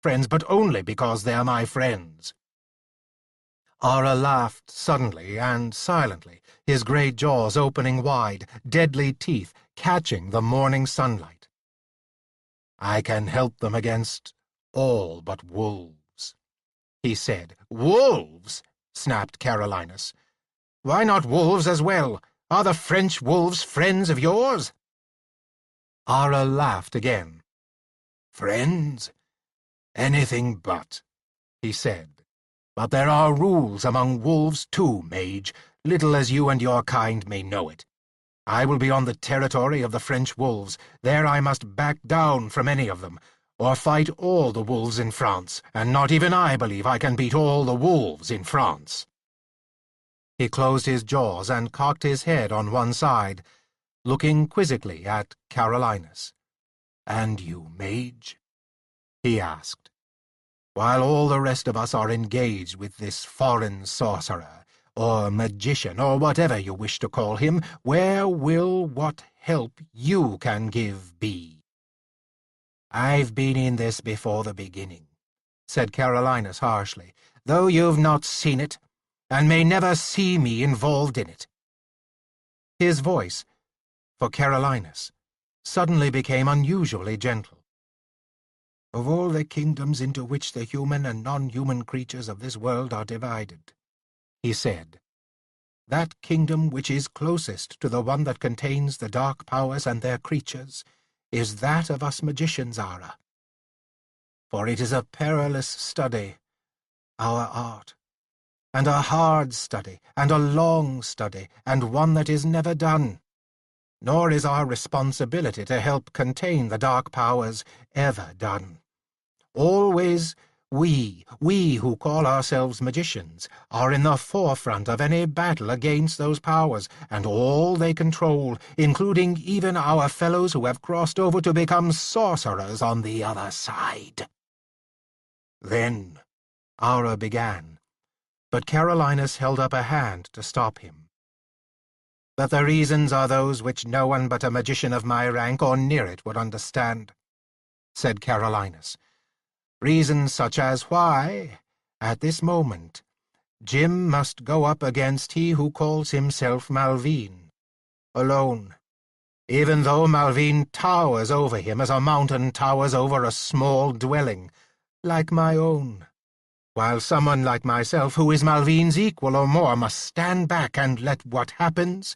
friends, but only because they're my friends." Ara laughed suddenly and silently, his great jaws opening wide, deadly teeth catching the morning sunlight. "I can help them against all but wolves," he said. "Wolves?" snapped Carolinus. "Why not wolves as well? Are the French wolves friends of yours?" Ara laughed again. "Friends? Anything but," he said. "But there are rules among wolves too, mage, little as you and your kind may know it. I will be on the territory of the French wolves. There I must back down from any of them, or fight all the wolves in France, and not even I believe I can beat all the wolves in France." He closed his jaws and cocked his head on one side, looking quizzically at Carolinus. "And you, mage?" he asked. "While all the rest of us are engaged with this foreign sorcerer, or magician, or whatever you wish to call him, where will what help you can give be?" "I've been in this before the beginning," said Carolinus harshly, "though you've not seen it, and may never see me involved in it." His voice, for Carolinus, suddenly became unusually gentle. "Of all the kingdoms into which the human and non-human creatures of this world are divided," he said, "that kingdom which is closest to the one that contains the dark powers and their creatures is that of us magicians, Ara. For it is a perilous study, our art, and a hard study, and a long study, and one that is never done. Nor is our responsibility to help contain the dark powers ever done. Always we who call ourselves magicians, are in the forefront of any battle against those powers, and all they control, including even our fellows who have crossed over to become sorcerers on the other side." "Then," Ara began, but Carolinus held up a hand to stop him. "But the reasons are those which no one but a magician of my rank or near it would understand," said Carolinus. "Reasons such as why, at this moment, Jim must go up against he who calls himself Malvine, alone, even though Malvine towers over him as a mountain towers over a small dwelling, like my own, while someone like myself, who is Malvine's equal or more, must stand back and let what happens,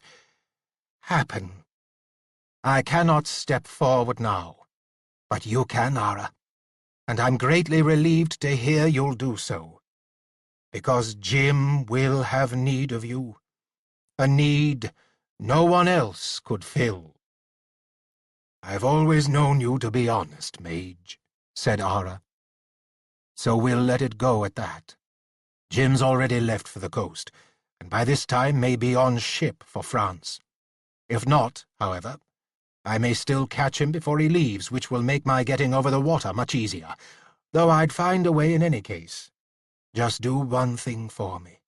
happen. I cannot step forward now, but you can, Ara, and I'm greatly relieved to hear you'll do so, because Jim will have need of you, a need no one else could fill." "I've always known you to be honest, mage," said Ara. "So we'll let it go at that. Jim's already left for the coast, and by this time may be on ship for France. If not, however, I may still catch him before he leaves, which will make my getting over the water much easier, though I'd find a way in any case. Just do one thing for me.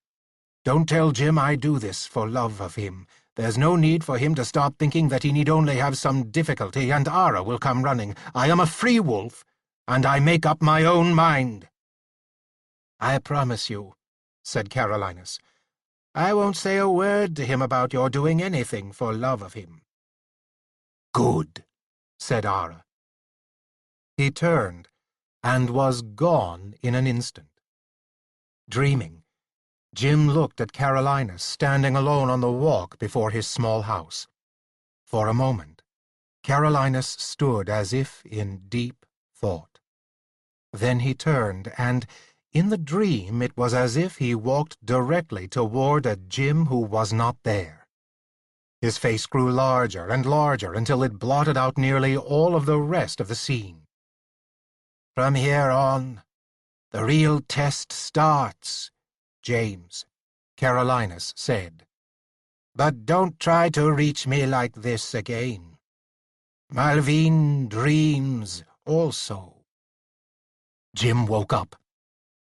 Don't tell Jim I do this for love of him. There's no need for him to start thinking that he need only have some difficulty, and Ara will come running. I am a free wolf, and I make up my own mind." "I promise you," said Carolinus, "I won't say a word to him about your doing anything for love of him." "Good," said Ara. He turned, and was gone in an instant. Dreaming, Jim looked at Carolinus standing alone on the walk before his small house. For a moment, Carolinus stood as if in deep thought. Then he turned, and in the dream it was as if he walked directly toward a Jim who was not there. His face grew larger and larger until it blotted out nearly all of the rest of the scene. "From here on, the real test starts, James," Carolinus said. "But don't try to reach me like this again. Malvine dreams also." Jim woke up.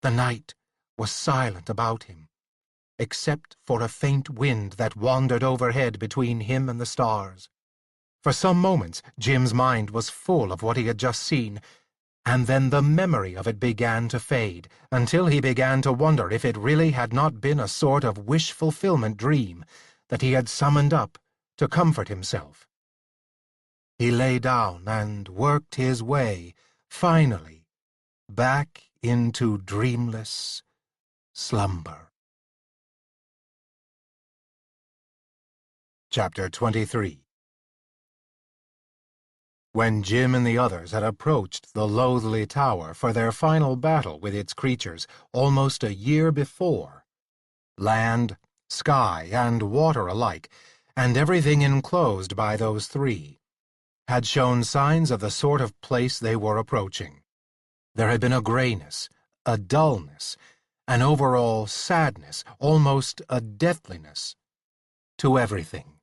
The night was silent about him, except for a faint wind that wandered overhead between him and the stars. For some moments Jim's mind was full of what he had just seen, and then the memory of it began to fade, until he began to wonder if it really had not been a sort of wish-fulfillment dream that he had summoned up to comfort himself. He lay down and worked his way, finally, back into dreamless slumber. Chapter 23. When Jim and the others had approached the loathly tower for their final battle with its creatures almost a year before, land, sky, and water alike, and everything enclosed by those three, had shown signs of the sort of place they were approaching. There had been a grayness, a dullness, an overall sadness, almost a deathliness, to everything.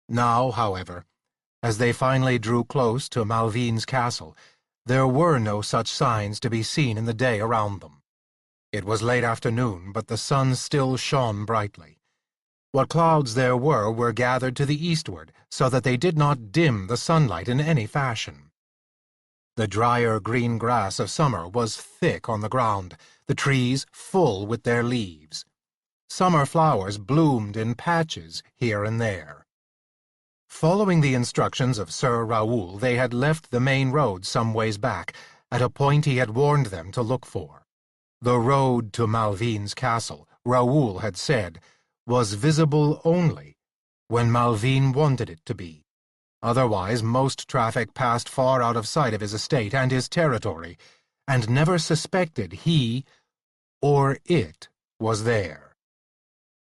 Now, however, as they finally drew close to Malvin's castle, there were no such signs to be seen in the day around them. It was late afternoon, but the sun still shone brightly. What clouds there were gathered to the eastward, so that they did not dim the sunlight in any fashion. The drier green grass of summer was thick on the ground, the trees full with their leaves. Summer flowers bloomed in patches here and there. Following the instructions of Sir Raoul, they had left the main road some ways back, at a point he had warned them to look for. The road to Malvin's castle, Raoul had said, was visible only when Malvin wanted it to be. Otherwise, most traffic passed far out of sight of his estate and his territory, and never suspected he or it was there.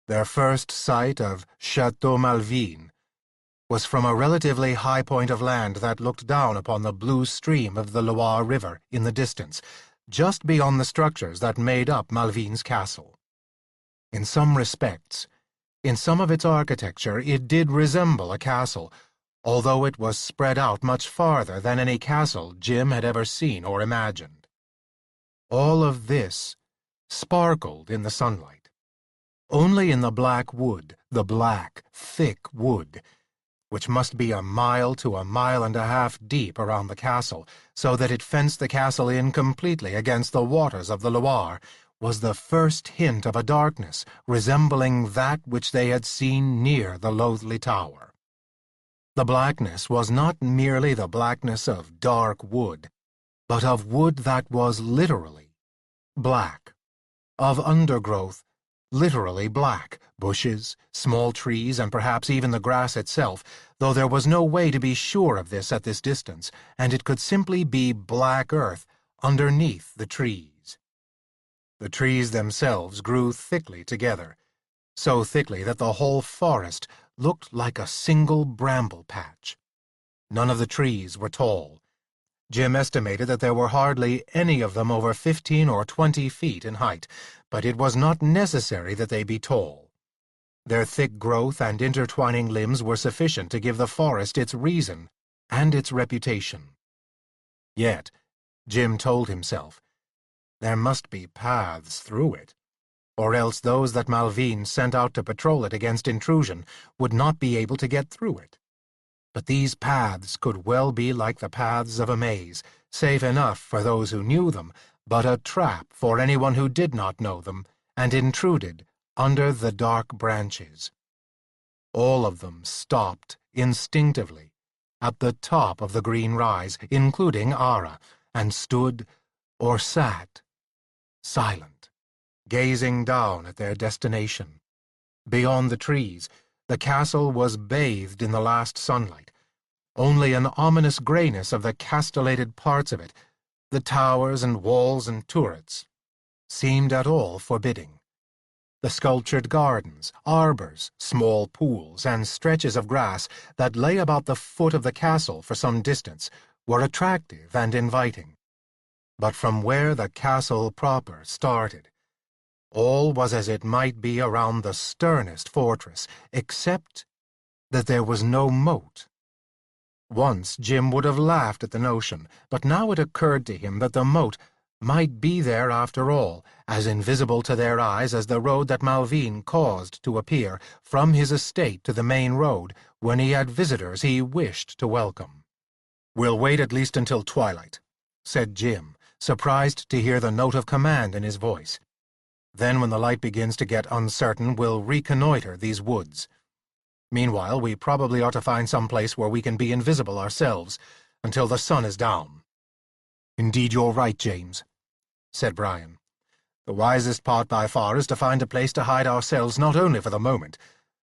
Their first sight of Chateau Malvin was from a relatively high point of land that looked down upon the blue stream of the Loire River in the distance, just beyond the structures that made up Malvin's castle. In some respects, in some of its architecture, it did resemble a castle, although it was spread out much farther than any castle Jim had ever seen or imagined. All of this sparkled in the sunlight. Only in the black wood, the black, thick wood, which must be a mile to a mile and a half deep around the castle, so that it fenced the castle in completely against the waters of the Loire, was the first hint of a darkness resembling that which they had seen near the loathly tower. The blackness was not merely the blackness of dark wood, but of wood that was literally black, of undergrowth literally black, bushes, small trees, and perhaps even the grass itself, though there was no way to be sure of this at this distance, and it could simply be black earth underneath the trees. The trees themselves grew thickly together, so thickly that the whole forest looked like a single bramble patch. None of the trees were tall. Jim estimated that there were hardly any of them over 15 or 20 feet in height, but it was not necessary that they be tall. Their thick growth and intertwining limbs were sufficient to give the forest its reason and its reputation. Yet, Jim told himself, there must be paths through it, or else those that Malvin sent out to patrol it against intrusion would not be able to get through it. But these paths could well be like the paths of a maze, safe enough for those who knew them, but a trap for anyone who did not know them, and intruded under the dark branches. All of them stopped instinctively at the top of the green rise, including Ara, and stood or sat, silent, gazing down at their destination. Beyond the trees, the castle was bathed in the last sunlight. Only an ominous grayness of the castellated parts of it, the towers and walls and turrets, seemed at all forbidding. The sculptured gardens, arbors, small pools, and stretches of grass that lay about the foot of the castle for some distance were attractive and inviting. But from where the castle proper started, all was as it might be around the sternest fortress, except that there was no moat. Once Jim would have laughed at the notion, but now it occurred to him that the moat might be there after all, as invisible to their eyes as the road that Malvin caused to appear from his estate to the main road when he had visitors he wished to welcome. "We'll wait at least until twilight," said Jim, surprised to hear the note of command in his voice. "Then when the light begins to get uncertain, we'll reconnoiter these woods. Meanwhile, we probably ought to find some place where we can be invisible ourselves until the sun is down." "Indeed, you're right, James," said Brian. "The wisest part by far is to find a place to hide ourselves not only for the moment,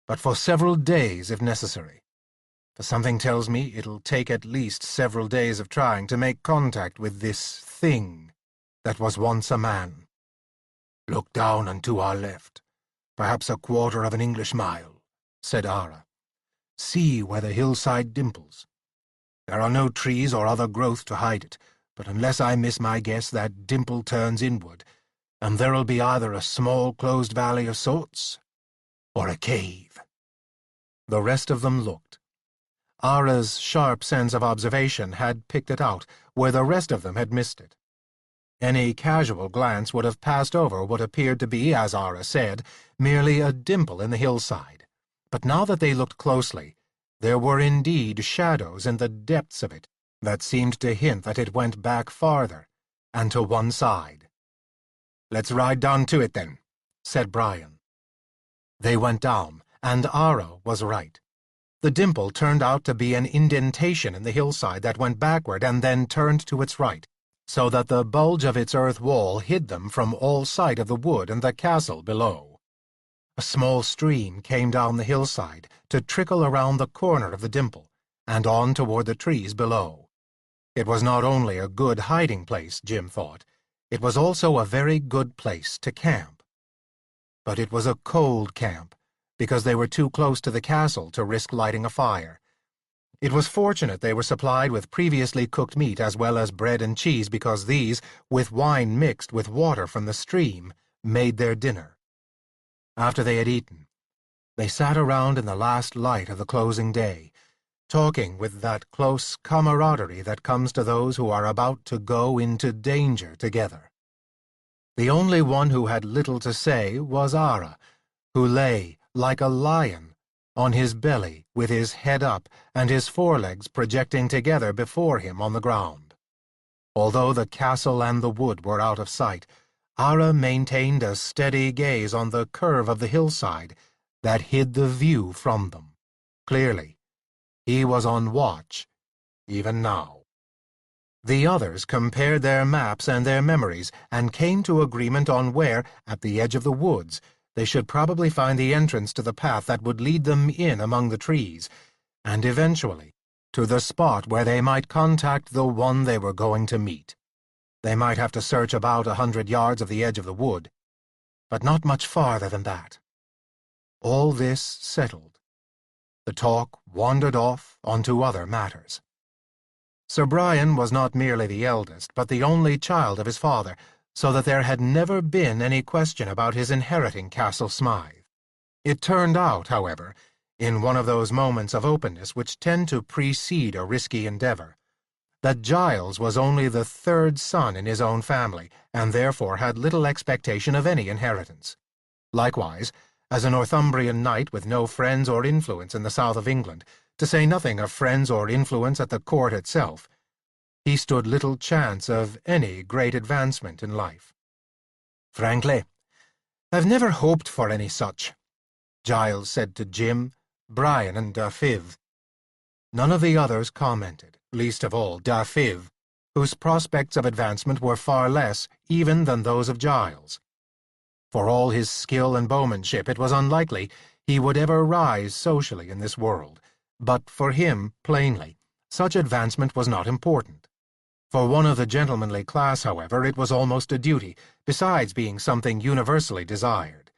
but for several days if necessary. For something tells me it'll take at least several days of trying to make contact with this thing that was once a man. Look down and to our left, perhaps a quarter of an English mile," said Ara. "See where the hillside dimples. There are no trees or other growth to hide it, but unless I miss my guess, that dimple turns inward, and there'll be either a small closed valley of sorts, or a cave." The rest of them looked. Ara's sharp sense of observation had picked it out, where the rest of them had missed it. Any casual glance would have passed over what appeared to be, as Ara said, merely a dimple in the hillside. But now that they looked closely, there were indeed shadows in the depths of it that seemed to hint that it went back farther, and to one side. "Let's ride down to it, then," said Brian. They went down, and Ara was right. The dimple turned out to be an indentation in the hillside that went backward and then turned to its right, so that the bulge of its earth wall hid them from all sight of the wood and the castle below. A small stream came down the hillside to trickle around the corner of the dimple and on toward the trees below. It was not only a good hiding place, Jim thought, it was also a very good place to camp. But it was a cold camp, because they were too close to the castle to risk lighting a fire. It was fortunate they were supplied with previously cooked meat as well as bread and cheese, because these, with wine mixed with water from the stream, made their dinner. After they had eaten, they sat around in the last light of the closing day, talking with that close camaraderie that comes to those who are about to go into danger together. The only one who had little to say was Ara, who lay, like a lion, on his belly with his head up and his forelegs projecting together before him on the ground. Although the castle and the wood were out of sight, Ara maintained a steady gaze on the curve of the hillside that hid the view from them. Clearly, he was on watch, even now. The others compared their maps and their memories and came to agreement on where, at the edge of the woods, they should probably find the entrance to the path that would lead them in among the trees, and eventually to the spot where they might contact the one they were going to meet. They might have to search about 100 yards of the edge of the wood, but not much farther than that. All this settled, the talk wandered off onto other matters. Sir Brian was not merely the eldest, but the only child of his father, so that there had never been any question about his inheriting Castle Smythe. It turned out, however, in one of those moments of openness which tend to precede a risky endeavor, that Giles was only the third son in his own family, and therefore had little expectation of any inheritance. Likewise, as a Northumbrian knight with no friends or influence in the south of England, to say nothing of friends or influence at the court itself, he stood little chance of any great advancement in life. "Frankly, I've never hoped for any such," Giles said to Jim, Brian, and Dafiv. None of the others commented, least of all Dafiv, whose prospects of advancement were far less even than those of Giles. For all his skill and bowmanship, it was unlikely he would ever rise socially in this world, but for him, plainly, such advancement was not important. For one of the gentlemanly class, however, it was almost a duty, besides being something universally desired.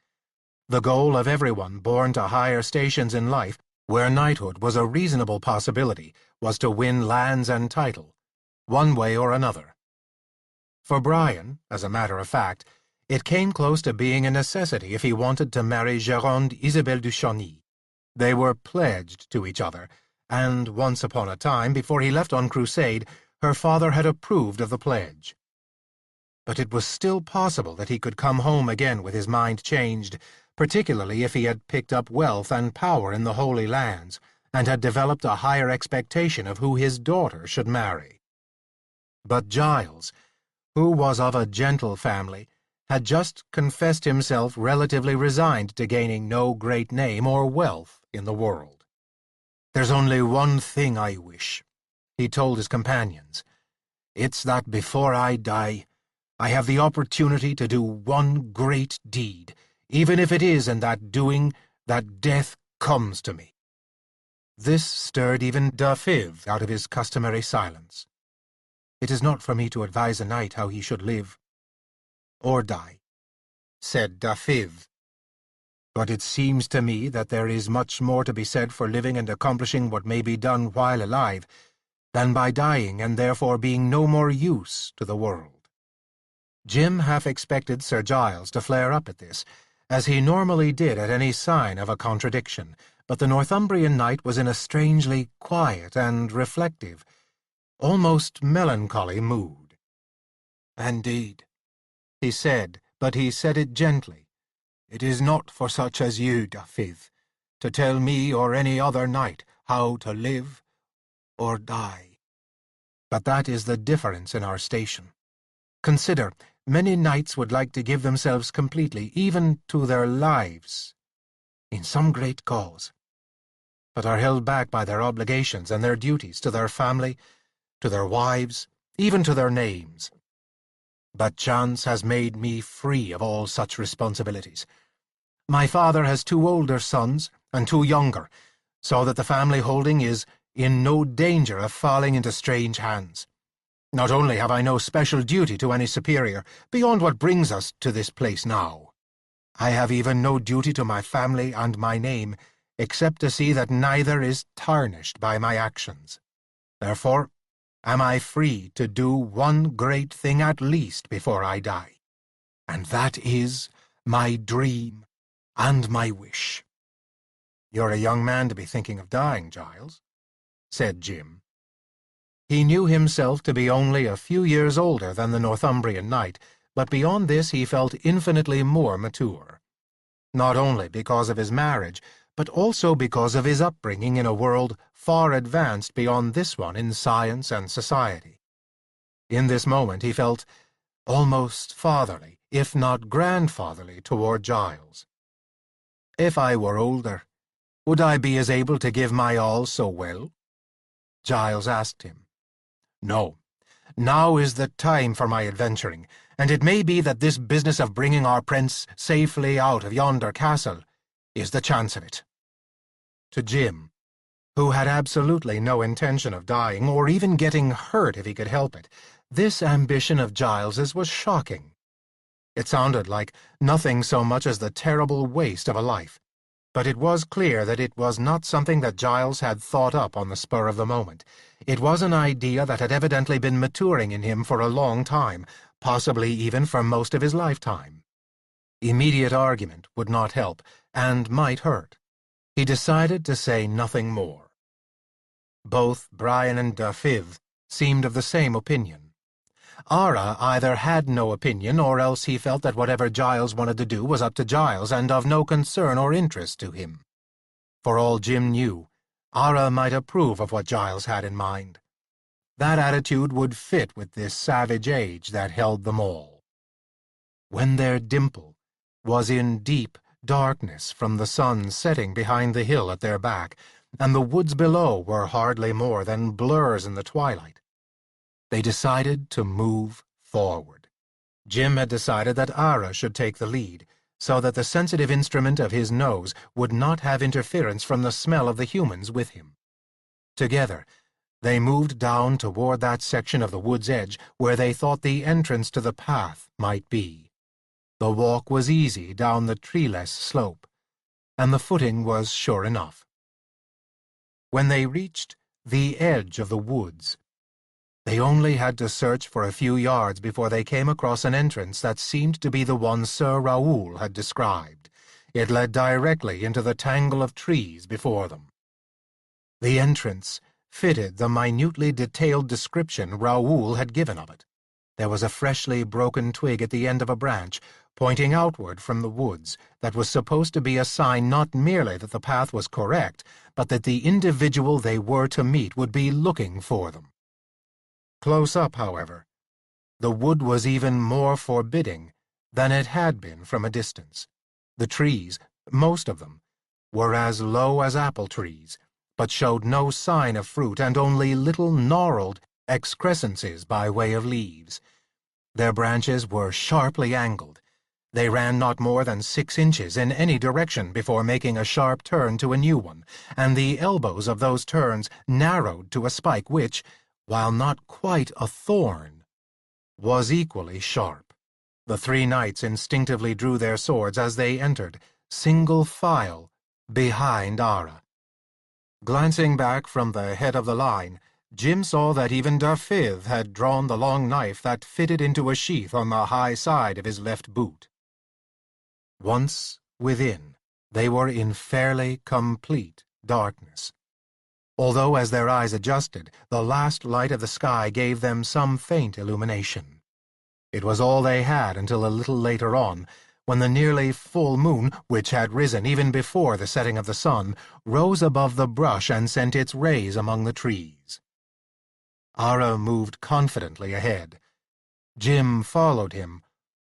The goal of everyone born to higher stations in life, where knighthood was a reasonable possibility, was to win lands and title, one way or another. For Brian, as a matter of fact, it came close to being a necessity if he wanted to marry Géronde Isabelle du Chauny. They were pledged to each other, and once upon a time, before he left on crusade, her father had approved of the pledge. But it was still possible that he could come home again with his mind changed, particularly if he had picked up wealth and power in the Holy Lands, and had developed a higher expectation of who his daughter should marry. But Giles, who was of a gentle family, had just confessed himself relatively resigned to gaining no great name or wealth in the world. "There's only one thing I wish," he told his companions. "It's that before I die, I have the opportunity to do one great deed, even if it is in that doing that death comes to me." This stirred even Dafiv out of his customary silence. "It is not for me to advise a knight how he should live or die," said Dafiv. "But it seems to me that there is much more to be said for living and accomplishing what may be done while alive, than by dying and therefore being no more use to the world." Jim half expected Sir Giles to flare up at this, as he normally did at any sign of a contradiction, but the Northumbrian knight was in a strangely quiet and reflective, almost melancholy mood. "Indeed," he said, but he said it gently, "it is not for such as you, Dafiv, to tell me or any other knight how to live or die. But that is the difference in our station. Consider, many knights would like to give themselves completely, even to their lives, in some great cause, but are held back by their obligations and their duties to their family, to their wives, even to their names. But chance has made me free of all such responsibilities. My father has 2 older sons and 2 younger, so that the family holding is in no danger of falling into strange hands. Not only have I no special duty to any superior, beyond what brings us to this place now, I have even no duty to my family and my name, except to see that neither is tarnished by my actions. Therefore, am I free to do one great thing at least before I die, and that is my dream and my wish." "You're a young man to be thinking of dying, Giles," said Jim. He knew himself to be only a few years older than the Northumbrian knight, but beyond this he felt infinitely more mature. Not only because of his marriage, but also because of his upbringing in a world far advanced beyond this one in science and society. In this moment he felt almost fatherly, if not grandfatherly, toward Giles. "If I were older, would I be as able to give my all so well?" Giles asked him. "No. Now is the time for my adventuring, and it may be that this business of bringing our prince safely out of yonder castle is the chance of it." To Jim, who had absolutely no intention of dying or even getting hurt if he could help it, this ambition of Giles's was shocking. It sounded like nothing so much as the terrible waste of a life, but it was clear that it was not something that Giles had thought up on the spur of the moment. It was an idea that had evidently been maturing in him for a long time, possibly even for most of his lifetime. Immediate argument would not help, and might hurt. He decided to say nothing more. Both Brian and Dafiv seemed of the same opinion. Ara either had no opinion, or else he felt that whatever Giles wanted to do was up to Giles and of no concern or interest to him. For all Jim knew, Ara might approve of what Giles had in mind. That attitude would fit with this savage age that held them all. When their dimple was in deep darkness from the sun setting behind the hill at their back, and the woods below were hardly more than blurs in the twilight, they decided to move forward. Jim had decided that Ara should take the lead, so that the sensitive instrument of his nose would not have interference from the smell of the humans with him. Together, they moved down toward that section of the wood's edge where they thought the entrance to the path might be. The walk was easy down the treeless slope, and the footing was sure enough. When they reached the edge of the woods, they only had to search for a few yards before they came across an entrance that seemed to be the one Sir Raoul had described. It led directly into the tangle of trees before them. The entrance fitted the minutely detailed description Raoul had given of it. There was a freshly broken twig at the end of a branch, pointing outward from the woods, that was supposed to be a sign not merely that the path was correct, but that the individual they were to meet would be looking for them. Close up, however, the wood was even more forbidding than it had been from a distance. The trees, most of them, were as low as apple trees, but showed no sign of fruit and only little gnarled excrescences by way of leaves. Their branches were sharply angled. They ran not more than 6 inches in any direction before making a sharp turn to a new one, and the elbows of those turns narrowed to a spike which, while not quite a thorn, was equally sharp. The 3 knights instinctively drew their swords as they entered, single file, behind Ara. Glancing back from the head of the line, Jim saw that even Dafydd had drawn the long knife that fitted into a sheath on the high side of his left boot. Once within, they were in fairly complete darkness, although as their eyes adjusted, the last light of the sky gave them some faint illumination. It was all they had until a little later on, when the nearly full moon, which had risen even before the setting of the sun, rose above the brush and sent its rays among the trees. Ara moved confidently ahead. Jim followed him,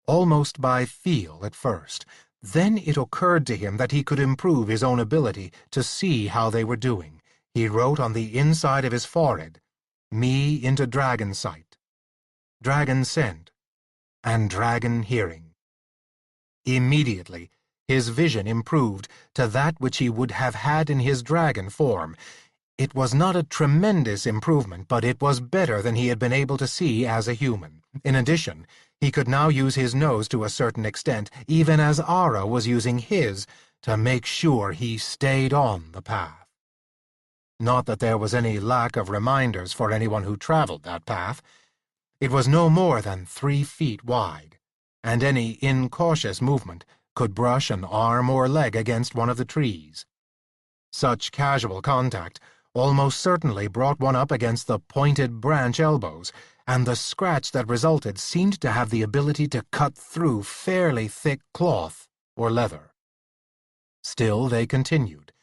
almost by feel at first. Then it occurred to him that he could improve his own ability to see how they were doing. He wrote on the inside of his forehead, "Me into dragon sight, dragon scent, and dragon hearing." Immediately, his vision improved to that which he would have had in his dragon form. It was not a tremendous improvement, but it was better than he had been able to see as a human. In addition, he could now use his nose to a certain extent, even as Ara was using his, to make sure he stayed on the path. Not that there was any lack of reminders for anyone who traveled that path. It was no more than 3 feet wide, and any incautious movement could brush an arm or leg against one of the trees. Such casual contact almost certainly brought one up against the pointed branch elbows, and the scratch that resulted seemed to have the ability to cut through fairly thick cloth or leather. Still they continued,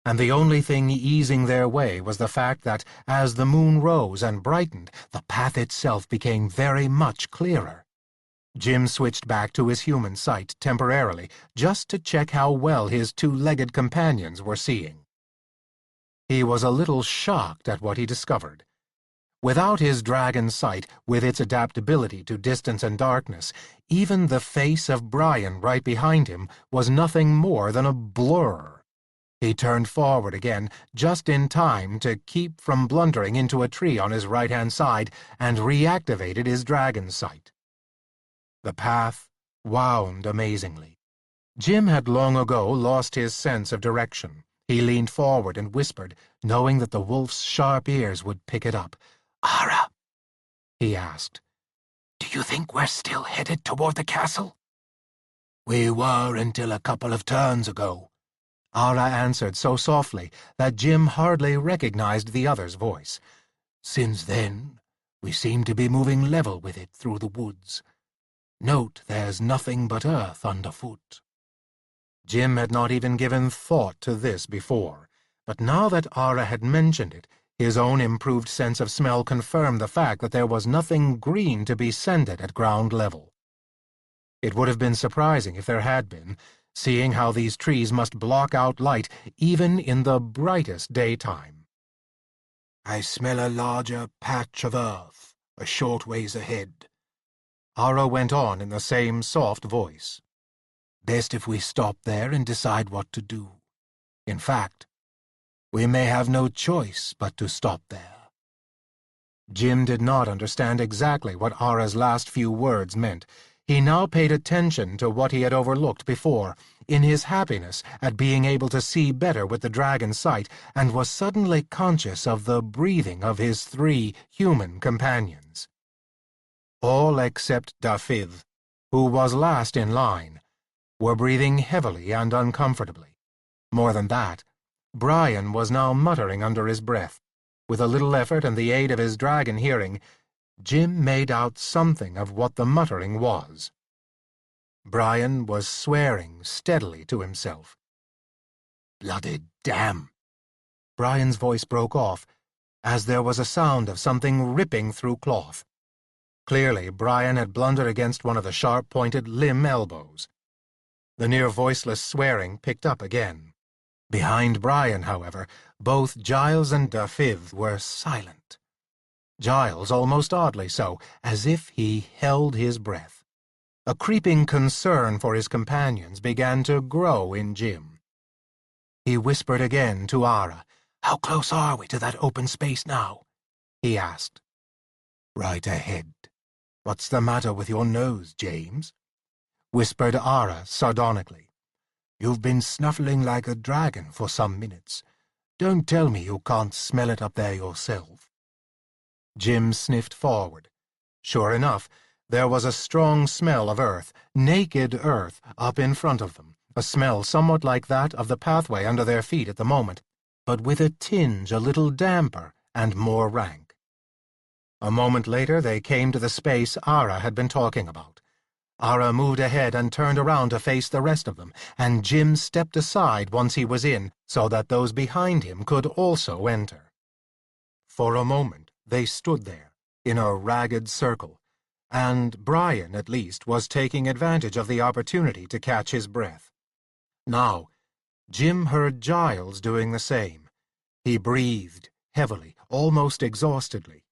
and the only thing easing their way was the fact that, as the moon rose and brightened, the path itself became very much clearer. Jim switched back to his human sight temporarily, just to check how well his 2-legged companions were seeing. He was a little shocked at what he discovered. Without his dragon sight, with its adaptability to distance and darkness, even the face of Brian right behind him was nothing more than a blur. He turned forward again, just in time to keep from blundering into a tree on his right-hand side, and reactivated his dragon sight. The path wound amazingly. Jim had long ago lost his sense of direction. He leaned forward and whispered, knowing that the wolf's sharp ears would pick it up. "Ara," he asked, "do you think we're still headed toward the castle?" "We were until a couple of turns ago," Ara answered so softly that Jim hardly recognized the other's voice. "Since then, we seem to be moving level with it through the woods. Note there's nothing but earth underfoot." Jim had not even given thought to this before, but now that Ara had mentioned it, his own improved sense of smell confirmed the fact that there was nothing green to be scented at ground level. It would have been surprising if there had been, seeing how these trees must block out light even in the brightest daytime. "I smell a larger patch of earth a short ways ahead," Ara went on in the same soft voice. "Best if we stop there and decide what to do. In fact, we may have no choice but to stop there." Jim did not understand exactly what Ara's last few words meant. He now paid attention to what he had overlooked before, in his happiness at being able to see better with the dragon's sight, and was suddenly conscious of the breathing of his 3 human companions. All except Dafydd, who was last in line, were breathing heavily and uncomfortably. More than that, Brian was now muttering under his breath. With a little effort and the aid of his dragon hearing, Jim made out something of what the muttering was. Brian was swearing steadily to himself. "Bloody damn!" Brian's voice broke off, as there was a sound of something ripping through cloth. Clearly, Brian had blundered against one of the sharp-pointed limb elbows. The near-voiceless swearing picked up again. Behind Brian, however, both Giles and Dafydd were silent. Giles almost oddly so, as if he held his breath. A creeping concern for his companions began to grow in Jim. He whispered again to Ara. "How close are we to that open space now?" he asked. "Right ahead. What's the matter with your nose, James?" whispered Ara sardonically. "You've been snuffling like a dragon for some minutes. Don't tell me you can't smell it up there yourself." Jim sniffed forward. Sure enough, there was a strong smell of earth, naked earth, up in front of them, a smell somewhat like that of the pathway under their feet at the moment, but with a tinge a little damper and more rank. A moment later they came to the space Ara had been talking about. Ara moved ahead and turned around to face the rest of them, and Jim stepped aside once he was in, so that those behind him could also enter. For a moment they stood there, in a ragged circle, and Brian, at least, was taking advantage of the opportunity to catch his breath. Now, Jim heard Giles doing the same. He breathed heavily, almost exhaustedly.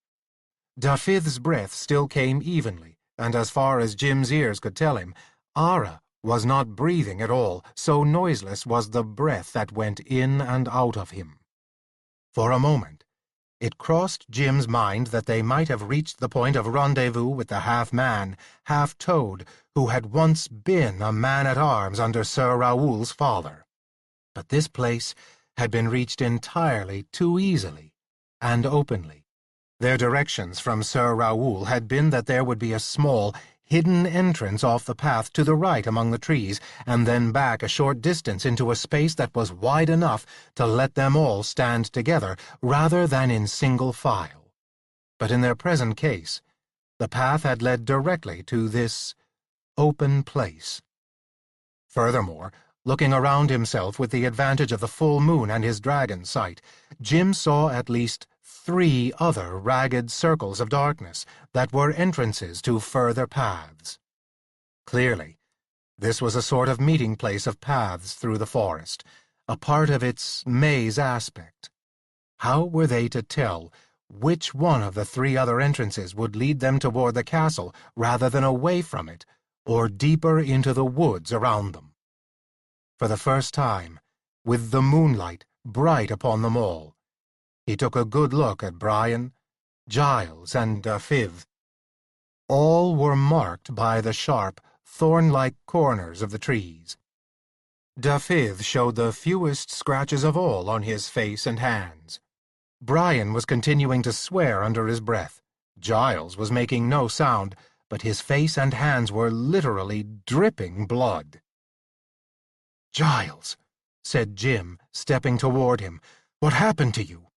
Dafydd's breath still came evenly, and as far as Jim's ears could tell him, Ara was not breathing at all, so noiseless was the breath that went in and out of him. For a moment, it crossed Jim's mind that they might have reached the point of rendezvous with the half-man, half-toad, who had once been a man-at-arms under Sir Raoul's father. But this place had been reached entirely too easily and openly. Their directions from Sir Raoul had been that there would be a small, hidden entrance off the path to the right among the trees, and then back a short distance into a space that was wide enough to let them all stand together, rather than in single file. But in their present case, the path had led directly to this open place. Furthermore, looking around himself with the advantage of the full moon and his dragon sight, Jim saw at least 3 other ragged circles of darkness that were entrances to further paths. Clearly, this was a sort of meeting place of paths through the forest, a part of its maze aspect. How were they to tell which one of the 3 other entrances would lead them toward the castle rather than away from it, or deeper into the woods around them? For the first time, with the moonlight bright upon them all, he took a good look at Brian, Giles, and Dafydd. All were marked by the sharp, thorn-like corners of the trees. Dafydd showed the fewest scratches of all on his face and hands. Brian was continuing to swear under his breath. Giles was making no sound, but his face and hands were literally dripping blood. "Giles," said Jim, stepping toward him, "what happened to you?"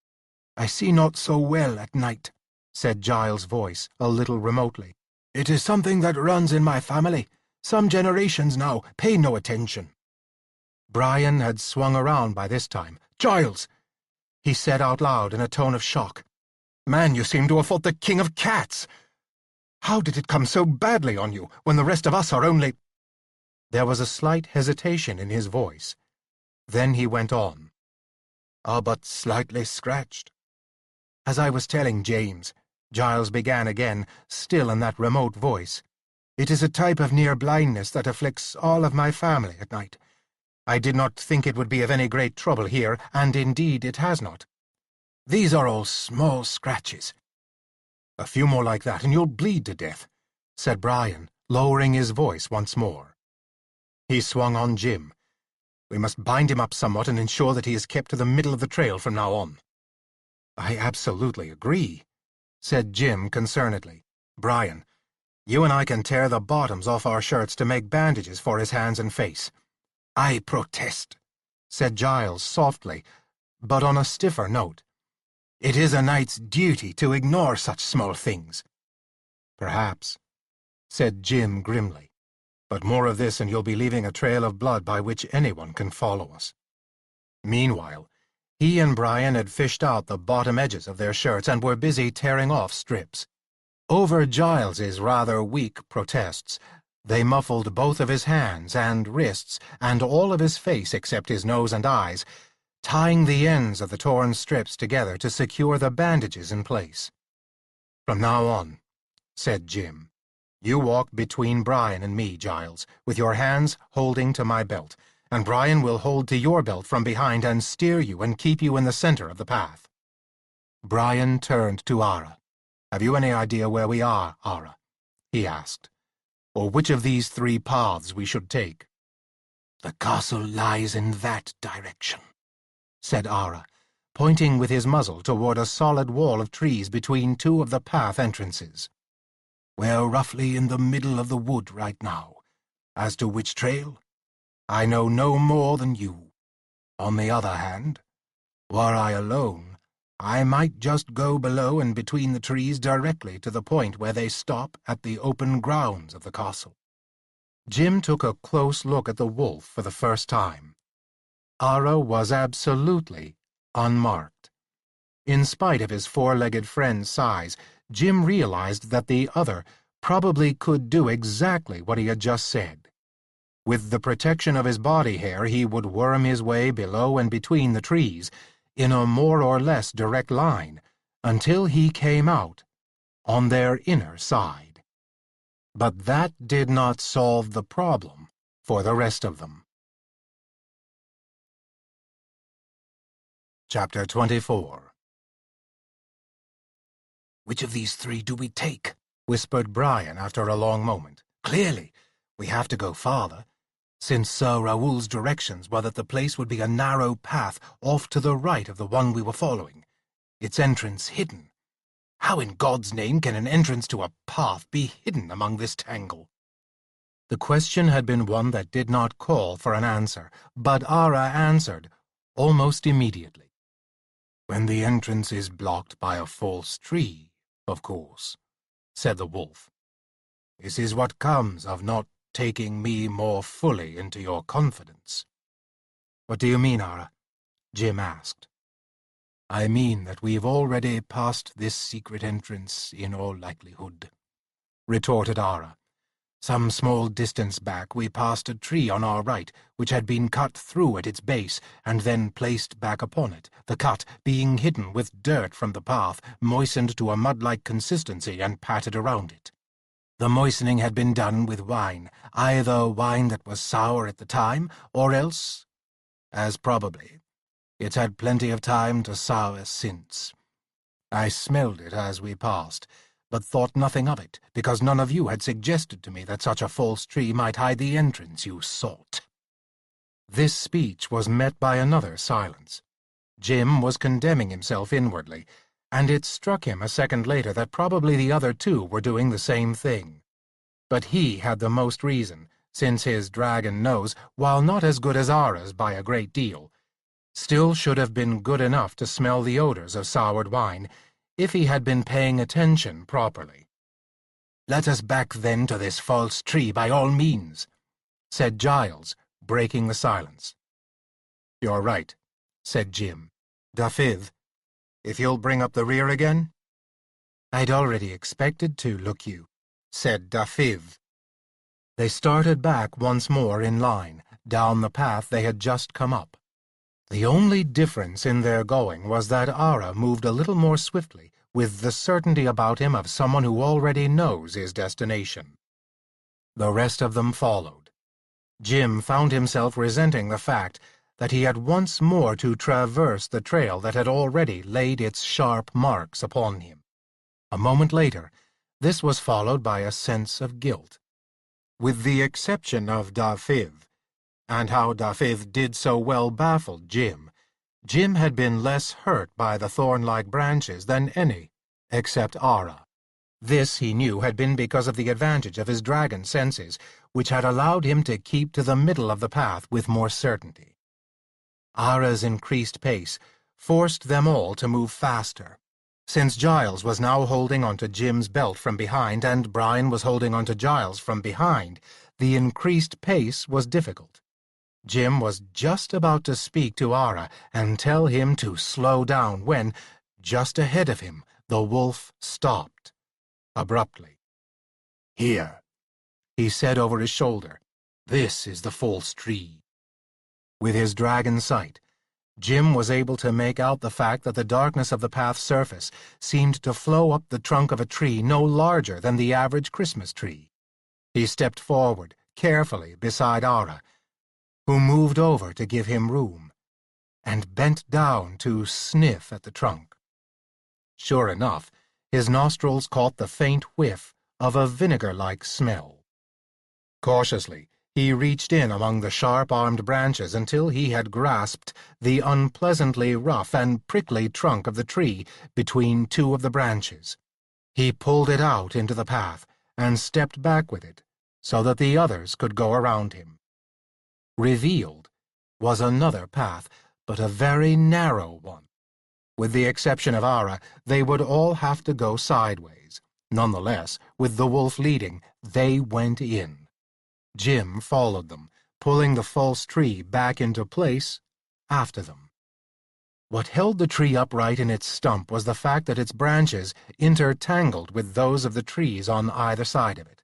"I see not so well at night," said Giles' voice, a little remotely. "It is something that runs in my family. Some generations now. Pay no attention." Brian had swung around by this time. "Giles!" he said out loud in a tone of shock. "Man, you seem to have fought the King of Cats. How did it come so badly on you, when the rest of us are only—" There was a slight hesitation in his voice. Then he went on. "But slightly scratched. As I was telling James," Giles began again, still in that remote voice, "it is a type of near blindness that afflicts all of my family at night. I did not think it would be of any great trouble here, and indeed it has not. These are all small scratches." "A few more like that, and you'll bleed to death," said Brian, lowering his voice once more. He swung on Jim. "We must bind him up somewhat and ensure that he is kept to the middle of the trail from now on." "I absolutely agree," said Jim concernedly. "Brian, you and I can tear the bottoms off our shirts to make bandages for his hands and face." "I protest," said Giles softly, but on a stiffer note. "It is a knight's duty to ignore such small things." "Perhaps," said Jim grimly. "But more of this and you'll be leaving a trail of blood by which anyone can follow us." Meanwhile, He and Brian had fished out the bottom edges of their shirts and were busy tearing off strips. Over Giles's rather weak protests, they muffled both of his hands and wrists and all of his face except his nose and eyes, tying the ends of the torn strips together to secure the bandages in place. "From now on," said Jim, "you walk between Brian and me, Giles, with your hands holding to my belt, and Brian will hold to your belt from behind and steer you and keep you in the center of the path." Brian turned to Ara. "Have you any idea where we are, Ara?" he asked, "or which of these 3 paths we should take?" "The castle lies in that direction," said Ara, pointing with his muzzle toward a solid wall of trees between 2 of the path entrances. "We're roughly in the middle of the wood right now. As to which trail, I know no more than you. On the other hand, were I alone, I might just go below and between the trees directly to the point where they stop at the open grounds of the castle." Jim took a close look at the wolf for the first time. Ara was absolutely unmarked. In spite of his 4-legged friend's size, Jim realized that the other probably could do exactly what he had just said. With the protection of his body hair, he would worm his way below and between the trees, in a more or less direct line, until he came out on their inner side. But that did not solve the problem for the rest of them. Chapter 24. "Which of these 3 do we take?" whispered Brian after a long moment. "Clearly, we have to go farther, since Sir Raoul's directions were that the place would be a narrow path off to the right of the one we were following, its entrance hidden. How in God's name can an entrance to a path be hidden among this tangle?" The question had been one that did not call for an answer, but Ara answered almost immediately. "When the entrance is blocked by a false tree, of course," said the wolf. "This is what comes of not taking me more fully into your confidence." "What do you mean, Ara?" Jim asked. "I mean that we've already passed this secret entrance in all likelihood," retorted Ara. "Some small distance back we passed a tree on our right, which had been cut through at its base and then placed back upon it, the cut being hidden with dirt from the path, moistened to a mud-like consistency and patted around it. The moistening had been done with wine, either wine that was sour at the time, or else, as probably, it's had plenty of time to sour since. I smelled it as we passed, but thought nothing of it, because none of you had suggested to me that such a false tree might hide the entrance you sought." This speech was met by another silence. Jim was condemning himself inwardly, and it struck him a second later that probably the other 2 were doing the same thing. But he had the most reason, since his dragon nose, while not as good as Ara's by a great deal, still should have been good enough to smell the odors of soured wine, if he had been paying attention properly. "Let us back then to this false tree by all means," said Giles, breaking the silence. "You're right," said Jim. "Dafydd, if you'll bring up the rear again?" "I'd already expected to, look you," said Dafydd. They started back once more in line, down the path they had just come up. The only difference in their going was that Ara moved a little more swiftly, with the certainty about him of someone who already knows his destination. The rest of them followed. Jim found himself resenting the fact that he had once more to traverse the trail that had already laid its sharp marks upon him. A moment later, this was followed by a sense of guilt. With the exception of Dafydd, and how Dafydd did so well baffled Jim, Jim had been less hurt by the thorn-like branches than any, except Ara. This, he knew, had been because of the advantage of his dragon senses, which had allowed him to keep to the middle of the path with more certainty. Ara's increased pace forced them all to move faster. Since Giles was now holding onto Jim's belt from behind and Brian was holding onto Giles from behind, the increased pace was difficult. Jim was just about to speak to Ara and tell him to slow down when, just ahead of him, the wolf stopped, abruptly. "Here," he said over his shoulder. "This is the false tree." With his dragon sight, Jim was able to make out the fact that the darkness of the path's surface seemed to flow up the trunk of a tree no larger than the average Christmas tree. He stepped forward, carefully, beside Ara, who moved over to give him room, and bent down to sniff at the trunk. Sure enough, his nostrils caught the faint whiff of a vinegar-like smell. Cautiously, he reached in among the sharp-armed branches until he had grasped the unpleasantly rough and prickly trunk of the tree between two of the branches. He pulled it out into the path and stepped back with it so that the others could go around him. Revealed was another path, but a very narrow one. With the exception of Ara, they would all have to go sideways. Nonetheless, with the wolf leading, they went in. Jim followed them, pulling the false tree back into place after them. What held the tree upright in its stump was the fact that its branches intertangled with those of the trees on either side of it.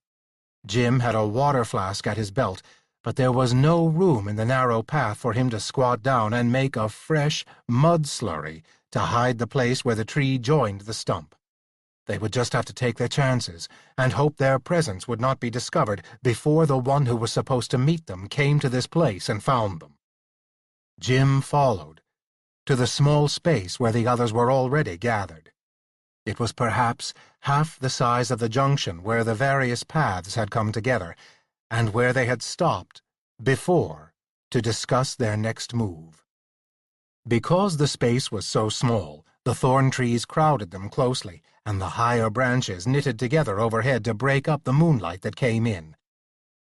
Jim had a water flask at his belt, but there was no room in the narrow path for him to squat down and make a fresh mud slurry to hide the place where the tree joined the stump. They would just have to take their chances and hope their presence would not be discovered before the one who was supposed to meet them came to this place and found them. Jim followed to the small space where the others were already gathered. It was perhaps half the size of the junction where the various paths had come together, and where they had stopped before to discuss their next move. Because the space was so small, the thorn trees crowded them closely, and the higher branches knitted together overhead to break up the moonlight that came in.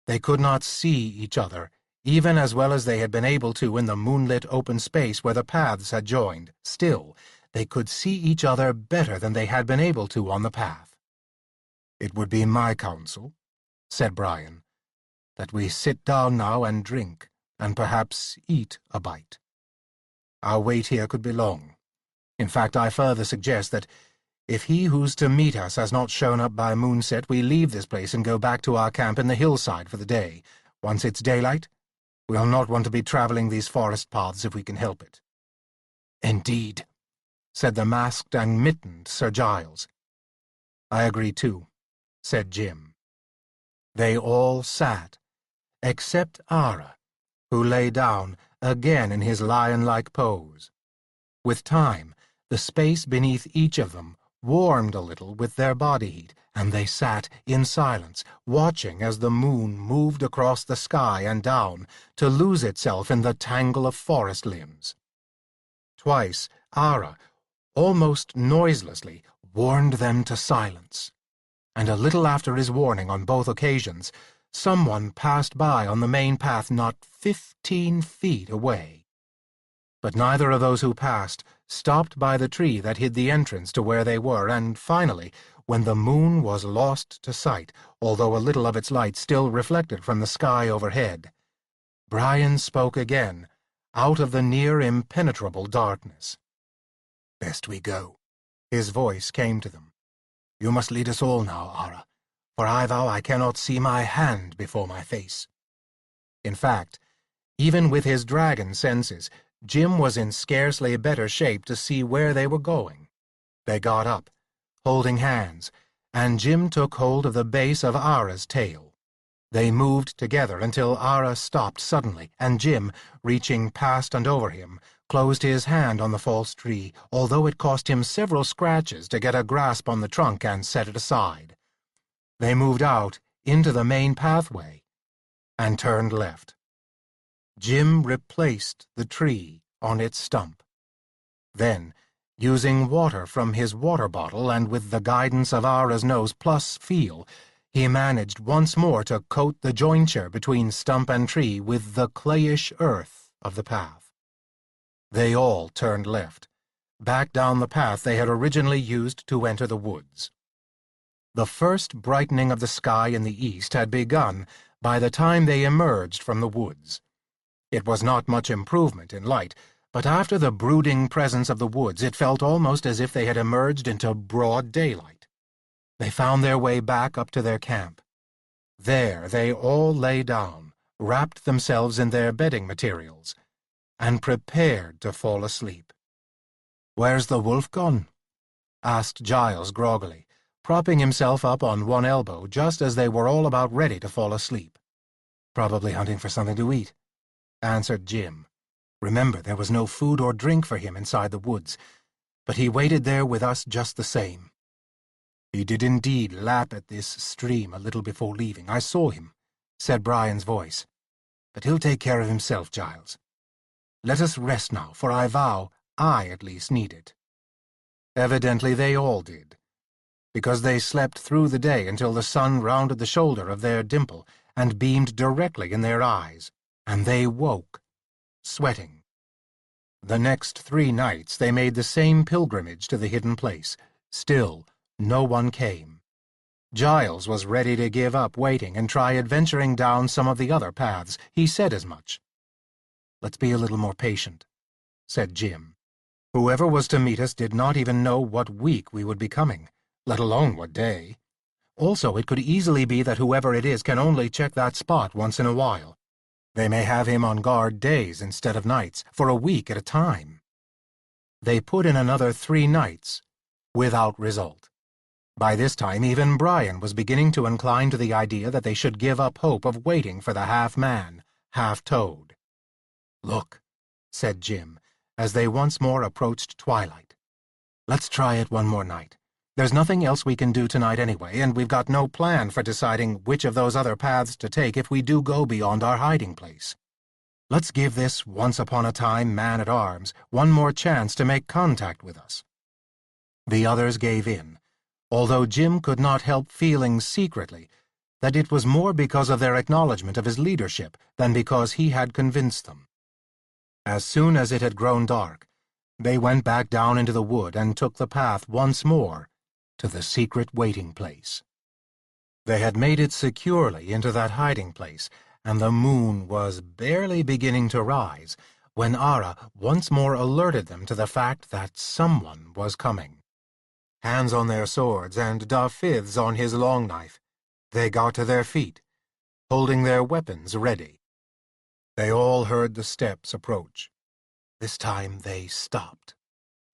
They could not see each other, even as well as they had been able to in the moonlit open space where the paths had joined. Still, they could see each other better than they had been able to on the path. "It would be my counsel," said Brian, "that we sit down now and drink, and perhaps eat a bite. Our wait here could be long. In fact, I further suggest that if he who's to meet us has not shown up by moonset, we leave this place and go back to our camp in the hillside for the day. Once it's daylight, we'll not want to be traveling these forest paths if we can help it." "Indeed," said the masked and mittened Sir Giles. "I agree too," said Jim. They all sat, except Ara, who lay down again in his lion-like pose. With time, the space beneath each of them warmed a little with their body heat, and they sat in silence, watching as the moon moved across the sky and down to lose itself in the tangle of forest limbs. Twice, Ara, almost noiselessly, warned them to silence, and a little after his warning on both occasions, someone passed by on the main path not 15 feet away. But neither of those who passed stopped by the tree that hid the entrance to where they were, and finally, when the moon was lost to sight, although a little of its light still reflected from the sky overhead, Brian spoke again, out of the near impenetrable darkness. "Best we go." His voice came to them. "You must lead us all now, Ara, for I vow I cannot see my hand before my face." In fact, even with his dragon senses, Jim was in scarcely better shape to see where they were going. They got up, holding hands, and Jim took hold of the base of Ara's tail. They moved together until Ara stopped suddenly, and Jim, reaching past and over him, closed his hand on the false tree, although it cost him several scratches to get a grasp on the trunk and set it aside. They moved out into the main pathway and turned left. Jim replaced the tree on its stump. Then, using water from his water bottle and with the guidance of Ara's nose plus feel, he managed once more to coat the jointure between stump and tree with the clayish earth of the path. They all turned left, back down the path they had originally used to enter the woods. The first brightening of the sky in the east had begun by the time they emerged from the woods. It was not much improvement in light, but after the brooding presence of the woods it felt almost as if they had emerged into broad daylight. They found their way back up to their camp. There they all lay down, wrapped themselves in their bedding materials, and prepared to fall asleep. "Where's the wolf gone?" asked Giles groggily, propping himself up on one elbow just as they were all about ready to fall asleep. "Probably hunting for something to eat," answered Jim. Remember, there was no food or drink for him inside the woods, but he waited there with us just the same. "He did indeed lap at this stream a little before leaving. I saw him," said Brian's voice. "But he'll take care of himself, Giles. Let us rest now, for I vow I at least need it." Evidently they all did, because they slept through the day until the sun rounded the shoulder of their dimple and beamed directly in their eyes, and they woke, sweating. The next 3 nights they made the same pilgrimage to the hidden place. Still, no one came. Giles was ready to give up waiting and try adventuring down some of the other paths. He said as much. "Let's be a little more patient," said Jim. "Whoever was to meet us did not even know what week we would be coming, let alone what day. Also, it could easily be that whoever it is can only check that spot once in a while. They may have him on guard days instead of nights, for a week at a time." They put in another 3 nights, without result. By this time, even Brian was beginning to incline to the idea that they should give up hope of waiting for the half-man, half-toad. "Look," said Jim, as they once more approached twilight. "Let's try it one more night. There's nothing else we can do tonight anyway, and we've got no plan for deciding which of those other paths to take if we do go beyond our hiding place. Let's give this once-upon-a-time man-at-arms one more chance to make contact with us." The others gave in, although Jim could not help feeling secretly that it was more because of their acknowledgment of his leadership than because he had convinced them. As soon as it had grown dark, they went back down into the wood and took the path once more to the secret waiting place. They had made it securely into that hiding place, and the moon was barely beginning to rise when Ara once more alerted them to the fact that someone was coming. Hands on their swords and Dafiths on his long knife, they got to their feet, holding their weapons ready. They all heard the steps approach. This time they stopped.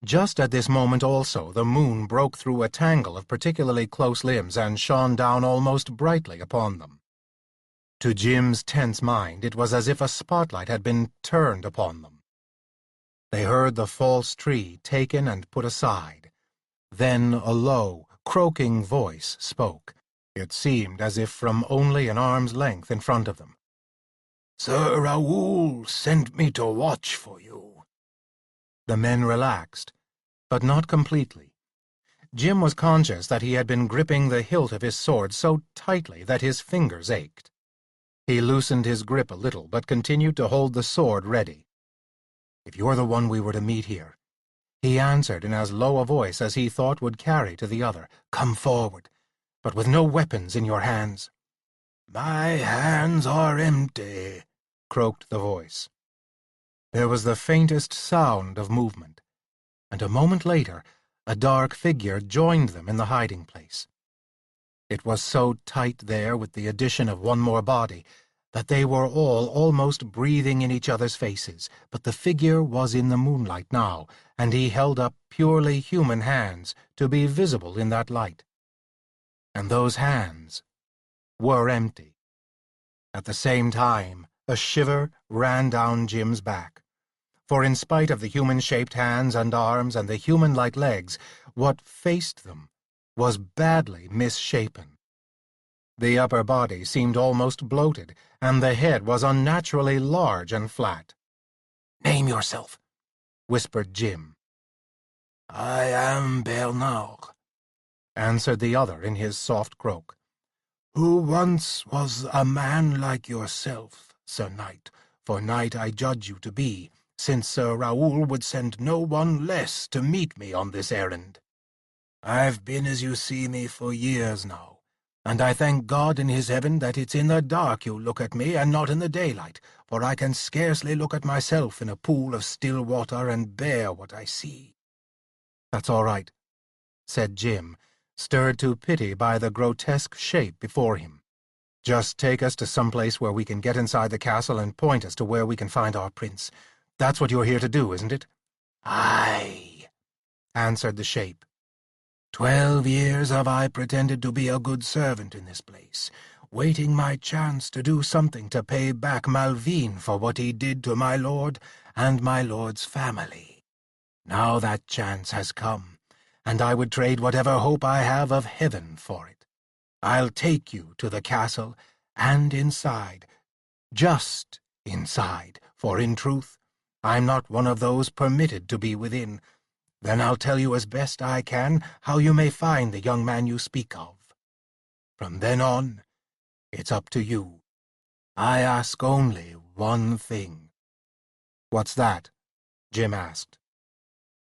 Just at this moment also the moon broke through a tangle of particularly close limbs and shone down almost brightly upon them. To Jim's tense mind it was as if a spotlight had been turned upon them. They heard the false tree taken and put aside. Then a low, croaking voice spoke. It seemed as if from only an arm's length in front of them. "Sir Raoul sent me to watch for you." The men relaxed, but not completely. Jim was conscious that he had been gripping the hilt of his sword so tightly that his fingers ached. He loosened his grip a little, but continued to hold the sword ready. "If you're the one we were to meet here," he answered in as low a voice as he thought would carry to the other, "come forward, but with no weapons in your hands." "My hands are empty," croaked the voice. There was the faintest sound of movement, and a moment later a dark figure joined them in the hiding place. It was so tight there with the addition of one more body that they were all almost breathing in each other's faces, but the figure was in the moonlight now, and he held up purely human hands to be visible in that light. And those hands were empty. At the same time, a shiver ran down Jim's back. For in spite of the human-shaped hands and arms and the human-like legs, what faced them was badly misshapen. The upper body seemed almost bloated, and the head was unnaturally large and flat. "Name yourself," whispered Jim. "I am Bernard," answered the other in his soft croak, "who once was a man like yourself, Sir Knight, for knight I judge you to be, since Sir Raoul would send no one less to meet me on this errand. I've been as you see me for years now, And I thank God in his heaven that it's in the dark you look at me and not in the daylight, for I can scarcely look at myself in a pool of still water and bear what I see." "That's all right," said Jim, stirred to pity by the grotesque shape before him. "Just take us to some place where we can get inside the castle and point us to where we can find our prince. That's what you're here to do, isn't it?" "Aye," answered the shape. 12 years have I pretended to be a good servant in this place, waiting my chance to do something to pay back Malvine for what he did to my lord and my lord's family. Now that chance has come, and I would trade whatever hope I have of heaven for it. I'll take you to the castle, and inside, just inside, for in truth, I'm not one of those permitted to be within. Then I'll tell you as best I can how you may find the young man you speak of. From then on, it's up to you. I ask only one thing." "What's that?" Jim asked.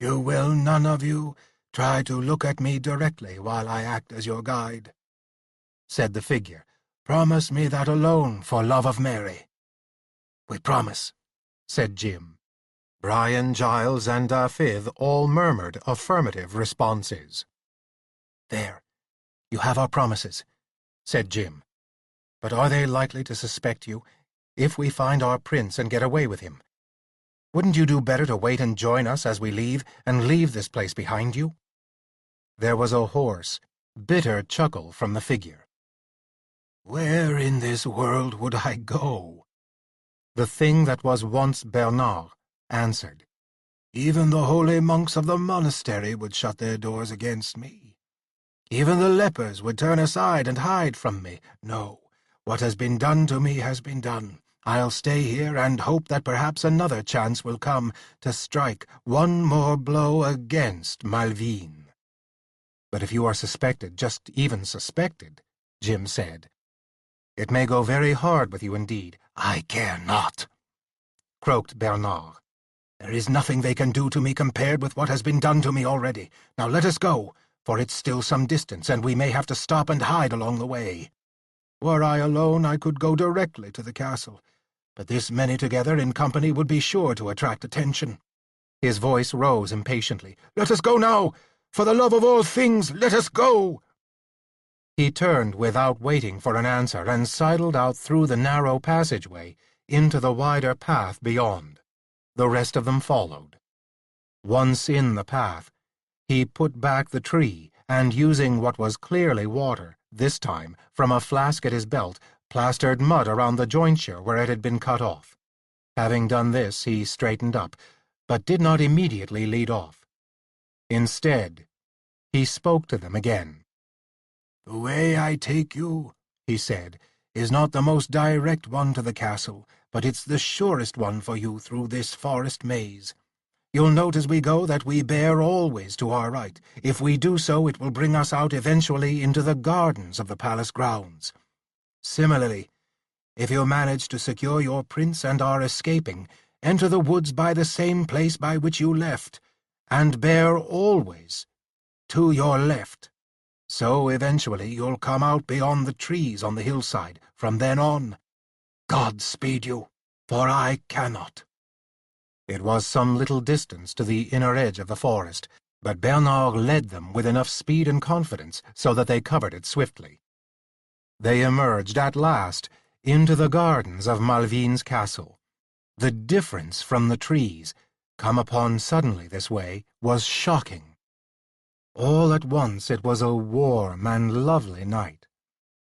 "You will none of you try to look at me directly while I act as your guide," said the figure. "Promise me that alone, for love of Mary." "We promise," said Jim. Brian, Giles, and Dafydd all murmured affirmative responses. "There, you have our promises," said Jim. "But are they likely to suspect you, if we find our prince and get away with him? Wouldn't you do better to wait and join us as we leave, and leave this place behind you?" There was a hoarse, bitter chuckle from the figure. "Where in this world would I go?" The thing that was once Bernard answered. "Even the holy monks of the monastery would shut their doors against me. Even the lepers would turn aside and hide from me. No, what has been done to me has been done. I'll stay here and hope that perhaps another chance will come to strike one more blow against Malvine." "But if you are suspected, just even suspected," Jim said, "it may go very hard with you indeed." "I care not," croaked Bernard. "There is nothing they can do to me compared with what has been done to me already. Now let us go, for it's still some distance, and we may have to stop and hide along the way. Were I alone, I could go directly to the castle, but this many together in company would be sure to attract attention." His voice rose impatiently. "Let us go now! For the love of all things, let us go!" He turned without waiting for an answer and sidled out through the narrow passageway into the wider path beyond. The rest of them followed. Once in the path, he put back the tree and, using what was clearly water, this time from a flask at his belt, plastered mud around the jointure where it had been cut off. Having done this, he straightened up, but did not immediately lead off. Instead, he spoke to them again. "The way I take you," he said, "is not the most direct one to the castle, but it's the surest one for you through this forest maze. You'll note as we go that we bear always to our right. If we do so, it will bring us out eventually into the gardens of the palace grounds. Similarly, if you manage to secure your prince and are escaping, enter the woods by the same place by which you left, and bear always to your left. So eventually you'll come out beyond the trees on the hillside. From then on, God speed you, for I cannot." It was some little distance to the inner edge of the forest, but Bernard led them with enough speed and confidence so that they covered it swiftly. They emerged at last into the gardens of Malvine's castle. The difference from the trees, come upon suddenly this way, was shocking. All at once it was a warm and lovely night.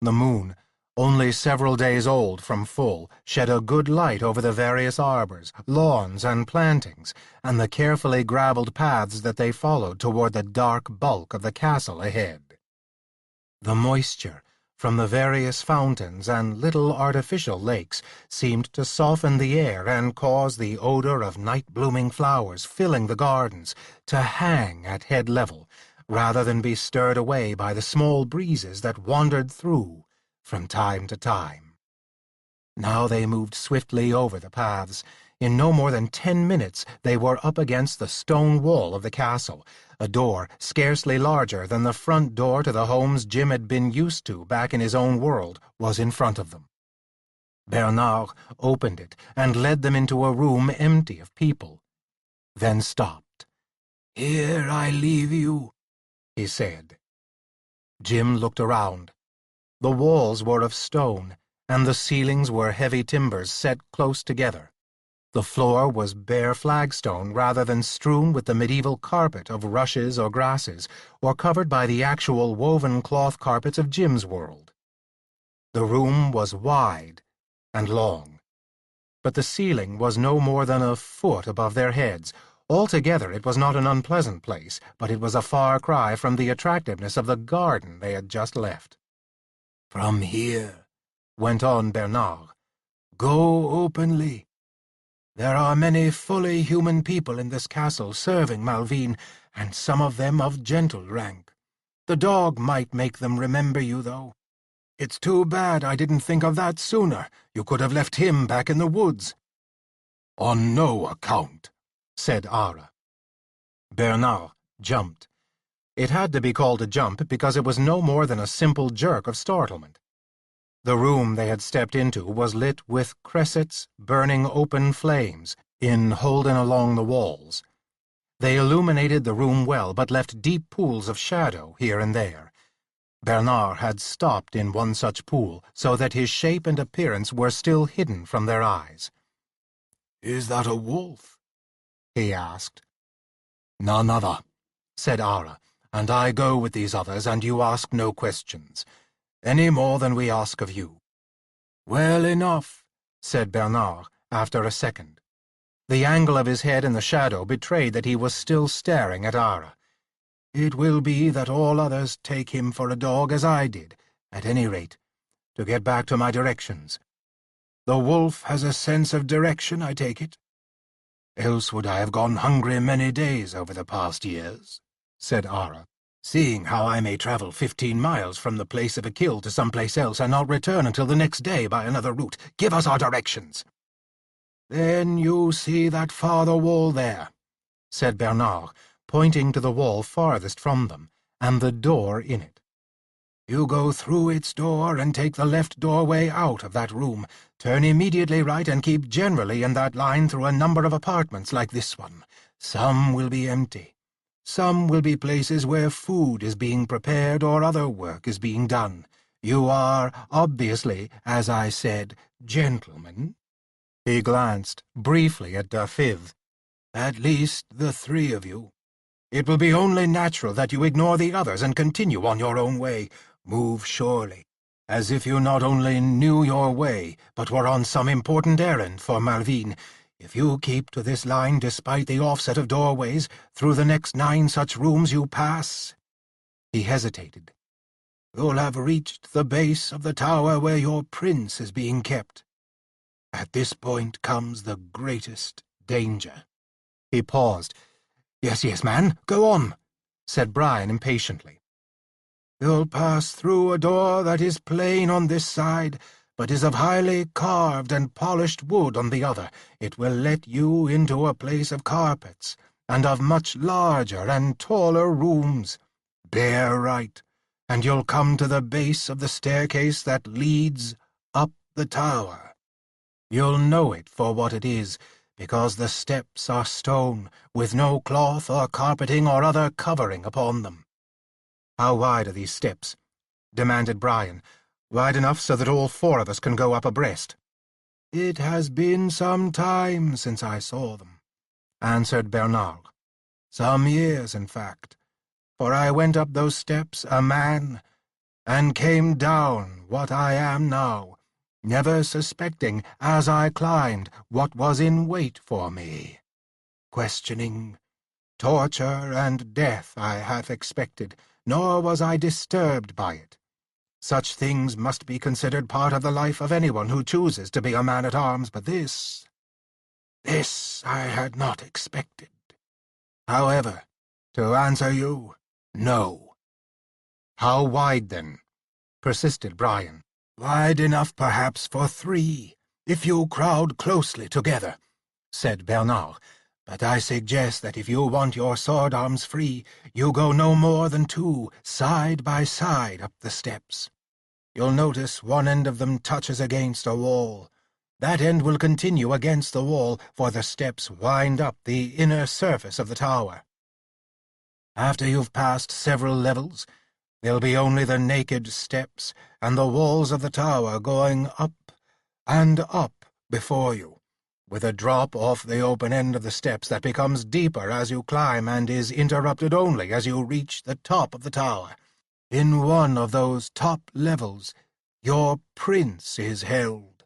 The moon, only several days old from full, shed a good light over the various arbors, lawns, and plantings, and the carefully gravelled paths that they followed toward the dark bulk of the castle ahead. The moisture from the various fountains and little artificial lakes seemed to soften the air and cause the odor of night-blooming flowers filling the gardens to hang at head level, rather than be stirred away by the small breezes that wandered through from time to time. Now they moved swiftly over the paths, In no more than 10 minutes they were up against the stone wall of the castle. A door, scarcely larger than the front door to the homes Jim had been used to back in his own world, was in front of them. Bernard opened it and led them into a room empty of people, then stopped. "Here I leave you," he said. Jim looked around. The walls were of stone, and the ceilings were heavy timbers set close together. The floor was bare flagstone rather than strewn with the medieval carpet of rushes or grasses, or covered by the actual woven cloth carpets of Jim's world. The room was wide and long, but the ceiling was no more than a foot above their heads. Altogether it was not an unpleasant place, but it was a far cry from the attractiveness of the garden they had just left. "From here," went on Bernard, "go openly. There are many fully human people in this castle serving Malvine, and some of them of gentle rank. The dog might make them remember you, though. It's too bad I didn't think of that sooner. You could have left him back in the woods." "On no account," said Ara. Bernard jumped. It had to be called a jump because it was no more than a simple jerk of startlement. The room they had stepped into was lit with cressets burning open flames in holding along the walls. They illuminated the room well, but left deep pools of shadow here and there. Bernard had stopped in one such pool, so that his shape and appearance were still hidden from their eyes. "Is that a wolf?" he asked. "None other," said Ara, "and I go with these others, and you ask no questions, any more than we ask of you." "Well enough," said Bernard, after a second. The angle of his head in the shadow betrayed that he was still staring at Ara. "It will be that all others take him for a dog as I did, at any rate, to get back to my directions. The wolf has a sense of direction, I take it. Else would I have gone hungry many days over the past years," said Ara, "seeing how I may travel 15 miles from the place of a kill to some place else and not return until the next day by another route. Give us our directions." "Then you see that farther wall there," said Bernard, pointing to the wall farthest from them, and the door in it. "You go through its door and take the left doorway out of that room. Turn immediately right and keep generally in that line through a number of apartments like this one. Some will be empty. Some will be places where food is being prepared or other work is being done. You are, obviously, as I said, gentlemen." He glanced briefly at Dafydd. "At least the 3 of you. It will be only natural that you ignore the others and continue on your own way. Move surely, as if you not only knew your way, but were on some important errand for Malvine. If you keep to this line despite the offset of doorways, through the next 9 such rooms you pass—" He hesitated. "You'll have reached the base of the tower where your prince is being kept. At this point comes the greatest danger." He paused. Yes, man, go on," said Brian impatiently. "You'll pass through a door that is plain on this side, but is of highly carved and polished wood on the other. It will let you into a place of carpets, and of much larger and taller rooms. Bear right, and you'll come to the base of the staircase that leads up the tower. You'll know it for what it is, because the steps are stone, with no cloth or carpeting or other covering upon them." "How wide are these steps?" demanded Brian. "Wide enough so that all 4 of us can go up abreast." "It has been some time since I saw them," answered Bernard. "Some years, in fact, for I went up those steps a man, and came down what I am now, never suspecting, as I climbed, what was in wait for me. Questioning, torture, and death I half expected, nor was I disturbed by it. Such things must be considered part of the life of anyone who chooses to be a man-at-arms, but this I had not expected. However, to answer you, no." "How wide, then?" persisted Brian. "Wide enough, perhaps, for 3, if you crowd closely together. said Bernard, "but I suggest that if you want your sword arms free, you go no more than 2, side by side, up the steps. You'll notice one end of them touches against a wall. That end will continue against the wall, for the steps wind up the inner surface of the tower. After you've passed several levels, there'll be only the naked steps and the walls of the tower going up and up before you, with a drop off the open end of the steps that becomes deeper as you climb and is interrupted only as you reach the top of the tower. In one of those top levels, your prince is held."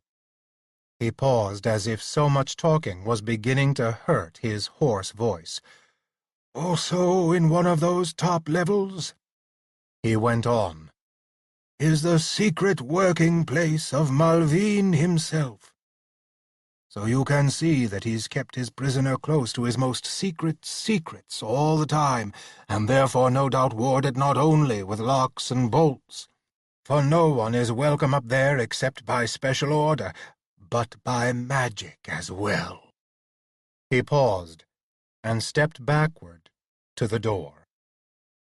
He paused as if so much talking was beginning to hurt his hoarse voice. "Also in one of those top levels," he went on, "is the secret working place of Malvine himself. So you can see that he's kept his prisoner close to his most secret secrets all the time, and therefore no doubt warded not only with locks and bolts, for no one is welcome up there except by special order, but by magic as well." He paused and stepped backward to the door.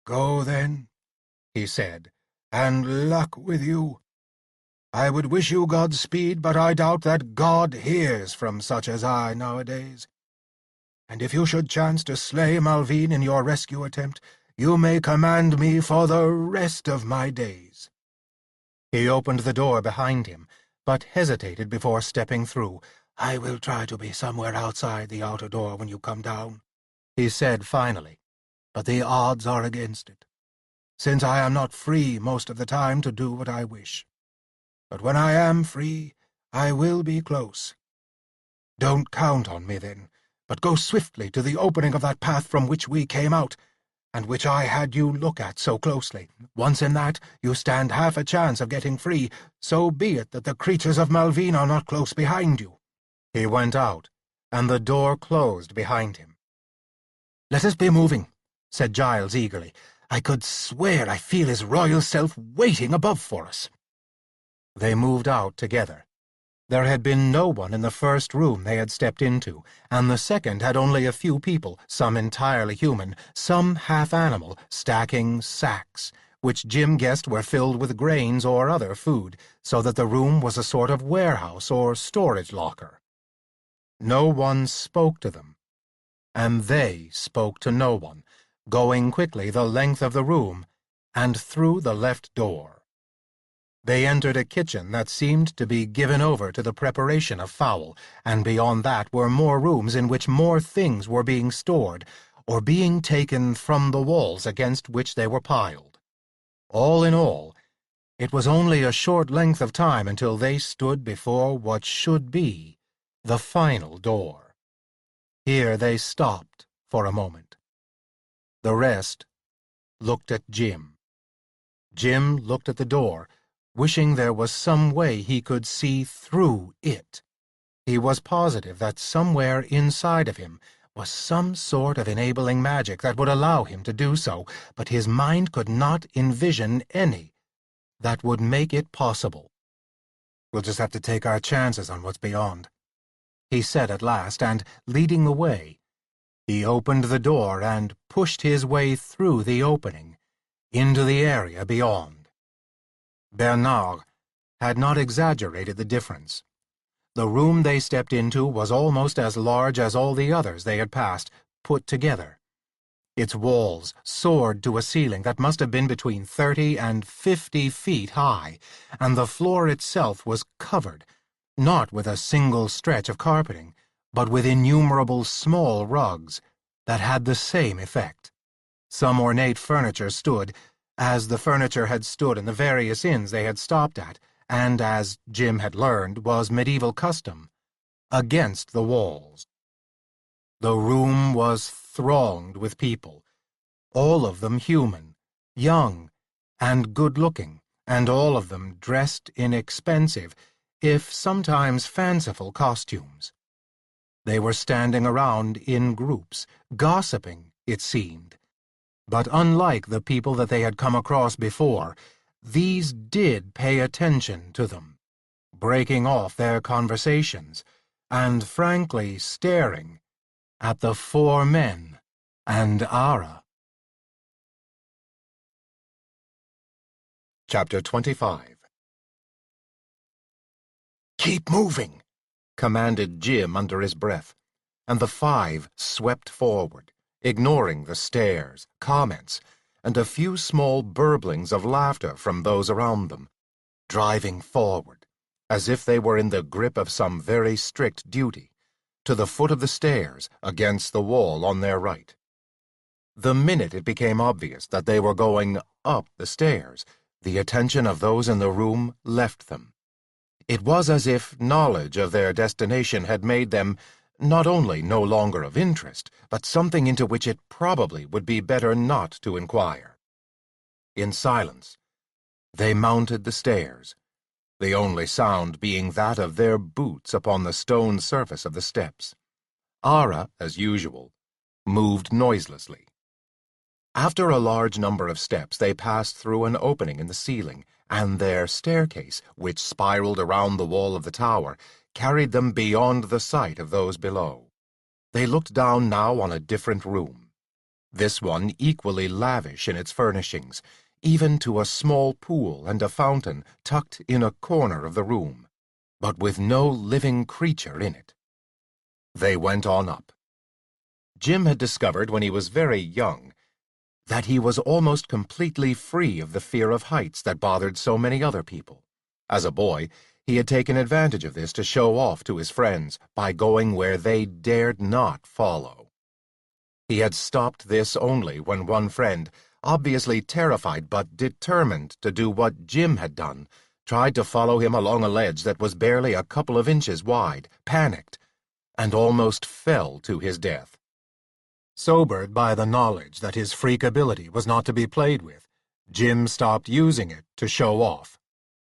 "Go, then," he said, "and luck with you. I would wish you Godspeed, but I doubt that God hears from such as I nowadays. And if you should chance to slay Malvine in your rescue attempt, you may command me for the rest of my days." He opened the door behind him, but hesitated before stepping through. "I will try to be somewhere outside the outer door when you come down," he said finally, "but the odds are against it, since I am not free most of the time to do what I wish. But when I am free, I will be close. Don't count on me then, but go swiftly to the opening of that path from which we came out, and which I had you look at so closely. Once in that, you stand half a chance of getting free, so be it that the creatures of Malvine are not close behind you." He went out, and the door closed behind him. "Let us be moving," said Giles eagerly. "I could swear I feel his royal self waiting above for us." They moved out together. There had been no one in the first room they had stepped into, and the second had only a few people, some entirely human, some half-animal, stacking sacks, which Jim guessed were filled with grains or other food, so that the room was a sort of warehouse or storage locker. No one spoke to them, and they spoke to no one, going quickly the length of the room and through the left door. They entered a kitchen that seemed to be given over to the preparation of fowl, and beyond that were more rooms in which more things were being stored, or being taken from the walls against which they were piled. All in all, it was only a short length of time until they stood before what should be the final door. Here they stopped for a moment. The rest looked at Jim. Jim looked at the door, wishing there was some way he could see through it. He was positive that somewhere inside of him was some sort of enabling magic that would allow him to do so, but his mind could not envision any that would make it possible. "We'll just have to take our chances on what's beyond," he said at last, and, leading the way, he opened the door and pushed his way through the opening into the area beyond. Bernard had not exaggerated the difference. The room they stepped into was almost as large as all the others they had passed, put together. Its walls soared to a ceiling that must have been between 30 and 50 feet high, and the floor itself was covered, not with a single stretch of carpeting, but with innumerable small rugs that had the same effect. Some ornate furniture stood, as the furniture had stood in the various inns they had stopped at, and as Jim had learned was medieval custom, against the walls. The room was thronged with people, all of them human, young, and good-looking, and all of them dressed in expensive, if sometimes fanciful costumes. They were standing around in groups, gossiping, it seemed. But unlike the people that they had come across before, these did pay attention to them, breaking off their conversations, and frankly staring at the four men and Ara. Chapter 25. "Keep moving," commanded Jim under his breath, and the five swept forward, ignoring the stares, comments, and a few small burblings of laughter from those around them, driving forward, as if they were in the grip of some very strict duty, to the foot of the stairs against the wall on their right. The minute it became obvious that they were going up the stairs, the attention of those in the room left them. It was as if knowledge of their destination had made them not only no longer of interest, but something into which it probably would be better not to inquire. In silence, they mounted the stairs, the only sound being that of their boots upon the stone surface of the steps. Ara, as usual, moved noiselessly. After a large number of steps, they passed through an opening in the ceiling, and their staircase, which spiraled around the wall of the tower, carried them beyond the sight of those below. They looked down now on a different room, this one equally lavish in its furnishings, even to a small pool and a fountain tucked in a corner of the room, but with no living creature in it. They went on up. Jim had discovered when he was very young that he was almost completely free of the fear of heights that bothered so many other people. As a boy, he had taken advantage of this to show off to his friends by going where they dared not follow. He had stopped this only when one friend, obviously terrified but determined to do what Jim had done, tried to follow him along a ledge that was barely a couple of inches wide, panicked, and almost fell to his death. Sobered by the knowledge that his freak ability was not to be played with, Jim stopped using it to show off.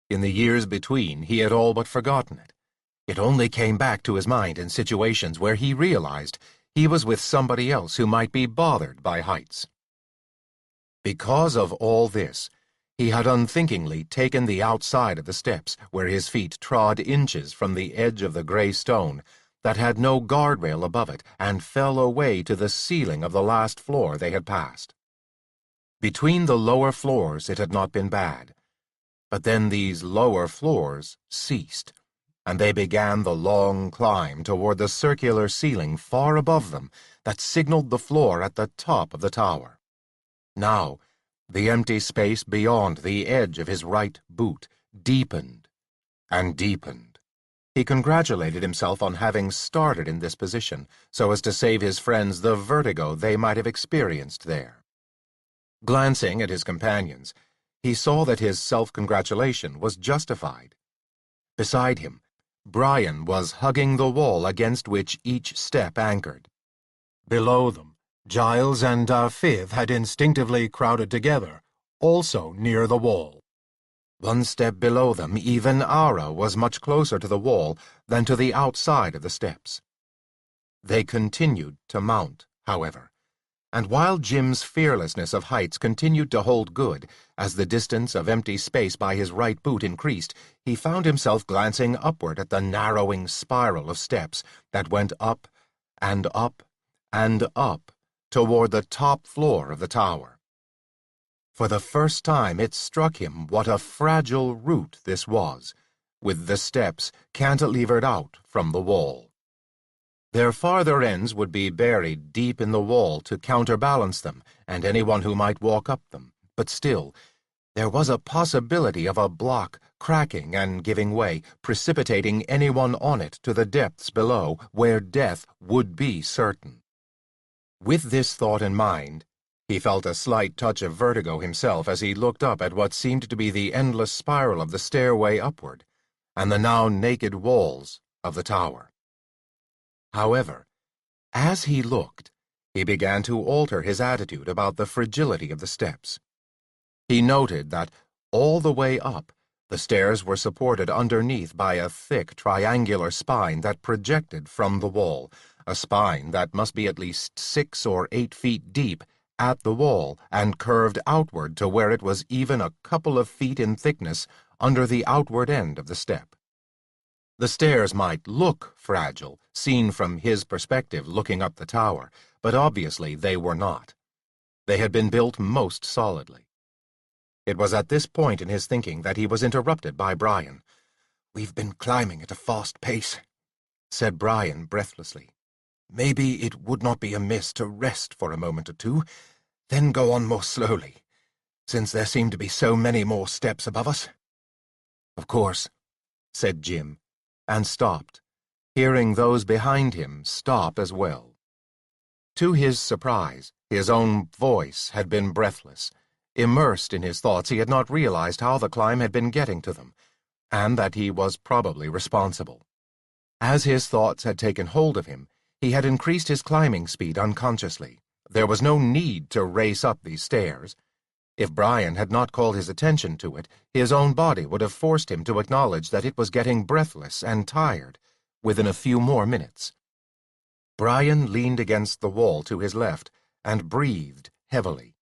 In the years between, he had all but forgotten it. It only came back to his mind in situations where he realized he was with somebody else who might be bothered by heights. Because of all this, he had unthinkingly taken the outside of the steps, where his feet trod inches from the edge of the gray stone that had no guardrail above it, and fell away to the ceiling of the last floor they had passed. Between the lower floors it had not been bad, but then these lower floors ceased, and they began the long climb toward the circular ceiling far above them that signaled the floor at the top of the tower. Now, the empty space beyond the edge of his right boot deepened and deepened. He congratulated himself on having started in this position, so as to save his friends the vertigo they might have experienced there. Glancing at his companions, he saw that his self-congratulation was justified. Beside him, Brian was hugging the wall against which each step anchored. Below them, Giles and Fifth had instinctively crowded together, also near the wall. One step below them, even Ara was much closer to the wall than to the outside of the steps. They continued to mount, however, and while Jim's fearlessness of heights continued to hold good, as the distance of empty space by his right boot increased, he found himself glancing upward at the narrowing spiral of steps that went up and up and up toward the top floor of the tower. For the first time it struck him what a fragile route this was, with the steps cantilevered out from the wall. Their farther ends would be buried deep in the wall to counterbalance them and anyone who might walk up them, but still, there was a possibility of a block cracking and giving way, precipitating anyone on it to the depths below, where death would be certain. With this thought in mind, he felt a slight touch of vertigo himself as he looked up at what seemed to be the endless spiral of the stairway upward, and the now naked walls of the tower. However, as he looked, he began to alter his attitude about the fragility of the steps. He noted that, all the way up, the stairs were supported underneath by a thick triangular spine that projected from the wall, a spine that must be at least 6 or 8 feet deep at the wall and curved outward to where it was even a couple of feet in thickness under the outward end of the step. The stairs might look fragile, seen from his perspective looking up the tower, but obviously they were not. They had been built most solidly. It was at this point in his thinking that he was interrupted by Brian. "We've been climbing at a fast pace," said Brian breathlessly. "Maybe it would not be amiss to rest for a moment or two, then go on more slowly, since there seem to be so many more steps above us." "Of course," said Jim, and stopped, hearing those behind him stop as well. To his surprise, his own voice had been breathless. Immersed in his thoughts, he had not realized how the climb had been getting to them, and that he was probably responsible. As his thoughts had taken hold of him, he had increased his climbing speed unconsciously. There was no need to race up these stairs. If Brian had not called his attention to it, his own body would have forced him to acknowledge that it was getting breathless and tired within a few more minutes. Brian leaned against the wall to his left and breathed heavily.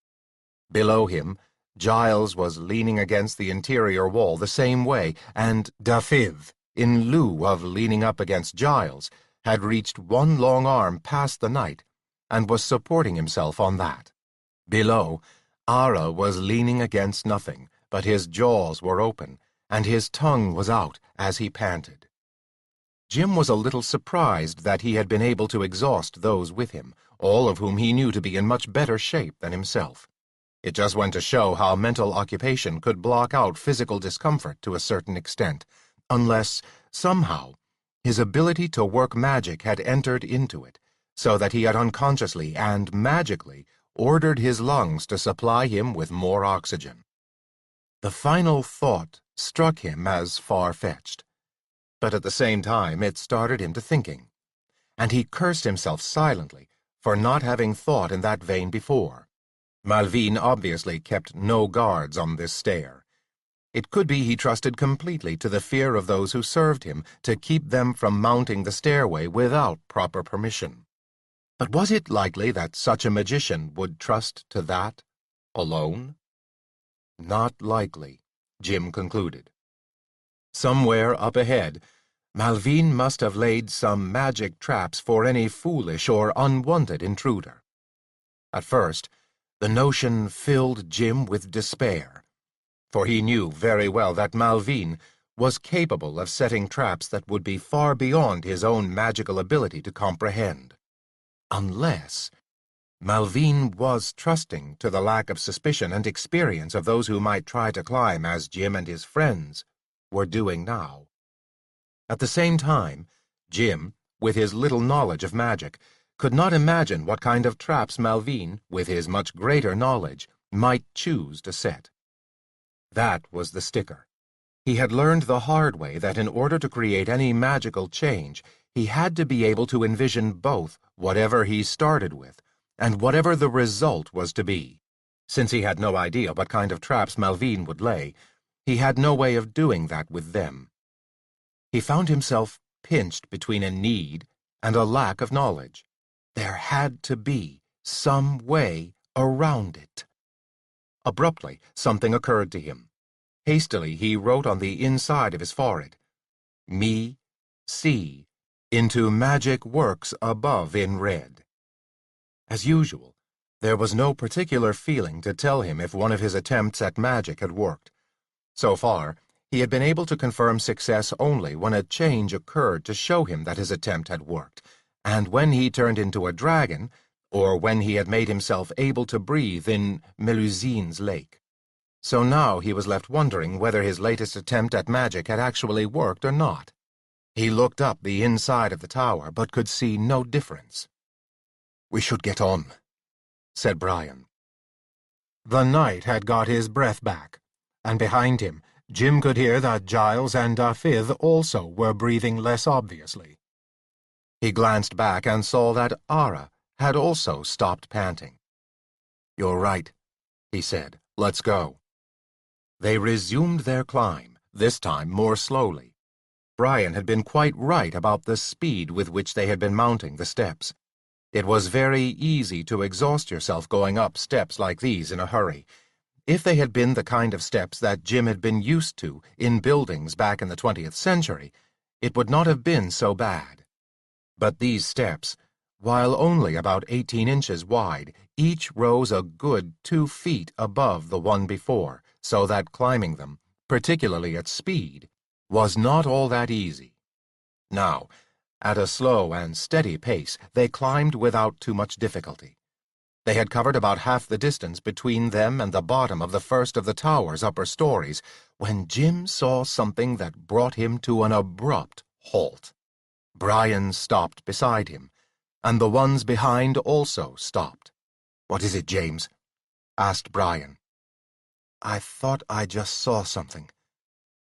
Below him, Giles was leaning against the interior wall the same way, and Dafiv, in lieu of leaning up against Giles, had reached one long arm past the knight and was supporting himself on that. Below, Ara was leaning against nothing, but his jaws were open, and his tongue was out as he panted. Jim was a little surprised that he had been able to exhaust those with him, all of whom he knew to be in much better shape than himself. It just went to show how mental occupation could block out physical discomfort to a certain extent, unless, somehow, his ability to work magic had entered into it, so that he had unconsciously and magically ordered his lungs to supply him with more oxygen. The final thought struck him as far-fetched, but at the same time it started him to thinking, and he cursed himself silently for not having thought in that vein before. Malvine obviously kept no guards on this stair. It could be he trusted completely to the fear of those who served him to keep them from mounting the stairway without proper permission. But was it likely that such a magician would trust to that alone? Not likely, Jim concluded. Somewhere up ahead, Malvine must have laid some magic traps for any foolish or unwanted intruder. At first, the notion filled Jim with despair, for he knew very well that Malvine was capable of setting traps that would be far beyond his own magical ability to comprehend. Unless Malvine was trusting to the lack of suspicion and experience of those who might try to climb as Jim and his friends were doing now. At the same time, Jim, with his little knowledge of magic, could not imagine what kind of traps Malvine, with his much greater knowledge, might choose to set. That was the sticker. He had learned the hard way that in order to create any magical change, he had to be able to envision both whatever he started with and whatever the result was to be. Since he had no idea what kind of traps Malvine would lay, he had no way of doing that with them. He found himself pinched between a need and a lack of knowledge. There had to be some way around it. Abruptly, something occurred to him. Hastily, he wrote on the inside of his forehead, "Me, see," into magic works above in red. As usual, there was no particular feeling to tell him if one of his attempts at magic had worked. So far, he had been able to confirm success only when a change occurred to show him that his attempt had worked, and when he turned into a dragon, or when he had made himself able to breathe in Melusine's lake. So now he was left wondering whether his latest attempt at magic had actually worked or not. He looked up the inside of the tower, but could see no difference. "We should get on," said Brian. The knight had got his breath back, and behind him, Jim could hear that Giles and Dafiv also were breathing less obviously. He glanced back and saw that Ara had also stopped panting. "You're right," he said. "Let's go." They resumed their climb, this time more slowly. Brian had been quite right about the speed with which they had been mounting the steps. It was very easy to exhaust yourself going up steps like these in a hurry. If they had been the kind of steps that Jim had been used to in buildings back in the 20th century, it would not have been so bad. But these steps, while only about 18 inches wide, each rose a good 2 feet above the one before, so that climbing them, particularly at speed, was not all that easy. Now, at a slow and steady pace, they climbed without too much difficulty. They had covered about half the distance between them and the bottom of the first of the tower's upper stories, when Jim saw something that brought him to an abrupt halt. Brian stopped beside him, and the ones behind also stopped. "What is it, James?" asked Brian. "I thought I just saw something,"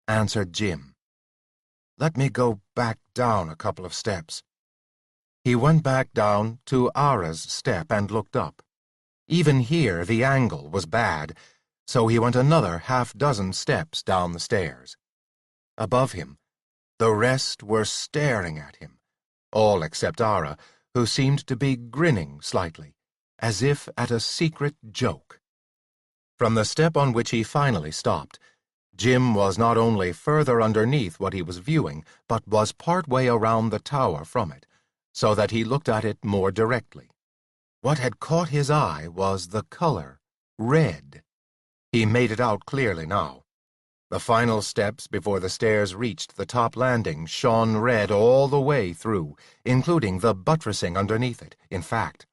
answered Jim. "Let me go back down a couple of steps." He went back down to Ara's step and looked up. Even here the angle was bad, so he went another half-dozen steps down the stairs. Above him, the rest were staring at him, all except Ara, who seemed to be grinning slightly, as if at a secret joke. From the step on which he finally stopped, Jim was not only further underneath what he was viewing, but was part way around the tower from it, so that he looked at it more directly. What had caught his eye was the color, red. He made it out clearly now. The final steps before the stairs reached the top landing shone red all the way through, including the buttressing underneath it. In fact,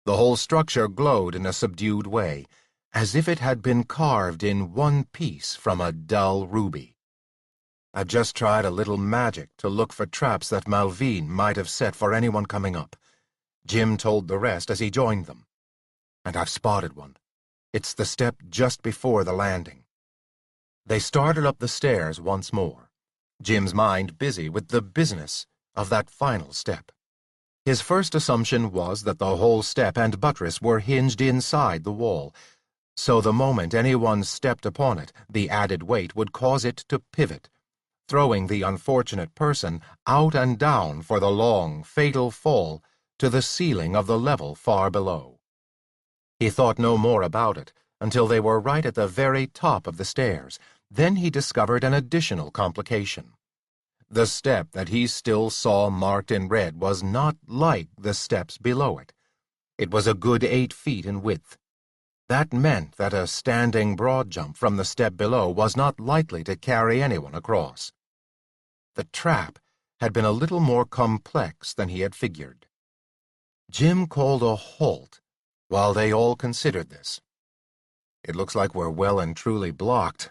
the whole structure glowed in a subdued way, as if it had been carved in one piece from a dull ruby. "I've just tried a little magic to look for traps that Malvine might have set for anyone coming up," Jim told the rest as he joined them. "And I've spotted one. It's the step just before the landing." They started up the stairs once more, Jim's mind busy with the business of that final step. His first assumption was that the whole step and buttress were hinged inside the wall, so the moment anyone stepped upon it, the added weight would cause it to pivot, throwing the unfortunate person out and down for the long, fatal fall to the ceiling of the level far below. He thought no more about it until they were right at the very top of the stairs. Then he discovered an additional complication. The step that he still saw marked in red was not like the steps below it. It was a good 8 feet in width. That meant that a standing broad jump from the step below was not likely to carry anyone across. The trap had been a little more complex than he had figured. Jim called a halt while they all considered this. "It looks like we're well and truly blocked,"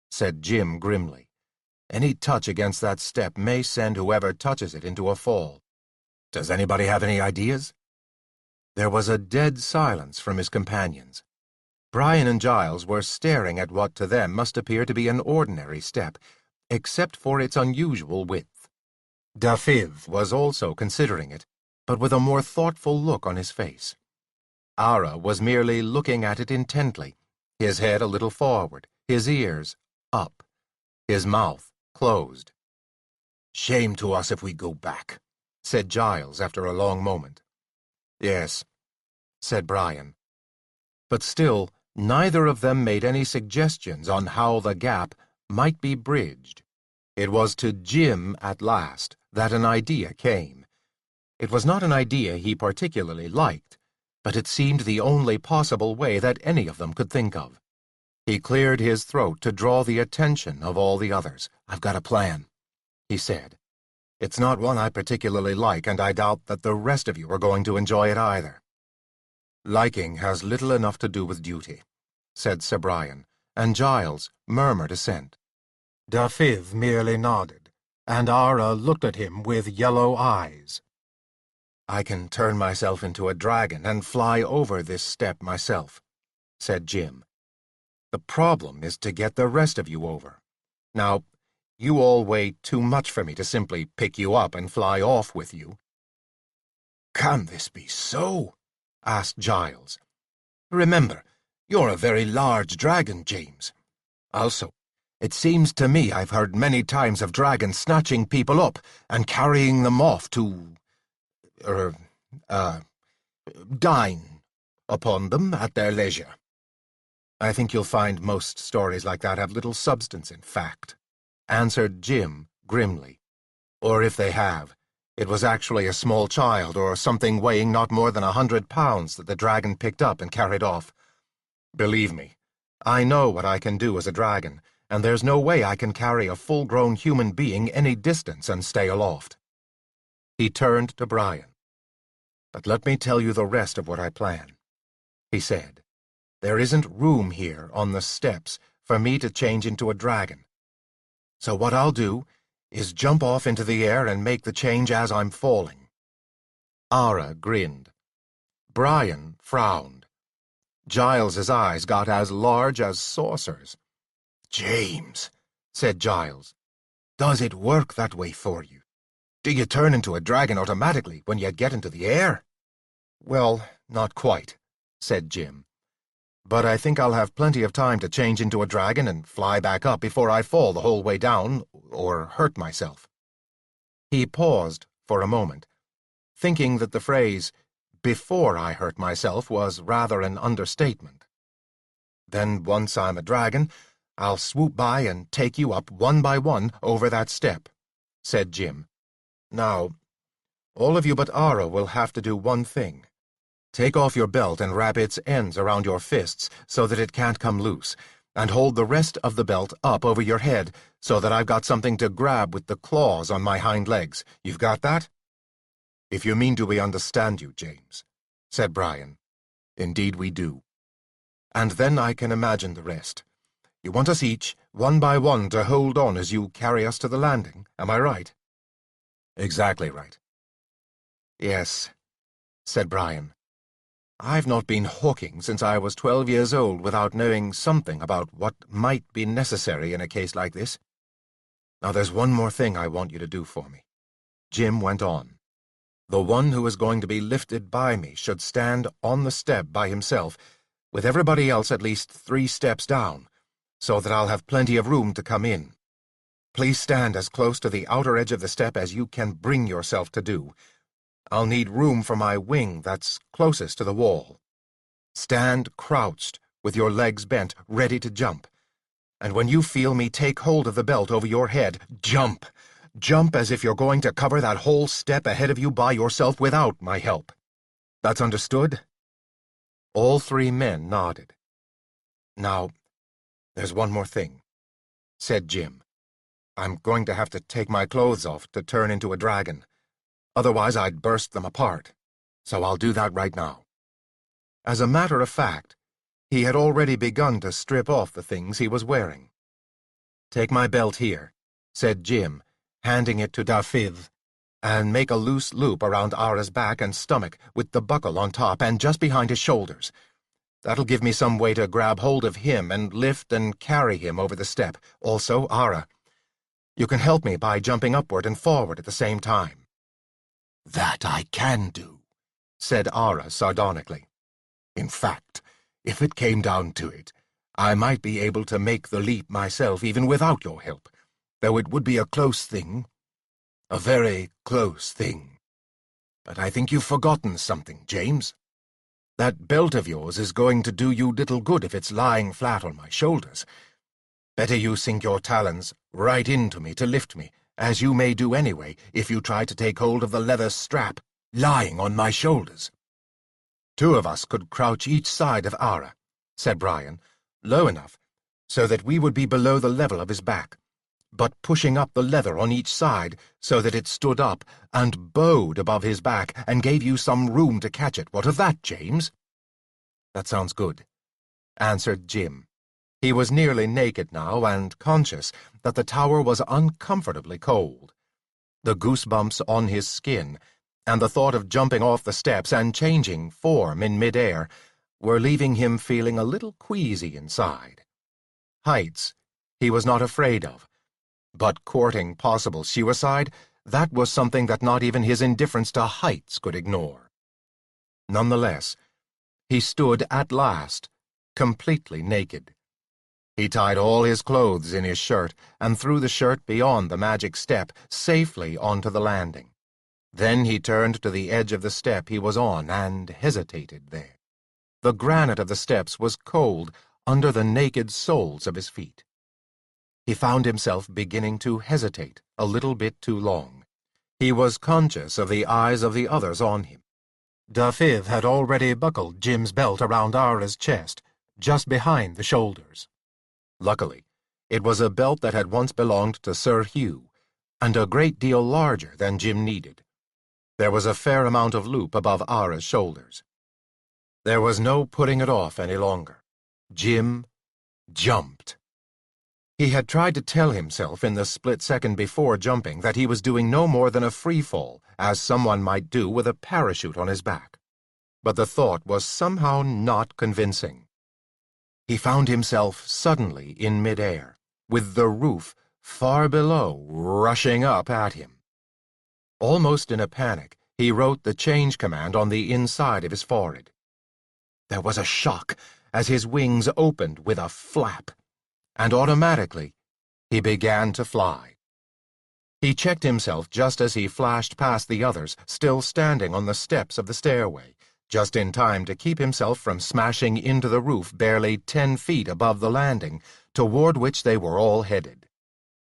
said Jim grimly. "Any touch against that step may send whoever touches it into a fall. Does anybody have any ideas?" There was a dead silence from his companions. Brian and Giles were staring at what to them must appear to be an ordinary step, except for its unusual width. Dafiv was also considering it, but with a more thoughtful look on his face. Ara was merely looking at it intently, his head a little forward, his ears up, his mouth closed. "Shame to us if we go back," said Giles after a long moment. "Yes," said Brian. But still, neither of them made any suggestions on how the gap might be bridged. It was to Jim, at last, that an idea came. It was not an idea he particularly liked, but it seemed the only possible way that any of them could think of. He cleared his throat to draw the attention of all the others. "I've got a plan," he said. "It's not one I particularly like, and I doubt that the rest of you are going to enjoy it either." "Liking has little enough to do with duty," said Sir Brian, and Giles murmured assent. Dafiv merely nodded, and Ara looked at him with yellow eyes. "I can turn myself into a dragon and fly over this step myself," said Jim. "The problem is to get the rest of you over. Now, you all weigh too much for me to simply pick you up and fly off with you." "Can this be so?" asked Giles. "Remember, you're a very large dragon, James. Also, it seems to me I've heard many times of dragons snatching people up and carrying them off to dine upon them at their leisure." "I think you'll find most stories like that have little substance in fact," answered Jim grimly. Or if they have, it was actually a small child or something weighing not more than 100 pounds that the dragon picked up and carried off. Believe me, I know what I can do as a dragon, and there's no way I can carry a full-grown human being any distance and stay aloft. He turned to Brian. But let me tell you the rest of what I plan, he said. There isn't room here on the steps for me to change into a dragon. So what I'll do is jump off into the air and make the change as I'm falling. Ara grinned. Brian frowned. Giles's eyes got as large as saucers. James, said Giles, does it work that way for you? Do you turn into a dragon automatically when you get into the air? Well, not quite, said Jim. But I think I'll have plenty of time to change into a dragon and fly back up before I fall the whole way down or hurt myself. He paused for a moment, thinking that the phrase, before I hurt myself, was rather an understatement. Then once I'm a dragon, I'll swoop by and take you up one by one over that step, said Jim. Now, all of you but Ara will have to do one thing. Take off your belt and wrap its ends around your fists so that it can't come loose, and hold the rest of the belt up over your head so that I've got something to grab with the claws on my hind legs. You've got that? If you mean do we understand you, James, said Brian. Indeed we do. And then I can imagine the rest. You want us each, one by one, to hold on as you carry us to the landing, am I right? Exactly right. Yes, said Brian. I've not been hawking since I was 12 years old without knowing something about what might be necessary in a case like this. Now there's one more thing I want you to do for me. Jim went on. The one who is going to be lifted by me should stand on the step by himself, with everybody else at least 3 steps down, so that I'll have plenty of room to come in. Please stand as close to the outer edge of the step as you can bring yourself to do. I'll need room for my wing that's closest to the wall. Stand crouched, with your legs bent, ready to jump. And when you feel me take hold of the belt over your head, jump. Jump as if you're going to cover that whole step ahead of you by yourself without my help. That's understood? All 3 men nodded. Now, there's one more thing, said Jim. I'm going to have to take my clothes off to turn into a dragon. Otherwise I'd burst them apart, so I'll do that right now. As a matter of fact, he had already begun to strip off the things he was wearing. Take my belt here, said Jim, handing it to Dafydd, and make a loose loop around Ara's back and stomach with the buckle on top and just behind his shoulders. That'll give me some way to grab hold of him and lift and carry him over the step. Also, Ara, you can help me by jumping upward and forward at the same time. That I can do, said Ara sardonically. In fact, if it came down to it, I might be able to make the leap myself even without your help, though it would be a close thing. A very close thing. But I think you've forgotten something, James. That belt of yours is going to do you little good if it's lying flat on my shoulders. Better you sink your talons right into me to lift me, as you may do anyway if you try to take hold of the leather strap lying on my shoulders. 2 of us could crouch each side of Ara, said Brian, low enough so that we would be below the level of his back, but pushing up the leather on each side so that it stood up and bowed above his back and gave you some room to catch it. What of that, James? That sounds good, answered Jim. He was nearly naked now and conscious that the tower was uncomfortably cold. The goosebumps on his skin and the thought of jumping off the steps and changing form in mid-air were leaving him feeling a little queasy inside. Heights he was not afraid of, but courting possible suicide, that was something that not even his indifference to heights could ignore. Nonetheless, he stood at last, completely naked. He tied all his clothes in his shirt and threw the shirt beyond the magic step, safely onto the landing. Then he turned to the edge of the step he was on and hesitated there. The granite of the steps was cold under the naked soles of his feet. He found himself beginning to hesitate a little bit too long. He was conscious of the eyes of the others on him. Dafiv had already buckled Jim's belt around Ara's chest, just behind the shoulders. Luckily, it was a belt that had once belonged to Sir Hugh, and a great deal larger than Jim needed. There was a fair amount of loop above Ara's shoulders. There was no putting it off any longer. Jim jumped. He had tried to tell himself in the split second before jumping that he was doing no more than a free fall, as someone might do with a parachute on his back. But the thought was somehow not convincing. He found himself suddenly in midair, with the roof far below rushing up at him. Almost in a panic, he wrote the change command on the inside of his forehead. There was a shock as his wings opened with a flap, and automatically he began to fly. He checked himself just as he flashed past the others, still standing on the steps of the stairway, just in time to keep himself from smashing into the roof barely 10 feet above the landing, toward which they were all headed.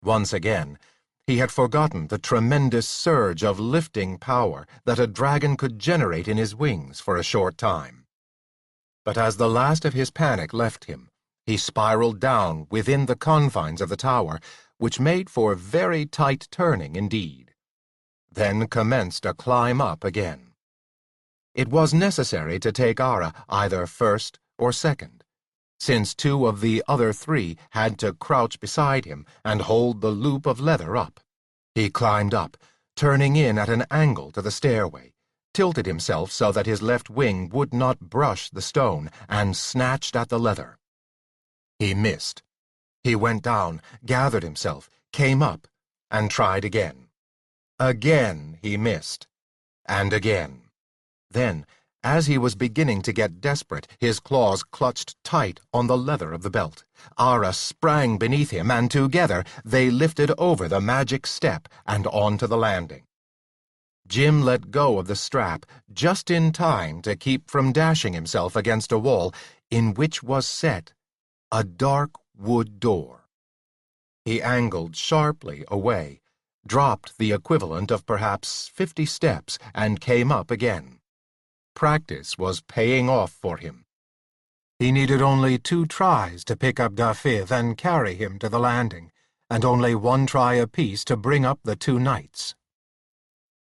Once again, he had forgotten the tremendous surge of lifting power that a dragon could generate in his wings for a short time. But as the last of his panic left him, he spiraled down within the confines of the tower, which made for very tight turning indeed. Then commenced a climb up again. It was necessary to take Ara either first or second, since 2 of the other 3 had to crouch beside him and hold the loop of leather up. He climbed up, turning in at an angle to the stairway, tilted himself so that his left wing would not brush the stone, and snatched at the leather. He missed. He went down, gathered himself, came up, and tried again. Again he missed, and again. Then, as he was beginning to get desperate, his claws clutched tight on the leather of the belt. Ara sprang beneath him, and together they lifted over the magic step and onto the landing. Jim let go of the strap just in time to keep from dashing himself against a wall in which was set a dark wood door. He angled sharply away, dropped the equivalent of perhaps 50 steps, and came up again. Practice was paying off for him. He needed only 2 tries to pick up Dafiv and carry him to the landing, and only 1 try apiece to bring up the 2 knights.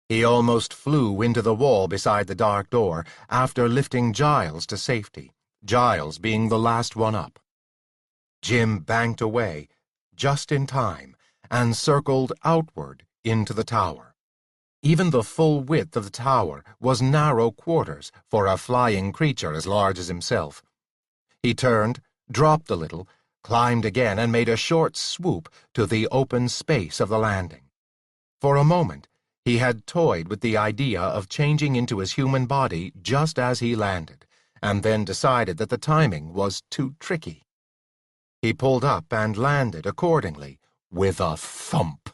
He almost flew into the wall beside the dark door after lifting Giles to safety, Giles being the last one up. Jim banked away, just in time, and circled outward into the tower. Even the full width of the tower was narrow quarters for a flying creature as large as himself. He turned, dropped a little, climbed again, and made a short swoop to the open space of the landing. For a moment, he had toyed with the idea of changing into his human body just as he landed, and then decided that the timing was too tricky. He pulled up and landed accordingly, with a thump.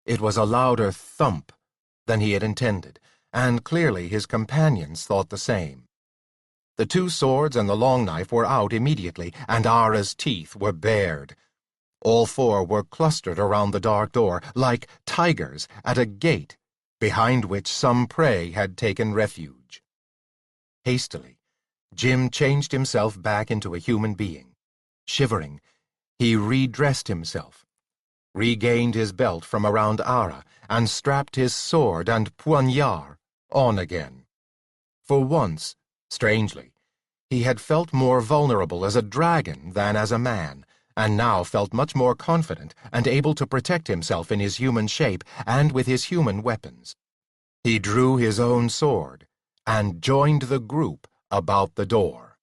It was a louder thump than he had intended, and clearly his companions thought the same. The 2 swords and the long knife were out immediately, and Ara's teeth were bared. All 4 were clustered around the dark door, like tigers at a gate behind which some prey had taken refuge. Hastily, Jim changed himself back into a human being. Shivering, he redressed himself, regained his belt from around Ara, and strapped his sword and poignard on again. For once, strangely, he had felt more vulnerable as a dragon than as a man, and now felt much more confident and able to protect himself in his human shape and with his human weapons. He drew his own sword and joined the group about the door.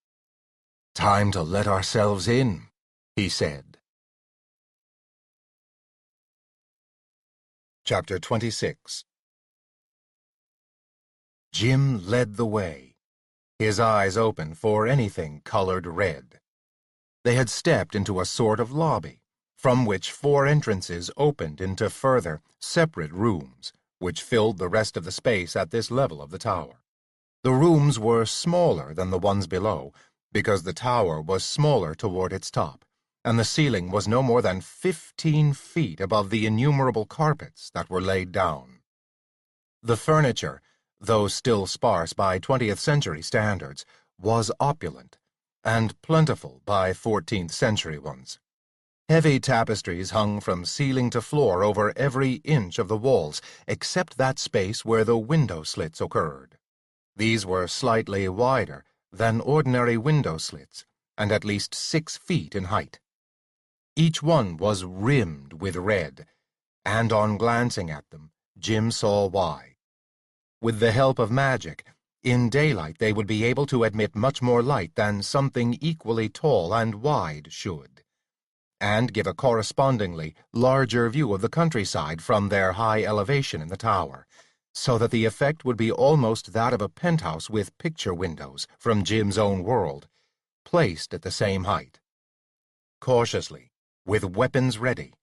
"Time to let ourselves in," he said. Chapter 26. Jim led the way, his eyes open for anything colored red. They had stepped into a sort of lobby, from which 4 entrances opened into further, separate rooms, which filled the rest of the space at this level of the tower. The rooms were smaller than the ones below, because the tower was smaller toward its top, and the ceiling was no more than 15 feet above the innumerable carpets that were laid down. The furniture, though still sparse by 20th century standards, was opulent, and plentiful by 14th century ones. Heavy tapestries hung from ceiling to floor over every inch of the walls, except that space where the window slits occurred. These were slightly wider than ordinary window slits, and at least 6 feet in height. Each one was rimmed with red, and on glancing at them, Jim saw why. With the help of magic, in daylight they would be able to admit much more light than something equally tall and wide should, and give a correspondingly larger view of the countryside from their high elevation in the tower, so that the effect would be almost that of a penthouse with picture windows from Jim's own world, placed at the same height. Cautiously, with weapons ready,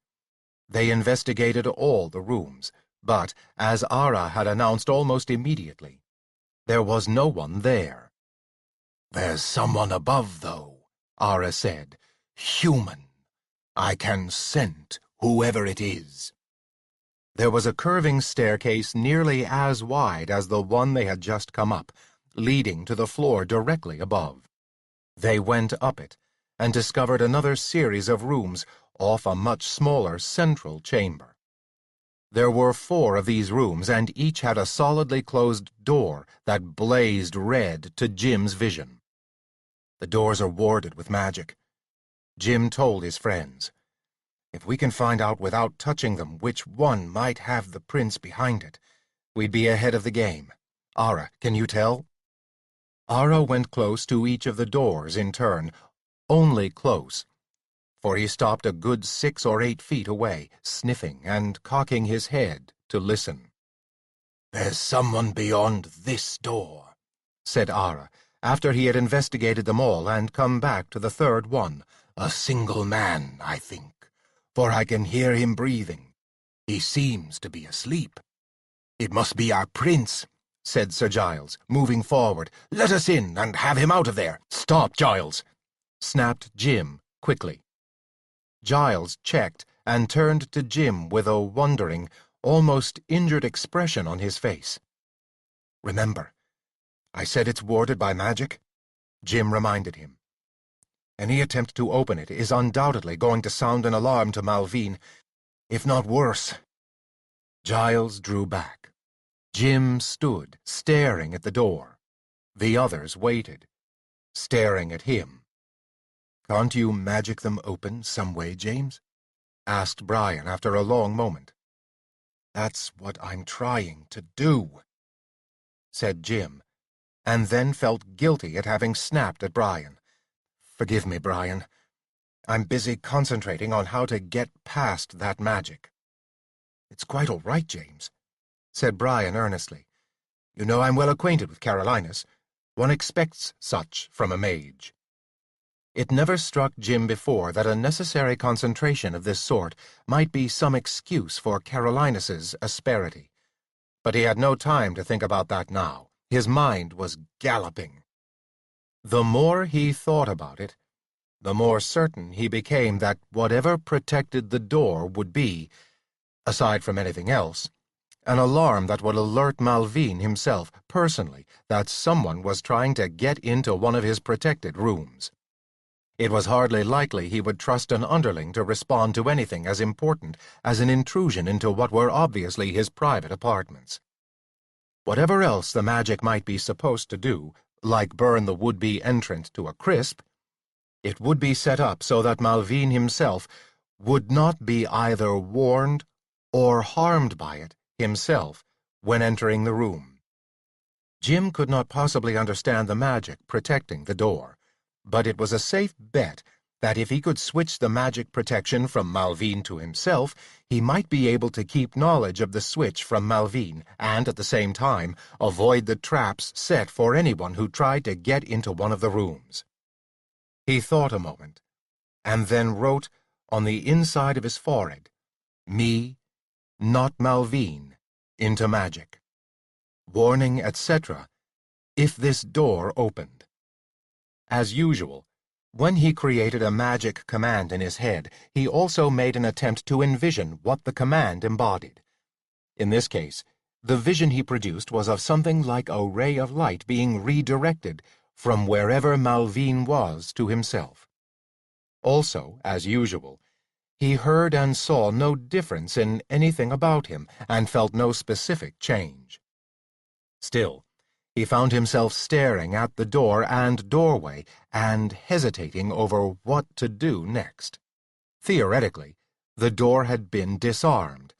they investigated all the rooms, but, as Ara had announced almost immediately, there was no one there. "There's someone above, though," Ara said. "Human. I can scent whoever it is." There was a curving staircase nearly as wide as the one they had just come up, leading to the floor directly above. They went up it, and discovered another series of rooms off a much smaller central chamber. There were 4 of these rooms, and each had a solidly closed door that blazed red to Jim's vision. "The doors are warded with magic," Jim told his friends. "If we can find out without touching them which one might have the prince behind it, we'd be ahead of the game. Ara, can you tell?" Ara went close to each of the doors in turn, only close, for he stopped a good 6 or 8 feet away, sniffing and cocking his head to listen. "There's someone beyond this door," said Ara, after he had investigated them all and come back to the third one. "A single man, I think, for I can hear him breathing. He seems to be asleep." "It must be our prince," said Sir Giles, moving forward. "Let us in and have him out of there." "Stop, Giles!" snapped Jim quickly. Giles checked and turned to Jim with a wondering, almost injured expression on his face. "Remember, I said it's warded by magic?" Jim reminded him. "Any attempt to open it is undoubtedly going to sound an alarm to Malvine, if not worse." Giles drew back. Jim stood, staring at the door. The others waited, staring at him. "Can't you magic them open some way, James?" asked Brian after a long moment. "That's what I'm trying to do," said Jim, and then felt guilty at having snapped at Brian. "Forgive me, Brian. I'm busy concentrating on how to get past that magic." "It's quite all right, James," said Brian earnestly. "You know I'm well acquainted with Carolinus. One expects such from a mage." It never struck Jim before that a necessary concentration of this sort might be some excuse for Carolinus's asperity. But he had no time to think about that now. His mind was galloping. The more he thought about it, the more certain he became that whatever protected the door would be, aside from anything else, an alarm that would alert Malvine himself, personally, that someone was trying to get into one of his protected rooms. It was hardly likely he would trust an underling to respond to anything as important as an intrusion into what were obviously his private apartments. Whatever else the magic might be supposed to do, like burn the would-be entrant to a crisp, it would be set up so that Malvine himself would not be either warned or harmed by it himself when entering the room. Jim could not possibly understand the magic protecting the door, but it was a safe bet that if he could switch the magic protection from Malvine to himself, he might be able to keep knowledge of the switch from Malvine and, at the same time, avoid the traps set for anyone who tried to get into one of the rooms. He thought a moment, and then wrote on the inside of his forehead, "Me, not Malvine," into magic. Warning, etc., if this door opened. As usual, when he created a magic command in his head, he also made an attempt to envision what the command embodied. In this case, The vision he produced was of something like a ray of light being redirected from wherever Malvine was to himself. Also, as usual, he heard and saw no difference in anything about him and felt no specific change. Still, he found himself staring at the door and doorway and hesitating over what to do next. Theoretically, the door had been disarmed.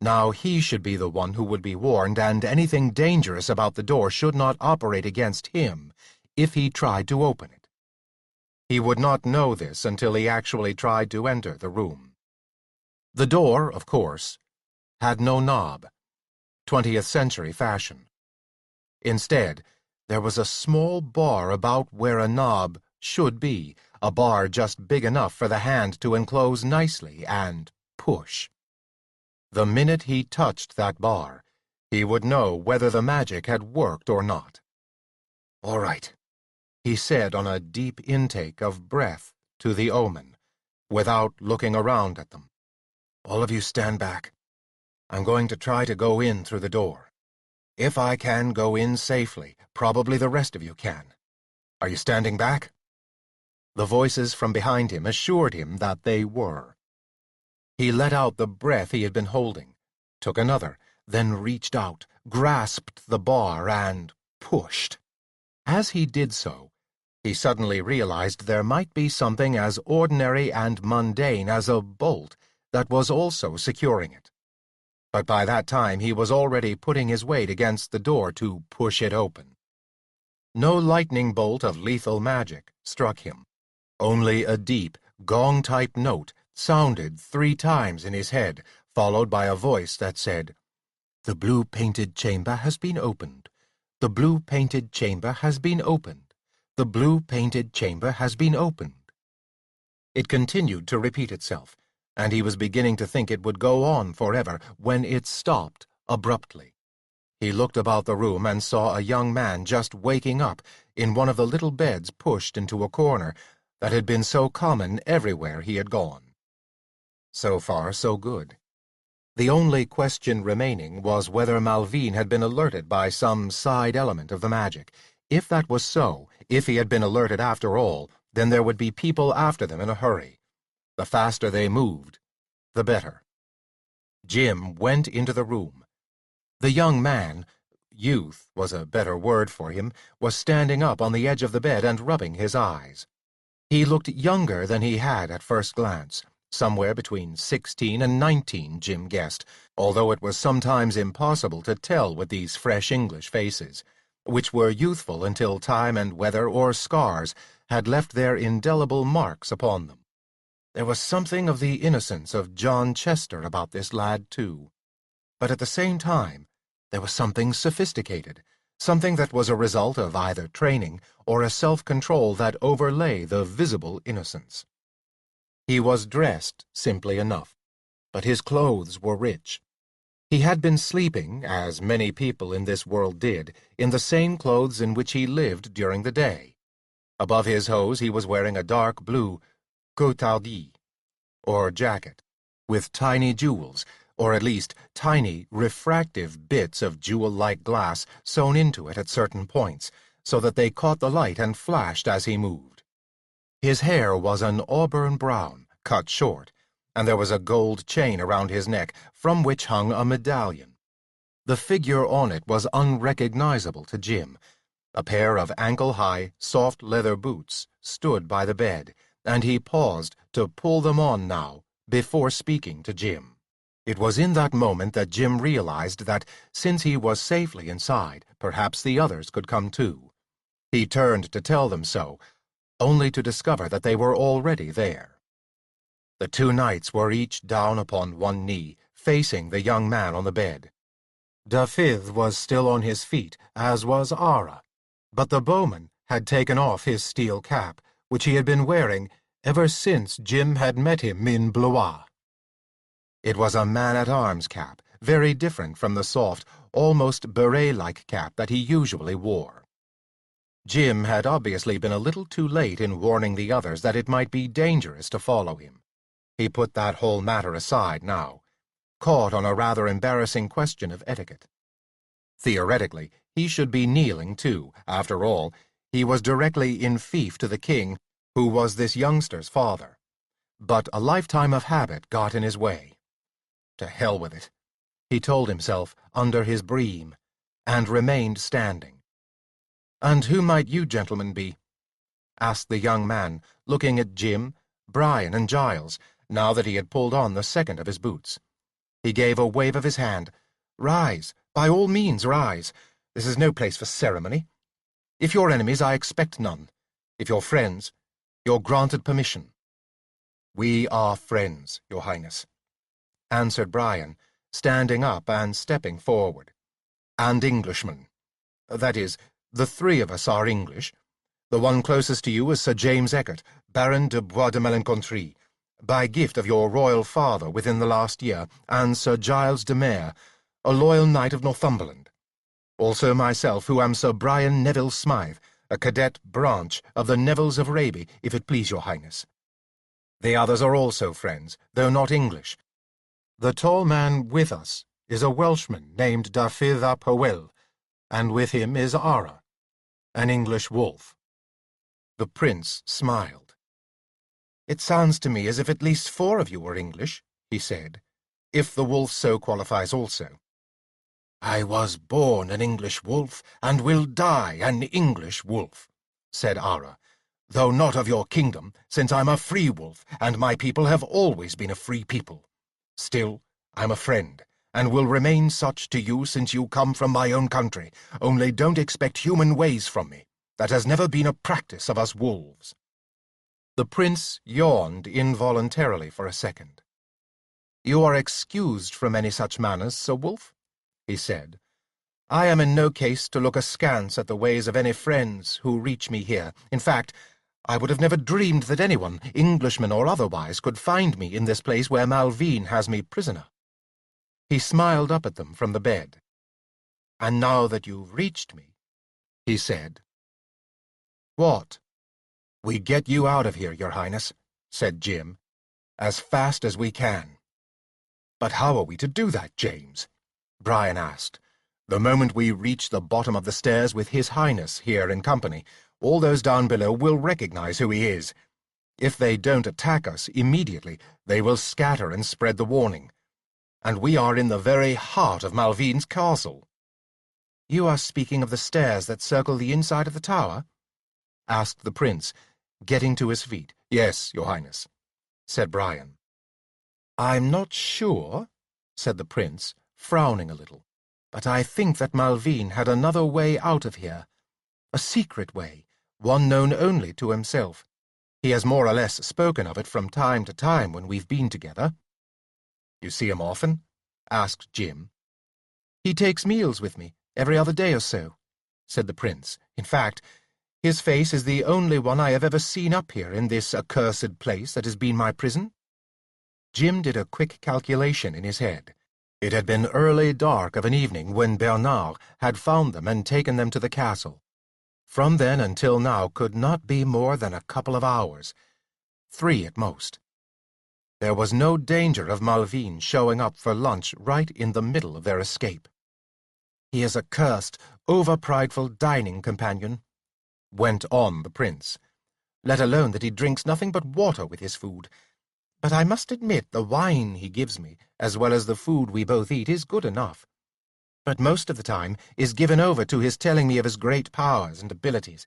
Now he should be the one who would be warned, and anything dangerous about the door should not operate against him if he tried to open it. He would not know this until he actually tried to enter the room. The door, of course, had no knob, 20th century fashion. Instead, there was a small bar about where a knob should be, a bar just big enough for the hand to enclose nicely and push. The minute he touched that bar, he would know whether the magic had worked or not. "All right," he said on a deep intake of breath to the omen, without looking around at them. "All of you stand back. I'm going to try to go in through the door. If I can go in safely, probably the rest of you can. Are you standing back?" The voices from behind him assured him that they were. He let out the breath he had been holding, took another, then reached out, grasped the bar, and pushed. As he did so, he suddenly realized there might be something as ordinary and mundane as a bolt that was also securing it. But by that time he was already putting his weight against the door to push it open. No lightning bolt of lethal magic struck him. Only a deep, gong-type note sounded 3 times in his head, followed by a voice that said, "The blue-painted chamber has been opened. The blue-painted chamber has been opened. The blue-painted chamber has been opened." It continued to repeat itself, and he was beginning to think it would go on forever when it stopped abruptly. He looked about the room and saw a young man just waking up in one of the little beds pushed into a corner that had been so common everywhere he had gone. So far, so good. The only question remaining was whether Malvine had been alerted by some side element of the magic. If that was so, if he had been alerted after all, then there would be people after them in a hurry. The faster they moved, the better. Jim went into the room. The young man, youth was a better word for him, was standing up on the edge of the bed and rubbing his eyes. He looked younger than he had at first glance, somewhere between 16 and 19, Jim guessed, although it was sometimes impossible to tell with these fresh English faces, which were youthful until time and weather or scars had left their indelible marks upon them. There was something of the innocence of John Chester about this lad, too. But at the same time, there was something sophisticated, something that was a result of either training or a self-control that overlay the visible innocence. He was dressed simply enough, but his clothes were rich. He had been sleeping, as many people in this world did, in the same clothes in which he lived during the day. Above his hose he was wearing a dark blue cotardie, or jacket, with tiny jewels, or at least tiny, refractive bits of jewel-like glass sewn into it at certain points, so that they caught the light and flashed as he moved. His hair was an auburn brown, cut short, and there was a gold chain around his neck from which hung a medallion. The figure on it was unrecognizable to Jim. A pair of ankle-high, soft leather boots stood by the bed, and he paused to pull them on now before speaking to Jim. It was in that moment that Jim realized that, since he was safely inside, perhaps the others could come too. He turned to tell them so, only to discover that they were already there. The 2 knights were each down upon one knee, facing the young man on the bed. Dafydd was still on his feet, as was Ara, but the bowman had taken off his steel cap, which he had been wearing ever since Jim had met him in Blois. It was a man-at-arms cap, very different from the soft, almost beret-like cap that he usually wore. Jim had obviously been a little too late in warning the others that it might be dangerous to follow him. He put that whole matter aside now, caught on a rather embarrassing question of etiquette. Theoretically, he should be kneeling too. After all, he was directly in fief to the king, who was this youngster's father. But a lifetime of habit got in his way. To hell with it, he told himself under his bream, and remained standing. "And who might you gentlemen be?" asked the young man, looking at Jim, Brian, and Giles, now that he had pulled on the second of his boots. He gave a wave of his hand. "Rise, by all means rise. This is no place for ceremony. If you're enemies, I expect none. If you're friends, you're granted permission." "We are friends, Your Highness," answered Brian, standing up and stepping forward. "And Englishmen. That is, the three of us are English. The one closest to you is Sir James Eckert, Baron de Bois de Melancontrie, by gift of your royal father within the last year, and Sir Giles de Mere, a loyal knight of Northumberland. Also myself, who am Sir Brian Neville Smythe, a cadet branch of the Nevilles of Raby, if it please your highness. The others are also friends, though not English. The tall man with us is a Welshman named Dafydd ap Hywel, and with him is Ara, an English wolf." The prince smiled. "It sounds to me as if at least 4 of you were English," he said, "if the wolf so qualifies also." "I was born an English wolf, and will die an English wolf," said Ara, "though not of your kingdom, since I'm a free wolf, and my people have always been a free people. Still, I'm a friend, and will remain such to you since you come from my own country, only don't expect human ways from me. That has never been a practice of us wolves." The prince yawned involuntarily for a second. "You are excused from any such manners, Sir Wolf," he said. "I am in no case to look askance at the ways of any friends who reach me here. In fact, I would have never dreamed that anyone, Englishman or otherwise, could find me in this place where Malvine has me prisoner." He smiled up at them from the bed. "And now that you've reached me," he said. "What?" "We get you out of here, Your Highness," said Jim, "as fast as we can." "But how are we to do that, James?" Brian asked. "The moment we reach the bottom of the stairs with His Highness here in company, all those down below will recognize who he is. If they don't attack us immediately, they will scatter and spread the warning. And we are in the very heart of Malvine's castle." "You are speaking of the stairs that circle the inside of the tower?" asked the prince, getting to his feet. "Yes, Your Highness," said Brian. "I'm not sure," said the prince, frowning a little, "but I think that Malvine had another way out of here. A secret way, one known only to himself. He has more or less spoken of it from time to time when we've been together." "You see him often?" asked Jim. "He takes meals with me, every other day or so," said the prince. "In fact, his face is the only one I have ever seen up here in this accursed place that has been my prison." Jim did a quick calculation in his head. It had been early dark of an evening when Bernard had found them and taken them to the castle. From then until now could not be more than a couple of hours, 3 at most. There was no danger of Malvine showing up for lunch right in the middle of their escape. "He is a cursed, over-prideful dining companion," went on the prince, "let alone that he drinks nothing but water with his food. But I must admit the wine he gives me, as well as the food we both eat, is good enough. But most of the time is given over to his telling me of his great powers and abilities,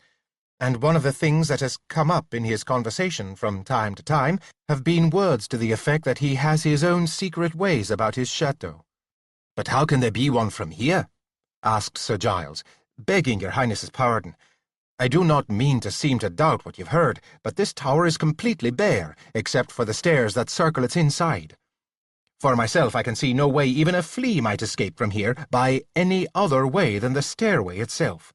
and one of the things that has come up in his conversation from time to time have been words to the effect that he has his own secret ways about his chateau." "But how can there be one from here?" asked Sir Giles, "begging your highness's pardon. I do not mean to seem to doubt what you've heard, but this tower is completely bare, except for the stairs that circle its inside. For myself, I can see no way even a flea might escape from here by any other way than the stairway itself."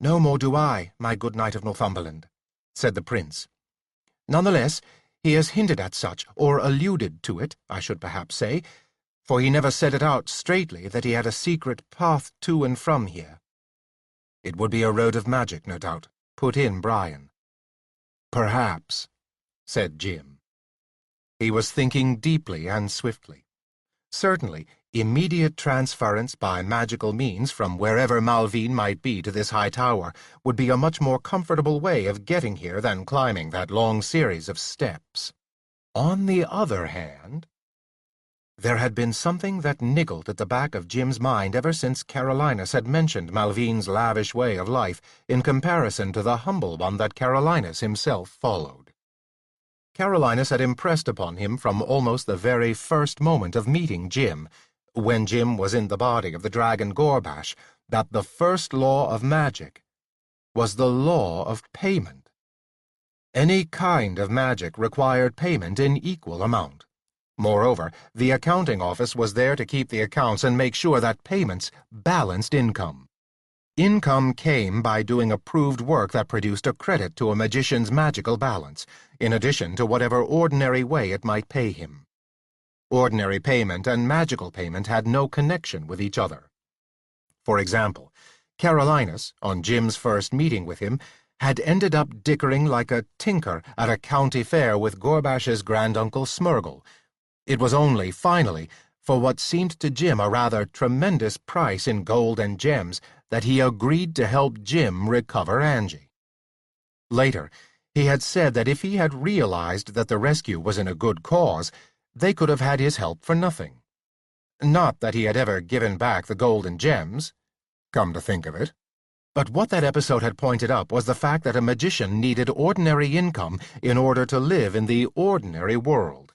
"No more do I, my good knight of Northumberland," said the prince. "Nonetheless, he has hinted at such, or alluded to it, I should perhaps say, for he never said it out straightly that he had a secret path to and from here." "It would be a road of magic, no doubt," put in Brian. "Perhaps," said Jim. He was thinking deeply and swiftly. Certainly, Immediate transference by magical means from wherever Malvine might be to this high tower would be a much more comfortable way of getting here than climbing that long series of steps. On the other hand, there had been something that niggled at the back of Jim's mind ever since Carolinus had mentioned Malvine's lavish way of life in comparison to the humble one that Carolinus himself followed. Carolinus had impressed upon him from almost the very first moment of meeting Jim, when Jim was in the body of the dragon Gorbash, that the first law of magic was the law of payment. Any kind of magic required payment in equal amount. Moreover, the accounting office was there to keep the accounts and make sure that payments balanced income. Income came by doing approved work that produced a credit to a magician's magical balance, in addition to whatever ordinary way it might pay him. Ordinary payment and magical payment had no connection with each other. For example, Carolinus, on Jim's first meeting with him, had ended up dickering like a tinker at a county fair with Gorbash's granduncle Smurgle. It was only, finally, for what seemed to Jim a rather tremendous price in gold and gems, that he agreed to help Jim recover Angie. Later, he had said that if he had realized that the rescue was in a good cause, they could have had his help for nothing. Not that he had ever given back the gold and gems, come to think of it. But what that episode had pointed up was the fact that a magician needed ordinary income in order to live in the ordinary world.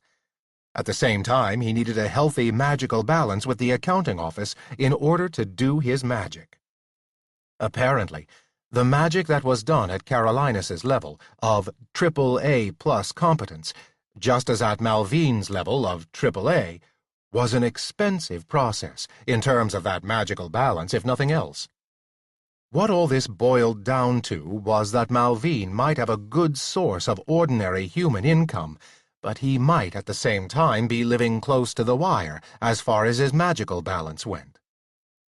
At the same time, he needed a healthy magical balance with the accounting office in order to do his magic. Apparently, the magic that was done at Carolinus's level of AAA+ competence, just as at Malvine's level of AAA, was an expensive process in terms of that magical balance, if nothing else. What all this boiled down to was that Malvine might have a good source of ordinary human income, but he might at the same time be living close to the wire as far as his magical balance went.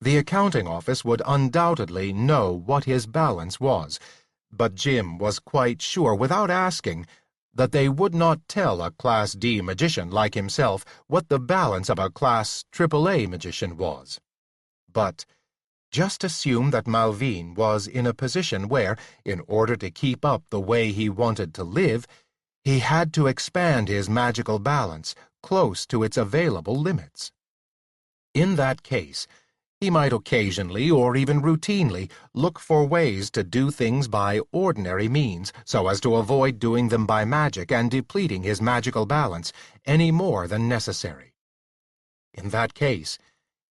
The accounting office would undoubtedly know what his balance was, but Jim was quite sure, without asking, that they would not tell a Class D magician like himself what the balance of a Class AAA magician was. But just assume that Malvine was in a position where, in order to keep up the way he wanted to live, he had to expand his magical balance close to its available limits. In that case, he might occasionally or even routinely look for ways to do things by ordinary means so as to avoid doing them by magic and depleting his magical balance any more than necessary. In that case,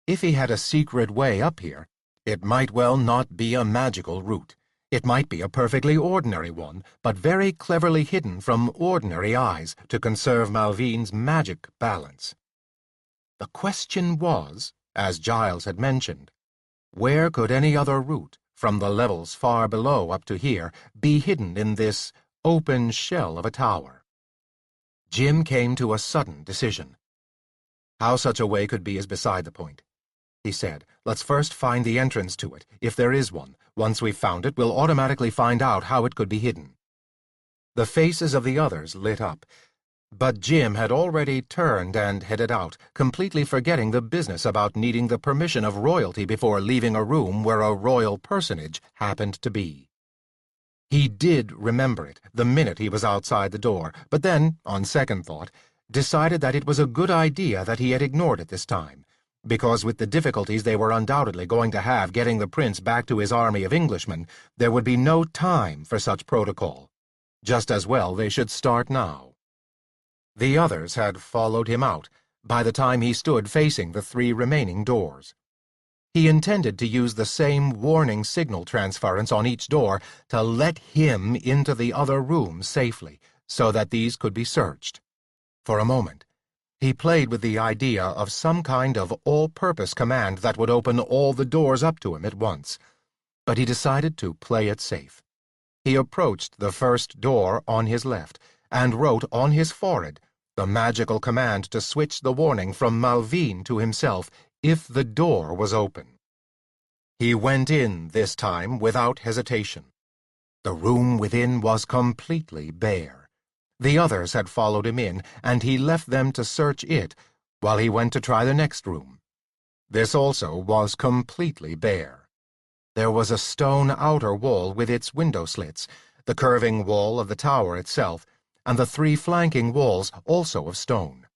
if he had a secret way up here, it might well not be a magical route. It might be a perfectly ordinary one, but very cleverly hidden from ordinary eyes to conserve Malvine's magic balance. The question was, as Giles had mentioned, where could any other route, from the levels far below up to here, be hidden in this open shell of a tower? Jim came to a sudden decision. How such a way could be is beside the point. He said, let's first find the entrance to it, if there is one. Once we've found it, we'll automatically find out how it could be hidden. The faces of the others lit up, but Jim had already turned and headed out, completely forgetting the business about needing the permission of royalty before leaving a room where a royal personage happened to be. He did remember it the minute he was outside the door, but then, on second thought, decided that it was a good idea that he had ignored it this time, because with the difficulties they were undoubtedly going to have getting the prince back to his army of Englishmen, there would be no time for such protocol. Just as well they should start now. The others had followed him out by the time he stood facing the 3 remaining doors. He intended to use the same warning signal transference on each door to let him into the other rooms safely, so that these could be searched. For a moment, he played with the idea of some kind of all-purpose command that would open all the doors up to him at once, but he decided to play it safe. He approached the first door on his left and wrote on his forehead the magical command to switch the warning from Malvine to himself if the door was open. He went in this time without hesitation. The room within was completely bare. The others had followed him in, and he left them to search it while he went to try the next room, This also was completely bare. There was a stone outer wall with its window slits, the curving wall of the tower itself, and the 3 flanking walls also of stone.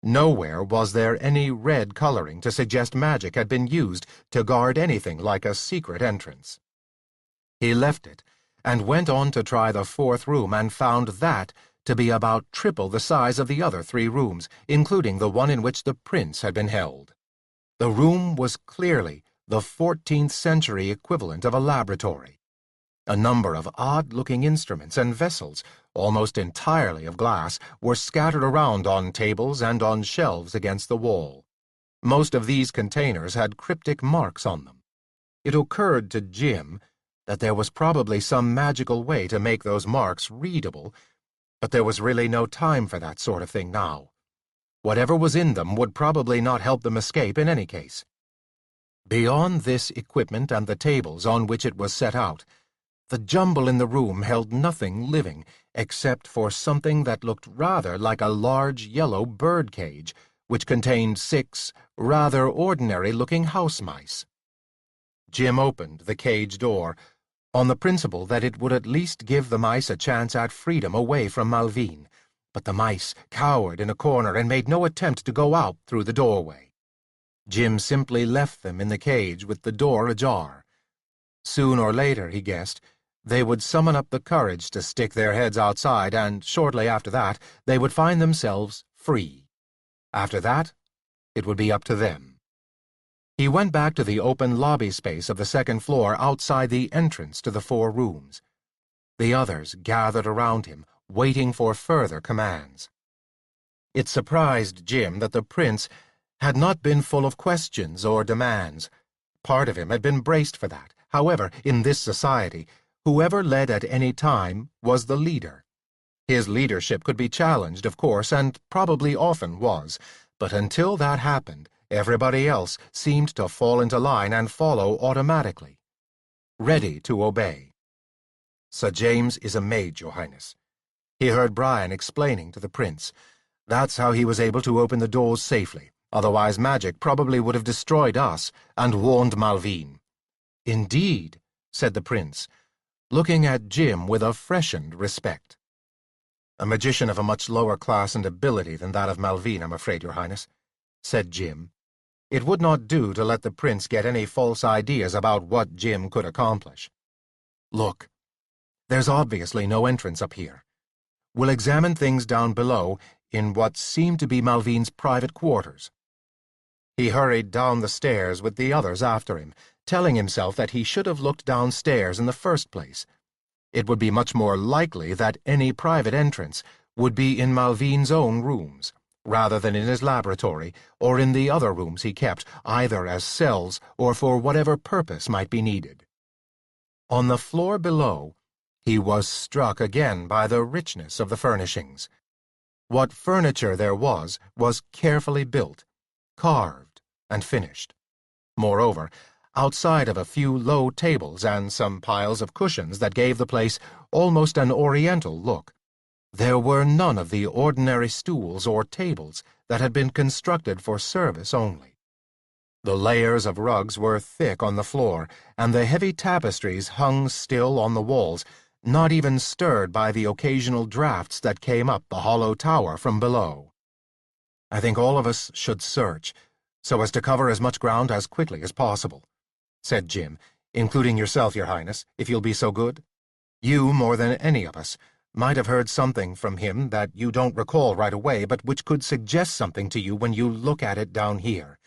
Nowhere was there any red coloring to suggest magic had been used to guard anything like a secret entrance. He left it and went on to try the 4th room and found that to be about triple the size of the other 3 rooms, including the one in which the prince had been held. The room was clearly the 14th century equivalent of a laboratory. A number of odd-looking instruments and vessels, almost entirely of glass, were scattered around on tables and on shelves against the wall. Most of these containers had cryptic marks on them. It occurred to Jim that there was probably some magical way to make those marks readable, but there was really no time for that sort of thing now. Whatever was in them would probably not help them escape in any case. Beyond this equipment and the tables on which it was set out, the jumble in the room held nothing living except for something that looked rather like a large yellow bird cage, which contained 6 rather ordinary-looking house mice. Jim opened the cage door, on the principle that it would at least give the mice a chance at freedom away from Malvine, but the mice cowered in a corner and made no attempt to go out through the doorway. Jim simply left them in the cage with the door ajar. Soon or later, he guessed, they would summon up the courage to stick their heads outside, and shortly after that they would find themselves free. After that, it would be up to them. He went back to the open lobby space of the 2nd floor outside the entrance to the 4 rooms. The others gathered around him, waiting for further commands. It surprised Jim that the prince had not been full of questions or demands. Part of him had been braced for that. However, in this society, whoever led at any time was the leader. His leadership could be challenged, of course, and probably often was, but until that happened, everybody else seemed to fall into line and follow automatically, ready to obey. "Sir James is a mage, Your Highness," he heard Brian explaining to the prince. "That's how he was able to open the doors safely. Otherwise magic probably would have destroyed us and warned Malvine." "Indeed," said the prince, looking at Jim with a freshened respect. "A magician of a much lower class and ability than that of Malvine, I'm afraid, Your Highness," said Jim. It would not do to let the prince get any false ideas about what Jim could accomplish. "Look, there's obviously no entrance up here. We'll examine things down below in what seemed to be Malvine's private quarters." He hurried down the stairs with the others after him, telling himself that he should have looked downstairs in the first place. It would be much more likely that any private entrance would be in Malvine's own rooms, rather than in his laboratory or in the other rooms he kept, either as cells or for whatever purpose might be needed. On the floor below, he was struck again by the richness of the furnishings. What furniture there was carefully built, carved, and finished. Moreover, outside of a few low tables and some piles of cushions that gave the place almost an oriental look, there were none of the ordinary stools or tables that had been constructed for service only. The layers of rugs were thick on the floor, and the heavy tapestries hung still on the walls, not even stirred by the occasional drafts that came up the hollow tower from below. "I think all of us should search, so as to cover as much ground as quickly as possible," said Jim, "including yourself, Your Highness, if you'll be so good. You, more than any of us, might have heard something from him that you don't recall right away, but which could suggest something to you when you look at it down here.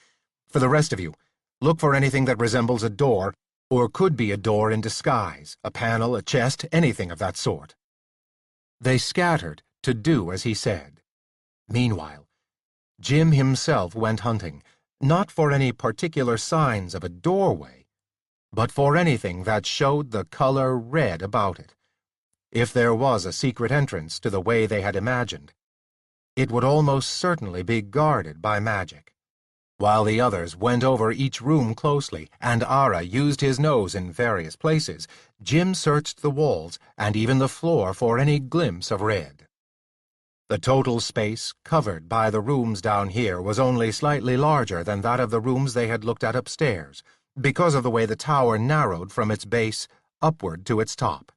For the rest of you, look for anything that resembles a door, or could be a door in disguise, a panel, a chest, anything of that sort." They scattered to do as he said. Meanwhile, Jim himself went hunting, not for any particular signs of a doorway, but for anything that showed the color red about it. If there was a secret entrance to the way they had imagined, it would almost certainly be guarded by magic. While the others went over each room closely, and Ara used his nose in various places, Jim searched the walls and even the floor for any glimpse of red. The total space covered by the rooms down here was only slightly larger than that of the rooms they had looked at upstairs, because of the way the tower narrowed from its base upward to its top.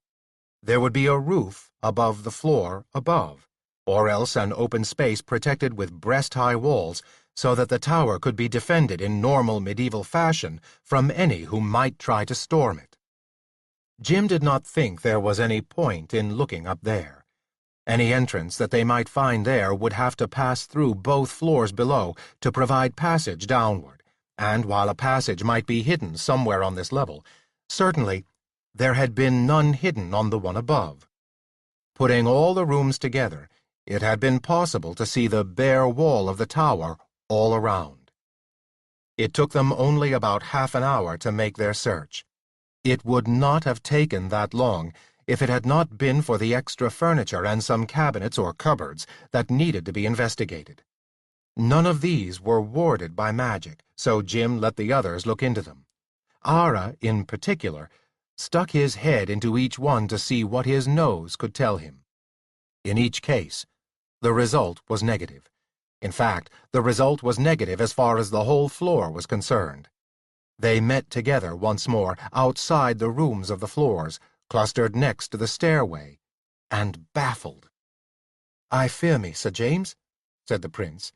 There would be a roof above the floor above, or else an open space protected with breast-high walls so that the tower could be defended in normal medieval fashion from any who might try to storm it. Jim did not think there was any point in looking up there. Any entrance that they might find there would have to pass through both floors below to provide passage downward, and while a passage might be hidden somewhere on this level, certainly there had been none hidden on the one above. Putting all the rooms together, it had been possible to see the bare wall of the tower all around. It took them only about half an hour to make their search. It would not have taken that long if it had not been for the extra furniture and some cabinets or cupboards that needed to be investigated. None of these were warded by magic, so Jim let the others look into them. Ara, in particular, stuck his head into each one to see what his nose could tell him. In each case, the result was negative. In fact, the result was negative as far as the whole floor was concerned. They met together once more outside the rooms of the floors, clustered next to the stairway, and baffled. "I fear me, Sir James," said the prince,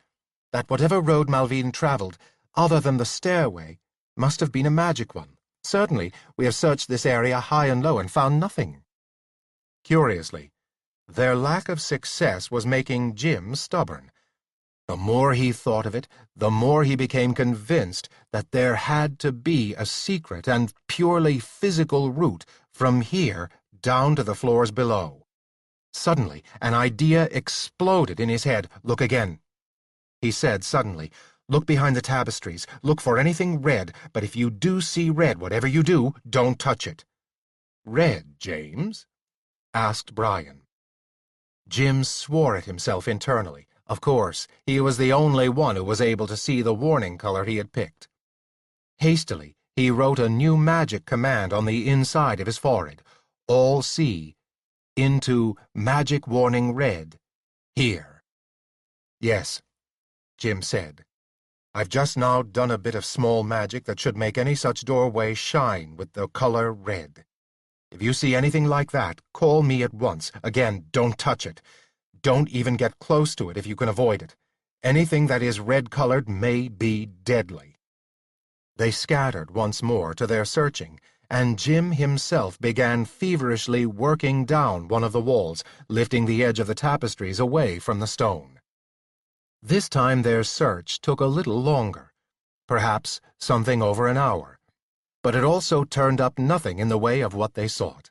"that whatever road Malvine travelled, other than the stairway, must have been a magic one. Certainly, we have searched this area high and low and found nothing." Curiously, their lack of success was making Jim stubborn. The more he thought of it, the more he became convinced that there had to be a secret and purely physical route from here down to the floors below. Suddenly, an idea exploded in his head. "Look again," he said suddenly. "Look behind the tapestries. Look for anything red, but if you do see red, whatever you do, don't touch it." "Red, James?" asked Brian. Jim swore at himself internally. Of course, he was the only one who was able to see the warning color he had picked. Hastily, he wrote a new magic command on the inside of his forehead. "All see" into magic warning red. "Here." "Yes," Jim said. "I've just now done a bit of small magic that should make any such doorway shine with the color red. If you see anything like that, call me at once. Again, don't touch it. Don't even get close to it if you can avoid it. Anything that is red-colored may be deadly." They scattered once more to their searching, and Jim himself began feverishly working down one of the walls, lifting the edge of the tapestries away from the stone. This time their search took a little longer, perhaps something over an hour, but it also turned up nothing in the way of what they sought.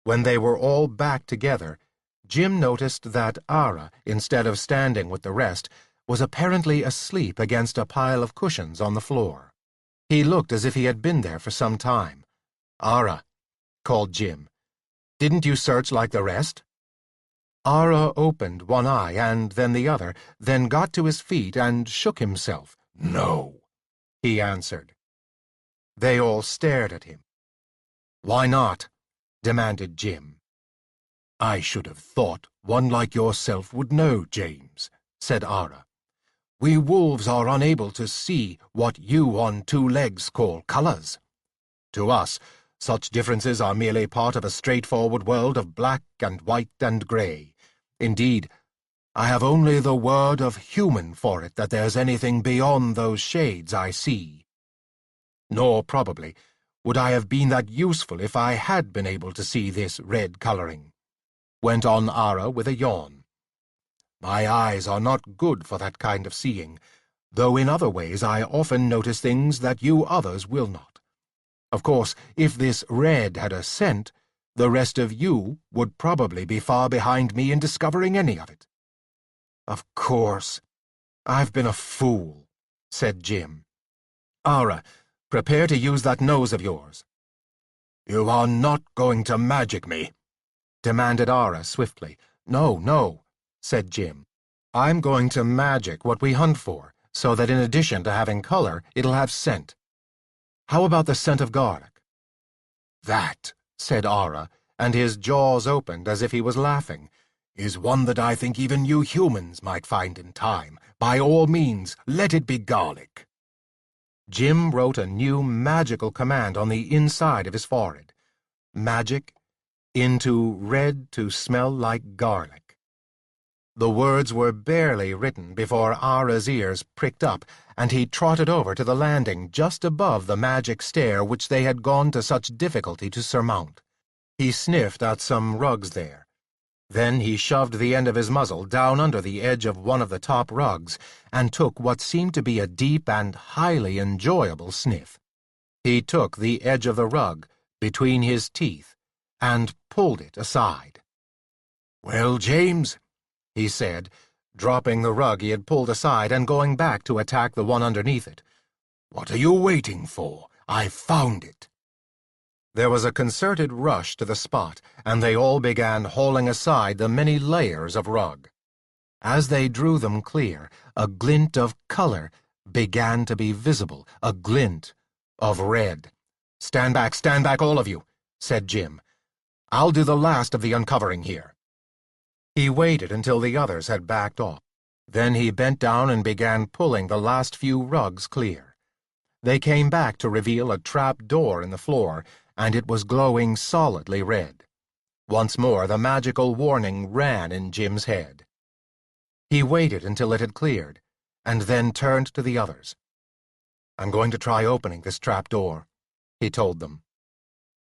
When they were all back together, Jim noticed that Ara, instead of standing with the rest, was apparently asleep against a pile of cushions on the floor. He looked as if he had been there for some time. "Ara," called Jim, "didn't you search like the rest?" Ara opened one eye and then the other, then got to his feet and shook himself. "No," he answered. They all stared at him. "Why not?" demanded Jim. "I should have thought one like yourself would know, James," said Ara. "We wolves are unable to see what you on two legs call colors. To us, such differences are merely part of a straightforward world of black and white and grey. Indeed, I have only the word of human for it that there's anything beyond those shades I see. Nor, probably, would I have been that useful if I had been able to see this red coloring," went on Ara with a yawn. "My eyes are not good for that kind of seeing, though in other ways I often notice things that you others will not. Of course, if this red had a scent, the rest of you would probably be far behind me in discovering any of it." "Of course. I've been a fool," said Jim. "Ara, prepare to use that nose of yours." "You are not going to magic me?" demanded Ara swiftly. "No, no," said Jim. "I'm going to magic what we hunt for, so that in addition to having color, it'll have scent. How about the scent of garlic?" "That," said Ara, and his jaws opened as if he was laughing, is one that I think even you humans might find in time. By all means, let it be garlic." Jim wrote a new magical command on the inside of his forehead. Magic into red to smell like garlic. The words were barely written before Ara's ears pricked up, and he trotted over to the landing just above the magic stair which they had gone to such difficulty to surmount. He sniffed at some rugs there. Then he shoved the end of his muzzle down under the edge of one of the top rugs and took what seemed to be a deep and highly enjoyable sniff. He took the edge of the rug between his teeth and pulled it aside. "Well, James," he said, dropping the rug he had pulled aside and going back to attack the one underneath it. "What are you waiting for? I've found it." There was a concerted rush to the spot, and they all began hauling aside the many layers of rug. As they drew them clear, a glint of color began to be visible, a glint of red. Stand back, all of you," said Jim. "I'll do the last of the uncovering here." He waited until the others had backed off. Then he bent down and began pulling the last few rugs clear. They came back to reveal a trap door in the floor, and it was glowing solidly red. Once more the magical warning ran in Jim's head. He waited until it had cleared, and then turned to the others. "I'm going to try opening this trap door," he told them.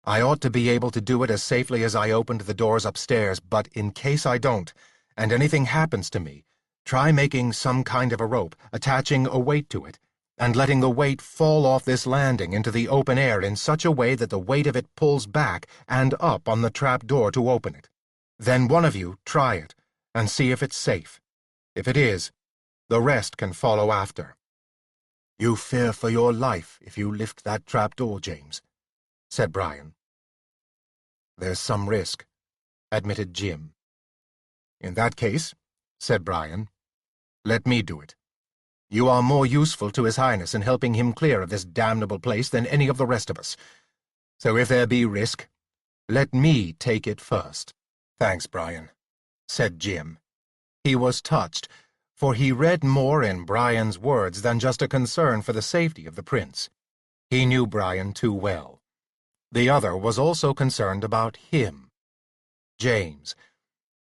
"I ought to be able to do it as safely as I opened the doors upstairs, but in case I don't, and anything happens to me, try making some kind of a rope, attaching a weight to it, and letting the weight fall off this landing into the open air in such a way that the weight of it pulls back and up on the trap door to open it. Then one of you try it, and see if it's safe. If it is, the rest can follow after." "You fear for your life if you lift that trap door, James," said Brian. "There's some risk," admitted Jim. "In that case," said Brian, "let me do it. You are more useful to His Highness in helping him clear of this damnable place than any of the rest of us. So if there be risk, let me take it first." "Thanks, Brian," said Jim. He was touched, for he read more in Brian's words than just a concern for the safety of the prince. He knew Brian too well. The other was also concerned about him, James,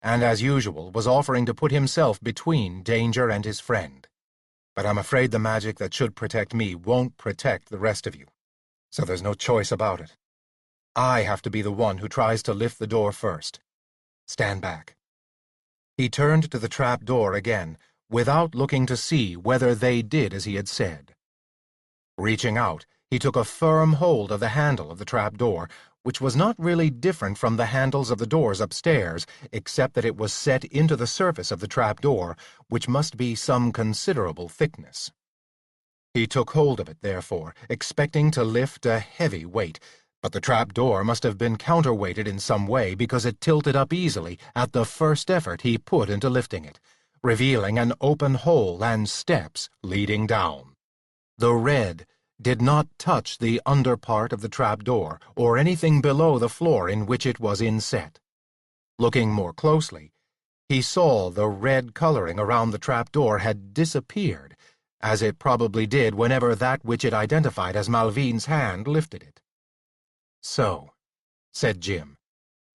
and as usual was offering to put himself between danger and his friend. "But I'm afraid the magic that should protect me won't protect the rest of you, so there's no choice about it. I have to be the one who tries to lift the door first. Stand back." He turned to the trap door again, without looking to see whether they did as he had said. Reaching out, he took a firm hold of the handle of the trap door, which was not really different from the handles of the doors upstairs, except that it was set into the surface of the trap door, which must be some considerable thickness. He took hold of it, therefore, expecting to lift a heavy weight, but the trap door must have been counterweighted in some way because it tilted up easily at the first effort he put into lifting it, revealing an open hole and steps leading down. The red did not touch the under part of the trap door or anything below the floor in which it was inset. Looking more closely, he saw the red coloring around the trap door had disappeared, as it probably did whenever that which it identified as Malvine's hand lifted it. "So," said Jim,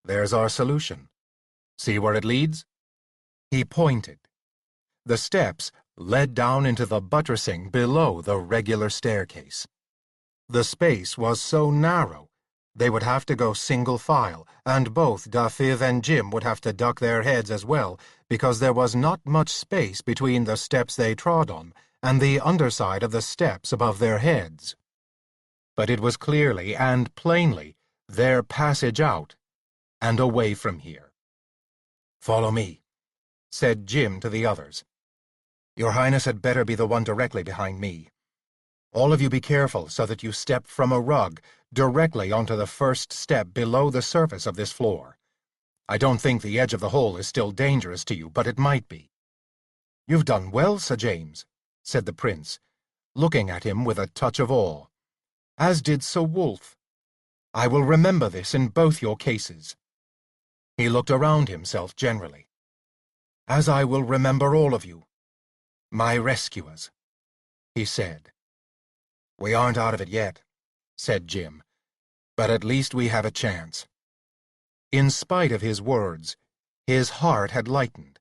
"there's our solution. See where it leads?" He pointed. The steps led down into the buttressing below the regular staircase. The space was so narrow they would have to go single file, and both Dafydd and Jim would have to duck their heads as well, because there was not much space between the steps they trod on and the underside of the steps above their heads. But it was clearly and plainly their passage out and away from here. "Follow me," said Jim to the others. "Your Highness had better be the one directly behind me. All of you be careful so that you step from a rug directly onto the first step below the surface of this floor. I don't think the edge of the hole is still dangerous to you, but it might be." "You've done well, Sir James," said the prince, looking at him with a touch of awe, "as did Sir Wolf. I will remember this in both your cases." He looked around himself generally. as I will remember all of you, my rescuers," he said. "We aren't out of it yet," said Jim, "but at least we have a chance." In spite of his words, his heart had lightened.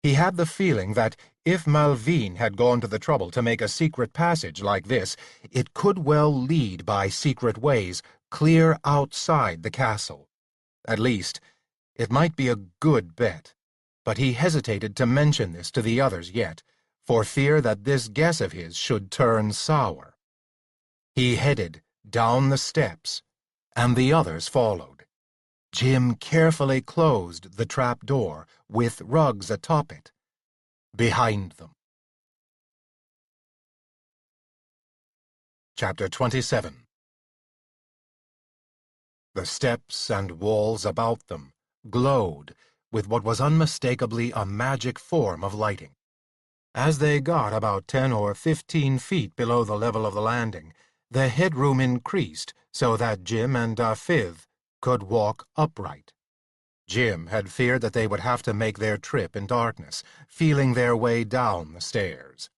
He had the feeling that if Malvine had gone to the trouble to make a secret passage like this, it could well lead by secret ways clear outside the castle. At least, it might be a good bet, but he hesitated to mention this to the others yet, for fear that this guess of his should turn sour. He headed down the steps, and the others followed. Jim carefully closed the trap door with rugs atop it, behind them. Chapter 27. The steps and walls about them glowed with what was unmistakably a magic form of lighting. As they got about 10 or 15 feet below the level of the landing, the headroom increased so that Jim and Fifth could walk upright. Jim had feared that they would have to make their trip in darkness, feeling their way down the stairs.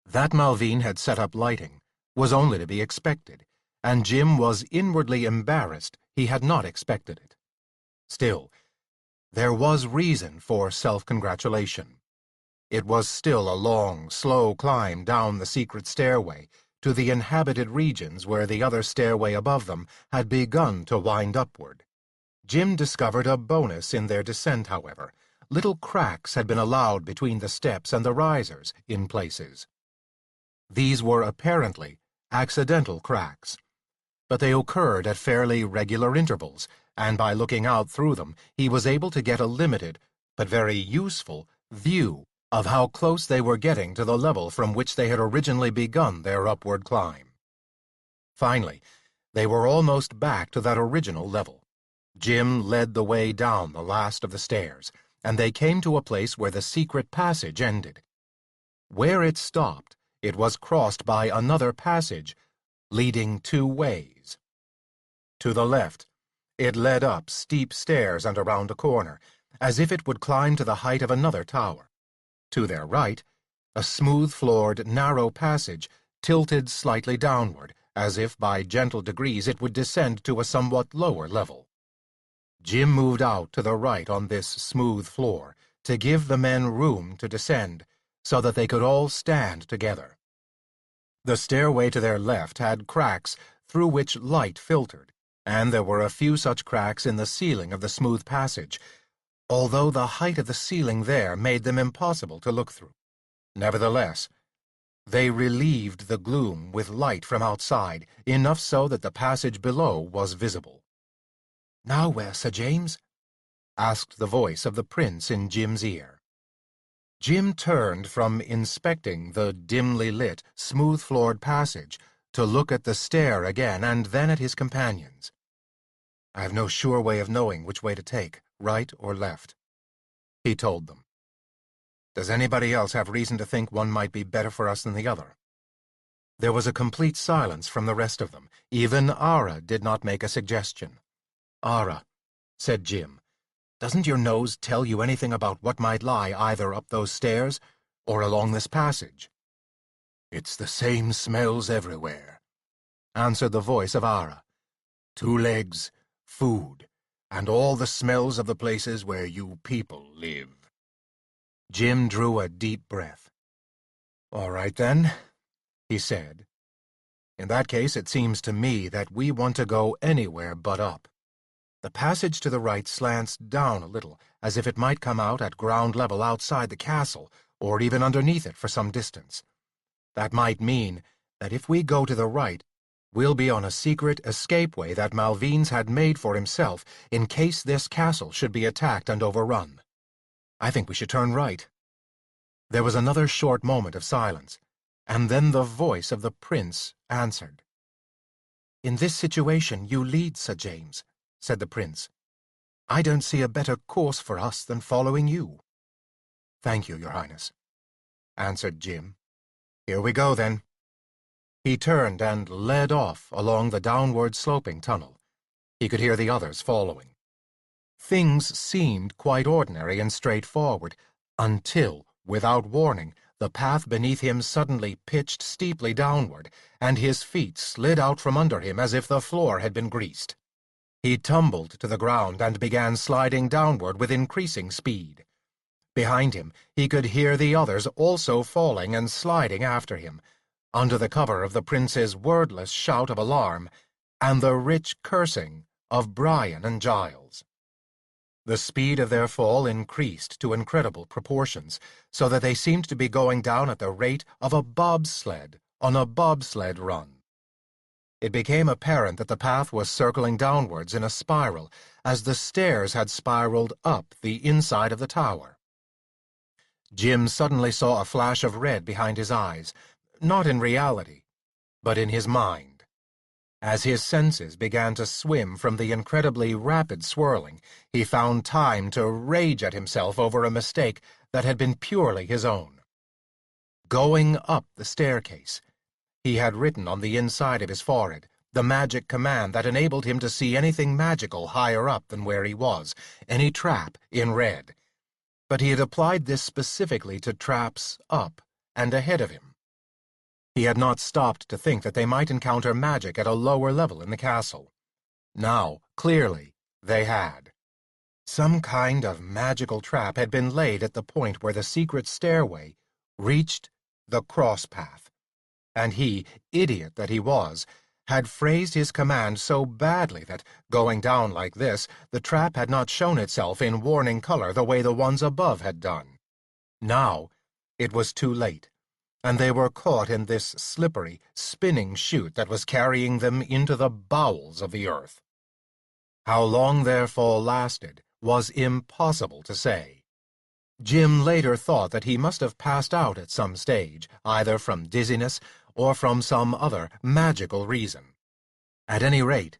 That Malvine had set up lighting was only to be expected, and Jim was inwardly embarrassed he had not expected it. Still, there was reason for self-congratulation. It was still a long, slow climb down the secret stairway to the inhabited regions where the other stairway above them had begun to wind upward. Jim discovered a bonus in their descent, however. Little cracks had been allowed between the steps and the risers in places. These were apparently accidental cracks, but they occurred at fairly regular intervals, and by looking out through them he was able to get a limited, but very useful, view of how close they were getting to the level from which they had originally begun their upward climb. Finally, they were almost back to that original level. Jim led the way down the last of the stairs, and they came to a place where the secret passage ended. Where it stopped, it was crossed by another passage, leading two ways. To the left, it led up steep stairs and around a corner, as if it would climb to the height of another tower. To their right, a smooth-floored, narrow passage tilted slightly downward, as if by gentle degrees it would descend to a somewhat lower level. Jim moved out to the right on this smooth floor to give the men room to descend, so that they could all stand together. The stairway to their left had cracks through which light filtered, and there were a few such cracks in the ceiling of the smooth passage, although the height of the ceiling there made them impossible to look through. Nevertheless, they relieved the gloom with light from outside, enough so that the passage below was visible. "Now where, Sir James?" asked the voice of the prince in Jim's ear. Jim turned from inspecting the dimly lit, smooth-floored passage to look at the stair again and then at his companions. "I have no sure way of knowing which way to take, right or left," he told them. "Does anybody else have reason to think one might be better for us than the other?" There was a complete silence from the rest of them. Even Ara did not make a suggestion. "Ara," said Jim, "doesn't your nose tell you anything about what might lie either up those stairs or along this passage?" "It's the same smells everywhere," answered the voice of Ara. "Two legs, food, and all the smells of the places where you people live." Jim drew a deep breath. "All right, then," he said. "In that case, it seems to me that we want to go anywhere but up. The passage to the right slants down a little, as if it might come out at ground level outside the castle, or even underneath it for some distance. That might mean that if we go to the right, we'll be on a secret escapeway that Malvines had made for himself in case this castle should be attacked and overrun. I think we should turn right." There was another short moment of silence, and then the voice of the prince answered. "In this situation you lead, Sir James," said the prince. "I don't see a better course for us than following you." "Thank you, Your Highness," answered Jim. "Here we go, then." He turned and led off along the downward-sloping tunnel. He could hear the others following. Things seemed quite ordinary and straightforward, until, without warning, the path beneath him suddenly pitched steeply downward, and his feet slid out from under him as if the floor had been greased. He tumbled to the ground and began sliding downward with increasing speed. Behind him, he could hear the others also falling and sliding after him, under the cover of the prince's wordless shout of alarm and the rich cursing of Brian and Giles. The speed of their fall increased to incredible proportions, so that they seemed to be going down at the rate of a bobsled on a bobsled run. It became apparent that the path was circling downwards in a spiral, as the stairs had spiraled up the inside of the tower. Jim suddenly saw a flash of red behind his eyes, not in reality, but in his mind. As his senses began to swim from the incredibly rapid swirling, he found time to rage at himself over a mistake that had been purely his own. Going up the staircase, he had written on the inside of his forehead the magic command that enabled him to see anything magical higher up than where he was, any trap in red. But he had applied this specifically to traps up and ahead of him. He had not stopped to think that they might encounter magic at a lower level in the castle. Now, clearly, they had. Some kind of magical trap had been laid at the point where the secret stairway reached the cross path, and he, idiot that he was, had phrased his command so badly that, going down like this, the trap had not shown itself in warning color the way the ones above had done. Now, it was too late, and they were caught in this slippery, spinning chute that was carrying them into the bowels of the earth. How long their fall lasted was impossible to say. Jim later thought that he must have passed out at some stage, either from dizziness or from some other magical reason. At any rate,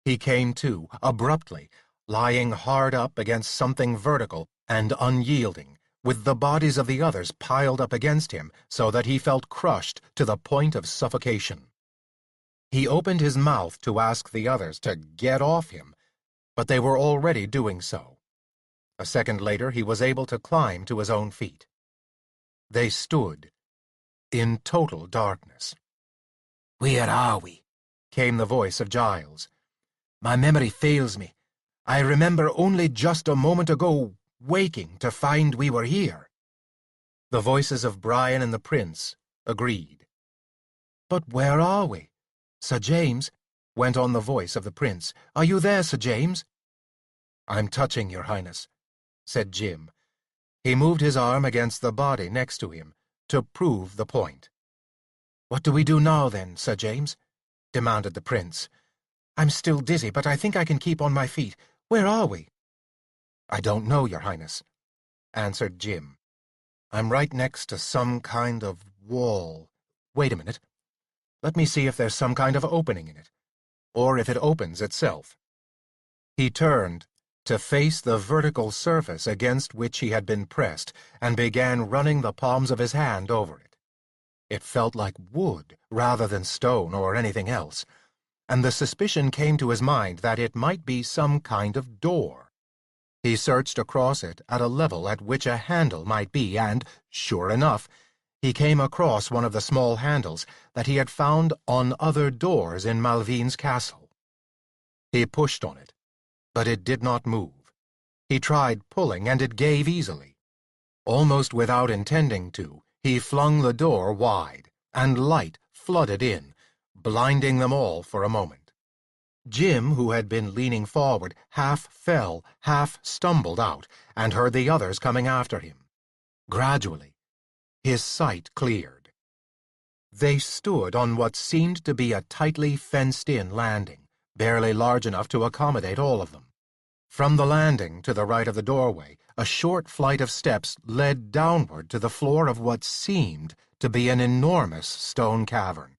he came to, abruptly, lying hard up against something vertical and unyielding, with the bodies of the others piled up against him so that he felt crushed to the point of suffocation. He opened his mouth to ask the others to get off him, but they were already doing so. A second later, he was able to climb to his own feet. They stood in total darkness. "Where are we?" came the voice of Giles. "My memory fails me. I remember only just a moment ago waking to find we were here." The voices of Brian and the prince agreed. "But where are we? Sir James," went on the voice of the prince. "Are you there, Sir James?" "I'm touching, Your Highness," said Jim. He moved his arm against the body next to him to prove the point. "What do we do now, then, Sir James?" demanded the prince. "I'm still dizzy, but I think I can keep on my feet. Where are we?" "I don't know, Your Highness," answered Jim. "I'm right next to some kind of wall. Wait a minute. Let me see if there's some kind of opening in it, or if it opens itself." He turned to face the vertical surface against which he had been pressed and began running the palms of his hand over it. It felt like wood rather than stone or anything else, and the suspicion came to his mind that it might be some kind of door. He searched across it at a level at which a handle might be, and, sure enough, he came across one of the small handles that he had found on other doors in Malvine's castle. He pushed on it, but it did not move. He tried pulling, and it gave easily. Almost without intending to, he flung the door wide, and light flooded in, blinding them all for a moment. Jim, who had been leaning forward, half fell, half stumbled out, and heard the others coming after him. Gradually, his sight cleared. They stood on what seemed to be a tightly fenced-in landing, barely large enough to accommodate all of them. From the landing to the right of the doorway, a short flight of steps led downward to the floor of what seemed to be an enormous stone cavern.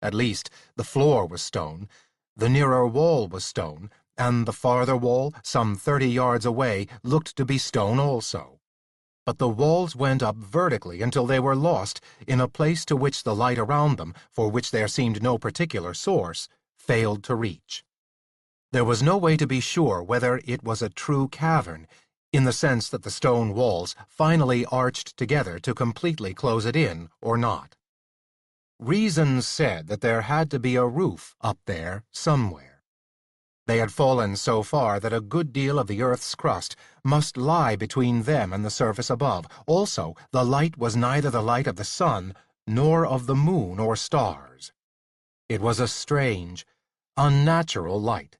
At least, the floor was stone, the nearer wall was stone, and the farther wall, some 30 yards away, looked to be stone also. But the walls went up vertically until they were lost in a place to which the light around them, for which there seemed no particular source, failed to reach. There was no way to be sure whether it was a true cavern, in the sense that the stone walls finally arched together to completely close it in, or not. Reason said that there had to be a roof up there somewhere. They had fallen so far that a good deal of the earth's crust must lie between them and the surface above. Also, the light was neither the light of the sun nor of the moon or stars. It was a strange, unnatural light,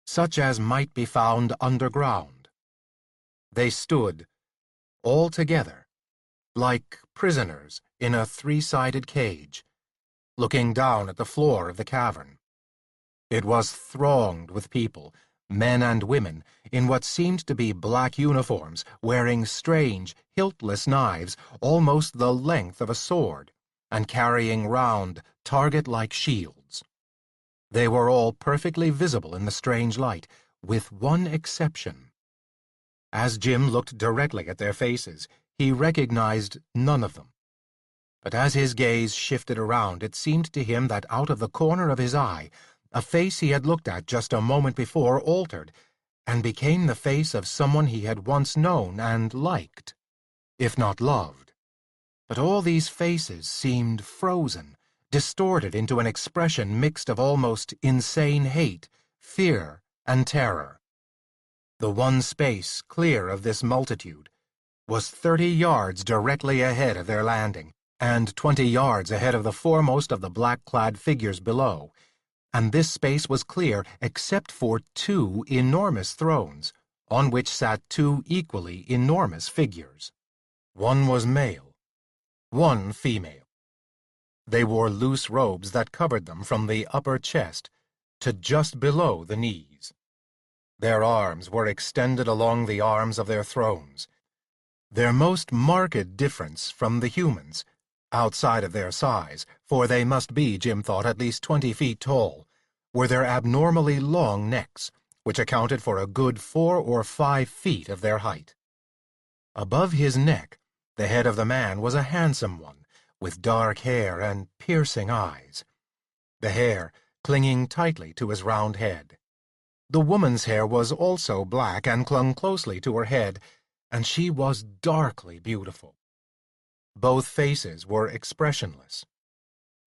such as might be found underground. They stood, all together, like prisoners in a three-sided cage, looking down at the floor of the cavern. It was thronged with people, men and women, in what seemed to be black uniforms, wearing strange, hiltless knives almost the length of a sword, and carrying round, target-like shields. They were all perfectly visible in the strange light, with one exception. As Jim looked directly at their faces, he recognized none of them. But as his gaze shifted around, it seemed to him that out of the corner of his eye, a face he had looked at just a moment before altered, and became the face of someone he had once known and liked, if not loved. But all these faces seemed frozen, distorted into an expression mixed of almost insane hate, fear, and terror. The one space clear of this multitude was 30 yards directly ahead of their landing, and 20 yards ahead of the foremost of the black-clad figures below, and this space was clear except for 2 enormous thrones, on which sat 2 equally enormous figures. One was male, one female. They wore loose robes that covered them from the upper chest to just below the knees. Their arms were extended along the arms of their thrones. Their most marked difference from the humans, outside of their size, for they must be, Jim thought, at least 20 feet tall, were their abnormally long necks, which accounted for a good 4 or 5 feet of their height. Above his neck, the head of the man was a handsome one, with dark hair and piercing eyes, the hair clinging tightly to his round head. The woman's hair was also black and clung closely to her head, and she was darkly beautiful. Both faces were expressionless.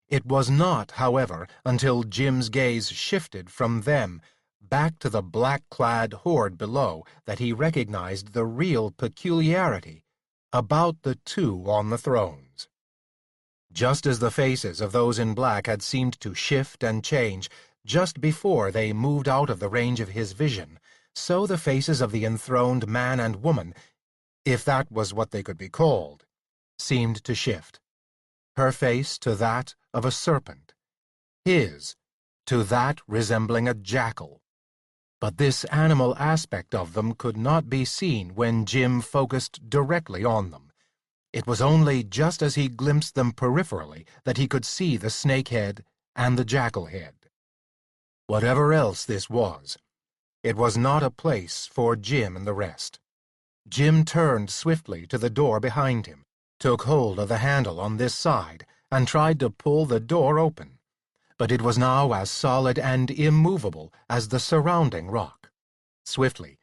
It was not, however, until Jim's gaze shifted from them back to the black-clad horde below that he recognized the real peculiarity about the 2 on the thrones. Just as the faces of those in black had seemed to shift and change just before they moved out of the range of his vision, so the faces of the enthroned man and woman, if that was what they could be called, seemed to shift. Her face to that of a serpent, his to that resembling a jackal. But this animal aspect of them could not be seen when Jim focused directly on them. It was only just as he glimpsed them peripherally that he could see the snake head and the jackal head. Whatever else this was, it was not a place for Jim and the rest. Jim turned swiftly to the door behind him, took hold of the handle on this side, and tried to pull the door open. But it was now as solid and immovable as the surrounding rock. Swiftly,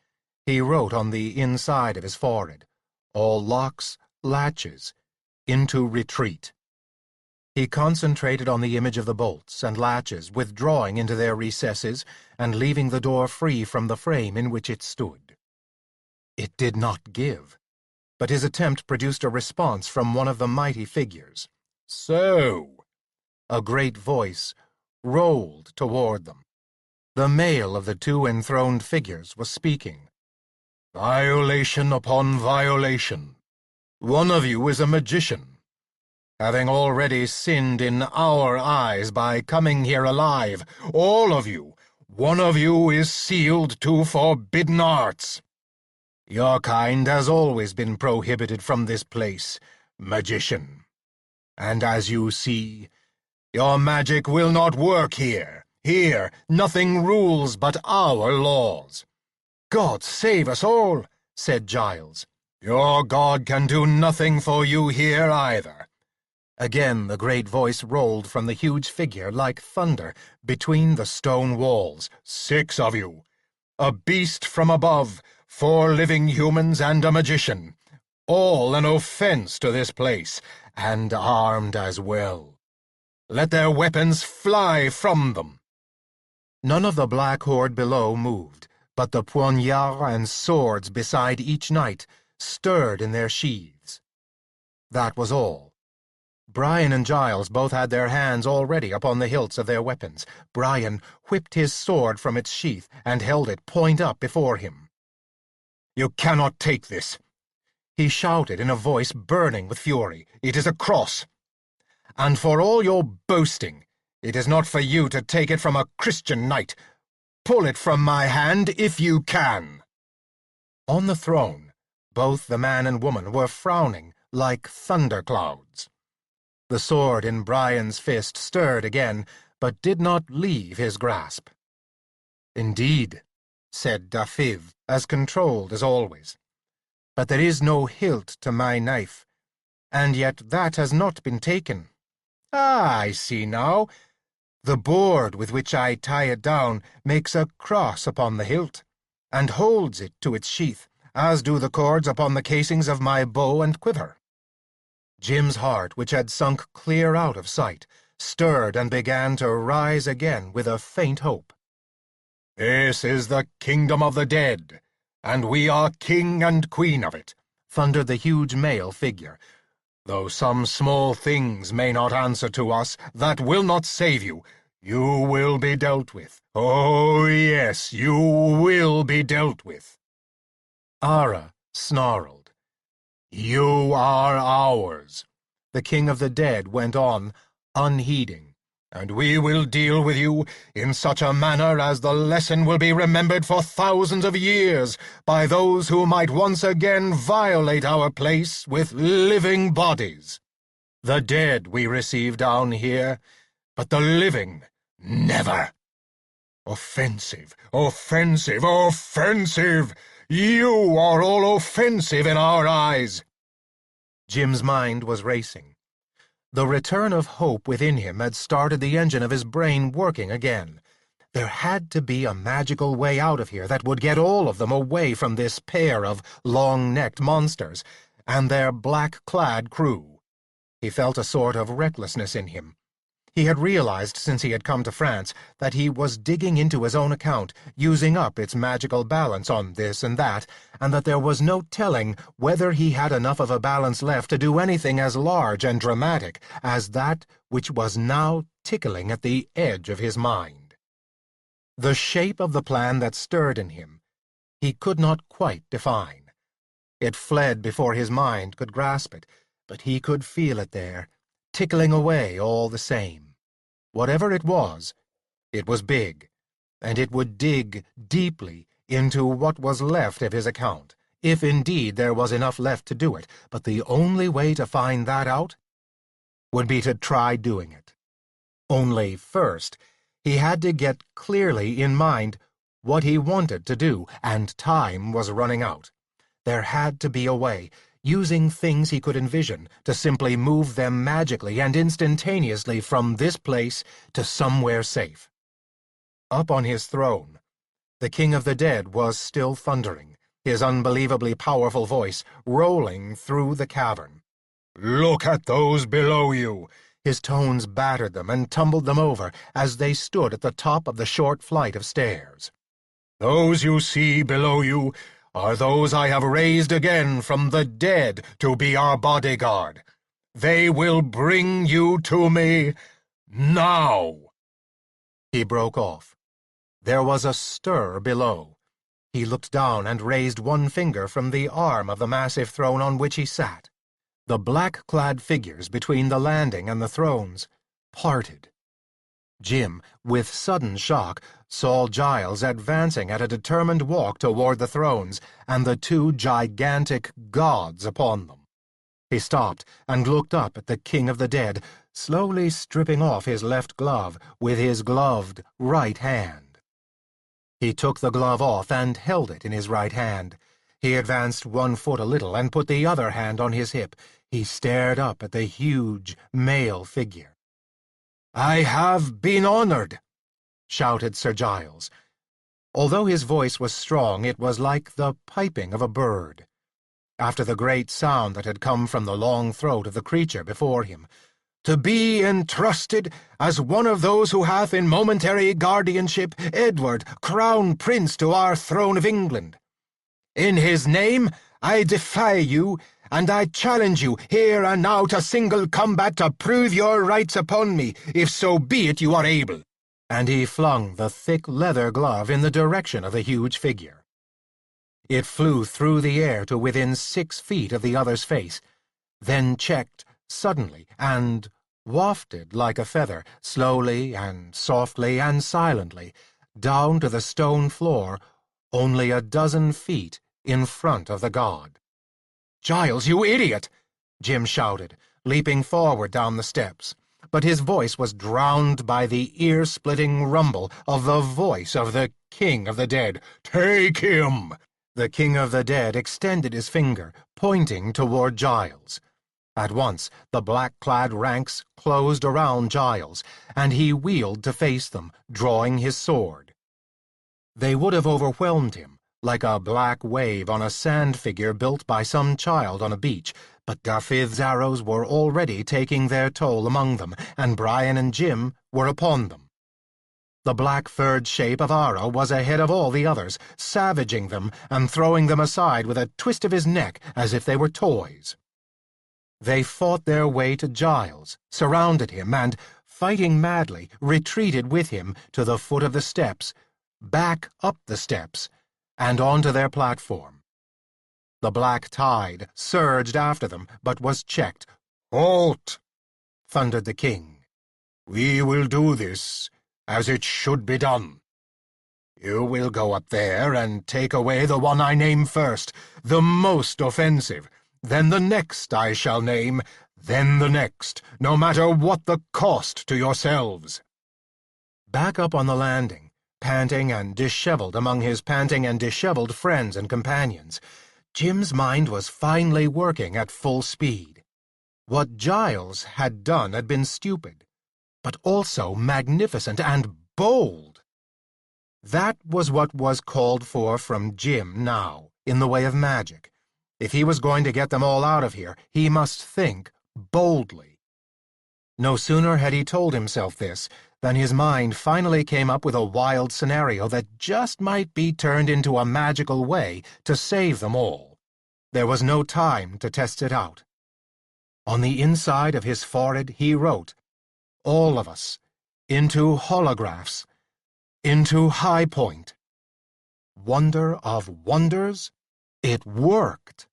he wrote on the inside of his forehead, all locks, latches, into retreat. He concentrated on the image of the bolts and latches withdrawing into their recesses and leaving the door free from the frame in which it stood. It did not give, but his attempt produced a response from one of the mighty figures. "So!" A great voice rolled toward them. The male of the 2 enthroned figures was speaking. "Violation upon violation. One of you is a magician, having already sinned in our eyes by coming here alive. All of you, one of you is sealed to forbidden arts. Your kind has always been prohibited from this place, magician. And as you see, your magic will not work here. Here, nothing rules but our laws." "God save us all," said Giles. "Your God can do nothing for you here either. Again the great voice rolled from the huge figure like thunder between the stone walls. 6 of you! A beast from above, 4 living humans and a magician. All an offense to this place, and armed as well. Let their weapons fly from them. None of the black horde below moved, but the poignards and swords beside each knight stirred in their sheaths. That was all. Brian and Giles both had their hands already upon the hilts of their weapons. Brian whipped his sword from its sheath and held it point up before him. "You cannot take this," he shouted in a voice burning with fury. "It is a cross. And for all your boasting, it is not for you to take it from a Christian knight. Pull it from my hand if you can." On the throne, both the man and woman were frowning like thunderclouds. The sword in Brian's fist stirred again, but did not leave his grasp. "Indeed," said Dafiv, as controlled as always. "But there is no hilt to my knife, and yet that has not been taken. Ah, I see now. The board with which I tie it down makes a cross upon the hilt, and holds it to its sheath, as do the cords upon the casings of my bow and quiver." Jim's heart, which had sunk clear out of sight, stirred and began to rise again with a faint hope. "This is the kingdom of the dead, and we are king and queen of it," thundered the huge male figure. "Though some small things may not answer to us, that will not save you. You will be dealt with. Oh, yes, you will be dealt with." Ara snarled. "You are ours," the king of the dead went on, unheeding, "and we will deal with you in such a manner as the lesson will be remembered for thousands of years by those who might once again violate our place with living bodies. The dead we receive down here, but the living never. Offensive, offensive, offensive! You are all offensive in our eyes." Jim's mind was racing. The return of hope within him had started the engine of his brain working again. There had to be a magical way out of here that would get all of them away from this pair of long-necked monsters and their black-clad crew. He felt a sort of recklessness in him. He had realized since he had come to France that he was digging into his own account, using up its magical balance on this and that, and that there was no telling whether he had enough of a balance left to do anything as large and dramatic as that which was now tickling at the edge of his mind. The shape of the plan that stirred in him he could not quite define. It fled before his mind could grasp it, but he could feel it there, tickling away all the same. Whatever it was big, and it would dig deeply into what was left of his account, if indeed there was enough left to do it, but the only way to find that out would be to try doing it. Only first, he had to get clearly in mind what he wanted to do, and time was running out. There had to be a way, using things he could envision, to simply move them magically and instantaneously from this place to somewhere safe. Up on his throne, the king of the dead was still thundering, his unbelievably powerful voice rolling through the cavern. "Look at those below you!" His tones battered them and tumbled them over as they stood at the top of the short flight of stairs. "Those you see below you are those I have raised again from the dead to be our bodyguard. They will bring you to me now." He broke off. There was a stir below. He looked down and raised one finger from the arm of the massive throne on which he sat. The black-clad figures between the landing and the thrones parted. Jim, with sudden shock, saw Giles advancing at a determined walk toward the thrones and the 2 gigantic gods upon them. He stopped and looked up at the king of the dead, slowly stripping off his left glove with his gloved right hand. He took the glove off and held it in his right hand. He advanced 1 foot a little and put the other hand on his hip, He stared up at the huge male figure. "I have been honored," shouted Sir Giles. Although his voice was strong, it was like the piping of a bird. After the great sound that had come from the long throat of the creature before him, "to be entrusted as one of those who hath in momentary guardianship Edward, Crown Prince to our throne of England. In his name I defy you, and I challenge you here and now to single combat to prove your rights upon me, if so be it you are able." And he flung the thick leather glove in the direction of the huge figure. It flew through the air to within 6 feet of the other's face, then checked suddenly and wafted like a feather, slowly and softly and silently, down to the stone floor, only a dozen feet in front of the god. "Giles, you idiot!" Jim shouted, leaping forward down the steps. But his voice was drowned by the ear-splitting rumble of the voice of the King of the Dead. "Take him!" The King of the Dead extended his finger, pointing toward Giles. At once the black-clad ranks closed around Giles, and he wheeled to face them, drawing his sword. They would have overwhelmed him, like a black wave on a sand figure built by some child on a beach, but Dafydd's arrows were already taking their toll among them, and Brian and Jim were upon them. The black-furred shape of Ara was ahead of all the others, savaging them and throwing them aside with a twist of his neck as if they were toys. They fought their way to Giles, surrounded him, and, fighting madly, retreated with him to the foot of the steps, back up the steps, and onto their platform. The black tide surged after them, but was checked. "Halt!" thundered the king. "We will do this as it should be done. You will go up there and take away the one I name first, the most offensive. Then the next I shall name, then the next, no matter what the cost to yourselves." Back up on the landing, panting and disheveled among his panting and disheveled friends and companions, Jim's mind was finally working at full speed. What Giles had done had been stupid, but also magnificent and bold. That was what was called for from Jim now, in the way of magic. If he was going to get them all out of here, he must think boldly. No sooner had he told himself this than his mind finally came up with a wild scenario that just might be turned into a magical way to save them all. There was no time to test it out. On the inside of his forehead he wrote, "All of us, into holographs, into High Point." Wonder of wonders? It worked!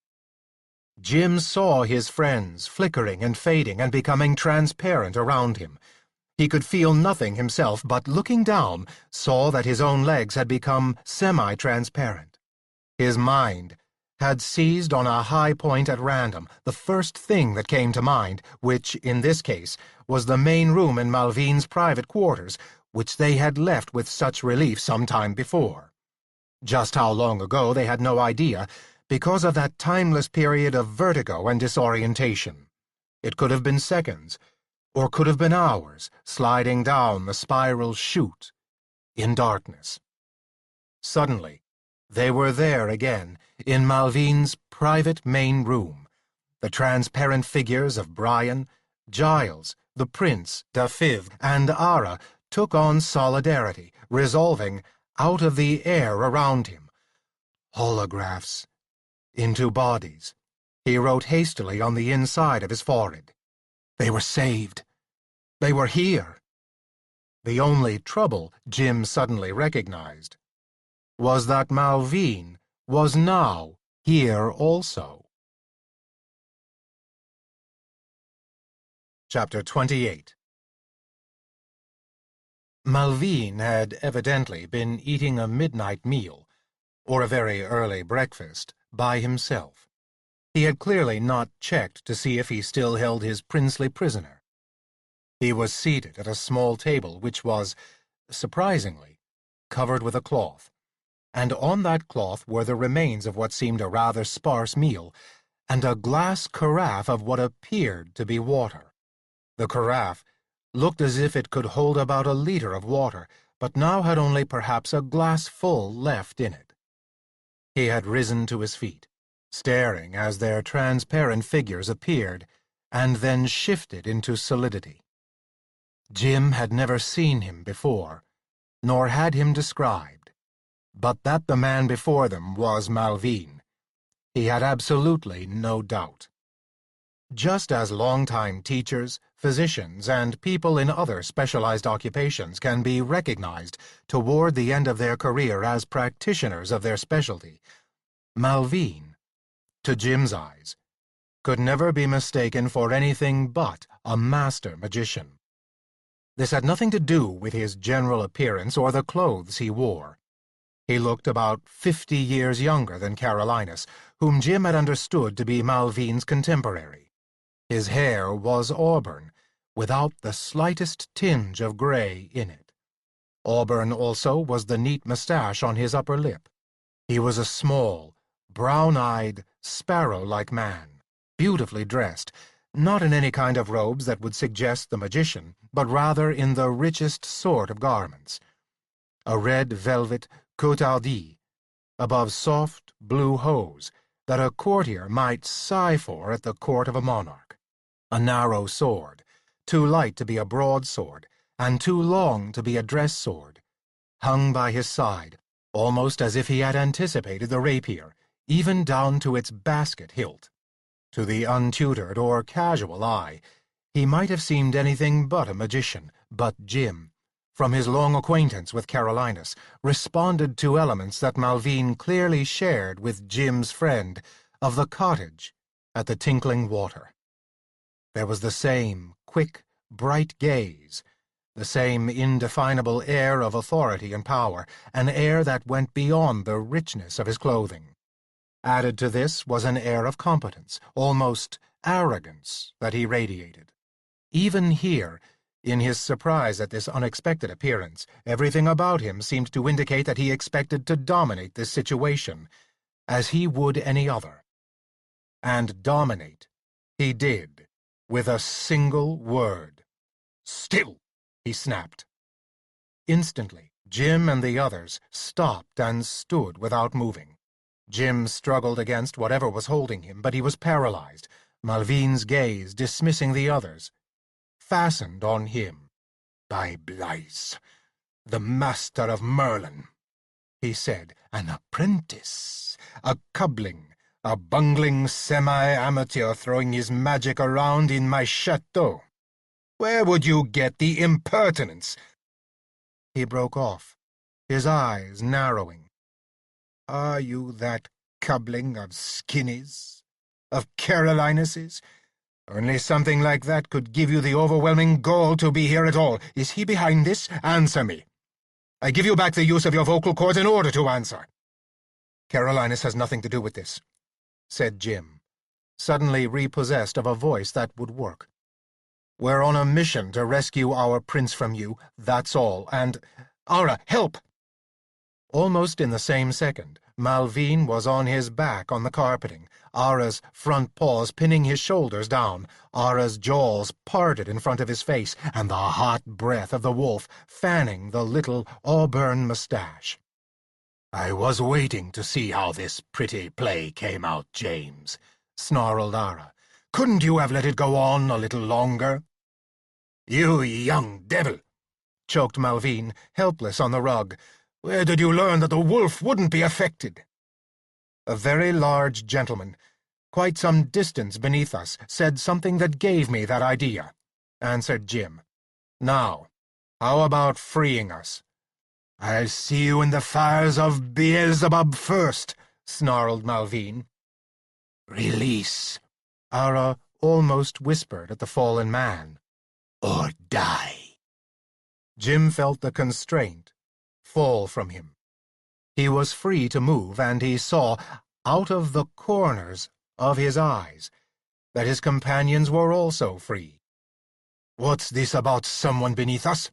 Jim saw his friends flickering and fading and becoming transparent around him. He could feel nothing himself, but looking down, saw that his own legs had become semi-transparent. His mind had seized on a high point at random, the first thing that came to mind, which, in this case, was the main room in Malvine's private quarters, which they had left with such relief some time before. Just how long ago they had no idea, because of that timeless period of vertigo and disorientation. It could have been seconds, or could have been hours, sliding down the spiral chute in darkness. Suddenly, they were there again, in Malvine's private main room. The transparent figures of Brian, Giles, the Prince, Dafydd, and Ara took on solidarity, resolving out of the air around him. Holographs. Into bodies. He wrote hastily on the inside of his forehead. They were saved. They were here. The only trouble, Jim suddenly recognized, was that Malvine was now here also. Chapter 28. Malvine had evidently been eating a midnight meal, or a very early breakfast, by himself. He had clearly not checked to see if he still held his princely prisoner. He was seated at a small table which was, surprisingly, covered with a cloth, and on that cloth were the remains of what seemed a rather sparse meal, and a glass carafe of what appeared to be water. The carafe looked as if it could hold about a liter of water, but now had only perhaps a glass full left in it. He had risen to his feet, staring as their transparent figures appeared, and then shifted into solidity. Jim had never seen him before, nor had him described, but that the man before them was Malvine, he had absolutely no doubt. Just as long-time teachers, physicians, and people in other specialized occupations can be recognized toward the end of their career as practitioners of their specialty, Malvine, to Jim's eyes, could never be mistaken for anything but a master magician. This had nothing to do with his general appearance or the clothes he wore. He looked about 50 years younger than Carolinus, whom Jim had understood to be Malvine's contemporary. His hair was auburn, without the slightest tinge of gray in it. Auburn also was the neat mustache on his upper lip. He was a small, brown-eyed, sparrow-like man, beautifully dressed, not in any kind of robes that would suggest the magician, but rather in the richest sort of garments. A red velvet cotardie, above soft blue hose, that a courtier might sigh for at the court of a monarch. A narrow sword, too light to be a broadsword, and too long to be a dress sword, hung by his side, almost as if he had anticipated the rapier, even down to its basket hilt. To the untutored or casual eye, he might have seemed anything but a magician, but Jim, from his long acquaintance with Carolinus, responded to elements that Malvine clearly shared with Jim's friend of the cottage at the tinkling water. There was the same quick, bright gaze, the same indefinable air of authority and power, an air that went beyond the richness of his clothing. Added to this was an air of competence, almost arrogance, that he radiated. Even here, in his surprise at this unexpected appearance, everything about him seemed to indicate that he expected to dominate this situation, as he would any other. And dominate he did, with a single word. "Still!" he snapped. Instantly, Jim and the others stopped and stood without moving. Jim struggled against whatever was holding him, but he was paralyzed, Malvine's gaze, dismissing the others, fastened on him. "By Blaise, the master of Merlin," he said, "an apprentice, a cobbling, a bungling semi-amateur throwing his magic around in my chateau. Where would you get the impertinence?" He broke off, his eyes narrowing. "Are you that cobbling of Skinny's, of Carolinus's? Only something like that could give you the overwhelming gall to be here at all. Is he behind this? Answer me. I give you back the use of your vocal cords in order to answer." "Carolinus has nothing to do with this," said Jim, suddenly repossessed of a voice that would work. "We're on a mission to rescue our prince from you, that's all, and— Ara, help!" Almost in the same second, Malvine was on his back on the carpeting, Ara's front paws pinning his shoulders down, Ara's jaws parted in front of his face, and the hot breath of the wolf fanning the little auburn mustache. "I was waiting to see how this pretty play came out, James," snarled Ara. "Couldn't you have let it go on a little longer?" "You young devil!" choked Malvine, helpless on the rug. "Where did you learn that the wolf wouldn't be affected?" "A very large gentleman, quite some distance beneath us, said something that gave me that idea," answered Jim. "Now, how about freeing us?" "I'll see you in the fires of Beelzebub first," snarled Malvine. "Release," Ara almost whispered at the fallen man, "or die." Jim felt the constraint fall from him. He was free to move, and he saw, out of the corners of his eyes, that his companions were also free. "What's this about someone beneath us?"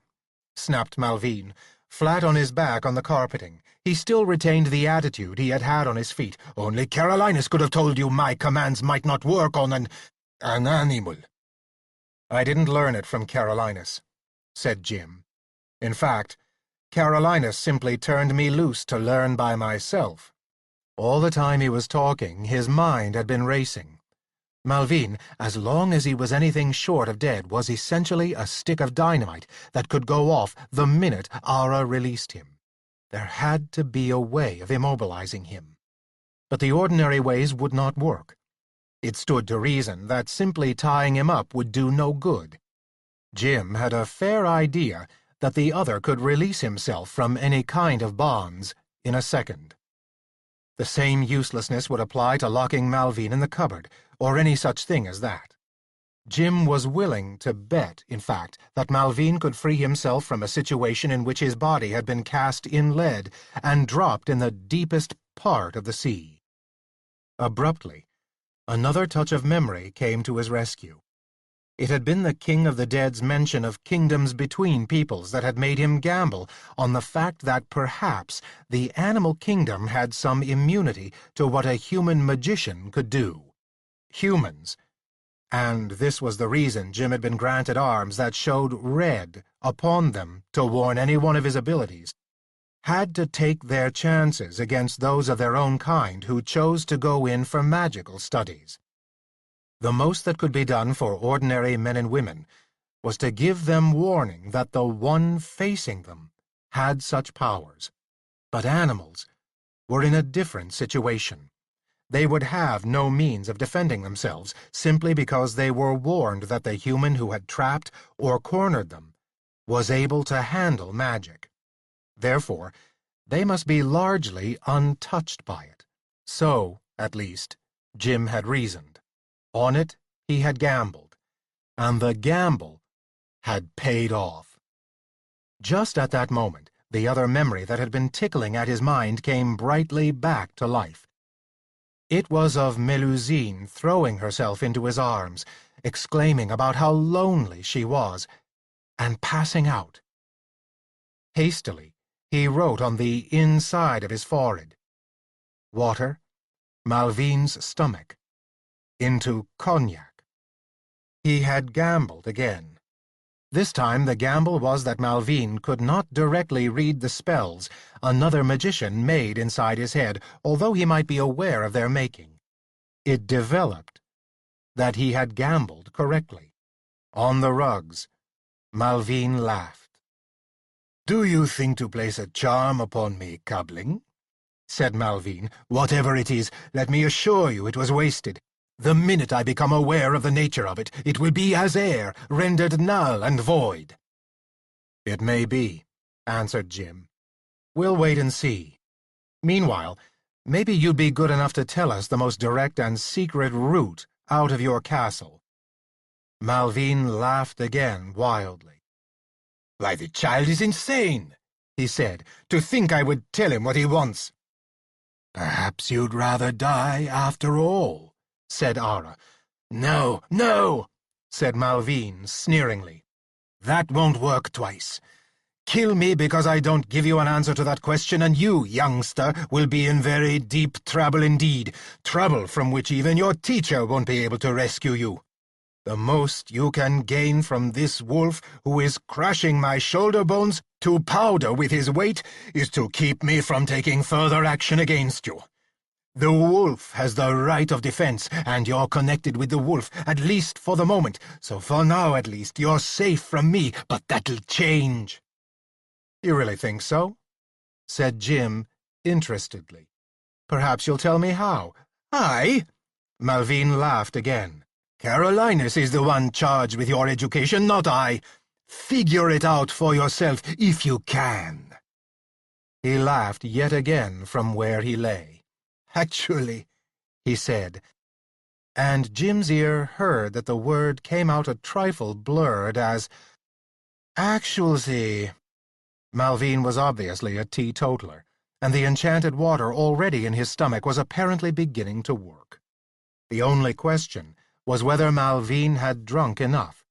snapped Malvine, Flat on his back on the carpeting, he still retained the attitude he had had on his feet. "Only Carolinus could have told you my commands might not work on an animal." "I didn't learn it from Carolinus," said Jim. "In fact, Carolinus simply turned me loose to learn by myself." All the time he was talking, his mind had been racing. Malvine, as long as he was anything short of dead, was essentially a stick of dynamite that could go off the minute Ara released him. There had to be a way of immobilizing him. But the ordinary ways would not work. It stood to reason that simply tying him up would do no good. Jim had a fair idea that the other could release himself from any kind of bonds in a second. The same uselessness would apply to locking Malvine in the cupboard, or any such thing as that. Jim was willing to bet, in fact, that Malvine could free himself from a situation in which his body had been cast in lead and dropped in the deepest part of the sea. Abruptly, another touch of memory came to his rescue. It had been the King of the Dead's mention of kingdoms between peoples that had made him gamble on the fact that perhaps the animal kingdom had some immunity to what a human magician could do. Humans, and this was the reason Jim had been granted arms that showed red upon them to warn any one of his abilities, had to take their chances against those of their own kind who chose to go in for magical studies. The most that could be done for ordinary men and women was to give them warning that the one facing them had such powers. But animals were in a different situation. They would have no means of defending themselves simply because they were warned that the human who had trapped or cornered them was able to handle magic. Therefore, they must be largely untouched by it. So, at least, Jim had reasoned. On it, he had gambled, and the gamble had paid off. Just at that moment, the other memory that had been tickling at his mind came brightly back to life. It was of Melusine throwing herself into his arms, exclaiming about how lonely she was, and passing out. Hastily, he wrote on the inside of his forehead, "Water, Malvine's stomach, into cognac." He had gambled again. This time the gamble was that Malvine could not directly read the spells another magician made inside his head, although he might be aware of their making. It developed that he had gambled correctly. On the rugs, Malvine laughed. "Do you think to place a charm upon me, Cobbling?" said Malvine. "Whatever it is, let me assure you it was wasted. The minute I become aware of the nature of it, it will be as air, rendered null and void." "It may be," answered Jim. "We'll wait and see. Meanwhile, maybe you'd be good enough to tell us the most direct and secret route out of your castle." Malvine laughed again wildly. "Why, the child is insane," he said, "to think I would tell him what he wants." "Perhaps you'd rather die after all," said Ara. "No, no," said Malvine sneeringly. "That won't work twice. Kill me because I don't give you an answer to that question, and you, youngster, will be in very deep trouble indeed, trouble from which even your teacher won't be able to rescue you. The most you can gain from this wolf who is crushing my shoulder bones to powder with his weight is to keep me from taking further action against you. The wolf has the right of defense, and you're connected with the wolf, at least for the moment, so for now at least you're safe from me, but that'll change." "You really think so?" said Jim interestedly. "Perhaps you'll tell me how." "Aye?" Malvine laughed again. "Carolinus is the one charged with your education, not I. Figure it out for yourself if you can." He laughed yet again from where he lay. "Actually," he said, and Jim's ear heard that the word came out a trifle blurred as "actualsy." Malvine was obviously a teetotaler, and the enchanted water already in his stomach was apparently beginning to work. The only question was whether Malvine had drunk enough,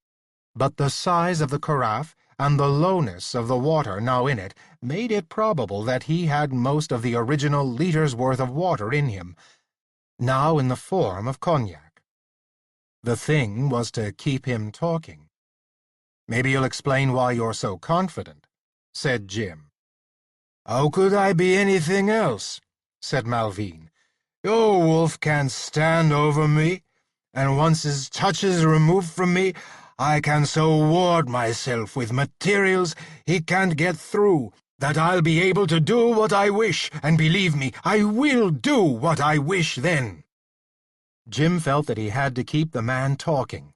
but the size of the carafe and the lowness of the water now in it made it probable that he had most of the original liter's worth of water in him, now in the form of cognac. The thing was to keep him talking. "Maybe you'll explain why you're so confident," said Jim. "How could I be anything else?" said Malvine. "Your wolf can't stand over me, and once his touch is removed from me, I can so ward myself with materials he can't get through that I'll be able to do what I wish, and believe me, I will do what I wish then." Jim felt that he had to keep the man talking.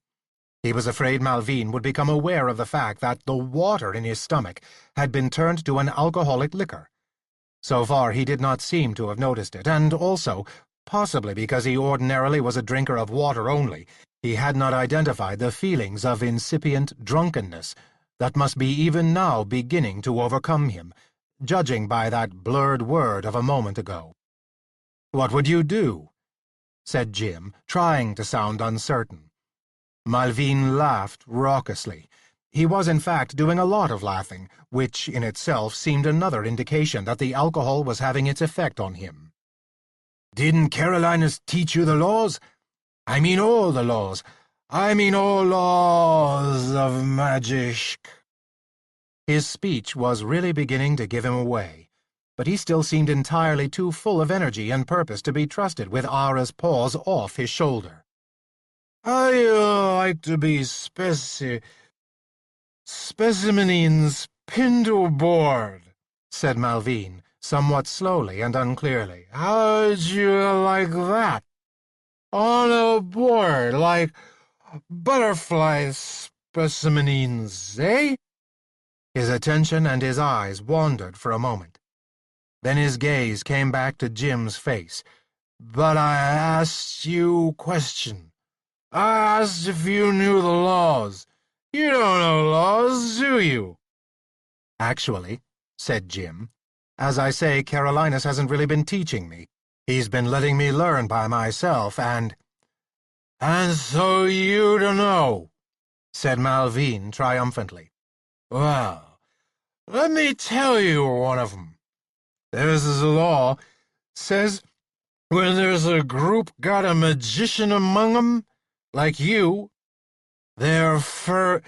He was afraid Malvine would become aware of the fact that the water in his stomach had been turned to an alcoholic liquor. So far he did not seem to have noticed it, and also, possibly because he ordinarily was a drinker of water only, he had not identified the feelings of incipient drunkenness that must be even now beginning to overcome him, judging by that blurred word of a moment ago. "What would you do?" said Jim, trying to sound uncertain. Malvine laughed raucously. He was, in fact, doing a lot of laughing, which in itself seemed another indication that the alcohol was having its effect on him. "Didn't Carolinus teach you the laws? I mean all the laws. I mean all laws of magic." His speech was really beginning to give him away, but he still seemed entirely too full of energy and purpose to be trusted with Ara's paws off his shoulder. "I like to be specimenins pinned aboard," said Malvine, somewhat slowly and unclearly. "How'd you like that? On a board, like butterfly specimenins, eh?" His attention and his eyes wandered for a moment. Then his gaze came back to Jim's face. "But I asked you a question. I asked if you knew the laws. You don't know laws, do you?" "Actually," said Jim, "as I say, Carolinus hasn't really been teaching me. He's been letting me learn by myself, and—" "And so you don't know," said Malvine triumphantly. "Well, let me tell you one of 'em. There's this law, says when there's a group got a magician among 'em, like you, they're fair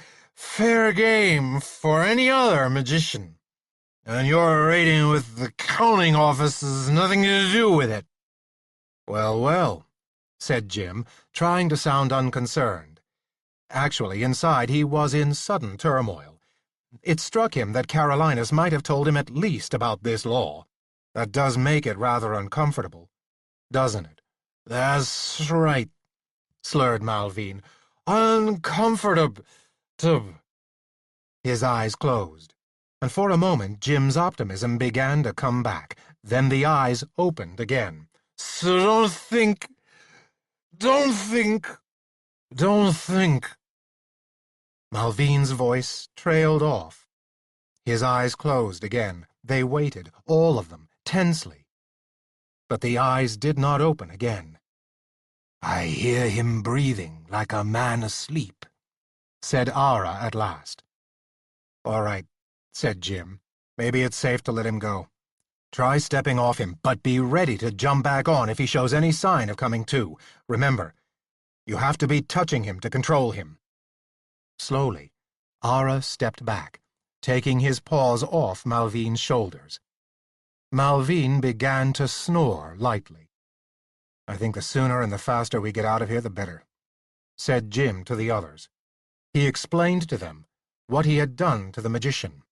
game for any other magician, and your rating with the counting office has nothing to do with it." "Well, well," said Jim, trying to sound unconcerned. Actually, inside he was in sudden turmoil. It struck him that Carolinus might have told him at least about this law. That does make it rather uncomfortable, doesn't it? "That's right," slurred Malvine. "Uncomfortable." His eyes closed, and for a moment Jim's optimism began to come back. Then the eyes opened again. "So don't think. Malvine's voice trailed off. His eyes closed again. They waited, all of them, tensely. But the eyes did not open again. "I hear him breathing like a man asleep," said Ara at last. "All right," said Jim. "Maybe it's safe to let him go. Try stepping off him, but be ready to jump back on if he shows any sign of coming to. Remember, you have to be touching him to control him." Slowly, Ara stepped back, taking his paws off Malvine's shoulders. Malvine began to snore lightly. "I think the sooner and the faster we get out of here, the better," said Jim to the others. He explained to them what he had done to the magician.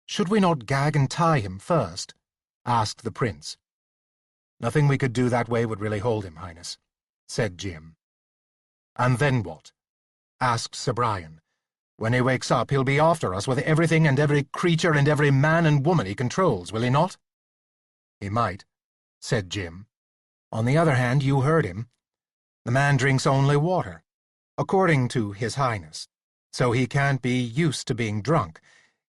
"Should we not gag and tie him first?" asked the prince. "Nothing we could do that way would really hold him, Highness," said Jim. "And then what?" asked Sir Brian. "When he wakes up, he'll be after us with everything and every creature and every man and woman he controls, will he not?" "He might," said Jim. "On the other hand, you heard him. The man drinks only water, according to His Highness, so he can't be used to being drunk.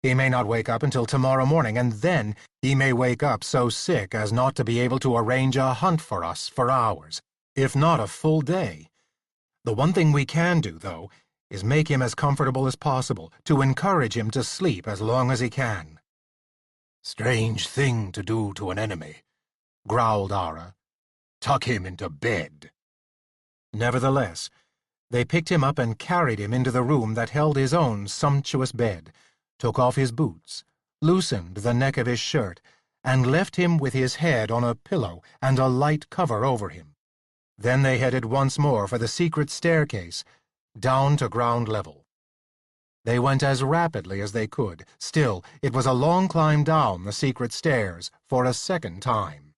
He may not wake up until tomorrow morning, and then he may wake up so sick as not to be able to arrange a hunt for us for hours, if not a full day. The one thing we can do, though, is make him as comfortable as possible, to encourage him to sleep as long as he can." "Strange thing to do to an enemy," growled Ara. "Tuck him into bed." Nevertheless, they picked him up and carried him into the room that held his own sumptuous bed, took off his boots, loosened the neck of his shirt, and left him with his head on a pillow and a light cover over him. Then they headed once more for the secret staircase, down to ground level. They went as rapidly as they could. Still, it was a long climb down the secret stairs for a second time.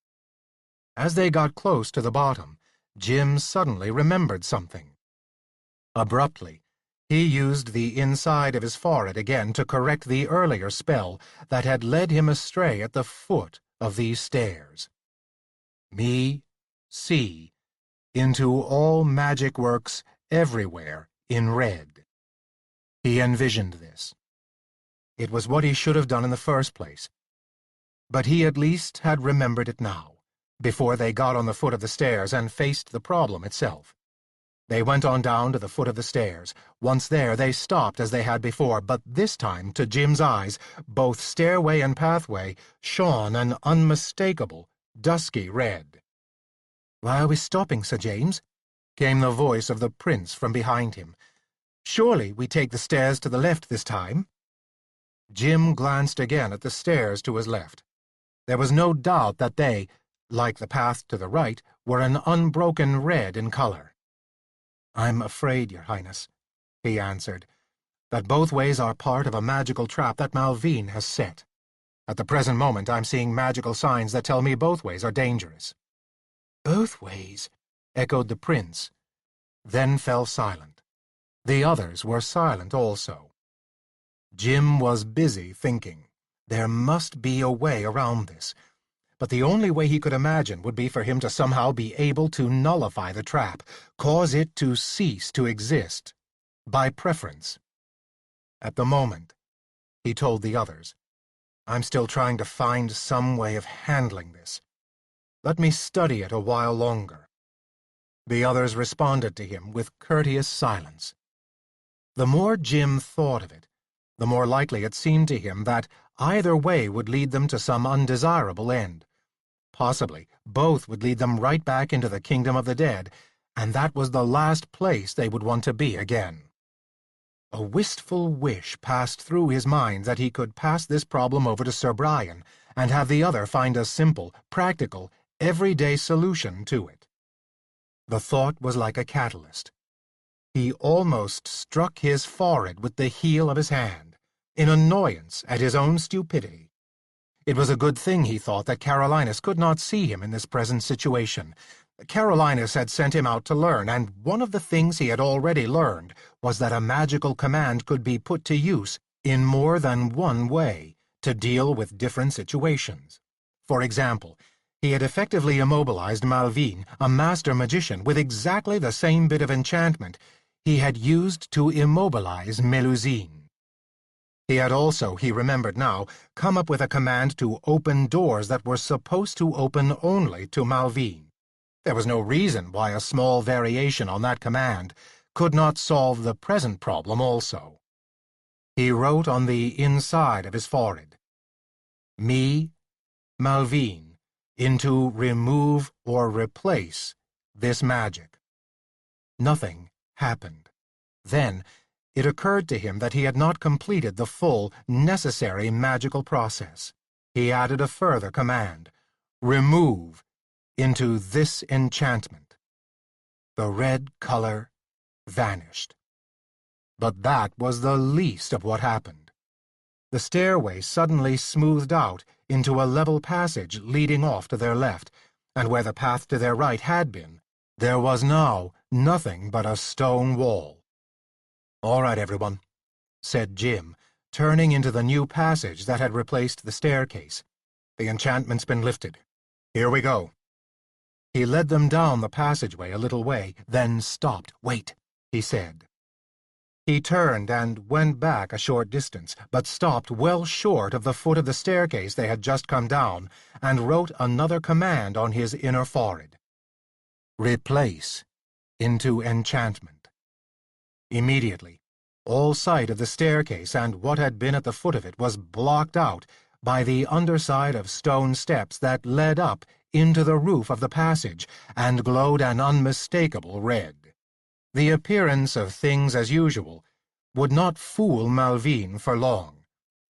As they got close to the bottom, Jim suddenly remembered something. Abruptly, he used the inside of his forehead again to correct the earlier spell that had led him astray at the foot of these stairs. Me, see, into all magic works everywhere in red. He envisioned this. It was what he should have done in the first place. But he at least had remembered it now, before they got on the foot of the stairs and faced the problem itself. They went on down to the foot of the stairs. Once there, they stopped as they had before, but this time, to Jim's eyes, both stairway and pathway shone an unmistakable, dusky red. "Why are we stopping, Sir James?" came the voice of the prince from behind him. "Surely we take the stairs to the left this time?" Jim glanced again at the stairs to his left. There was no doubt that they, like the path to the right, were an unbroken red in color. "I'm afraid, Your Highness," he answered, "that both ways are part of a magical trap that Malvine has set. At the present moment I'm seeing magical signs that tell me both ways are dangerous." "Both ways?" echoed the prince, then fell silent. The others were silent also. Jim was busy thinking. There must be a way around this. But the only way he could imagine would be for him to somehow be able to nullify the trap, cause it to cease to exist, by preference. At the moment, he told the others, "I'm still trying to find some way of handling this. Let me study it a while longer." The others responded to him with courteous silence. The more Jim thought of it, the more likely it seemed to him that either way would lead them to some undesirable end. Possibly, both would lead them right back into the kingdom of the dead, and that was the last place they would want to be again. A wistful wish passed through his mind that he could pass this problem over to Sir Brian and have the other find a simple, practical, everyday solution to it. The thought was like a catalyst. He almost struck his forehead with the heel of his hand, in annoyance at his own stupidity. It was a good thing, he thought, that Carolinus could not see him in this present situation. Carolinus had sent him out to learn, and one of the things he had already learned was that a magical command could be put to use in more than one way to deal with different situations. For example, he had effectively immobilized Malvine, a master magician, with exactly the same bit of enchantment he had used to immobilize Melusine. He had also, he remembered now, come up with a command to open doors that were supposed to open only to Malvine. There was no reason why a small variation on that command could not solve the present problem also. He wrote on the inside of his forehead, "Me, Malvine, into remove or replace this magic." Nothing happened. Then it occurred to him that he had not completed the full, necessary magical process. He added a further command, "Remove into this enchantment." The red color vanished. But that was the least of what happened. The stairway suddenly smoothed out into a level passage leading off to their left, and where the path to their right had been, there was now nothing but a stone wall. "All right, everyone," said Jim, turning into the new passage that had replaced the staircase. "The enchantment's been lifted. Here we go." He led them down the passageway a little way, then stopped. "Wait," he said. He turned and went back a short distance, but stopped well short of the foot of the staircase they had just come down, and wrote another command on his inner forehead. "Replace into enchantment." Immediately, All sight of the staircase and what had been at the foot of it was blocked out by the underside of stone steps that led up into the roof of the passage and glowed an unmistakable red. The appearance of things as usual would not fool Malvine for long.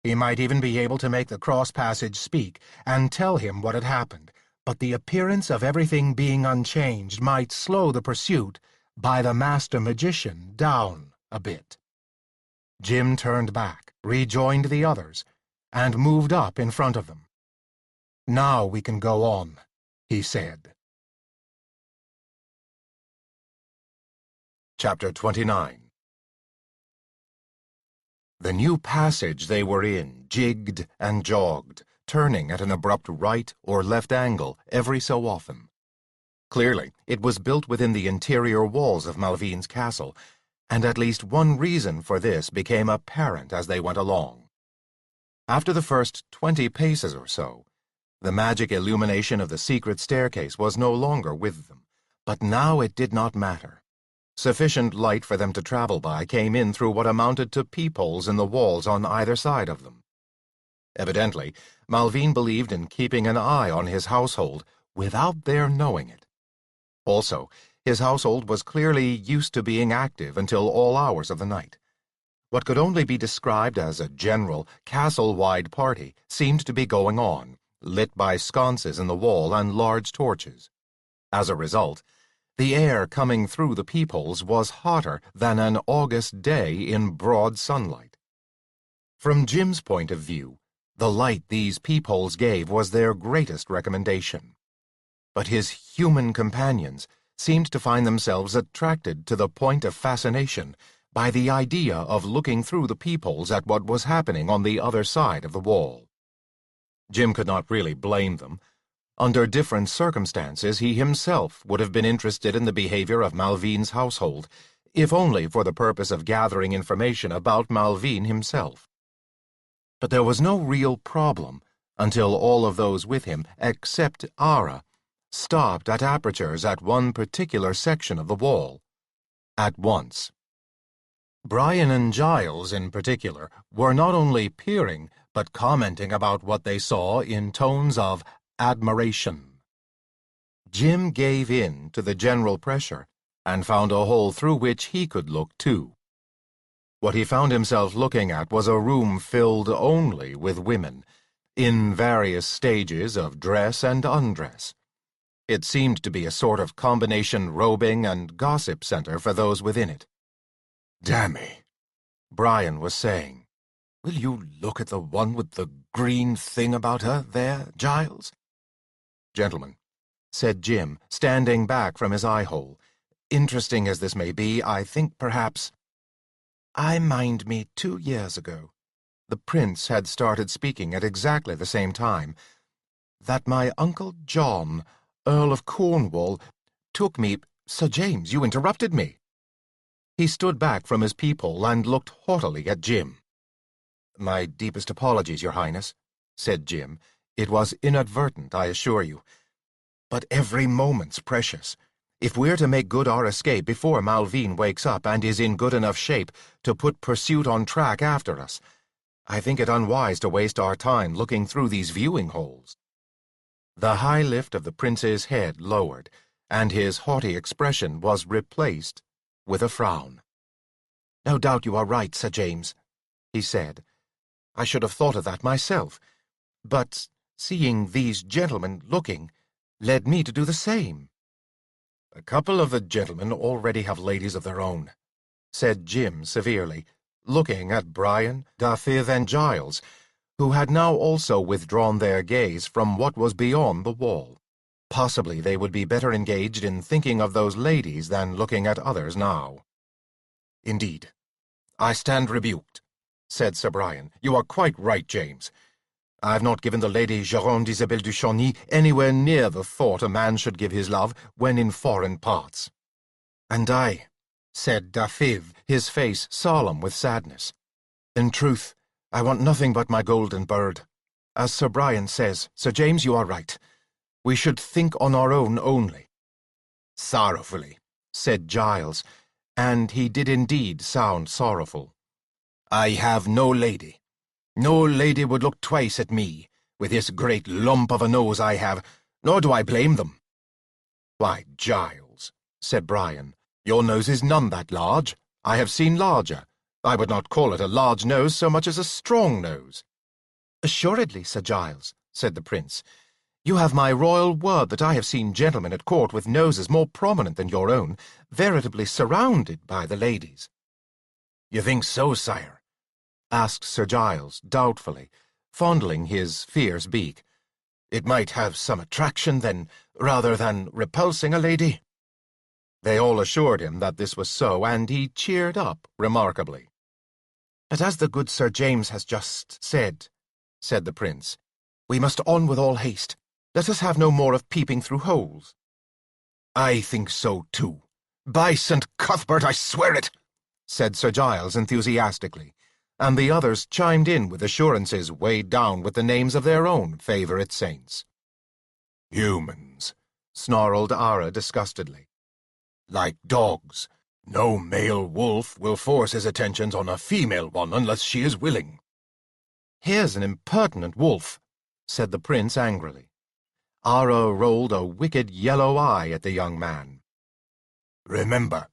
He might even be able to make the cross-passage speak and tell him what had happened, but the appearance of everything being unchanged might slow the pursuit by the master magician down a bit. Jim turned back, rejoined the others, and moved up in front of them. "Now we can go on," he said. Chapter 29. The new passage they were in jigged and jogged, turning at an abrupt right or left angle every so often. Clearly, it was built within the interior walls of Malvine's castle, and at least one reason for this became apparent as they went along. After the first 20 paces or so, the magic illumination of the secret staircase was no longer with them, but now it did not matter. Sufficient light for them to travel by came in through what amounted to peepholes in the walls on either side of them. Evidently, Malvine believed in keeping an eye on his household without their knowing it. Also, his household was clearly used to being active until all hours of the night. What could only be described as a general, castle-wide party seemed to be going on, lit by sconces in the wall and large torches. As a result, the air coming through the peepholes was hotter than an August day in broad sunlight. From Jim's point of view, the light these peepholes gave was their greatest recommendation. But his human companions seemed to find themselves attracted to the point of fascination by the idea of looking through the peepholes at what was happening on the other side of the wall. Jim could not really blame them. Under different circumstances, he himself would have been interested in the behavior of Malvine's household, if only for the purpose of gathering information about Malvine himself. But there was no real problem until all of those with him, except Ara, stopped at apertures at one particular section of the wall. At once. Brian and Giles, in particular, were not only peering, but commenting about what they saw in tones of admiration. Jim gave in to the general pressure and found a hole through which he could look too. What he found himself looking at was a room filled only with women, in various stages of dress and undress. It seemed to be a sort of combination robing and gossip center for those within it. "Dammy," Brian was saying. "will you look at the one with the green thing about her there, Giles?" "Gentlemen," said Jim, standing back from his eye-hole, "interesting as this may be, I think perhaps—" "I mind me 2 years ago," the prince had started speaking at exactly the same time, "that my Uncle John, Earl of Cornwall, took me—" "Sir James, you interrupted me." He stood back from his peephole and looked haughtily at Jim. "My deepest apologies, Your Highness," said Jim. "It was inadvertent, I assure you. But every moment's precious. If we're to make good our escape before Malvine wakes up and is in good enough shape to put pursuit on track after us, I think it unwise to waste our time looking through these viewing holes." The high lift of the prince's head lowered, and his haughty expression was replaced with a frown. "No doubt you are right, Sir James," he said. "I should have thought of that myself. But seeing these gentlemen looking led me to do the same." "A couple of the gentlemen already have ladies of their own," said Jim severely, looking at Brian, Dafydd, and Giles, who had now also withdrawn their gaze from what was beyond the wall. Possibly they would be better engaged in thinking of those ladies than looking at others now. "Indeed, I stand rebuked," said Sir Brian. "You are quite right, James. I've not given the Lady Géronde d'Isabelle du Chauny anywhere near the thought a man should give his love when in foreign parts." "And I," said Dafydd, his face solemn with sadness. "In truth, I want nothing but my golden bird. As Sir Brian says, Sir James, you are right. We should think on our own only." "Sorrowfully," said Giles, and he did indeed sound sorrowful. I have no lady. No lady would look twice at me, with this great lump of a nose I have, nor do I blame them. Why, Giles, said Brian, your nose is none that large. I have seen larger. I would not call it a large nose so much as a strong nose. Assuredly, Sir Giles, said the prince. You have my royal word that I have seen gentlemen at court with noses more prominent than your own, veritably surrounded by the ladies. You think so, sire? Asked Sir Giles, doubtfully, fondling his fierce beak. It might have some attraction, then, rather than repulsing a lady. They all assured him that this was so, and he cheered up remarkably. But as the good Sir James has just said the prince, we must on with all haste. Let us have no more of peeping through holes. I think so, too. By St. Cuthbert, I swear it, said Sir Giles enthusiastically, and the others chimed in with assurances weighed down with the names of their own favourite saints. Humans, snarled Ara disgustedly. Like dogs. No male wolf will force his attentions on a female one unless she is willing. Here's an impertinent wolf, said the prince angrily. Ara rolled a wicked yellow eye at the young man. Remember,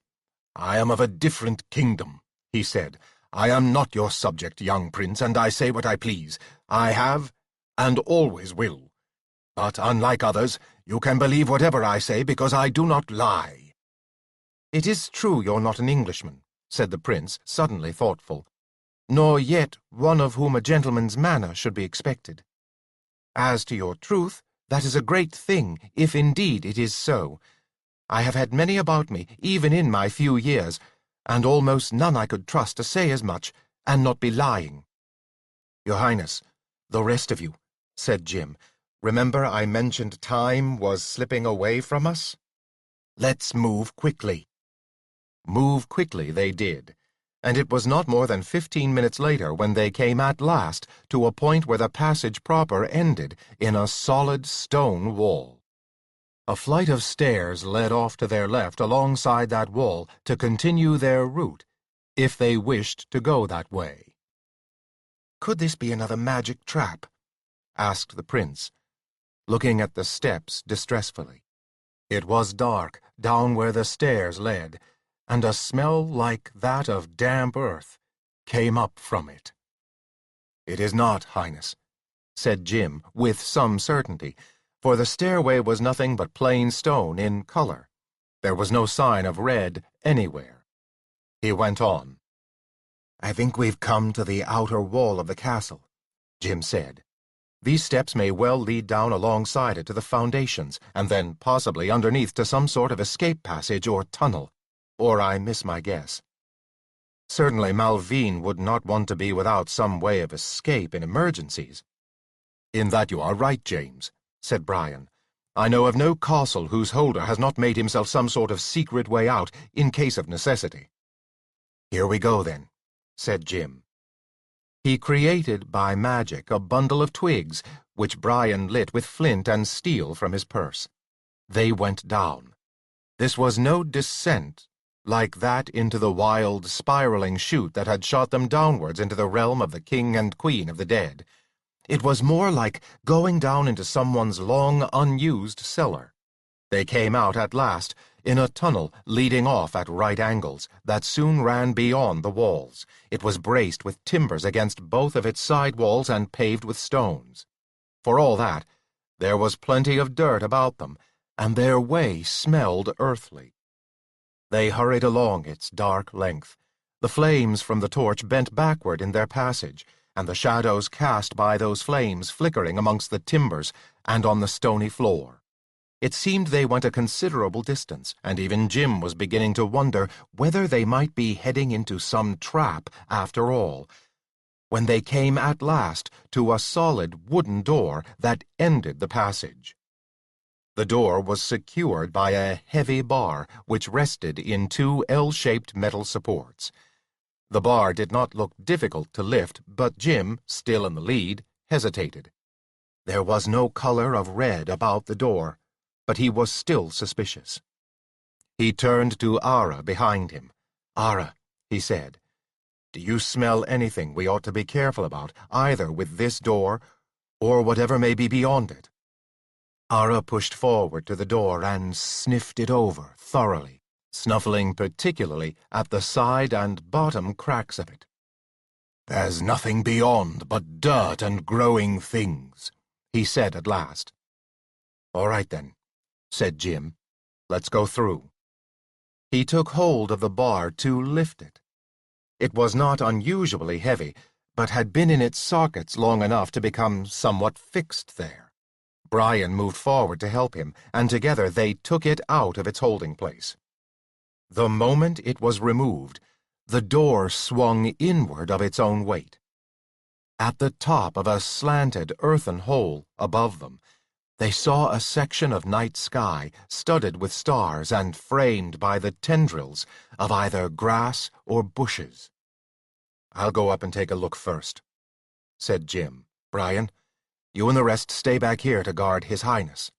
I am of a different kingdom, he said. I am not your subject, young prince, and I say what I please. I have, and always will. But unlike others, you can believe whatever I say because I do not lie. It is true you're not an Englishman, said the prince, suddenly thoughtful, nor yet one of whom a gentleman's manner should be expected. As to your truth, that is a great thing, if indeed it is so. I have had many about me, even in my few years, and almost none I could trust to say as much, and not be lying. Your Highness, the rest of you, said Jim, remember I mentioned time was slipping away from us? Let's move quickly. Move quickly they did, and it was not more than 15 minutes later when they came at last to a point where the passage proper ended in a solid stone wall. A flight of stairs led off to their left alongside that wall to continue their route, if they wished to go that way. Could this be another magic trap? Asked the prince, looking at the steps distressfully. It was dark down where the stairs led, and a smell like that of damp earth came up from it. It is not, Highness, said Jim with some certainty, for the stairway was nothing but plain stone in color. There was no sign of red anywhere. He went on. I think we've come to the outer wall of the castle, Jim said. These steps may well lead down alongside it to the foundations, and then possibly underneath to some sort of escape passage or tunnel. Or I miss my guess. Certainly Malvine would not want to be without some way of escape in emergencies. In that you are right, James, said Brian. I know of no castle whose holder has not made himself some sort of secret way out in case of necessity. Here we go, then, said Jim. He created by magic a bundle of twigs, which Brian lit with flint and steel from his purse. They went down. This was no descent like that into the wild, spiraling chute that had shot them downwards into the realm of the king and queen of the dead. It was more like going down into someone's long, unused cellar. They came out at last in a tunnel leading off at right angles that soon ran beyond the walls. It was braced with timbers against both of its side walls and paved with stones. For all that, there was plenty of dirt about them, and their way smelled earthly. They hurried along its dark length. The flames from the torch bent backward in their passage, and the shadows cast by those flames flickering amongst the timbers and on the stony floor. It seemed they went a considerable distance, and even Jim was beginning to wonder whether they might be heading into some trap after all, when they came at last to a solid wooden door that ended the passage. The door was secured by a heavy bar which rested in two L-shaped metal supports. The bar did not look difficult to lift, but Jim, still in the lead, hesitated. There was no color of red about the door, but he was still suspicious. He turned to Ara behind him. Ara, he said, Do you smell anything we ought to be careful about, either with this door or whatever may be beyond it?" Ara pushed forward to the door and sniffed it over thoroughly, snuffling particularly at the side and bottom cracks of it. "There's nothing beyond but dirt and growing things," he said at last. "All right then," said Jim. "Let's go through." He took hold of the bar to lift it. It was not unusually heavy, but had been in its sockets long enough to become somewhat fixed there. Brian moved forward to help him, and together they took it out of its holding place. The moment it was removed, the door swung inward of its own weight. At the top of a slanted earthen hole above them, they saw a section of night sky studded with stars and framed by the tendrils of either grass or bushes. "I'll go up and take a look first," said Jim. "Brian, you and the rest stay back here to guard His Highness."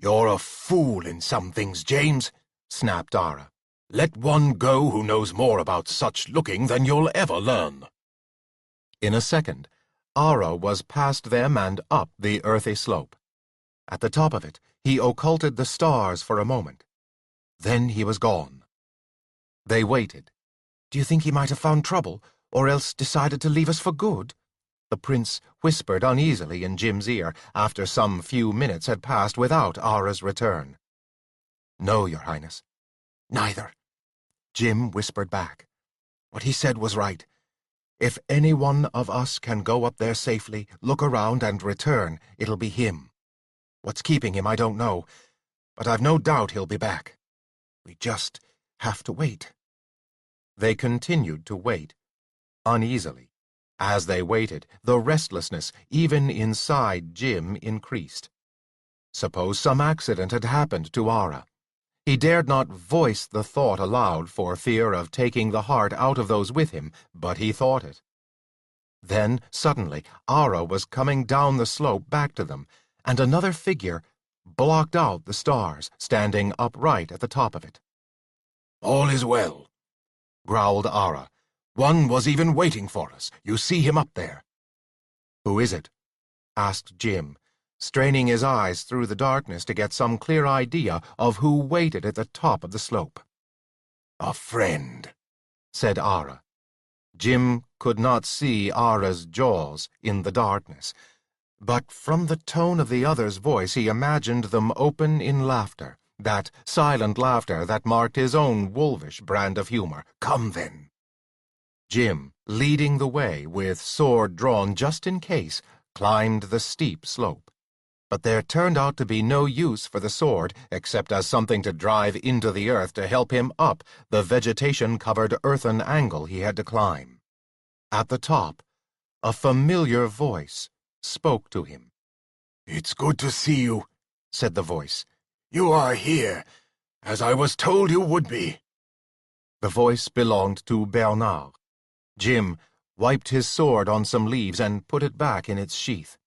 "You're a fool in some things, James," snapped Ara. "Let one go who knows more about such looking than you'll ever learn." In a second, Ara was past them and up the earthy slope. At the top of it, he occulted the stars for a moment. Then he was gone. They waited. "Do you think he might have found trouble, or else decided to leave us for good?" the prince whispered uneasily in Jim's ear after some few minutes had passed without Ara's return. "No, Your Highness." "Neither," Jim whispered back. "What he said was right. If any one of us can go up there safely, look around, and return, it'll be him. What's keeping him, I don't know, but I've no doubt he'll be back. We just have to wait." They continued to wait, uneasily. As they waited, the restlessness, even inside Jim, increased. Suppose some accident had happened to Ara. He dared not voice the thought aloud for fear of taking the heart out of those with him, but he thought it. Then, suddenly, Ara was coming down the slope back to them, and another figure blocked out the stars, standing upright at the top of it. "All is well," growled Ara. "One was even waiting for us. You see him up there." "Who is it?" asked Jim, straining his eyes through the darkness to get some clear idea of who waited at the top of the slope. "A friend," said Ara. Jim could not see Ara's jaws in the darkness, but from the tone of the other's voice he imagined them open in laughter, that silent laughter that marked his own wolfish brand of humor. "Come, then." Jim, leading the way, with sword drawn just in case, climbed the steep slope. But there turned out to be no use for the sword except as something to drive into the earth to help him up the vegetation-covered earthen angle he had to climb. At the top, a familiar voice spoke to him. "It's good to see you," said the voice. "You are here, as I was told you would be." The voice belonged to Bernard. Jim wiped his sword on some leaves and put it back in its sheath.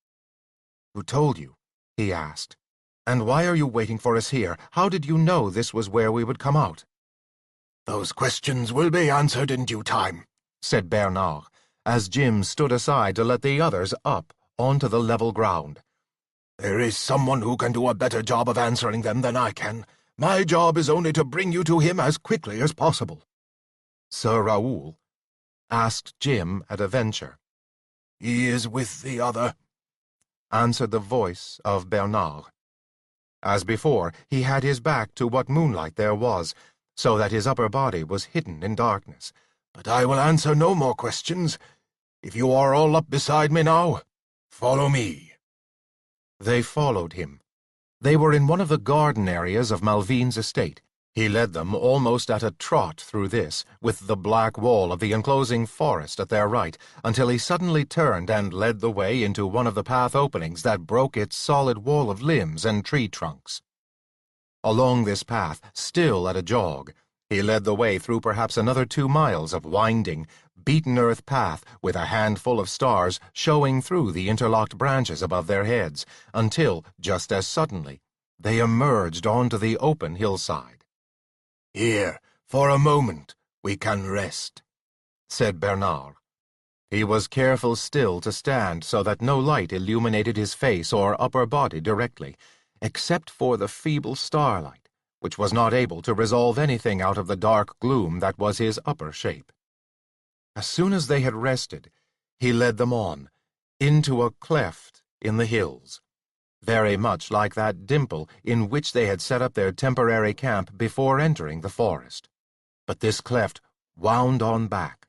"Who told you?" he asked. "And why are you waiting for us here? How did you know this was where we would come out?" "Those questions will be answered in due time," said Bernard, as Jim stood aside to let the others up onto the level ground. "There is someone who can do a better job of answering them than I can. My job is only to bring you to him as quickly as possible." "Sir Raoul?" asked Jim at a venture. "He is with the other," answered the voice of Bernard. As before, he had his back to what moonlight there was, so that his upper body was hidden in darkness. "But I will answer no more questions. If you are all up beside me now, follow me." They followed him. They were in one of the garden areas of Malvine's estate. He led them almost at a trot through this, with the black wall of the enclosing forest at their right, until he suddenly turned and led the way into one of the path openings that broke its solid wall of limbs and tree trunks. Along this path, still at a jog, he led the way through perhaps another 2 miles of winding, beaten-earth path with a handful of stars showing through the interlocked branches above their heads, until, just as suddenly, they emerged onto the open hillside. "Here, for a moment, we can rest," said Bernard. He was careful still to stand so that no light illuminated his face or upper body directly, except for the feeble starlight, which was not able to resolve anything out of the dark gloom that was his upper shape. As soon as they had rested, he led them on, into a cleft in the hills, very much like that dimple in which they had set up their temporary camp before entering the forest. But this cleft wound on back.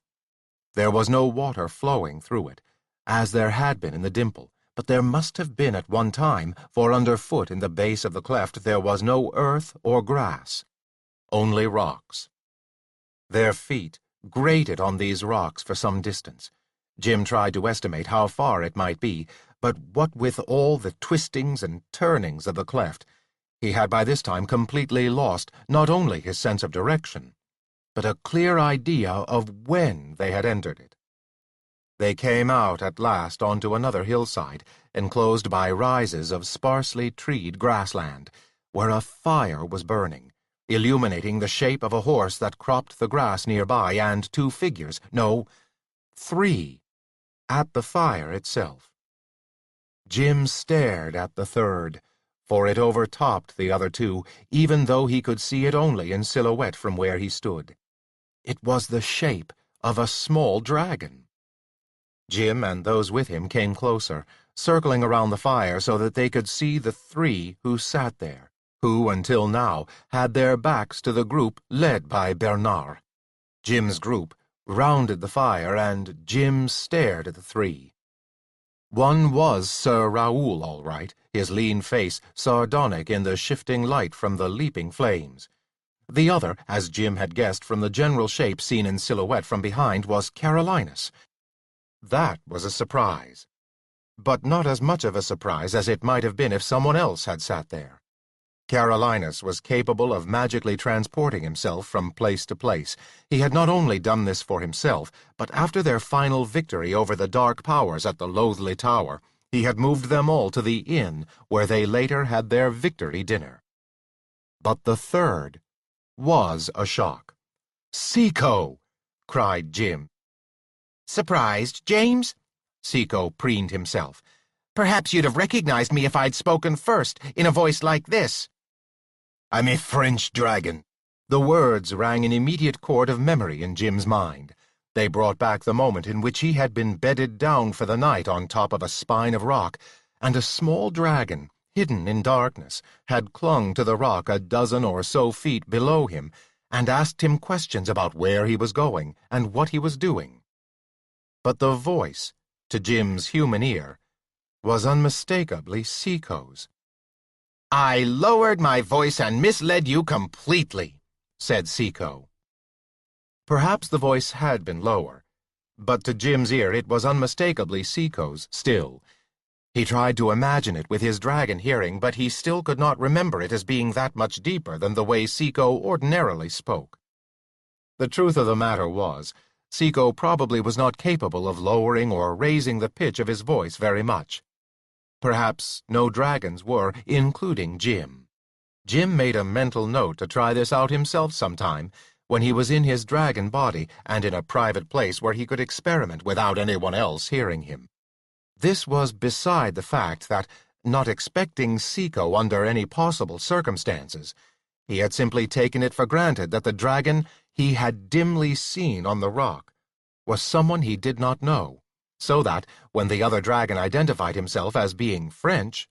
There was no water flowing through it, as there had been in the dimple, but there must have been at one time, for underfoot in the base of the cleft there was no earth or grass, only rocks. Their feet grated on these rocks for some distance. Jim tried to estimate how far it might be, but what with all the twistings and turnings of the cleft, he had by this time completely lost not only his sense of direction, but a clear idea of when they had entered it. They came out at last onto another hillside, enclosed by rises of sparsely treed grassland, where a fire was burning, illuminating the shape of a horse that cropped the grass nearby and two figures, no, three, at the fire itself. Jim stared at the third, for it overtopped the other two, even though he could see it only in silhouette from where he stood. It was the shape of a small dragon. Jim and those with him came closer, circling around the fire so that they could see the three who sat there, who until now had their backs to the group led by Bernard. Jim's group rounded the fire, and Jim stared at the three. One was Sir Raoul, all right, his lean face sardonic in the shifting light from the leaping flames. The other, as Jim had guessed from the general shape seen in silhouette from behind, was Carolinus. That was a surprise, but not as much of a surprise as it might have been if someone else had sat there. Carolinus was capable of magically transporting himself from place to place. He had not only done this for himself, but after their final victory over the dark powers at the Loathly Tower, he had moved them all to the inn where they later had their victory dinner. But the third was a shock. "Seco!" cried Jim. Surprised, James? Seco preened himself. Perhaps you'd have recognized me if I'd spoken first, in a voice like this. "I'm a French dragon." The words rang an immediate chord of memory in Jim's mind. They brought back the moment in which he had been bedded down for the night on top of a spine of rock, and a small dragon, hidden in darkness, had clung to the rock a dozen or so feet below him, and asked him questions about where he was going and what he was doing. But the voice, to Jim's human ear, was unmistakably Seco's. "I lowered my voice and misled you completely," said Seco. Perhaps the voice had been lower, but to Jim's ear it was unmistakably Seco's still. He tried to imagine it with his dragon hearing, but he still could not remember it as being that much deeper than the way Seco ordinarily spoke. The truth of the matter was, Seco probably was not capable of lowering or raising the pitch of his voice very much. Perhaps no dragons were, including Jim. Jim made a mental note to try this out himself sometime, when he was in his dragon body and in a private place where he could experiment without anyone else hearing him. This was beside the fact that, not expecting Seco under any possible circumstances, he had simply taken it for granted that the dragon he had dimly seen on the rock was someone he did not know, so that, when the other dragon identified himself as being French,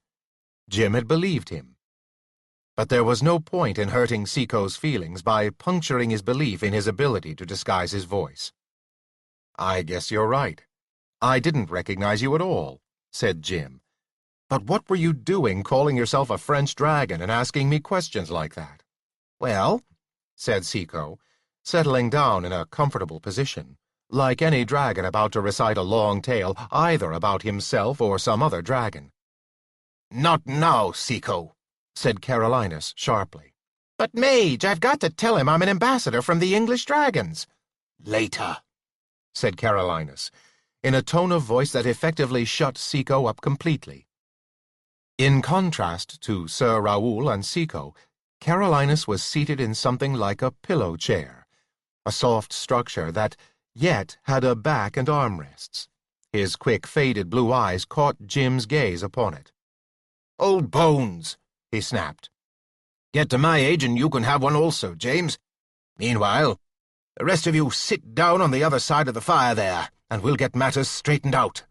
Jim had believed him. But there was no point in hurting Seco's feelings by puncturing his belief in his ability to disguise his voice. "I guess you're right. I didn't recognize you at all," said Jim. "But what were you doing calling yourself a French dragon and asking me questions like that?" "Well," said Seco, settling down in a comfortable position, like any dragon about to recite a long tale either about himself or some other dragon. "Not now, Seco," said Carolinus sharply. "But, Mage, I've got to tell him I'm an ambassador from the English dragons." "Later," said Carolinus, in a tone of voice that effectively shut Seco up completely. In contrast to Sir Raoul and Seco, Carolinus was seated in something like a pillow chair, a soft structure that, yet had a back and armrests. His quick, faded blue eyes caught Jim's gaze upon it. "Old bones," he snapped. "Get to my age and you can have one also, James. Meanwhile, the rest of you sit down on the other side of the fire there, and we'll get matters straightened out."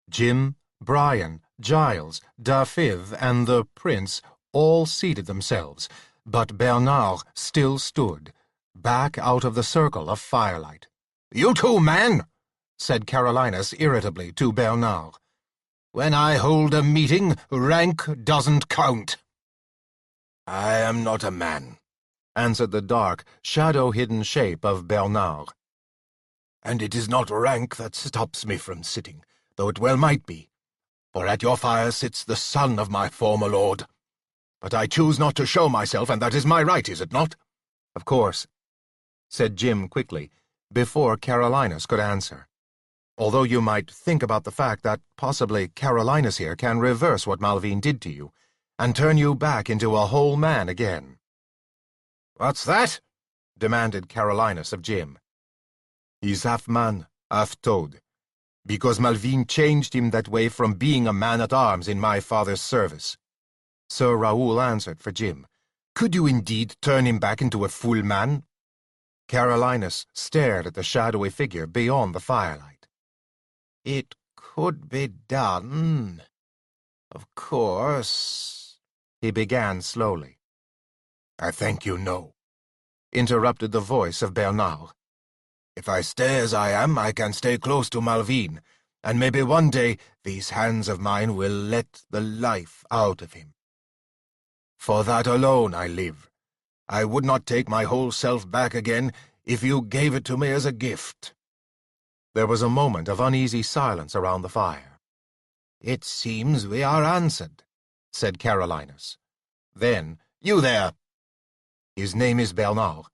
Jim, Brian, Giles, Dafydd, and the prince all seated themselves, but Bernard still stood, back out of the circle of firelight. "You too, man," said Carolinus irritably to Bernard. "When I hold a meeting, rank doesn't count." "I am not a man," answered the dark, shadow-hidden shape of Bernard. "And it is not rank that stops me from sitting, though it well might be, for at your fire sits the son of my former lord. But I choose not to show myself, and that is my right, is it not?" "Of course," said Jim quickly, before Carolinus could answer. "Although you might think about the fact that possibly Carolinus here can reverse what Malvine did to you, and turn you back into a whole man again." "What's that?" demanded Carolinus of Jim. "He's half man, half toad, because Malvine changed him that way from being a man-at-arms in my father's service." Sir Raoul answered for Jim. "Could you indeed turn him back into a full man?" Carolinus stared at the shadowy figure beyond the firelight. "It could be done, of course," he began slowly. "I thank you, no," interrupted the voice of Bernard. "If I stay as I am, I can stay close to Malvine, and maybe one day these hands of mine will let the life out of him. For that alone I live. I would not take my whole self back again if you gave it to me as a gift." There was a moment of uneasy silence around the fire. "It seems we are answered," said Carolinus. Then, "You there!" "His name is Bernard,"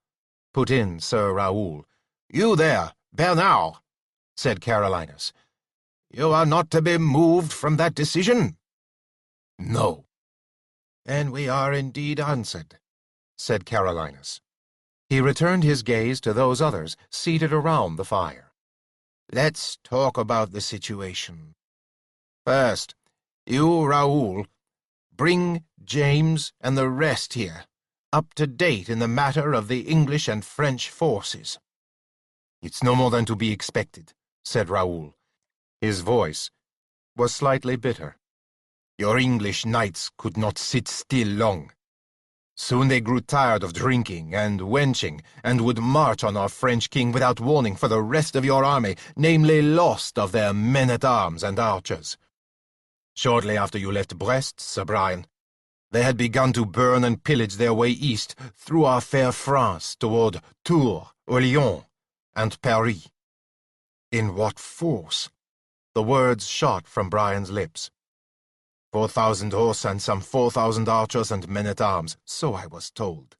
put in Sir Raoul. "You there, Bernard," said Carolinus. "You are not to be moved from that decision?" "No." "Then we are indeed answered," said Carolinus. He returned his gaze to those others seated around the fire. "Let's talk about the situation. First, you, Raoul, bring James and the rest here up to date in the matter of the English and French forces." "It's no more than to be expected," said Raoul. His voice was slightly bitter. "Your English knights could not sit still long. Soon they grew tired of drinking and wenching, and would march on our French king without warning for the rest of your army, namely lost of their men-at-arms and archers. Shortly after you left Brest, Sir Brian, they had begun to burn and pillage their way east through our fair France toward Tours, Orléans, and Paris." "In what force?" The words shot from Brian's lips. 4,000 horse and some 4,000 archers and men-at-arms, so I was told,"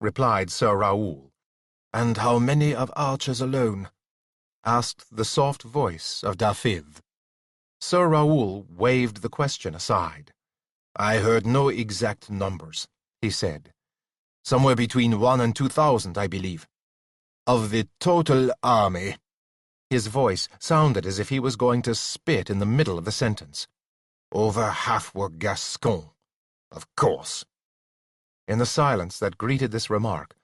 replied Sir Raoul. "And how many of archers alone?" asked the soft voice of Dafydd. Sir Raoul waved the question aside. "I heard no exact numbers," he said. "Somewhere between 1,000 and 2,000, I believe." "Of the total army?" His voice sounded as if he was going to spit in the middle of the sentence. "Over half were Gascons, of course." In the silence that greeted this remark,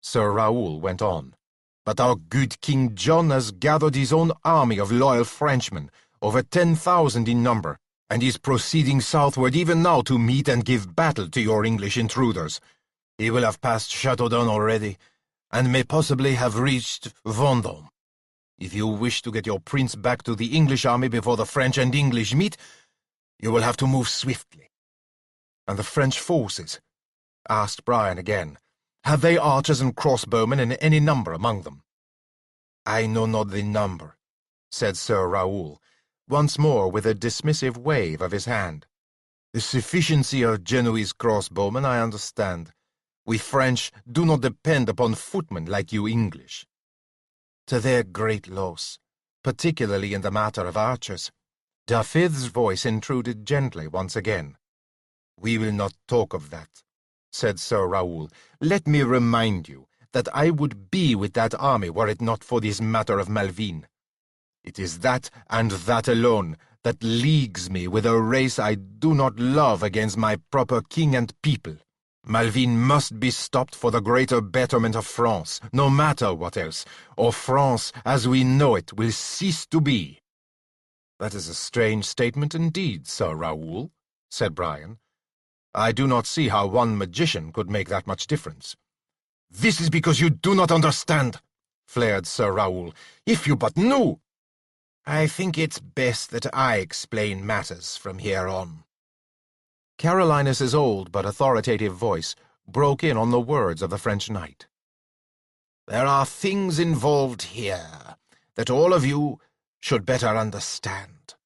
Sir Raoul went on. "But our good King John has gathered his own army of loyal Frenchmen, over 10,000 in number, and is proceeding southward even now to meet and give battle to your English intruders. He will have passed Chateaudun already, and may possibly have reached Vendôme. If you wish to get your prince back to the English army before the French and English meet, you will have to move swiftly." "And the French forces?" asked Brian again. "Have they archers and crossbowmen in any number among them?" "I know not the number," said Sir Raoul, once more with a dismissive wave of his hand. "The sufficiency of Genoese crossbowmen I understand. We French do not depend upon footmen like you English." "To their great loss, particularly in the matter of archers." Dafydd's voice intruded gently once again. "We will not talk of that," said Sir Raoul. "Let me remind you that I would be with that army were it not for this matter of Malvine. It is that, and that alone, that leagues me with a race I do not love against my proper king and people. Malvine must be stopped for the greater betterment of France, no matter what else, or France, as we know it, will cease to be." "That is a strange statement indeed, Sir Raoul," said Brian. "I do not see how one magician could make that much difference." "This is because you do not understand," flared Sir Raoul. "If you but knew—" "I think it's best that I explain matters from here on." Carolinus's old but authoritative voice broke in on the words of the French knight. "There are things involved here that all of you should better understand.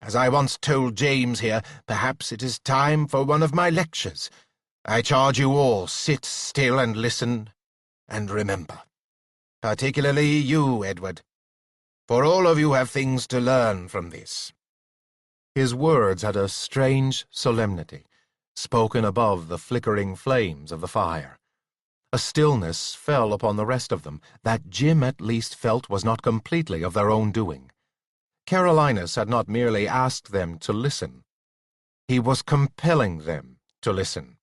As I once told James here, perhaps it is time for one of my lectures. I charge you all, sit still and listen, and remember. Particularly you, Edward, for all of you have things to learn from this." His words had a strange solemnity, spoken above the flickering flames of the fire. A stillness fell upon the rest of them that Jim at least felt was not completely of their own doing. Carolinus had not merely asked them to listen. He was compelling them to listen.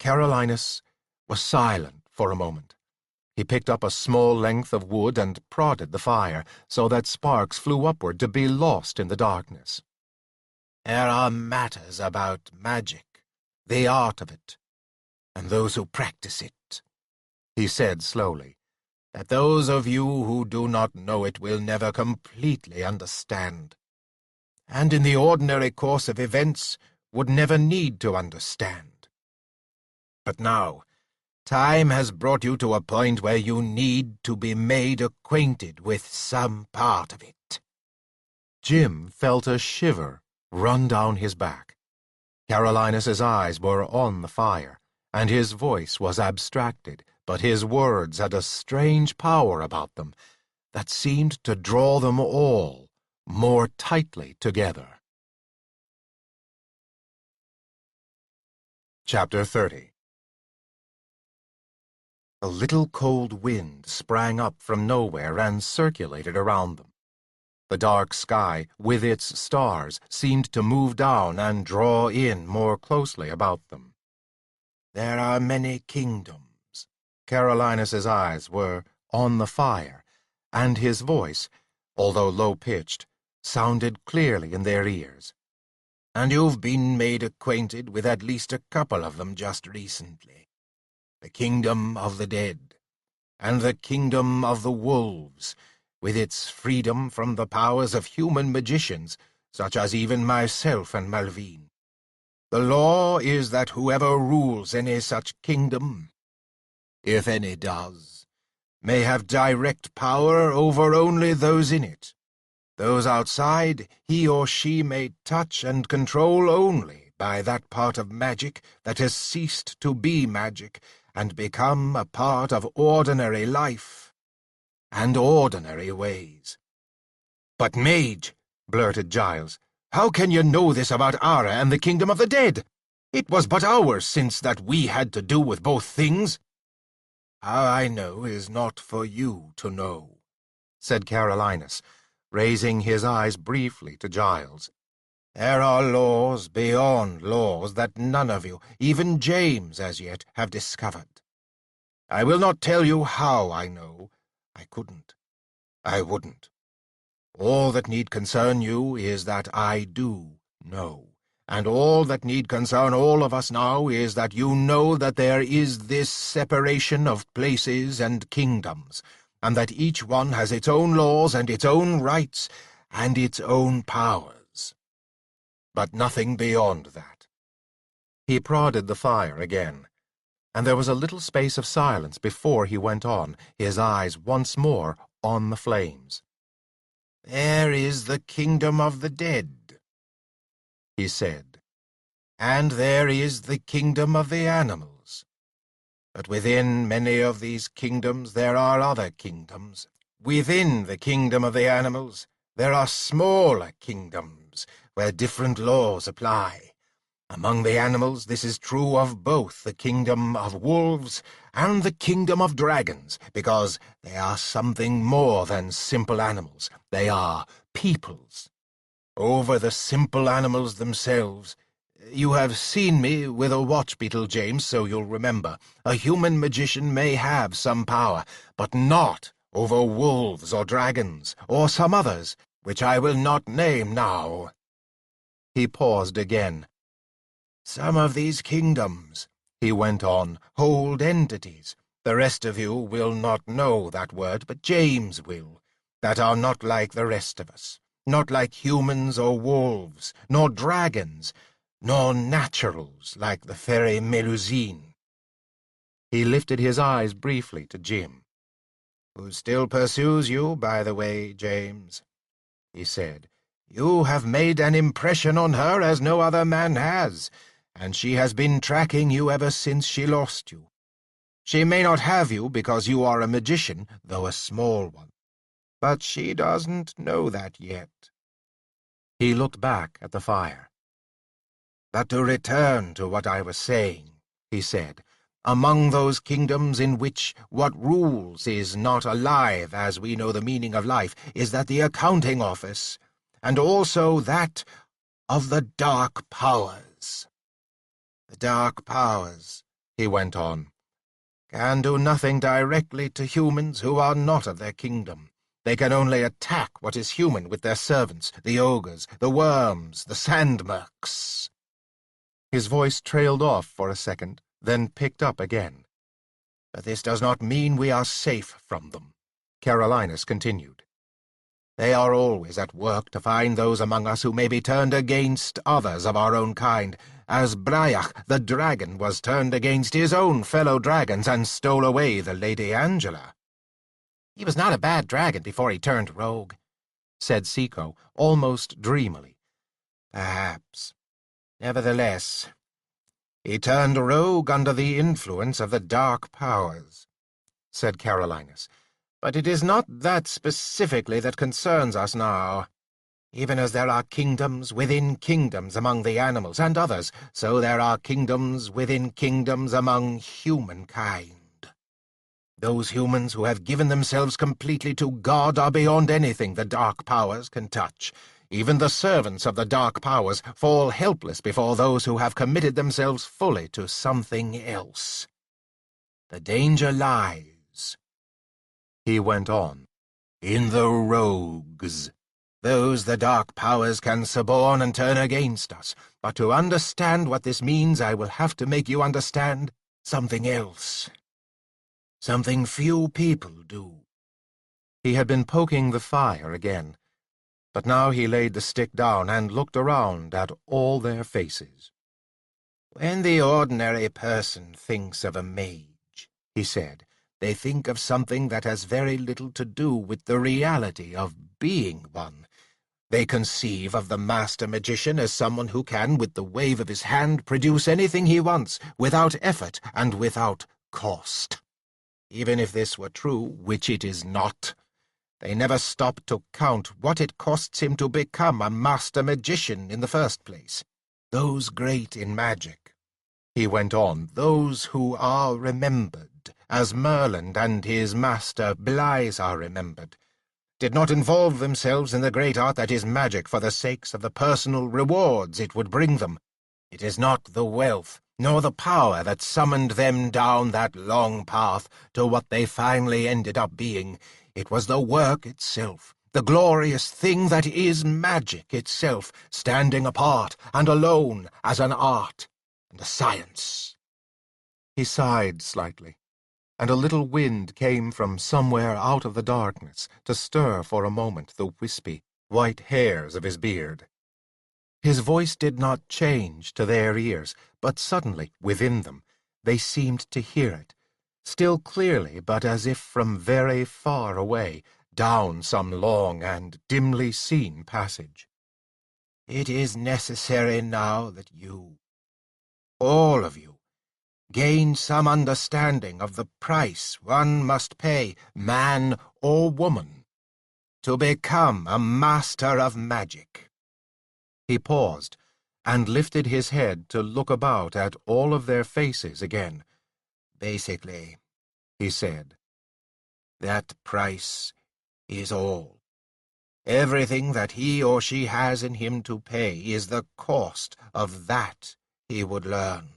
Carolinus was silent for a moment. He picked up a small length of wood and prodded the fire so that sparks flew upward to be lost in the darkness. "There are matters about magic, the art of it, and those who practice it," he said slowly, "that those of you who do not know it will never completely understand, and in the ordinary course of events would never need to understand. But now, time has brought you to a point where you need to be made acquainted with some part of it." Jim felt a shiver run down his back. Carolinus's eyes were on the fire, and his voice was abstracted, but his words had a strange power about them that seemed to draw them all more tightly together. Chapter 30. A little cold wind sprang up from nowhere and circulated around them. The dark sky, with its stars, seemed to move down and draw in more closely about them. "There are many kingdoms." Carolinus's eyes were on the fire, and his voice, although low-pitched, sounded clearly in their ears. "And you've been made acquainted with at least a couple of them just recently. The kingdom of the dead, and the kingdom of the wolves, with its freedom from the powers of human magicians, such as even myself and Malvine. The law is that whoever rules any such kingdom, if any does, may have direct power over only those in it. Those outside he or she may touch and control only by that part of magic that has ceased to be magic and become a part of ordinary life and ordinary ways." "But, mage," blurted Giles, "how can you know this about Ara and the kingdom of the dead? It was but hours since that we had to do with both things." "How I know is not for you to know," said Carolinus, raising his eyes briefly to Giles. "There are laws beyond laws that none of you, even James as yet, have discovered. I will not tell you how I know. I couldn't. I wouldn't. All that need concern you is that I do know, and all that need concern all of us now is that you know that there is this separation of places and kingdoms, and that each one has its own laws and its own rights and its own powers. But nothing beyond that." He prodded the fire again, and there was a little space of silence before he went on, his eyes once more on the flames. "There is the kingdom of the dead," he said, "and there is the kingdom of the animals. But within many of these kingdoms there are other kingdoms. Within the kingdom of the animals there are smaller kingdoms where different laws apply. Among the animals, this is true of both the kingdom of wolves and the kingdom of dragons, because they are something more than simple animals. They are peoples. Over the simple animals themselves. You have seen me with a watch beetle, James, so you'll remember. A human magician may have some power, but not over wolves or dragons, or some others, which I will not name now. He paused again. Some of these kingdoms, he went on, hold entities. The rest of you will not know that word, but James will, that are not like the rest of us, not like humans or wolves, nor dragons, nor naturals like the fairy Melusine. He lifted his eyes briefly to Jim. Who still pursues you, by the way, James, he said. You have made an impression on her as no other man has, and she has been tracking you ever since she lost you. She may not have you because you are a magician, though a small one, but she doesn't know that yet. He looked back at the fire. But to return to what I was saying, he said, among those kingdoms in which what rules is not alive as we know the meaning of life is that the accounting office, and also that of the dark powers. The dark powers, he went on, can do nothing directly to humans who are not of their kingdom. They can only attack what is human with their servants, the ogres, the worms, the sandmerks. His voice trailed off for a second, then picked up again. But this does not mean we are safe from them, Carolinus continued. They are always at work to find those among us who may be turned against others of our own kind, as Braiach the dragon was turned against his own fellow dragons and stole away the Lady Angela. He was not a bad dragon before he turned rogue, said Seco, almost dreamily. Perhaps. Nevertheless, he turned rogue under the influence of the dark powers, said Carolinus. But it is not that specifically that concerns us now. Even as there are kingdoms within kingdoms among the animals and others, so there are kingdoms within kingdoms among humankind. Those humans who have given themselves completely to God are beyond anything the dark powers can touch. Even the servants of the dark powers fall helpless before those who have committed themselves fully to something else. The danger lies, he went on, in the rogues. Those the dark powers can suborn and turn against us. But to understand what this means, I will have to make you understand something else. Something few people do. He had been poking the fire again, but now he laid the stick down and looked around at all their faces. When the ordinary person thinks of a mage, he said, they think of something that has very little to do with the reality of being one. They conceive of the master magician as someone who can, with the wave of his hand, produce anything he wants, without effort and without cost. Even if this were true, which it is not, they never stop to count what it costs him to become a master magician in the first place. Those great in magic, he went on, those who are remembered, as Merlin and his master Blaise are remembered, did not involve themselves in the great art that is magic for the sakes of the personal rewards it would bring them. It is not the wealth nor the power that summoned them down that long path to what they finally ended up being. It was the work itself, the glorious thing that is magic itself, standing apart and alone as an art and a science. He sighed slightly, and a little wind came from somewhere out of the darkness to stir for a moment the wispy, white hairs of his beard. His voice did not change to their ears, but suddenly, within them, they seemed to hear it, still clearly, but as if from very far away, down some long and dimly seen passage. It is necessary now that you, all of you, gain some understanding of the price one must pay, man or woman, to become a master of magic. He paused, and lifted his head to look about at all of their faces again. "Basically," he said, "that price is all. Everything that he or she has in him to pay is the cost of that he would learn."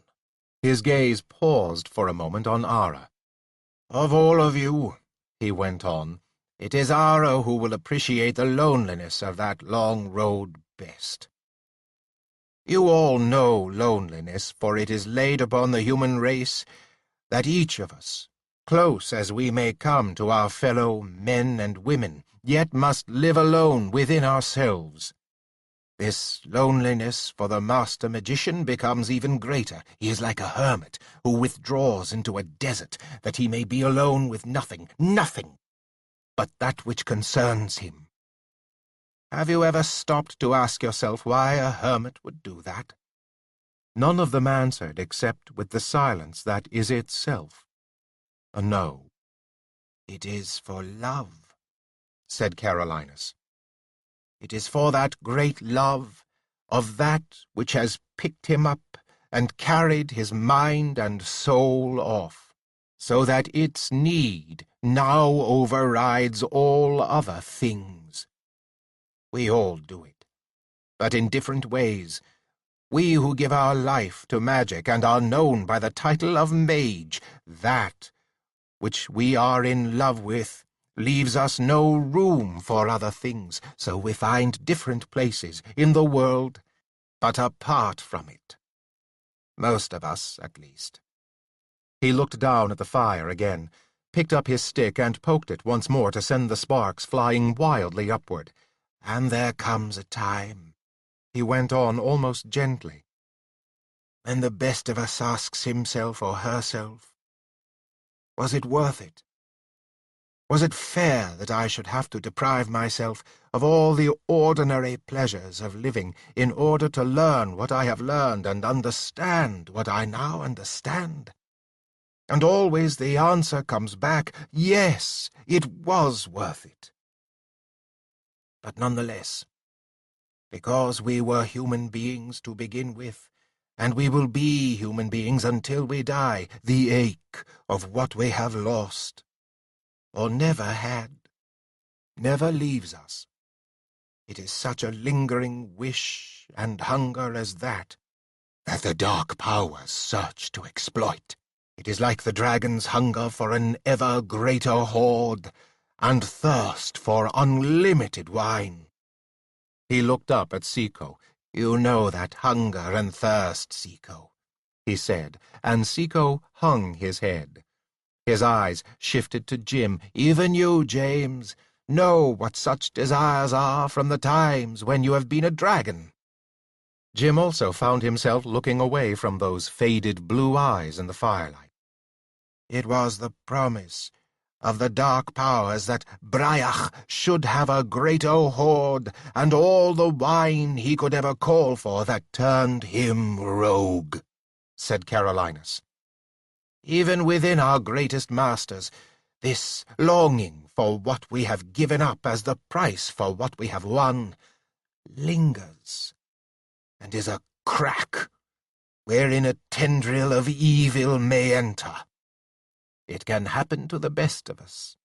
His gaze paused for a moment on Ara. "Of all of you," he went on, "it is Ara who will appreciate the loneliness of that long road best. You all know loneliness, for it is laid upon the human race that each of us, close as we may come to our fellow men and women, yet must live alone within ourselves. This loneliness for the master magician becomes even greater. He is like a hermit who withdraws into a desert, that he may be alone with nothing but that which concerns him. Have you ever stopped to ask yourself why a hermit would do that?" None of them answered except with the silence that is itself a no. "It is for love," said Carolinus. "It is for that great love of that which has picked him up and carried his mind and soul off, so that its need now overrides all other things. We all do it, but in different ways. We who give our life to magic and are known by the title of mage, that which we are in love with leaves us no room for other things, so we find different places in the world, but apart from it. Most of us, at least." He looked down at the fire again, picked up his stick and poked it once more to send the sparks flying wildly upward. "And there comes a time," he went on almost gently, "when the best of us asks himself or herself, was it worth it? Was it fair that I should have to deprive myself of all the ordinary pleasures of living in order to learn what I have learned and understand what I now understand? And always the answer comes back, yes, it was worth it. But nonetheless, because we were human beings to begin with, and we will be human beings until we die, the ache of what we have lost, or never had, never leaves us. It is such a lingering wish and hunger as that the dark powers search to exploit. It is like the dragon's hunger for an ever greater hoard, and thirst for unlimited wine." He looked up at Seiko. "You know that hunger and thirst, Seiko," he said, and Seiko hung his head. His eyes shifted to Jim. "Even you, James, know what such desires are from the times when you have been a dragon." Jim also found himself looking away from those faded blue eyes in the firelight. "It was the promise of the dark powers that Braiach should have a greater hoard and all the wine he could ever call for that turned him rogue," said Carolinus. "Even within our greatest masters, this longing for what we have given up as the price for what we have won lingers, and is a crack wherein a tendril of evil may enter. It can happen to the best of us.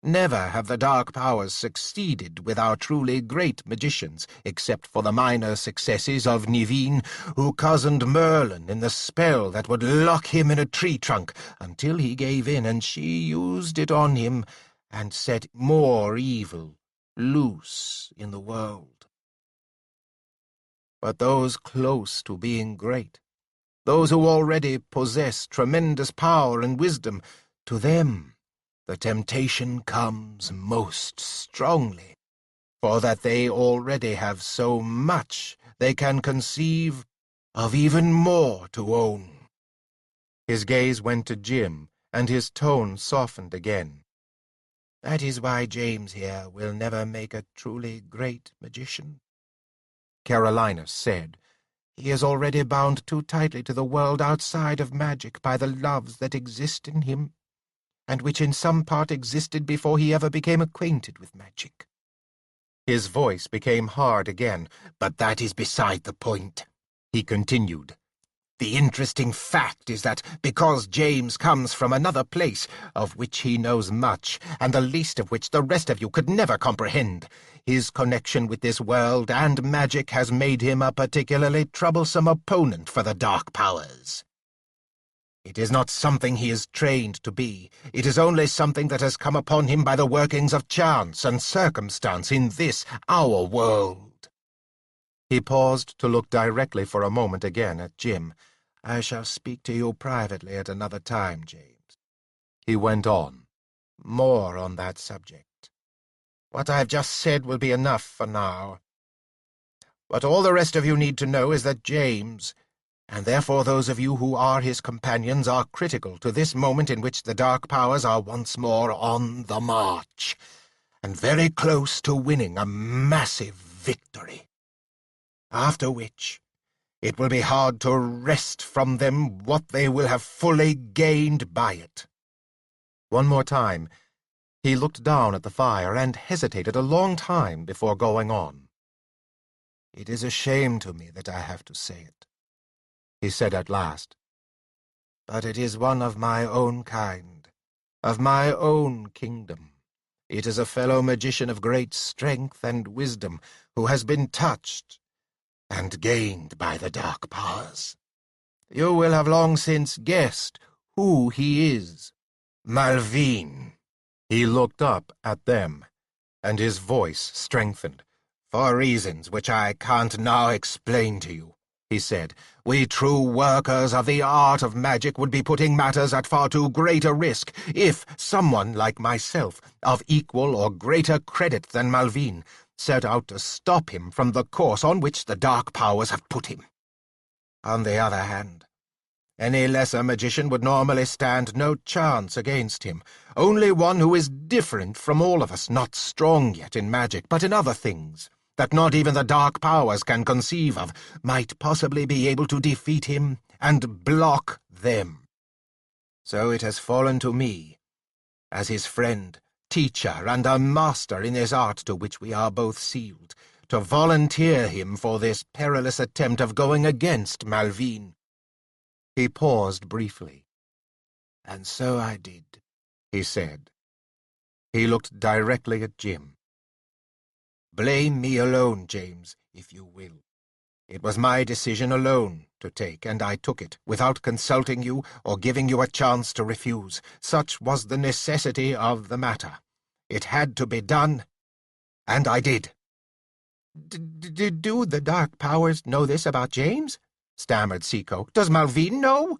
Never have the dark powers succeeded with our truly great magicians, except for the minor successes of Niveen, who cozened Merlin in the spell that would lock him in a tree trunk until he gave in, and she used it on him and set more evil loose in the world. But those close to being great, those who already possess tremendous power and wisdom, to them the temptation comes most strongly, for that they already have so much they can conceive of even more to own." His gaze went to Jim, and his tone softened again. "That is why James here will never make a truly great magician," Carolinus said. "He is already bound too tightly to the world outside of magic by the loves that exist in him, and which in some part existed before he ever became acquainted with magic." His voice became hard again. "But that is beside the point," he continued. The interesting fact is that because James comes from another place, of which he knows much, and the least of which the rest of you could never comprehend, his connection with this world and magic has made him a particularly troublesome opponent for the dark powers. It is not something he is trained to be. It is only something that has come upon him by the workings of chance and circumstance in this, our world. He paused to look directly for a moment again at Jim. I shall speak to you privately at another time, James. He went on. More on that subject. What I have just said will be enough for now. What all the rest of you need to know is that James, and therefore those of you who are his companions, are critical to this moment in which the dark powers are once more on the march, and very close to winning a massive victory. After which, it will be hard to wrest from them what they will have fully gained by it. One more time, he looked down at the fire and hesitated a long time before going on. It is a shame to me that I have to say it, he said at last, but it is one of my own kind, of my own kingdom. It is a fellow magician of great strength and wisdom who has been touched and gained by the dark powers. You will have long since guessed who he is. Malvine. He looked up at them, and his voice strengthened. For reasons which I can't now explain to you, he said, we true workers of the art of magic would be putting matters at far too great a risk if someone like myself, of equal or greater credit than Malvine, set out to stop him from the course on which the dark powers have put him. On the other hand, any lesser magician would normally stand no chance against him, only one who is different from all of us, not strong yet in magic, but in other things, that not even the dark powers can conceive of, might possibly be able to defeat him and block them. So it has fallen to me, as his friend, teacher, and a master in this art to which we are both sealed, to volunteer him for this perilous attempt of going against Malvine. He paused briefly. And so I did, he said. He looked directly at Jim. Blame me alone, James, if you will. It was my decision alone to take, and I took it, without consulting you or giving you a chance to refuse. Such was the necessity of the matter. It had to be done, and I did. Do the dark powers know this about James? Stammered Seacoe. Does Malvine know?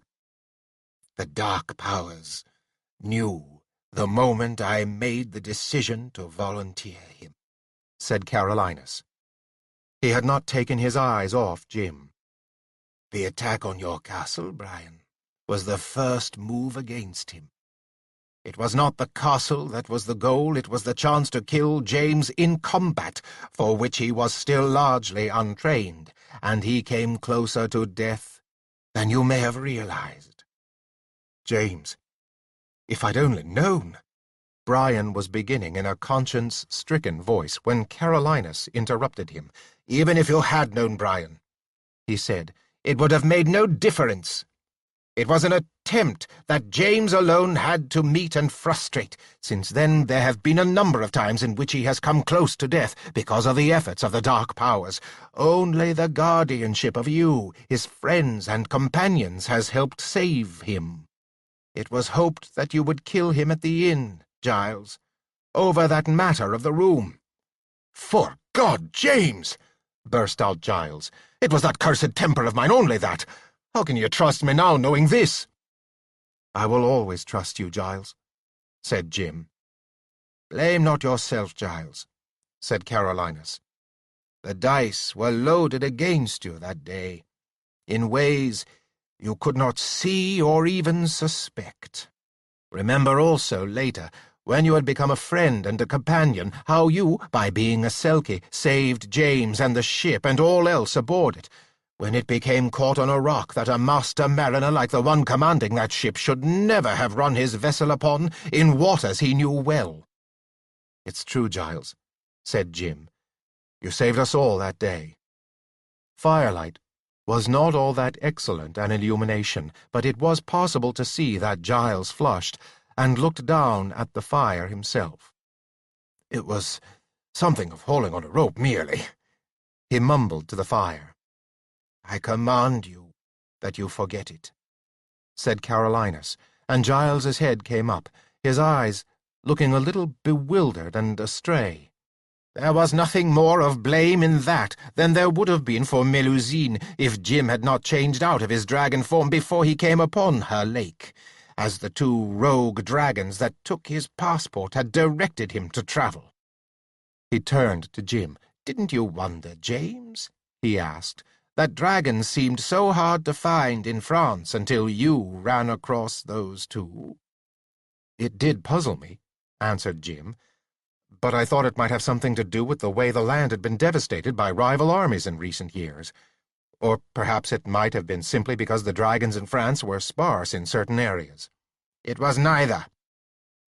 The dark powers knew the moment I made the decision to volunteer him, said Carolinus. He had not taken his eyes off Jim. The attack on your castle, Brian, was the first move against him. It was not the castle that was the goal, it was the chance to kill James in combat, for which he was still largely untrained, and he came closer to death than you may have realized. James, if I'd only known— Brian was beginning in a conscience-stricken voice when Carolinus interrupted him. Even if you had known, Brian, he said, it would have made no difference. It was an attempt that James alone had to meet and frustrate. Since then there have been a number of times in which he has come close to death because of the efforts of the dark powers. Only the guardianship of you, his friends and companions, has helped save him. It was hoped that you would kill him at the inn, Giles, over that matter of the room. For God, James! Burst out Giles. It was that cursed temper of mine, only that. How can you trust me now, knowing this? I will always trust you, Giles, said Jim. Blame not yourself, Giles, said Carolinus. The dice were loaded against you that day, in ways you could not see or even suspect. Remember also, later, when you had become a friend and a companion, how you, by being a Selkie, saved James and the ship and all else aboard it, when it became caught on a rock that a master mariner like the one commanding that ship should never have run his vessel upon, in waters he knew well. It's true, Giles, said Jim. You saved us all that day. Firelight was not all that excellent an illumination, but it was possible to see that Giles flushed and looked down at the fire himself. "It was something of hauling on a rope, merely," he mumbled to the fire. "I command you that you forget it," said Carolinus, and Giles's head came up, his eyes looking a little bewildered and astray. "There was nothing more of blame in that than there would have been for Melusine if Jim had not changed out of his dragon form before he came upon her lake, as the two rogue dragons that took his passport had directed him to travel." He turned to Jim. "Didn't you wonder, James," he asked, "that dragons seemed so hard to find in France until you ran across those two?" "It did puzzle me," answered Jim, "but I thought it might have something to do with the way the land had been devastated by rival armies in recent years. Or perhaps it might have been simply because the dragons in France were sparse in certain areas." "It was neither,"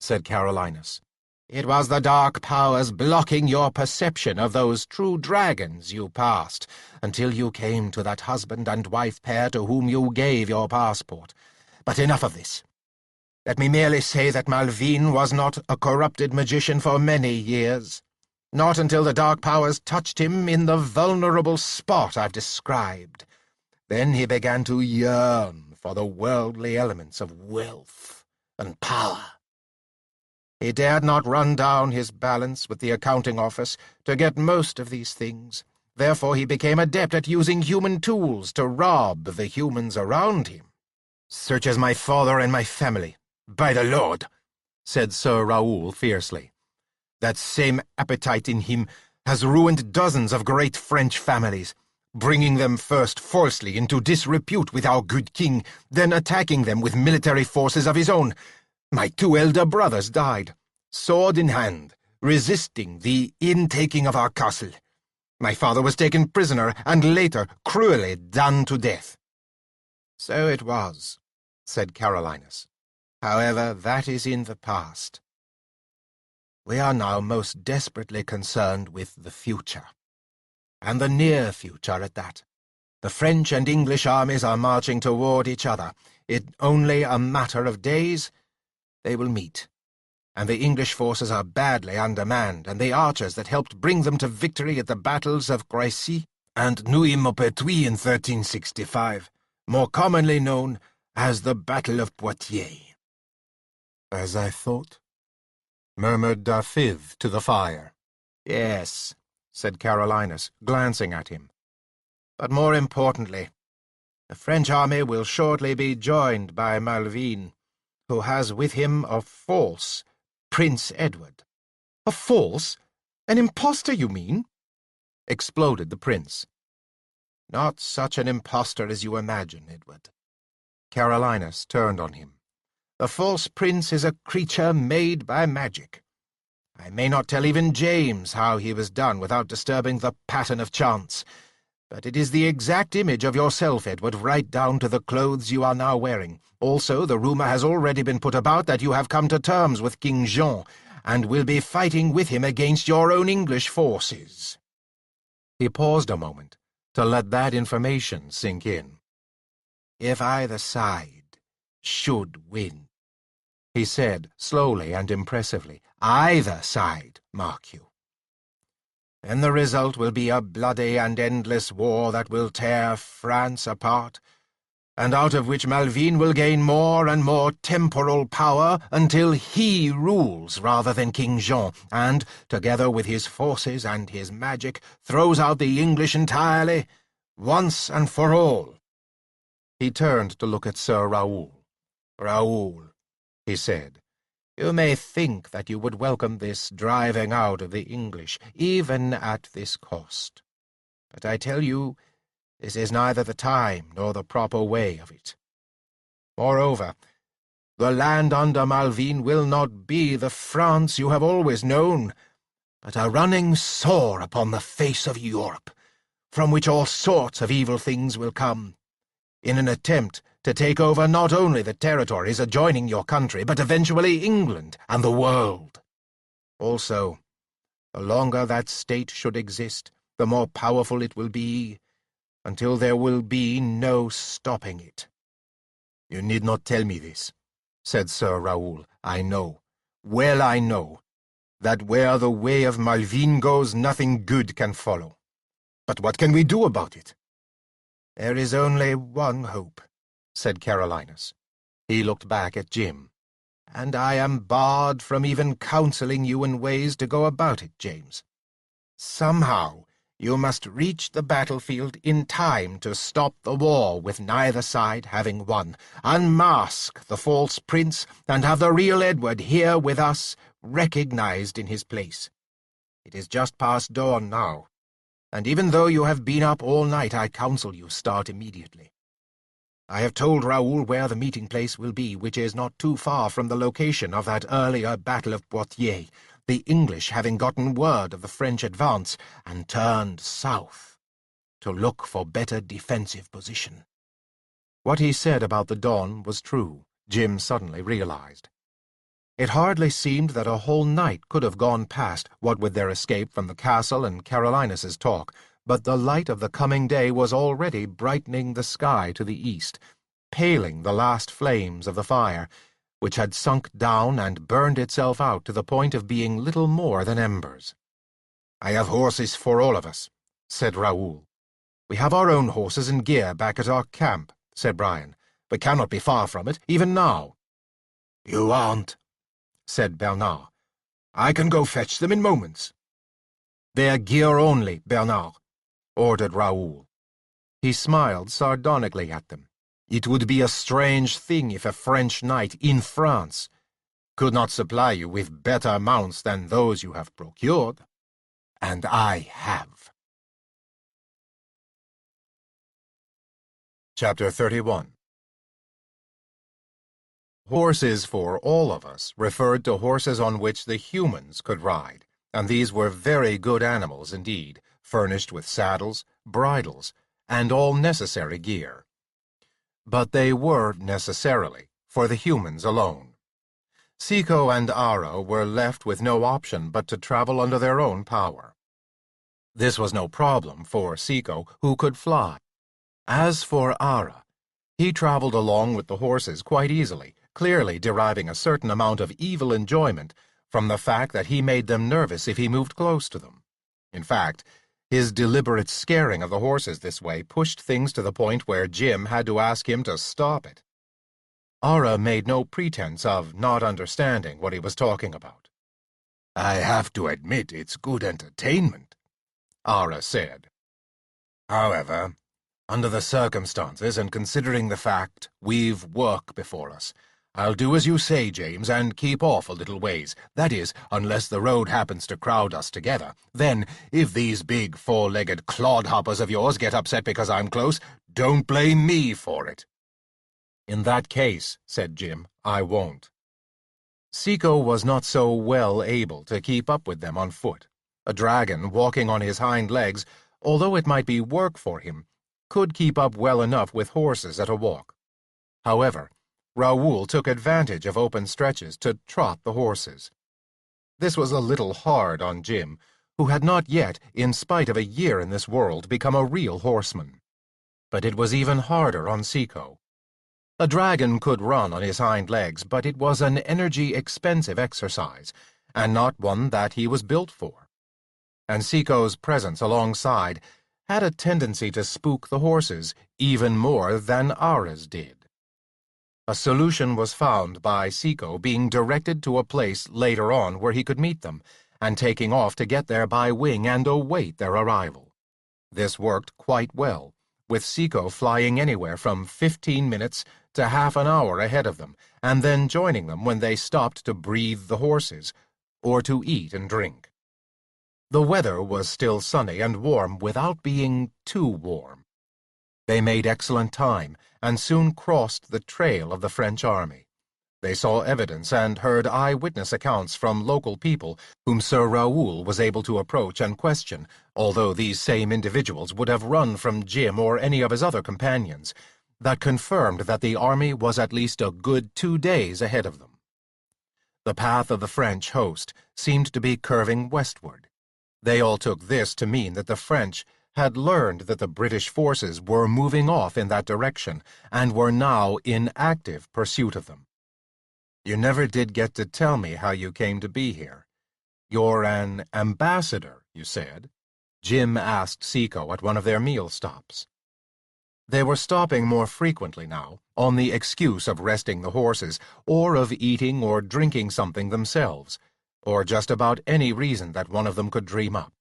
said Carolinus. "It was the dark powers blocking your perception of those true dragons you passed, until you came to that husband and wife pair to whom you gave your passport. But enough of this. Let me merely say that Malvine was not a corrupted magician for many years. Not until the dark powers touched him in the vulnerable spot I've described. Then he began to yearn for the worldly elements of wealth and power. He dared not run down his balance with the accounting office to get most of these things. Therefore he became adept at using human tools to rob the humans around him." "Such as my father and my family, by the Lord," said Sir Raoul fiercely. "That same appetite in him has ruined dozens of great French families, bringing them first falsely into disrepute with our good king, then attacking them with military forces of his own. My two elder brothers died, sword in hand, resisting the intaking of our castle. My father was taken prisoner and later cruelly done to death." "So it was," said Carolinus. "However, that is in the past. We are now most desperately concerned with the future, and the near future at that. The French and English armies are marching toward each other. It's only a matter of days. They will meet, and the English forces are badly undermanned, and the archers that helped bring them to victory at the battles of Crécy and Nouy-Maupertuis in 1365, more commonly known as the Battle of Poitiers." "As I thought," murmured Dafydd to the fire. "Yes," said Carolinus, glancing at him. "But more importantly, the French army will shortly be joined by Malvine, who has with him a false Prince Edward." "A false? An impostor, you mean?" exploded the prince. "Not such an impostor as you imagine, Edward." Carolinus turned on him. "The false prince is a creature made by magic. I may not tell even James how he was done without disturbing the pattern of chance, but it is the exact image of yourself, Edward, right down to the clothes you are now wearing. Also, the rumour has already been put about that you have come to terms with King Jean, and will be fighting with him against your own English forces." He paused a moment to let that information sink in. "If either side should win," he said slowly and impressively, "either side, mark you, then the result will be a bloody and endless war that will tear France apart, and out of which Malvine will gain more and more temporal power until he rules rather than King Jean, and, together with his forces and his magic, throws out the English entirely, once and for all." He turned to look at Sir Raoul. "Raoul," he said, "you may think that you would welcome this driving out of the English, even at this cost. But I tell you, this is neither the time nor the proper way of it. Moreover, the land under Malvine will not be the France you have always known, but a running sore upon the face of Europe, from which all sorts of evil things will come, in an attempt to take over not only the territories adjoining your country, but eventually England and the world. Also, the longer that state should exist, the more powerful it will be, until there will be no stopping it." "You need not tell me this," said Sir Raoul. "I know, well I know, that where the way of Malvine goes, nothing good can follow. But what can we do about it?" "There is only one hope," said Carolinus. He looked back at Jim. "And I am barred from even counseling you in ways to go about it, James. Somehow you must reach the battlefield in time to stop the war with neither side having won, unmask the false prince, and have the real Edward here with us, recognized in his place. It is just past dawn now, and even though you have been up all night, I counsel you start immediately. I have told Raoul where the meeting place will be, which is not too far from the location of that earlier Battle of Poitiers, the English having gotten word of the French advance and turned south to look for better defensive position." What he said about the dawn was true, Jim suddenly realized. It hardly seemed that a whole night could have gone past, what with their escape from the castle and Carolinus's talk, but the light of the coming day was already brightening the sky to the east, paling the last flames of the fire, which had sunk down and burned itself out to the point of being little more than embers. "I have horses for all of us," said Raoul. "We have our own horses and gear back at our camp," said Brian. "We cannot be far from it, even now." "You aren't," said Bernard. "I can go fetch them in moments." "Their gear only, Bernard," ordered Raoul. He smiled sardonically at them. It would be a strange thing if a French knight in France could not supply you with better mounts than those you have procured. And I have. Chapter 31. Horses for all of us referred to horses on which the humans could ride, and these were very good animals indeed, furnished with saddles, bridles, and all necessary gear. But they were necessarily for the humans alone. Seco and Ara were left with no option but to travel under their own power. This was no problem for Seco, who could fly. As for Ara, he traveled along with the horses quite easily, clearly deriving a certain amount of evil enjoyment from the fact that he made them nervous if he moved close to them. In fact, his deliberate scaring of the horses this way pushed things to the point where Jim had to ask him to stop it. Ara made no pretense of not understanding what he was talking about. "I have to admit it's good entertainment," Ara said. "However, under the circumstances and considering the fact we've work before us, I'll do as you say, James, and keep off a little ways. That is, unless the road happens to crowd us together. Then, if these big four-legged clodhoppers of yours get upset because I'm close, don't blame me for it." "In that case," said Jim, "I won't." Seco was not so well able to keep up with them on foot. A dragon walking on his hind legs, although it might be work for him, could keep up well enough with horses at a walk. However, Raoul took advantage of open stretches to trot the horses. This was a little hard on Jim, who had not yet, in spite of a year in this world, become a real horseman. But it was even harder on Seco. A dragon could run on his hind legs, but it was an energy-expensive exercise, and not one that he was built for. And Seco's presence alongside had a tendency to spook the horses even more than Ara's did. A solution was found by Seco being directed to a place later on where he could meet them, and taking off to get there by wing and await their arrival. This worked quite well, with Seco flying anywhere from 15 minutes to half an hour ahead of them, and then joining them when they stopped to breathe the horses, or to eat and drink. The weather was still sunny and warm without being too warm. They made excellent time, and soon crossed the trail of the French army. They saw evidence and heard eyewitness accounts from local people whom Sir Raoul was able to approach and question, although these same individuals would have run from Jim or any of his other companions, that confirmed that the army was at least a good 2 days ahead of them. The path of the French host seemed to be curving westward. They all took this to mean that the French had learned that the British forces were moving off in that direction and were now in active pursuit of them. "You never did get to tell me how you came to be here. You're an ambassador, you said?" Jim asked Seiko at one of their meal stops. They were stopping more frequently now, on the excuse of resting the horses, or of eating or drinking something themselves, or just about any reason that one of them could dream up.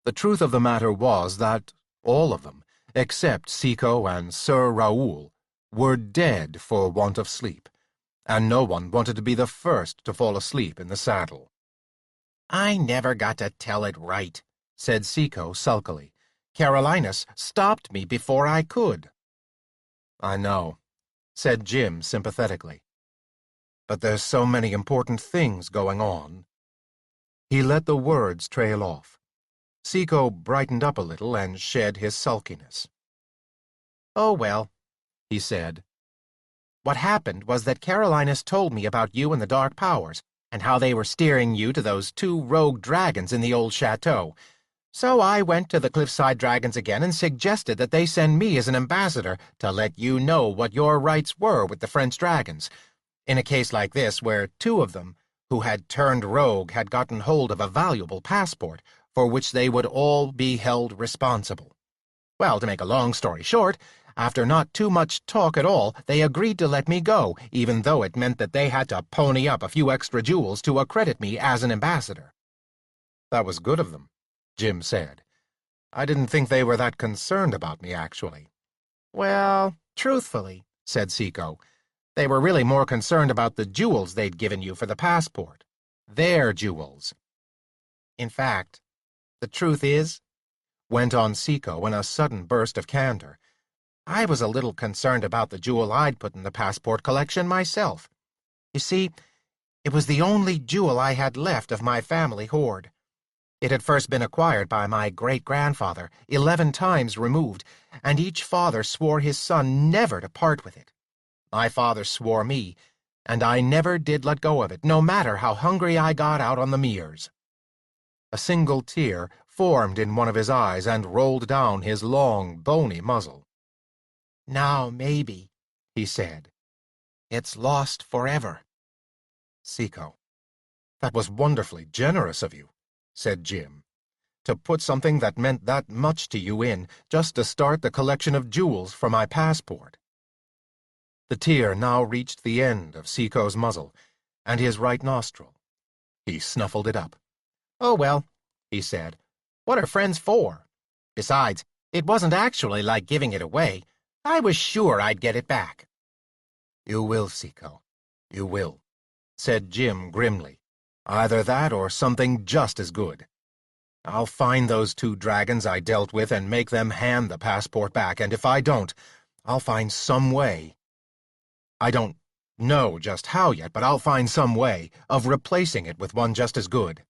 The truth of the matter was that all of them, except Seiko and Sir Raoul, were dead for want of sleep, and no one wanted to be the first to fall asleep in the saddle. "I never got to tell it right," said Seiko sulkily. "Carolinus stopped me before I could." "I know," said Jim sympathetically. "But there's so many important things going on." He let the words trail off. Seiko brightened up a little and shed his sulkiness. "Oh, well," he said. "What happened was that Carolinus told me about you and the Dark Powers, and how they were steering you to those 2 rogue dragons in the old chateau. So I went to the Cliffside Dragons again and suggested that they send me as an ambassador to let you know what your rights were with the French dragons, in a case like this where 2 of them, who had turned rogue, had gotten hold of a valuable passport for which they would all be held responsible. Well, to make a long story short, after not too much talk at all, they agreed to let me go, even though it meant that they had to pony up a few extra jewels to accredit me as an ambassador." "That was good of them," Jim said. "I didn't think they were that concerned about me, actually." "Well, truthfully," said Seiko, "they were really more concerned about the jewels they'd given you for the passport. Their jewels. In fact, the truth is," went on Seiko in a sudden burst of candor, "I was a little concerned about the jewel I'd put in the passport collection myself. You see, it was the only jewel I had left of my family hoard. It had first been acquired by my great-grandfather, 11 times removed, and each father swore his son never to part with it. My father swore me, and I never did let go of it, no matter how hungry I got out on the mears." A single tear formed in one of his eyes and rolled down his long, bony muzzle. "Now, maybe," he said, "it's lost forever." "Seiko, that was wonderfully generous of you," said Jim, "to put something that meant that much to you in, just to start the collection of jewels for my passport." The tear now reached the end of Seiko's muzzle, and his right nostril. He snuffled it up. "Oh, well," he said, "what are friends for? Besides, it wasn't actually like giving it away. I was sure I'd get it back." "You will, Seiko, you will," said Jim grimly. "Either that or something just as good. I'll find those 2 dragons I dealt with and make them hand the passport back, and if I don't, I'll find some way. I don't know just how yet, but I'll find some way of replacing it with one just as good."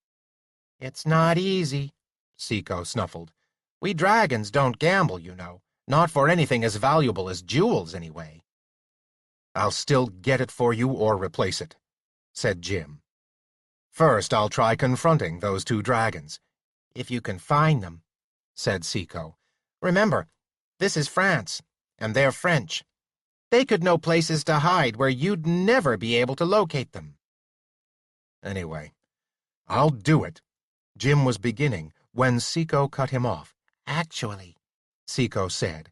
"It's not easy," Seiko snuffled. "We dragons don't gamble, you know. Not for anything as valuable as jewels, anyway." "I'll still get it for you or replace it," said Jim. "First, I'll try confronting those 2 dragons." "If you can find them," said Seiko. "Remember, this is France, and they're French. They could know places to hide where you'd never be able to locate them." "Anyway, I'll do it," Jim was beginning when Seiko cut him off. "Actually," Seiko said,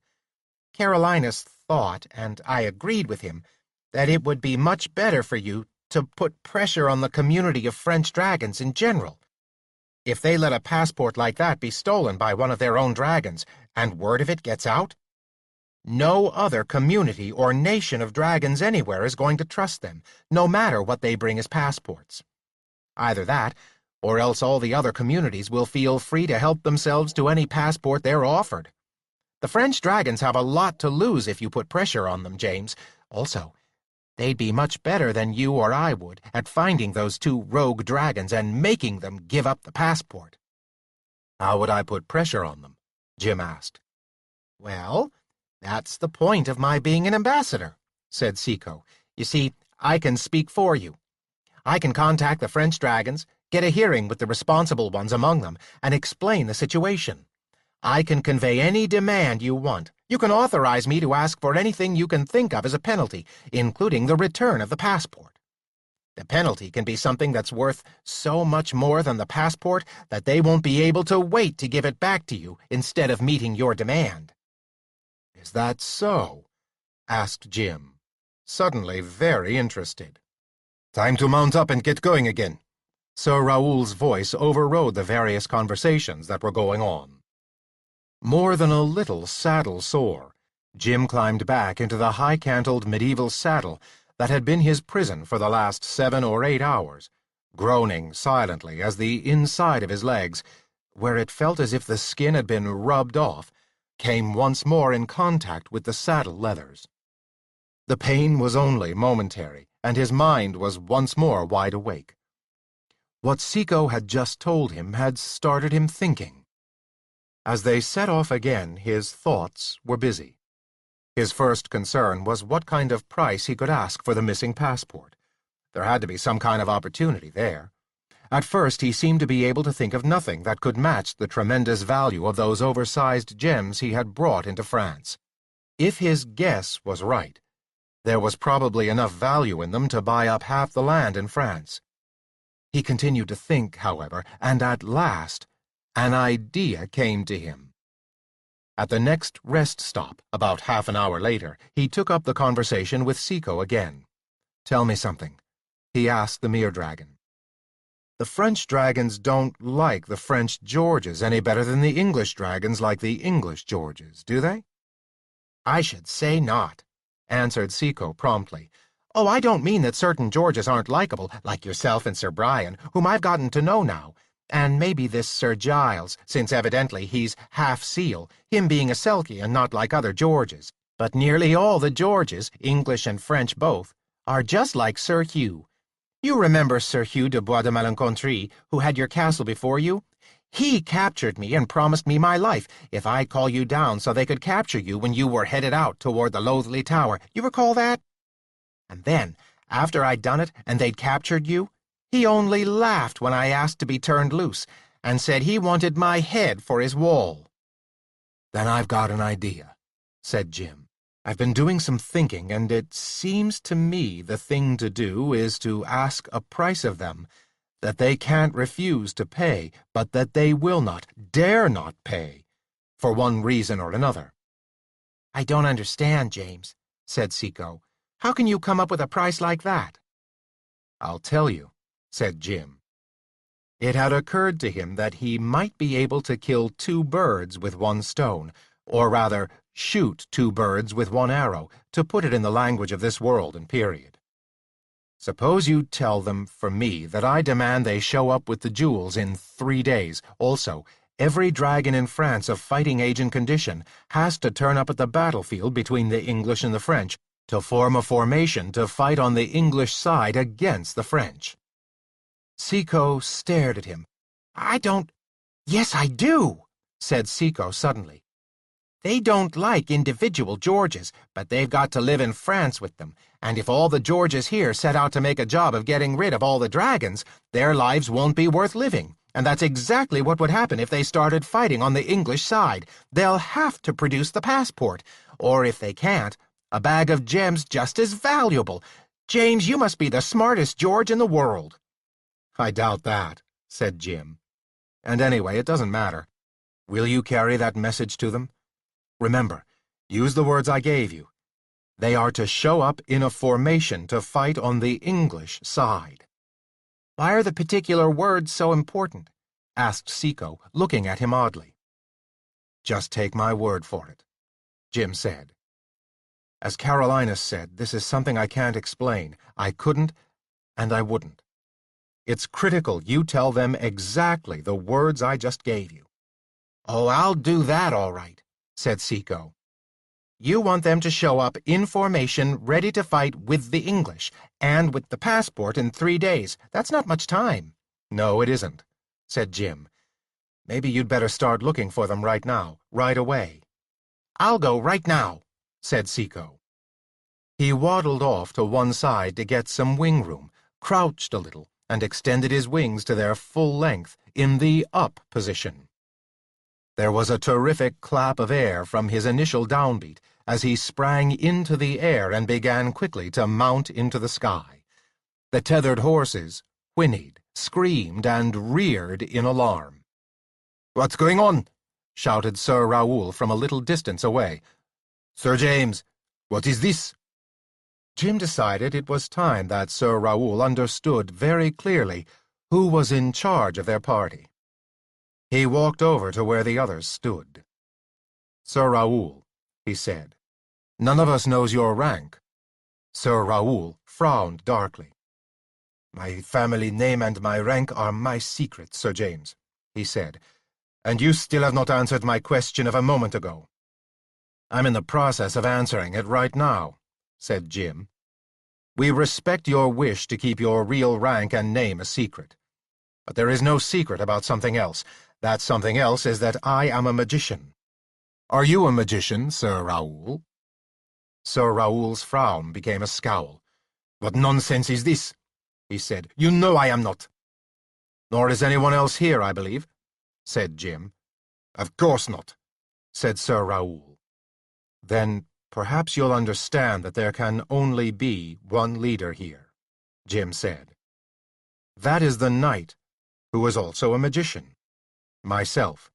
"Carolinus thought, and I agreed with him, that it would be much better for you to put pressure on the community of French dragons in general. If they let a passport like that be stolen by one of their own dragons, and word of it gets out, no other community or nation of dragons anywhere is going to trust them, no matter what they bring as passports. Either that, or else all the other communities will feel free to help themselves to any passport they're offered. The French dragons have a lot to lose if you put pressure on them, James. Also, they'd be much better than you or I would at finding those 2 rogue dragons and making them give up the passport." "How would I put pressure on them?" Jim asked. "Well, that's the point of my being an ambassador," said Seiko. "You see, I can speak for you. I can contact the French dragons, get a hearing with the responsible ones among them, and explain the situation. I can convey any demand you want. You can authorize me to ask for anything you can think of as a penalty, including the return of the passport. The penalty can be something that's worth so much more than the passport that they won't be able to wait to give it back to you instead of meeting your demand." "Is that so?" asked Jim, suddenly very interested. "Time to mount up and get going again." Sir Raoul's voice overrode the various conversations that were going on. More than a little saddle sore, Jim climbed back into the high-cantled medieval saddle that had been his prison for the last 7 or 8 hours, groaning silently as the inside of his legs, where it felt as if the skin had been rubbed off, came once more in contact with the saddle leathers. The pain was only momentary, and his mind was once more wide awake. What Seiko had just told him had started him thinking. As they set off again, his thoughts were busy. His first concern was what kind of price he could ask for the missing passport. There had to be some kind of opportunity there. At first he seemed to be able to think of nothing that could match the tremendous value of those oversized gems he had brought into France. If his guess was right, there was probably enough value in them to buy up half the land in France. He continued to think, however, and at last an idea came to him. At the next rest stop, about half an hour later, he took up the conversation with Seiko again. "Tell me something," he asked the mere dragon. "The French dragons don't like the French Georges any better than the English dragons like the English Georges, do they?" "I should say not," answered Seiko promptly. "Oh, I don't mean that certain Georges aren't likable, like yourself and Sir Brian, whom I've gotten to know now. And maybe this Sir Giles, since evidently he's half seal, him being a Selkie and not like other Georges. But nearly all the Georges, English and French both, are just like Sir Hugh. You remember Sir Hugh de Bois de Malencontrie, who had your castle before you? He captured me and promised me my life if I'd call you down so they could capture you when you were headed out toward the Loathly Tower. You recall that? And then, after I'd done it and they'd captured you, he only laughed when I asked to be turned loose, and said he wanted my head for his wall." "Then I've got an idea," said Jim. "I've been doing some thinking, and it seems to me the thing to do is to ask a price of them that they can't refuse to pay, but that they will not, dare not pay, for one reason or another." "I don't understand, James," said Seiko. "How can you come up with a price like that?" "I'll tell you," said Jim. It had occurred to him that he might be able to kill 2 birds with 1 stone, or rather, shoot 2 birds with 1 arrow, to put it in the language of this world and period. "Suppose you tell them, for me, that I demand they show up with the jewels in 3 days. Also, every dragon in France of fighting age and condition has to turn up at the battlefield between the English and the French to form a formation to fight on the English side against the French." Seiko stared at him. "I don't—" "Yes, I do," said Seiko suddenly. "They don't like individual Georges, but they've got to live in France with them, and if all the Georges here set out to make a job of getting rid of all the dragons, their lives won't be worth living, and that's exactly what would happen if they started fighting on the English side. They'll have to produce the passport, or if they can't, a bag of gems just as valuable. James, you must be the smartest George in the world." "I doubt that," said Jim. "And anyway, it doesn't matter. Will you carry that message to them? Remember, use the words I gave you. They are to show up in a formation to fight on the English side." "Why are the particular words so important?" asked Seiko, looking at him oddly. "Just take my word for it," Jim said. "As Carolinus said, this is something I can't explain. I couldn't, and I wouldn't. It's critical you tell them exactly the words I just gave you." "Oh, I'll do that all right," said Seiko. "You want them to show up in formation ready to fight with the English, and with the passport in 3 days. That's not much time." "No, it isn't," said Jim. "Maybe you'd better start looking for them right now, right away." "I'll go right now," said Seiko. He waddled off to one side to get some wing room, crouched a little, and extended his wings to their full length in the up position. There was a terrific clap of air from his initial downbeat as he sprang into the air and began quickly to mount into the sky. The tethered horses whinnied, screamed, and reared in alarm. "What's going on?" shouted Sir Raoul from a little distance away. "Sir James, what is this?" Jim decided it was time that Sir Raoul understood very clearly who was in charge of their party. He walked over to where the others stood. "Sir Raoul," he said, "none of us knows your rank." Sir Raoul frowned darkly. "My family name and my rank are my secret, Sir James," he said, "and you still have not answered my question of a moment ago." "I'm in the process of answering it right now," said Jim. "We respect your wish to keep your real rank and name a secret. But there is no secret about something else. That something else is that I am a magician." "Are you a magician, Sir Raoul?" Sir Raoul's frown became a scowl. "What nonsense is this?" he said. "You know I am not." "Nor is anyone else here, I believe," said Jim. "Of course not," said Sir Raoul. "Then perhaps you'll understand that there can only be one leader here," Jim said. "That is the knight, who is also a magician. Myself.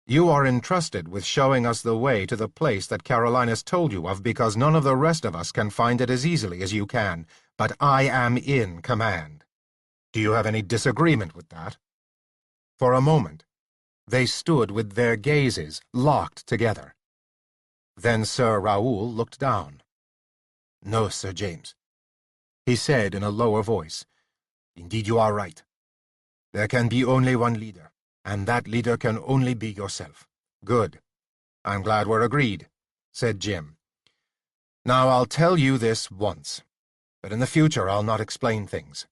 You are entrusted with showing us the way to the place that Carolinus told you of because none of the rest of us can find it as easily as you can, but I am in command. Do you have any disagreement with that?" For a moment, they stood with their gazes locked together. Then Sir Raoul looked down. "No, Sir James," he said in a lower voice. "Indeed you are right. There can be only one leader, and that leader can only be yourself." "Good. I'm glad we're agreed," said Jim. "Now I'll tell you this once, but in the future I'll not explain things.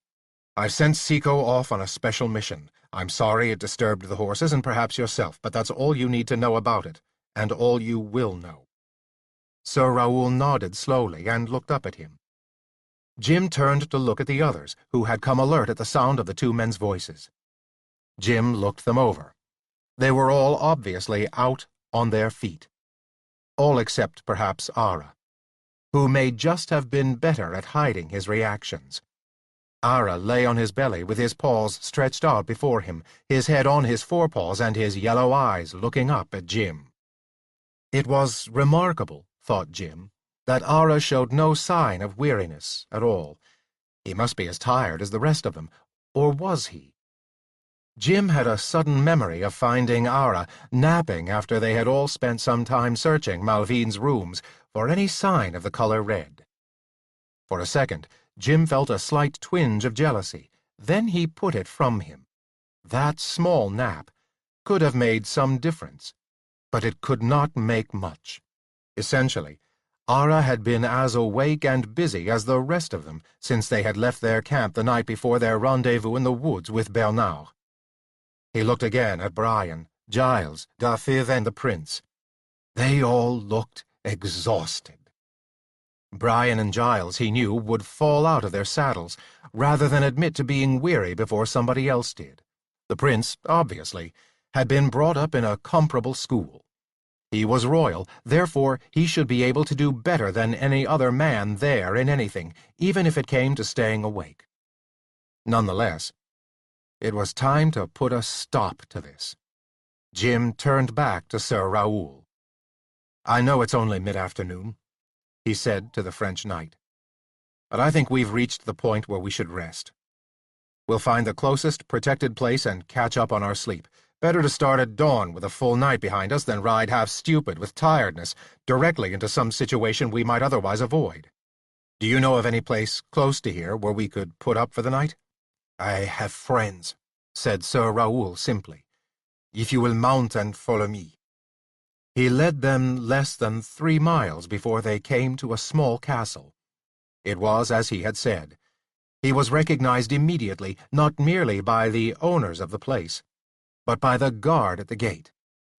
I've sent Seiko off on a special mission. I'm sorry it disturbed the horses and perhaps yourself, but that's all you need to know about it, and all you will know." Sir Raoul nodded slowly and looked up at him. Jim turned to look at the others, who had come alert at the sound of the two men's voices. Jim looked them over. They were all obviously out on their feet. All except perhaps Ara, who may just have been better at hiding his reactions. Ara lay on his belly with his paws stretched out before him, his head on his forepaws and his yellow eyes looking up at Jim. It was remarkable, thought Jim, that Ara showed no sign of weariness at all. He must be as tired as the rest of them, or was he? Jim had a sudden memory of finding Ara napping after they had all spent some time searching Malvine's rooms for any sign of the color red. For a second, Jim felt a slight twinge of jealousy. Then he put it from him. That small nap could have made some difference, but it could not make much. Essentially, Ara had been as awake and busy as the rest of them since they had left their camp the night before their rendezvous in the woods with Bernard. He looked again at Brian, Giles, Dafydd, and the prince. They all looked exhausted. Brian and Giles, he knew, would fall out of their saddles rather than admit to being weary before somebody else did. The prince, obviously, had been brought up in a comparable school. He was royal, therefore he should be able to do better than any other man there in anything, even if it came to staying awake. Nonetheless, it was time to put a stop to this. Jim turned back to Sir Raoul. "I know it's only mid-afternoon," he said to the French knight, "but I think we've reached the point where we should rest. We'll find the closest protected place and catch up on our sleep. Better to start at dawn with a full night behind us than ride half stupid with tiredness directly into some situation we might otherwise avoid. Do you know of any place close to here where we could put up for the night?" "I have friends," said Sir Raoul simply. "If you will mount and follow me." He led them less than 3 miles before they came to a small castle. It was as he had said. He was recognized immediately, not merely by the owners of the place, but by the guard at the gate.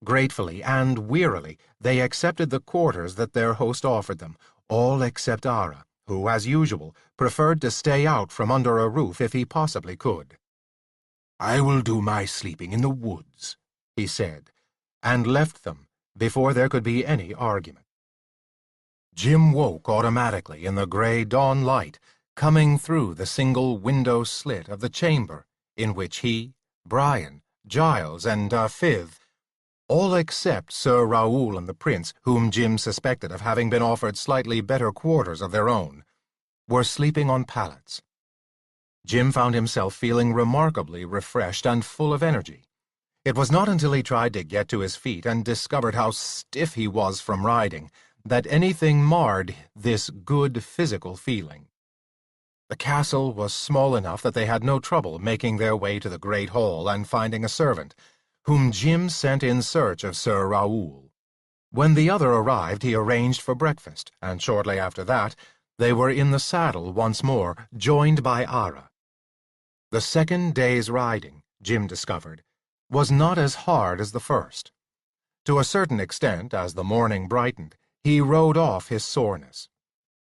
Gratefully and wearily they accepted the quarters that their host offered them, all except Ara, who, as usual, preferred to stay out from under a roof if he possibly could. "I will do my sleeping in the woods," he said. and left them before there could be any argument. Jim woke automatically in the grey dawn light coming through the single window slit of the chamber in which he, Brian, Giles, and Fifth, all except Sir Raoul and the prince, whom Jim suspected of having been offered slightly better quarters of their own, were sleeping on pallets. Jim found himself feeling remarkably refreshed and full of energy. It was not until he tried to get to his feet and discovered how stiff he was from riding that anything marred this good physical feeling. The castle was small enough that they had no trouble making their way to the great hall and finding a servant, whom Jim sent in search of Sir Raoul. When the other arrived, he arranged for breakfast, and shortly after that, they were in the saddle once more, joined by Ara. The second day's riding, Jim discovered, was not as hard as the first. To a certain extent, as the morning brightened, he rode off his soreness.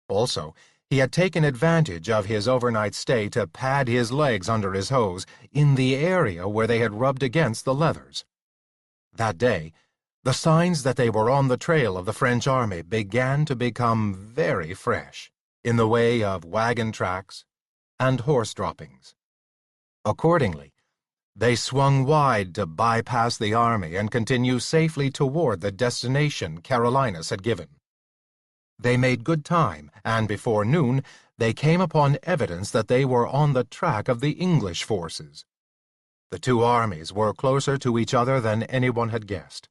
Also, he had taken advantage of his overnight stay to pad his legs under his hose in the area where they had rubbed against the leathers. That day, the signs that they were on the trail of the French army began to become very fresh, in the way of wagon tracks and horse droppings. Accordingly, they swung wide to bypass the army and continue safely toward the destination Carolinus had given. They made good time, and before noon they came upon evidence that they were on the track of the English forces. The two armies were closer to each other than anyone had guessed.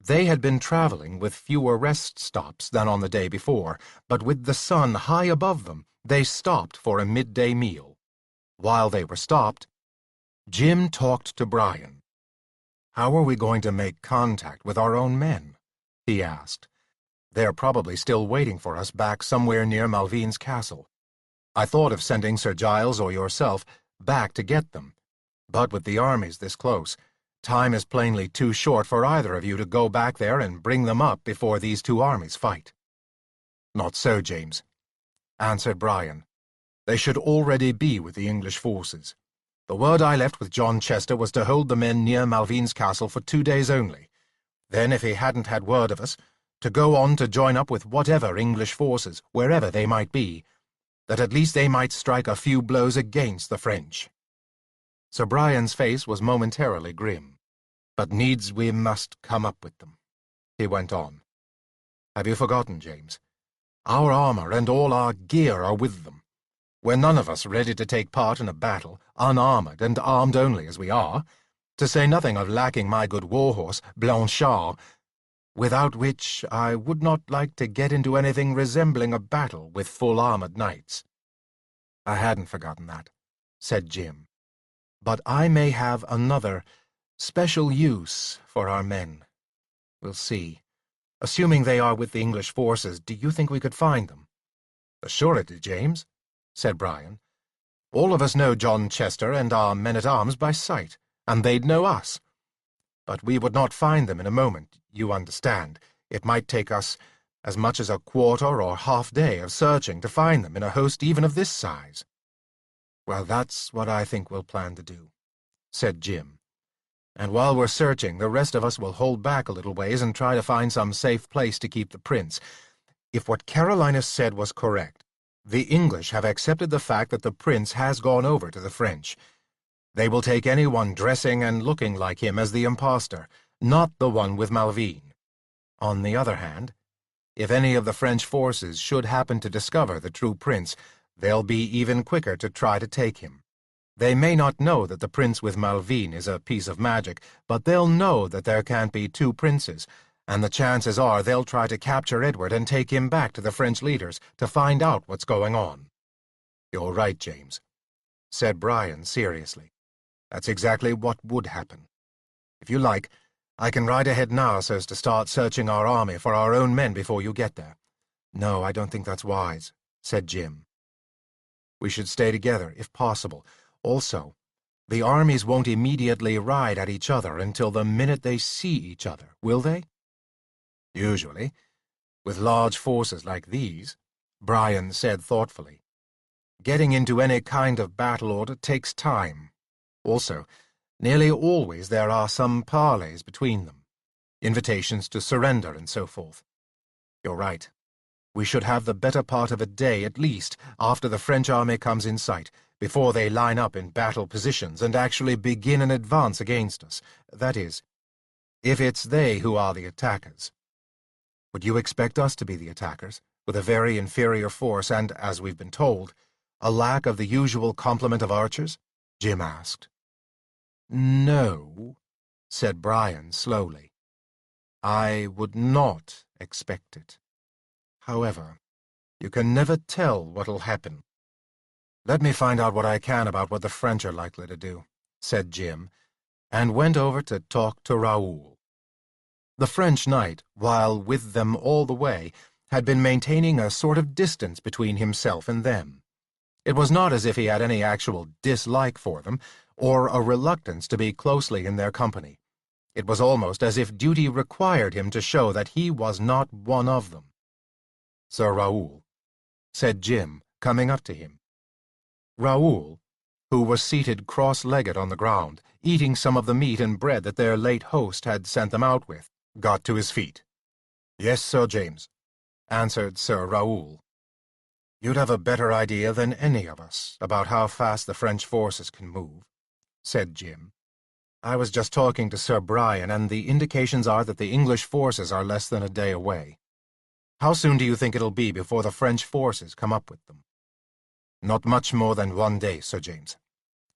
They had been traveling with fewer rest stops than on the day before, but with the sun high above them, they stopped for a midday meal. While they were stopped, Jim talked to Brian. "How are we going to make contact with our own men?" he asked. "They're probably still waiting for us back somewhere near Malvine's castle. I thought of sending Sir Giles or yourself back to get them, but with the armies this close, time is plainly too short for either of you to go back there and bring them up before these two armies fight." "Not so, James," answered Brian. "They should already be with the English forces. The word I left with John Chester was to hold the men near Malvine's castle for 2 days only. Then, if he hadn't had word of us, to go on to join up with whatever English forces, wherever they might be, that at least they might strike a few blows against the French." Sir Brian's face was momentarily grim. "But needs we must come up with them," he went on. "Have you forgotten, James? Our armor and all our gear are with them. We're none of us ready to take part in a battle, unarmored and armed only as we are, to say nothing of lacking my good war-horse, Blanchard, without which I would not like to get into anything resembling a battle with full-armored knights." "I hadn't forgotten that," said Jim. "But I may have another, special use for our men. We'll see. Assuming they are with the English forces, do you think we could find them?" "Assuredly, James," said Brian. "All of us know John Chester and our men-at-arms by sight, and they'd know us. But we would not find them in a moment, you understand. It might take us as much as a quarter or half-day of searching to find them in a host even of this size." "Well, that's what I think we'll plan to do," said Jim. "And while we're searching, the rest of us will hold back a little ways and try to find some safe place to keep the prince. If what Carolinus said was correct, the English have accepted the fact that the prince has gone over to the French. They will take anyone dressing and looking like him as the impostor, not the one with Malvine. On the other hand, if any of the French forces should happen to discover the true prince, they'll be even quicker to try to take him. They may not know that the prince with Malvine is a piece of magic, but they'll know that there can't be two princes, and the chances are they'll try to capture Edward and take him back to the French leaders to find out what's going on." "You're right, James," said Brian seriously. "That's exactly what would happen. If you like, I can ride ahead now so as to start searching our army for our own men before you get there." "No, I don't think that's wise," said Jim. "We should stay together, if possible. Also, the armies won't immediately ride at each other until the minute they see each other, will they?" "Usually, with large forces like these," Brian said thoughtfully. "Getting into any kind of battle order takes time. Also, nearly always there are some parleys between them, invitations to surrender and so forth. You're right. We should have the better part of a day at least after the French army comes in sight, before they line up in battle positions and actually begin an advance against us. That is, if it's they who are the attackers. Would you expect us to be the attackers, with a very inferior force and, as we've been told, a lack of the usual complement of archers? Jim asked. No, said Brian slowly. I would not expect it. However, you can never tell what'll happen. Let me find out what I can about what the French are likely to do, said Jim, and went over to talk to Raoul. The French knight, while with them all the way, had been maintaining a sort of distance between himself and them. It was not as if he had any actual dislike for them, or a reluctance to be closely in their company. It was almost as if duty required him to show that he was not one of them. Sir Raoul, said Jim, coming up to him. Raoul, who was seated cross-legged on the ground, eating some of the meat and bread that their late host had sent them out with, got to his feet. Yes, Sir James, answered Sir Raoul. You'd have a better idea than any of us about how fast the French forces can move, said Jim. I was just talking to Sir Brian, and the indications are that the English forces are less than a day away. How soon do you think it'll be before the French forces come up with them? Not much more than 1 day, Sir James,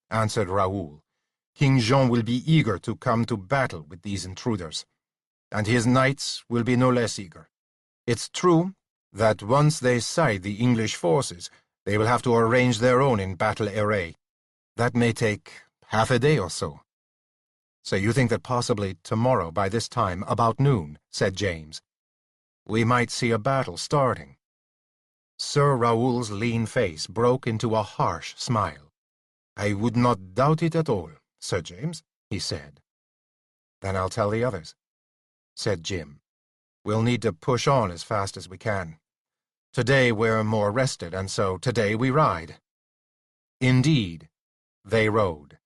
answered Raoul. King Jean will be eager to come to battle with these intruders, and his knights will be no less eager. It's true that once they sight the English forces, they will have to arrange their own in battle array. That may take half a day or so. So you think that possibly tomorrow by this time, about noon, said James, we might see a battle starting. Sir Raoul's lean face broke into a harsh smile. I would not doubt it at all, Sir James, he said. Then I'll tell the others, said Jim. We'll need to push on as fast as we can. Today we're more rested, and so today we ride. Indeed, they rode.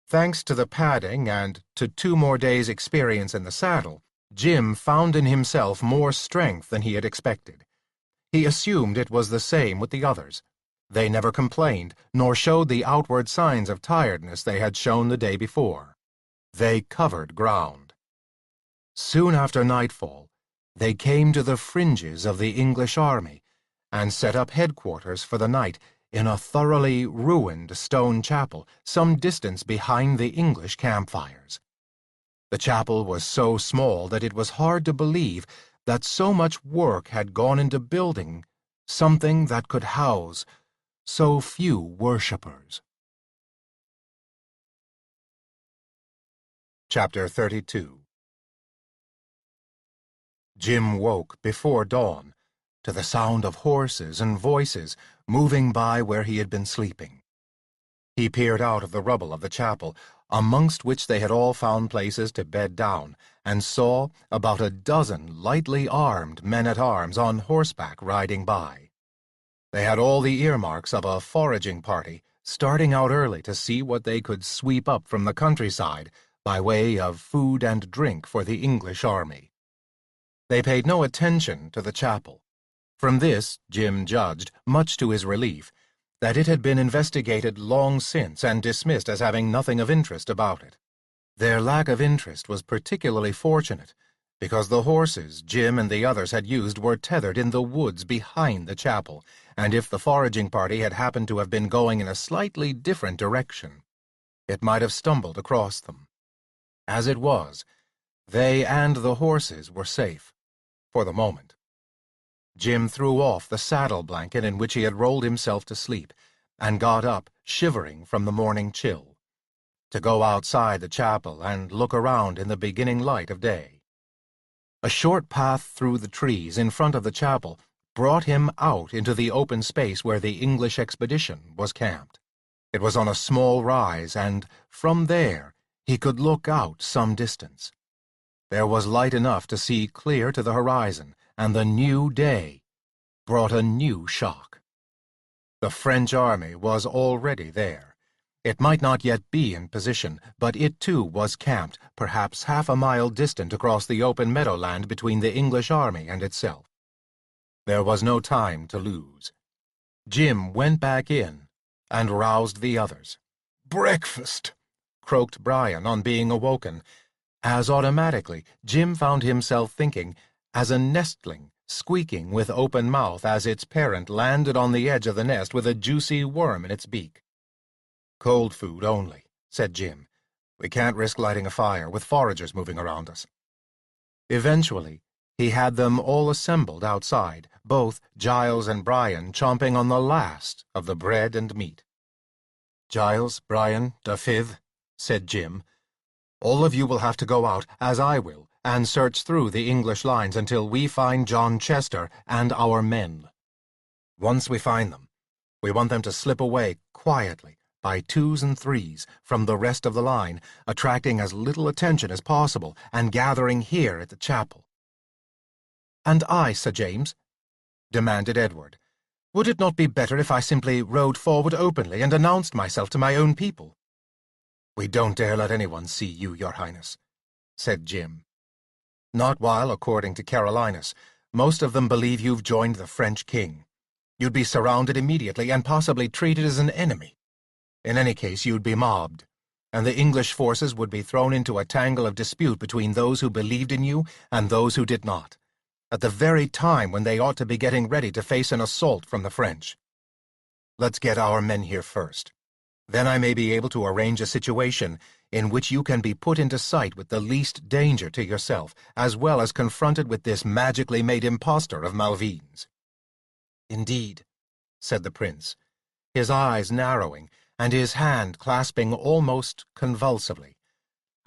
Thanks to the padding and to 2 more days' experience in the saddle, Jim found in himself more strength than he had expected. He assumed it was the same with the others. They never complained, nor showed the outward signs of tiredness they had shown the day before. They covered ground. Soon after nightfall, they came to the fringes of the English army and set up headquarters for the night in a thoroughly ruined stone chapel some distance behind the English campfires. The chapel was so small that it was hard to believe that so much work had gone into building something that could house so few worshippers. Chapter 32. Jim woke before dawn to the sound of horses and voices moving by where he had been sleeping. He peered out of the rubble of the chapel, amongst which they had all found places to bed down, and saw about a dozen lightly armed men-at-arms on horseback riding by. They had all the earmarks of a foraging party, starting out early to see what they could sweep up from the countryside by way of food and drink for the English army. They paid no attention to the chapel. From this, Jim judged, much to his relief, that it had been investigated long since and dismissed as having nothing of interest about it. Their lack of interest was particularly fortunate, because the horses Jim and the others had used were tethered in the woods behind the chapel, and if the foraging party had happened to have been going in a slightly different direction, it might have stumbled across them. As it was, they and the horses were safe, for the moment. Jim threw off the saddle blanket in which he had rolled himself to sleep, and got up, shivering from the morning chill, to go outside the chapel and look around in the beginning light of day. A short path through the trees in front of the chapel brought him out into the open space where the English expedition was camped. It was on a small rise, and from there he could look out some distance. There was light enough to see clear to the horizon, and the new day brought a new shock. The French army was already there, It might not yet be in position, but it too was camped, perhaps half a mile distant across the open meadowland between the English army and itself. There was no time to lose. Jim went back in and roused the others. "Breakfast!" croaked Brian on being awoken, as automatically Jim found himself thinking as a nestling squeaking with open mouth as its parent landed on the edge of the nest with a juicy worm in its beak. "Cold food only," said Jim. "We can't risk lighting a fire with foragers moving around us." Eventually, he had them all assembled outside, both Giles and Brian chomping on the last of the bread and meat. "Giles, Brian, Dafydd," said Jim, "all of you will have to go out, as I will, and search through the English lines until we find John Chester and our men. Once we find them, we want them to slip away quietly, by twos and threes, from the rest of the line, attracting as little attention as possible and gathering here at the chapel." "And I, Sir James?" demanded Edward. "Would it not be better if I simply rode forward openly and announced myself to my own people?" "We don't dare let anyone see you, Your Highness," said Jim. "Not while, according to Carolinus, most of them believe you've joined the French king. You'd be surrounded immediately and possibly treated as an enemy. In any case, you'd be mobbed, and the English forces would be thrown into a tangle of dispute between those who believed in you and those who did not, at the very time when they ought to be getting ready to face an assault from the French. Let's get our men here first. Then I may be able to arrange a situation in which you can be put into sight with the least danger to yourself, as well as confronted with this magically made impostor of Malvines." "Indeed," said the prince, his eyes narrowing and his hand clasping almost convulsively.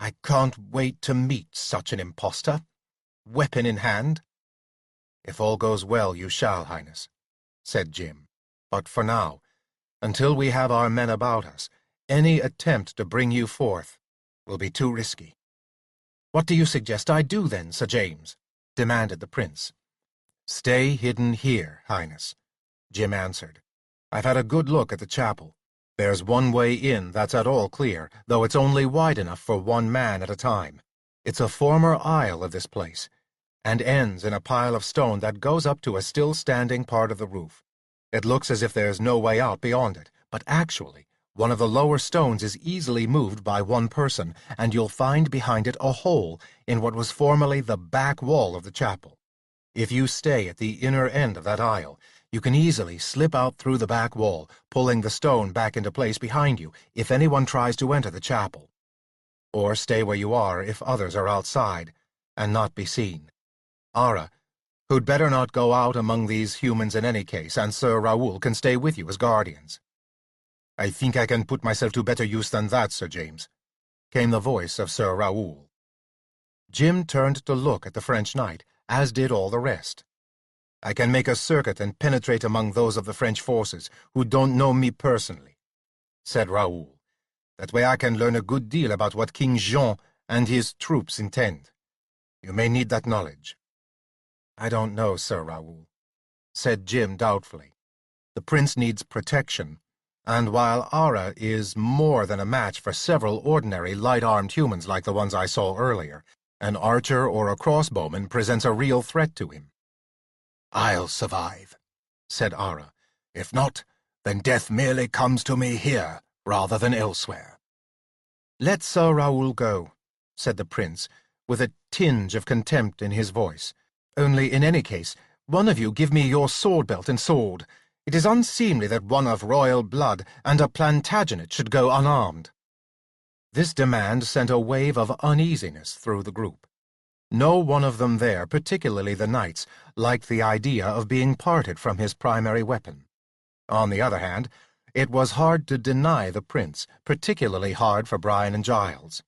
"I can't wait to meet such an impostor, weapon in hand." "If all goes well, you shall, Highness," said Jim. "But for now, until we have our men about us, any attempt to bring you forth will be too risky." "What do you suggest I do, then, Sir James?" demanded the prince. "Stay hidden here, Highness," Jim answered. "I've had a good look at the chapel. There's one way in that's at all clear, though it's only wide enough for one man at a time. It's a former aisle of this place, and ends in a pile of stone that goes up to a still-standing part of the roof. It looks as if there's no way out beyond it, but actually, one of the lower stones is easily moved by one person, and you'll find behind it a hole in what was formerly the back wall of the chapel. If you stay at the inner end of that aisle, you can easily slip out through the back wall, pulling the stone back into place behind you if anyone tries to enter the chapel. Or stay where you are if others are outside, and not be seen. Ara, who'd better not go out among these humans in any case, and Sir Raoul can stay with you as guardians." "I think I can put myself to better use than that, Sir James," came the voice of Sir Raoul. Jim turned to look at the French knight, as did all the rest. "I can make a circuit and penetrate among those of the French forces who don't know me personally," said Raoul. "That way I can learn a good deal about what King Jean and his troops intend. You may need that knowledge." "I don't know, Sir Raoul," said Jim doubtfully. "The prince needs protection, and while Ara is more than a match for several ordinary light-armed humans like the ones I saw earlier, an archer or a crossbowman presents a real threat to him." "I'll survive," said Ara. "If not, then death merely comes to me here rather than elsewhere." "Let Sir Raoul go," said the prince, with a tinge of contempt in his voice. "Only, in any case, one of you give me your sword belt and sword. It is unseemly that one of royal blood and a Plantagenet should go unarmed." This demand sent a wave of uneasiness through the group. No one of them there, particularly the knights, liked the idea of being parted from his primary weapon. On the other hand, it was hard to deny the prince, particularly hard for Brian and Giles.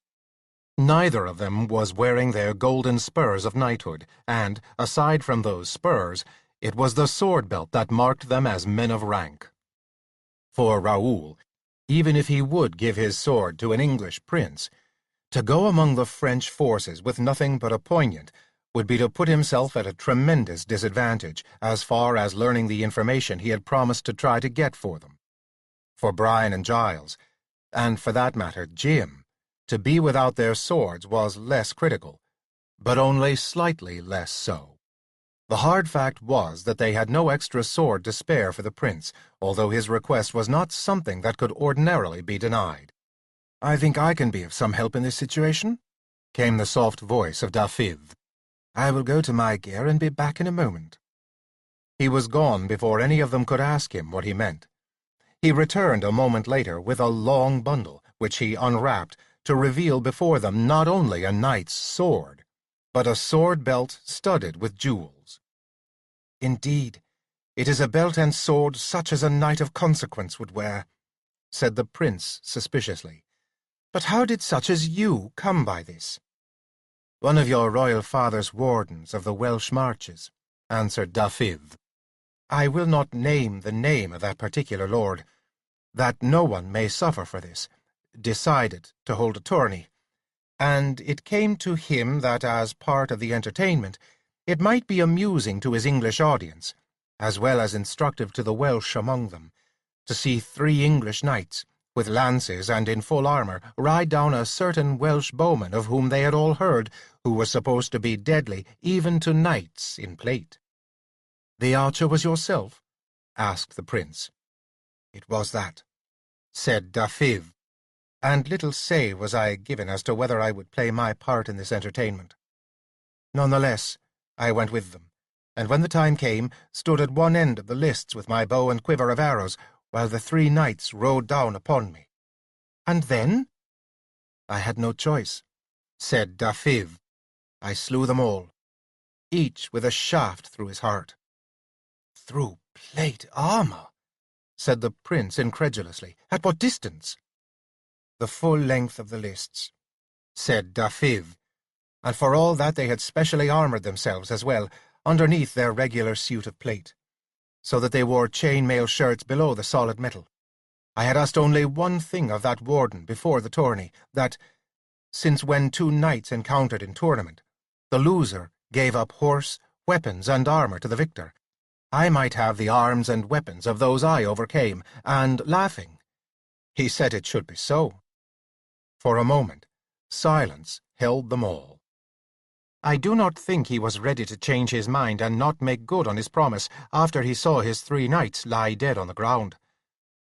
Neither of them was wearing their golden spurs of knighthood, and, aside from those spurs, it was the sword belt that marked them as men of rank. For Raoul, even if he would give his sword to an English prince, to go among the French forces with nothing but a poignard would be to put himself at a tremendous disadvantage as far as learning the information he had promised to try to get for them. For Brian and Giles, and for that matter Jim, to be without their swords was less critical, but only slightly less so. The hard fact was that they had no extra sword to spare for the prince, although his request was not something that could ordinarily be denied. "I think I can be of some help in this situation," came the soft voice of Dafydd. "I will go to my gear and be back in a moment." He was gone before any of them could ask him what he meant. He returned a moment later with a long bundle, which he unwrapped to reveal before them not only a knight's sword, but a sword belt studded with jewels. "Indeed, it is a belt and sword such as a knight of consequence would wear," said the prince suspiciously. "But how did such as you come by this?" "One of your royal father's wardens of the Welsh marches," answered Dafydd. "I will not name the name of that particular lord, that no one may suffer for this, decided to hold a tourney, and it came to him that as part of the entertainment it might be amusing to his English audience, as well as instructive to the Welsh among them, to see 3 English knights, with lances and in full armour, ride down a certain Welsh bowman of whom they had all heard, who was supposed to be deadly even to knights in plate." "The archer was yourself?" asked the prince. "It was that," said Dafydd, "and little say was I given as to whether I would play my part in this entertainment. Nonetheless, I went with them, and when the time came, stood at one end of the lists with my bow and quiver of arrows, while the 3 knights rode down upon me." "And then?" "I had no choice," said Dafydd. "I slew them all, each with a shaft through his heart." "Through plate armour?" said the prince incredulously. "At what distance?" "The full length of the lists," said Dafydd, "and for all that they had specially armoured themselves as well, underneath their regular suit of plate, so that they wore chain-mail shirts below the solid metal. I had asked only one thing of that warden before the tourney, that, since when 2 knights encountered in tournament, the loser gave up horse, weapons, and armour to the victor, I might have the arms and weapons of those I overcame, and, laughing, he said it should be so." For a moment, silence held them all. "I do not think he was ready to change his mind and not make good on his promise after he saw his 3 knights lie dead on the ground,"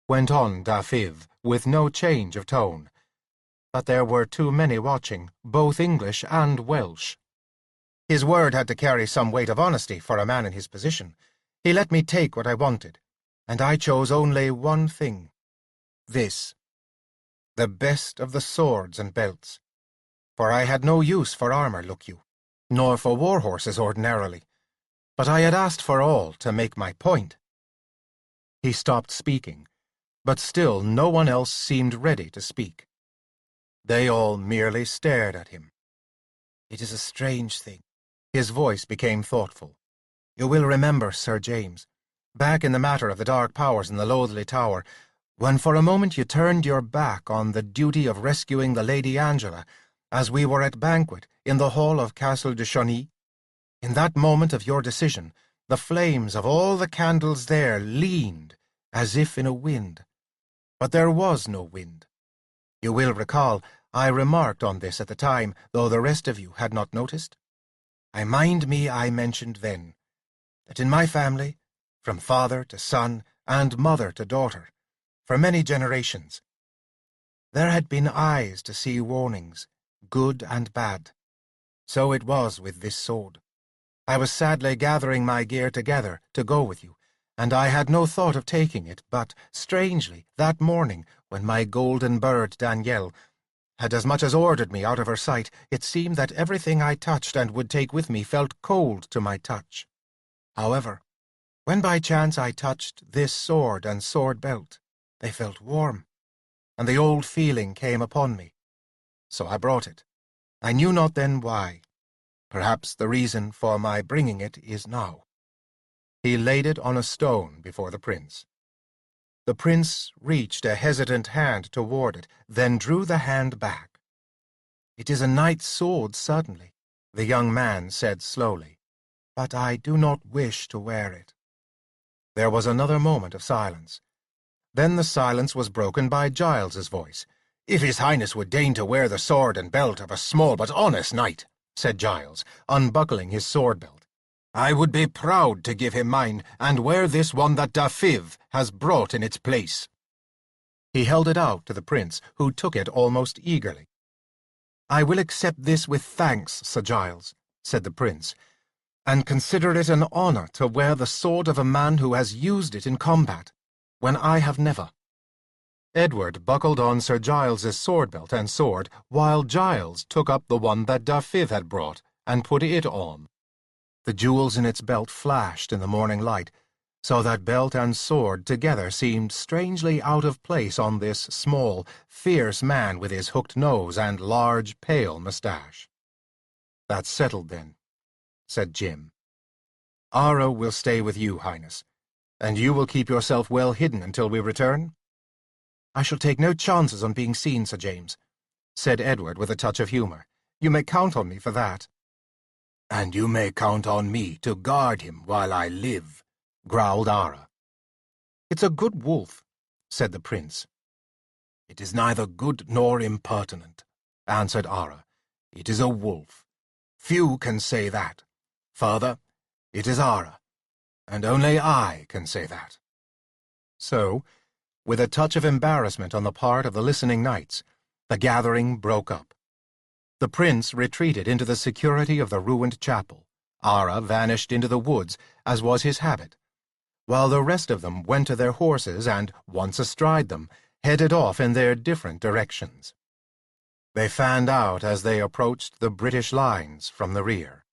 went on Dafydd, with no change of tone. "But there were too many watching, both English and Welsh. His word had to carry some weight of honesty for a man in his position. He let me take what I wanted, and I chose only one thing. This. The best of the swords and belts. For I had no use for armour, look you, nor for war horses ordinarily, but I had asked for all to make my point." He stopped speaking, but still no one else seemed ready to speak. They all merely stared at him. "It is a strange thing." His voice became thoughtful. "You will remember, Sir James, back in the matter of the Dark Powers in the Loathly Tower, when for a moment you turned your back on the duty of rescuing the Lady Angela, as we were at banquet in the hall of Castle de Chauny. In that moment of your decision, the flames of all the candles there leaned, as if in a wind. But there was no wind. You will recall, I remarked on this at the time, though the rest of you had not noticed. I mind me I mentioned then that in my family, from father to son and mother to daughter, for many generations, there had been eyes to see warnings, good and bad. So it was with this sword. I was sadly gathering my gear together to go with you, and I had no thought of taking it, but, strangely, that morning, when my golden bird Danielle had as much as ordered me out of her sight, it seemed that everything I touched and would take with me felt cold to my touch. However, when by chance I touched this sword and sword belt, they felt warm, and the old feeling came upon me. So I brought it. I knew not then why. Perhaps the reason for my bringing it is now." He laid it on a stone before the prince. The prince reached a hesitant hand toward it, then drew the hand back. "It is a knight's sword, certainly," the young man said slowly, "but I do not wish to wear it." There was another moment of silence. Then the silence was broken by Giles's voice. "If His Highness would deign to wear the sword and belt of a small but honest knight," said Giles, unbuckling his sword-belt, "I would be proud to give him mine and wear this one that Dafiv has brought in its place." He held it out to the prince, who took it almost eagerly. "I will accept this with thanks, Sir Giles," said the prince, "and consider it an honor to wear the sword of a man who has used it in combat, when I have never." Edward buckled on Sir Giles's sword-belt and sword, while Giles took up the one that Dafiv had brought and put it on. The jewels in its belt flashed in the morning light, so that belt and sword together seemed strangely out of place on this small, fierce man with his hooked nose and large, pale moustache. "That's settled, then," said Jim. "Ara will stay with you, Highness, and you will keep yourself well hidden until we return?" "I shall take no chances on being seen, Sir James," said Edward with a touch of humor. "You may count on me for that." "And you may count on me to guard him while I live," growled Ara. "It's a good wolf," said the prince. "It is neither good nor impertinent," answered Ara. "It is a wolf. Few can say that. Further, it is Ara, and only I can say that." So, with a touch of embarrassment on the part of the listening knights, the gathering broke up. The prince retreated into the security of the ruined chapel. Ara vanished into the woods, as was his habit, while the rest of them went to their horses and, once astride them, headed off in their different directions. They fanned out as they approached the British lines from the rear.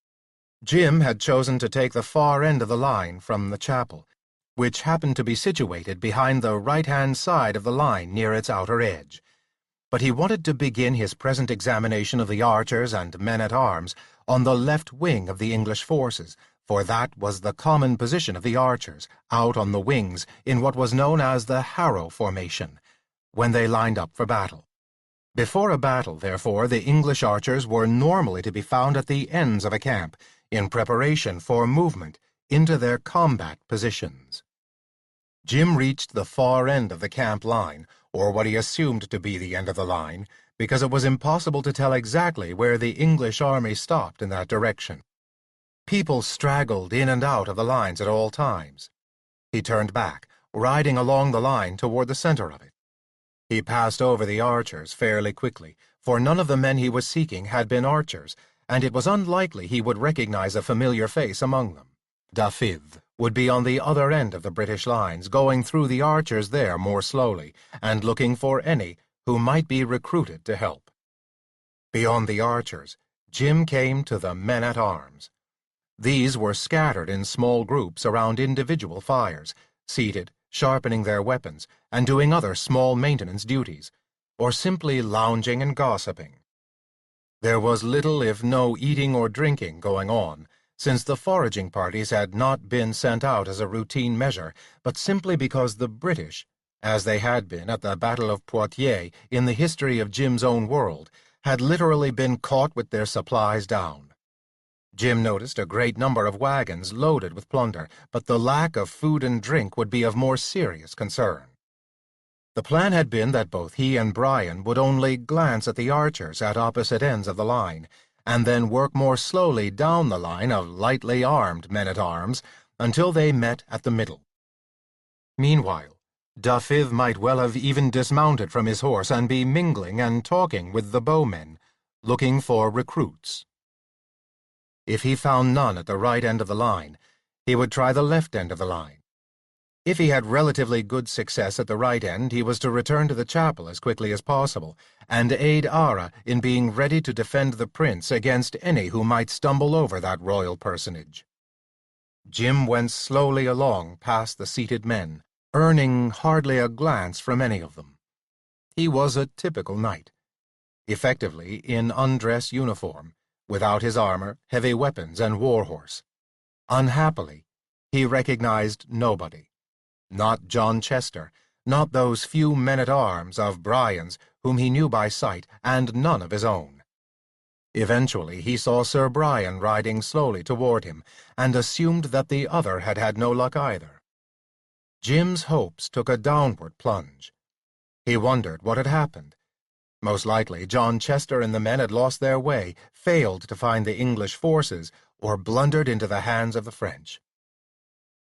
Jim had chosen to take the far end of the line from the chapel, which happened to be situated behind the right-hand side of the line near its outer edge. But he wanted to begin his present examination of the archers and men-at-arms on the left wing of the English forces, for that was the common position of the archers, out on the wings in what was known as the Harrow formation, when they lined up for battle. Before a battle, therefore, the English archers were normally to be found at the ends of a camp, in preparation for movement into their combat positions. Jim reached the far end of the camp line, or what he assumed to be the end of the line, because it was impossible to tell exactly where the English army stopped in that direction. People straggled in and out of the lines at all times. He turned back, riding along the line toward the center of it. He passed over the archers fairly quickly, for none of the men he was seeking had been archers, and it was unlikely he would recognize a familiar face among them. Dafiv would be on the other end of the British lines, going through the archers there more slowly, and looking for any who might be recruited to help. Beyond the archers, Jim came to the men-at-arms. These were scattered in small groups around individual fires, seated, sharpening their weapons, and doing other small maintenance duties, or simply lounging and gossiping. There was little if no eating or drinking going on, since the foraging parties had not been sent out as a routine measure, but simply because the British, as they had been at the Battle of Poitiers in the history of Jim's own world, had literally been caught with their supplies down. Jim noticed a great number of wagons loaded with plunder, but the lack of food and drink would be of more serious concern. The plan had been that both he and Brian would only glance at the archers at opposite ends of the line, and then work more slowly down the line of lightly armed men-at-arms until they met at the middle. Meanwhile, Dafiv might well have even dismounted from his horse and be mingling and talking with the bowmen, looking for recruits. If he found none at the right end of the line, he would try the left end of the line. If he had relatively good success at the right end, he was to return to the chapel as quickly as possible, and aid Ara in being ready to defend the prince against any who might stumble over that royal personage. Jim went slowly along past the seated men, earning hardly a glance from any of them. He was a typical knight, effectively in undress uniform, without his armor, heavy weapons, and war-horse. Unhappily, he recognized nobody. Not John Chester, not those few men-at-arms of Brian's whom he knew by sight, and none of his own. Eventually he saw Sir Brian riding slowly toward him, and assumed that the other had had no luck either. Jim's hopes took a downward plunge. He wondered what had happened. Most likely, John Chester and the men had lost their way, failed to find the English forces, or blundered into the hands of the French.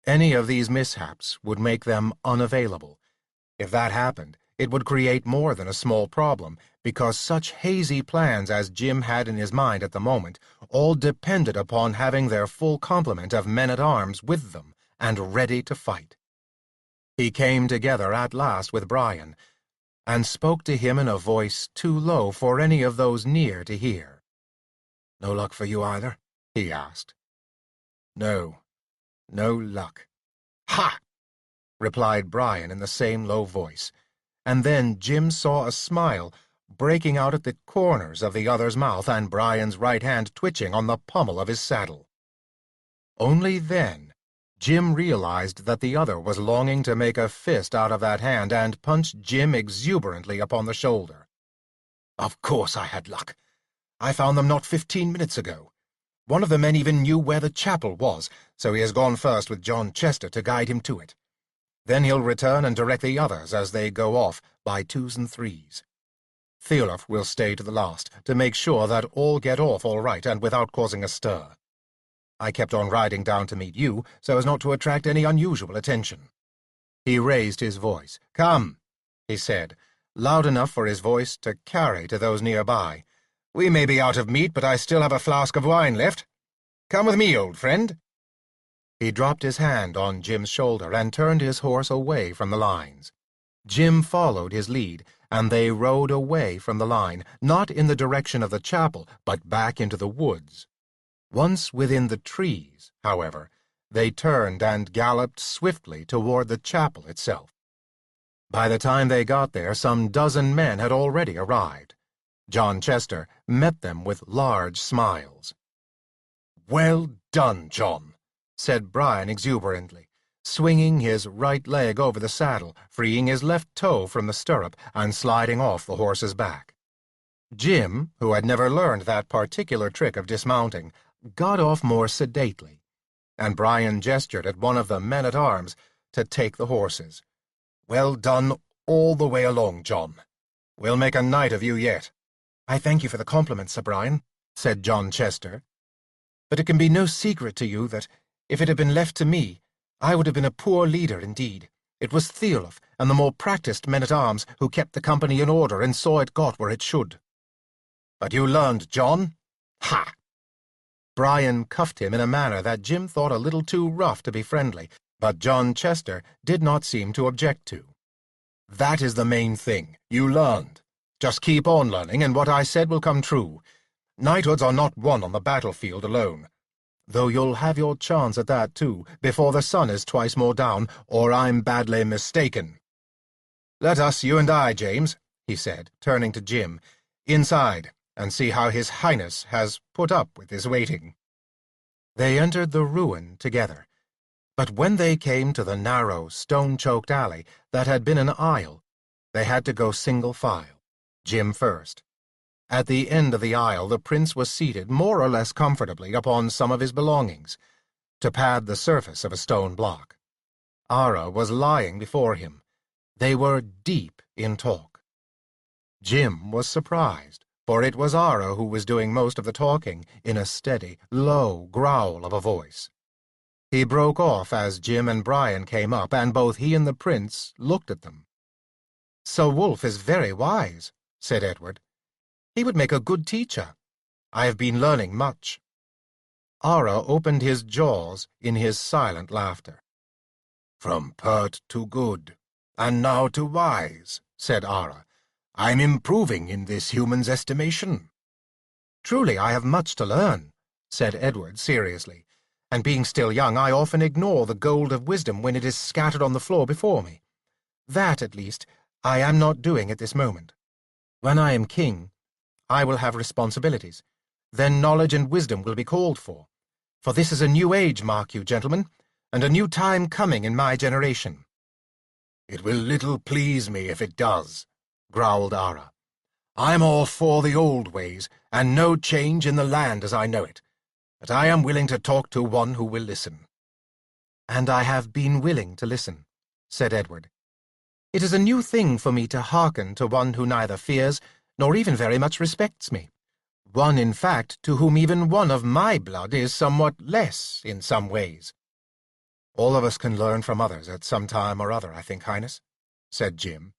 Any of these mishaps would make them unavailable. If that happened, it would create more than a small problem, because such hazy plans as Jim had in his mind at the moment all depended upon having their full complement of men-at-arms with them and ready to fight. He came together at last with Brian, and spoke to him in a voice too low for any of those near to hear. "No luck for you either?" he asked. "No luck." "Ha!" replied Brian in the same low voice, and then Jim saw a smile breaking out at the corners of the other's mouth and Brian's right hand twitching on the pommel of his saddle. Only then Jim realized that the other was longing to make a fist out of that hand and punched Jim exuberantly upon the shoulder. "Of course I had luck. I found them not 15 minutes ago. One of the men even knew where the chapel was, so he has gone first with John Chester to guide him to it. Then he'll return and direct the others as they go off by 2s and 3s. Theolof will stay to the last, to make sure that all get off all right and without causing a stir. I kept on riding down to meet you, so as not to attract any unusual attention." He raised his voice. "Come," he said, loud enough for his voice to carry to those nearby. "We may be out of meat, but I still have a flask of wine left. Come with me, old friend." He dropped his hand on Jim's shoulder and turned his horse away from the lines. Jim followed his lead, and they rode away from the line, not in the direction of the chapel, but back into the woods. Once within the trees, however, they turned and galloped swiftly toward the chapel itself. By the time they got there, some dozen men had already arrived. John Chester met them with large smiles. "Well done, John," said Brian exuberantly, swinging his right leg over the saddle, freeing his left toe from the stirrup, and sliding off the horse's back. Jim, who had never learned that particular trick of dismounting, got off more sedately, and Brian gestured at one of the men-at-arms to take the horses. "Well done all the way along, John. We'll make a knight of you yet." "I thank you for the compliment, Sir Brian," said John Chester. "But it can be no secret to you that, if it had been left to me, I would have been a poor leader indeed. It was Theolof and the more practised men-at-arms who kept the company in order and saw it got where it should." "But you learned, John? Ha!" Brian cuffed him in a manner that Jim thought a little too rough to be friendly, but John Chester did not seem to object to. "That is the main thing. You learned. Just keep on learning, and what I said will come true. Knighthoods are not won on the battlefield alone. Though you'll have your chance at that, too, before the sun is twice more down, or I'm badly mistaken. Let us, you and I, James," he said, turning to Jim, "inside, and see how His Highness has put up with his waiting." They entered the ruin together, but when they came to the narrow, stone-choked alley that had been an aisle, they had to go single file, Jim first. At the end of the aisle the prince was seated more or less comfortably upon some of his belongings, to pad the surface of a stone block. Ara was lying before him. They were deep in talk. Jim was surprised, for it was Ara who was doing most of the talking, in a steady, low growl of a voice. He broke off as Jim and Brian came up, and both he and the prince looked at them. "Sir Wolf is very wise," said Edward. "He would make a good teacher. I have been learning much." Ara opened his jaws in his silent laughter. "From pert to good, and now to wise," said Ara. "I'm improving in this human's estimation." "Truly I have much to learn," said Edward seriously, "and being still young I often ignore the gold of wisdom when it is scattered on the floor before me. That, at least, I am not doing at this moment. When I am king, I will have responsibilities. Then knowledge and wisdom will be called for. For this is a new age, mark you, gentlemen, and a new time coming in my generation." "It will little please me if it does," growled Ara. "I'm all for the old ways, and no change in the land as I know it. But I am willing to talk to one who will listen." "And I have been willing to listen," said Edward. "It is a new thing for me to hearken to one who neither fears nor even very much respects me. One, in fact, to whom even one of my blood is somewhat less in some ways." "All of us can learn from others at some time or other, I think, Highness," said Jim.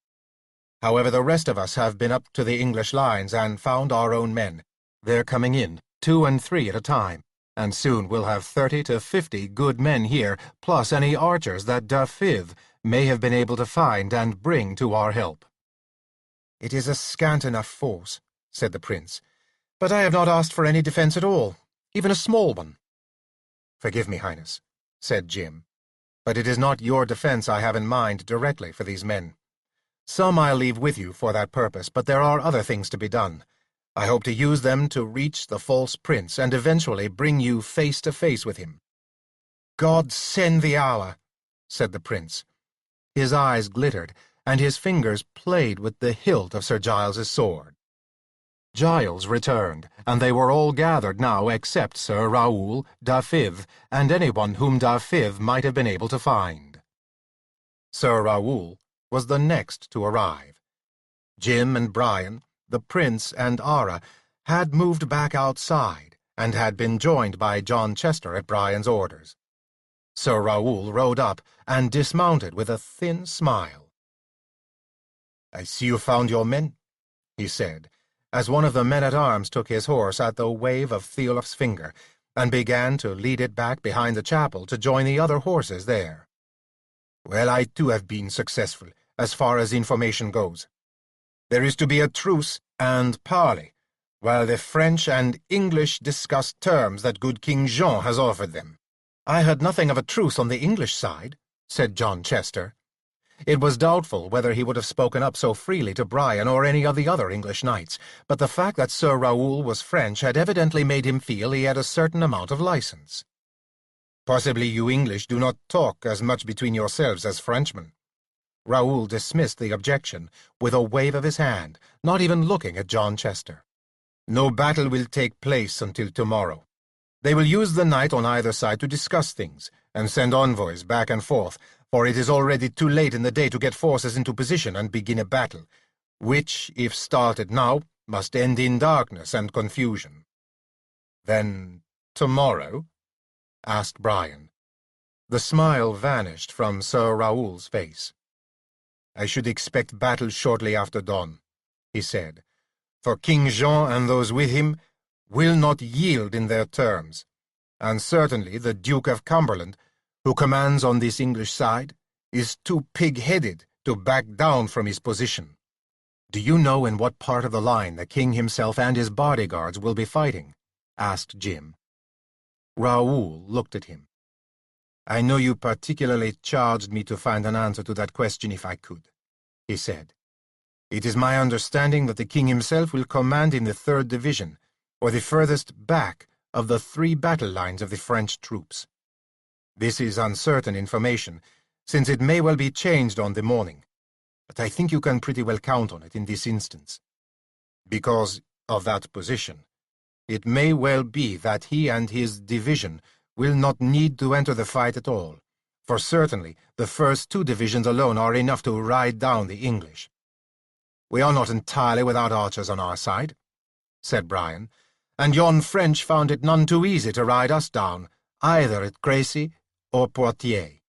"However, the rest of us have been up to the English lines and found our own men. They're coming in, 2 and 3 at a time, and soon we'll have 30 to 50 good men here, plus any archers that Dafydd may have been able to find and bring to our help." "It is a scant enough force," said the prince, "but I have not asked for any defence at all, even a small one." "Forgive me, Highness," said Jim, "but it is not your defence I have in mind directly for these men. Some I'll leave with you for that purpose, but there are other things to be done. I hope to use them to reach the false prince and eventually bring you face to face with him." "God send the hour," said the prince. His eyes glittered, and his fingers played with the hilt of Sir Giles's sword. Giles returned, and they were all gathered now except Sir Raoul, Dafydd, and anyone whom Dafydd might have been able to find. Sir Raoul was the next to arrive. Jim and Brian, the prince and Ara, had moved back outside and had been joined by John Chester at Brian's orders. Sir Raoul rode up and dismounted with a thin smile. "I see you found your men," he said, as one of the men-at-arms took his horse at the wave of Theolf's finger and began to lead it back behind the chapel to join the other horses there. "Well, I too have been successful, as far as information goes. There is to be a truce and parley, while the French and English discuss terms that good King Jean has offered them." "I heard nothing of a truce on the English side," said John Chester. It was doubtful whether he would have spoken up so freely to Brian or any of the other English knights, but the fact that Sir Raoul was French had evidently made him feel he had a certain amount of license. "Possibly you English do not talk as much between yourselves as Frenchmen." Raoul dismissed the objection with a wave of his hand, not even looking at John Chester. "No battle will take place until tomorrow. They will use the night on either side to discuss things and send envoys back and forth, for it is already too late in the day to get forces into position and begin a battle, which, if started now, must end in darkness and confusion." "Then tomorrow?" asked Brian. The smile vanished from Sir Raoul's face. "I should expect battle shortly after dawn," he said, "for King Jean and those with him will not yield in their terms, and certainly the Duke of Cumberland, who commands on this English side, is too pig-headed to back down from his position." "Do you know in what part of the line the king himself and his bodyguards will be fighting?" asked Jim. Raoul looked at him. "I know you particularly charged me to find an answer to that question if I could," he said. "It is my understanding that the king himself will command in the 3rd Division, or the furthest back of the 3 battle lines of the French troops. This is uncertain information, since it may well be changed on the morning, but I think you can pretty well count on it in this instance. Because of that position, it may well be that he and his division will not need to enter the fight at all, for certainly the first 2 divisions alone are enough to ride down the English." "We are not entirely without archers on our side," said Brian, "and yon French found it none too easy to ride us down, either at Crécy or Poitiers.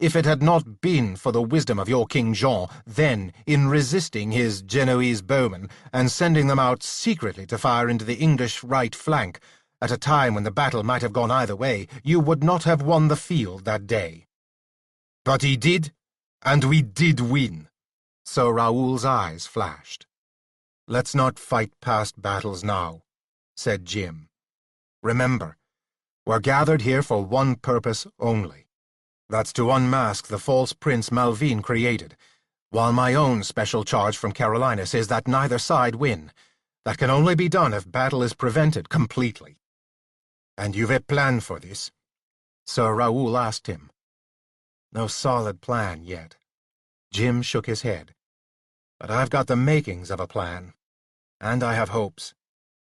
If it had not been for the wisdom of your King Jean, then, in resisting his Genoese bowmen and sending them out secretly to fire into the English right flank, at a time when the battle might have gone either way, you would not have won the field that day." "But he did, and we did win." Sir Raoul's eyes flashed. "Let's not fight past battles now," said Jim. "Remember, we're gathered here for one purpose only. That's to unmask the false Prince Malvine created, while my own special charge from Carolina says that neither side win. That can only be done if battle is prevented completely." "And you've a plan for this?" Sir Raoul asked him. "No solid plan yet." Jim shook his head. "But I've got the makings of a plan, and I have hopes.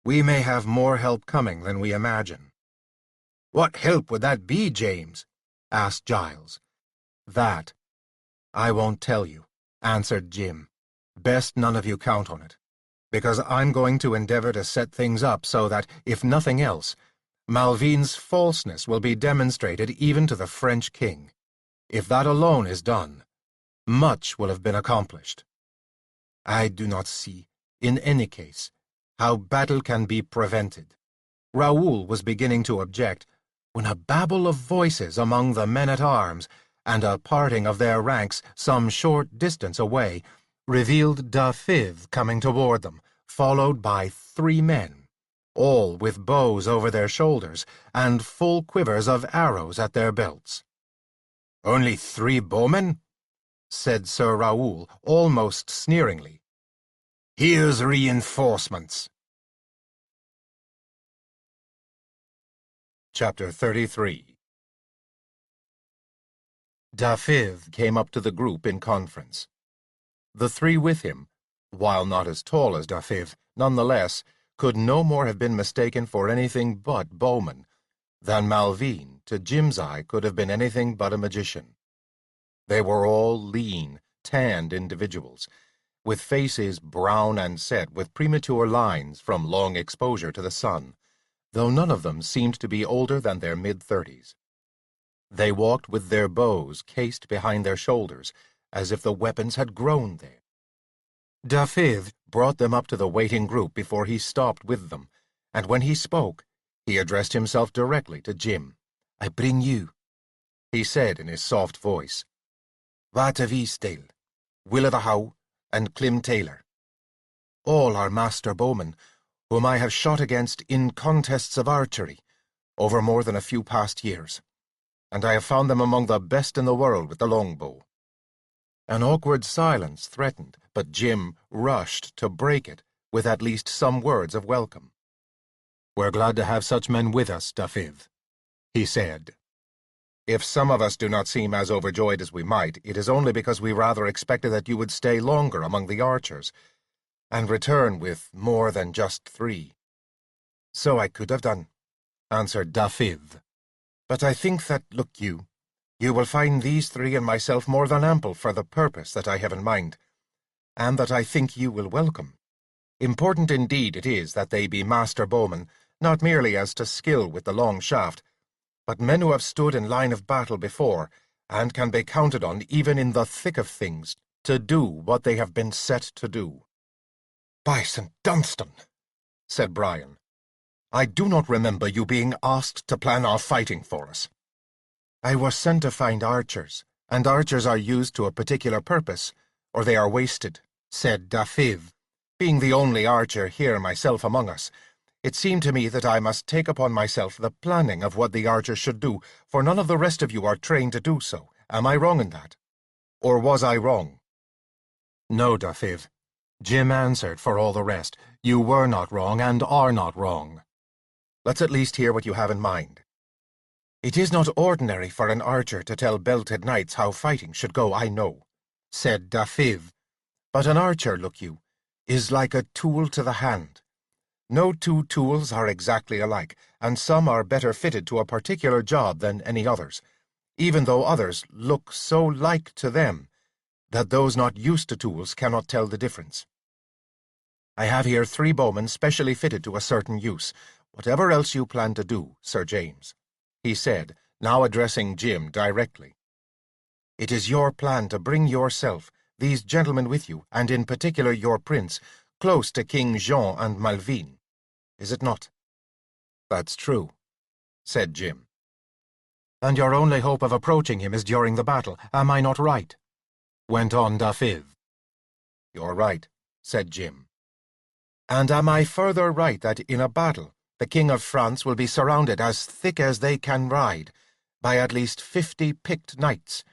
We may have more help coming than we imagine." "What help would that be, James?" asked Giles. "That," "I won't tell you," answered Jim. "Best none of you count on it, because I'm going to endeavor to set things up so that, if nothing else, Malvine's falseness will be demonstrated even to the French king. If that alone is done, much will have been accomplished. I do not see, in any case, how battle can be prevented." Raoul was beginning to object when a babble of voices among the men-at-arms and a parting of their ranks some short distance away revealed Dafydd coming toward them, followed by 3 men, all with bows over their shoulders and full quivers of arrows at their belts. "Only 3 bowmen?" said Sir Raoul, almost sneeringly. "Here's reinforcements." Chapter 33. Dafydd came up to the group in conference. The 3 with him, while not as tall as Dafydd, nonetheless, could no more have been mistaken for anything but bowmen than Malvine, to Jim's eye, could have been anything but a magician. They were all lean, tanned individuals, with faces brown and set with premature lines from long exposure to the sun, though none of them seemed to be older than their mid-30s. They walked with their bows cased behind their shoulders, as if the weapons had grown there. Dafydd brought them up to the waiting group before he stopped with them, and when he spoke, he addressed himself directly to Jim. "I bring you," he said in his soft voice, "Wat of Eastdale, Will o' the Howe, and Clym Taylor. All are master bowmen, whom I have shot against in contests of archery over more than a few past years, and I have found them among the best in the world with the longbow." An awkward silence threatened, but Jim rushed to break it with at least some words of welcome. "We're glad to have such men with us, Dafydd," he said. "If some of us do not seem as overjoyed as we might, it is only because we rather expected that you would stay longer among the archers, and return with more than just 3. "So I could have done," answered Dafydd. "But I think that, look you will find these 3 and myself more than ample for the purpose that I have in mind, and that I think you will welcome. Important indeed it is that they be master bowmen, not merely as to skill with the long shaft, but men who have stood in line of battle before, and can be counted on even in the thick of things to do what they have been set to do." "By St. Dunstan," said Brian, "I do not remember you being asked to plan our fighting for us." "I was sent to find archers, and archers are used to a particular purpose, or they are wasted," said Dafydd. "Being the only archer here myself among us, it seemed to me that I must take upon myself the planning of what the archers should do, for none of the rest of you are trained to do so. Am I wrong in that? Or was I wrong?" "No, Dafydd," Jim answered for all the rest. "You were not wrong, and are not wrong. Let's at least hear what you have in mind." "It is not ordinary for an archer to tell belted knights how fighting should go, I know," said Dafydd. "But an archer, look you, is like a tool to the hand. No 2 tools are exactly alike, and some are better fitted to a particular job than any others, even though others look so like to them that those not used to tools cannot tell the difference. I have here 3 bowmen specially fitted to a certain use. Whatever else you plan to do, Sir James," he said, now addressing Jim directly, "it is your plan to bring yourself, these gentlemen with you, and in particular your prince, close to King Jean and Malvine. Is it not?" "That's true," said Jim. "And your only hope of approaching him is during the battle, am I not right?" went on Dafydd. "You're right," said Jim. "And am I further right that in a battle the King of France will be surrounded as thick as they can ride by at least 50 picked knights,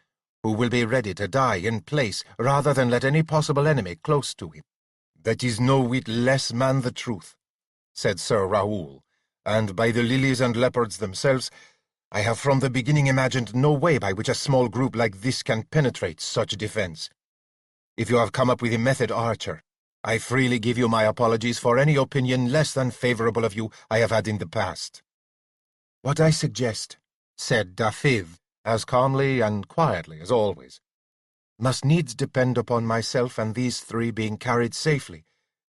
who will be ready to die in place rather than let any possible enemy close to him?" "That is no whit less man the truth," said Sir Raoul, "and by the lilies and leopards themselves, I have from the beginning imagined no way by which a small group like this can penetrate such defense. If you have come up with a method, archer, I freely give you my apologies for any opinion less than favorable of you I have had in the past." "What I suggest," said Dafydd, as calmly and quietly as always, must needs depend upon myself and these three being carried safely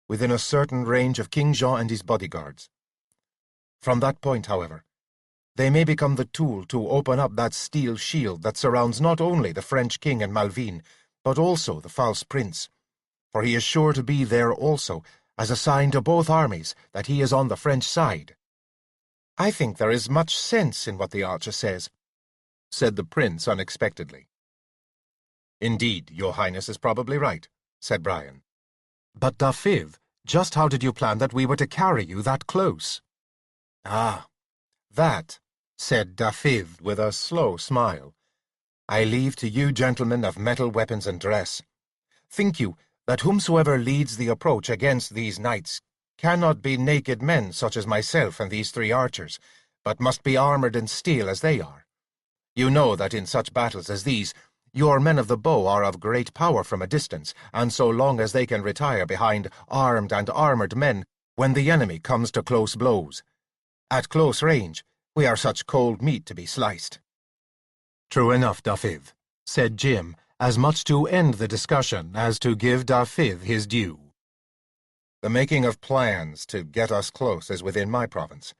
within a certain range of King Jean and his bodyguards. From that point, however, they may become the tool to open up that steel shield that surrounds not only the French king and Malvine, but also the false prince, for he is sure to be there also, as a sign to both armies that he is on the French side. I think there is much sense in what the archer says, said the prince unexpectedly. Indeed, your highness is probably right, said Brian. But Dafydd, just how did you plan that we were to carry you that close? Ah, that, said Dafydd with a slow smile, I leave to you gentlemen of metal weapons and dress. Think you that whomsoever leads the approach against these knights cannot be naked men such as myself and these three archers, but must be armoured in steel as they are? You know that in such battles as these, your men of the bow are of great power from a distance, and so long as they can retire behind armed and armoured men when the enemy comes to close blows. At close range, we are such cold meat to be sliced. True enough, Dafydd, said Jim, as much to end the discussion as to give Dafydd his due. The making of plans to get us close is within my province.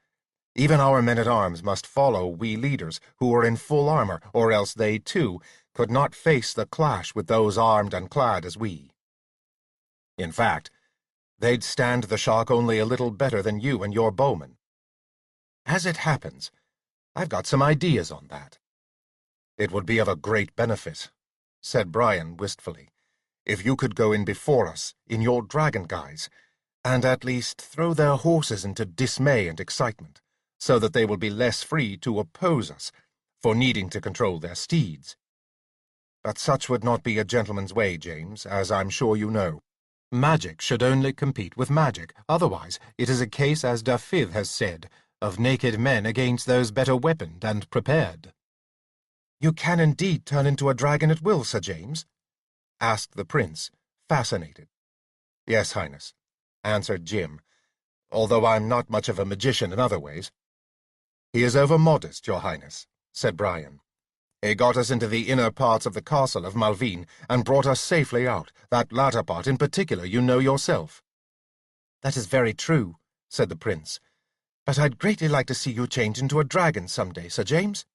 Even our men-at-arms must follow we leaders who are in full armour, or else they, too, could not face the clash with those armed and clad as we. In fact, they'd stand the shock only a little better than you and your bowmen. As it happens, I've got some ideas on that. It would be of a great benefit, said Brian wistfully, if you could go in before us in your dragon guise, and at least throw their horses into dismay and excitement, so that they will be less free to oppose us for needing to control their steeds. But such would not be a gentleman's way, James, as I'm sure you know. Magic should only compete with magic, otherwise it is a case, as Dafydd has said, of naked men against those better weaponed and prepared. You can indeed turn into a dragon at will, Sir James? Asked the prince, fascinated. Yes, Highness, answered Jim, although I'm not much of a magician in other ways. He is over-modest, your Highness, said Brian. He got us into the inner parts of the castle of Malvine and brought us safely out. That latter part in particular you know yourself. That is very true, said the prince. But I'd greatly like to see you change into a dragon some day, Sir James.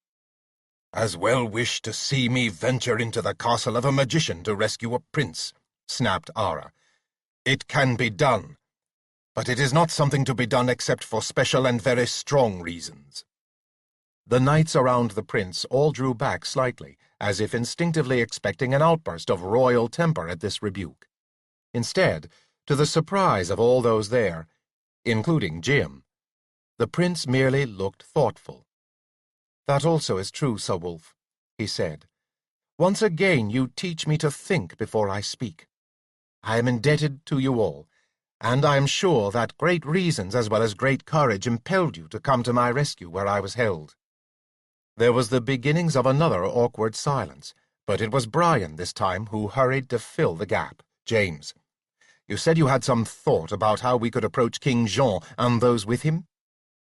As well wish to see me venture into the castle of a magician to rescue a prince, snapped Ara. It can be done, but it is not something to be done except for special and very strong reasons. The knights around the prince all drew back slightly, as if instinctively expecting an outburst of royal temper at this rebuke. Instead, to the surprise of all those there, including Jim, the prince merely looked thoughtful. That also is true, Sir Wolf, he said. Once again you teach me to think before I speak. I am indebted to you all, and I am sure that great reasons as well as great courage impelled you to come to my rescue where I was held. There was the beginnings of another awkward silence, but it was Brian this time who hurried to fill the gap. James, you said you had some thought about how we could approach King Jean and those with him?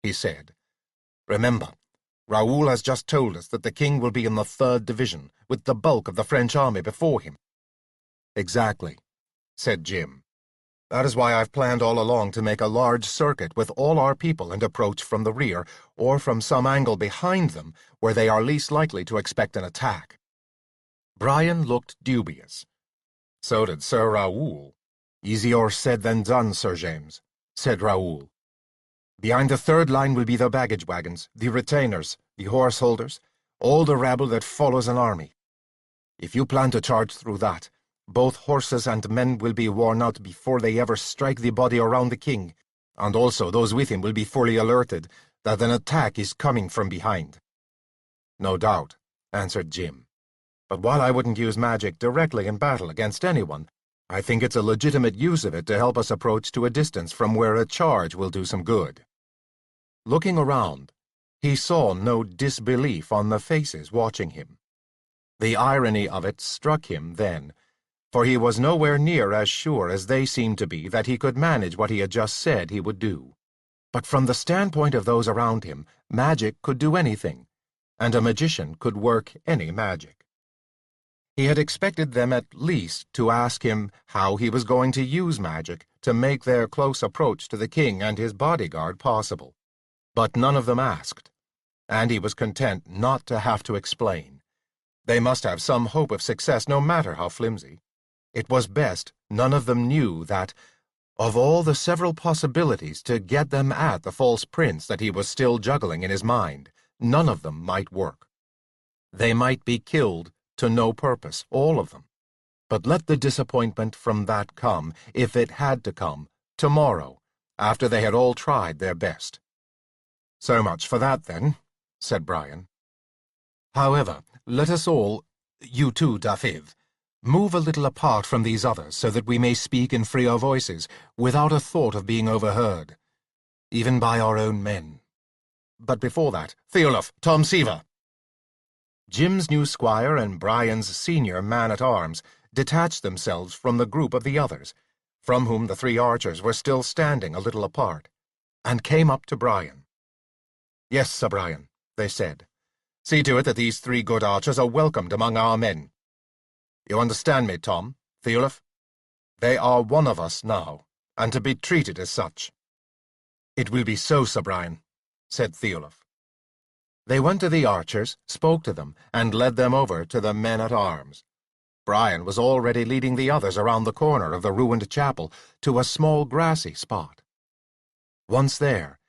He said. Remember, Raoul has just told us that the king will be in the 3rd Division, with the bulk of the French army before him. Exactly, said Jim. That is why I've planned all along to make a large circuit with all our people and approach from the rear, or from some angle behind them where they are least likely to expect an attack. Brian looked dubious. So did Sir Raoul. Easier said than done, Sir James, said Raoul. Behind the 3rd line will be the baggage wagons, the retainers, the horse holders, all the rabble that follows an army. If you plan to charge through that, both horses and men will be worn out before they ever strike the body around the king, and also those with him will be fully alerted that an attack is coming from behind. No doubt, answered Jim. But while I wouldn't use magic directly in battle against anyone, I think it's a legitimate use of it to help us approach to a distance from where a charge will do some good. Looking around, he saw no disbelief on the faces watching him. The irony of it struck him then, for he was nowhere near as sure as they seemed to be that he could manage what he had just said he would do. But from the standpoint of those around him, magic could do anything, and a magician could work any magic. He had expected them at least to ask him how he was going to use magic to make their close approach to the king and his bodyguard possible. But none of them asked, and he was content not to have to explain. They must have some hope of success, no matter how flimsy. It was best none of them knew that, of all the several possibilities to get them at the false prince that he was still juggling in his mind, none of them might work. They might be killed to no purpose, all of them. But let the disappointment from that come, if it had to come, tomorrow, after they had all tried their best. "So much for that, then," said Brian. "However, let us all, you too, Dafydd, move a little apart from these others so that we may speak in freer voices, without a thought of being overheard, even by our own men. But before that, Theolwch, Tom Seaver." Jim's new squire and Brian's senior man-at-arms detached themselves from the group of the others, from whom the three archers were still standing a little apart, and came up to Brian. "Yes, Sir Brian," they said. "See to it that these three good archers are welcomed among our men. You understand me, Tom, Theolwch? They are one of us now, and to be treated as such." "It will be so, Sir Brian," said Theolwch. They went to the archers, spoke to them, and led them over to the men-at-arms. Brian was already leading the others around the corner of the ruined chapel to a small grassy spot. Once there,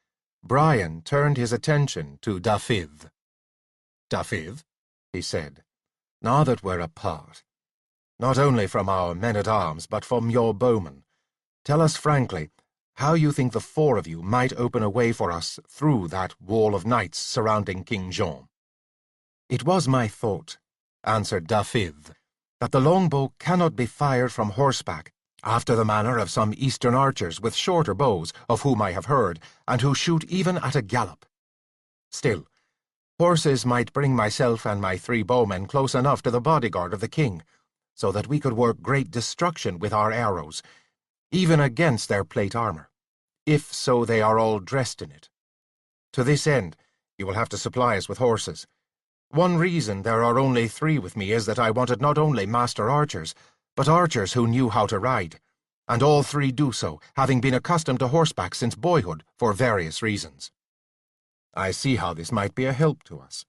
Brian turned his attention to Dafydd. "Dafydd," he said, "now that we're apart, not only from our men-at-arms but from your bowmen, tell us frankly how you think the four of you might open a way for us through that wall of knights surrounding King Jean." "It was my thought," answered Dafydd, "that the longbow cannot be fired from horseback, after the manner of some eastern archers with shorter bows, of whom I have heard, and who shoot even at a gallop. Still, horses might bring myself and my three bowmen close enough to the bodyguard of the king, so that we could work great destruction with our arrows, even against their plate armor, if so they are all dressed in it. To this end, you will have to supply us with horses. One reason there are only three with me is that I wanted not only master archers, but archers who knew how to ride, and all three do so, having been accustomed to horseback since boyhood for various reasons." "I see how this might be a help to us,"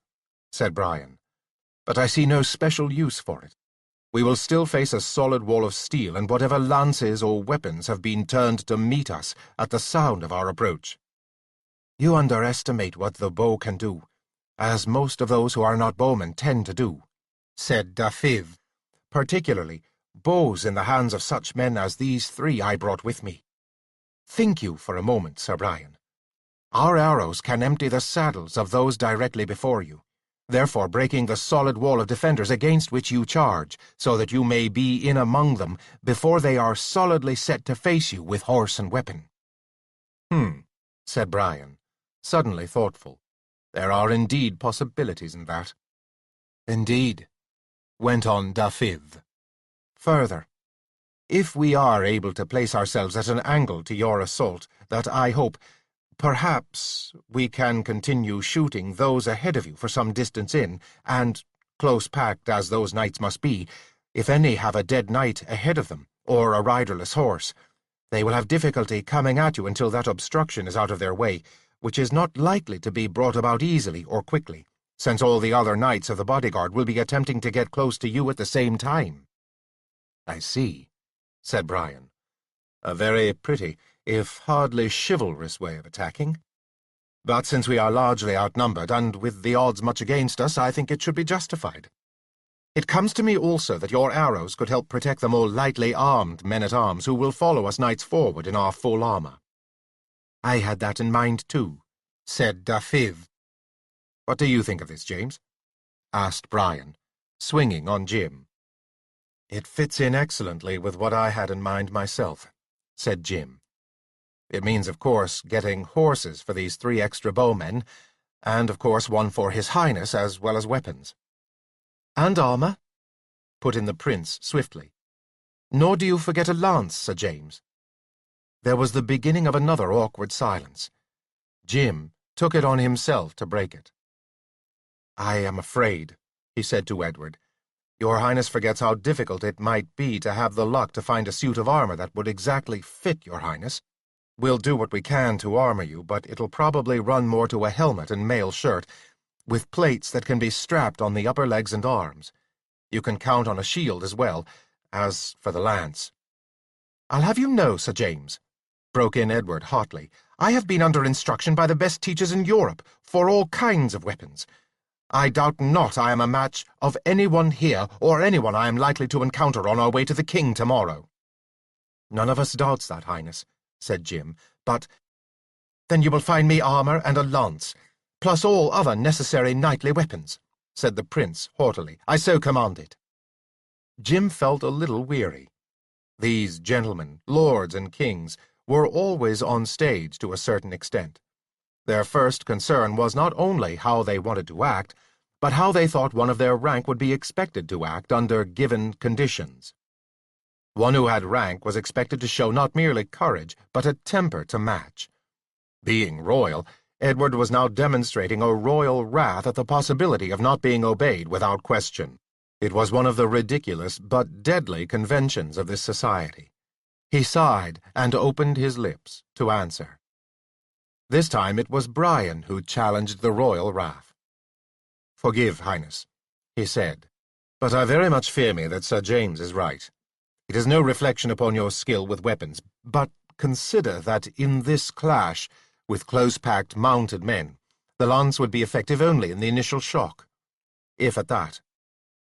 said Brian, "but I see no special use for it. We will still face a solid wall of steel, and whatever lances or weapons have been turned to meet us at the sound of our approach." "You underestimate what the bow can do, as most of those who are not bowmen tend to do," said Dafydd, "particularly bows in the hands of such men as these three I brought with me. Think you for a moment, Sir Brian. Our arrows can empty the saddles of those directly before you, therefore breaking the solid wall of defenders against which you charge, so that you may be in among them before they are solidly set to face you with horse and weapon." Said Brian, suddenly thoughtful. "There are indeed possibilities in that." "Indeed," went on Dafydd. "Further, if we are able to place ourselves at an angle to your assault, that I hope, perhaps we can continue shooting those ahead of you for some distance in, and, close-packed as those knights must be, if any have a dead knight ahead of them, or a riderless horse, they will have difficulty coming at you until that obstruction is out of their way, which is not likely to be brought about easily or quickly, since all the other knights of the bodyguard will be attempting to get close to you at the same time." "I see," said Brian. "A very pretty, if hardly chivalrous way of attacking. But since we are largely outnumbered, and with the odds much against us, I think it should be justified. It comes to me also that your arrows could help protect the more lightly armed men-at-arms who will follow us knights forward in our full armor." "I had that in mind too," said Dafydd. "What do you think of this, James?" asked Brian, swinging on Jim. "It fits in excellently with what I had in mind myself," said Jim. "It means, of course, getting horses for these three extra bowmen, and, of course, one for His Highness as well as weapons." "And armor," put in the prince swiftly. "Nor do you forget a lance, Sir James." There was the beginning of another awkward silence. Jim took it on himself to break it. "I am afraid," he said to Edward, Your Highness forgets how difficult it might be to have the luck to find a suit of armor that would exactly fit your Highness. We'll do what we can to armor you, but it'll probably run more to a helmet and mail shirt, with plates that can be strapped on the upper legs and arms. You can count on a shield as well, as for the lance. I'll have you know, Sir James, broke in Edward hotly, I have been under instruction by the best teachers in Europe for all kinds of weapons. I doubt not I am a match of anyone here or anyone I am likely to encounter on our way to the king tomorrow. None of us doubts that, Highness, said Jim, but then you will find me armor and a lance, plus all other necessary knightly weapons, said the prince haughtily. I so command it. Jim felt a little weary. These gentlemen, lords and kings, were always on stage to a certain extent. Their first concern was not only how they wanted to act, but how they thought one of their rank would be expected to act under given conditions. One who had rank was expected to show not merely courage, but a temper to match. Being royal, Edward was now demonstrating a royal wrath at the possibility of not being obeyed without question. It was one of the ridiculous but deadly conventions of this society. He sighed and opened his lips to answer. This time it was Brian who challenged the royal wrath. Forgive, Highness, he said, but I very much fear me that Sir James is right. It is no reflection upon your skill with weapons, but consider that in this clash, with close-packed mounted men, the lance would be effective only in the initial shock, if at that.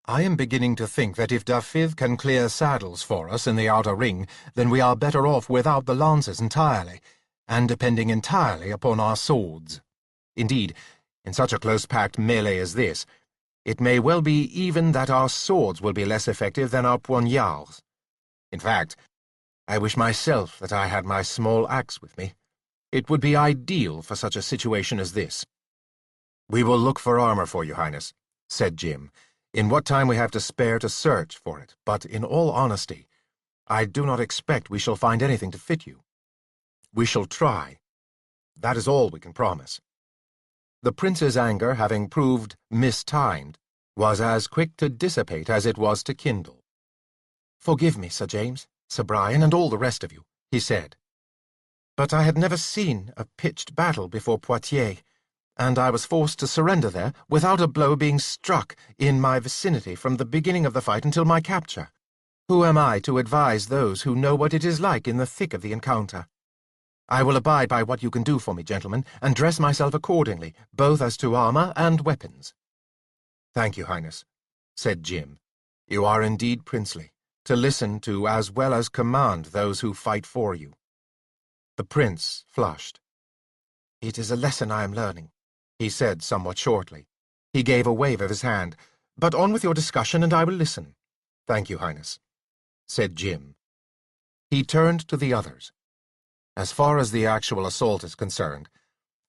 I am beginning to think that if Dafydd can clear saddles for us in the outer ring, then we are better off without the lances entirely, and depending entirely upon our swords. Indeed, in such a close-packed melee as this, it may well be even that our swords will be less effective than our poignards. In fact, I wish myself that I had my small axe with me. It would be ideal for such a situation as this. We will look for armor for you, Highness, said Jim, in what time we have to spare to search for it, but in all honesty, I do not expect we shall find anything to fit you. We shall try. That is all we can promise. The prince's anger, having proved mistimed, was as quick to dissipate as it was to kindle. Forgive me, Sir James, Sir Brian, and all the rest of you, he said. But I had never seen a pitched battle before Poitiers, and I was forced to surrender there without a blow being struck in my vicinity from the beginning of the fight until my capture. Who am I to advise those who know what it is like in the thick of the encounter? I will abide by what you can do for me, gentlemen, and dress myself accordingly, both as to armor and weapons. Thank you, Highness, said Jim. You are indeed princely, to listen to as well as command those who fight for you. The prince flushed. It is a lesson I am learning, he said somewhat shortly. He gave a wave of his hand. But on with your discussion, and I will listen. Thank you, Highness, said Jim. He turned to the others. As far as the actual assault is concerned,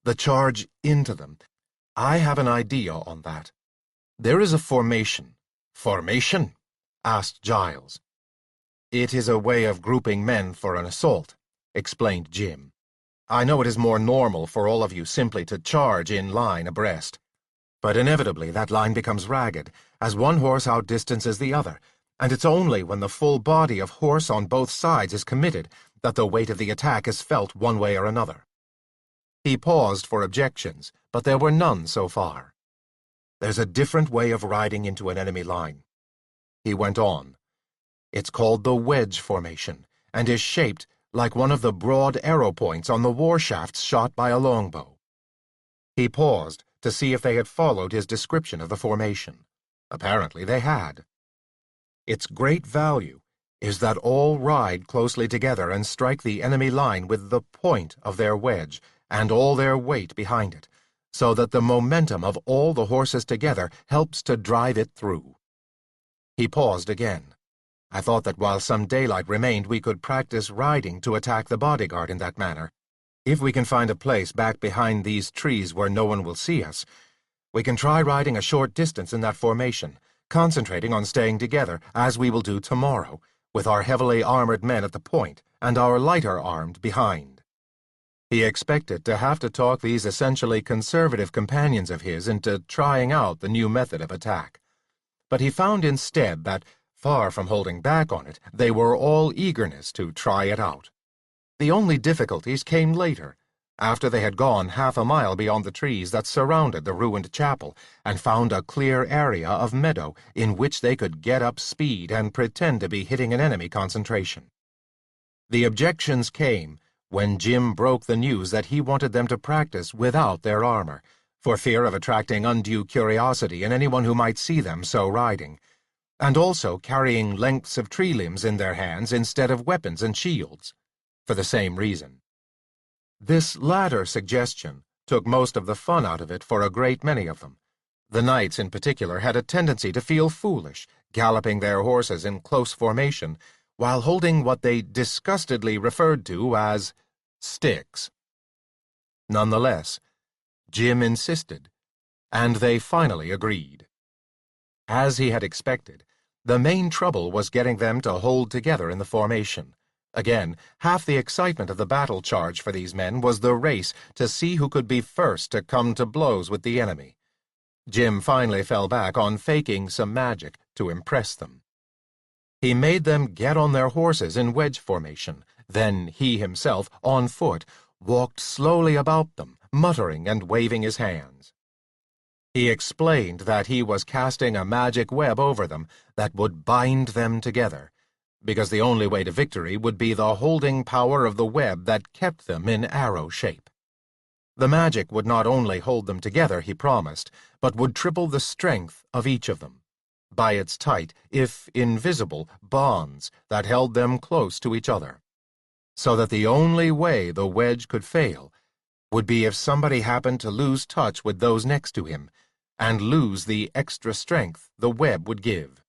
the charge into them, I have an idea on that. There is a formation. Formation? Asked Giles. It is a way of grouping men for an assault, explained Jim. I know it is more normal for all of you simply to charge in line abreast. But inevitably that line becomes ragged, as one horse outdistances the other, and it's only when the full body of horse on both sides is committed that the weight of the attack is felt one way or another. He paused for objections, but there were none so far. There's a different way of riding into an enemy line. He went on. It's called the wedge formation, and is shaped like one of the broad arrow points on the war shafts shot by a longbow. He paused to see if they had followed his description of the formation. Apparently they had. Its great value is that all ride closely together and strike the enemy line with the point of their wedge and all their weight behind it, so that the momentum of all the horses together helps to drive it through. He paused again. I thought that while some daylight remained we could practice riding to attack the bodyguard in that manner. If we can find a place back behind these trees where no one will see us, we can try riding a short distance in that formation, concentrating on staying together, as we will do tomorrow, with our heavily armored men at the point and our lighter armed behind. He expected to have to talk these essentially conservative companions of his into trying out the new method of attack. but he found instead that, far from holding back on it, they were all eagerness to try it out. The only difficulties came later, after they had gone half a mile beyond the trees that surrounded the ruined chapel and found a clear area of meadow in which they could get up speed and pretend to be hitting an enemy concentration. The objections came when Jim broke the news that he wanted them to practice without their armor, for fear of attracting undue curiosity in anyone who might see them so riding, and also carrying lengths of tree limbs in their hands instead of weapons and shields, for the same reason. This latter suggestion took most of the fun out of it for a great many of them. The knights in particular had a tendency to feel foolish, galloping their horses in close formation, while holding what they disgustedly referred to as sticks. Nonetheless, Jim insisted, and they finally agreed. As he had expected, the main trouble was getting them to hold together in the formation. Again, half the excitement of the battle charge for these men was the race to see who could be first to come to blows with the enemy. Jim finally fell back on faking some magic to impress them. He made them get on their horses in wedge formation, then he himself, on foot, walked slowly about them, muttering and waving his hands. He explained that he was casting a magic web over them that would bind them together, because the only way to victory would be the holding power of the web that kept them in arrow shape. The magic would not only hold them together, he promised, but would triple the strength of each of them, by its tight, if invisible, bonds that held them close to each other, so that the only way the wedge could fail would be if somebody happened to lose touch with those next to him, and lose the extra strength the web would give.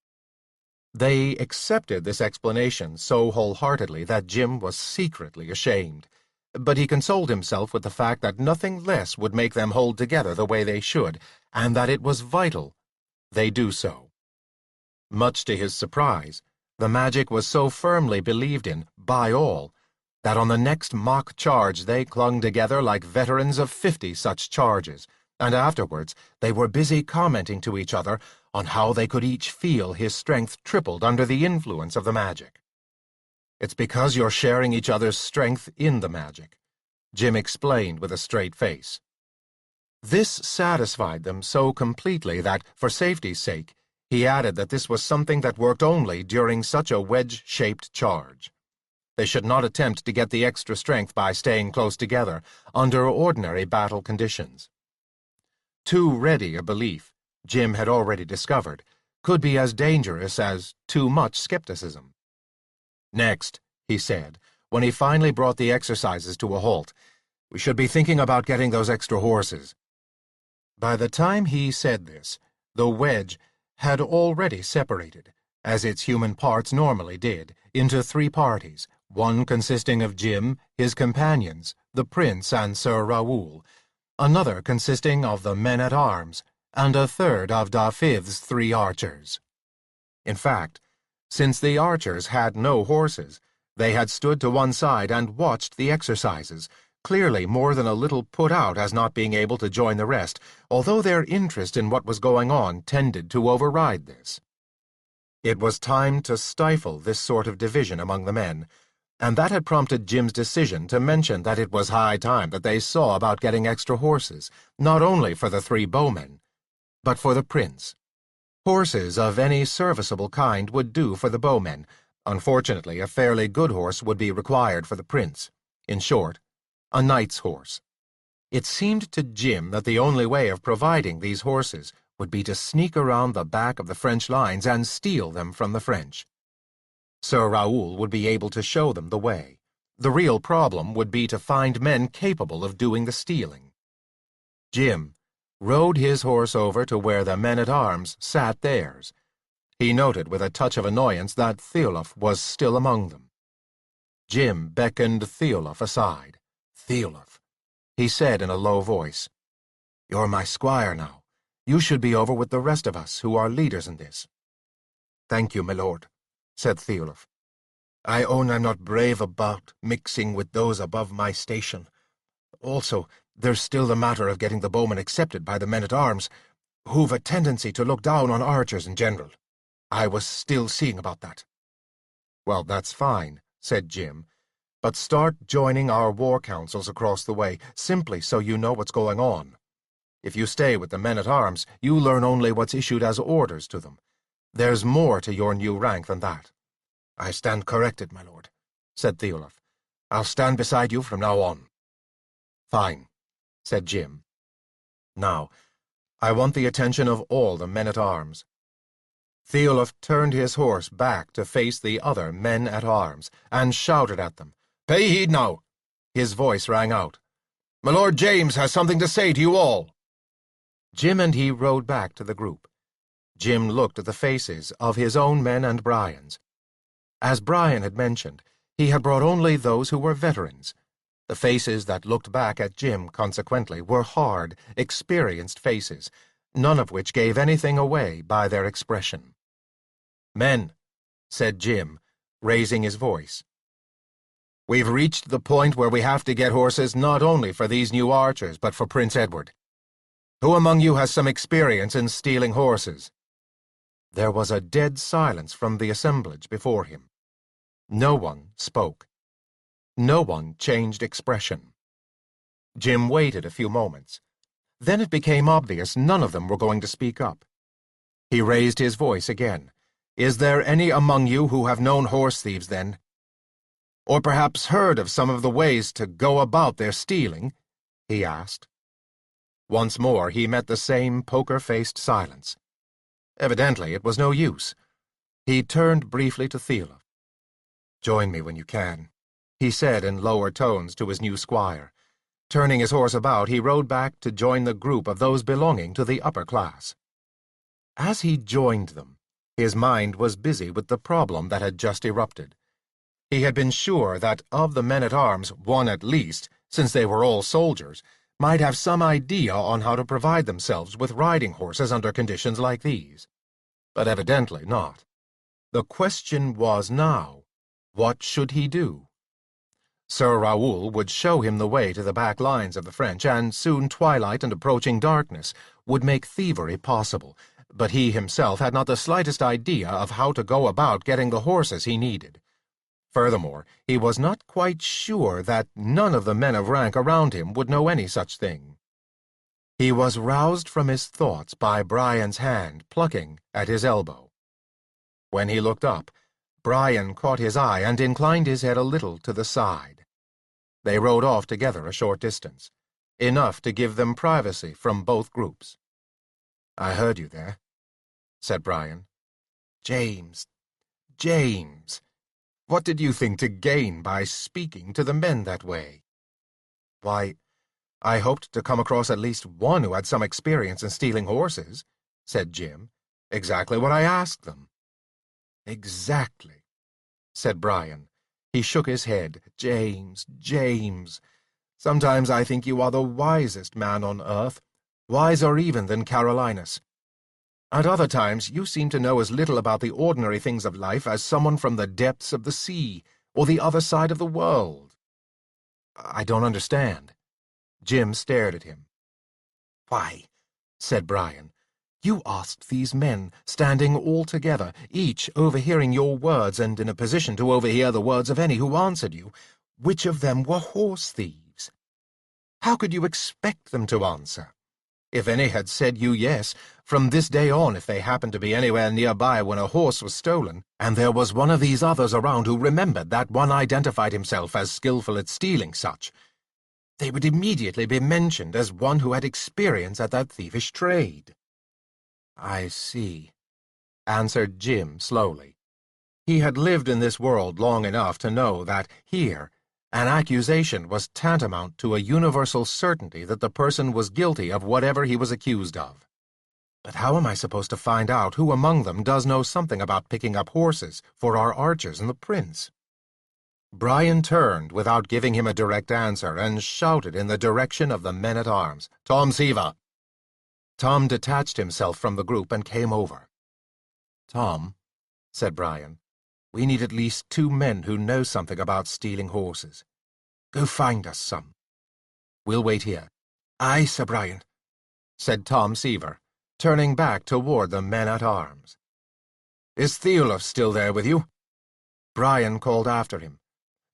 They accepted this explanation so wholeheartedly that Jim was secretly ashamed, but he consoled himself with the fact that nothing less would make them hold together the way they should, and that it was vital they do so. Much to his surprise, the magic was so firmly believed in by all that on the next mock charge they clung together like veterans of 50 such charges, and afterwards they were busy commenting to each other on how they could each feel his strength tripled under the influence of the magic. "It's because you're sharing each other's strength in the magic," Jim explained with a straight face. This satisfied them so completely that, for safety's sake, he added that this was something that worked only during such a wedge-shaped charge. They should not attempt to get the extra strength by staying close together under ordinary battle conditions. Too ready a belief, Jim had already discovered, could be as dangerous as too much skepticism. "Next," he said, when he finally brought the exercises to a halt, "we should be thinking about getting those extra horses." By the time he said this, the wedge had already separated, as its human parts normally did, into 3 parties, one consisting of Jim, his companions, the prince, and Sir Raoul, another consisting of the men-at-arms, and a third of Dafith's 3 archers. In fact, since the archers had no horses, they had stood to one side and watched the exercises, clearly more than a little put out as not being able to join the rest, although their interest in what was going on tended to override this. It was time to stifle this sort of division among the men, and that had prompted Jim's decision to mention that it was high time that they saw about getting extra horses, not only for the 3 bowmen, but for the prince. Horses of any serviceable kind would do for the bowmen. Unfortunately, a fairly good horse would be required for the prince. In short, a knight's horse. It seemed to Jim that the only way of providing these horses would be to sneak around the back of the French lines and steal them from the French. Sir Raoul would be able to show them the way. The real problem would be to find men capable of doing the stealing. Jim rode his horse over to where the men-at-arms sat theirs. He noted with a touch of annoyance that Theolaf was still among them. Jim beckoned Theolaf aside. "Theolaf," he said in a low voice, "you're my squire now. You should be over with the rest of us who are leaders in this." "Thank you, my lord," said Theolaf. "I own I'm not brave about mixing with those above my station. Also, there's still the matter of getting the bowmen accepted by the men-at-arms. who've a tendency to look down on archers in general. I was still seeing about that. Well, that's fine, said Jim. But start joining our war councils across the way, simply so you know what's going on. If you stay with the men-at-arms, you learn only what's issued as orders to them. There's more to your new rank than that. I stand corrected, my lord, said Theolaf. I'll stand beside you from now on. Fine, said Jim. Now, I want the attention of all the men-at-arms. Theolaf turned his horse back to face the other men-at-arms and shouted at them. Pay heed now! His voice rang out. My Lord James has something to say to you all. Jim and he rode back to the group. Jim looked at the faces of his own men and Brian's. As Brian had mentioned, he had brought only those who were veterans. The faces that looked back at Jim, consequently, were hard, experienced faces, none of which gave anything away by their expression. "Men," said Jim, raising his voice. "We've reached the point where we have to get horses not only for these new archers, but for Prince Edward. Who among you has some experience in stealing horses?" There was a dead silence from the assemblage before him. No one spoke. No one changed expression. Jim waited a few moments. Then it became obvious none of them were going to speak up. He raised his voice again. "Is there any among you who have known horse thieves, then? Or perhaps heard of some of the ways to go about their stealing?" he asked. Once more he met the same poker-faced silence. Evidently it was no use. He turned briefly to Theolaf. "Join me when you can," he said in lower tones to his new squire. Turning his horse about, he rode back to join the group of those belonging to the upper class. As he joined them, his mind was busy with the problem that had just erupted. He had been sure that of the men-at-arms, one at least, since they were all soldiers, might have some idea on how to provide themselves with riding horses under conditions like these. But evidently not. The question was now, what should he do? Sir Raoul would show him the way to the back lines of the French, and soon twilight and approaching darkness would make thievery possible, but he himself had not the slightest idea of how to go about getting the horses he needed. Furthermore, he was not quite sure that none of the men of rank around him would know any such thing. He was roused from his thoughts by Brian's hand plucking at his elbow. When he looked up, Brian caught his eye and inclined his head a little to the side. They rode off together a short distance, enough to give them privacy from both groups. "I heard you there," said Brian. "James, James, what did you think to gain by speaking to the men that way?" "Why, I hoped to come across at least one who had some experience in stealing horses," said Jim. "Exactly what I asked them." "Exactly," said Brian. He shook his head. "James, James, sometimes I think you are the wisest man on earth, wiser even than Carolinus. At other times you seem to know as little about the ordinary things of life as someone from the depths of the sea, or the other side of the world." "I don't understand." Jim stared at him. "Why," said Brian, "you asked these men, standing all together, each overhearing your words and in a position to overhear the words of any who answered you, which of them were horse thieves. How could you expect them to answer? If any had said you yes, from this day on, if they happened to be anywhere nearby when a horse was stolen, and there was one of these others around who remembered that one identified himself as skillful at stealing such, they would immediately be mentioned as one who had experience at that thievish trade." "I see," answered Jim slowly. He had lived in this world long enough to know that here an accusation was tantamount to a universal certainty that the person was guilty of whatever he was accused of. "But how am I supposed to find out who among them does know something about picking up horses for our archers and the prince?" Brian turned without giving him a direct answer and shouted in the direction of the men-at-arms, "Tom Seaver!" Tom detached himself from the group and came over. "Tom," said Brian, "we need at least 2 men who know something about stealing horses. Go find us some. We'll wait here." "Aye, Sir Brian," said Tom Seaver, turning back toward the men-at-arms. "Is Theoluf still there with you?" Brian called after him.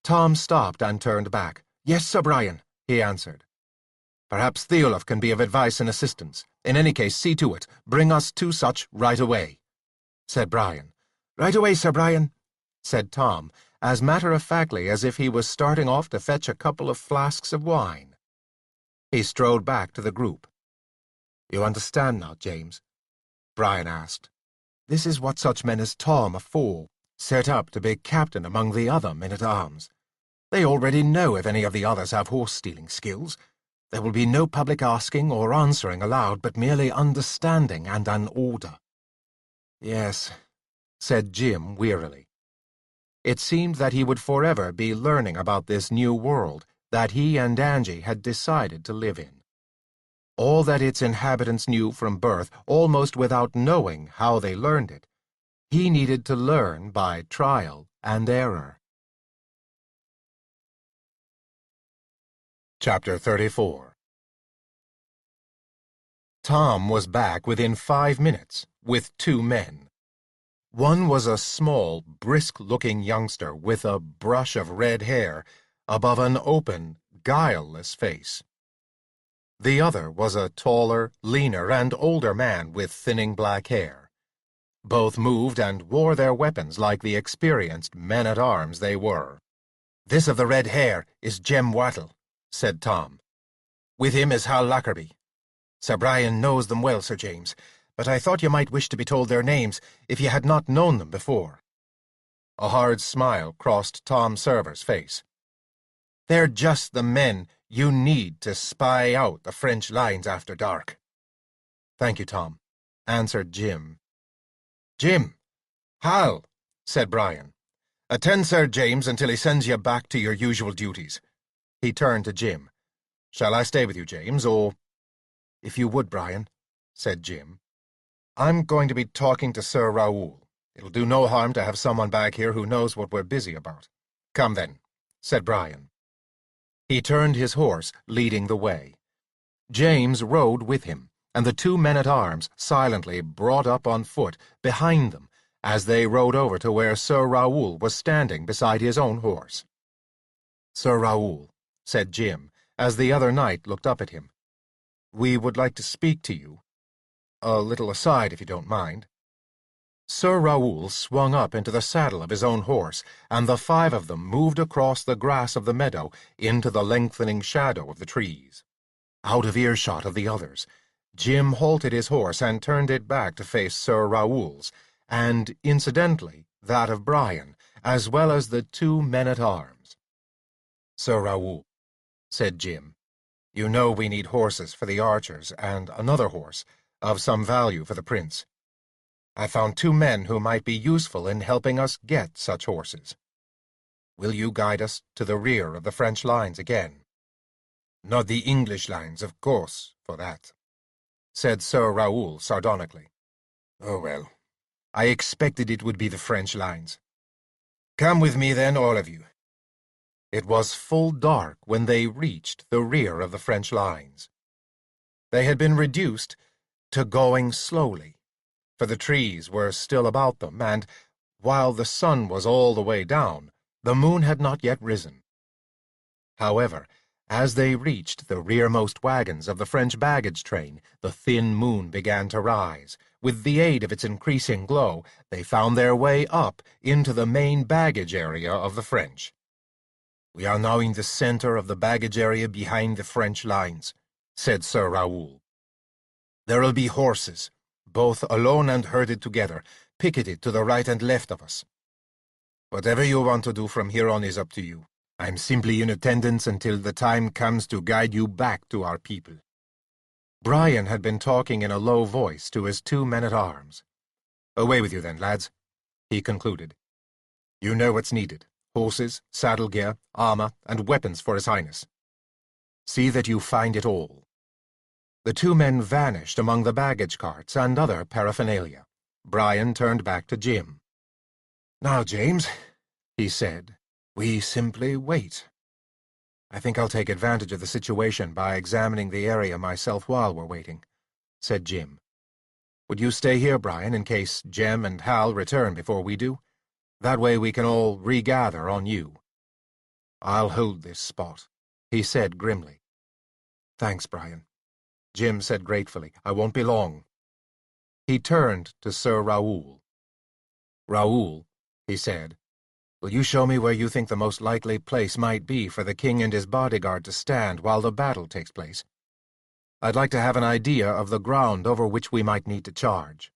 Tom stopped and turned back. "Yes, Sir Brian," he answered. "Perhaps Theoluf can be of advice and assistance. In any case, see to it. Bring us two such right away," said Brian. "Right away, Sir Brian," said Tom, as matter-of-factly as if he was starting off to fetch a couple of flasks of wine. He strode back to the group. "You understand now, James?" Brian asked. "This is what such men as Tom are for, set up to be captain among the other men-at-arms. They already know if any of the others have horse-stealing skills. There will be no public asking or answering aloud, but merely understanding and an order." "Yes," said Jim wearily. It seemed that he would forever be learning about this new world that he and Angie had decided to live in. All that its inhabitants knew from birth, almost without knowing how they learned it, he needed to learn by trial and error. Chapter 34. Tom was back within 5 minutes, with 2 men. One was a small, brisk-looking youngster with a brush of red hair above an open, guileless face. The other was a taller, leaner, and older man with thinning black hair. Both moved and wore their weapons like the experienced men-at-arms they were. "This of the red hair is Jem Wattle," said Tom. "With him is Hal Lockerby. Sir Brian knows them well, Sir James, but I thought you might wish to be told their names if you had not known them before." A hard smile crossed Tom Server's face. "They're just the men you need to spy out the French lines after dark." "Thank you, Tom," answered Jim. "Jim! Hal!" said Brian. "Attend Sir James until he sends you back to your usual duties." He turned to Jim. "Shall I stay with you, James, or—" "If you would, Brian," said Jim. "I'm going to be talking to Sir Raoul. It'll do no harm to have someone back here who knows what we're busy about." "Come then," said Brian. He turned his horse, leading the way. James rode with him, and the 2 men-at-arms silently brought up on foot behind them as they rode over to where Sir Raoul was standing beside his own horse. "Sir Raoul," said Jim, as the other knight looked up at him, "we would like to speak to you. A little aside, if you don't mind." Sir Raoul swung up into the saddle of his own horse, and the 5 of them moved across the grass of the meadow into the lengthening shadow of the trees. Out of earshot of the others, Jim halted his horse and turned it back to face Sir Raoul's, and, incidentally, that of Brian, as well as the 2 men-at-arms. "Sir Raoul," said Jim, "you know we need horses for the archers and another horse, of some value for the prince. I found 2 men who might be useful in helping us get such horses. Will you guide us to the rear of the French lines again?" "Not the English lines, of course, for that," said Sir Raoul sardonically. "Oh, well, I expected it would be the French lines. Come with me, then, all of you." It was full dark when they reached the rear of the French lines. They had been reduced to going slowly, for the trees were still about them, and, while the sun was all the way down, the moon had not yet risen. However, as they reached the rearmost wagons of the French baggage train, the thin moon began to rise. With the aid of its increasing glow, they found their way up into the main baggage area of the French. "We are now in the center of the baggage area behind the French lines," said Sir Raoul. "There'll be horses, both alone and herded together, picketed to the right and left of us. Whatever you want to do from here on is up to you. I'm simply in attendance until the time comes to guide you back to our people." Brian had been talking in a low voice to his 2 men-at-arms. "Away with you then, lads," he concluded. "You know what's needed: horses, saddle gear, armor, and weapons for His Highness. See that you find it all." The 2 men vanished among the baggage carts and other paraphernalia. Brian turned back to Jim. "Now, James," he said, "we simply wait. I think I'll take advantage of the situation by examining the area myself while we're waiting," said Jim. Would you stay here, Brian, in case Jem and Hal return before we do? That way we can all regather on you. I'll hold this spot, he said grimly. Thanks, Brian, Jim said gratefully. I won't be long. He turned to Sir Raoul. Raoul, he said, will you show me where you think the most likely place might be for the king and his bodyguard to stand while the battle takes place? I'd like to have an idea of the ground over which we might need to charge.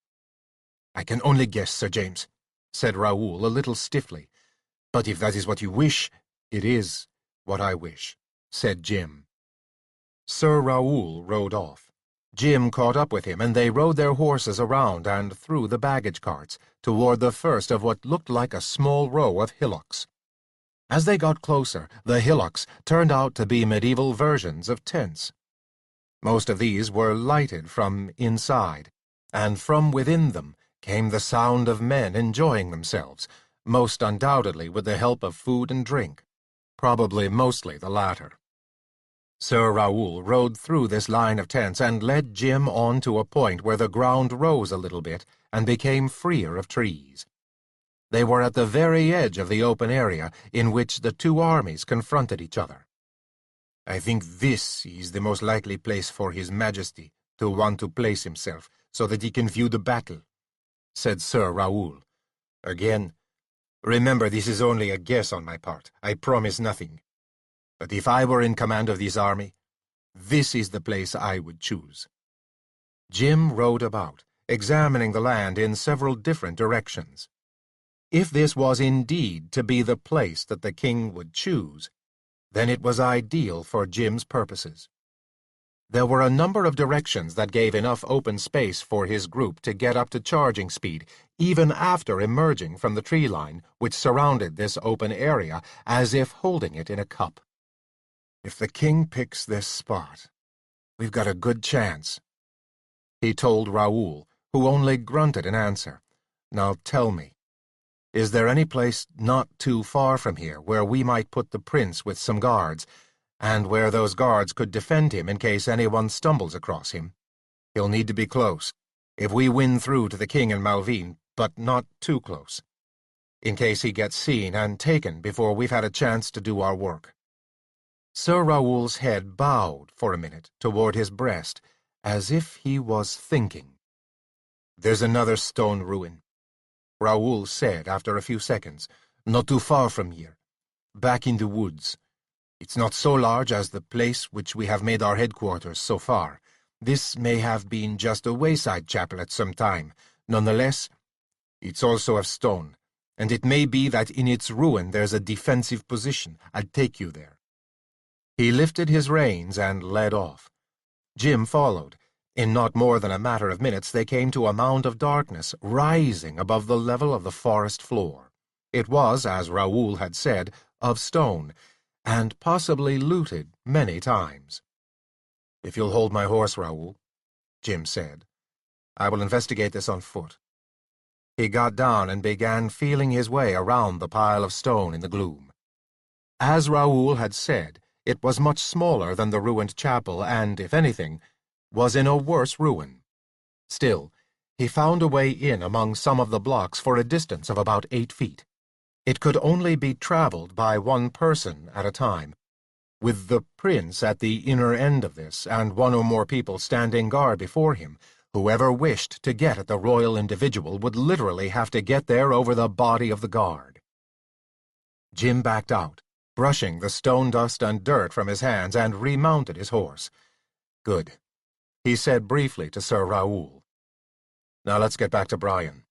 I can only guess, Sir James, said Raoul a little stiffly. But if that is what you wish, it is what I wish, said Jim. Sir Raoul rode off. Jim caught up with him, and they rode their horses around and through the baggage carts toward the first of what looked like a small row of hillocks. As they got closer, the hillocks turned out to be medieval versions of tents. Most of these were lighted from inside, and from within them came the sound of men enjoying themselves, most undoubtedly with the help of food and drink, probably mostly the latter. Sir Raoul rode through this line of tents and led Jim on to a point where the ground rose a little bit and became freer of trees. They were at the very edge of the open area in which the two armies confronted each other. I think this is the most likely place for His Majesty to want to place himself so that he can view the battle, said Sir Raoul. Again, remember this is only a guess on my part. I promise nothing. But if I were in command of this army, this is the place I would choose. Jim rode about, examining the land in several different directions. If this was indeed to be the place that the king would choose, then it was ideal for Jim's purposes. There were a number of directions that gave enough open space for his group to get up to charging speed, even after emerging from the tree line which surrounded this open area as if holding it in a cup. If the king picks this spot, we've got a good chance, he told Raoul, who only grunted in answer. Now tell me, is there any place not too far from here where we might put the prince with some guards, and where those guards could defend him in case anyone stumbles across him? He'll need to be close, if we win through to the king and Malvine, but not too close, in case he gets seen and taken before we've had a chance to do our work. Sir Raoul's head bowed for a minute toward his breast, as if he was thinking. There's another stone ruin, Raoul said after a few seconds, not too far from here, back in the woods. It's not so large as the place which we have made our headquarters so far. This may have been just a wayside chapel at some time. Nonetheless, it's also of stone, and it may be that in its ruin there's a defensive position. I'd take you there. He lifted his reins and led off. Jim followed. In not more than a matter of minutes they came to a mound of darkness rising above the level of the forest floor. It was, as Raoul had said, of stone, and possibly looted many times. If you'll hold my horse, Raoul, Jim said, I will investigate this on foot. He got down and began feeling his way around the pile of stone in the gloom. As Raoul had said, it was much smaller than the ruined chapel and, if anything, was in a worse ruin. Still, he found a way in among some of the blocks for a distance of about 8 feet. It could only be traveled by one person at a time, with the prince at the inner end of this and one or more people standing guard before him. Whoever wished to get at the royal individual would literally have to get there over the body of the guard. Jim backed out, brushing the stone dust and dirt from his hands, and remounted his horse. Good, he said briefly to Sir Raoul. Now let's get back to Brian.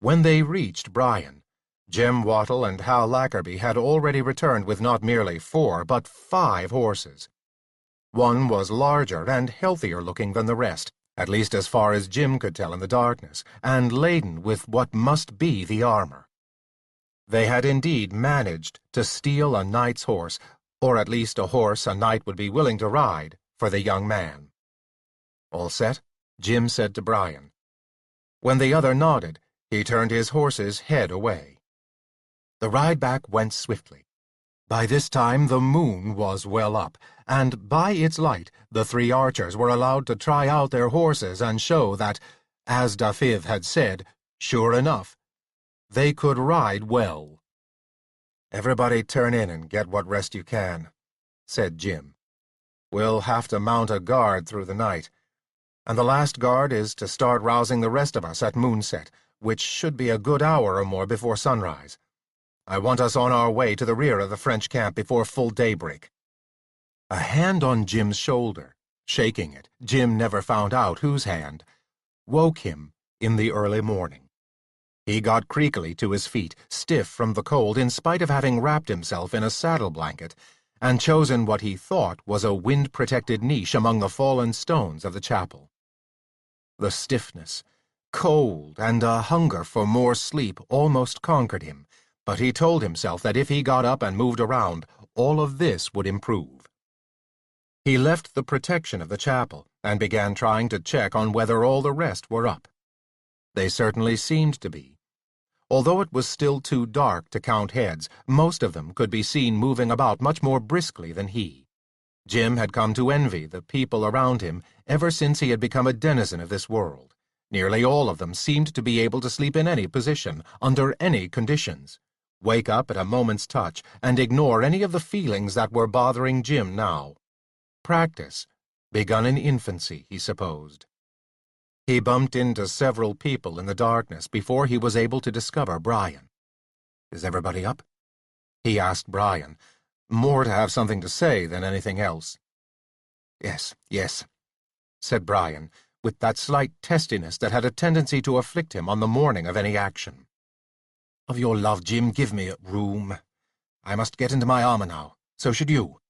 When they reached Brian, Jem Wattle and Hal Lackerby had already returned with not merely 4 but 5 horses. One was larger and healthier looking than the rest, at least as far as Jim could tell in the darkness, and laden with what must be the armor. They had indeed managed to steal a knight's horse, or at least a horse a knight would be willing to ride, for the young man. All set? Jim said to Brian. When the other nodded, he turned his horse's head away. The ride back went swiftly. By this time the moon was well up, and by its light the 3 archers were allowed to try out their horses and show that, As Dafydd had said, sure enough, they could ride well. "Everybody turn in and get what rest you can," said Jim. "We'll have to mount a guard through the night, and the last guard is to start rousing the rest of us at moonset, which should be a good hour or more before sunrise. I want us on our way to the rear of the French camp before full daybreak." A hand on Jim's shoulder, shaking it, Jim never found out whose hand, woke him in the early morning. He got creakily to his feet, stiff from the cold in spite of having wrapped himself in a saddle blanket and chosen what he thought was a wind-protected niche among the fallen stones of the chapel. The stiffness, cold, and a hunger for more sleep almost conquered him, but he told himself that if he got up and moved around, all of this would improve. He left the protection of the chapel and began trying to check on whether all the rest were up. They certainly seemed to be. Although it was still too dark to count heads, most of them could be seen moving about much more briskly than he. Jim had come to envy the people around him ever since he had become a denizen of this world. Nearly all of them seemed to be able to sleep in any position, under any conditions, wake up at a moment's touch, and ignore any of the feelings that were bothering Jim now. Practice, begun in infancy, he supposed. He bumped into several people in the darkness before he was able to discover Brian. "Is everybody up?" he asked Brian, more to have something to say than anything else. Yes, said Brian, with that slight testiness that had a tendency to afflict him on the morning of any action. "Of your love, Jim, give me room. I must get into my armour now. So should you.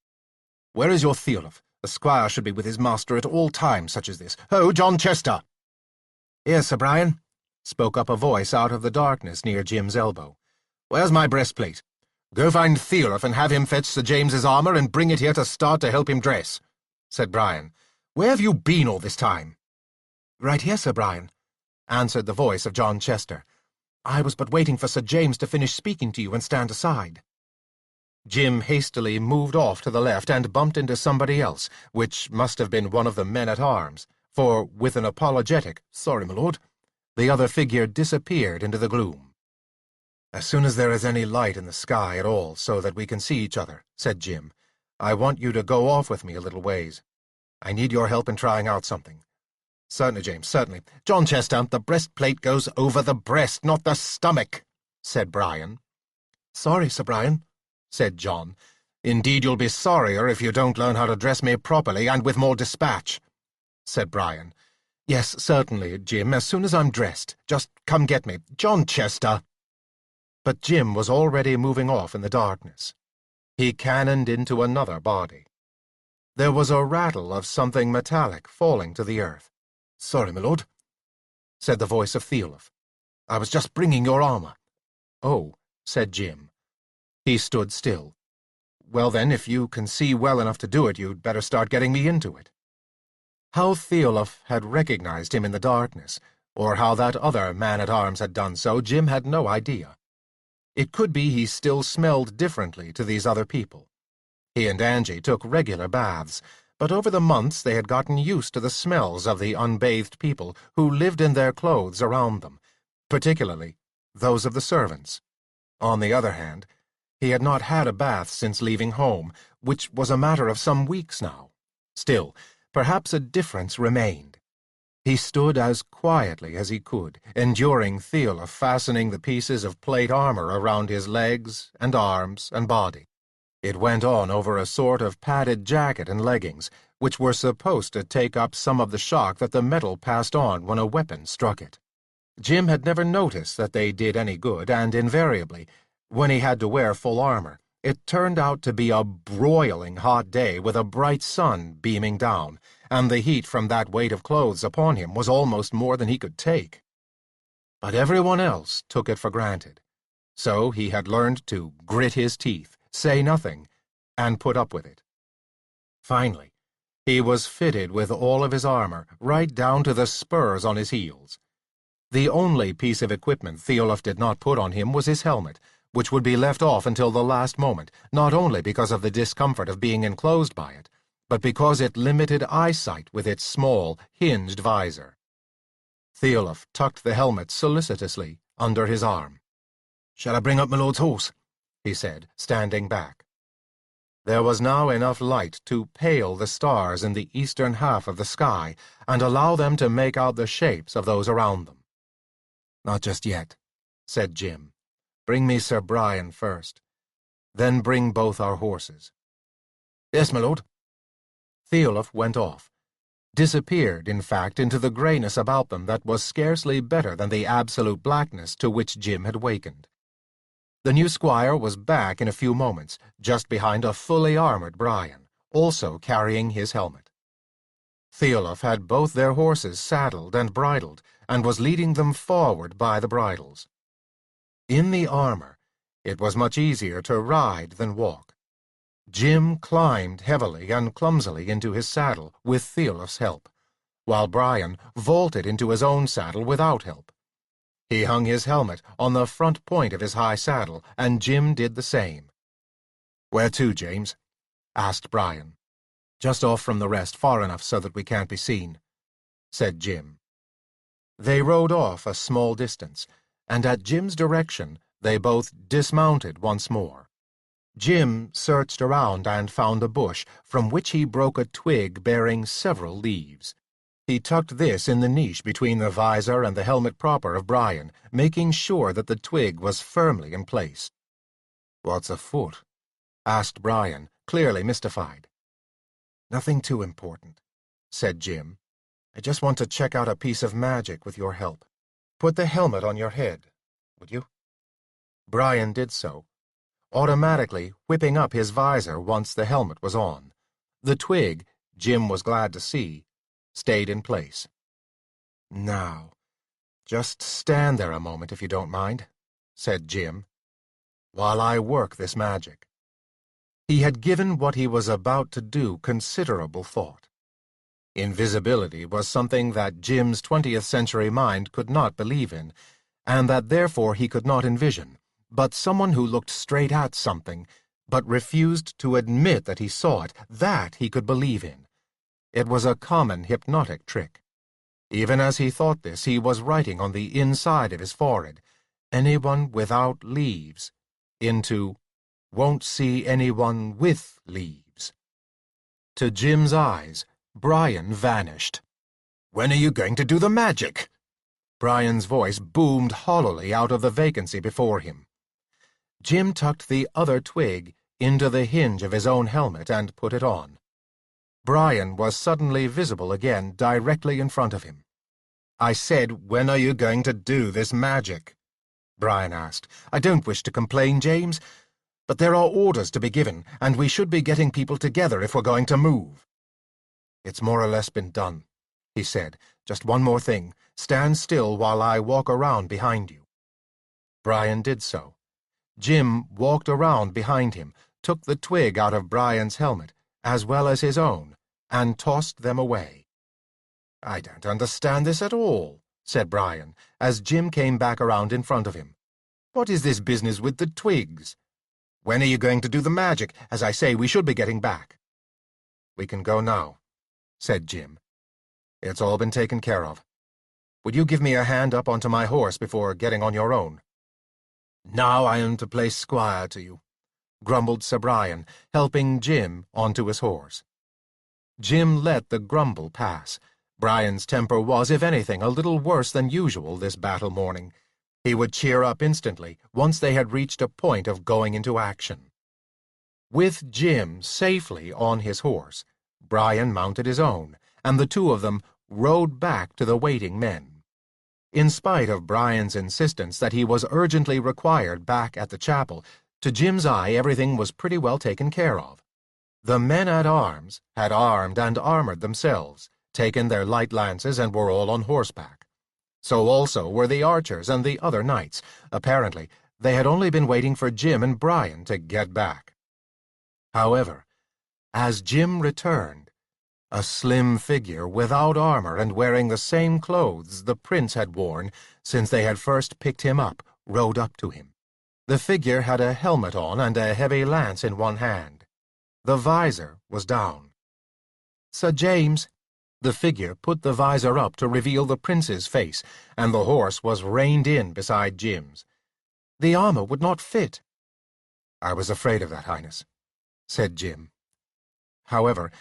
Where is your Theolf? The squire should be with his master at all times such as this. Ho, John Chester!" "Yes, Sir Brian," spoke up a voice out of the darkness near Jim's elbow. "Where's my breastplate? Go find Theolf and have him fetch Sir James's armour and bring it here to start to help him dress," said Brian. "Where have you been all this time?" "Right here, Sir Brian," answered the voice of John Chester. "I was but waiting for Sir James to finish speaking to you and stand aside." Jim hastily moved off to the left and bumped into somebody else, which must have been one of the men-at-arms, for, with an apologetic, "Sorry, my lord," the other figure disappeared into the gloom. "As soon as there is any light in the sky at all so that we can see each other," said Jim, "I want you to go off with me a little ways. I need your help in trying out something." "Certainly, James, certainly. John Chester, the breastplate goes over the breast, not the stomach," said Brian. "Sorry, Sir Brian," said John. "Indeed, you'll be sorrier if you don't learn how to dress me properly and with more dispatch," said Brian. "Yes, certainly, Jim, as soon as I'm dressed. Just come get me. John Chester!" But Jim was already moving off in the darkness. He cannoned into another body. There was a rattle of something metallic falling to the earth. "Sorry, my lord," said the voice of Theolf. "I was just bringing your armour." "Oh," said Jim. He stood still. "Well then, if you can see well enough to do it, you'd better start getting me into it." How Theolf had recognized him in the darkness, or how that other man-at-arms had done so, Jim had no idea. It could be he still smelled differently to these other people. He and Angie took regular baths, but over the months they had gotten used to the smells of the unbathed people who lived in their clothes around them, particularly those of the servants. On the other hand, he had not had a bath since leaving home, which was a matter of some weeks now. Still, perhaps a difference remained. He stood as quietly as he could, enduring Theolf fastening the pieces of plate armour around his legs and arms and body. It went on over a sort of padded jacket and leggings, which were supposed to take up some of the shock that the metal passed on when a weapon struck it. Jim had never noticed that they did any good, and invariably, when he had to wear full armour, it turned out to be a broiling hot day with a bright sun beaming down, and the heat from that weight of clothes upon him was almost more than he could take. But everyone else took it for granted, so he had learned to grit his teeth, say nothing, and put up with it. Finally, he was fitted with all of his armour, right down to the spurs on his heels. The only piece of equipment Theolf did not put on him was his helmet, which would be left off until the last moment, not only because of the discomfort of being enclosed by it, but because it limited eyesight with its small, hinged visor. Theolf tucked the helmet solicitously under his arm. "Shall I bring up my lord's horse?" he said, standing back. There was now enough light to pale the stars in the eastern half of the sky and allow them to make out the shapes of those around them. "Not just yet," said Jim. "Bring me Sir Brian first. Then bring both our horses." "Yes, my lord." Theolf went off, disappeared, in fact, into the greyness about them that was scarcely better than the absolute blackness to which Jim had wakened. The new squire was back in a few moments, just behind a fully armored Brian, also carrying his helmet. Theolf had both their horses saddled and bridled, and was leading them forward by the bridles. In the armor, it was much easier to ride than walk. Jim climbed heavily and clumsily into his saddle with Theolf's help, while Brian vaulted into his own saddle without help. He hung his helmet on the front point of his high saddle, and Jim did the same. "Where to, James?" asked Brian. "Just off from the rest, far enough so that we can't be seen," said Jim. They rode off a small distance, and at Jim's direction they both dismounted once more. Jim searched around and found a bush, from which he broke a twig bearing several leaves. He tucked this in the niche between the visor and the helmet proper of Brian, making sure that the twig was firmly in place. "What's afoot?" asked Brian, clearly mystified. "Nothing too important," said Jim. "I just want to check out a piece of magic with your help. Put the helmet on your head, would you?" Brian did so, automatically whipping up his visor once the helmet was on. The twig, Jim was glad to see, stayed in place. "Now, just stand there a moment if you don't mind," said Jim, "while I work this magic." He had given what he was about to do considerable thought. Invisibility was something that Jim's 20th century mind could not believe in, and that therefore he could not envision, but someone who looked straight at something, but refused to admit that he saw it, that he could believe in. It was a common hypnotic trick. Even as he thought this, he was writing on the inside of his forehead, "Anyone without leaves," into "Won't see anyone with leaves." To Jim's eyes, Brian vanished. "When are you going to do the magic?" Brian's voice boomed hollowly out of the vacancy before him. Jim tucked the other twig into the hinge of his own helmet and put it on. Brian was suddenly visible again directly in front of him. "I said, when are you going to do this magic?" Brian asked. "I don't wish to complain, James, but there are orders to be given, and we should be getting people together if we're going to move." "It's more or less been done," he said. "Just one more thing. Stand still while I walk around behind you." Brian did so. Jim walked around behind him, took the twig out of Brian's helmet, as well as his own, and tossed them away. "I don't understand this at all," said Brian, as Jim came back around in front of him. "What is this business with the twigs? When are you going to do the magic? As I say, we should be getting back." "We can go now," said Jim. "It's all been taken care of. Would you give me a hand up onto my horse before getting on your own?" "Now I am to play squire to you," grumbled Sir Brian, helping Jim onto his horse. Jim let the grumble pass. Brian's temper was, if anything, a little worse than usual this battle morning. He would cheer up instantly once they had reached a point of going into action. With Jim safely on his horse, Brian mounted his own, and the two of them rode back to the waiting men. In spite of Brian's insistence that he was urgently required back at the chapel, to Jim's eye everything was pretty well taken care of. The men-at-arms had armed and armored themselves, taken their light lances, and were all on horseback. So also were the archers and the other knights. Apparently, they had only been waiting for Jim and Brian to get back. However, as Jim returned, a slim figure without armor and wearing the same clothes the prince had worn since they had first picked him up rode up to him. The figure had a helmet on and a heavy lance in one hand. The visor was down. "Sir James," The figure put the visor up to reveal the prince's face, and the horse was reined in beside Jim's. The armor would not fit. "I was afraid of that, Highness," said Jim. "However,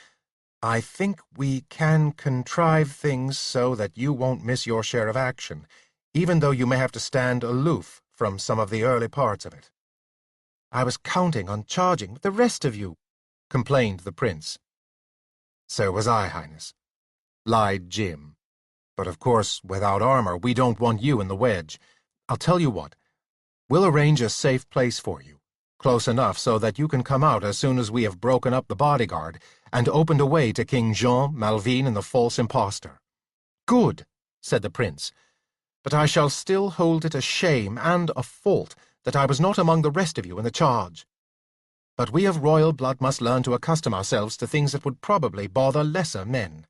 I think we can contrive things so that you won't miss your share of action, even though you may have to stand aloof from some of the early parts of it." "I was counting on charging with the rest of you," complained the prince. "So was I, Highness," lied Jim. "But of course, without armor, we don't want you in the wedge. I'll tell you what. We'll arrange a safe place for you, close enough so that you can come out as soon as we have broken up the bodyguard and opened a way to King Jean, Malvine, and the false impostor." "Good," said the prince. "But I shall still hold it a shame and a fault that I was not among the rest of you in the charge. But we of royal blood must learn to accustom ourselves to things that would probably bother lesser men."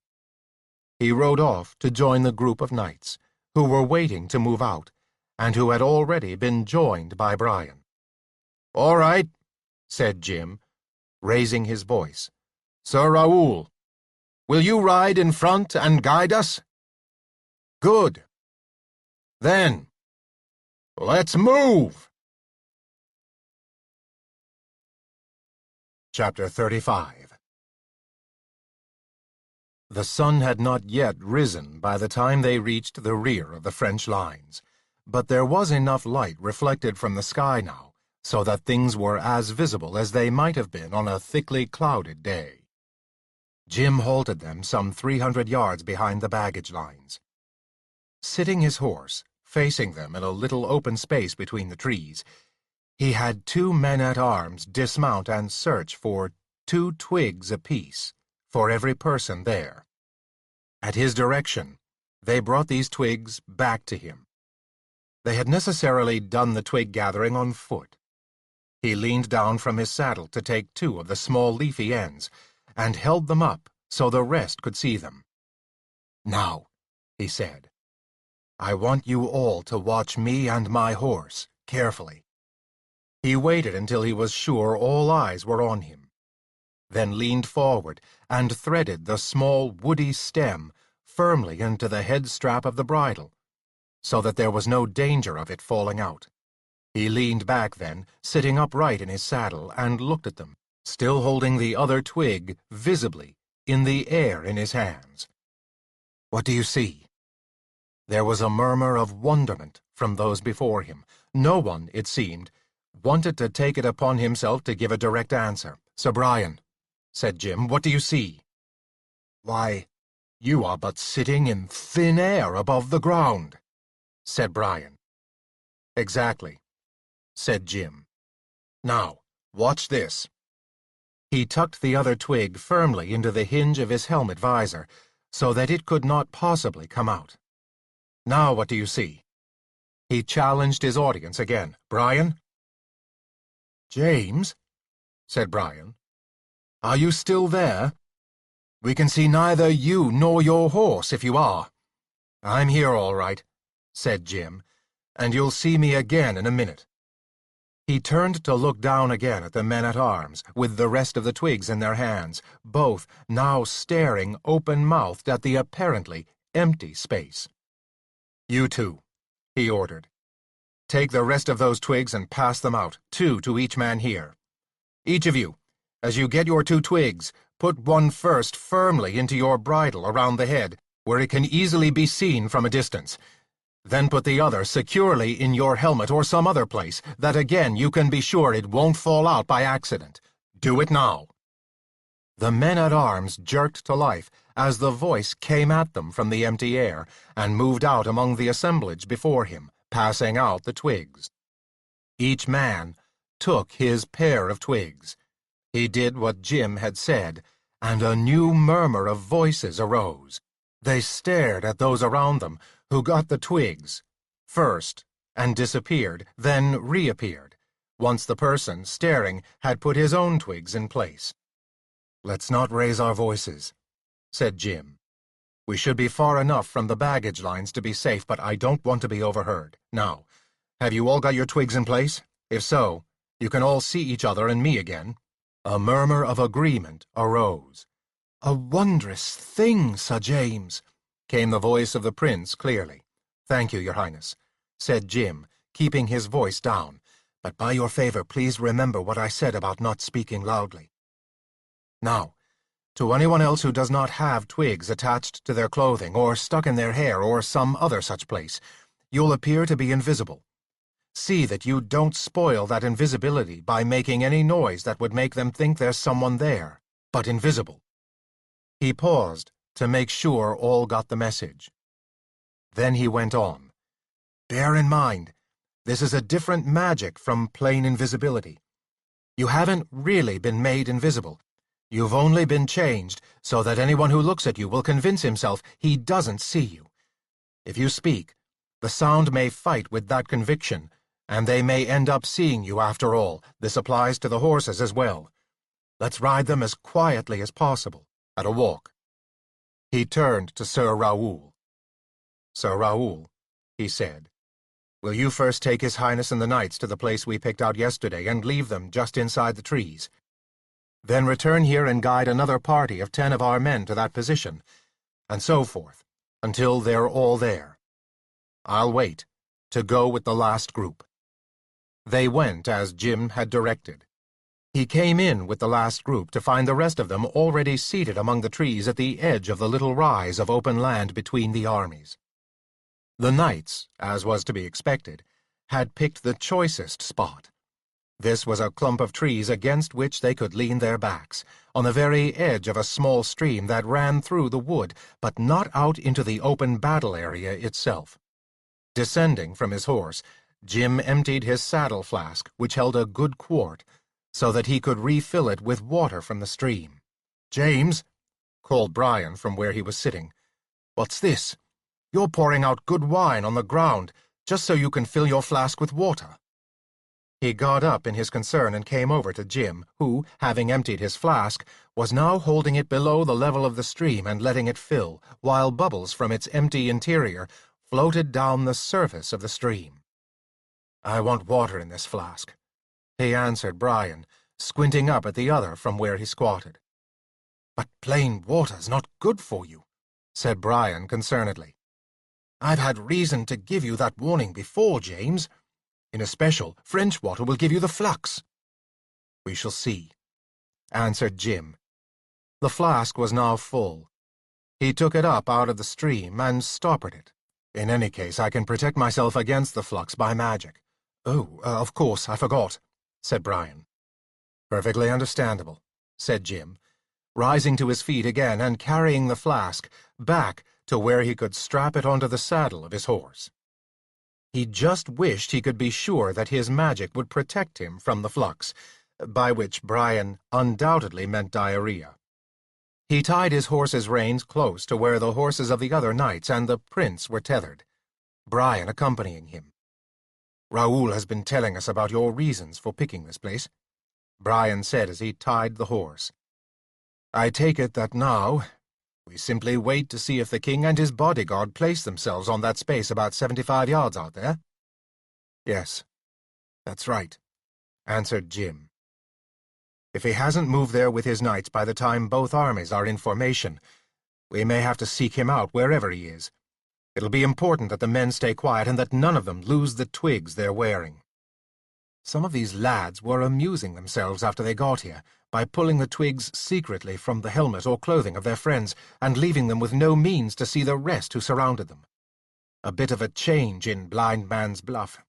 He rode off to join the group of knights, who were waiting to move out, and who had already been joined by Brian. "All right," said Jim, raising his voice. "Sir Raoul, will you ride in front and guide us?" "Good. Then, let's move!" Chapter 35. The sun had not yet risen by the time they reached the rear of the French lines, but there was enough light reflected from the sky now so that things were as visible as they might have been on a thickly clouded day. Jim halted them some 300 yards behind the baggage lines. Sitting his horse, facing them in a little open space between the trees, he had 2 men-at-arms dismount and search for 2 twigs apiece for every person there. At his direction, they brought these twigs back to him. They had necessarily done the twig-gathering on foot. He leaned down from his saddle to take 2 of the small leafy ends, and held them up so the rest could see them. "Now," he said, "I want you all to watch me and my horse carefully." He waited until he was sure all eyes were on him, then leaned forward and threaded the small woody stem firmly into the head strap of the bridle, so that there was no danger of it falling out. He leaned back then, sitting upright in his saddle, and looked at them, still holding the other twig visibly in the air in his hands. "What do you see?" There was a murmur of wonderment from those before him. No one, it seemed, wanted to take it upon himself to give a direct answer. "Sir Brian," said Jim, "what do you see?" "Why, you are but sitting in thin air above the ground," said Brian. "Exactly," said Jim. "Now, watch this." He tucked the other twig firmly into the hinge of his helmet visor, so that it could not possibly come out. "Now what do you see?" He challenged his audience again. "Brian?" "James," said Brian, "are you still there? We can see neither you nor your horse if you are." "I'm here all right," said Jim, "and you'll see me again in a minute." He turned to look down again at the men-at-arms, with the rest of the twigs in their hands, both now staring open-mouthed at the apparently empty space. "You two," he ordered. "Take the rest of those twigs and pass them out, 2 to each man here. Each of you, as you get your 2 twigs, put one first firmly into your bridle around the head, where it can easily be seen from a distance. Then put the other securely in your helmet or some other place, that again you can be sure it won't fall out by accident. Do it now." The men-at-arms jerked to life as the voice came at them from the empty air, and moved out among the assemblage before him, passing out the twigs. Each man took his pair of twigs. He did what Jim had said, and a new murmur of voices arose. They stared at those around them, who got the twigs first and disappeared, then reappeared, once the person staring had put his own twigs in place. "Let's not raise our voices," said Jim. "We should be far enough from the baggage lines to be safe, but I don't want to be overheard. Now, have you all got your twigs in place? If so, you can all see each other and me again." A murmur of agreement arose. "A wondrous thing, Sir James," came the voice of the prince clearly. "Thank you, your highness," said Jim, keeping his voice down. "But by your favor, please remember what I said about not speaking loudly. Now, to anyone else who does not have twigs attached to their clothing, or stuck in their hair, or some other such place, you'll appear to be invisible. See that you don't spoil that invisibility by making any noise that would make them think there's someone there, but invisible." He paused to make sure all got the message. Then he went on. "Bear in mind, this is a different magic from plain invisibility. You haven't really been made invisible. You've only been changed so that anyone who looks at you will convince himself he doesn't see you. If you speak, the sound may fight with that conviction, and they may end up seeing you after all. This applies to the horses as well. Let's ride them as quietly as possible, at a walk." He turned to Sir Raoul. "Sir Raoul," he said, "will you first take His Highness and the knights to the place we picked out yesterday and leave them just inside the trees? Then return here and guide another party of 10 of our men to that position, and so forth, until they're all there. I'll wait, to go with the last group." They went as Jim had directed. He came in with the last group to find the rest of them already seated among the trees at the edge of the little rise of open land between the armies. The knights, as was to be expected, had picked the choicest spot. This was a clump of trees against which they could lean their backs, on the very edge of a small stream that ran through the wood, but not out into the open battle area itself. Descending from his horse, Jim emptied his saddle flask, which held a good quart, so that he could refill it with water from the stream. "James," called Brian from where he was sitting, "what's this? You're pouring out good wine on the ground, just so you can fill your flask with water." He got up in his concern and came over to Jim, who, having emptied his flask, was now holding it below the level of the stream and letting it fill, while bubbles from its empty interior floated down the surface of the stream. "I want water in this flask," he answered Brian, squinting up at the other from where he squatted. "But plain water's not good for you," said Brian concernedly. "I've had reason to give you that warning before, James. In especial, French water will give you the flux." "We shall see," answered Jim. The flask was now full. He took it up out of the stream and stoppered it. "In any case, I can protect myself against the flux by magic." "Oh, of course, I forgot," said Brian. "Perfectly understandable," said Jim, rising to his feet again and carrying the flask back to where he could strap it onto the saddle of his horse. He just wished he could be sure that his magic would protect him from the flux, by which Brian undoubtedly meant diarrhea. He tied his horse's reins close to where the horses of the other knights and the prince were tethered, Brian accompanying him. "Raoul has been telling us about your reasons for picking this place," Brian said as he tied the horse. "I take it that now we simply wait to see if the king and his bodyguard place themselves on that space about 75 yards out there?" "Yes, that's right," answered Jim. "If he hasn't moved there with his knights by the time both armies are in formation, we may have to seek him out wherever he is. It'll be important that the men stay quiet and that none of them lose the twigs they're wearing. Some of these lads were amusing themselves after they got here by pulling the twigs secretly from the helmet or clothing of their friends and leaving them with no means to see the rest who surrounded them. A bit of a change in blind man's bluff.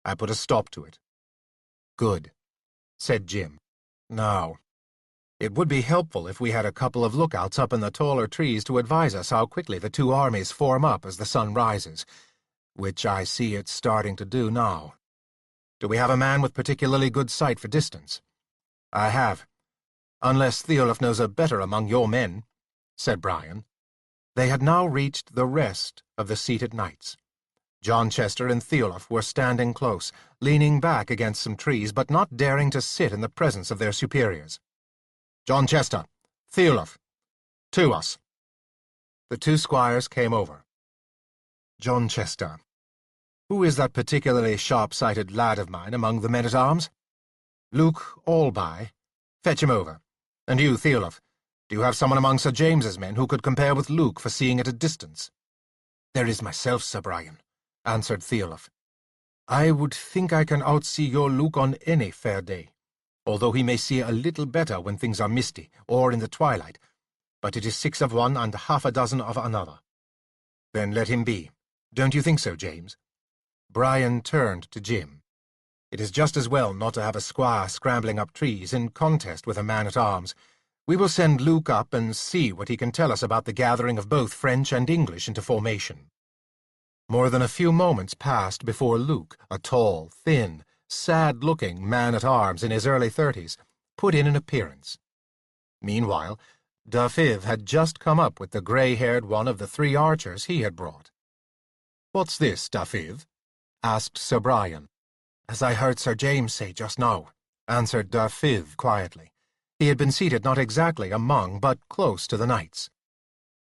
I put a stop to it." "Good," said Jim. "Now, it would be helpful if we had a couple of lookouts up in the taller trees to advise us how quickly the two armies form up as the sun rises, which I see it's starting to do now. Do we have a man with particularly good sight for distance?" "I have, unless Theolf knows a better among your men," said Brian. They had now reached the rest of the seated knights. John Chester and Theolf were standing close, leaning back against some trees, but not daring to sit in the presence of their superiors. "John Chester, Theolf, to us." The two squires came over. "John Chester, who is that particularly sharp-sighted lad of mine among the men-at-arms?" "Luke Allby. Fetch him over. And you, Theolf, Do you have someone among Sir James's men who could compare with Luke for seeing at a distance?" "There is myself, Sir Brian," answered Theolaf. "I would think I can outsee your Luke on any fair day, although he may see a little better when things are misty, or in the twilight, but it is 6 of one and half a dozen of another." "Then let him be. Don't you think so, James?" Brian turned to Jim. "It is just as well not to have a squire scrambling up trees in contest with a man-at-arms. We will send Luke up and see what he can tell us about the gathering of both French and English into formation." More than a few moments passed before Luke, a tall, thin, sad-looking man-at-arms in his early 30s, put in an appearance. Meanwhile, Dafiv had just come up with the grey-haired one of the 3 archers he had brought. "What's this, Dafiv?" asked Sir Brian. "As I heard Sir James say just now," answered Dafiv quietly. He had been seated not exactly among, but close to the knights.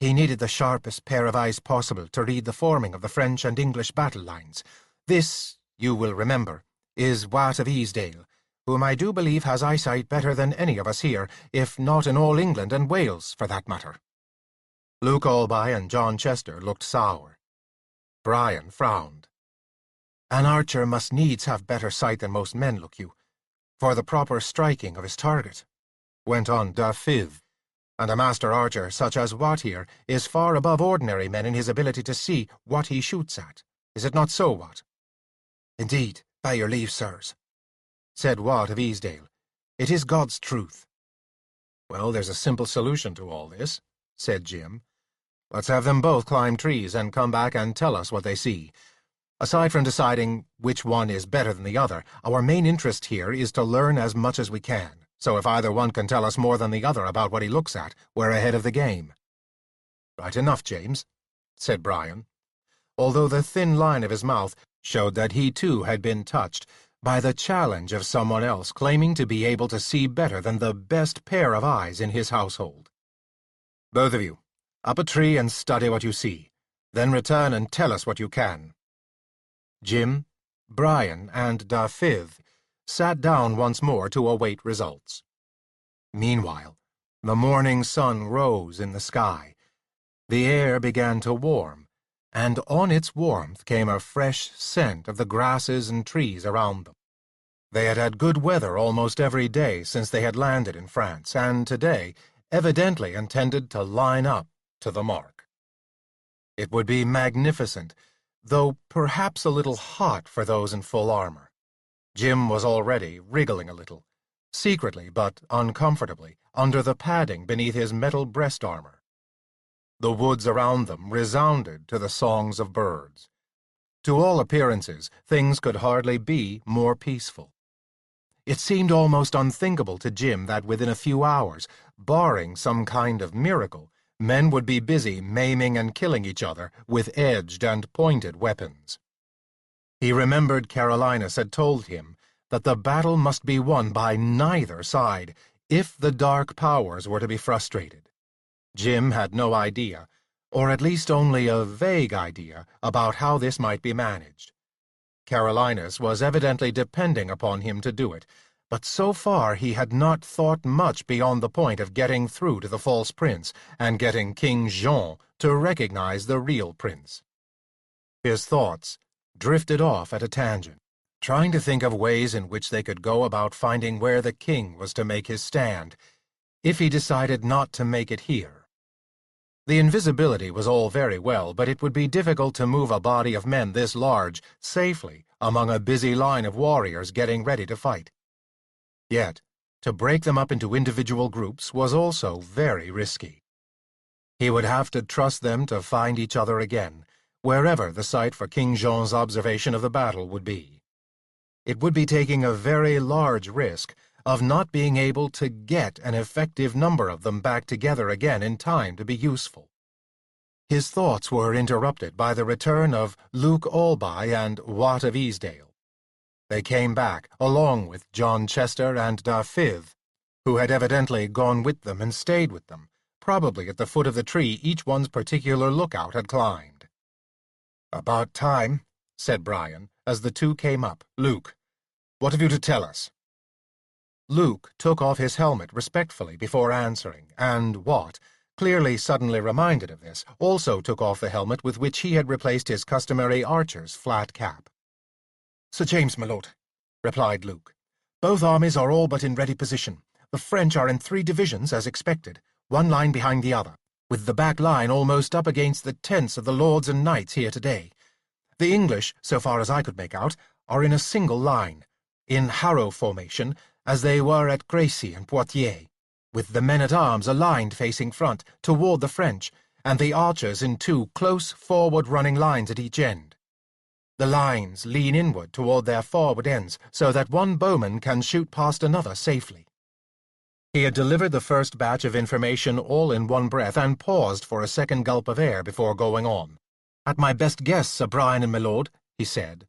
"He needed the sharpest pair of eyes possible to read the forming of the French and English battle lines. This, you will remember, is Wat of Easdale, whom I do believe has eyesight better than any of us here, if not in all England and Wales, for that matter." Luke Alby and John Chester looked sour. Brian frowned. "An archer must needs have better sight than most men, look you, for the proper striking of his target," went on Dafiv, "and a master archer such as Wat here is far above ordinary men in his ability to see what he shoots at. Is it not so, Wat?" "Indeed, by your leave, sirs," said Wat of Easdale. "It is God's truth." "Well, there's a simple solution to all this," said Jim. "Let's have them both climb trees and come back and tell us what they see. Aside from deciding which one is better than the other, our main interest here is to learn as much as we can. So if either one can tell us more than the other about what he looks at, we're ahead of the game." "Right enough, James," said Brian, although the thin line of his mouth showed that he too had been touched by the challenge of someone else claiming to be able to see better than the best pair of eyes in his household. "Both of you, up a tree and study what you see. Then return and tell us what you can." Jim, Brian, and Dafiv sat down once more to await results. Meanwhile, the morning sun rose in the sky. The air began to warm, and on its warmth came a fresh scent of the grasses and trees around them. They had had good weather almost every day since they had landed in France, and today evidently intended to line up to the mark. It would be magnificent, though perhaps a little hot for those in full armor. Jim was already wriggling a little, secretly but uncomfortably, under the padding beneath his metal breast armor. The woods around them resounded to the songs of birds. To all appearances, things could hardly be more peaceful. It seemed almost unthinkable to Jim that within a few hours, barring some kind of miracle, men would be busy maiming and killing each other with edged and pointed weapons. He remembered Carolinus had told him that the battle must be won by neither side if the dark powers were to be frustrated. Jim had no idea, or at least only a vague idea, about how this might be managed. Carolinus was evidently depending upon him to do it, but so far he had not thought much beyond the point of getting through to the false prince and getting King Jean to recognize the real prince. His thoughts drifted off at a tangent, trying to think of ways in which they could go about finding where the king was to make his stand, if he decided not to make it here. The invisibility was all very well, but it would be difficult to move a body of men this large safely among a busy line of warriors getting ready to fight. Yet, to break them up into individual groups was also very risky. He would have to trust them to find each other again, wherever the site for King Jean's observation of the battle would be. It would be taking a very large risk of not being able to get an effective number of them back together again in time to be useful. His thoughts were interrupted by the return of Luke Alby and Wat of Easdale. They came back, along with John Chester and Dafiv, who had evidently gone with them and stayed with them, probably at the foot of the tree each one's particular lookout had climbed. "About time," said Brian, as the two came up. "Luke, what have you to tell us?" Luke took off his helmet respectfully before answering, and Watt, clearly suddenly reminded of this, also took off the helmet with which he had replaced his customary archer's flat cap. "Sir James, my lord," replied Luke, "both armies are all but in ready position. The French are in 3 divisions, as expected, one line behind the other, with the back line almost up against the tents of the lords and knights here today. The English, so far as I could make out, are in a single line, in harrow formation, as they were at Crécy and Poitiers, with the men-at-arms aligned facing front, toward the French, and the archers in 2 close forward-running lines at each end. The lines lean inward toward their forward ends, so that one bowman can shoot past another safely." He had delivered the first batch of information all in one breath, and paused for a second gulp of air before going on. "At my best guess, Sir Brian and my lord," he said,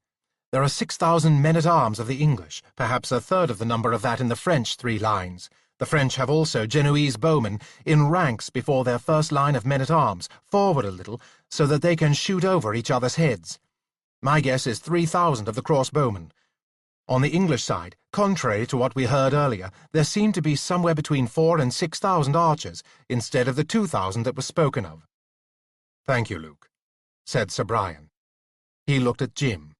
"there are 6,000 men-at-arms of the English, perhaps a third of the number of that in the French 3 lines. The French have also Genoese bowmen in ranks before their first line of men-at-arms, forward a little, so that they can shoot over each other's heads. My guess is 3,000 of the crossbowmen. On the English side, contrary to what we heard earlier, there seem to be somewhere between 4,000 and 6,000 archers, instead of the 2,000 that was spoken of." "Thank you, Luke," said Sir Brian. He looked at Jim.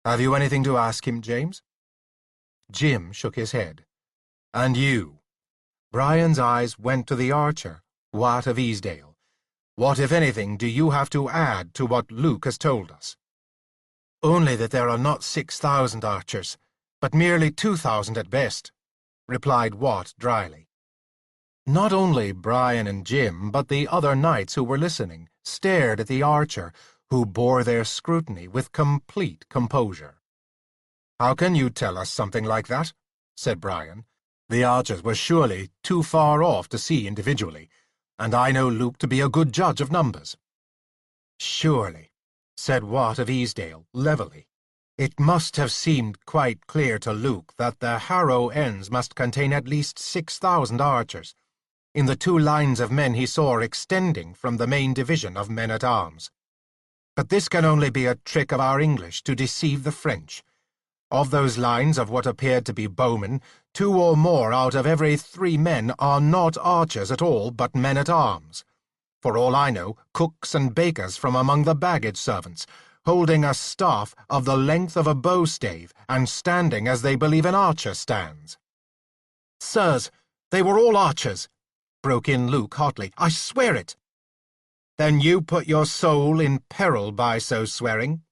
"Have you anything to ask him, James?" Jim shook his head. "And you?" Brian's eyes went to the archer, Watt of Easdale. "What, if anything, do you have to add to what Luke has told us?" "Only that there are not 6,000 archers, but merely 2,000 at best," replied Watt dryly. Not only Brian and Jim, but the other knights who were listening, stared at the archer, who bore their scrutiny with complete composure. "How can you tell us something like that?" said Brian. "The archers were surely too far off to see individually, and I know Luke to be a good judge of numbers." "Surely," said Watt of Easdale, levelly, "it must have seemed quite clear to Luke that the harrow ends must contain at least 6,000 archers, in the 2 lines of men he saw extending from the main division of men-at-arms. But this can only be a trick of our English to deceive the French. Of those lines of what appeared to be bowmen, 2 or more out of every 3 men are not archers at all, but men-at-arms. For all I know, cooks and bakers from among the baggage servants, holding a staff of the length of a bow-stave, and standing as they believe an archer stands." "Sirs, they were all archers," broke in Luke hotly. "I swear it." "Then you put your soul in peril by so swearing,"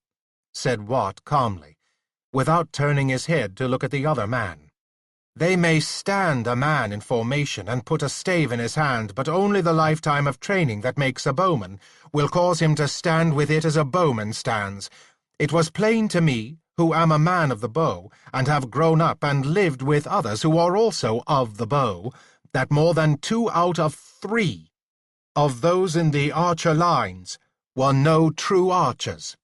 said Watt calmly, without turning his head to look at the other man. "They may stand a man in formation and put a stave in his hand, but only the lifetime of training that makes a bowman will cause him to stand with it as a bowman stands. It was plain to me, who am a man of the bow, and have grown up and lived with others who are also of the bow, that more than 2 out of 3 of those in the archer lines were no true archers."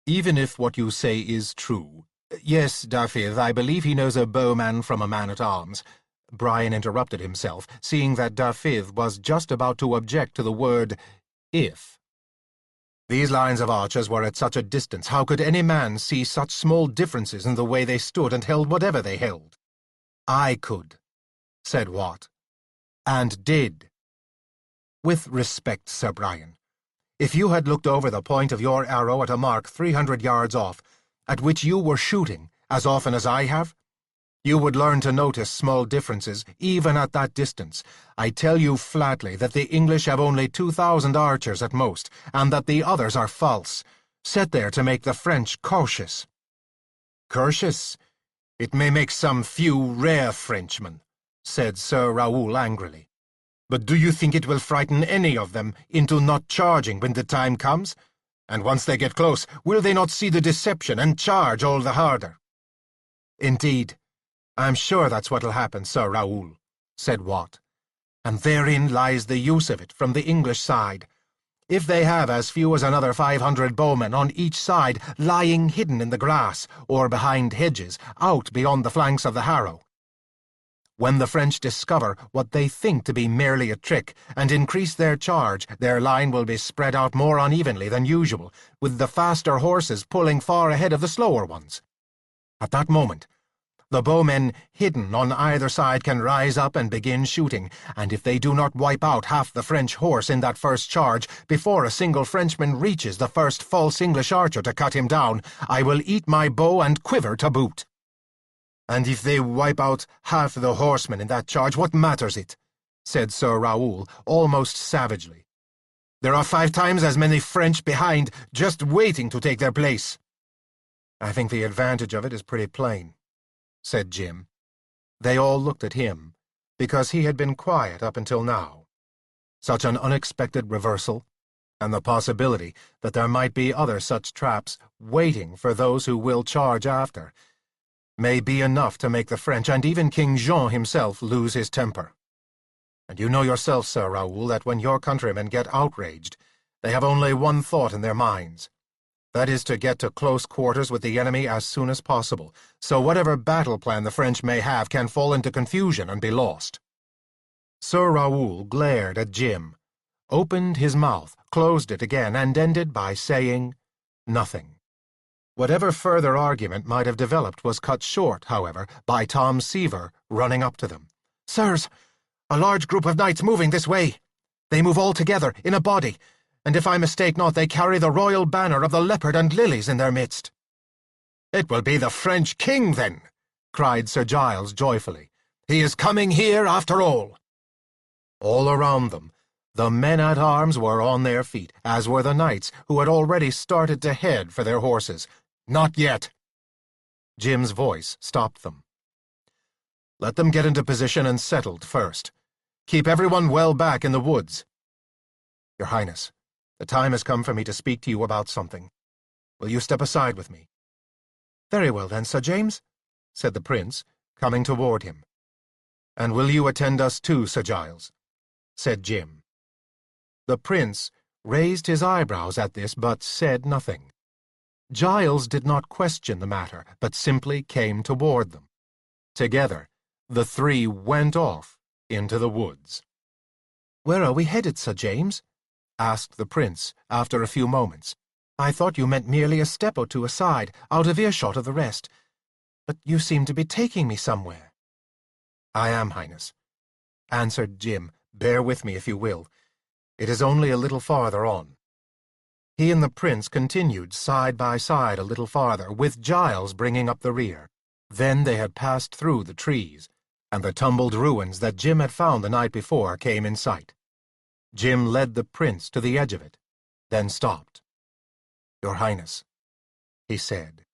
"Even if what you say is true— Yes, Dafydd, I believe he knows a bowman from a man-at-arms," Brian interrupted himself, seeing that Dafydd was just about to object to the word "if." "These lines of archers were at such a distance, how could any man see such small differences in the way they stood and held whatever they held?" "I could," said Watt, "and did. With respect, Sir Brian, if you had looked over the point of your arrow at a mark 300 yards off, at which you were shooting as often as I have, you would learn to notice small differences even at that distance. I tell you flatly that the English have only 2,000 archers at most, and that the others are false, set there to make the French cautious." "Cautious? It may make some few rare Frenchmen," said Sir Raoul angrily. "But do you think it will frighten any of them into not charging when the time comes? And once they get close, will they not see the deception and charge all the harder?" "Indeed, I'm sure that's what'll happen, Sir Raoul," said Watt. "And therein lies the use of it from the English side. If they have as few as another 500 bowmen on each side lying hidden in the grass or behind hedges out beyond the flanks of the harrow, when the French discover what they think to be merely a trick and increase their charge, their line will be spread out more unevenly than usual, with the faster horses pulling far ahead of the slower ones. At that moment, The bowmen hidden on either side can rise up and begin shooting, and if they do not wipe out half the French horse in that first charge before a single Frenchman reaches the first false English archer to cut him down, I will eat my bow and quiver to boot. And if they wipe out half the horsemen in that charge, what matters it? Said Sir Raoul, almost savagely. There are 5 times as many French behind, just waiting to take their place. I think the advantage of it is pretty plain, said Jim. They all looked at him, because he had been quiet up until now. Such an unexpected reversal, and the possibility that there might be other such traps waiting for those who will charge after, may be enough to make the French and even King Jean himself lose his temper. And you know yourself, Sir Raoul, that when your countrymen get outraged, they have only one thought in their minds. That is to get to close quarters with the enemy as soon as possible, so whatever battle plan the French may have can fall into confusion and be lost. Sir Raoul glared at Jim, opened his mouth, closed it again, and ended by saying nothing. Whatever further argument might have developed was cut short, however, by Tom Seaver running up to them. Sirs, a large group of knights moving this way. They move all together, in a body, and if I mistake not, they carry the royal banner of the leopard and lilies in their midst. It will be the French king, then, cried Sir Giles joyfully. He is coming here after all. All around them, the men-at-arms were on their feet, as were the knights, who had already started to head for their horses. Not yet. Jim's voice stopped them. Let them get into position and settled first. Keep everyone well back in the woods. Your Highness, the time has come for me to speak to you about something. Will you step aside with me? Very well then, Sir James, said the Prince, coming toward him. And will you attend us too, Sir Giles? Said Jim. The Prince raised his eyebrows at this, but said nothing. Giles did not question the matter, but simply came toward them. Together, the 3 went off into the woods. Where are we headed, Sir James? Asked the Prince, after a few moments. I thought you meant merely a step or 2 aside, out of earshot of the rest. But you seem to be taking me somewhere. I am, Highness, answered Jim. Bear with me if you will. It is only a little farther on. He and the Prince continued side by side a little farther, with Giles bringing up the rear. Then they had passed through the trees, and the tumbled ruins that Jim had found the night before came in sight. Jim led the Prince to the edge of it, then stopped. Your Highness, he said,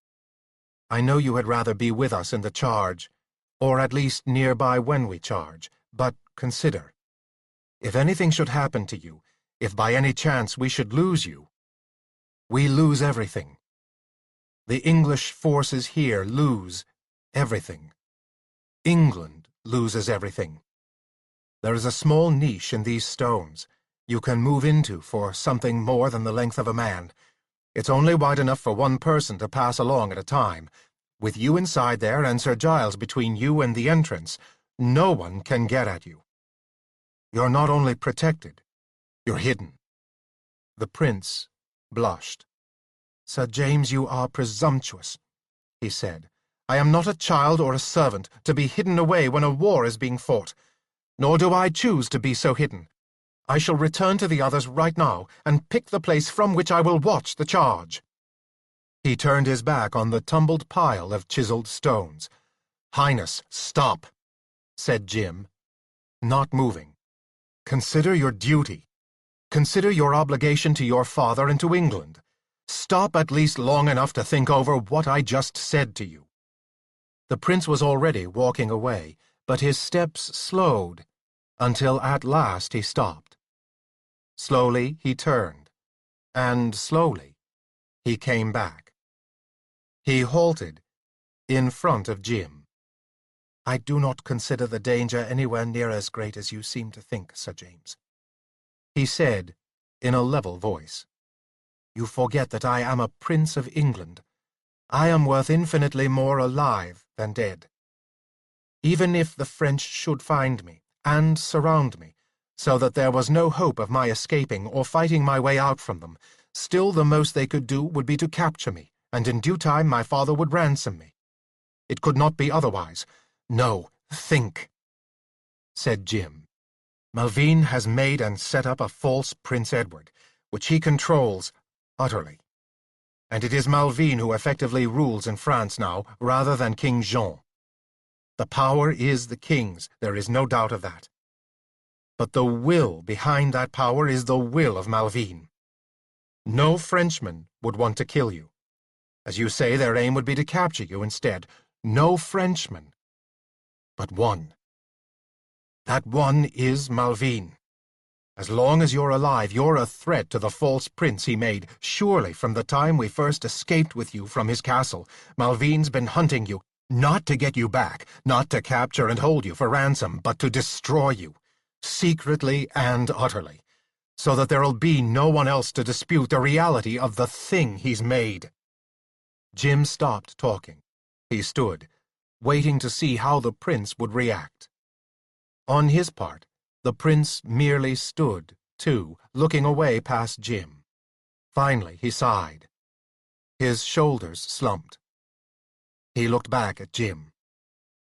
I know you had rather be with us in the charge, or at least nearby when we charge, but consider. If anything should happen to you, if by any chance we should lose you, we lose everything. The English forces here lose everything. England loses everything. There is a small niche in these stones you can move into for something more than the length of a man. It's only wide enough for one person to pass along at a time. With you inside there and Sir Giles between you and the entrance, no one can get at you. You're not only protected, you're hidden. The Prince blushed. Sir James, you are presumptuous, he said. I am not a child or a servant to be hidden away when a war is being fought, nor do I choose to be so hidden. I shall return to the others right now and pick the place from which I will watch the charge. He turned his back on the tumbled pile of chiseled stones. Highness, stop, said Jim, not moving. Consider your duty. Consider your obligation to your father and to England. Stop at least long enough to think over what I just said to you. The Prince was already walking away, but his steps slowed, until at last he stopped. Slowly he turned, and slowly he came back. He halted in front of Jim. I do not consider the danger anywhere near as great as you seem to think, Sir James, he said in a level voice. You forget that I am a Prince of England. I am worth infinitely more alive than dead. Even if the French should find me and surround me, so that there was no hope of my escaping or fighting my way out from them, still the most they could do would be to capture me, and in due time my father would ransom me. It could not be otherwise. No, think, said Jim. Malvine has made and set up a false Prince Edward, which he controls utterly. And it is Malvine who effectively rules in France now, rather than King Jean. The power is the king's, there is no doubt of that. But the will behind that power is the will of Malvine. No Frenchman would want to kill you. As you say, their aim would be to capture you instead. No Frenchman, but one. That one is Malvine. As long as you're alive, you're a threat to the false prince he made. Surely, from the time we first escaped with you from his castle, Malvine's been hunting you, not to get you back, not to capture and hold you for ransom, but to destroy you, secretly and utterly, so that there'll be no one else to dispute the reality of the thing he's made. Jim stopped talking. He stood, waiting to see how the prince would react. On his part, the prince merely stood, too, looking away past Jim. Finally, he sighed. His shoulders slumped. He looked back at Jim.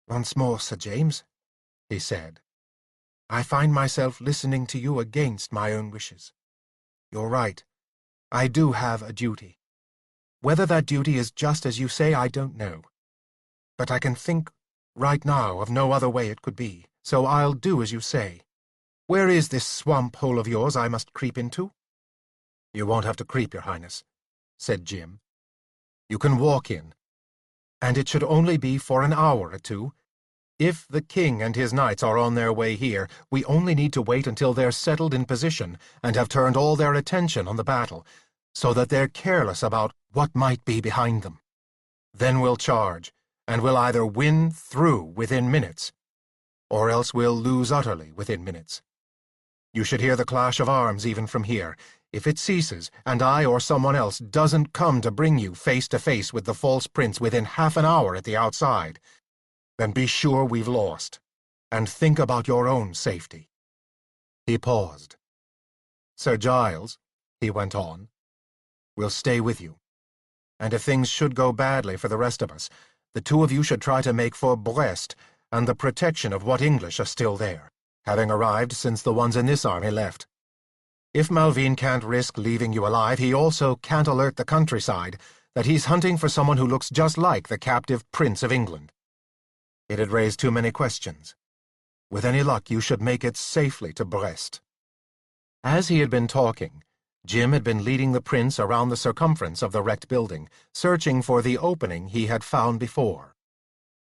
"Once more, Sir James," he said. "I find myself listening to you against my own wishes. You're right. I do have a duty. Whether that duty is just as you say, I don't know. But I can think right now of no other way it could be, so I'll do as you say. Where is this swamp hole of yours I must creep into?" "You won't have to creep, Your Highness," said Jim. "You can walk in, and it should only be for an hour or two. If the king and his knights are on their way here, we only need to wait until they're settled in position and have turned all their attention on the battle, so that they're careless about what might be behind them. Then we'll charge, and we'll either win through within minutes, or else we'll lose utterly within minutes. You should hear the clash of arms even from here. If it ceases, and I or someone else doesn't come to bring you face to face with the false prince within half an hour at the outside, then be sure we've lost, and think about your own safety." He paused. "Sir Giles," he went on, "will stay with you, and if things should go badly for the rest of us, the two of you should try to make for Brest and the protection of what English are still there, having arrived since the ones in this army left. If Malvine can't risk leaving you alive, he also can't alert the countryside that he's hunting for someone who looks just like the captive Prince of England. It'd raise too many questions. With any luck, you should make it safely to Brest." As he had been talking, Jim had been leading the prince around the circumference of the wrecked building, searching for the opening he had found before.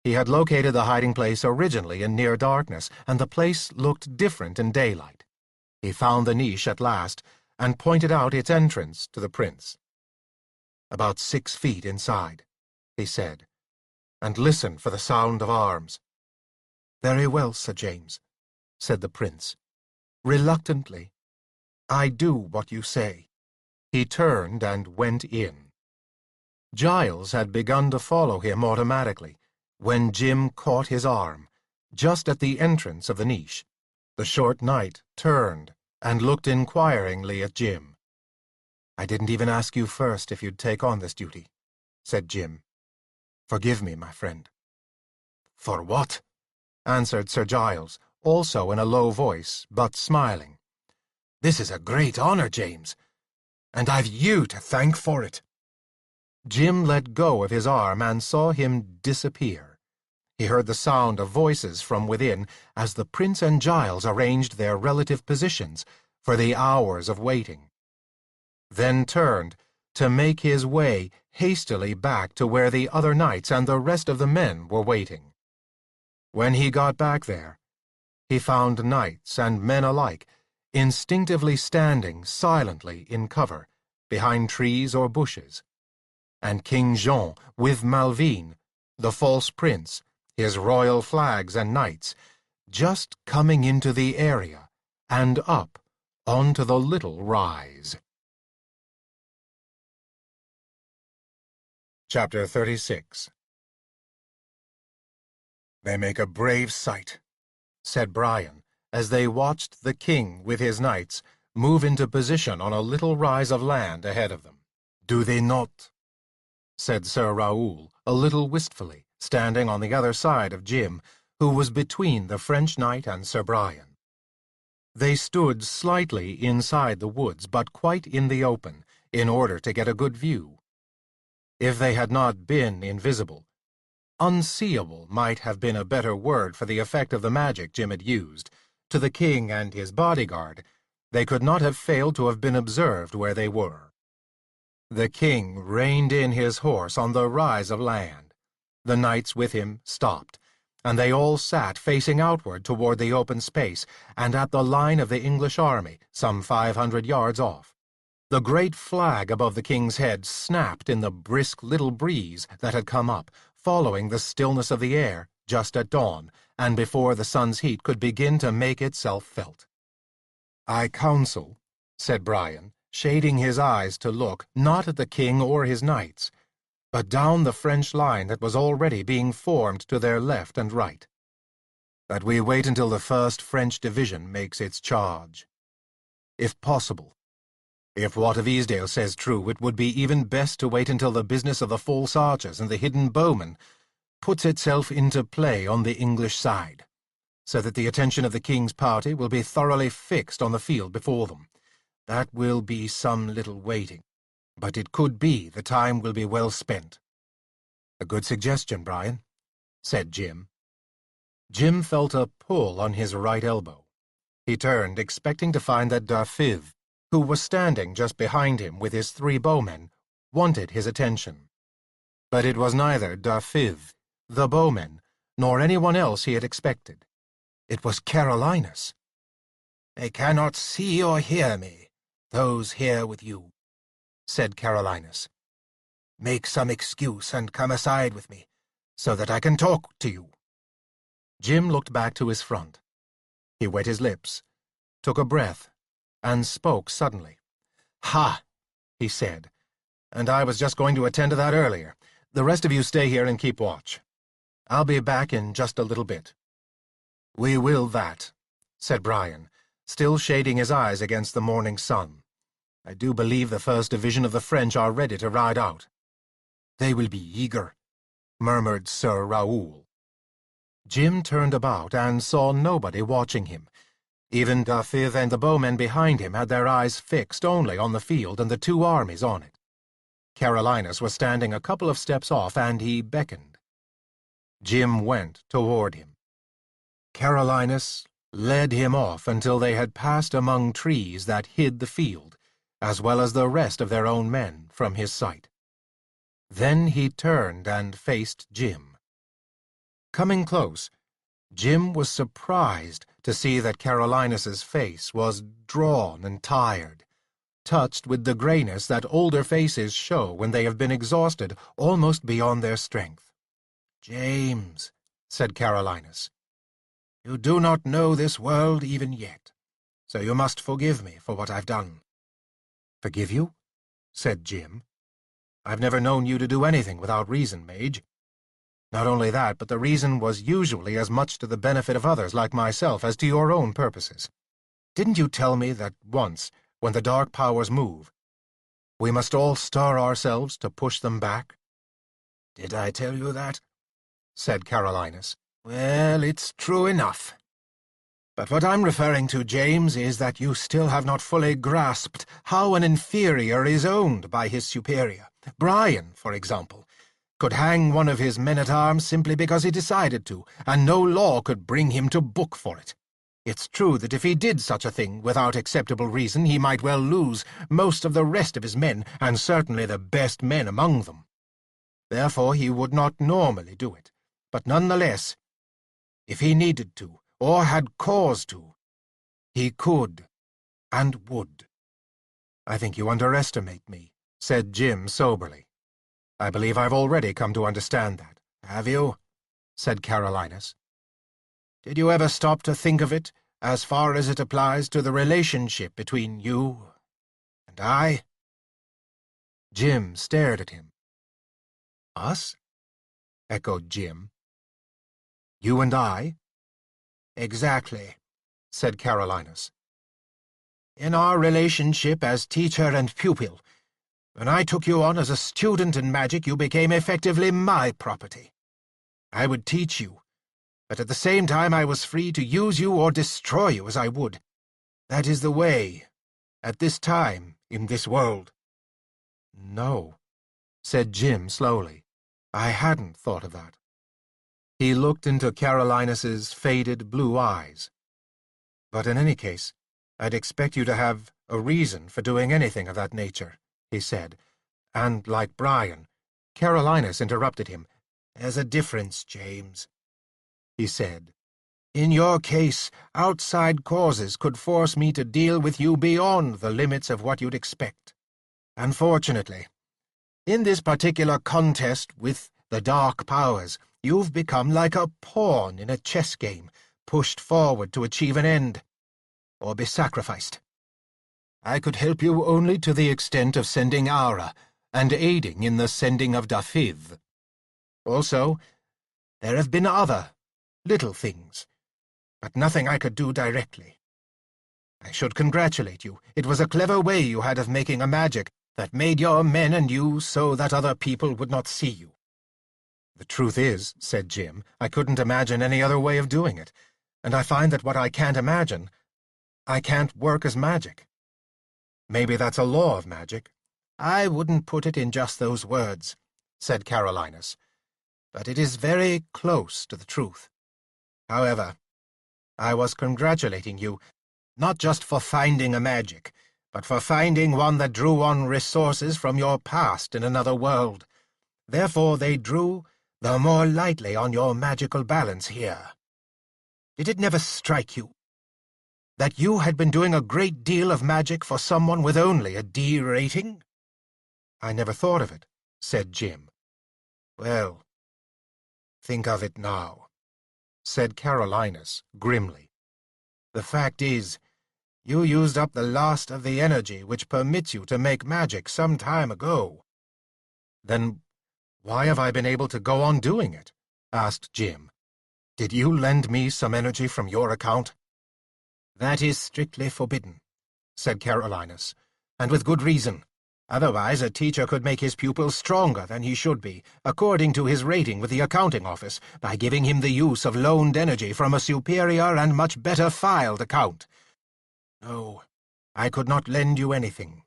He had located the hiding place originally in near darkness, and the place looked different in daylight. He found the niche at last, and pointed out its entrance to the prince. "About 6 feet inside," he said, "and listen for the sound of arms." "Very well, Sir James," said the prince. "Reluctantly. I do what you say." He turned and went in. Giles had begun to follow him automatically, when Jim caught his arm, just at the entrance of the niche. The short knight turned and looked inquiringly at Jim. "I didn't even ask you first if you'd take on this duty," said Jim. "Forgive me, my friend." "For what?" answered Sir Giles, also in a low voice, but smiling. "This is a great honor, James, and I've you to thank for it." Jim let go of his arm and saw him disappear. He heard the sound of voices from within as the prince and Giles arranged their relative positions for the hours of waiting, then turned to make his way hastily back to where the other knights and the rest of the men were waiting. When he got back there, he found knights and men alike instinctively standing silently in cover behind trees or bushes, and King Jean with Malvine, the false prince, his royal flags and knights, just coming into the area and up onto the little rise. Chapter 36. "They make a brave sight," said Brian, as they watched the king with his knights move into position on a little rise of land ahead of them. "Do they not?" said Sir Raoul, a little wistfully, standing on the other side of Jim, who was between the French knight and Sir Brian. They stood slightly inside the woods, but quite in the open, in order to get a good view. If they had not been invisible, unseeable might have been a better word for the effect of the magic Jim had used. To the king and his bodyguard, they could not have failed to have been observed where they were. The king reined in his horse on the rise of land. The knights with him stopped, and they all sat facing outward toward the open space and at the line of the English army, some 500 yards off. The great flag above the king's head snapped in the brisk little breeze that had come up, following the stillness of the air, just at dawn, and before the sun's heat could begin to make itself felt. "I counsel," said Brian, shading his eyes to look, not at the king or his knights, but down the French line that was already being formed to their left and right, "that we wait until the first French division makes its charge. If possible, if what of Easdale says true, it would be even best to wait until the business of the false archers and the hidden bowmen puts itself into play on the English side, so that the attention of the king's party will be thoroughly fixed on the field before them. That will be some little waiting, but it could be the time will be well spent." "A good suggestion, Brian," said Jim. Jim felt a pull on his right elbow. He turned, expecting to find that Darfiv, who was standing just behind him with his 3 bowmen, wanted his attention. But it was neither Darfiv, the bowmen, nor anyone else he had expected. It was Carolinus. "They cannot see or hear me, those here with you," said Carolinus. "Make some excuse and come aside with me, so that I can talk to you." Jim looked back to his front. He wet his lips, took a breath, and spoke suddenly. "Ha!" he said. "And I was just going to attend to that earlier. The rest of you stay here and keep watch. I'll be back in just a little bit." "We will that," said Brian, still shading his eyes against the morning sun. "I do believe the first division of the French are ready to ride out." "They will be eager," murmured Sir Raoul. Jim turned about and saw nobody watching him. Even Darfiv and the bowmen behind him had their eyes fixed only on the field and the 2 armies on it. Carolinus was standing a couple of steps off, and he beckoned. Jim went toward him. Carolinus led him off until they had passed among trees that hid the field, as well as the rest of their own men, from his sight. Then he turned and faced Jim. Coming close, Jim was surprised to see that Carolinus's face was drawn and tired, touched with the grayness that older faces show when they have been exhausted almost beyond their strength. "James," said Carolinus, "you do not know this world even yet, so you must forgive me for what I've done." "Forgive you?" said Jim. "I've never known you to do anything without reason, Mage. Not only that, but the reason was usually as much to the benefit of others like myself as to your own purposes. Didn't you tell me that once, when the dark powers move, we must all stir ourselves to push them back?" "Did I tell you that?" said Carolinus. "Well, it's true enough. But what I'm referring to, James, is that you still have not fully grasped how an inferior is owned by his superior. Brian, for example, could hang one of his men-at-arms simply because he decided to, and no law could bring him to book for it. It's true that if he did such a thing without acceptable reason, he might well lose most of the rest of his men, and certainly the best men among them. Therefore he would not normally do it. But nonetheless, if he needed to, or had cause to, he could and would." "I think you underestimate me," said Jim soberly. "I believe I've already come to understand that." "Have you?" said Carolinus. "Did you ever stop to think of it as far as it applies to the relationship between you and I?" Jim stared at him. "Us?" echoed Jim. "You and I?" "Exactly," said Carolinus. "In our relationship as teacher and pupil, when I took you on as a student in magic, you became effectively my property. I would teach you, but at the same time I was free to use you or destroy you as I would. That is the way, at this time, in this world." "No," said Jim slowly. "I hadn't thought of that." He looked into Carolinus's faded blue eyes. "But in any case, I'd expect you to have a reason for doing anything of that nature," he said, and, like Brian, Carolinus interrupted him. "There's a difference, James," he said. "In your case, outside causes could force me to deal with you beyond the limits of what you'd expect. Unfortunately, in this particular contest with the dark powers, you've become like a pawn in a chess game, pushed forward to achieve an end, or be sacrificed. I could help you only to the extent of sending Aura, and aiding in the sending of Dafith. Also, there have been other, little things, but nothing I could do directly. I should congratulate you. It was a clever way you had of making a magic that made your men and you so that other people would not see you." "The truth is," said Jim, "I couldn't imagine any other way of doing it, and I find that what I can't imagine, I can't work as magic. Maybe that's a law of magic." "I wouldn't put it in just those words," said Carolinus, "but it is very close to the truth. However, I was congratulating you, not just for finding a magic, but for finding one that drew on resources from your past in another world. Therefore they drew the more lightly on your magical balance here. Did it never strike you that you had been doing a great deal of magic for someone with only a D rating?" "I never thought of it," said Jim. "Well, think of it now," said Carolinus grimly. "The fact is, you used up the last of the energy which permits you to make magic some time ago." "Then why have I been able to go on doing it?" asked Jim. "Did you lend me some energy from your account?" "That is strictly forbidden," said Carolinus, "and with good reason. Otherwise a teacher could make his pupil stronger than he should be, according to his rating with the accounting office, by giving him the use of loaned energy from a superior and much better filed account. No, I could not lend you anything.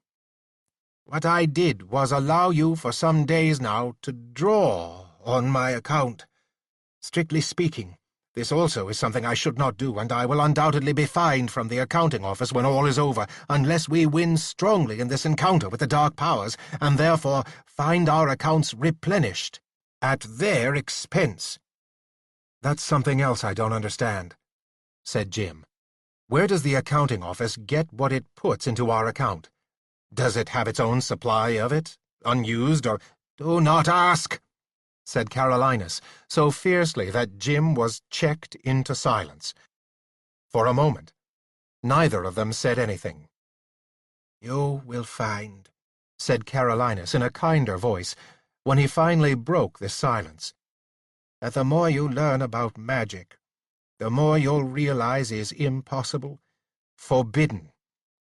What I did was allow you for some days now to draw on my account. Strictly speaking, this also is something I should not do, and I will undoubtedly be fined from the accounting office when all is over, unless we win strongly in this encounter with the dark powers, and therefore find our accounts replenished at their expense." "That's something else I don't understand," said Jim. "Where does the accounting office get what it puts into our account? Does it have its own supply of it, unused, or—" "Do not ask," said Carolinus, so fiercely that Jim was checked into silence. For a moment, neither of them said anything. "You will find," said Carolinus in a kinder voice, when he finally broke this silence, "that the more you learn about magic, the more you'll realize is impossible, forbidden,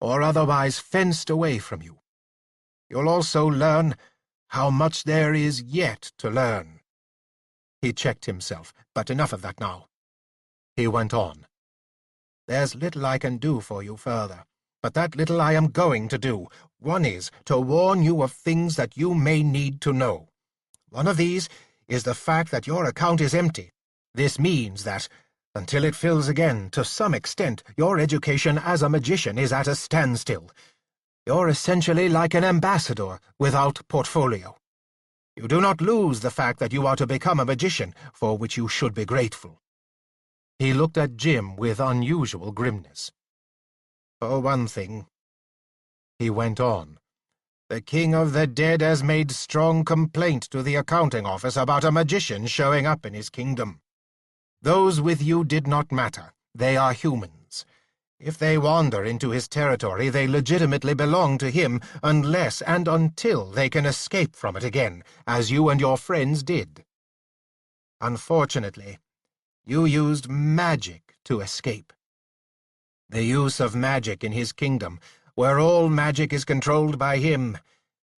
or otherwise fenced away from you. You'll also learn how much there is yet to learn." He checked himself, but enough of that now. He went on. "There's little I can do for you further, but that little I am going to do. One is to warn you of things that you may need to know. One of these is the fact that your account is empty. This means that, until it fills again, to some extent, your education as a magician is at a standstill. You're essentially like an ambassador without portfolio. You do not lose the fact that you are to become a magician, for which you should be grateful." He looked at Jim with unusual grimness. "For one thing," he went on, "the King of the Dead has made strong complaint to the accounting office about a magician showing up in his kingdom. Those with you did not matter. They are humans. If they wander into his territory, they legitimately belong to him unless and until they can escape from it again, as you and your friends did. Unfortunately, you used magic to escape. The use of magic in his kingdom, where all magic is controlled by him.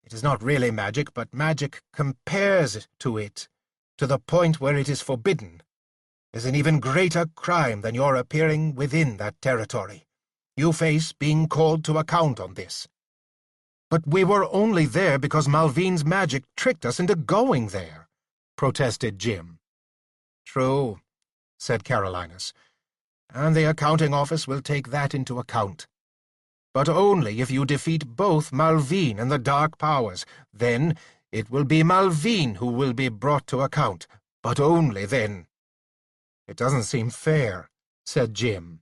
It is not really magic, but magic compares to it, to the point where it is forbidden, is an even greater crime than your appearing within that territory. You face being called to account on this. But we were only there because Malvine's magic tricked us into going there, protested Jim. True, said Carolinus, and the accounting office will take that into account. But only if you defeat both Malvine and the Dark Powers. Then it will be Malvine who will be brought to account, but only then. It doesn't seem fair, said Jim.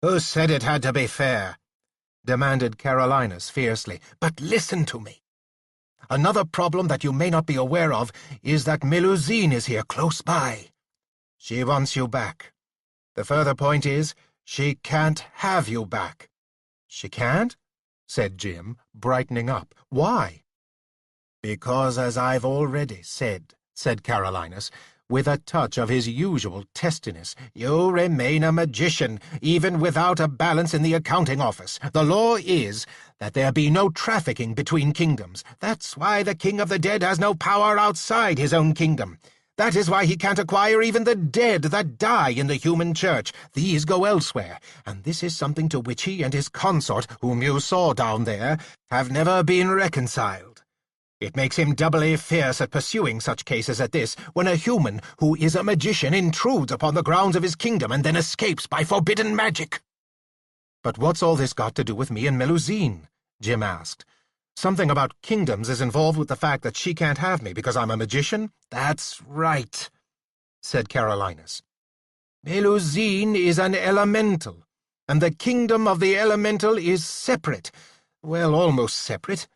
Who said it had to be fair? Demanded Carolinus fiercely. But listen to me. Another problem that you may not be aware of is that Melusine is here close by. She wants you back. The further point is, she can't have you back. She can't? Said Jim, brightening up. Why? Because, as I've already said Carolinus, with a touch of his usual testiness, you remain a magician, even without a balance in the accounting office. The law is that there be no trafficking between kingdoms. That's why the King of the Dead has no power outside his own kingdom. That is why he can't acquire even the dead that die in the human church. These go elsewhere, and this is something to which he and his consort, whom you saw down there, have never been reconciled. It makes him doubly fierce at pursuing such cases as this, when a human who is a magician intrudes upon the grounds of his kingdom and then escapes by forbidden magic. But what's all this got to do with me and Melusine? Jim asked. Something about kingdoms is involved with the fact that she can't have me because I'm a magician? That's right, said Carolinus. Melusine is an elemental, and the kingdom of the elemental is separate. Well, almost separate.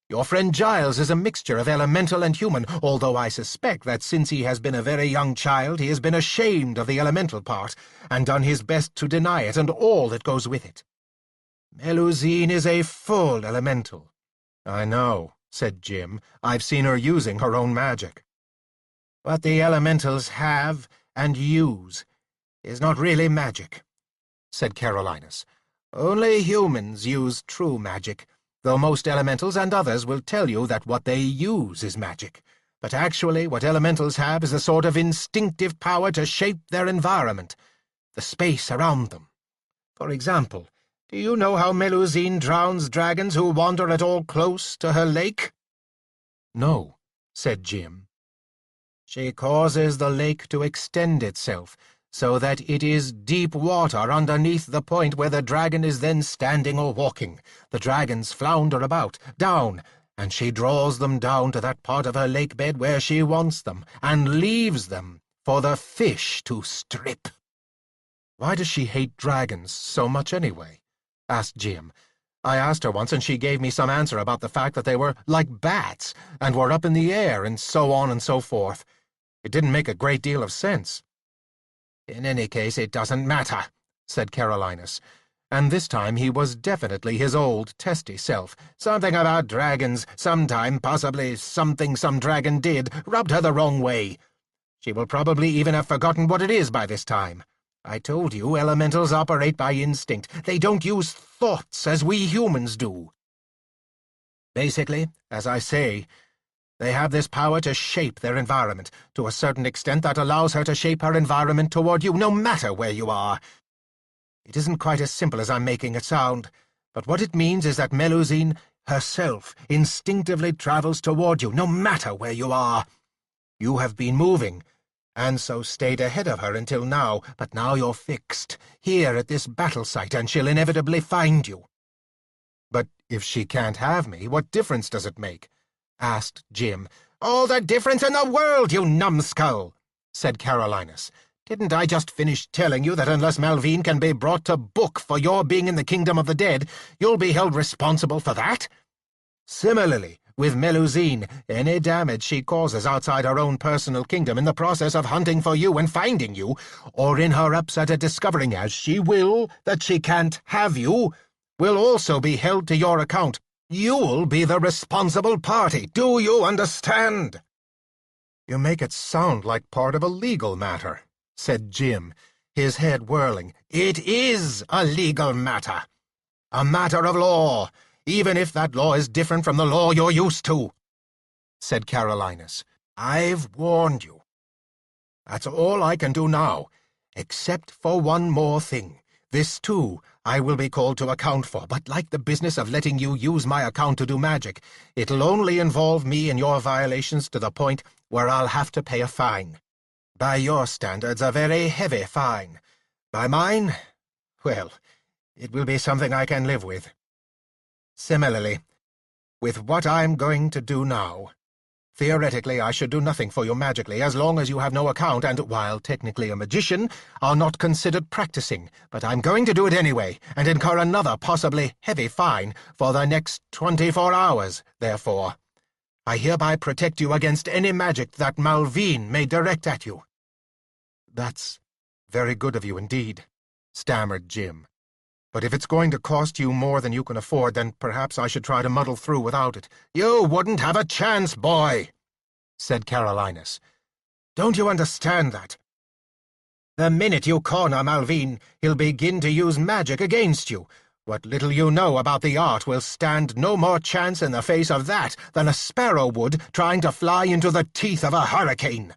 Your friend Giles is a mixture of elemental and human, although I suspect that since he has been a very young child he has been ashamed of the elemental part, and done his best to deny it and all that goes with it. Melusine is a full elemental. I know, said Jim. I've seen her using her own magic. What the elementals have and use is not really magic, said Carolinus. Only humans use true magic, though most elementals and others will tell you that what they use is magic. But actually what elementals have is a sort of instinctive power to shape their environment, the space around them. For example, do you know how Melusine drowns dragons who wander at all close to her lake? No, said Jim. She causes the lake to extend itself, so that it is deep water underneath the point where the dragon is then standing or walking. The dragons flounder about, down, and she draws them down to that part of her lake bed where she wants them, and leaves them for the fish to strip. Why does she hate dragons so much anyway? Asked Jim. I asked her once and she gave me some answer about the fact that they were like bats, and were up in the air, and so on and so forth. It didn't make a great deal of sense. In any case, it doesn't matter, said Carolinus, and this time he was definitely his old testy self. Something about dragons, sometime, possibly something some dragon did, rubbed her the wrong way. She will probably even have forgotten what it is by this time. I told you elementals operate by instinct. They don't use thoughts as we humans do. Basically, as I say, they have this power to shape their environment, to a certain extent that allows her to shape her environment toward you, no matter where you are. It isn't quite as simple as I'm making it sound, but what it means is that Melusine herself instinctively travels toward you, no matter where you are. You have been moving, and so stayed ahead of her until now, but now you're fixed, here at this battle site, and she'll inevitably find you. But if she can't have me, what difference does it make? Asked Jim. All the difference in the world, you numbskull, said Carolinus. Didn't I just finish telling you that unless Malvine can be brought to book for your being in the kingdom of the dead, you'll be held responsible for that? Similarly, with Melusine, any damage she causes outside her own personal kingdom in the process of hunting for you and finding you, or in her upset at discovering, as she will, that she can't have you, will also be held to your account. You'll be the responsible party. Do you understand? You make it sound like part of a legal matter, said Jim, his head whirling. It is a legal matter. A matter of law, even if that law is different from the law you're used to, said Carolinus. I've warned you. That's all I can do now, except for one more thing. This, too, I will be called to account for, but like the business of letting you use my account to do magic, it'll only involve me in your violations to the point where I'll have to pay a fine. By your standards, a very heavy fine. By mine, well, it will be something I can live with. Similarly, with what I'm going to do now, theoretically, I should do nothing for you magically as long as you have no account and, while technically a magician, are not considered practicing. But I'm going to do it anyway and incur another possibly heavy fine for the next 24 hours, therefore. I hereby protect you against any magic that Malvine may direct at you. That's very good of you indeed, stammered Jim. But if it's going to cost you more than you can afford, then perhaps I should try to muddle through without it. You wouldn't have a chance, boy, said Carolinus. Don't you understand that? The minute you corner Malvine, he'll begin to use magic against you. What little you know about the art will stand no more chance in the face of that than a sparrow would trying to fly into the teeth of a hurricane.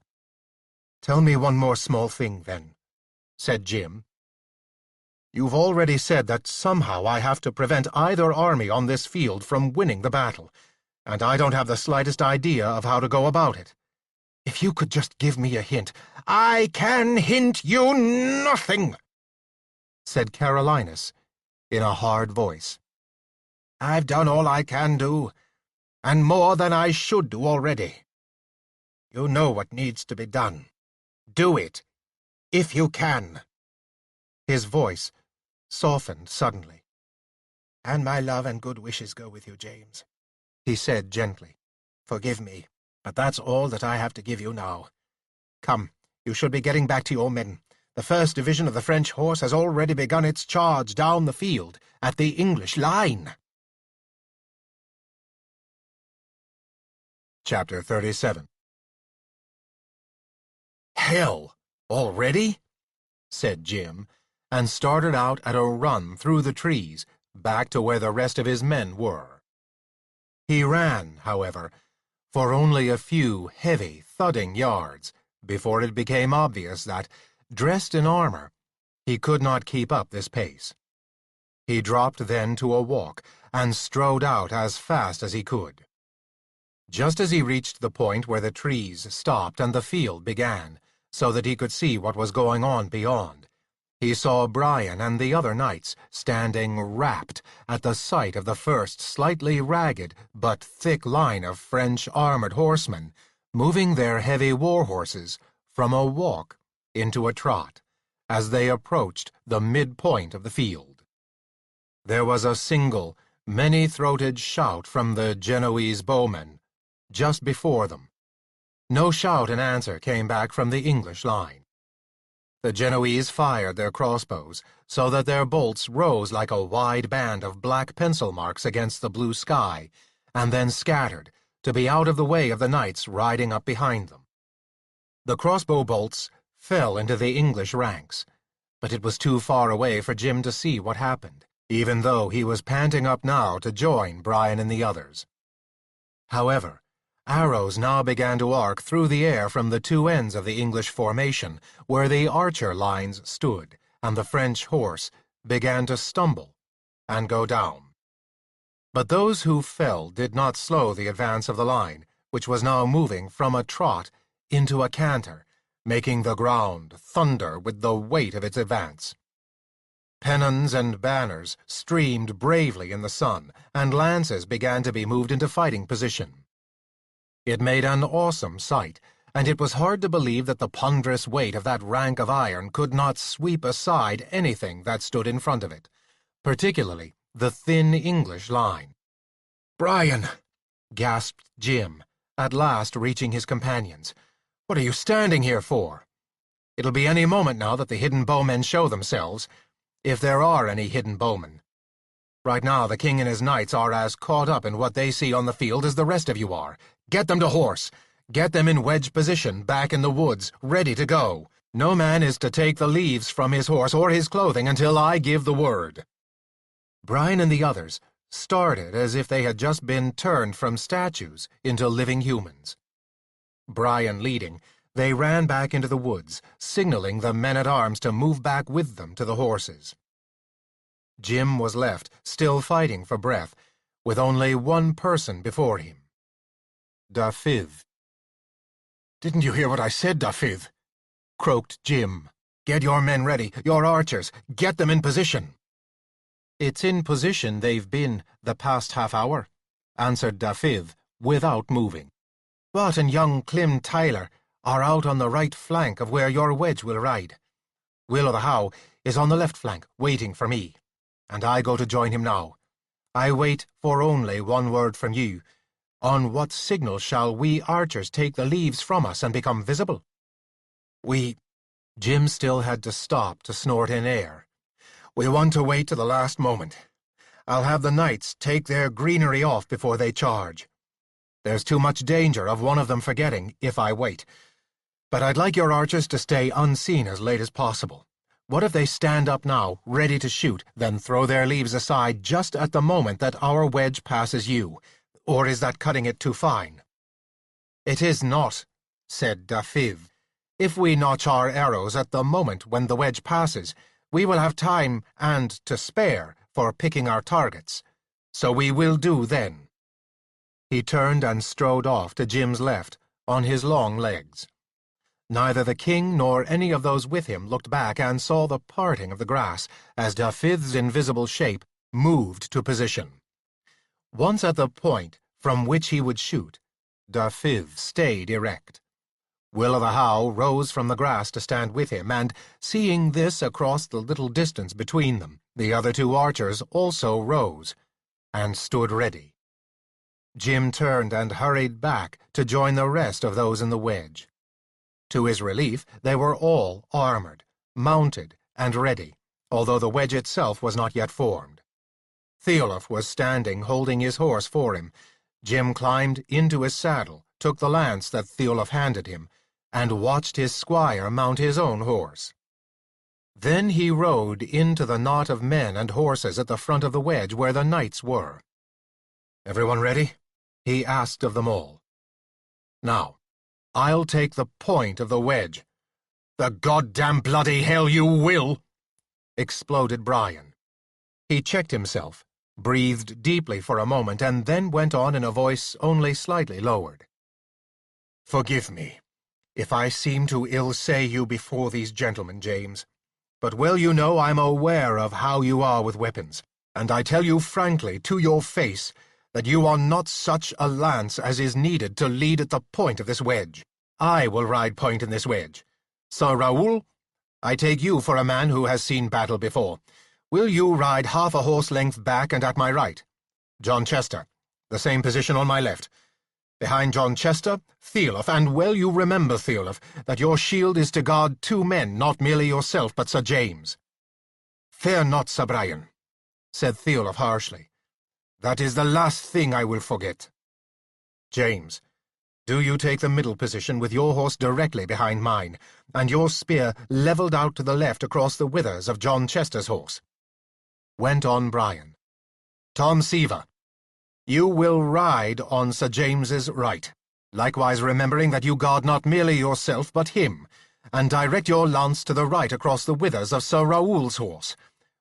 Tell me one more small thing, then, said Jim. You've already said that somehow I have to prevent either army on this field from winning the battle, and I don't have the slightest idea of how to go about it. If you could just give me a hint— I can hint you nothing, said Carolinus in a hard voice. I've done all I can do, and more than I should do already. You know what needs to be done. Do it, if you can. His voice softened suddenly. And my love and good wishes go with you, James, he said gently. Forgive me, but that's all that I have to give you now. Come, you should be getting back to your men. The 1st Division of the French Horse has already begun its charge down the field at the English line. Chapter 37. Hell, already? Said Jim, and started out at a run through the trees, back to where the rest of his men were. He ran, however, for only a few heavy, thudding yards, before it became obvious that, dressed in armor, he could not keep up this pace. He dropped then to a walk, and strode out as fast as he could. Just as he reached the point where the trees stopped and the field began, so that he could see what was going on beyond, he saw Brian and the other knights standing rapt at the sight of the first slightly ragged but thick line of French armored horsemen moving their heavy war horses from a walk into a trot as they approached the midpoint of the field. There was a single, many-throated shout from the Genoese bowmen just before them. No shout in answer came back from the English line. The Genoese fired their crossbows so that their bolts rose like a wide band of black pencil marks against the blue sky, and then scattered, to be out of the way of the knights riding up behind them. The crossbow bolts fell into the English ranks, but it was too far away for Jim to see what happened, even though he was panting up now to join Brian and the others. However, arrows now began to arc through the air from the two ends of the English formation, where the archer lines stood, and the French horse began to stumble and go down. But those who fell did not slow the advance of the line, which was now moving from a trot into a canter, making the ground thunder with the weight of its advance. Pennons and banners streamed bravely in the sun, and lances began to be moved into fighting position. It made an awesome sight, and it was hard to believe that the ponderous weight of that rank of iron could not sweep aside anything that stood in front of it, particularly the thin English line. "Brian," gasped Jim, at last reaching his companions. "What are you standing here for? It'll be any moment now that the hidden bowmen show themselves, if there are any hidden bowmen. Right now the king and his knights are as caught up in what they see on the field as the rest of you are. Get them to horse. Get them in wedge position back in the woods, ready to go. No man is to take the leaves from his horse or his clothing until I give the word." Brian and the others started as if they had just been turned from statues into living humans. Brian leading, they ran back into the woods, signaling the men-at-arms to move back with them to the horses. Jim was left, still fighting for breath, with only one person before him. Dafydd. "Didn't you hear what I said, Dafydd?" croaked Jim. "Get your men ready, your archers. Get them in position." "It's in position they've been the past half hour," answered Dafydd, without moving. "Wat and young Clym Tyler are out on the right flank of where your wedge will ride. Will o' the Howe is on the left flank, waiting for me, and I go to join him now. I wait for only one word from you. On what signal shall we archers take the leaves from us and become visible?" Jim still had to stop to snort in air. "We want to wait to the last moment. I'll have the knights take their greenery off before they charge. There's too much danger of one of them forgetting if I wait. But I'd like your archers to stay unseen as late as possible. What if they stand up now, ready to shoot, then throw their leaves aside just at the moment that our wedge passes you? Or is that cutting it too fine?" "It is not," said Dafydd. "If we notch our arrows at the moment when the wedge passes, we will have time and to spare for picking our targets. So we will do then." He turned and strode off to Jim's left, on his long legs. Neither the king nor any of those with him looked back and saw the parting of the grass as Dafydd's invisible shape moved to position. Once at the point from which he would shoot, Dafydd stayed erect. Will o' the Howe rose from the grass to stand with him, and, seeing this across the little distance between them, the other two archers also rose, and stood ready. Jim turned and hurried back to join the rest of those in the wedge. To his relief, they were all armored, mounted, and ready, although the wedge itself was not yet formed. Theolaf was standing, holding his horse for him. Jim climbed into his saddle, took the lance that Theolaf handed him, and watched his squire mount his own horse. Then he rode into the knot of men and horses at the front of the wedge where the knights were. "Everyone ready?" he asked of them all. "Now, I'll take the point of the wedge." "The goddamn bloody hell you will!" exploded Brian. He checked himself, breathed deeply for a moment, and then went on in a voice only slightly lowered. "Forgive me if I seem to ill-say you before these gentlemen, James, but well you know I'm aware of how you are with weapons, and I tell you frankly to your face that you are not such a lance as is needed to lead at the point of this wedge. I will ride point in this wedge. Sir Raoul, I take you for a man who has seen battle before. Will you ride half a horse length back and at my right? John Chester, the same position on my left. Behind John Chester, Theolaf, and well you remember, Theolaf, that your shield is to guard two men, not merely yourself, but Sir James." "Fear not, Sir Brian," said Theolaf harshly. "That is the last thing I will forget. James, do you take the middle position with your horse directly behind mine, and your spear levelled out to the left across the withers of John Chester's horse." Went on Brian. "Tom Seaver, you will ride on Sir James's right, likewise remembering that you guard not merely yourself but him, and direct your lance to the right across the withers of Sir Raoul's horse.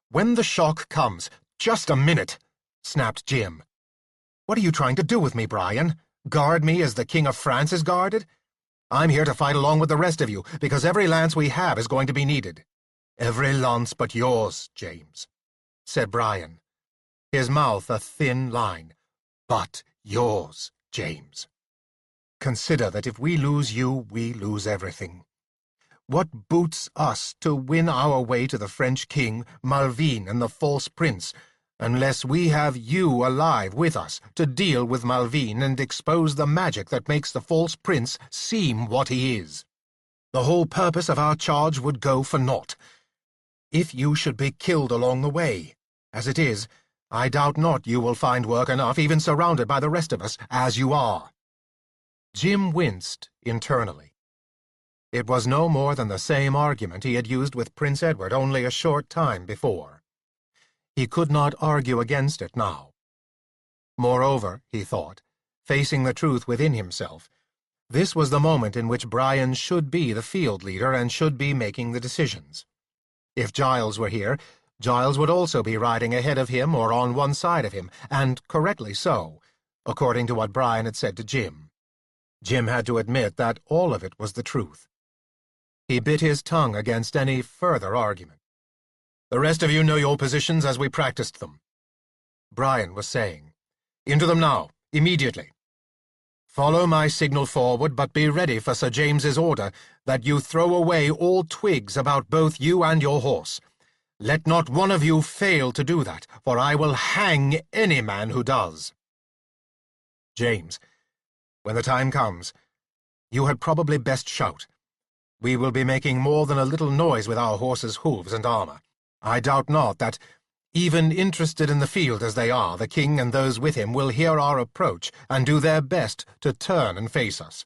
When the shock comes—" "Just a minute," snapped Jim. "What are you trying to do with me, Brian? Guard me as the King of France is guarded? I'm here to fight along with the rest of you, because every lance we have is going to be needed." "Every lance but yours, James," said Brian, his mouth a thin line. "But yours, James. Consider that if we lose you, we lose everything. What boots us to win our way to the French king, Malvine, and the false prince, unless we have you alive with us to deal with Malvine and expose the magic that makes the false prince seem what he is? The whole purpose of our charge would go for naught. If you should be killed along the way, as it is, I doubt not you will find work enough, even surrounded by the rest of us, as you are." Jim winced internally. It was no more than the same argument he had used with Prince Edward only a short time before. He could not argue against it now. Moreover, he thought, facing the truth within himself, This was the moment in which Brian should be the field leader and should be making the decisions. If Giles were here, Giles would also be riding ahead of him or on one side of him, and correctly so, according to what Brian had said to Jim. Jim had to admit that all of it was the truth. He bit his tongue against any further argument. "The rest of you know your positions as we practiced them," Brian was saying. "Into them now, immediately. Follow my signal forward, but be ready for Sir James's order that you throw away all twigs about both you and your horse. Let not one of you fail to do that, for I will hang any man who does. James, when the time comes, you had probably best shout. We will be making more than a little noise with our horses' hooves and armour. I doubt not that, even interested in the field as they are, the king and those with him will hear our approach and do their best to turn and face us."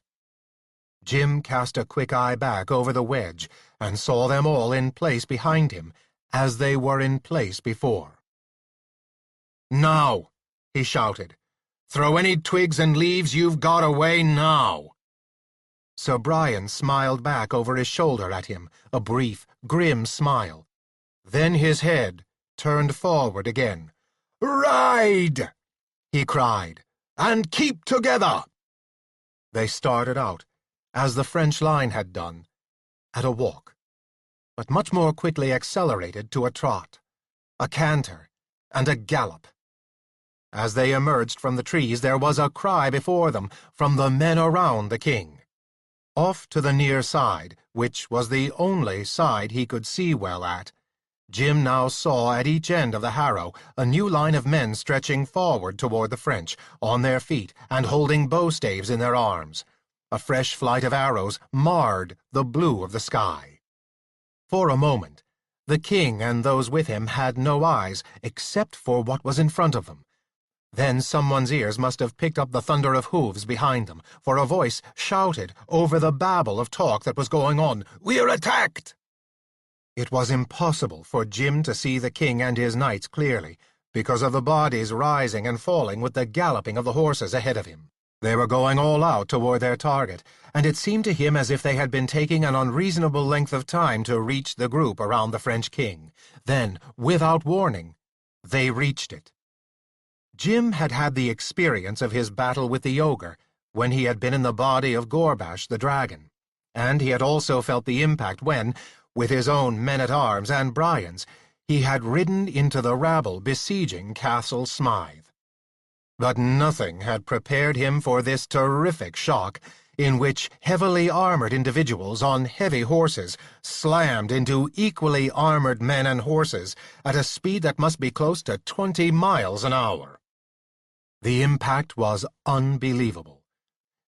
Jim cast a quick eye back over the wedge and saw them all in place behind him, as they were in place before. "Now," he shouted, "throw any twigs and leaves you've got away now." Sir Brian smiled back over his shoulder at him, a brief, grim smile. Then his head turned forward again. "Ride!" he cried, "and keep together!" They started out, as the French line had done, at a walk, but much more quickly accelerated to a trot, a canter, and a gallop. As they emerged from the trees, there was a cry before them from the men around the king. Off to the near side, which was the only side he could see well at, Jim now saw at each end of the harrow a new line of men stretching forward toward the French, on their feet and holding bow-staves in their arms. A fresh flight of arrows marred the blue of the sky. For a moment, the king and those with him had no eyes except for what was in front of them. Then someone's ears must have picked up the thunder of hooves behind them, for a voice shouted over the babble of talk that was going on, "We're attacked!" It was impossible for Jim to see the king and his knights clearly, because of the bodies rising and falling with the galloping of the horses ahead of him. They were going all out toward their target, and it seemed to him as if they had been taking an unreasonable length of time to reach the group around the French king. Then, without warning, they reached it. Jim had had the experience of his battle with the ogre when he had been in the body of Gorbash the dragon, and he had also felt the impact when, with his own men-at-arms and Brian's, he had ridden into the rabble besieging Castle Smythe. But nothing had prepared him for this terrific shock, in which heavily armored individuals on heavy horses slammed into equally armored men and horses at a speed that must be close to 20 miles an hour. The impact was unbelievable.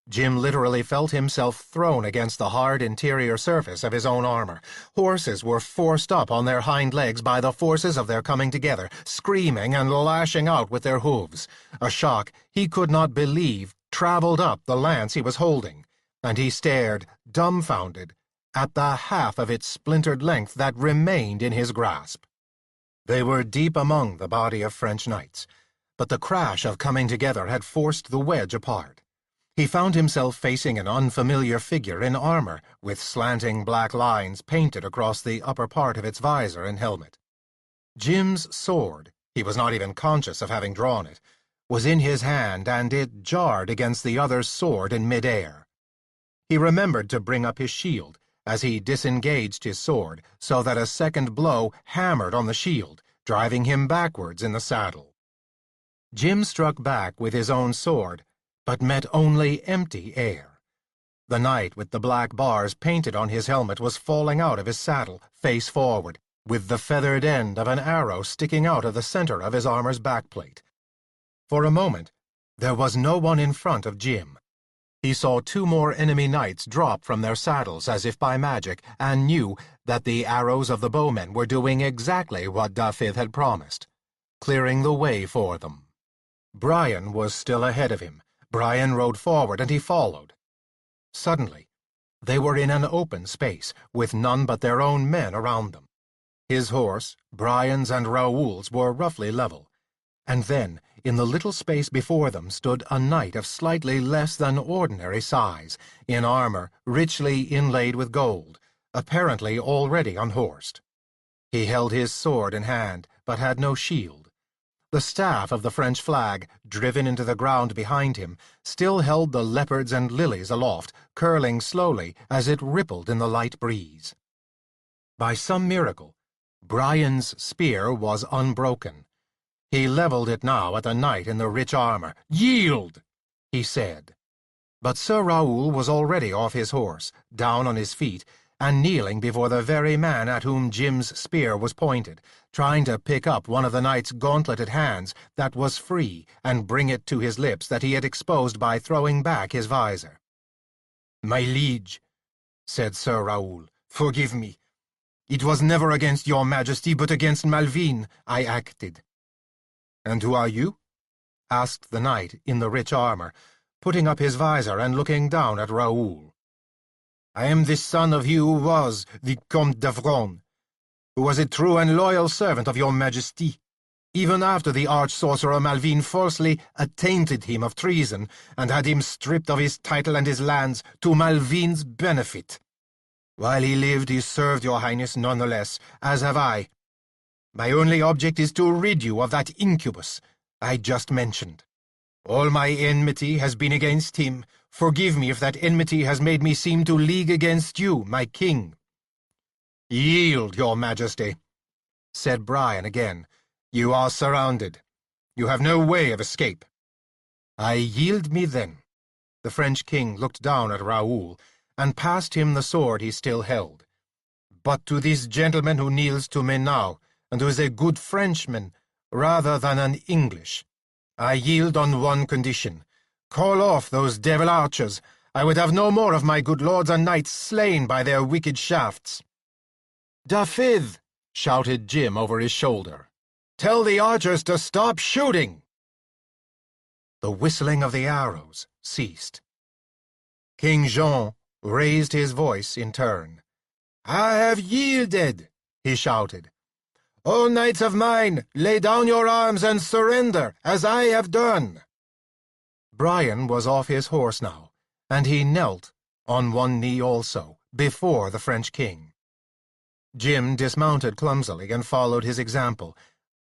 Jim literally felt himself thrown against the hard interior surface of his own armor. Horses were forced up on their hind legs by the forces of their coming together, screaming and lashing out with their hooves. A shock he could not believe traveled up the lance he was holding, and he stared, dumbfounded, at the half of its splintered length that remained in his grasp. They were deep among the body of French knights, but the crash of coming together had forced the wedge apart. He found himself facing an unfamiliar figure in armor, with slanting black lines painted across the upper part of its visor and helmet. Jim's sword, he was not even conscious of having drawn it, was in his hand, and it jarred against the other's sword in mid-air. He remembered to bring up his shield as he disengaged his sword, so that a second blow hammered on the shield, driving him backwards in the saddle. Jim struck back with his own sword, but met only empty air. The knight with the black bars painted on his helmet was falling out of his saddle, face forward, with the feathered end of an arrow sticking out of the center of his armor's backplate. For a moment, there was no one in front of Jim. He saw two more enemy knights drop from their saddles as if by magic, and knew that the arrows of the bowmen were doing exactly what Dafydd had promised, clearing the way for them. Brian was still ahead of him. Brian rode forward, and he followed. Suddenly, they were in an open space, with none but their own men around them. His horse, Brian's and Raoul's were roughly level, and then, in the little space before them stood a knight of slightly less than ordinary size, in armor richly inlaid with gold, apparently already unhorsed. He held his sword in hand, but had no shield. The staff of the French flag, driven into the ground behind him, still held the leopards and lilies aloft, curling slowly as it rippled in the light breeze. By some miracle, Brian's spear was unbroken. He leveled it now at the knight in the rich armor. "Yield!" he said. But Sir Raoul was already off his horse, down on his feet, and kneeling before the very man at whom Jim's spear was pointed, trying to pick up one of the knight's gauntleted hands that was free and bring it to his lips that he had exposed by throwing back his visor. "My liege," said Sir Raoul, "forgive me. It was never against your majesty, but against Malvine I acted." "And who are you?" asked the knight in the rich armor, putting up his visor and looking down at Raoul. "I am the son of he who was the Comte d'Avron, who was a true and loyal servant of your majesty, even after the arch-sorcerer Malvine falsely attainted him of treason and had him stripped of his title and his lands to Malvine's benefit. While he lived, he served your highness nonetheless, as have I. My only object is to rid you of that incubus I just mentioned. All my enmity has been against him. Forgive me if that enmity has made me seem to league against you, my king." "Yield, your majesty," said Brian again. "You are surrounded. You have no way of escape." "I yield me then." The French king looked down at Raoul and passed him the sword he still held. "But to this gentleman who kneels to me now, and who is a good Frenchman rather than an English, I yield on one condition. Call off those devil archers. I would have no more of my good lords and knights slain by their wicked shafts." "Dafydd!" shouted Jim over his shoulder. "Tell the archers to stop shooting!" The whistling of the arrows ceased. King Jean raised his voice in turn. "I have yielded," he shouted. "O knights of mine, lay down your arms and surrender, as I have done." Brian was off his horse now, and he knelt, on one knee also, before the French king. Jim dismounted clumsily and followed his example,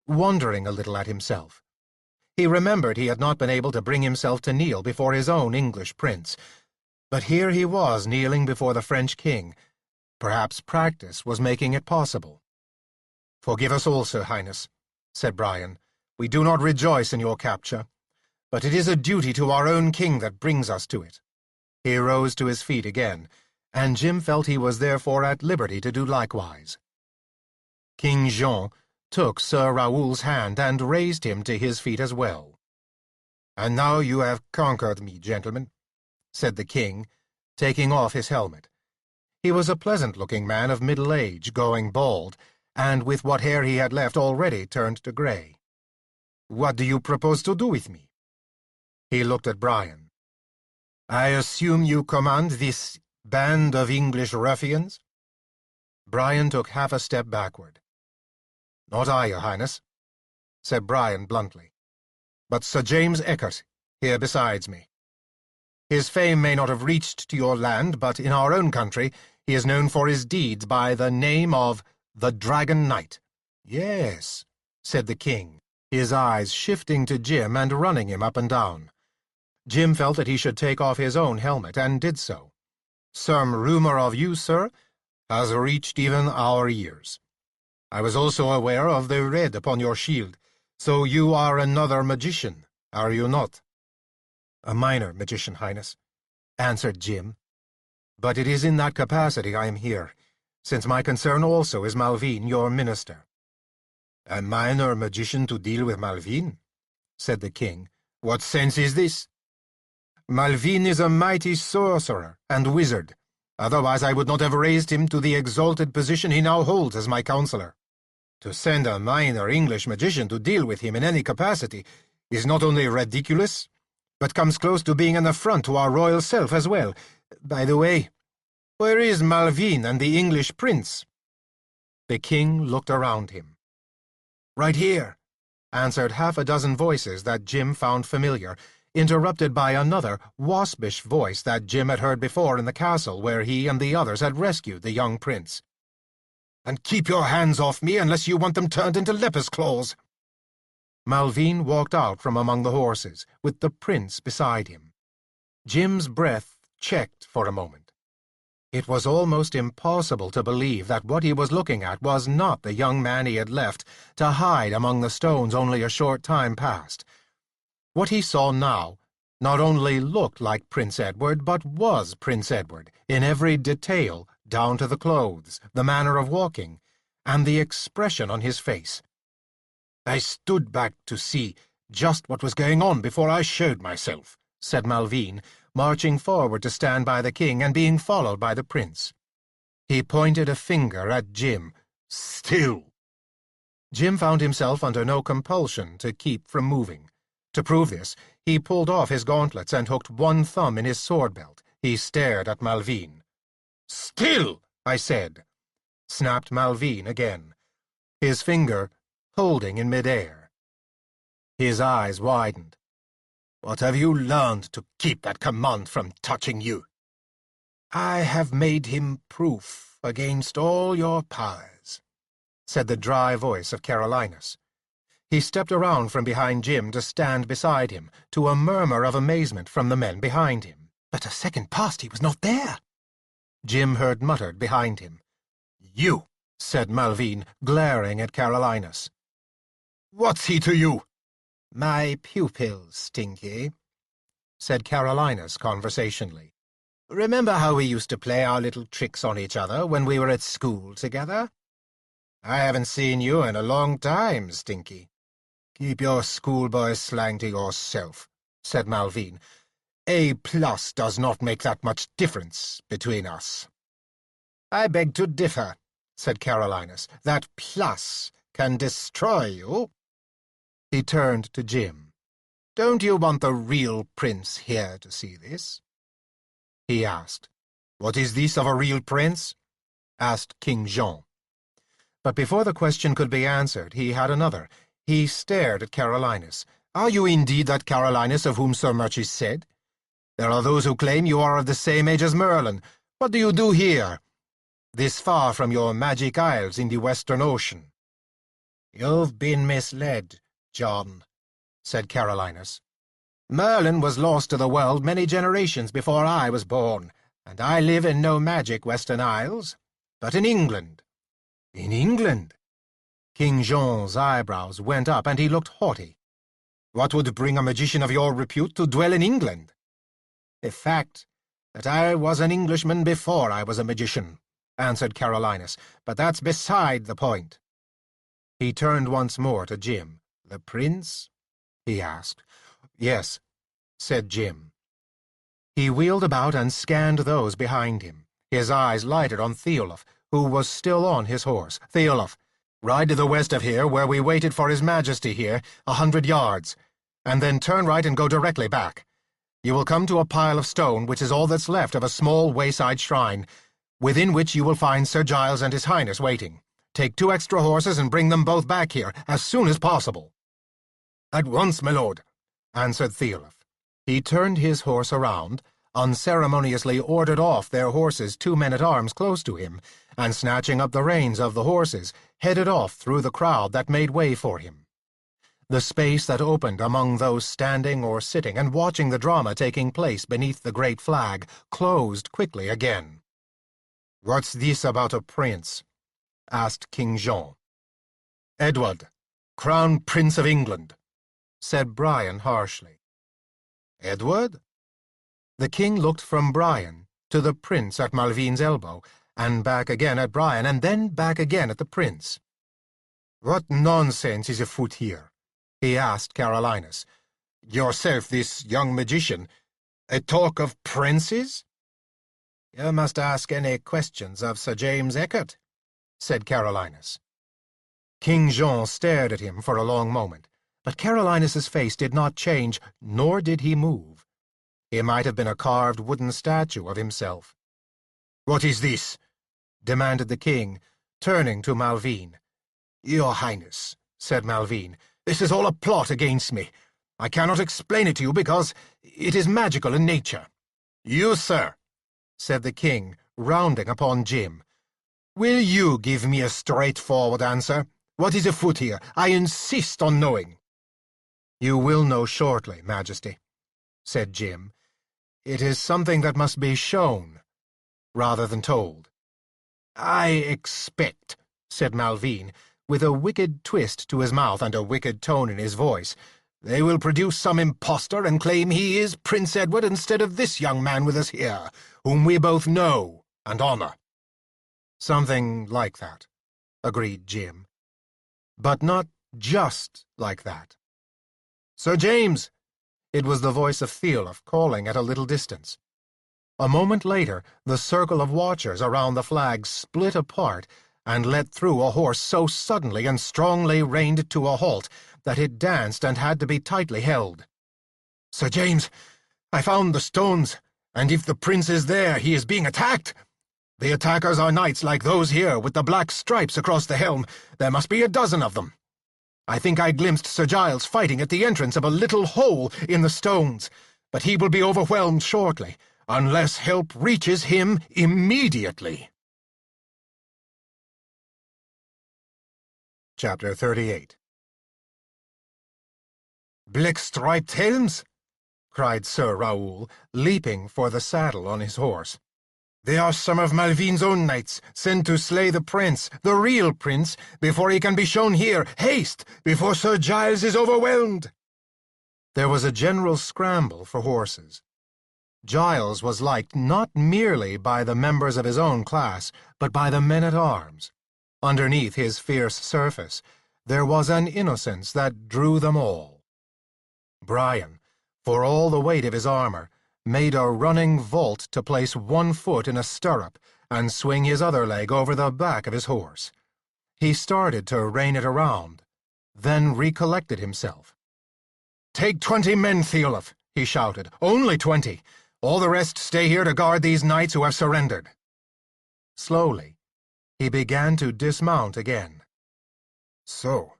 wondering a little at himself. He remembered he had not been able to bring himself to kneel before his own English prince, but here he was kneeling before the French king. Perhaps practice was making it possible. "Forgive us also, Highness," said Brian. "We do not rejoice in your capture, but it is a duty to our own king that brings us to it." He rose to his feet again, and Jim felt he was therefore at liberty to do likewise. King Jean took Sir Raoul's hand and raised him to his feet as well. "And now you have conquered me, gentlemen," said the king, taking off his helmet. He was a pleasant-looking man of middle age, going bald, and with what hair he had left already turned to grey. "What do you propose to do with me?" He looked at Brian. "I assume you command this band of English ruffians?" Brian took half a step backward. "Not I, Your Highness," said Brian bluntly, "but Sir James Eckert, here besides me. His fame may not have reached to your land, but in our own country he is known for his deeds by the name of the Dragon Knight." "Yes," said the king, his eyes shifting to Jim and running him up and down. Jim felt that he should take off his own helmet, and did so. "Some rumor of you, sir, has reached even our ears. I was also aware of the red upon your shield, so you are another magician, are you not?" "A minor magician, Highness," answered Jim. "But it is in that capacity I am here, since my concern also is Malvine, your minister." "A minor magician to deal with Malvine?" said the king. "What sense is this?" "Malvine is a mighty sorcerer and wizard. Otherwise I would not have raised him to the exalted position he now holds as my counselor. To send a minor English magician to deal with him in any capacity is not only ridiculous, but comes close to being an affront to our royal self as well. By the way, where is Malvine and the English prince?" The king looked around him. "Right here," answered half a dozen voices that Jim found familiar, interrupted by another, waspish voice that Jim had heard before in the castle where he and the others had rescued the young prince. "And keep your hands off me unless you want them turned into leper's claws." Malvine walked out from among the horses, with the prince beside him. Jim's breath checked for a moment. It was almost impossible to believe that what he was looking at was not the young man he had left to hide among the stones only a short time past. What he saw now not only looked like Prince Edward, but was Prince Edward, in every detail, down to the clothes, the manner of walking, and the expression on his face. "I stood back to see just what was going on before I showed myself," said Malvine, marching forward to stand by the king and being followed by the prince. He pointed a finger at Jim. "Still." Jim found himself under no compulsion to keep from moving. To prove this, he pulled off his gauntlets and hooked one thumb in his sword belt. He stared at Malvine. "Still, I said," snapped Malvine again, his finger holding in midair. His eyes widened. "What have you learned to keep that command from touching you?" "I have made him proof against all your powers," said the dry voice of Carolinus. He stepped around from behind Jim to stand beside him, to a murmur of amazement from the men behind him. "But a second past he was not there," Jim heard muttered behind him. "You," said Malvine, glaring at Carolinus. "What's he to you?" "My pupil, Stinky," said Carolinus conversationally. "Remember how we used to play our little tricks on each other when we were at school together? I haven't seen you in a long time, Stinky." "Keep your schoolboy slang to yourself," said Malvine. "A+ does not make that much difference between us." "I beg to differ," said Carolinus. "That plus can destroy you." He turned to Jim. "Don't you want the real prince here to see this?" He asked. "What is this of a real prince?" asked King Jean. But before the question could be answered, he had another. He stared at Carolinus. "Are you indeed that Carolinus of whom so much is said? There are those who claim you are of the same age as Merlin. What do you do here, this far from your magic isles in the Western Ocean?" "You've been misled, John," said Carolinus. "Merlin was lost to the world many generations before I was born, and I live in no magic Western Isles, but in England." "In England?" King Jean's eyebrows went up, and he looked haughty. "What would bring a magician of your repute to dwell in England?" "The fact that I was an Englishman before I was a magician," answered Carolinus, "but that's beside the point." He turned once more to Jim. "The prince?" he asked. "Yes," said Jim. He wheeled about and scanned those behind him. His eyes lighted on Theolaf, who was still on his horse. "Theolaf, ride to the west of here, where we waited for His Majesty here, 100 yards, and then turn right and go directly back. You will come to a pile of stone, which is all that's left of a small wayside shrine, within which you will find Sir Giles and His Highness waiting. Take 2 extra horses and bring them both back here, as soon as possible." "At once, my lord," answered Theolaf. He turned his horse around, unceremoniously ordered off their horses 2 men-at-arms close to him, and snatching up the reins of the horses, headed off through the crowd that made way for him. The space that opened among those standing or sitting and watching the drama taking place beneath the great flag closed quickly again. "What's this about a prince?" asked King Jean. "Edward, Crown Prince of England," said Brian harshly. "Edward?" The king looked from Brian to the prince at Malvine's elbow, and back again at Brian, and then back again at the prince. "What nonsense is afoot here?" he asked Carolinus. "Yourself, this young magician, a talk of princes?" "You must ask any questions of Sir James Eckert," said Carolinus. King Jean stared at him for a long moment, but Carolinus's face did not change, nor did he move. He might have been a carved wooden statue of himself. "What is this?" demanded the king, turning to Malvine. "Your Highness," said Malvine, This is all a plot against me. I cannot explain it to you because it is magical in nature. You, sir, said the king, rounding upon Jim, will you give me a straightforward answer? What is afoot here? I insist on knowing. You will know shortly, Majesty, said Jim. It is something that must be shown, rather than told. I expect, said Malvine, with a wicked twist to his mouth and a wicked tone in his voice, they will produce some impostor and claim he is Prince Edward instead of this young man with us here, whom we both know and honor. Something like that, agreed Jim. But not just like that. Sir James! It was the voice of Theolaf calling at a little distance. A moment later, the circle of watchers around the flag split apart and let through a horse so suddenly and strongly reined to a halt that it danced and had to be tightly held. Sir James, I found the stones, and if the prince is there, he is being attacked. The attackers are knights like those here with the black stripes across the helm. There must be a dozen of them. I think I glimpsed Sir Giles fighting at the entrance of a little hole in the stones, but he will be overwhelmed shortly, unless help reaches him immediately. Chapter 38. Black-striped helms? Cried Sir Raoul, leaping for the saddle on his horse. They are some of Malvine's own knights, sent to slay the prince, the real prince, before he can be shown here. Haste, before Sir Giles is overwhelmed! There was a general scramble for horses. Giles was liked not merely by the members of his own class, but by the men-at-arms. Underneath his fierce surface, there was an innocence that drew them all. Brian, for all the weight of his armor, made a running vault to place one foot in a stirrup and swing his other leg over the back of his horse. He started to rein it around, then recollected himself. "Take 20 men, Theolaf," he shouted. "Only 20. All the rest stay here to guard these knights who have surrendered." Slowly, he began to dismount again. "So,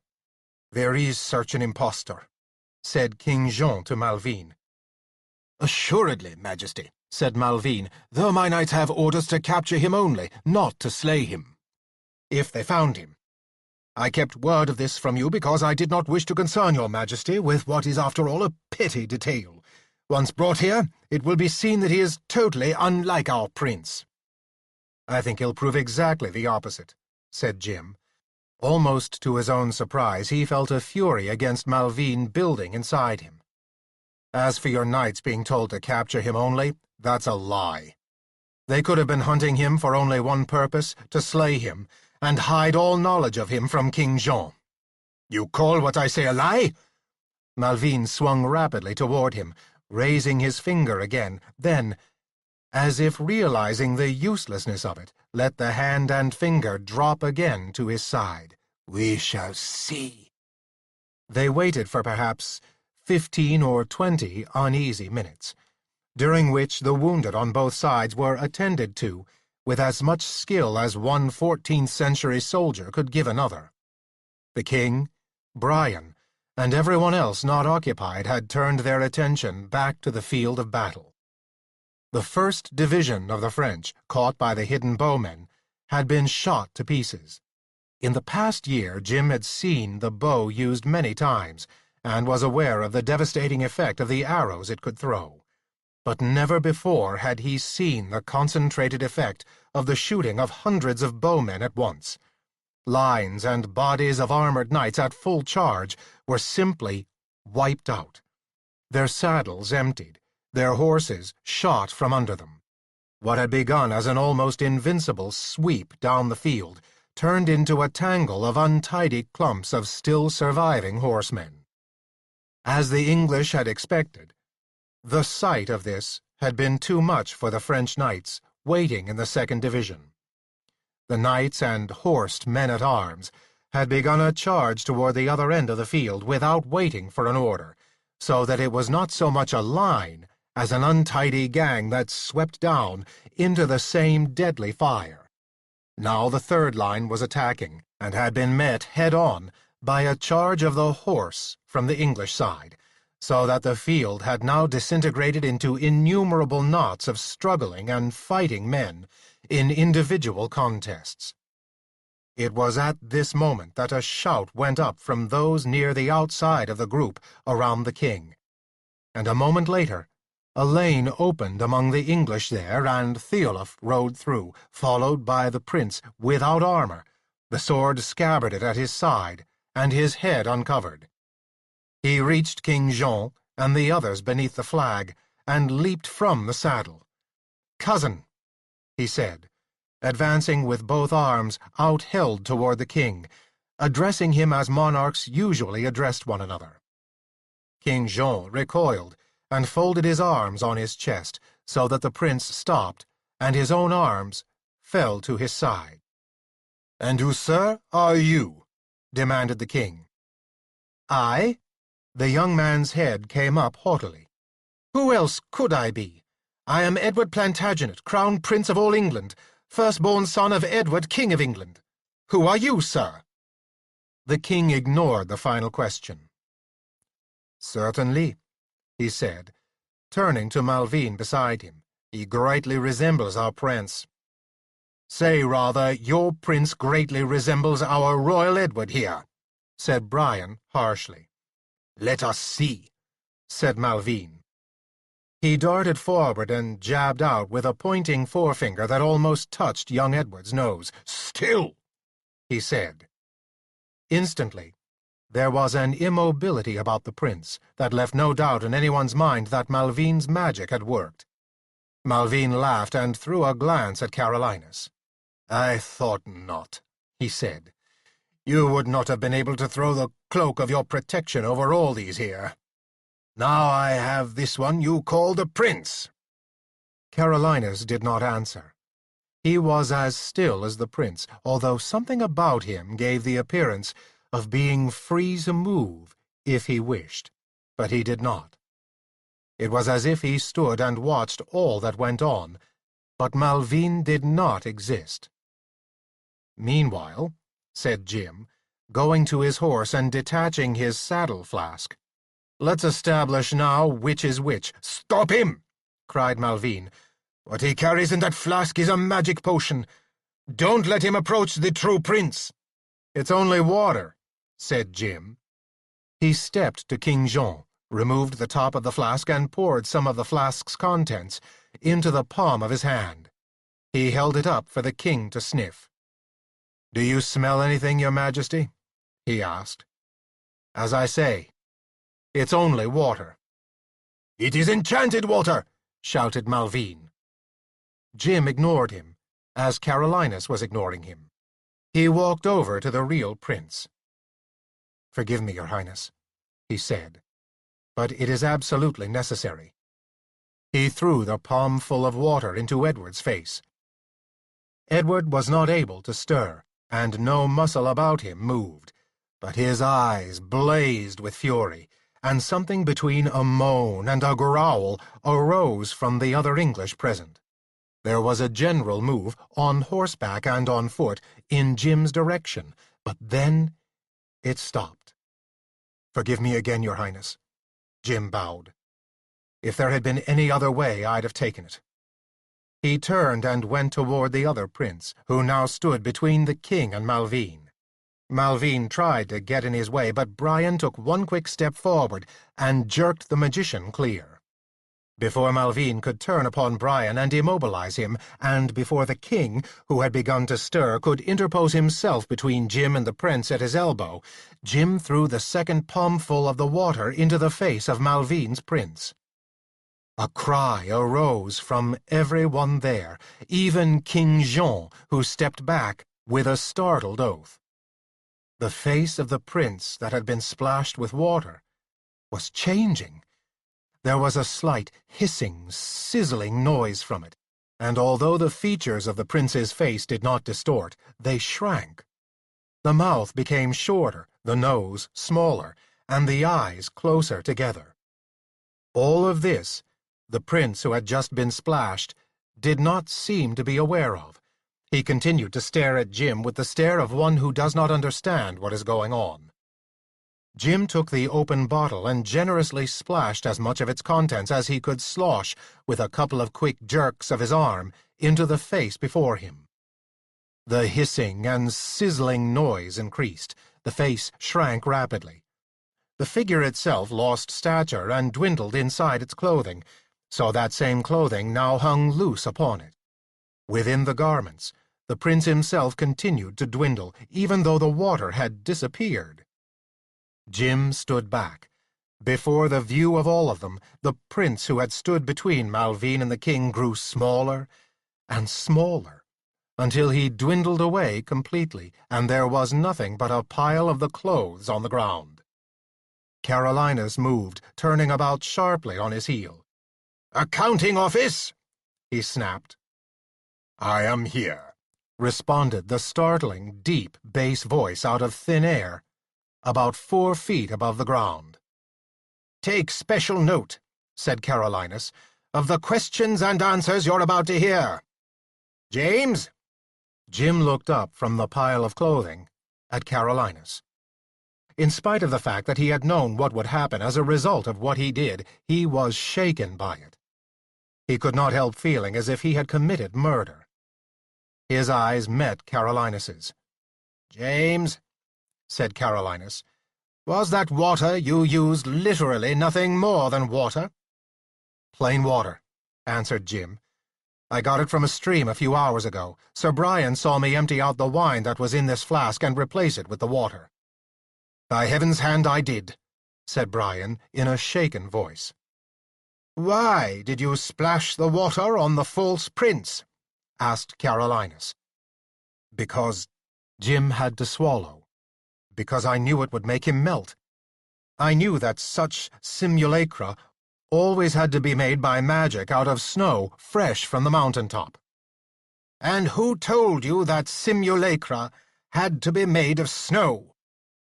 there is such an impostor," said King Jean to Malvine. "Assuredly, Majesty," said Malvine, "though my knights have orders to capture him only, not to slay him. If they found him. I kept word of this from you because I did not wish to concern your Majesty with what is after all a petty detail. Once brought here, it will be seen that he is totally unlike our prince." "I think he'll prove exactly the opposite," said Jim. Almost to his own surprise, he felt a fury against Malvine building inside him. "As for your knights being told to capture him only, that's a lie. They could have been hunting him for only one purpose, to slay him, and hide all knowledge of him from King Jean." "You call what I say a lie?" Malvine swung rapidly toward him, raising his finger again, then, as if realizing the uselessness of it, let the hand and finger drop again to his side. "We shall see." They waited for perhaps 15 or 20 uneasy minutes, during which the wounded on both sides were attended to with as much skill as one 14th-century soldier could give another. The king, Brian, and everyone else not occupied had turned their attention back to the field of battle. The first division of the French, caught by the hidden bowmen, had been shot to pieces. In the past year, Jim had seen the bow used many times, and was aware of the devastating effect of the arrows it could throw. But never before had he seen the concentrated effect of the shooting of hundreds of bowmen at once. Lines and bodies of armored knights at full charge were simply wiped out. Their saddles emptied, their horses shot from under them. What had begun as an almost invincible sweep down the field turned into a tangle of untidy clumps of still surviving horsemen. As the English had expected, the sight of this had been too much for the French knights waiting in the 2nd Division. The knights and horsed men-at-arms had begun a charge toward the other end of the field without waiting for an order, so that it was not so much a line as an untidy gang that swept down into the same deadly fire. Now the third line was attacking, and had been met head-on by a charge of the horse from the English side, so that the field had now disintegrated into innumerable knots of struggling and fighting men in individual contests. It was at this moment that a shout went up from those near the outside of the group around the king, and a moment later a lane opened among the English there, and Theolf rode through, followed by the prince without armor, the sword scabbarded at his side, and his head uncovered. He reached King Jean and the others beneath the flag, and leaped from the saddle. "Cousin," he said, advancing with both arms outheld toward the king, addressing him as monarchs usually addressed one another. King Jean recoiled and folded his arms on his chest, so that the prince stopped, and his own arms fell to his side. "And who, sir, are you?" demanded the king. "I?" The young man's head came up haughtily. "Who else could I be? I am Edward Plantagenet, Crown Prince of all England, firstborn son of Edward, King of England. Who are you, sir?" The king ignored the final question. "Certainly," he said, turning to Malvine beside him. "He greatly resembles our prince." "Say, rather, your prince greatly resembles our royal Edward here," said Brian harshly. "Let us see," said Malvine. He darted forward and jabbed out with a pointing forefinger that almost touched young Edward's nose. "Still," he said. Instantly, there was an immobility about the prince that left no doubt in anyone's mind that Malvine's magic had worked. Malvine laughed and threw a glance at Carolinus. "I thought not," he said. "You would not have been able to throw the cloak of your protection over all these here. Now I have this one you call the prince." Carolinus did not answer. He was as still as the prince, although something about him gave the appearance of being free to move if he wished, but he did not. It was as if he stood and watched all that went on, but Malvine did not exist. "Meanwhile," said Jim, going to his horse and detaching his saddle flask, "let's establish now which is which." "Stop him!" cried Malvine. "What he carries in that flask is a magic potion. Don't let him approach the true prince." "It's only water," said Jim. He stepped to King Jean, removed the top of the flask, and poured some of the flask's contents into the palm of his hand. He held it up for the king to sniff. "Do you smell anything, Your Majesty?" he asked. "As I say, it's only water." "It is enchanted water!" shouted Malvine. Jim ignored him, as Carolinus was ignoring him. He walked over to the real prince. "Forgive me, Your Highness," he said, "but it is absolutely necessary." He threw the palmful of water into Edward's face. Edward was not able to stir, and no muscle about him moved, but his eyes blazed with fury, and something between a moan and a growl arose from the other English present. There was a general move, on horseback and on foot, in Jim's direction, but then it stopped. "Forgive me again, Your Highness," Jim bowed. "If there had been any other way, I'd have taken it." He turned and went toward the other prince, who now stood between the king and Malvine. Malvine tried to get in his way, but Brian took one quick step forward and jerked the magician clear. Before Malvine could turn upon Brian and immobilize him, and before the king, who had begun to stir, could interpose himself between Jim and the prince at his elbow, Jim threw the second palmful of the water into the face of Malvine's prince. A cry arose from everyone there, even King Jean, who stepped back with a startled oath. The face of the prince that had been splashed with water was changing. There was a slight hissing, sizzling noise from it, and although the features of the prince's face did not distort, they shrank. The mouth became shorter, the nose smaller, and the eyes closer together. All of this the prince who had just been splashed did not seem to be aware of. He continued to stare at Jim with the stare of one who does not understand what is going on. Jim took the open bottle and generously splashed as much of its contents as he could slosh, with a couple of quick jerks of his arm, into the face before him. The hissing and sizzling noise increased. The face shrank rapidly. The figure itself lost stature and dwindled inside its clothing, so that same clothing now hung loose upon it. Within the garments, the prince himself continued to dwindle, even though the water had disappeared. Jim stood back. Before the view of all of them, the prince who had stood between Malvine and the king grew smaller and smaller, until he dwindled away completely, and there was nothing but a pile of the clothes on the ground. Carolinus moved, turning about sharply on his heel. "Accounting office!" he snapped. "I am here," responded the startling, deep bass voice out of thin air, about 4 feet above the ground. "Take special note," said Carolinus, "of the questions and answers you're about to hear. James?" Jim looked up from the pile of clothing at Carolinus. In spite of the fact that he had known what would happen as a result of what he did, he was shaken by it. He could not help feeling as if he had committed murder. His eyes met Carolinus's. "James," said Carolinus, "was that water you used literally nothing more than water?" "Plain water," answered Jim. "I got it from a stream a few hours ago. Sir Brian saw me empty out the wine that was in this flask and replace it with the water." "By heaven's hand I did," said Brian in a shaken voice. "Why did you splash the water on the false prince?" asked Carolinus. "Because—" Jim had to swallow. "Because I knew it would make him melt. I knew that such simulacra always had to be made by magic out of snow fresh from the mountaintop." "And who told you that simulacra had to be made of snow?"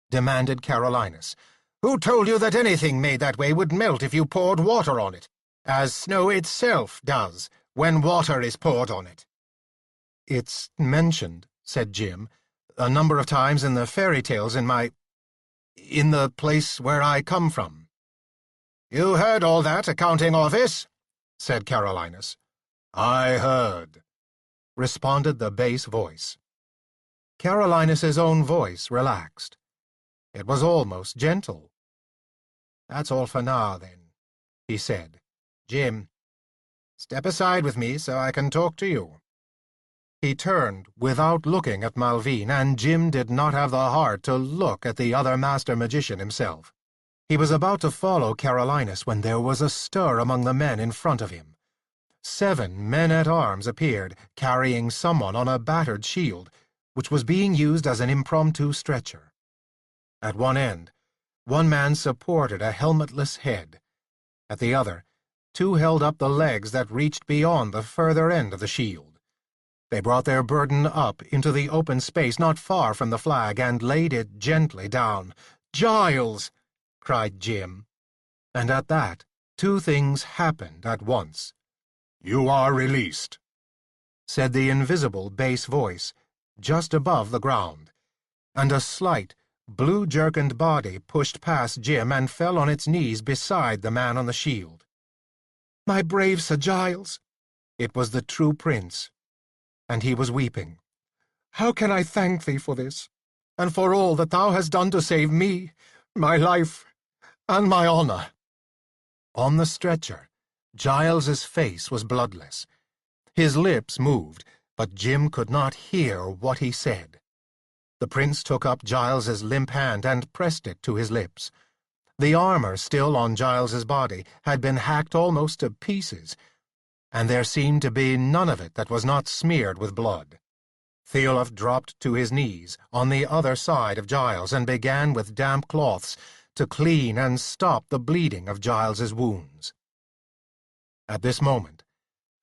demanded Carolinus. "Who told you that anything made that way would melt if you poured water on it, as snow itself does when water is poured on it?" "It's mentioned," said Jim, "a number of times in the fairy tales in the place where I come from." "You heard all that, accounting office?" said Carolinus. "I heard," responded the bass voice. Carolinus's own voice relaxed. It was almost gentle. "That's all for now, then," he said. "Jim, step aside with me so I can talk to you." He turned without looking at Malvine, and Jim did not have the heart to look at the other master magician himself. He was about to follow Carolinus when there was a stir among the men in front of him. 7 men-at-arms appeared, carrying someone on a battered shield, which was being used as an impromptu stretcher. At one end, one man supported a helmetless head. At the other, 2 held up the legs that reached beyond the further end of the shield. They brought their burden up into the open space not far from the flag and laid it gently down. "Giles!" cried Jim. And at that, 2 things happened at once. "You are released," said the invisible bass voice, just above the ground, and a slight, blue-jerkined body pushed past Jim and fell on its knees beside the man on the shield. "My brave Sir Giles!" It was the true prince, and he was weeping. "How can I thank thee for this, and for all that thou hast done to save me, my life, and my honor?" On the stretcher, Giles's face was bloodless. His lips moved, but Jim could not hear what he said. The prince took up Giles's limp hand and pressed it to his lips. The armor still on Giles's body had been hacked almost to pieces, and there seemed to be none of it that was not smeared with blood. Theolf dropped to his knees on the other side of Giles and began with damp cloths to clean and stop the bleeding of Giles's wounds. At this moment,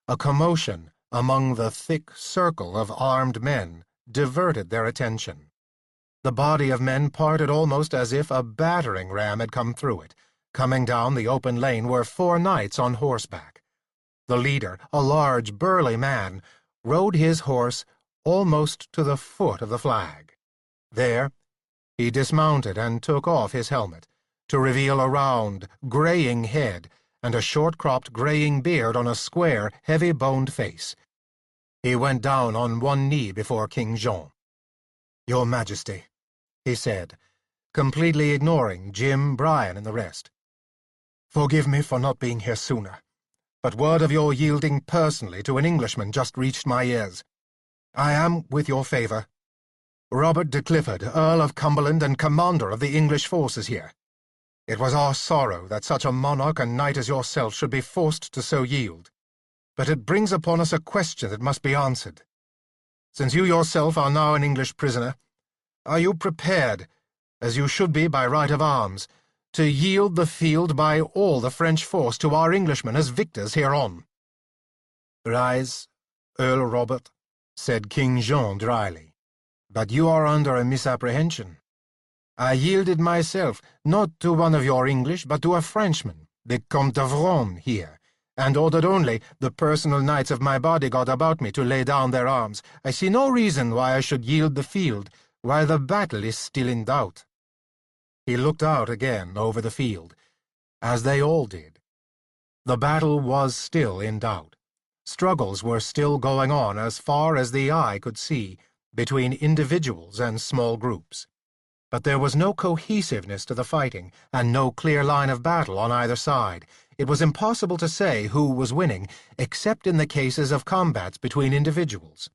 a commotion among the thick circle of armed men diverted their attention. The body of men parted almost as if a battering ram had come through it. Coming down the open lane were 4 knights on horseback. The leader, a large, burly man, rode his horse almost to the foot of the flag. There, He dismounted and took off his helmet, to reveal a round, graying head and a short-cropped graying beard on a square, heavy-boned face. He went down on one knee before King Jean. "Your Majesty," he said, completely ignoring Jim, Brian, and the rest. "Forgive me for not being here sooner, but word of your yielding personally to an Englishman just reached my ears. I am, with your favour, Robert de Clifford, Earl of Cumberland and commander of the English forces here. It was our sorrow that such a monarch and knight as yourself should be forced to so yield, but it brings upon us a question that must be answered. Since you yourself are now an English prisoner, are you prepared, as you should be by right of arms, to yield the field by all the French force to our Englishmen as victors hereon?" "Rise, Earl Robert," said King Jean dryly. "But you are under a misapprehension. I yielded myself, not to one of your English, but to a Frenchman, the Comte of Rome, here, and ordered only the personal knights of my bodyguard about me to lay down their arms. I see no reason why I should yield the field while the battle is still in doubt." He looked out again over the field, as they all did. The battle was still in doubt. Struggles were still going on as far as the eye could see, between individuals and small groups. But there was no cohesiveness to the fighting, and no clear line of battle on either side. It was impossible to say who was winning, except in the cases of combats between individuals.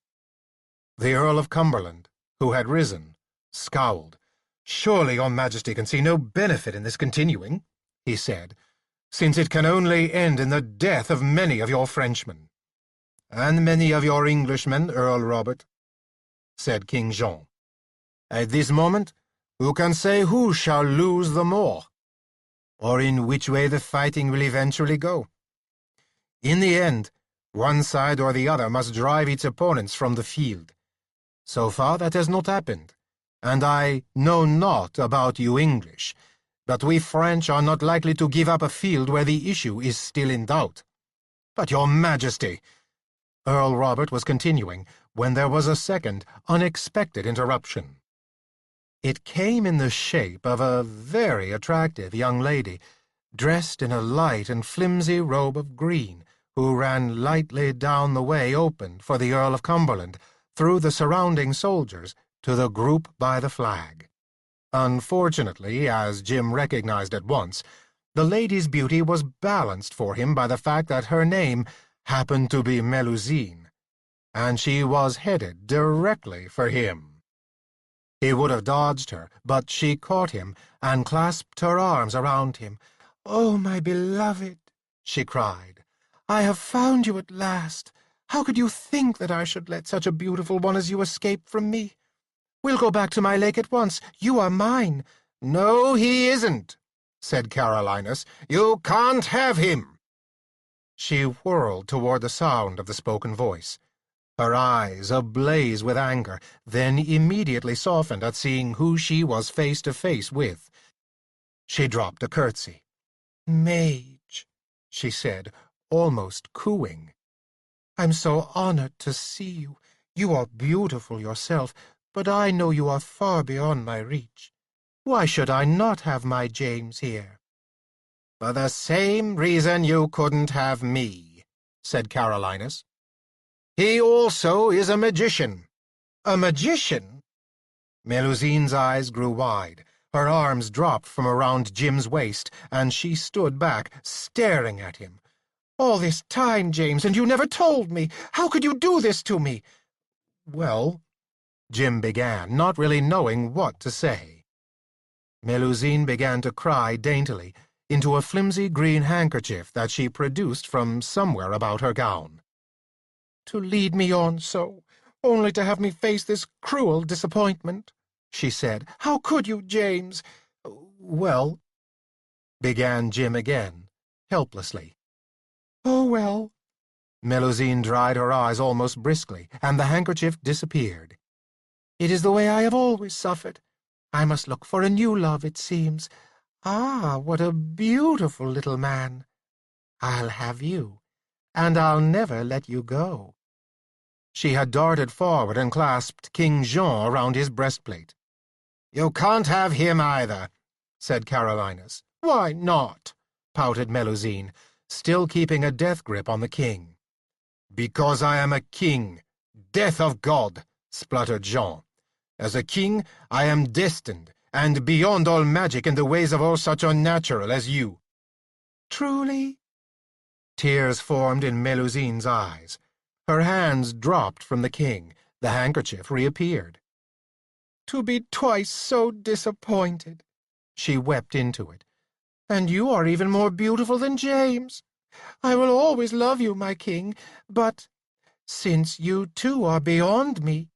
The Earl of Cumberland, who had risen, scowled. "Surely your Majesty can see no benefit in this continuing," he said, "since it can only end in the death of many of your Frenchmen." "And many of your Englishmen, Earl Robert," said King Jean. "At this moment, who can say who shall lose the more, or in which way the fighting will eventually go? In the end, one side or the other must drive its opponents from the field. So far that has not happened, and I know naught about you English, but we French are not likely to give up a field where the issue is still in doubt." "But your Majesty—" Earl Robert was continuing, when there was a second, unexpected interruption. It came in the shape of a very attractive young lady, dressed in a light and flimsy robe of green, who ran lightly down the way opened for the Earl of Cumberland, through the surrounding soldiers, to the group by the flag. Unfortunately, as Jim recognized at once, the lady's beauty was balanced for him by the fact that her name happened to be Melusine, and she was headed directly for him. He would have dodged her, but she caught him and clasped her arms around him. "Oh, my beloved," she cried, "I have found you at last. How could you think that I should let such a beautiful one as you escape from me? We'll go back to my lake at once. You are mine." "No, he isn't," said Carolinus. "You can't have him." She whirled toward the sound of the spoken voice, her eyes ablaze with anger, then immediately softened at seeing who she was face to face with. She dropped a curtsy. "Mage," she said, almost cooing. "I'm so honored to see you. You are beautiful yourself, but I know you are far beyond my reach. Why should I not have my James here?" "For the same reason you couldn't have me," said Carolinus. "He also is a magician." "A magician?" Melusine's eyes grew wide. Her arms dropped from around Jim's waist, and she stood back, staring at him. "All this time, James, and you never told me! How could you do this to me?" "Well," Jim began, not really knowing what to say. Melusine began to cry daintily into a flimsy green handkerchief that she produced from somewhere about her gown. "To lead me on so, only to have me face this cruel disappointment," she said. "How could you, James?" "Well," began Jim again, helplessly. "Oh, well." Melusine dried her eyes almost briskly, and the handkerchief disappeared. "It is the way I have always suffered. I must look for a new love, it seems. Ah, what a beautiful little man! I'll have you, and I'll never let you go." She had darted forward and clasped King Jean around his breastplate. You can't have him either, said Carolinus. Why not? Pouted Melusine, still keeping a death grip on the king. Because I am a king. Death of God, spluttered Jean. As a king, I am destined, and beyond all magic in the ways of all such unnatural as you. Truly? Tears formed in Melusine's eyes. Her hands dropped from the king. The handkerchief reappeared. To be twice so disappointed, she wept into it. And you are even more beautiful than James. I will always love you, my king, but since you too are beyond me.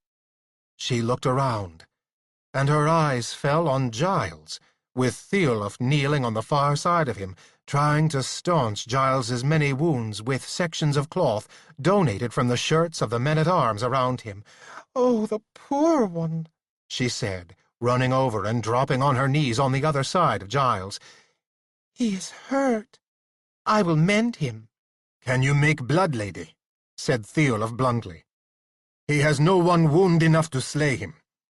She looked around, and her eyes fell on Giles, with Theolf kneeling on the far side of him, trying to staunch Giles's many wounds with sections of cloth donated from the shirts of the men-at-arms around him. Oh, the poor one, she said, running over and dropping on her knees on the other side of Giles. He is hurt. I will mend him. Can you make blood, lady? Said Theolf bluntly. He has no one wound enough to slay him,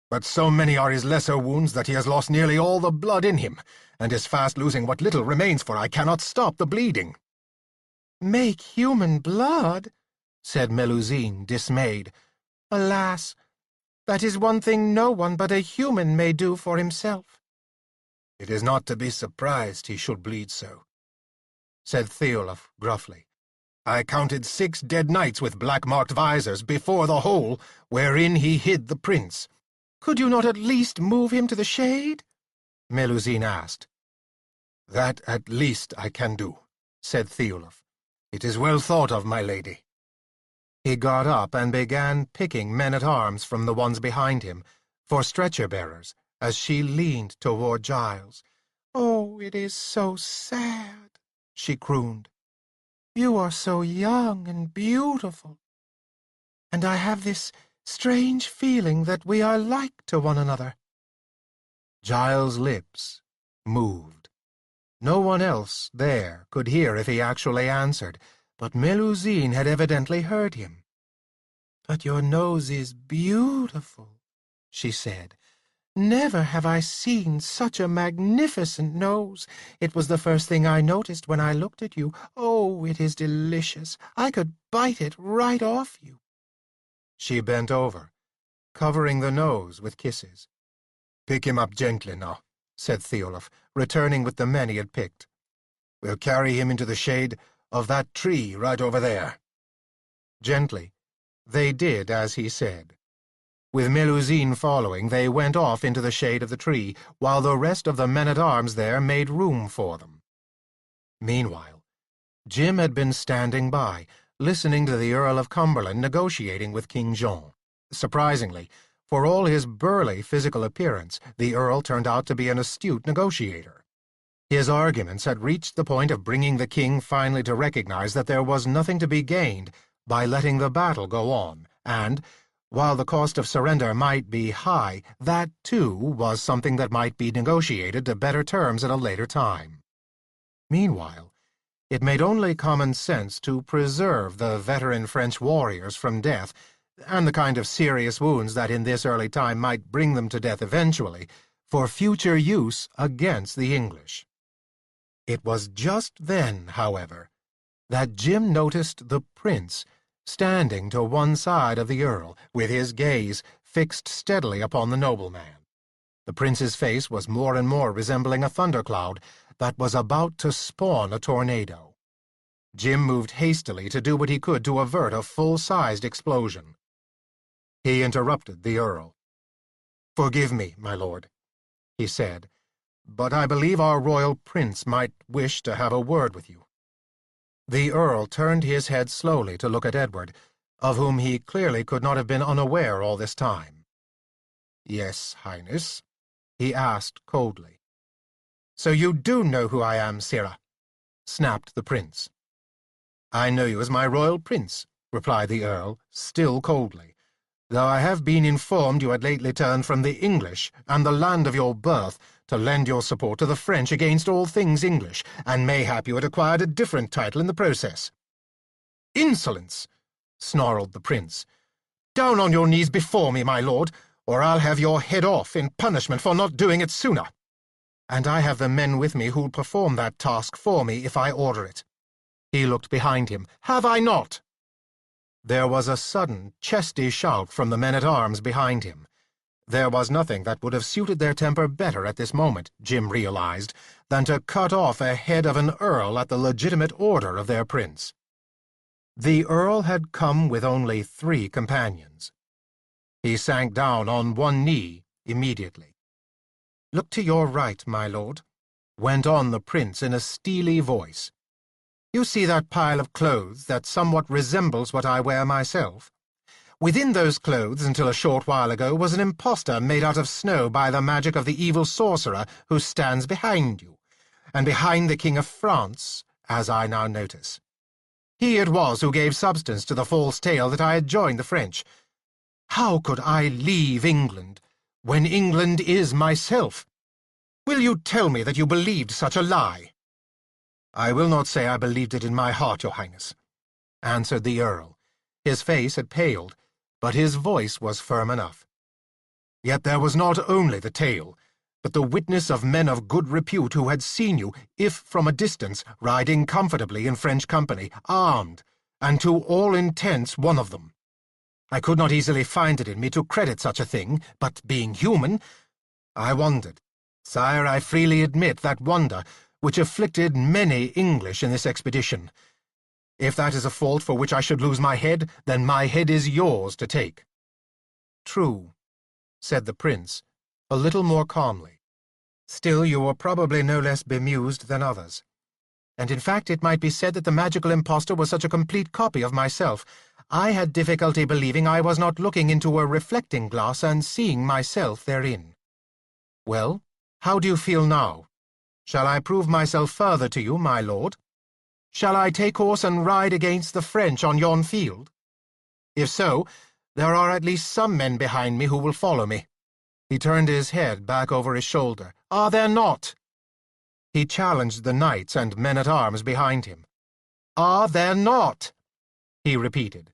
but so many are his lesser wounds that he has lost nearly all the blood in him, and is fast losing what little remains, for I cannot stop the bleeding. Make human blood? Said Melusine, dismayed. Alas, that is one thing no one but a human may do for himself. It is not to be surprised he should bleed so, said Theolf gruffly. I counted 6 dead knights with black-marked visors before the hole wherein he hid the prince. Could you not at least move him to the shade? Melusine asked. That at least I can do, said Theolf. It is well thought of, my lady. He got up and began picking men-at-arms from the ones behind him, for stretcher-bearers, as she leaned toward Giles. Oh, it is so sad, she crooned. You are so young and beautiful, and I have this strange feeling that we are like to one another. Giles' lips moved. No one else there could hear if he actually answered, but Melusine had evidently heard him. But your nose is beautiful, she said. Never have I seen such a magnificent nose. It was the first thing I noticed when I looked at you. Oh, it is delicious. I could bite it right off you. She bent over, covering the nose with kisses. Pick him up gently now, said Theolf, returning with the men he had picked. We'll carry him into the shade of that tree right over there. Gently, they did as he said. With Melusine following, they went off into the shade of the tree, while the rest of the men-at-arms there made room for them. Meanwhile, Jim had been standing by, listening to the Earl of Cumberland negotiating with King Jean. Surprisingly, for all his burly physical appearance, the Earl turned out to be an astute negotiator. His arguments had reached the point of bringing the king finally to recognize that there was nothing to be gained by letting the battle go on, and, while the cost of surrender might be high, that, too, was something that might be negotiated to better terms at a later time. Meanwhile, it made only common sense to preserve the veteran French warriors from death, and the kind of serious wounds that in this early time might bring them to death eventually, for future use against the English. It was just then, however, that Jim noticed the prince standing to one side of the Earl, with his gaze fixed steadily upon the nobleman. The prince's face was more and more resembling a thundercloud that was about to spawn a tornado. Jim moved hastily to do what he could to avert a full-sized explosion. He interrupted the Earl. "Forgive me, my lord," he said, "but I believe our royal prince might wish to have a word with you." The Earl turned his head slowly to look at Edward, of whom he clearly could not have been unaware all this time. "Yes, Highness?" he asked coldly. "So you do know who I am, sirrah?" snapped the prince. "I know you as my royal prince," replied the Earl, still coldly, "though I have been informed you had lately turned from the English and the land of your birth to lend your support to the French against all things English, and mayhap you had acquired a different title in the process." "Insolence!" snarled the prince. "Down on your knees before me, my lord, or I'll have your head off in punishment for not doing it sooner. And I have the men with me who'll perform that task for me if I order it." He looked behind him. "Have I not?" There was a sudden, chesty shout from the men-at-arms behind him. There was nothing that would have suited their temper better at this moment, Jim realized, than to cut off a head of an earl at the legitimate order of their prince. The earl had come with only 3 companions. He sank down on one knee immediately. "Look to your right, my lord," went on the prince in a steely voice. "You see that pile of clothes that somewhat resembles what I wear myself? Within those clothes, until a short while ago, was an impostor made out of snow by the magic of the evil sorcerer who stands behind you, and behind the King of France, as I now notice. He it was who gave substance to the false tale that I had joined the French. How could I leave England, when England is myself? Will you tell me that you believed such a lie?" "I will not say I believed it in my heart, your highness," answered the earl. His face had paled, but his voice was firm enough. "Yet there was not only the tale, but the witness of men of good repute who had seen you, if from a distance, riding comfortably in French company, armed, and to all intents one of them. I could not easily find it in me to credit such a thing, but being human, I wondered. Sire, I freely admit that wonder, which afflicted many English in this expedition. If that is a fault for which I should lose my head, then my head is yours to take." "True," said the prince, a little more calmly. "Still, you were probably no less bemused than others. And in fact it might be said that the magical impostor was such a complete copy of myself. I had difficulty believing I was not looking into a reflecting glass and seeing myself therein. Well, how do you feel now? Shall I prove myself further to you, my lord? Shall I take horse and ride against the French on yon field? If so, there are at least some men behind me who will follow me." He turned his head back over his shoulder. "Are there not?" He challenged the knights and men-at-arms behind him. "Are there not?" he repeated.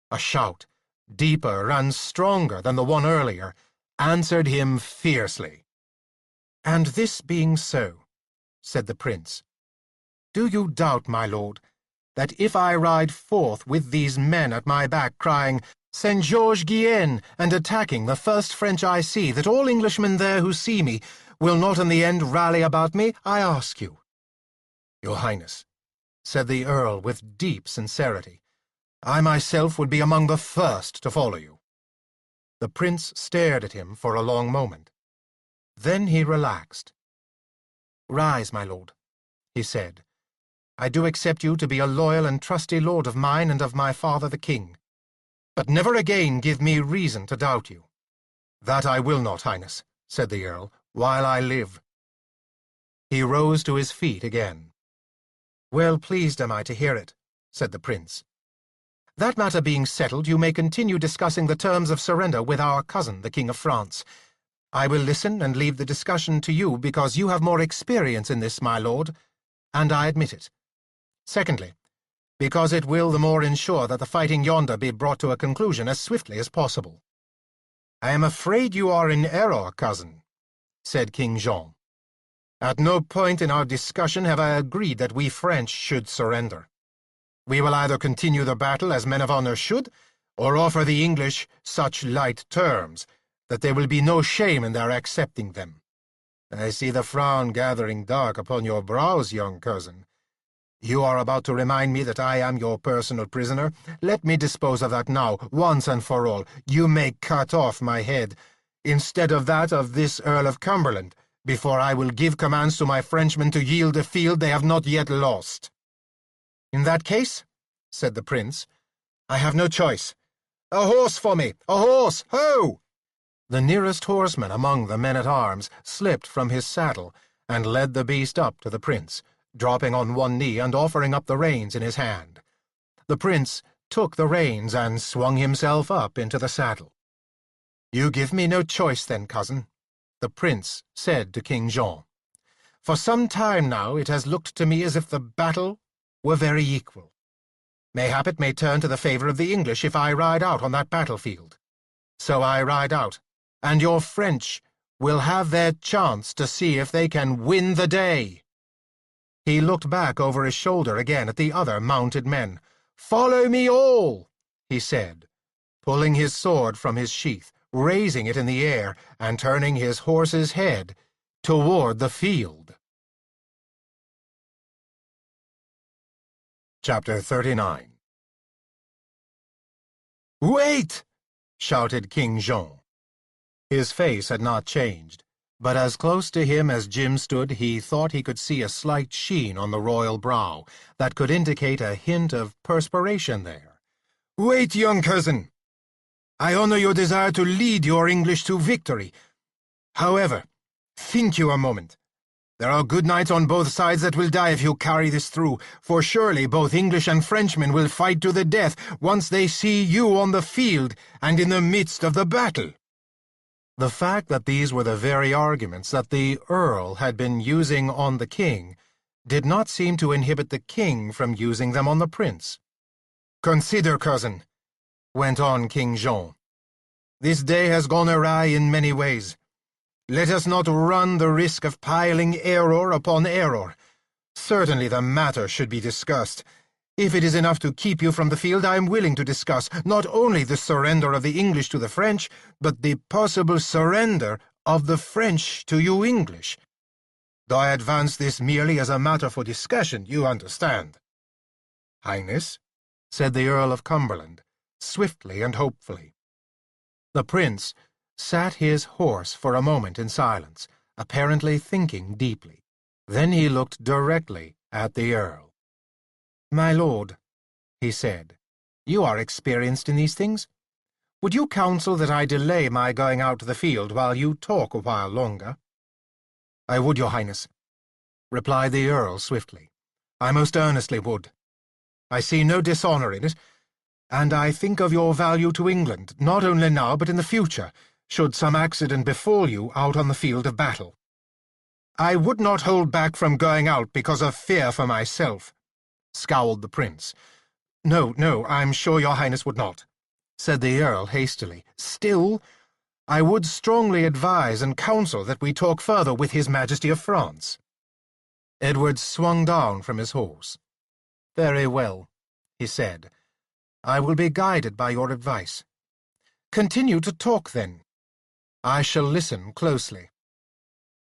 A shout, deeper and stronger than the one earlier, answered him fiercely. "And this being so," said the prince, "do you doubt, my lord, that if I ride forth with these men at my back crying, 'Saint Georges Guienne,' and attacking the first French I see, that all Englishmen there who see me will not in the end rally about me, I ask you?" "Your highness," said the earl with deep sincerity, "I myself would be among the first to follow you." The prince stared at him for a long moment. Then he relaxed. "Rise, my lord," he said. "I do accept you to be a loyal and trusty lord of mine and of my father the king. But never again give me reason to doubt you." "That I will not, highness," said the earl, "while I live." He rose to his feet again. "Well pleased am I to hear it," said the prince. "That matter being settled, you may continue discussing the terms of surrender with our cousin, the King of France. I will listen and leave the discussion to you because you have more experience in this, my lord, and I admit it. Secondly, because it will the more ensure that the fighting yonder be brought to a conclusion as swiftly as possible." "I am afraid you are in error, cousin," said King Jean. "At no point in our discussion have I agreed that we French should surrender. We will either continue the battle as men of honor should, or offer the English such light terms that there will be no shame in their accepting them. I see the frown gathering dark upon your brows, young cousin. You are about to remind me that I am your personal prisoner. Let me dispose of that now, once and for all. You may cut off my head, instead of that of this Earl of Cumberland, before I will give commands to my Frenchmen to yield a field they have not yet lost." "In that case," said the prince, "I have no choice. A horse for me! A horse! Ho!" The nearest horseman among the men-at-arms slipped from his saddle and led the beast up to the prince, dropping on one knee and offering up the reins in his hand. The prince took the reins and swung himself up into the saddle. "You give me no choice, then, cousin," the prince said to King Jean. "For some time now it has looked to me as if the battle were very equal. Mayhap it may turn to the favor of the English if I ride out on that battlefield. So I ride out, and your French will have their chance to see if they can win the day." He looked back over his shoulder again at the other mounted men. "Follow me all," he said, pulling his sword from his sheath, raising it in the air, and turning his horse's head toward the field. Chapter 39. "Wait!" shouted King Jean. His face had not changed, but as close to him as Jim stood, he thought he could see a slight sheen on the royal brow that could indicate a hint of perspiration there. "Wait, young cousin. I honor your desire to lead your English to victory. However, think you a moment. There are good knights on both sides that will die if you carry this through, for surely both English and Frenchmen will fight to the death once they see you on the field and in the midst of the battle." The fact that these were the very arguments that the Earl had been using on the king did not seem to inhibit the king from using them on the prince. "Consider, cousin," went on King Jean. "This day has gone awry in many ways. Let us not run the risk of piling error upon error. Certainly the matter should be discussed. If it is enough to keep you from the field, I am willing to discuss not only the surrender of the English to the French, but the possible surrender of the French to you English. Though I advance this merely as a matter for discussion, you understand." "Highness," said the Earl of Cumberland, swiftly and hopefully. The prince sat his horse for a moment in silence, apparently thinking deeply. Then he looked directly at the Earl. "My lord," he said, "you are experienced in these things. Would you counsel that I delay my going out to the field while you talk a while longer?" "I would, your highness," replied the Earl swiftly. "I most earnestly would. I see no dishonor in it, and I think of your value to England, not only now but in the future, should some accident befall you out on the field of battle. I would not hold back from going out because of fear for myself," scowled the prince. "No, no, I'm sure your highness would not," said the Earl hastily. "Still, I would strongly advise and counsel that we talk further with His Majesty of France." Edward swung down from his horse. "Very well," he said. "I will be guided by your advice. Continue to talk, then. I shall listen closely."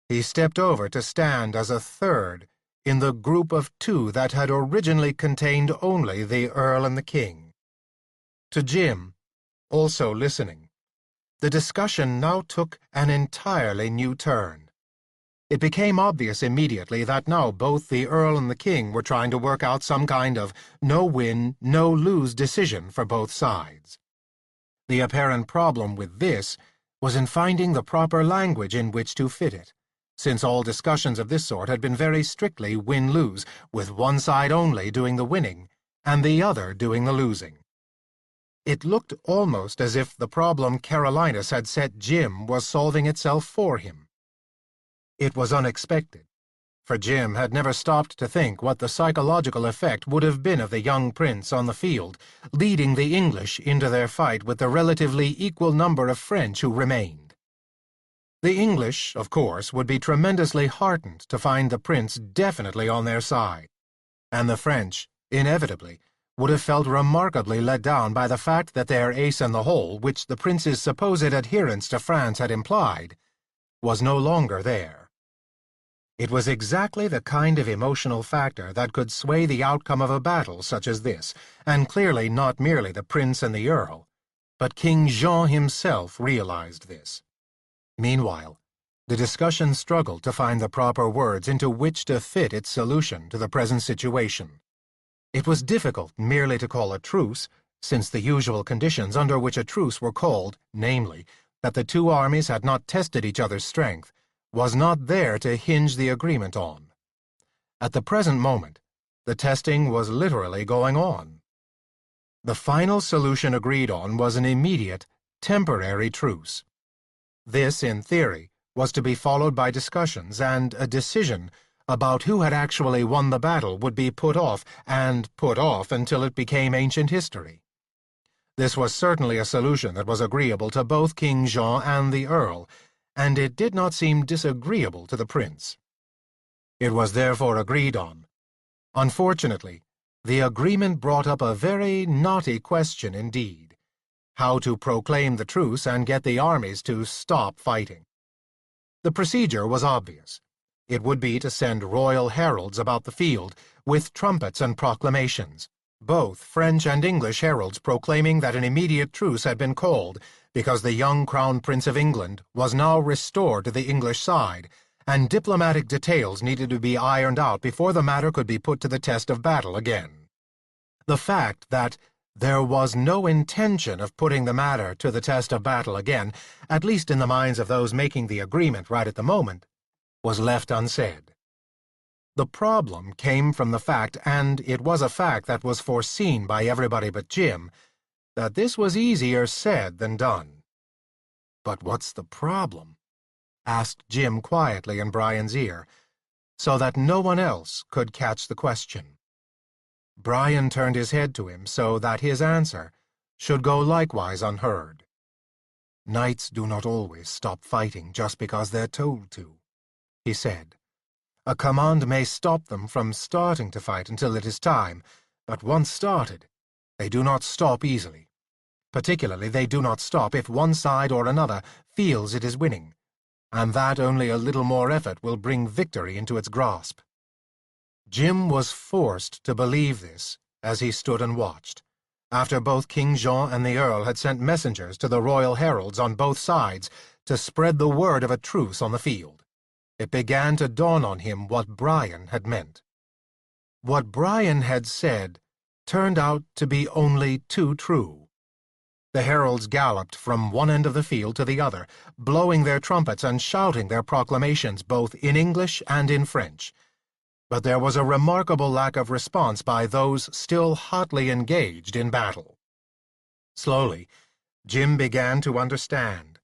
He stepped over to stand as a third in the group of two that had originally contained only the Earl and the King. To Jim, also listening, the discussion now took an entirely new turn. It became obvious immediately that now both the Earl and the King were trying to work out some kind of no-win, no-lose decision for both sides. The apparent problem with this was in finding the proper language in which to fit it, since all discussions of this sort had been very strictly win-lose, with one side only doing the winning and the other doing the losing. It looked almost as if the problem Carolinus had set Jim was solving itself for him. It was unexpected, for Jim had never stopped to think what the psychological effect would have been of the young prince on the field, leading the English into their fight with the relatively equal number of French who remained. The English, of course, would be tremendously heartened to find the prince definitely on their side, and the French, inevitably, would have felt remarkably let down by the fact that their ace in the hole, which the prince's supposed adherence to France had implied, was no longer there. It was exactly the kind of emotional factor that could sway the outcome of a battle such as this, and clearly not merely the prince and the Earl, but King Jean himself realized this. Meanwhile, the discussion struggled to find the proper words into which to fit its solution to the present situation. It was difficult merely to call a truce, since the usual conditions under which a truce were called, namely, that the two armies had not tested each other's strength, was not there to hinge the agreement on. At the present moment, the testing was literally going on. The final solution agreed on was an immediate, temporary truce. This, in theory, was to be followed by discussions, and a decision about who had actually won the battle would be put off until it became ancient history. This was certainly a solution that was agreeable to both King Jean and the Earl, and it did not seem disagreeable to the prince. It was therefore agreed on. Unfortunately, the agreement brought up a very knotty question indeed: how to proclaim the truce and get the armies to stop fighting. The procedure was obvious. It would be to send royal heralds about the field, with trumpets and proclamations, both French and English heralds proclaiming that an immediate truce had been called, because the young Crown Prince of England was now restored to the English side, and diplomatic details needed to be ironed out before the matter could be put to the test of battle again. The fact that there was no intention of putting the matter to the test of battle again, at least in the minds of those making the agreement right at the moment, was left unsaid. The problem came from the fact, and it was a fact that was foreseen by everybody but Jim, that this was easier said than done. "But what's the problem?" asked Jim quietly in Brian's ear, so that no one else could catch the question. Brian turned his head to him so that his answer should go likewise unheard. "Knights do not always stop fighting just because they're told to," he said. "A command may stop them from starting to fight until it is time, but once started, they do not stop easily. Particularly, they do not stop if one side or another feels it is winning, and that only a little more effort will bring victory into its grasp." Jim was forced to believe this as he stood and watched, after both King Jean and the Earl had sent messengers to the royal heralds on both sides to spread the word of a truce on the field. It began to dawn on him what Brian had meant. What Brian had said turned out to be only too true. The heralds galloped from one end of the field to the other, blowing their trumpets and shouting their proclamations both in English and in French. But there was a remarkable lack of response by those still hotly engaged in battle. Slowly, Jim began to understand.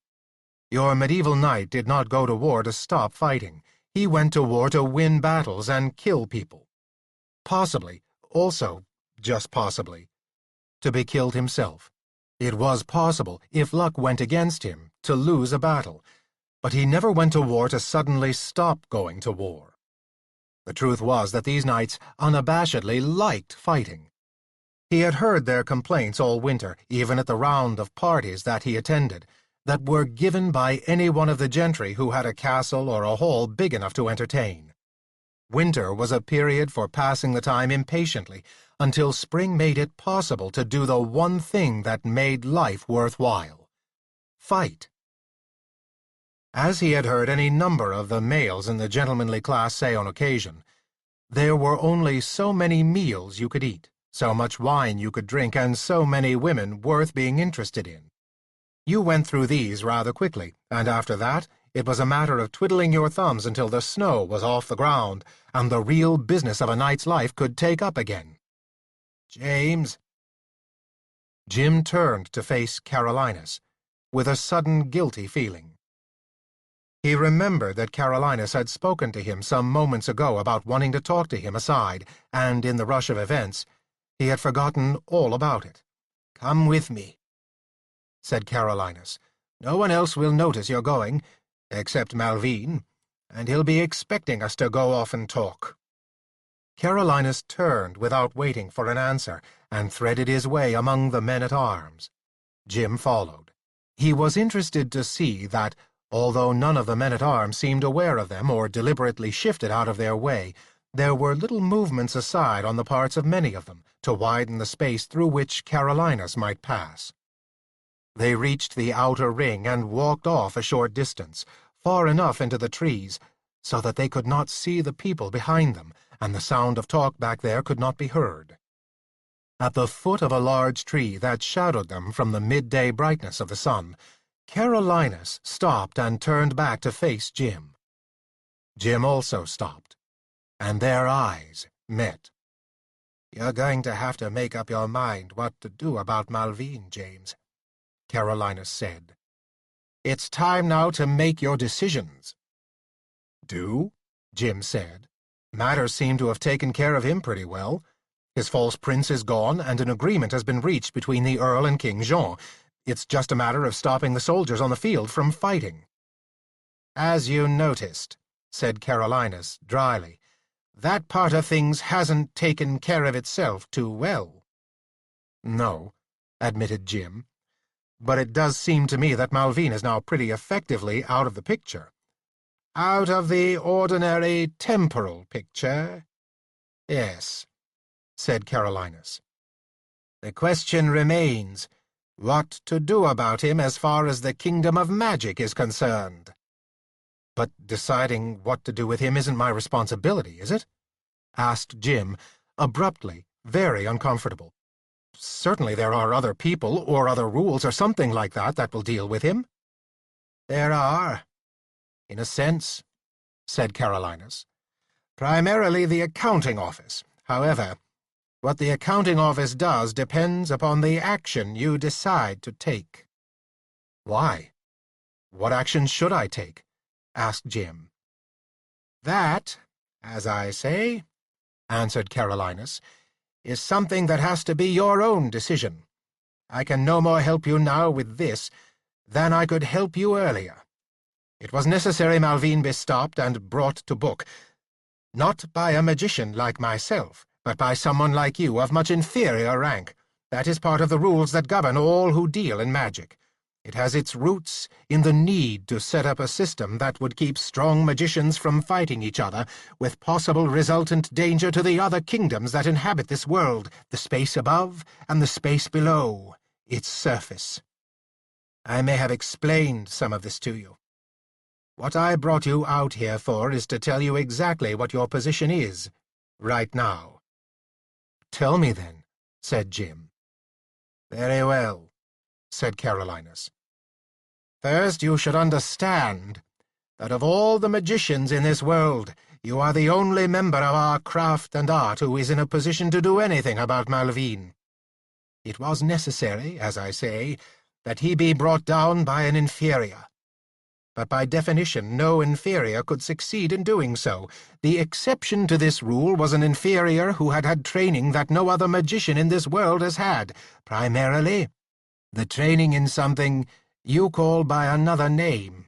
Your medieval knight did not go to war to stop fighting. He went to war to win battles and kill people. Possibly, also, just possibly, to be killed himself. It was possible, if luck went against him, to lose a battle, but he never went to war to suddenly stop going to war. The truth was that these knights unabashedly liked fighting. He had heard their complaints all winter, even at the round of parties that he attended, that were given by any one of the gentry who had a castle or a hall big enough to entertain. Winter was a period for passing the time impatiently, until spring made it possible to do the one thing that made life worthwhile: fight. As he had heard any number of the males in the gentlemanly class say on occasion, there were only so many meals you could eat, so much wine you could drink, and so many women worth being interested in. You went through these rather quickly, and after that it was a matter of twiddling your thumbs until the snow was off the ground, and the real business of a knight's life could take up again. "James." Jim turned to face Carolinus, with a sudden guilty feeling. He remembered that Carolinus had spoken to him some moments ago about wanting to talk to him aside, and in the rush of events, he had forgotten all about it. "Come with me," said Carolinus. "No one else will notice you're going, except Malvine, and he'll be expecting us to go off and talk." Carolinus turned without waiting for an answer, and threaded his way among the men-at-arms. Jim followed. He was interested to see that, although none of the men-at-arms seemed aware of them or deliberately shifted out of their way, there were little movements aside on the parts of many of them to widen the space through which Carolinus might pass. They reached the outer ring and walked off a short distance, far enough into the trees, so that they could not see the people behind them, and the sound of talk back there could not be heard. At the foot of a large tree that shadowed them from the midday brightness of the sun, Carolinus stopped and turned back to face Jim. Jim also stopped, and their eyes met. "You're going to have to make up your mind what to do about Malvine, James," Carolinus said. "It's time now to make your decisions." "Do?" Jim said. Matters seemed to have taken care of him pretty well. His false prince is gone, and an agreement has been reached between the Earl and King Jean. It's just a matter of stopping the soldiers on the field from fighting." "As you noticed," said Carolinus dryly, "that part of things hasn't taken care of itself too well." "No," admitted Jim, "but it does seem to me that Malvine is now pretty effectively out of the picture." "Out of the ordinary temporal picture? Yes," said Carolinus. "The question remains what to do about him as far as the kingdom of magic is concerned." "But deciding what to do with him isn't my responsibility, is it?" asked Jim, abruptly, very uncomfortable. "Certainly there are other people, or other rules, or something like that will deal with him." "There are, in a sense," said Carolinus. "Primarily the accounting office. However, what the accounting office does depends upon the action you decide to take." "Why? What action should I take?" asked Jim. "That, as I say," answered Carolinus, "is something that has to be your own decision. I can no more help you now with this than I could help you earlier. It was necessary Malvine be stopped and brought to book, not by a magician like myself, but by someone like you of much inferior rank. That is part of the rules that govern all who deal in magic. It has its roots in the need to set up a system that would keep strong magicians from fighting each other, with possible resultant danger to the other kingdoms that inhabit this world, the space above and the space below its surface. I may have explained some of this to you. What I brought you out here for is to tell you exactly what your position is, right now." "Tell me, then," said Jim. "Very well," said Carolinus. "First, you should understand that of all the magicians in this world, you are the only member of our craft and art who is in a position to do anything about Malvine. It was necessary, as I say, that he be brought down by an inferior. But by definition no inferior could succeed in doing so. The exception to this rule was an inferior who had had training that no other magician in this world has had, primarily the training in something you call by another name,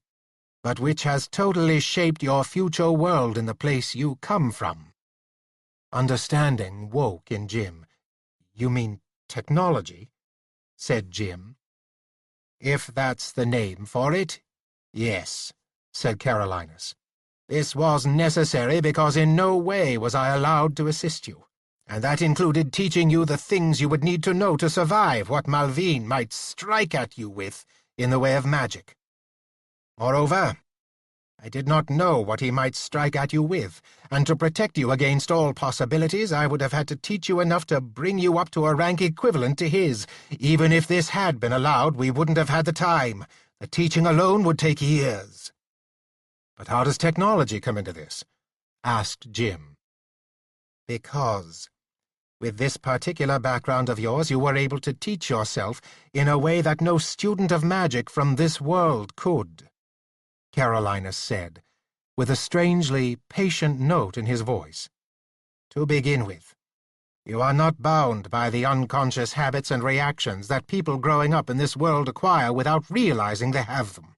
but which has totally shaped your future world in the place you come from." Understanding woke in Jim. "You mean technology?" said Jim. "If that's the name for it, yes," said Carolinus. "This was necessary because in no way was I allowed to assist you, and that included teaching you the things you would need to know to survive what Malvine might strike at you with in the way of magic. Moreover, I did not know what he might strike at you with, and to protect you against all possibilities I would have had to teach you enough to bring you up to a rank equivalent to his. Even if this had been allowed, we wouldn't have had the time. The teaching alone would take years." "But how does technology come into this?" asked Jim. "Because with this particular background of yours you were able to teach yourself in a way that no student of magic from this world could," Carolinus said, with a strangely patient note in his voice. "To begin with, you are not bound by the unconscious habits and reactions that people growing up in this world acquire without realizing they have them.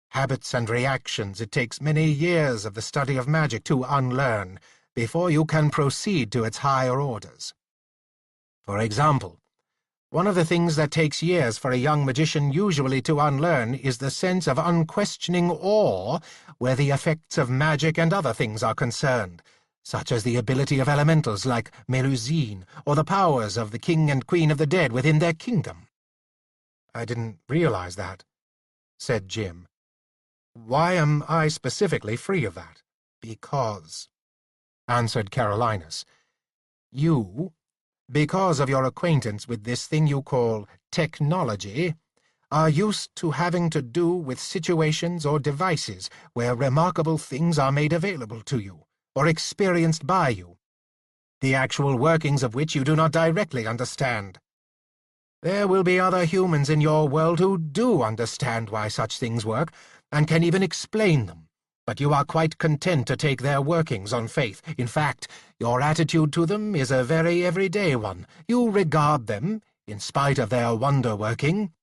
Habits and reactions it takes many years of the study of magic to unlearn before you can proceed to its higher orders. For example, one of the things that takes years for a young magician usually to unlearn is the sense of unquestioning awe where the effects of magic and other things are concerned, such as the ability of elementals like Melusine, or the powers of the king and queen of the dead within their kingdom." "I didn't realize that," said Jim. "Why am I specifically free of that?" "Because," answered Carolinus, "you, because of your acquaintance with this thing you call technology, are used to having to do with situations or devices where remarkable things are made available to you, or experienced by you, the actual workings of which you do not directly understand. There will be other humans in your world who do understand why such things work, and can even explain them, But you are quite content to take their workings on faith. In fact, your attitude to them is a very everyday one. You regard them, in spite of their wonder-working,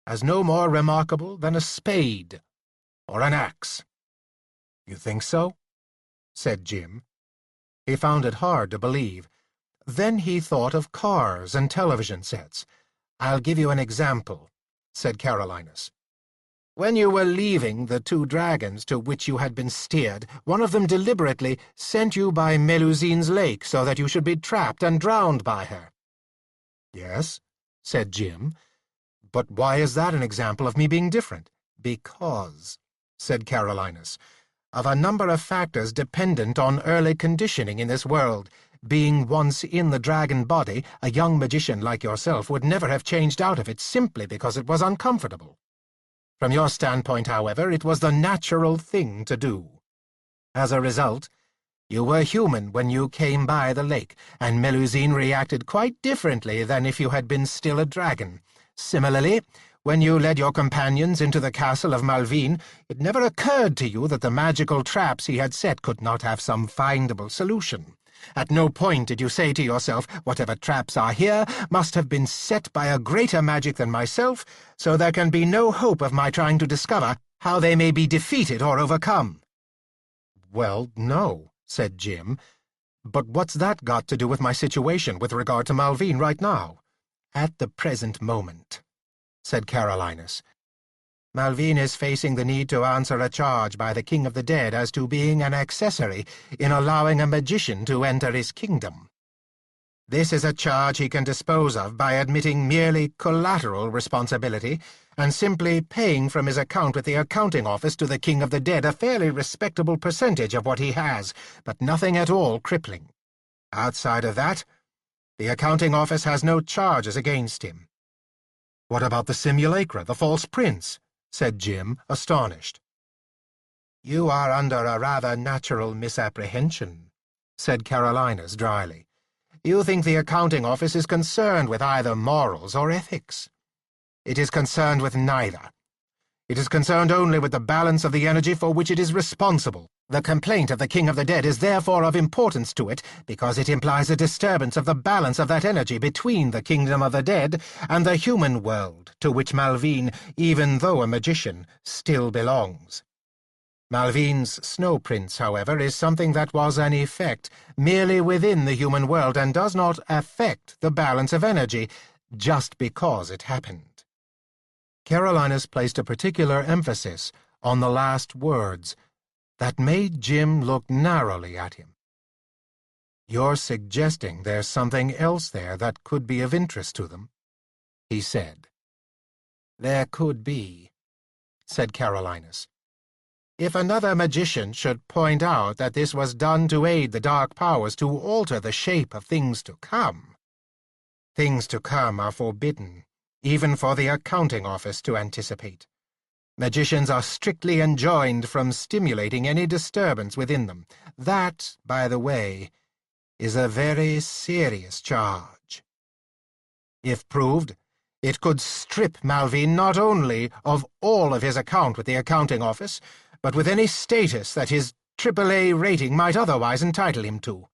as no more remarkable than a spade or an axe." "You think so?" said Jim. He found it hard to believe. Then he thought of cars and television sets. "I'll give you an example," said Carolinus. "When you were leaving the two dragons to which you had been steered, one of them deliberately sent you by Melusine's lake so that you should be trapped and drowned by her." "Yes," said Jim. "But why is that an example of me being different?" "Because," said Carolinus, "of a number of factors dependent on early conditioning in this world. Being once in the dragon body, a young magician like yourself would never have changed out of it simply because it was uncomfortable. From your standpoint, however, it was the natural thing to do. As a result, you were human when you came by the lake, and Melusine reacted quite differently than if you had been still a dragon. Similarly, when you led your companions into the castle of Malvine, it never occurred to you that the magical traps he had set could not have some findable solution. At no point did you say to yourself, 'Whatever traps are here must have been set by a greater magic than myself, so there can be no hope of my trying to discover how they may be defeated or overcome.'" "Well, no," said Jim. "But what's that got to do with my situation with regard to Malvine right now?" "At the present moment," said Carolinus, "Malvine is facing the need to answer a charge by the King of the Dead as to being an accessory in allowing a magician to enter his kingdom. This is a charge he can dispose of by admitting merely collateral responsibility and simply paying from his account with the accounting office to the King of the Dead a fairly respectable percentage of what he has, but nothing at all crippling. Outside of that, the accounting office has no charges against him." "What about the simulacra, the false prince?" said Jim, astonished. "You are under a rather natural misapprehension," said Carolinus dryly. "You think the accounting office is concerned with either morals or ethics. It is concerned with neither. It is concerned only with the balance of the energy for which it is responsible. The complaint of the King of the Dead is therefore of importance to it, because it implies a disturbance of the balance of that energy between the kingdom of the dead and the human world, to which Malvine, even though a magician, still belongs. Malvine's snow prince, however, is something that was an effect merely within the human world and does not affect the balance of energy just because it happened." Carolinus placed a particular emphasis on the last words that made Jim look narrowly at him. "You're suggesting there's something else there that could be of interest to them," he said. "There could be," said Carolinus. "If another magician should point out that this was done to aid the dark powers to alter the shape of things to come. Things to come are forbidden, even for the accounting office to anticipate. Magicians are strictly enjoined from stimulating any disturbance within them. That, by the way, is a very serious charge. If proved, it could strip Malvine not only of all of his account with the accounting office, but with any status that his AAA rating might otherwise entitle him to.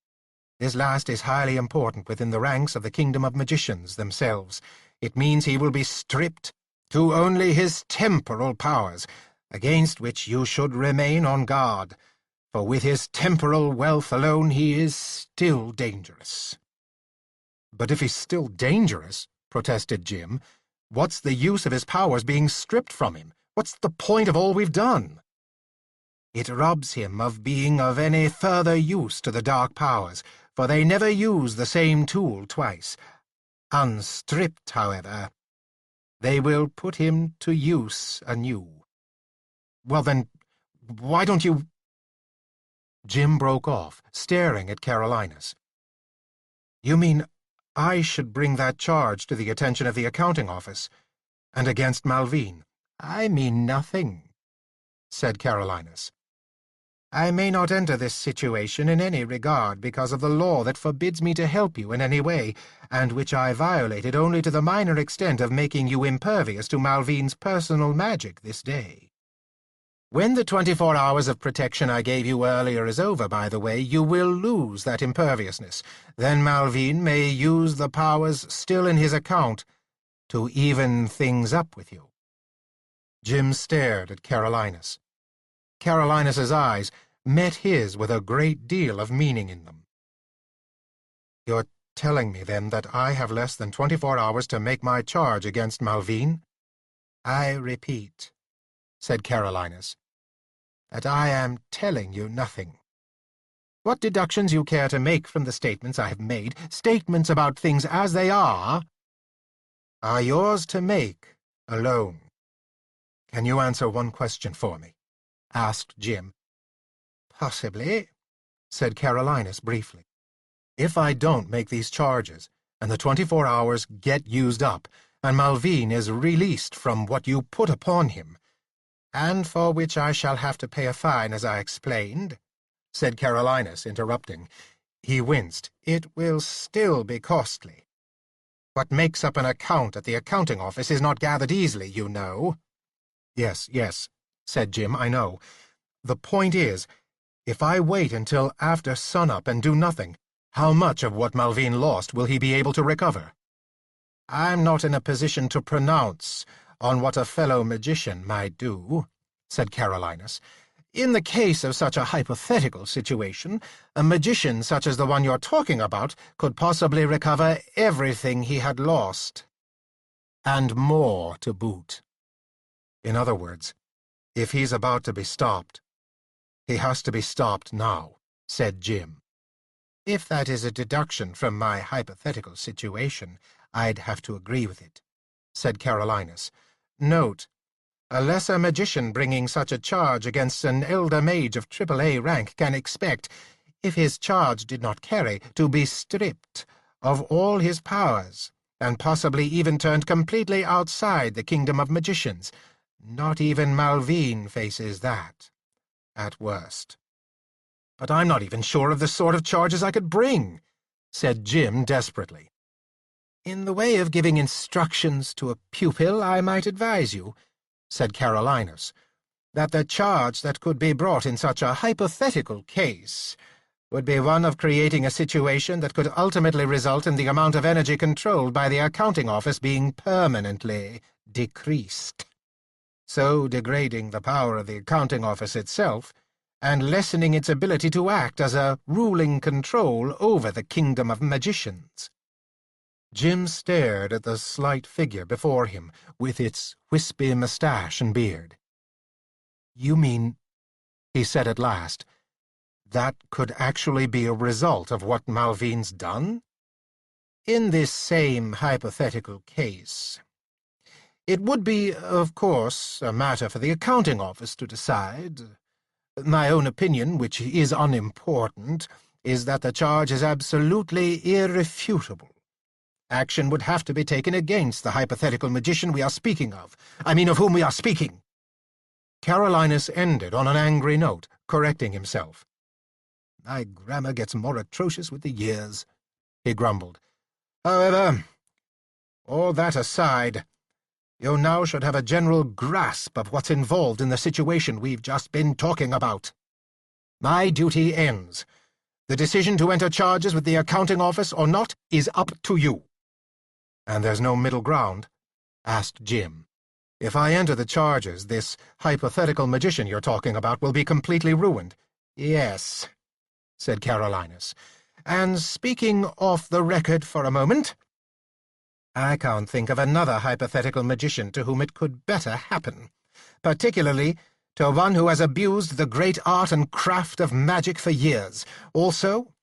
This last is highly important within the ranks of the Kingdom of Magicians themselves. It means he will be stripped to only his temporal powers, against which you should remain on guard, for with his temporal wealth alone he is still dangerous." "But if he's still dangerous," protested Jim, "what's the use of his powers being stripped from him? What's the point of all we've done?" "It robs him of being of any further use to the dark powers, for they never use the same tool twice. Unstripped, however, they will put him to use anew." "Well, then, why don't you—" Jim broke off, staring at Carolinus. "You mean I should bring that charge to the attention of the accounting office, and against Malvine?" "I mean nothing," said Carolinus. "I may not enter this situation in any regard because of the law that forbids me to help you in any way, and which I violated only to the minor extent of making you impervious to Malvine's personal magic this day. When the 24 hours of protection I gave you earlier is over, by the way, you will lose that imperviousness. Then Malvine may use the powers still in his account to even things up with you." Jim stared at Carolinus. Carolinus's eyes met his with a great deal of meaning in them. "You're telling me, then, that I have less than 24 hours to make my charge against Malvine?" "I repeat," said Carolinus, "that I am telling you nothing. What deductions you care to make from the statements I have made, statements about things as they are yours to make alone." "Can you answer one question for me?" asked Jim. "Possibly," said Carolinus briefly. "If I don't make these charges, and the 24 hours get used up, and Malvine is released from what you put upon him, and for which I shall have to pay a fine, as I explained," said Carolinus, interrupting. He winced. "It will still be costly. What makes up an account at the accounting office is not gathered easily, you know." Yes, said Jim, "I know. The point is, if I wait until after sunup and do nothing, how much of what Malvine lost will he be able to recover?" "I'm not in a position to pronounce on what a fellow magician might do," said Carolinus. "In the case of such a hypothetical situation, a magician such as the one you're talking about could possibly recover everything he had lost. And more to boot. In other words, if he's about to be stopped, he has to be stopped now," said Jim. "If that is a deduction from my hypothetical situation, I'd have to agree with it," said Carolinus. "Note, a lesser magician bringing such a charge against an elder mage of AAA rank can expect, if his charge did not carry, to be stripped of all his powers, and possibly even turned completely outside the kingdom of magicians. Not even Malvine faces that, at worst." "But I'm not even sure of the sort of charges I could bring," said Jim desperately. "In the way of giving instructions to a pupil, I might advise you," said Carolinus, "that the charge that could be brought in such a hypothetical case would be one of creating a situation that could ultimately result in the amount of energy controlled by the accounting office being permanently decreased, so degrading the power of the accounting office itself and lessening its ability to act as a ruling control over the kingdom of magicians." Jim stared at the slight figure before him, with its wispy moustache and beard. "You mean," he said at last, "that could actually be a result of what Malvine's done?" "In this same hypothetical case. It would be, of course, a matter for the accounting office to decide. My own opinion, which is unimportant, is that the charge is absolutely irrefutable. Action would have to be taken against the hypothetical magician we are speaking of. I mean, of whom we are speaking." Carolinus ended on an angry note, correcting himself. "My grammar gets more atrocious with the years," he grumbled. "However, all that aside, you now should have a general grasp of what's involved in the situation we've just been talking about. My duty ends. The decision to enter charges with the accounting office or not is up to you." "And there's no middle ground?" asked Jim. "If I enter the charges, this hypothetical magician you're talking about will be completely ruined." "Yes," said Carolinus. "And speaking off the record for a moment, I can't think of another hypothetical magician to whom it could better happen, particularly to one who has abused the great art and craft of magic for years. Also,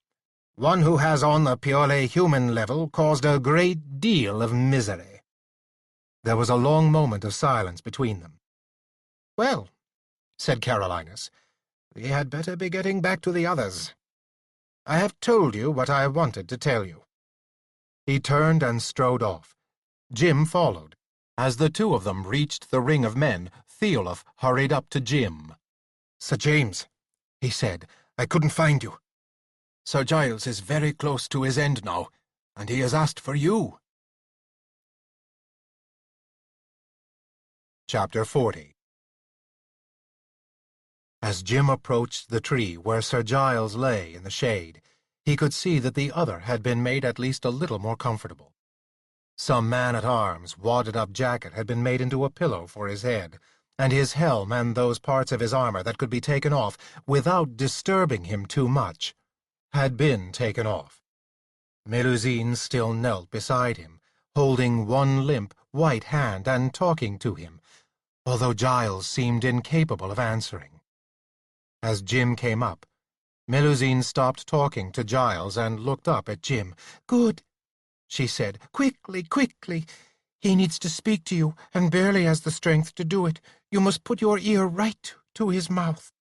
one who has, on the purely human level, caused a great deal of misery." There was a long moment of silence between them. "Well," said Carolinus, "we had better be getting back to the others. I have told you what I wanted to tell you." He turned and strode off. Jim followed. As the two of them reached the ring of men, Theolaf hurried up to Jim. "Sir James," he said, "I couldn't find you. Sir Giles is very close to his end now, and he has asked for you." Chapter 40. As Jim approached the tree where Sir Giles lay in the shade, he could see that the other had been made at least a little more comfortable. Some man-at-arms wadded-up jacket had been made into a pillow for his head, and his helm and those parts of his armor that could be taken off without disturbing him too much had been taken off. Melusine still knelt beside him, holding one limp, white hand and talking to him, although Giles seemed incapable of answering. As Jim came up, Melusine stopped talking to Giles and looked up at Jim. "Good," she said. "Quickly, quickly. He needs to speak to you, and barely has the strength to do it. You must put your ear right to his mouth."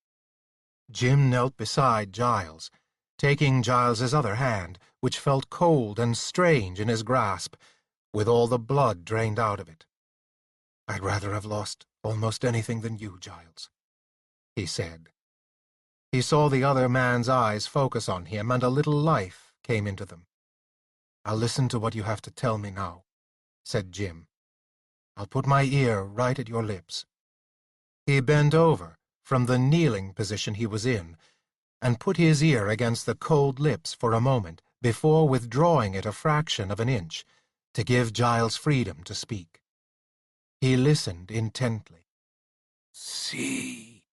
Jim knelt beside Giles, taking Giles's other hand, which felt cold and strange in his grasp, with all the blood drained out of it. "I'd rather have lost almost anything than you, Giles," he said. He saw the other man's eyes focus on him, and a little life came into them. "I'll listen to what you have to tell me now," said Jim. "I'll put my ear right at your lips." He bent over from the kneeling position he was in, and put his ear against the cold lips for a moment before withdrawing it a fraction of an inch to give Giles freedom to speak. He listened intently. "See,"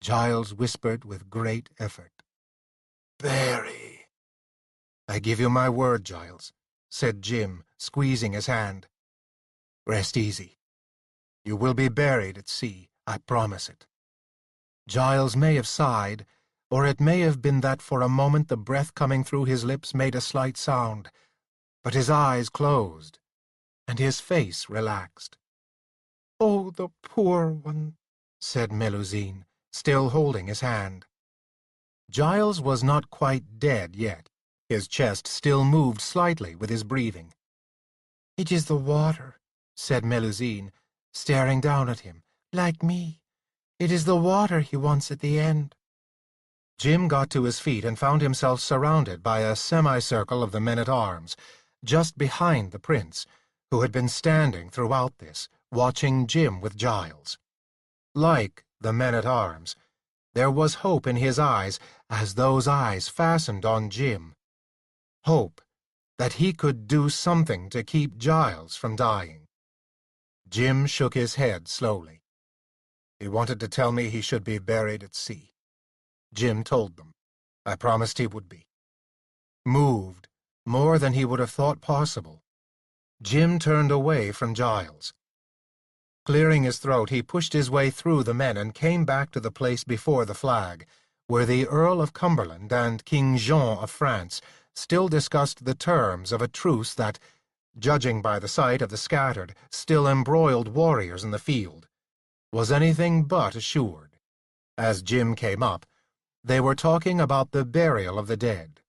Giles whispered with great effort. "Bury." "I give you my word, Giles," said Jim, squeezing his hand. "Rest easy. You will be buried at sea, I promise it." Giles may have sighed, or it may have been that for a moment the breath coming through his lips made a slight sound, but his eyes closed, and his face relaxed. "Oh, the poor one," said Melusine, still holding his hand. Giles was not quite dead yet. His chest still moved slightly with his breathing. "It is the water," said Melusine, staring down at him, "like me. It is the water he wants at the end." Jim got to his feet and found himself surrounded by a semicircle of the men-at-arms, just behind the prince, who had been standing throughout this, watching Jim with Giles. Like the men-at-arms, there was hope in his eyes as those eyes fastened on Jim. Hope that he could do something to keep Giles from dying. Jim shook his head slowly. "He wanted to tell me he should be buried at sea." Jim told them. I promised he would be. Moved, more than he would have thought possible, Jim turned away from Giles. Clearing his throat, he pushed his way through the men and came back to the place before the flag, where the Earl of Cumberland and King Jean of France still discussed the terms of a truce that, judging by the sight of the scattered, still embroiled warriors in the field, was anything but assured. As Jim came up, they were talking about the burial of the dead.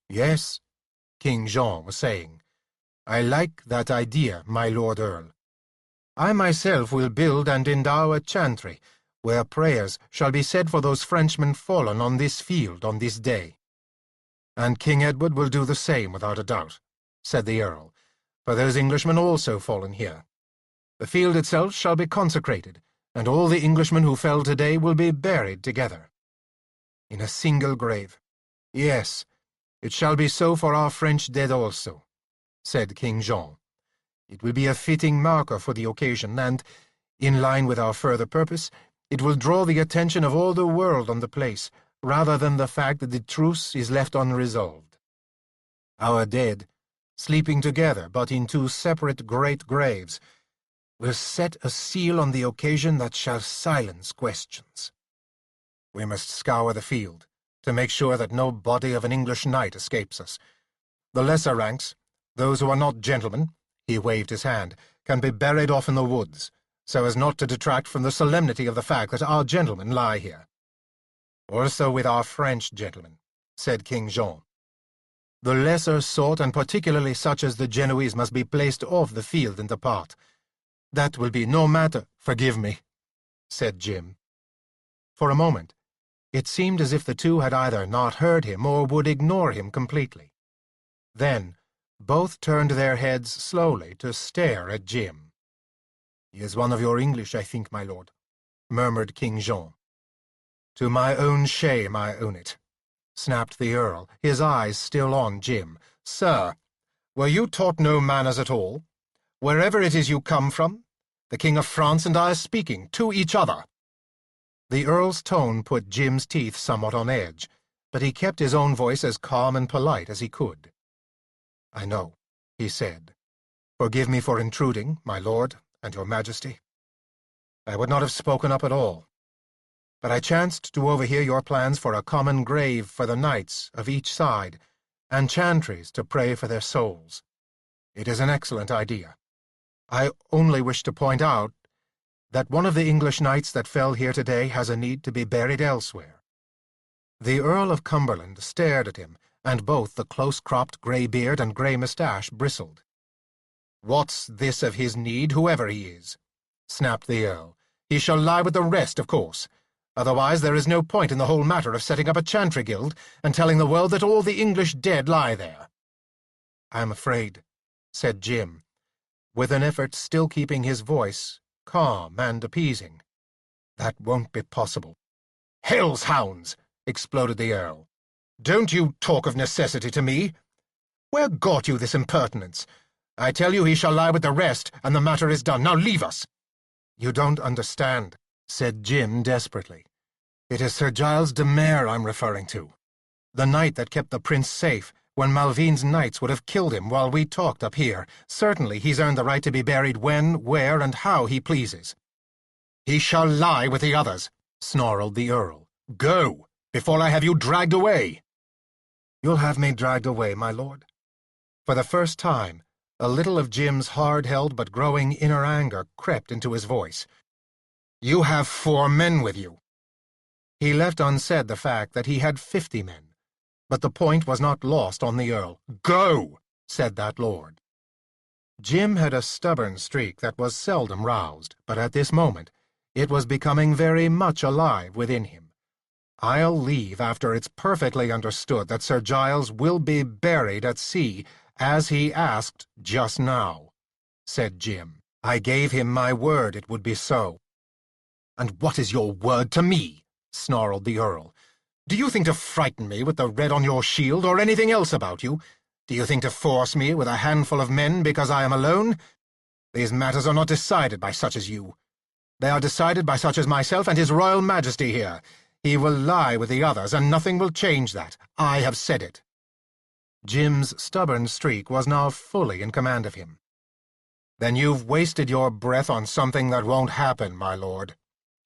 "Yes," King Jean was saying, "I like that idea, my Lord Earl. I myself will build and endow a chantry, where prayers shall be said for those Frenchmen fallen on this field on this day." "And King Edward will do the same, without a doubt," said the Earl, "for those Englishmen also fallen here. The field itself shall be consecrated, and all the Englishmen who fell today will be buried together. In a single grave. Yes, it shall be so for our French dead also," said King Jean. "It will be a fitting marker for the occasion, and, in line with our further purpose, it will draw the attention of all the world on the place, rather than the fact that the truce is left unresolved. Our dead, sleeping together but in two separate great graves, will set a seal on the occasion that shall silence questions. We must scour the field, to make sure that no body of an English knight escapes us. The lesser ranks, those who are not gentlemen," he waved his hand, "can be buried off in the woods, so as not to detract from the solemnity of the fact that our gentlemen lie here." "Also with our French gentlemen," said King Jean. "The lesser sort, and particularly such as the Genoese, must be placed off the field and depart. That will be no matter, forgive me," said Jim. For a moment, it seemed as if the two had either not heard him or would ignore him completely. Then both turned their heads slowly to stare at Jim. "He is one of your English, I think, my lord," murmured King Jean. To my own shame I own it, snapped the Earl, his eyes still on Jim. Sir, were you taught no manners at all? Wherever it is you come from, the King of France and I are speaking to each other. The Earl's tone put Jim's teeth somewhat on edge, but he kept his own voice as calm and polite as he could. I know, he said. Forgive me for intruding, my lord and your majesty. I would not have spoken up at all, but I chanced to overhear your plans for a common grave for the knights of each side, and chantries to pray for their souls. It is an excellent idea. I only wish to point out that one of the English knights that fell here today has a need to be buried elsewhere. The Earl of Cumberland stared at him, and both the close-cropped grey beard and grey moustache bristled. What's this of his need, whoever he is? Snapped the Earl. He shall lie with the rest, of course. Otherwise there is no point in the whole matter of setting up a chantry guild and telling the world that all the English dead lie there. I'm afraid, said Jim, with an effort still keeping his voice calm and appeasing. That won't be possible. Hell's hounds! Exploded the Earl. Don't you talk of necessity to me. Where got you this impertinence? I tell you he shall lie with the rest, and the matter is done. Now leave us. You don't understand, said Jim desperately. It is Sir Giles de Mere I'm referring to. The knight that kept the prince safe when Malvine's knights would have killed him while we talked up here. Certainly he's earned the right to be buried when, where, and how he pleases. He shall lie with the others, snarled the Earl. Go, before I have you dragged away. You'll have me dragged away, my lord. For the first time, a little of Jim's hard-held but growing inner anger crept into his voice. You have 4 men with you. He left unsaid the fact that he had 50 men. But the point was not lost on the Earl. Go, said that lord. Jim had a stubborn streak that was seldom roused, but at this moment it was becoming very much alive within him. I'll leave after it's perfectly understood that Sir Giles will be buried at sea, as he asked just now, said Jim. I gave him my word it would be so. And what is your word to me? Snarled the Earl. Do you think to frighten me with the red on your shield, or anything else about you? Do you think to force me with a handful of men because I am alone? These matters are not decided by such as you. They are decided by such as myself and His Royal Majesty here. He will lie with the others, and nothing will change that. I have said it. Jim's stubborn streak was now fully in command of him. Then you've wasted your breath on something that won't happen, my lord,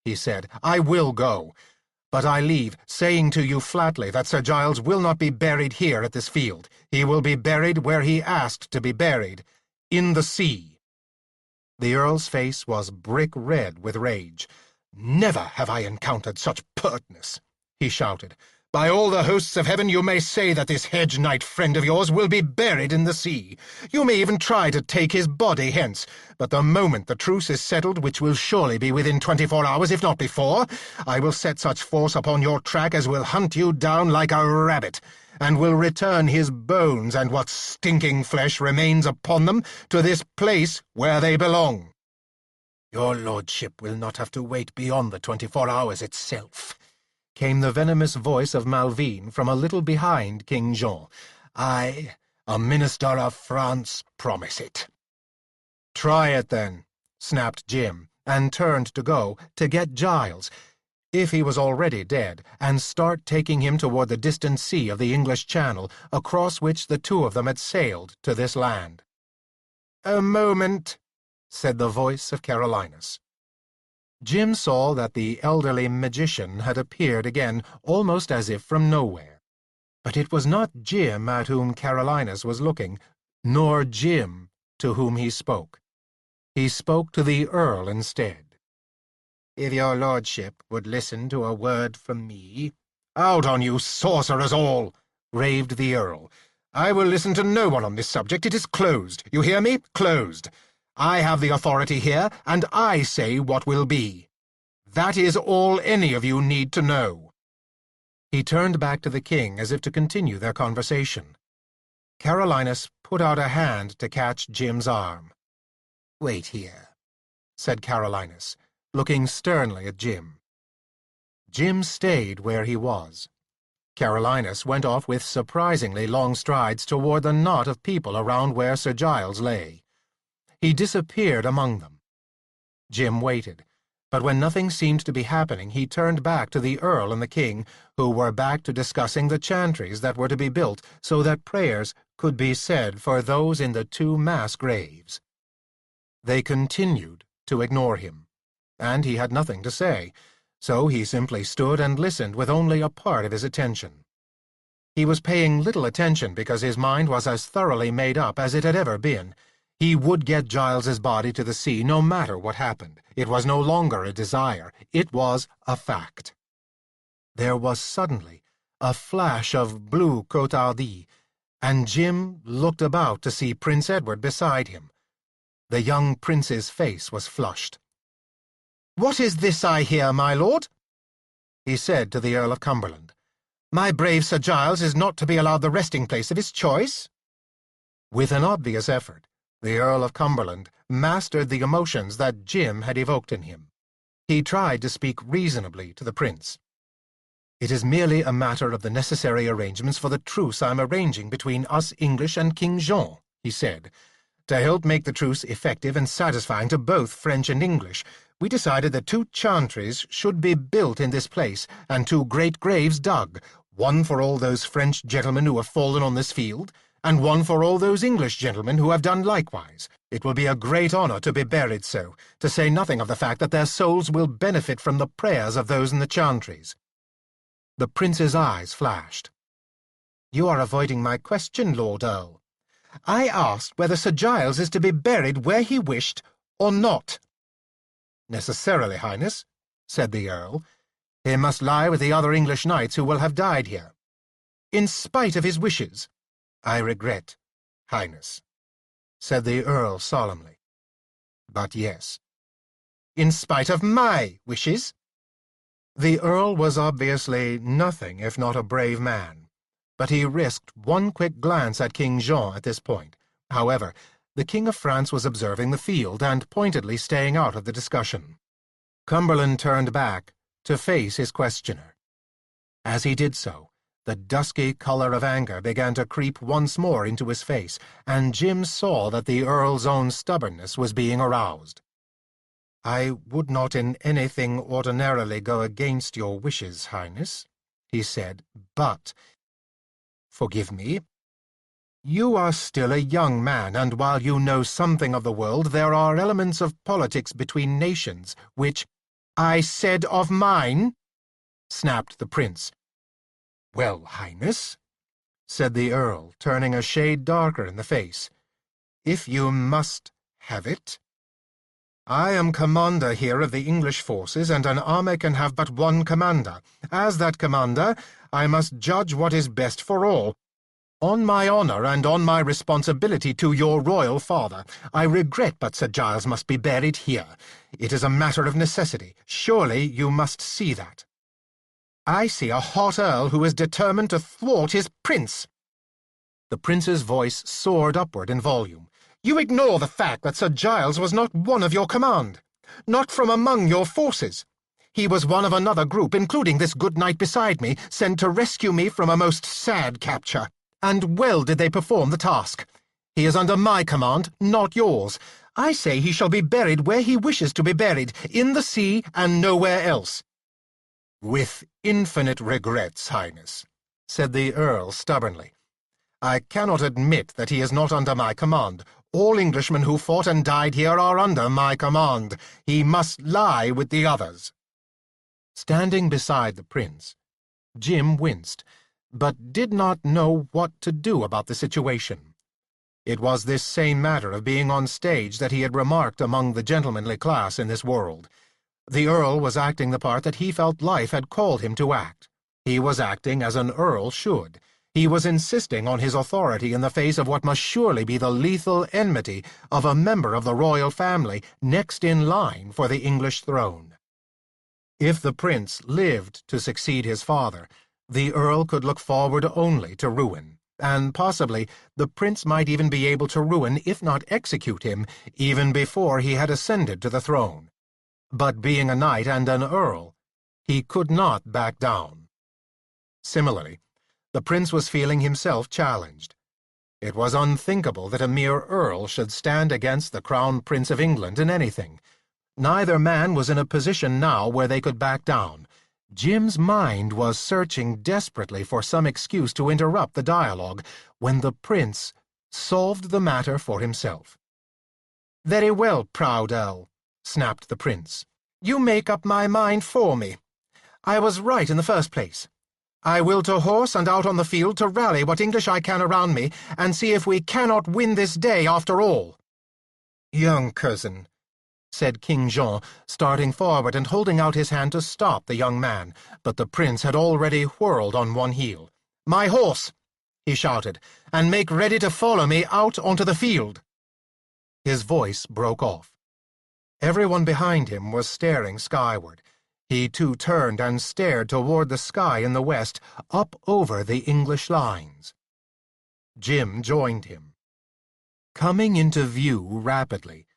he said. I will go. But I leave, saying to you flatly that Sir Giles will not be buried here at this field. He will be buried where he asked to be buried, in the sea. The Earl's face was brick red with rage. Never have I encountered such pertness, he shouted. By all the hosts of heaven, you may say that this hedge knight friend of yours will be buried in the sea. You may even try to take his body hence, but the moment the truce is settled, which will surely be within 24 hours, if not before, I will set such force upon your track as will hunt you down like a rabbit, and will return his bones and what stinking flesh remains upon them to this place where they belong. Your lordship will not have to wait beyond the 24 hours itself, came the venomous voice of Malvine from a little behind King Jean. I, a minister of France, promise it. Try it, then, snapped Jim, and turned to go to get Giles, if he was already dead, and start taking him toward the distant sea of the English Channel, across which the two of them had sailed to this land. A moment, said the voice of Carolinus. Jim saw that the elderly magician had appeared again, almost as if from nowhere. But it was not Jim at whom Carolinus was looking, nor Jim to whom he spoke. He spoke to the Earl instead. If your lordship would listen to a word from me— Out on you, sorcerers all! raved the Earl. I will listen to no one on this subject. It is closed. You hear me? Closed. I have the authority here, and I say what will be. That is all any of you need to know. He turned back to the king as if to continue their conversation. Carolinus put out a hand to catch Jim's arm. Wait here, said Carolinus, looking sternly at Jim. Jim stayed where he was. Carolinus went off with surprisingly long strides toward the knot of people around where Sir Giles lay. He disappeared among them. Jim waited, but when nothing seemed to be happening, he turned back to the Earl and the King, who were back to discussing the chantries that were to be built so that prayers could be said for those in the 2 mass graves. They continued to ignore him, and he had nothing to say, so he simply stood and listened with only a part of his attention. He was paying little attention because his mind was as thoroughly made up as it had ever been. He would get Giles's body to the sea no matter what happened. It was no longer a desire. It was a fact. There was suddenly a flash of blue cotardie, and Jim looked about to see Prince Edward beside him. The young prince's face was flushed. "What is this I hear, my lord?" he said to the Earl of Cumberland. "My brave Sir Giles is not to be allowed the resting-place of his choice?" With an obvious effort, the Earl of Cumberland mastered the emotions that Jim had evoked in him. He tried to speak reasonably to the prince. "It is merely a matter of the necessary arrangements for the truce I am arranging between us English and King Jean," he said. "To help make the truce effective and satisfying to both French and English, we decided that 2 chantries should be built in this place and 2 great graves dug, one for all those French gentlemen who have fallen on this field, and one for all those English gentlemen who have done likewise. It will be a great honor to be buried so, to say nothing of the fact that their souls will benefit from the prayers of those in the chantries." The prince's eyes flashed. "You are avoiding my question, Lord Earl. I asked whether Sir Giles is to be buried where he wished or not." "Necessarily, Highness," said the Earl. "He must lie with the other English knights who will have died here." "In spite of his wishes?" "I regret, Highness," said the Earl solemnly. "But yes." "In spite of my wishes?" The Earl was obviously nothing if not a brave man, but he risked one quick glance at King Jean at this point. However, the King of France was observing the field and pointedly staying out of the discussion. Cumberland turned back to face his questioner. As he did so, the dusky color of anger began to creep once more into his face, and Jim saw that the Earl's own stubbornness was being aroused. "I would not in anything ordinarily go against your wishes, Highness," he said, "but, forgive me, you are still a young man, and while you know something of the world, there are elements of politics between nations which—" "I said of mine," snapped the prince. "Well, Highness," said the Earl, turning a shade darker in the face, "if you must have it. I am commander here of the English forces, and an army can have but one commander. As that commander, I must judge what is best for all. On my honor and on my responsibility to your royal father, I regret but Sir Giles must be buried here. It is a matter of necessity. Surely you must see that." "I see a hot earl who is determined to thwart his prince." The prince's voice soared upward in volume. "You ignore the fact that Sir Giles was not one of your command, not from among your forces. He was one of another group, including this good knight beside me, sent to rescue me from a most sad capture. And well did they perform the task. He is under my command, not yours. I say he shall be buried where he wishes to be buried, in the sea and nowhere else." "With infinite regrets, Highness," said the Earl stubbornly. "I cannot admit that he is not under my command. All Englishmen who fought and died here are under my command. He must lie with the others." Standing beside the prince, Jim winced, but did not know what to do about the situation. It was this same matter of being on stage that he had remarked among the gentlemanly class in this world. The Earl was acting the part that he felt life had called him to act. He was acting as an Earl should. He was insisting on his authority in the face of what must surely be the lethal enmity of a member of the royal family next in line for the English throne. If the prince lived to succeed his father, the Earl could look forward only to ruin, and possibly the prince might even be able to ruin, if not execute him, even before he had ascended to the throne. But being a knight and an Earl, He could not back down. Similarly, the prince was feeling himself challenged. It was unthinkable that a mere earl should stand against the Crown Prince of England in anything. Neither man was in a position now where they could back down. Jim's mind was searching desperately for some excuse to interrupt the dialogue when the prince solved the matter for himself. "Very well, proud earl," snapped the prince. "You make up my mind for me. I was right in the first place. I will to horse and out on the field to rally what English I can around me, and see if we cannot win this day after all." "Young cousin," said King Jean, starting forward and holding out his hand to stop the young man, but the prince had already whirled on one heel. "My horse!" he shouted, "and make ready to follow me out onto the field." His voice broke off. Everyone behind him was staring skyward. He too turned and stared toward the sky in the west, up over the English lines. Jim joined him. Coming into view rapidly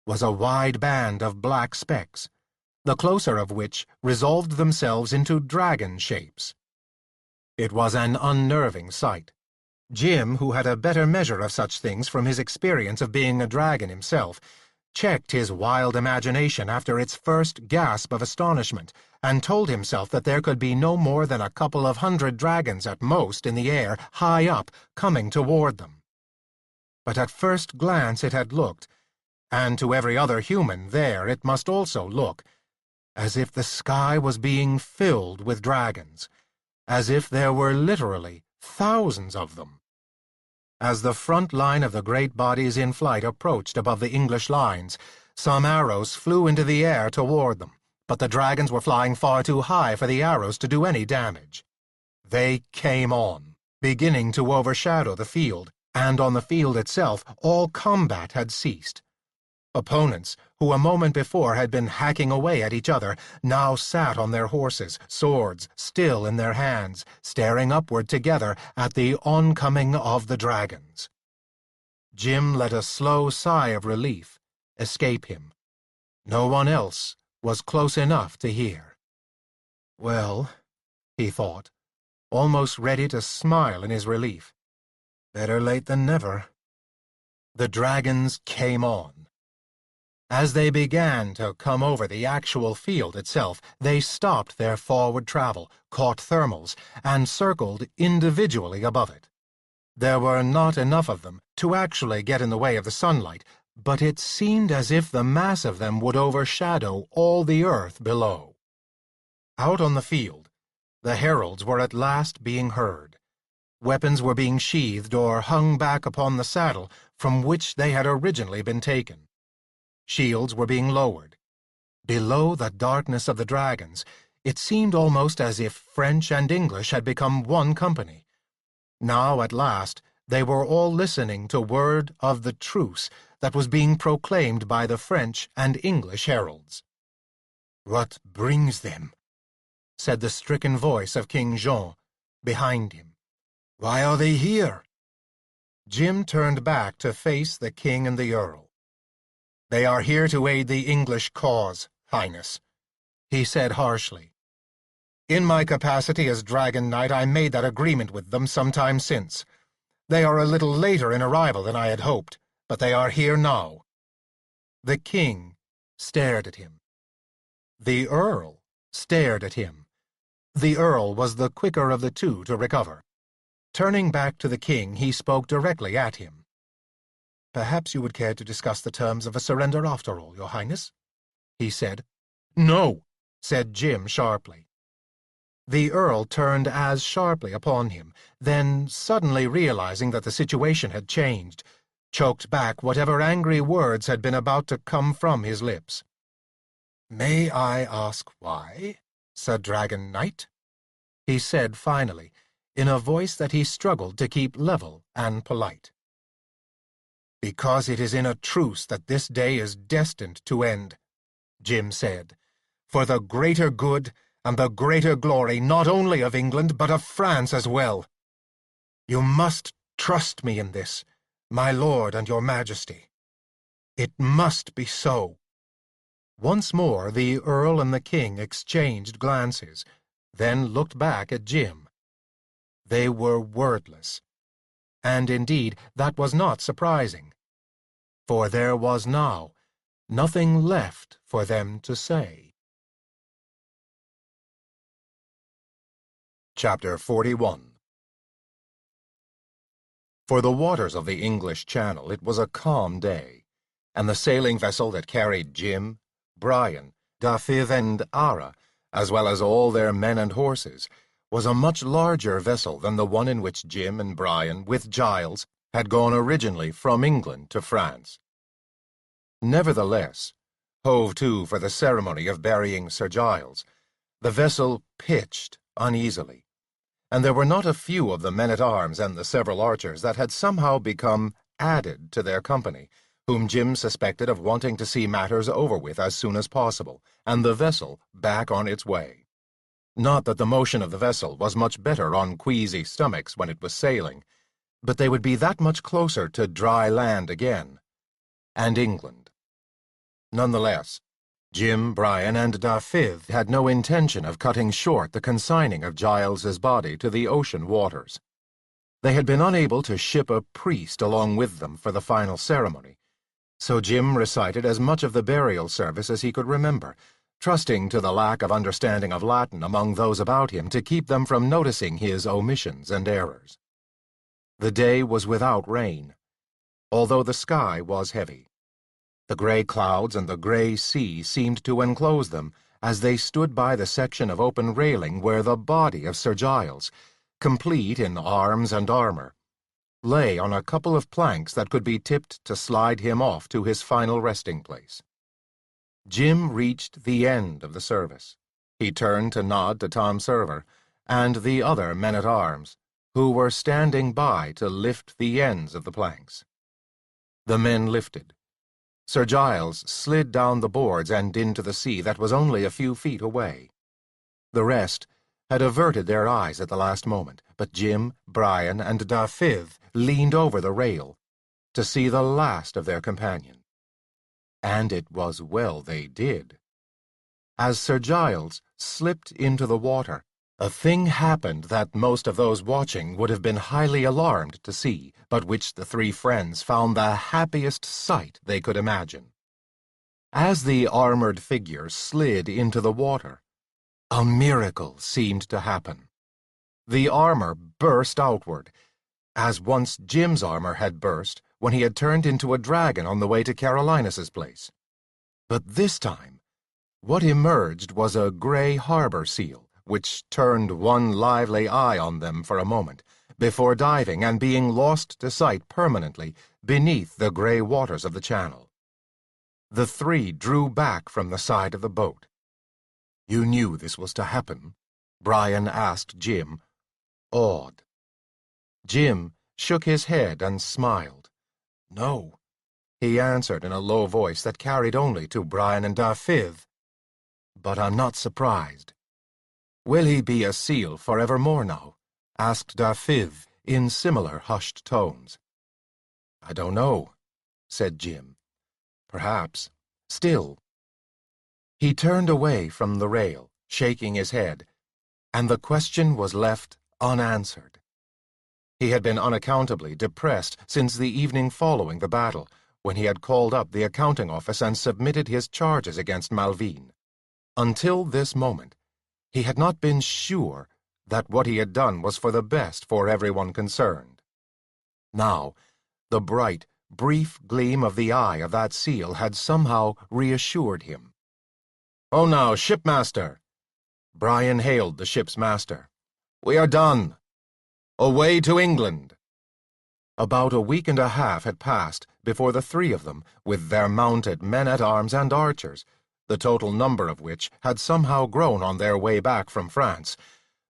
was a wide band of black specks, the closer of which resolved themselves into dragon shapes. It was an unnerving sight. Jim, who had a better measure of such things from his experience of being a dragon himself, checked his wild imagination after its first gasp of astonishment, and told himself that there could be no more than a couple of hundred dragons at most in the air, high up, coming toward them. But at first glance it had looked, and to every other human there it must also look, as if the sky was being filled with dragons, as if there were literally thousands of them. As the front line of the great bodies in flight approached above the English lines, some arrows flew into the air toward them, but the dragons were flying far too high for the arrows to do any damage. They came on, beginning to overshadow the field, and on the field itself all combat had ceased. Opponents, who a moment before had been hacking away at each other, now sat on their horses, swords still in their hands, staring upward together at the oncoming of the dragons. Jim let a slow sigh of relief escape him. No one else was close enough to hear. "Well," he thought, almost ready to smile in his relief, "better late than never." The dragons came on. As they began to come over the actual field itself, they stopped their forward travel, caught thermals, and circled individually above it. There were not enough of them to actually get in the way of the sunlight, but it seemed as if the mass of them would overshadow all the earth below. Out on the field, the heralds were at last being heard. Weapons were being sheathed or hung back upon the saddle from which they had originally been taken. Shields were being lowered. Below the darkness of the dragons, it seemed almost as if French and English had become one company. Now, at last, they were all listening to word of the truce that was being proclaimed by the French and English heralds. "What brings them?" said the stricken voice of King Jean, behind him. "Why are they here?" Jim turned back to face the king and the earl. "They are here to aid the English cause, Highness," he said harshly. "In my capacity as Dragon Knight, I made that agreement with them some time since. They are a little later in arrival than I had hoped, but they are here now." The king stared at him. The earl stared at him. The earl was the quicker of the two to recover. Turning back to the king, he spoke directly at him. "Perhaps you would care to discuss the terms of a surrender after all, Your Highness?" he said. "No," said Jim sharply. The earl turned as sharply upon him, then, suddenly realizing that the situation had changed, choked back whatever angry words had been about to come from his lips. "May I ask why, Sir Dragon Knight?" he said finally, in a voice that he struggled to keep level and polite. "Because it is in a truce that this day is destined to end," Jim said, "for the greater good and the greater glory not only of England but of France as well. You must trust me in this, my lord and your majesty. It must be so." Once more the Earl and the King exchanged glances, then looked back at Jim. They were wordless, and indeed that was not surprising, for there was now nothing left for them to say. Chapter 41. For the waters of the English Channel it was a calm day, and the sailing vessel that carried Jim, Brian, Dafydd and Ara, as well as all their men and horses, was a much larger vessel than the one in which Jim and Brian, with Giles, had gone originally from England to France. Nevertheless, hove to for the ceremony of burying Sir Giles, the vessel pitched uneasily, and there were not a few of the men-at-arms and the several archers that had somehow become added to their company, whom Jim suspected of wanting to see matters over with as soon as possible, and the vessel back on its way. Not that the motion of the vessel was much better on queasy stomachs when it was sailing, but they would be that much closer to dry land again, and England. Nonetheless, Jim, Brian, and Dafydd had no intention of cutting short the consigning of Giles's body to the ocean waters. They had been unable to ship a priest along with them for the final ceremony, so Jim recited as much of the burial service as he could remember, trusting to the lack of understanding of Latin among those about him to keep them from noticing his omissions and errors. The day was without rain, although the sky was heavy. The gray clouds and the gray sea seemed to enclose them as they stood by the section of open railing where the body of Sir Giles, complete in arms and armor, lay on a couple of planks that could be tipped to slide him off to his final resting place. Jim reached the end of the service. He turned to nod to Tom Server and the other men-at-arms, who were standing by to lift the ends of the planks. The men lifted. Sir Giles slid down the boards and into the sea that was only a few feet away. The rest had averted their eyes at the last moment, but Jim, Brian, and Dafydd leaned over the rail to see the last of their companion. And it was well they did. As Sir Giles slipped into the water, a thing happened that most of those watching would have been highly alarmed to see, but which the three friends found the happiest sight they could imagine. As the armored figure slid into the water, a miracle seemed to happen. The armor burst outward, as once Jim's armor had burst when he had turned into a dragon on the way to Carolinus's place. But this time, what emerged was a gray harbor seal, which turned one lively eye on them for a moment, before diving and being lost to sight permanently beneath the gray waters of the channel. The three drew back from the side of the boat. "You knew this was to happen?" Brian asked Jim, awed. Jim shook his head and smiled. "No," he answered in a low voice that carried only to Brian and Dafydd. "But I'm not surprised." "Will he be a seal forevermore now?" asked Dafydd in similar hushed tones. "I don't know," said Jim. "Perhaps. Still—" He turned away from the rail, shaking his head, and the question was left unanswered. He had been unaccountably depressed since the evening following the battle, when he had called up the accounting office and submitted his charges against Malvine. Until this moment, he had not been sure that what he had done was for the best for everyone concerned. Now, the bright, brief gleam of the eye of that seal had somehow reassured him. "Oh, now, shipmaster!" Brian hailed the ship's master. "We are done. Away to England." About a week and a half had passed before the three of them, with their mounted men-at-arms and archers, the total number of which had somehow grown on their way back from France,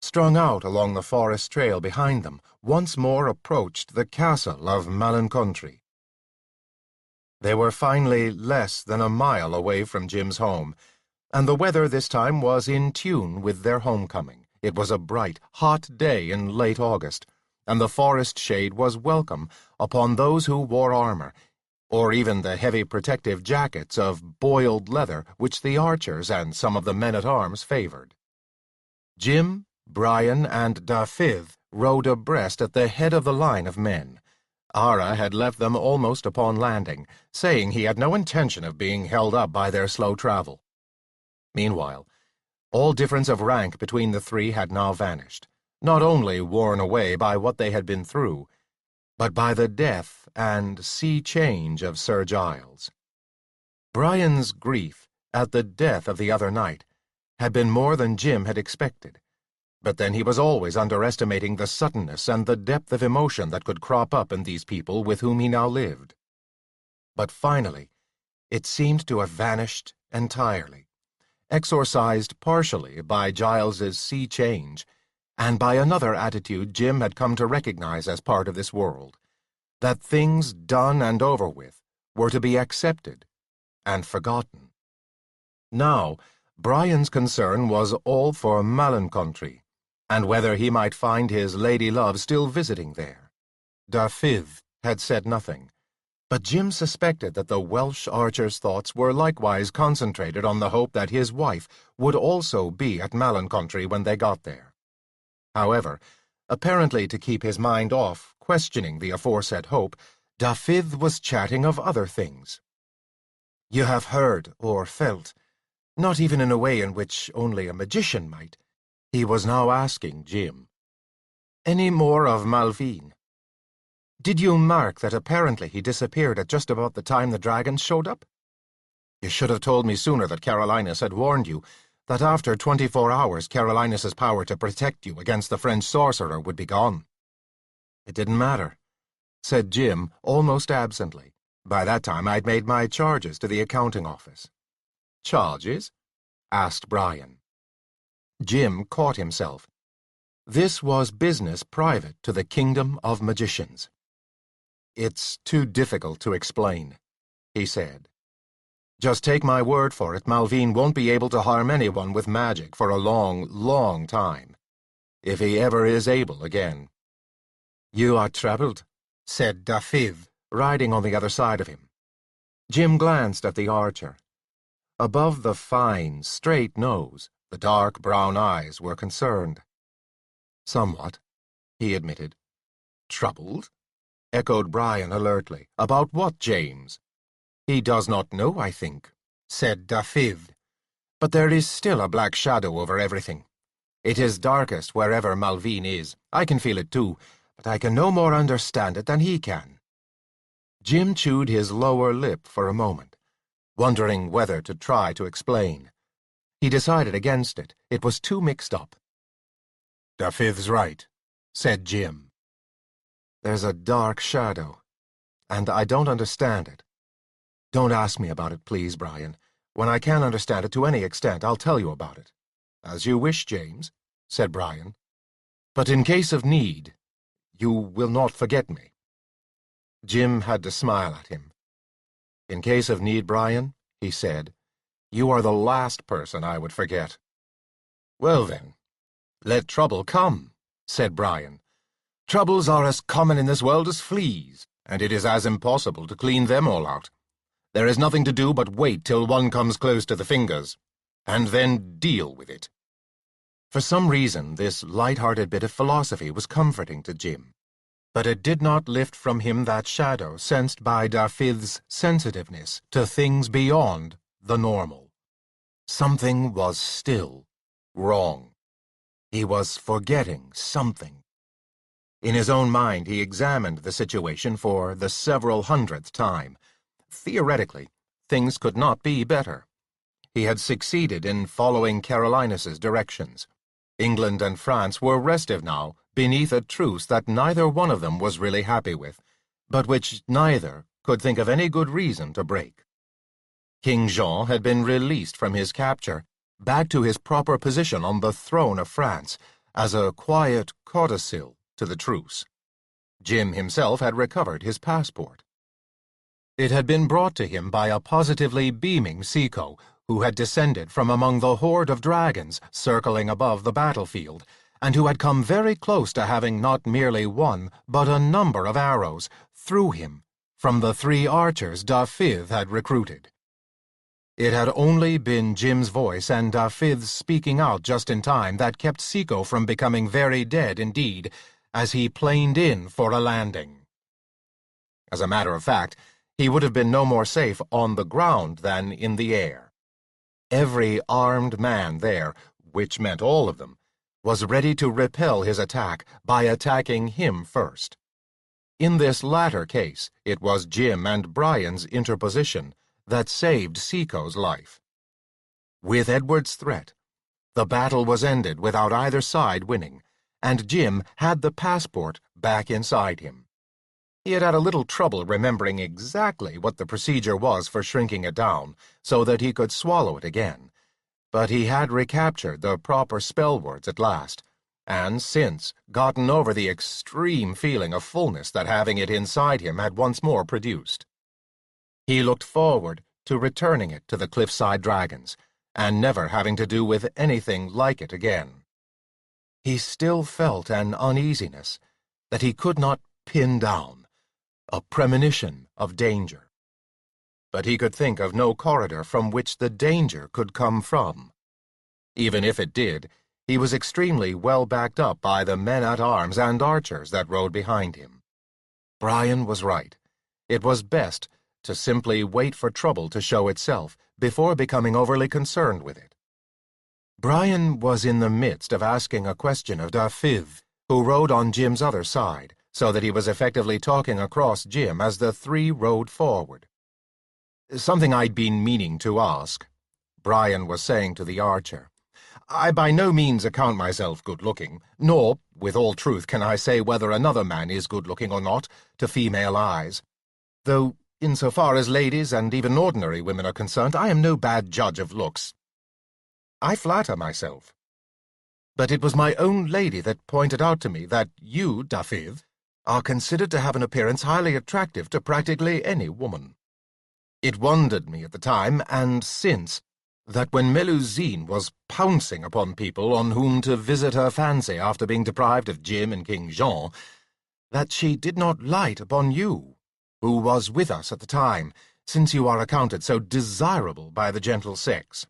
strung out along the forest trail behind them, once more approached the castle of Malencontri. They were finally less than a mile away from Jim's home, and the weather this time was in tune with their homecoming. It was a bright, hot day in late August, and the forest shade was welcome upon those who wore armor, or even the heavy protective jackets of boiled leather which the archers and some of the men-at-arms favored. Jim, Brian, and Dafydd rode abreast at the head of the line of men. Ara had left them almost upon landing, saying he had no intention of being held up by their slow travel. Meanwhile, all difference of rank between the three had now vanished, not only worn away by what they had been through, but by the death and sea change of Sir Giles. Brian's grief at the death of the other knight had been more than Jim had expected, but then he was always underestimating the suddenness and the depth of emotion that could crop up in these people with whom he now lived. But finally, it seemed to have vanished entirely, exorcised partially by Giles's sea change, and by another attitude Jim had come to recognize as part of this world, that things done and over with were to be accepted and forgotten. Now, Brian's concern was all for Malencontry, and whether he might find his lady-love still visiting there. Dafydd had said nothing, but Jim suspected that the Welsh archer's thoughts were likewise concentrated on the hope that his wife would also be at Malencontry when they got there. However, apparently to keep his mind off questioning the aforesaid hope, Dafydd was chatting of other things. "You have heard or felt, not even in a way in which only a magician might," he was now asking Jim. "Any more of Malvine? Did you mark that apparently he disappeared at just about the time the dragons showed up? You should have told me sooner that Carolinus had warned you that after 24 hours Carolinus's power to protect you against the French sorcerer would be gone." "It didn't matter," said Jim, almost absently. By that time I'd made my charges to the accounting office. "Charges?" asked Brian. Jim caught himself. This was business private to the Kingdom of Magicians. "It's too difficult to explain," he said. "Just take my word for it, Malvine won't be able to harm anyone with magic for a long, long time, if he ever is able again." "You are troubled," said Dafydd, riding on the other side of him. Jim glanced at the archer. Above the fine, straight nose, the dark brown eyes were concerned. "Somewhat," he admitted. "Troubled?" echoed Brian alertly. "About what, James?" "He does not know, I think," said Dafydd. "But there is still a black shadow over everything. It is darkest wherever Malvine is. I can feel it too, but I can no more understand it than he can." Jim chewed his lower lip for a moment, wondering whether to try to explain. He decided against it. It was too mixed up. "Dafydd's right," said Jim. "There's a dark shadow, and I don't understand it. Don't ask me about it, please, Brian. When I can understand it to any extent, I'll tell you about it." "As you wish, James," said Brian. "But in case of need, you will not forget me." Jim had to smile at him. "In case of need, Brian," he said, "you are the last person I would forget." "Well then, let trouble come," said Brian. "Troubles are as common in this world as fleas, and it is as impossible to clean them all out. There is nothing to do but wait till one comes close to the fingers, and then deal with it." For some reason, this light-hearted bit of philosophy was comforting to Jim, but it did not lift from him that shadow sensed by Dafydd's sensitiveness to things beyond the normal. Something was still wrong. He was forgetting something. In his own mind, he examined the situation for the several hundredth time. Theoretically, things could not be better. He had succeeded in following Carolinus's directions. England and France were restive now beneath a truce that neither one of them was really happy with, but which neither could think of any good reason to break. King Jean had been released from his capture, back to his proper position on the throne of France, as a quiet codicil to the truce. Jim himself had recovered his passport. It had been brought to him by a positively beaming Seco, who had descended from among the horde of dragons circling above the battlefield, and who had come very close to having not merely one, but a number of arrows through him from the 3 archers Dafydd had recruited. It had only been Jim's voice and Dafydd's speaking out just in time that kept Seiko from becoming very dead indeed as he planed in for a landing. As a matter of fact, he would have been no more safe on the ground than in the air. Every armed man there, which meant all of them, was ready to repel his attack by attacking him first. In this latter case, it was Jim and Brian's interposition that saved Seiko's life. With Edward's threat, the battle was ended without either side winning, and Jim had the passport back inside him. He had had a little trouble remembering exactly what the procedure was for shrinking it down so that he could swallow it again, but he had recaptured the proper spell words at last, and since gotten over the extreme feeling of fullness that having it inside him had once more produced. He looked forward to returning it to the cliffside dragons, and never having to do with anything like it again. He still felt an uneasiness that he could not pin down, a premonition of danger. But he could think of no corridor from which the danger could come from. Even if it did, he was extremely well backed up by the men-at-arms and archers that rode behind him. Brian was right. It was best to simply wait for trouble to show itself before becoming overly concerned with it. Brian was in the midst of asking a question of Dafydd, who rode on Jim's other side, so that he was effectively talking across Jim as the 3 rode forward. "Something I'd been meaning to ask," Brian was saying to the archer. "I by no means account myself good-looking, nor, with all truth, can I say whether another man is good-looking or not, to female eyes. Though, insofar as ladies and even ordinary women are concerned, I am no bad judge of looks. I flatter myself. But it was my own lady that pointed out to me that you, Dafydd, are considered to have an appearance highly attractive to practically any woman. It wondered me at the time, and since, that when Melusine was pouncing upon people on whom to visit her fancy after being deprived of Jim and King Jean, that she did not light upon you, who was with us at the time, since you are accounted so desirable by the gentle sex."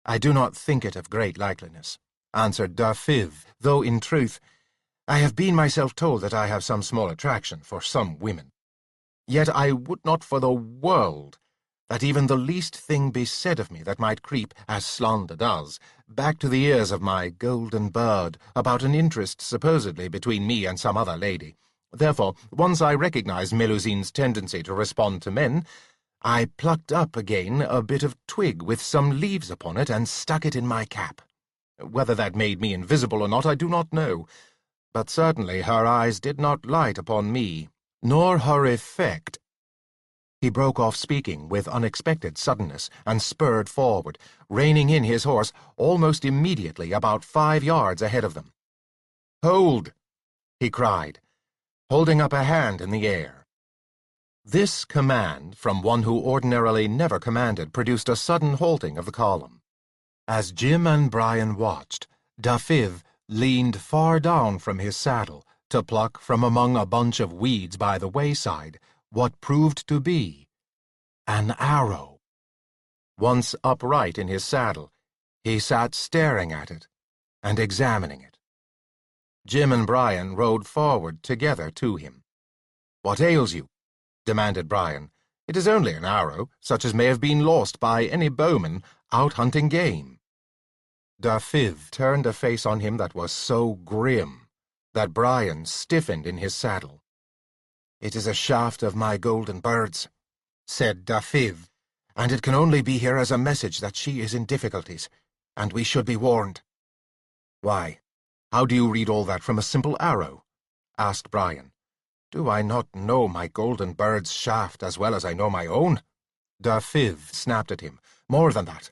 "I do not think it of great likeliness," answered Dafydd, though in truth I have been myself told that I have some small attraction for some women. Yet I would not for the world that even the least thing be said of me that might creep, as slander does, back to the ears of my golden bird about an interest supposedly between me and some other lady. Therefore, once I recognized Melusine's tendency to respond to men, I plucked up again a bit of twig with some leaves upon it and stuck it in my cap. Whether that made me invisible or not I do not know, but certainly her eyes did not light upon me, nor her effect—" He broke off speaking with unexpected suddenness and spurred forward, reining in his horse almost immediately about 5 yards ahead of them. "Hold!" he cried, holding up a hand in the air. This command from one who ordinarily never commanded produced a sudden halting of the column. As Jim and Brian watched, Dafydd leaned far down from his saddle to pluck from among a bunch of weeds by the wayside what proved to be an arrow. Once upright in his saddle, he sat staring at it and examining it. Jim and Brian rode forward together to him. "What ails you?" demanded Brian. "It is only an arrow, such as may have been lost by any bowman out hunting game." Dafydd turned a face on him that was so grim that Brian stiffened in his saddle. "It is a shaft of my golden bird's," said Dafydd, "and it can only be here as a message that she is in difficulties, and we should be warned." "Why, how do you read all that from a simple arrow?" asked Brian. "Do I not know my golden bird's shaft as well as I know my own?" Dafydd snapped at him. "More than that.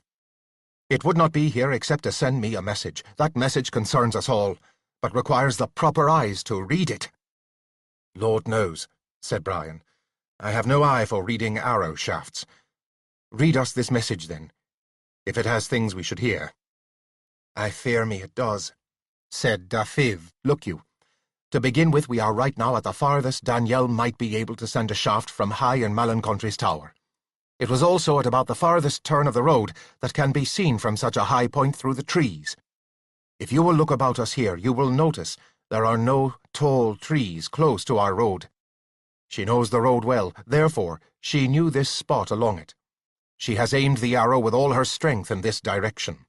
It would not be here except to send me a message. That message concerns us all, but requires the proper eyes to read it." "Lord knows," said Brian. "I have no eye for reading arrow shafts. Read us this message, then, if it has things we should hear." "I fear me it does," said Dafydd. "Look you, To begin with, we are right now at the farthest Danielle might be able to send a shaft from high in Malin-Country's tower. It was also at about the farthest turn of the road that can be seen from such a high point through the trees. If you will look about us here, you will notice there are no tall trees close to our road. She knows the road well, therefore she knew this spot along it. She has aimed the arrow with all her strength in this direction.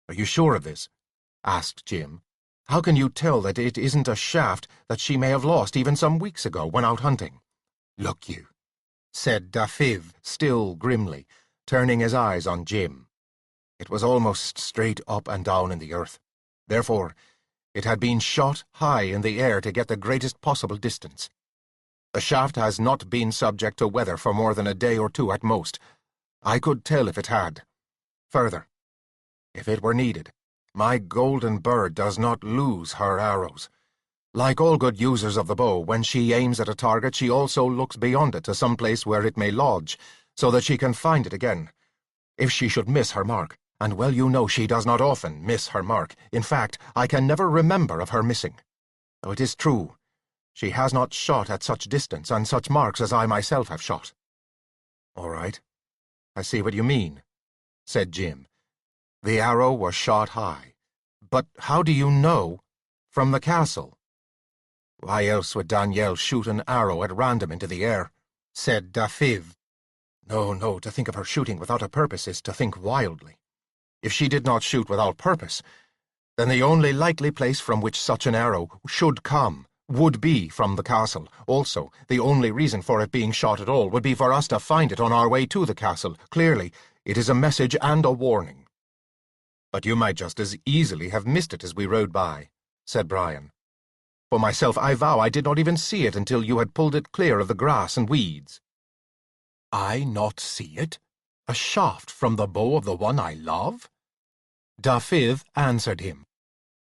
"Are you sure of this?" asked Jim. "How can you tell that it isn't a shaft that she may have lost even some weeks ago when out hunting?" "Look you," said Dafiv, still grimly, turning his eyes on Jim. It was almost straight up and down in the earth. Therefore, it had been shot high in the air to get the greatest possible distance. The shaft has not been subject to weather for more than a day or two at most. I could tell if it had. Further, if it were needed, my golden bird does not lose her arrows. Like all good users of the bow, when she aims at a target, she also looks beyond it to some place where it may lodge, so that she can find it again. If she should miss her mark, and well you know she does not often miss her mark, in fact, I can never remember of her missing. Though it is true, she has not shot at such distance and such marks as I myself have shot." "All right, I see what you mean," said Jim. "The arrow was shot high. But how do you know from the castle?" "Why else would Danielle shoot an arrow at random into the air?" said Dafiv. No, to think of her shooting without a purpose is to think wildly. If she did not shoot without purpose, then the only likely place from which such an arrow should come would be from the castle. Also, the only reason for it being shot at all would be for us to find it on our way to the castle. Clearly, it is a message and a warning." "But you might just as easily have missed it as we rode by," said Brian. "For myself, I vow I did not even see it until you had pulled it clear of the grass and weeds." "I not see it? A shaft from the bow of the one I love?" Dafiv answered him.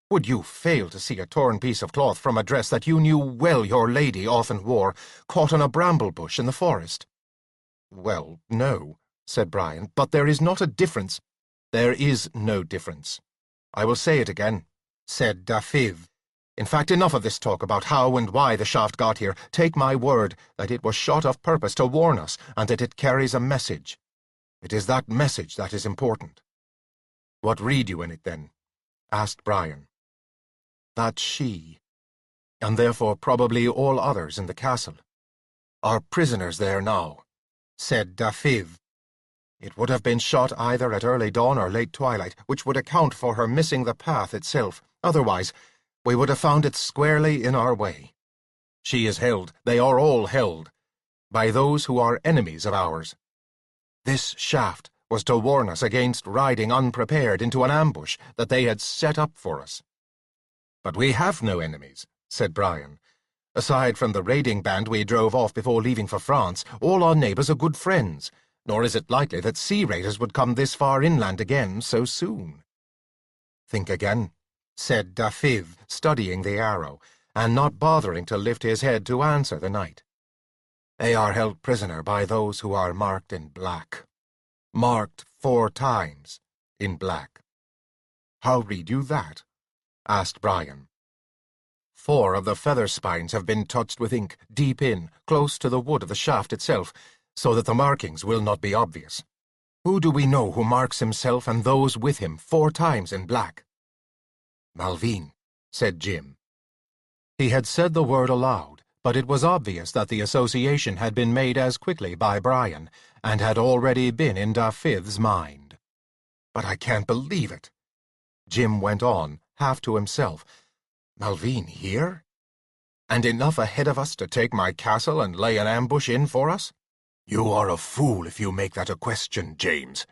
"Would you fail to see a torn piece of cloth from a dress that you knew well your lady often wore, caught on a bramble bush in the forest?" "Well, no," said Brian, "but there is not a difference." "There is no difference. I will say it again," said Dafiv. "In fact, enough of this talk about how and why the shaft got here. Take my word that it was shot of purpose to warn us, and that it carries a message. It is that message that is important." "What read you in it, then?" asked Brian. "That she, and therefore probably all others in the castle, are prisoners there now," said Dafiv. "It would have been shot either at early dawn or late twilight, which would account for her missing the path itself. Otherwise, we would have found it squarely in our way. She is held, they are all held, by those who are enemies of ours. This shaft was to warn us against riding unprepared into an ambush that they had set up for us." "But we have no enemies," said Brian. "Aside from the raiding band we drove off before leaving for France, all our neighbours are good friends, nor is it likely that sea raiders would come this far inland again so soon." "Think again," said Dafiv, studying the arrow, and not bothering to lift his head to answer the knight. "They are held prisoner by those who are marked in black. Marked 4 times in black." "How read you that?" asked Brian. 4 of the feather spines have been touched with ink, deep in, close to the wood of the shaft itself, so that the markings will not be obvious. Who do we know who marks himself and those with him 4 times in black?" "Malvine," said Jim. He had said the word aloud, but it was obvious that the association had been made as quickly by Brian, and had already been in Dafiv's mind. "But I can't believe it," Jim went on, half to himself. "Malvine here? And enough ahead of us to take my castle and lay an ambush in for us?" "You are a fool if you make that a question, James,"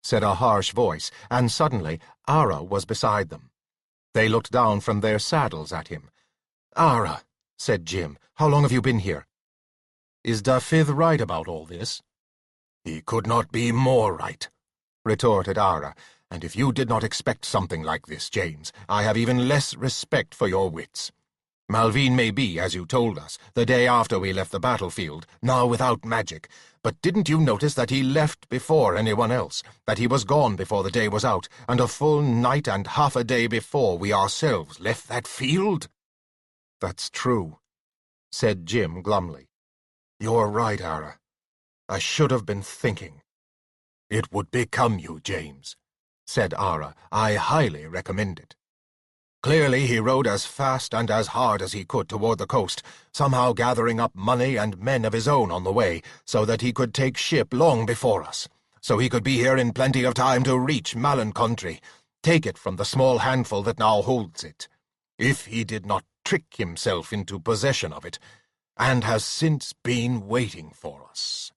said a harsh voice, and suddenly Ara was beside them. They looked down from their saddles at him. "Ara," said Jim, "how long have you been here?" "Is Dafiv right about all this?" "He could not be more right," retorted Ara, "and if you did not expect something like this, James, I have even less respect for your wits. Malvine may be, as you told us, the day after we left the battlefield, now without magic, but didn't you notice that he left before anyone else, that he was gone before the day was out, and a full night and half a day before we ourselves left that field?" "That's true," said Jim glumly. "You're right, Ara. I should have been thinking." "It would become you, James," said Ara. "I highly recommend it." Clearly he rode as fast and as hard as he could toward the coast, somehow gathering up money and men of his own on the way, so that he could take ship long before us, so he could be here in plenty of time to reach Malin country, take it from the small handful that now holds it, if he did not trick himself into possession of it, and has since been waiting for us.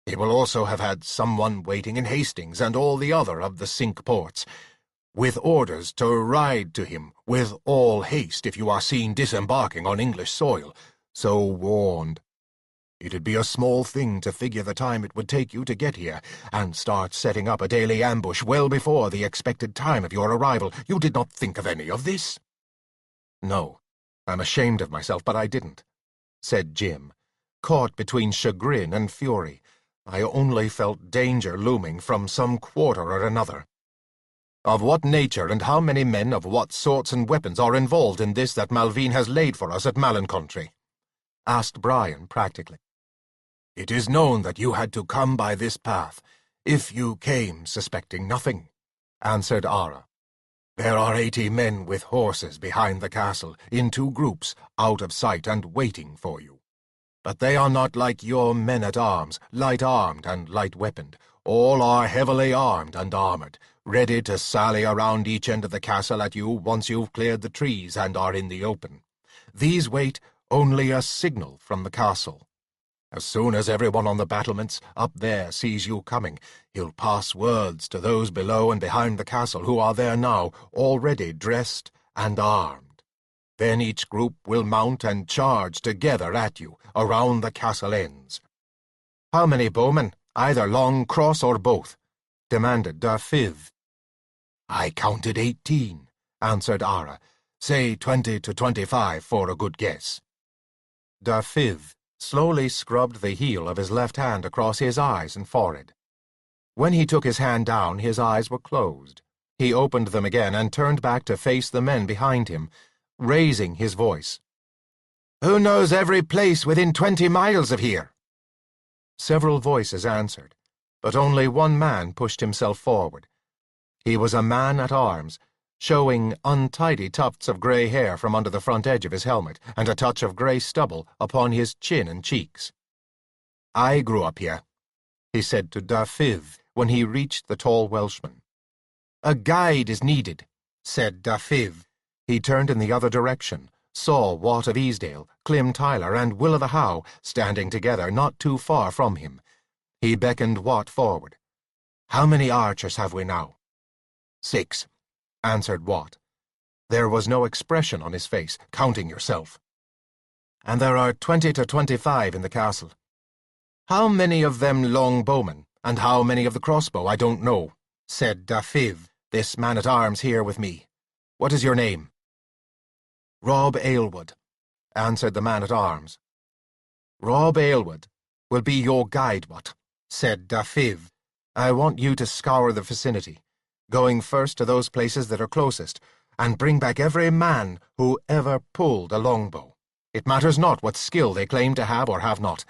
He will also have had someone waiting in Hastings and all the other of the Cinque Ports, with orders to ride to him with all haste if you are seen disembarking on English soil, so warned. It'd be a small thing to figure the time it would take you to get here, and start setting up a daily ambush well before the expected time of your arrival. You did not think of any of this?" "No, I'm ashamed of myself, but I didn't," said Jim, caught between chagrin and fury. "I only felt danger looming from some quarter or another." "Of what nature and how many men of what sorts and weapons are involved in this that Malvine has laid for us at Malin country?" asked Brian practically. "It is known that you had to come by this path, if you came suspecting nothing," answered Ara. "There are 80 men with horses behind the castle, in 2 groups, out of sight and waiting for you. But they are not like your men-at-arms, light-armed and light-weaponed. All are heavily armed and armored, ready to sally around each end of the castle at you once you've cleared the trees and are in the open. These wait only a signal from the castle. As soon as everyone on the battlements up there sees you coming, he'll pass words to those below and behind the castle who are there now, already dressed and armed. Then each group will mount and charge together at you, around the castle ends." "How many bowmen, either long, cross, or both?" demanded Darfiv. "I counted 18, answered Ara. "Say 20 to 25 for a good guess." Darfiv slowly scrubbed the heel of his left hand across his eyes and forehead. When he took his hand down, his eyes were closed. He opened them again and turned back to face the men behind him, raising his voice. "Who knows every place within 20 miles of here?" Several voices answered, but only one man pushed himself forward. He was a man-at-arms, showing untidy tufts of grey hair from under the front edge of his helmet, and a touch of grey stubble upon his chin and cheeks. "I grew up here," he said to Darfiv when he reached the tall Welshman. "A guide is needed," said Darfiv. He turned in the other direction, saw Wat of Easdale, Clym Tyler, and Will o' the Howe standing together not too far from him. He beckoned Wat forward. "How many archers have we now?" 6, answered Wat. There was no expression on his face. "Counting yourself." "And there are 20 to 25 in the castle. How many of them long bowmen, and how many of the crossbow, I don't know," said Darfiv, "this man-at-arms here with me. What is your name?" "Rob Aylward," answered the man-at-arms. "Rob Aylward will be your guide, Wat," said Darfiv. "I want you to scour the vicinity, going first to those places that are closest, and bring back every man who ever pulled a longbow. It matters not what skill they claim to have or have not.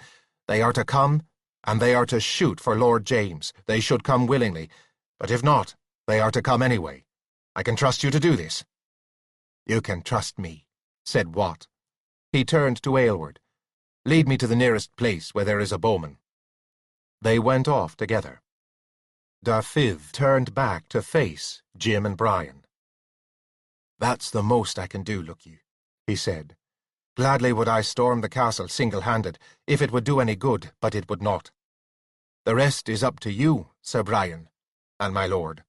They are to come, and they are to shoot for Lord James. They should come willingly, but if not, they are to come anyway. I can trust you to do this." "You can trust me," said Wat. He turned to Aylward. "Lead me to the nearest place where there is a bowman." They went off together. Darfiv turned back to face Jim and Brian. "That's the most I can do, look you," he said. "Gladly would I storm the castle single-handed, if it would do any good, but it would not. The rest is up to you, Sir Brian, and my lord."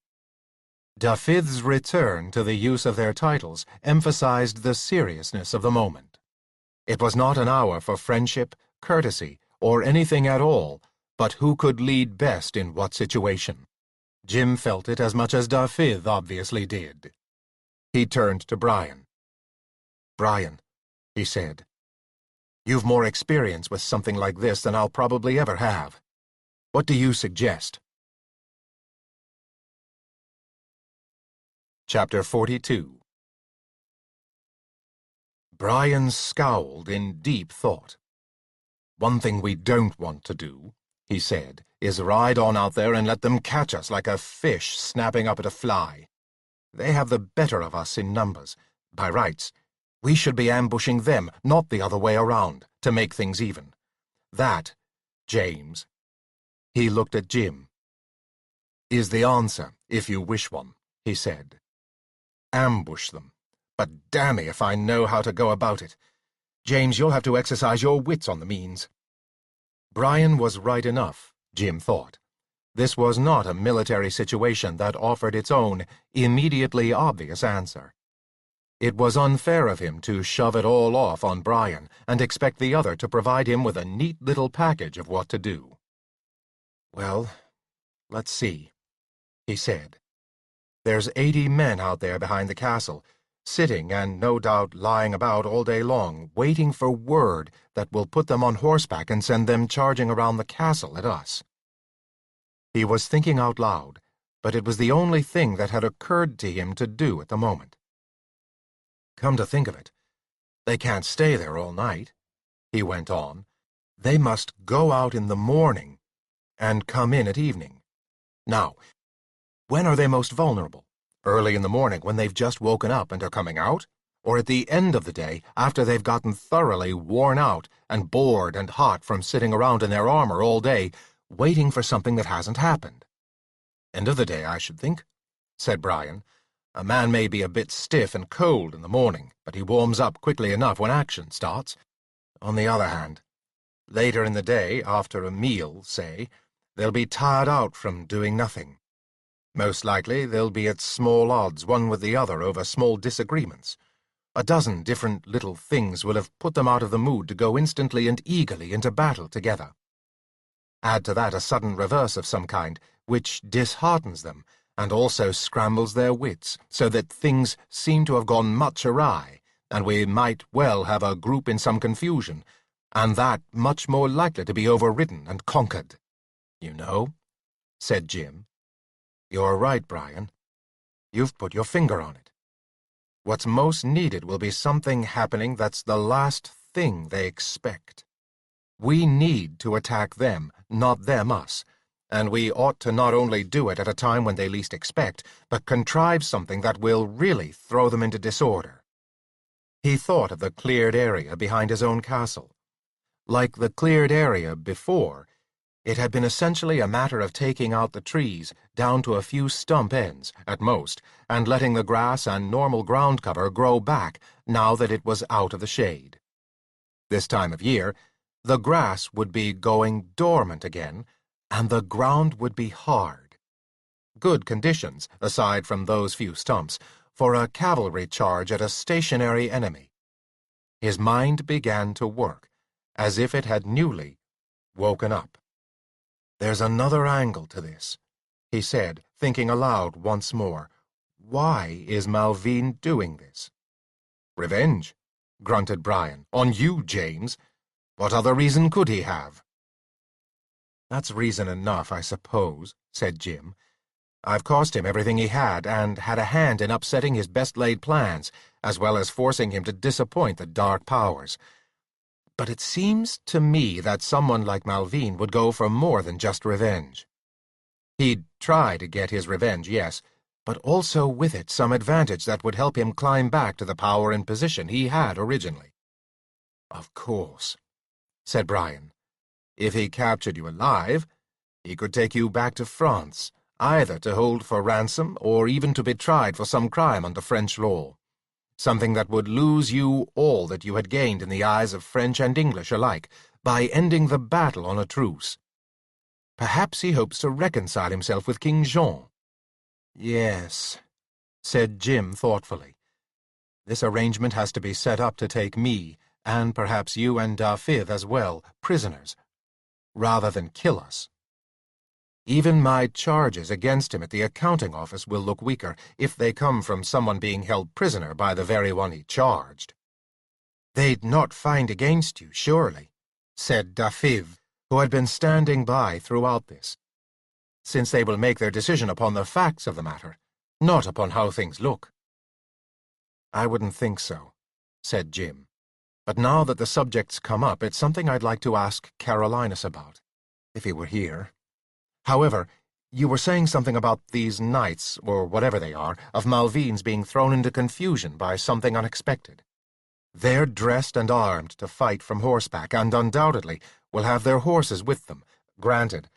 Darfiv's return to the use of their titles emphasized the seriousness of the moment. It was not an hour for friendship, courtesy, or anything at all, but who could lead best in what situation. Jim felt it as much as Darfiv obviously did. He turned to Brian. "Brian," he said, "you've more experience with something like this than I'll probably ever have. What do you suggest?" Chapter 42. Brian scowled in deep thought. "One thing we don't want to do," he said, "is ride on out there and let them catch us like a fish snapping up at a fly. They have the better of us in numbers. By rights, we should be ambushing them, not the other way around, to make things even. That, James," he looked at Jim, "is the answer, if you wish one," he said. "Ambush them. But damn me if I know how to go about it. James, you'll have to exercise your wits on the means." Brian was right enough, Jim thought. This was not a military situation that offered its own, immediately obvious answer. It was unfair of him to shove it all off on Brian and expect the other to provide him with a neat little package of what to do. "Well, let's see," he said. "There's 80 men out there behind the castle, sitting and no doubt lying about all day long, waiting for word that will put them on horseback and send them charging around the castle at us." He was thinking out loud, but it was the only thing that had occurred to him to do at the moment. "Come to think of it, they can't stay there all night," he went on. "They must go out in the morning and come in at evening. Now, when are they most vulnerable? Early in the morning when they've just woken up and are coming out? Or at the end of the day after they've gotten thoroughly worn out and bored and hot from sitting around in their armor all day, waiting for something that hasn't happened?" "End of the day, I should think," said Brian. "A man may be a bit stiff and cold in the morning, but he warms up quickly enough when action starts. On the other hand, later in the day, after a meal, say, they'll be tired out from doing nothing. Most likely they'll be at small odds one with the other over small disagreements. A dozen different little things will have put them out of the mood to go instantly and eagerly into battle together. Add to that a sudden reverse of some kind, which disheartens them, and also scrambles their wits, so that things seem to have gone much awry, and we might well have a group in some confusion, and that much more likely to be overridden and conquered. You know?" said Jim. "You're right, Brian. You've put your finger on it. What's most needed will be something happening that's the last thing they expect. We need to attack them, not them us, and we ought to not only do it at a time when they least expect, but contrive something that will really throw them into disorder." He thought of the cleared area behind his own castle. Like the cleared area before, it had been essentially a matter of taking out the trees down to a few stump ends, at most, and letting the grass and normal ground cover grow back now that it was out of the shade. This time of year, the grass would be going dormant again, and the ground would be hard. Good conditions, aside from those few stumps, for a cavalry charge at a stationary enemy. His mind began to work, as if it had newly woken up. "There's another angle to this," he said, thinking aloud once more. "Why is Malvine doing this?" "Revenge," grunted Brian. "On you, James. What other reason could he have?" "That's reason enough, I suppose," said Jim. "I've cost him everything he had, and had a hand in upsetting his best-laid plans, as well as forcing him to disappoint the Dark Powers. But it seems to me that someone like Malvine would go for more than just revenge. He'd try to get his revenge, yes, but also with it some advantage that would help him climb back to the power and position he had originally." "Of course," said Brian. "If he captured you alive, he could take you back to France, either to hold for ransom or even to be tried for some crime under French law. Something that would lose you all that you had gained in the eyes of French and English alike, by ending the battle on a truce. Perhaps he hopes to reconcile himself with King Jean." "Yes," said Jim thoughtfully. "This arrangement has to be set up to take me, and perhaps you and Dafydd as well, prisoners, rather than kill us. Even my charges against him at the accounting office will look weaker if they come from someone being held prisoner by the very one he charged." "They'd not find against you, surely," said Dafydd, who had been standing by throughout this, "since they will make their decision upon the facts of the matter, not upon how things look." "I wouldn't think so," said Jim. But now that the subject's come up, it's something I'd like to ask Carolinus about, if he were here. However, you were saying something about these knights, or whatever they are, of Malvines being thrown into confusion by something unexpected. They're dressed and armed to fight from horseback, and undoubtedly will have their horses with them. Granted,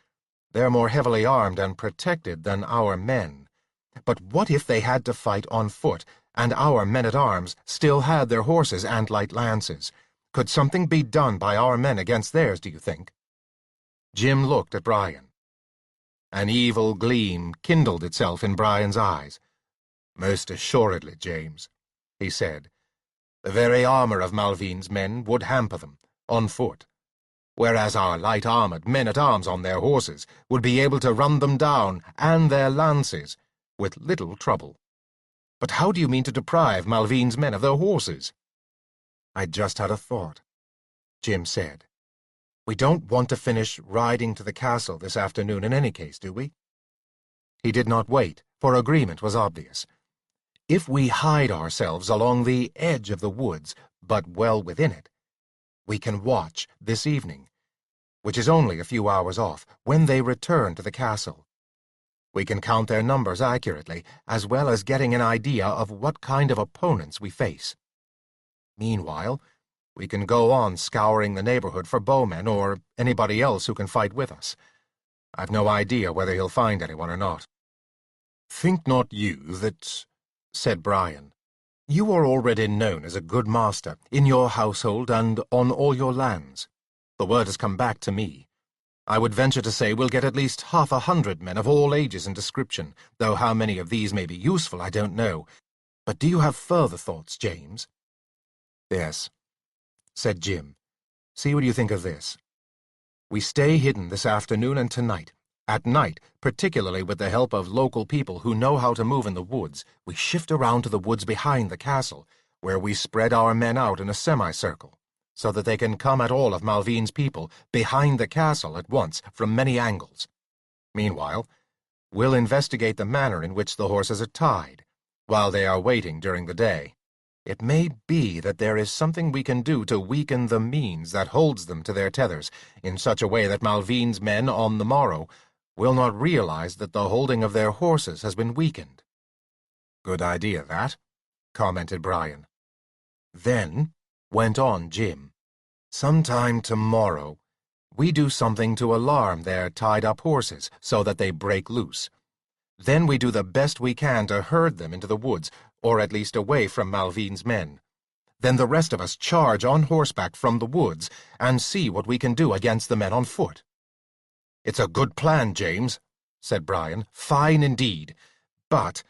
they're more heavily armed and protected than our men. But what if they had to fight on foot, and our men-at-arms still had their horses and light lances? Could something be done by our men against theirs, do you think? Jim looked at Brian. An evil gleam kindled itself in Brian's eyes. "Most assuredly, James," he said. "The very armour of Malvine's men would hamper them, on foot, whereas our light-armoured men-at-arms on their horses would be able to run them down, and their lances, with little trouble. But how do you mean to deprive Malvine's men of their horses?" "I just had a thought," Jim said. "We don't want to finish riding to the castle this afternoon in any case, do we?" He did not wait, for agreement was obvious. "If we hide ourselves along the edge of the woods, but well within it, we can watch this evening, which is only a few hours off, when they return to the castle. We can count their numbers accurately, as well as getting an idea of what kind of opponents we face. Meanwhile, we can go on scouring the neighborhood for bowmen or anybody else who can fight with us. I've no idea whether he'll find anyone or not." "Think not you that," said Brian, "you are already known as a good master in your household and on all your lands. The word has come back to me. I would venture to say we'll get at least 100 men of all ages and description, though how many of these may be useful I don't know. But do you have further thoughts, James?" "Yes," said Jim. "See what you think of this. We stay hidden this afternoon and tonight. At night, particularly with the help of local people who know how to move in the woods, we shift around to the woods behind the castle, where we spread our men out in a semicircle, so that they can come at all of Malvine's people behind the castle at once from many angles. Meanwhile, we'll investigate the manner in which the horses are tied, while they are waiting during the day. It may be that there is something we can do to weaken the means that holds them to their tethers, in such a way that Malvine's men on the morrow will not realize that the holding of their horses has been weakened." "Good idea, that," commented Brian. "Then," went on Jim, "sometime tomorrow, we do something to alarm their tied-up horses so that they break loose. Then we do the best we can to herd them into the woods, or at least away from Malvine's men. Then the rest of us charge on horseback from the woods and see what we can do against the men on foot." "It's a good plan, James," said Brian. "Fine indeed. But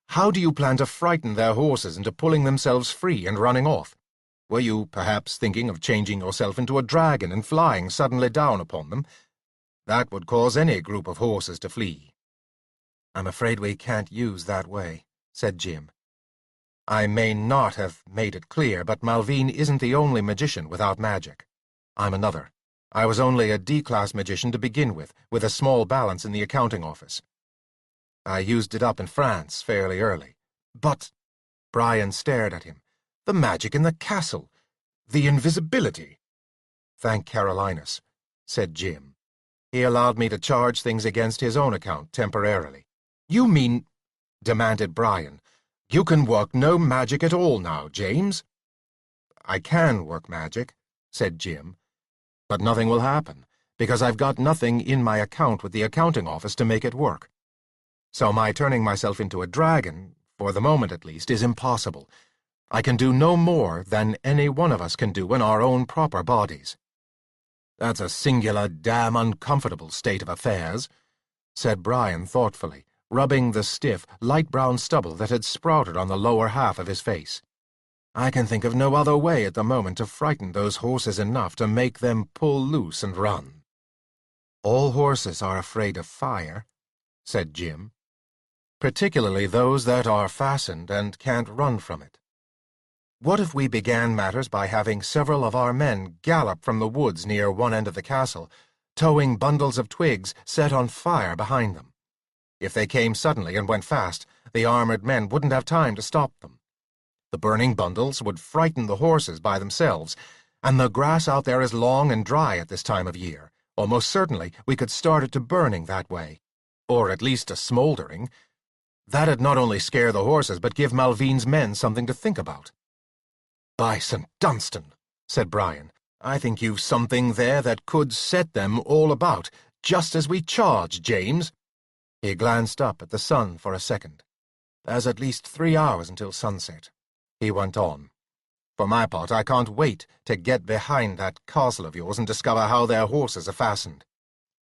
how do you plan to frighten their horses into pulling themselves free and running off? Were you perhaps thinking of changing yourself into a dragon and flying suddenly down upon them? That would cause any group of horses to flee." "I'm afraid we can't use that way," said Jim. "I may not have made it clear, but Malvine isn't the only magician without magic. I'm another. I was only a D-class magician to begin with a small balance in the accounting office. I used it up in France fairly early. But—" Brian stared at him. "The magic in the castle. The invisibility." "Thank Carolinus," said Jim. "He allowed me to charge things against his own account temporarily." "You mean—" demanded Brian. "You can work no magic at all now, James?" "I can work magic," said Jim, "but nothing will happen, because I've got nothing in my account with the accounting office to make it work. So my turning myself into a dragon, for the moment at least, is impossible. I can do no more than any one of us can do in our own proper bodies." "That's a singular, damn uncomfortable state of affairs," said Brian thoughtfully, rubbing the stiff, light-brown stubble that had sprouted on the lower half of his face. "I can think of no other way at the moment to frighten those horses enough to make them pull loose and run." "All horses are afraid of fire," said Jim. "Particularly those that are fastened and can't run from it. What if we began matters by having several of our men gallop from the woods near one end of the castle, towing bundles of twigs set on fire behind them? If they came suddenly and went fast, the armored men wouldn't have time to stop them. The burning bundles would frighten the horses by themselves, and the grass out there is long and dry at this time of year. Almost certainly we could start it to burning that way, or at least to smouldering. That'd not only scare the horses, but give Malvine's men something to think about. "By St. Dunstan," said Brian, "I think you've something there that could set them all about, just as we charge, James." He glanced up at the sun for a second. "There's at least 3 hours until sunset," he went on. "For my part, I can't wait to get behind that castle of yours and discover how their horses are fastened.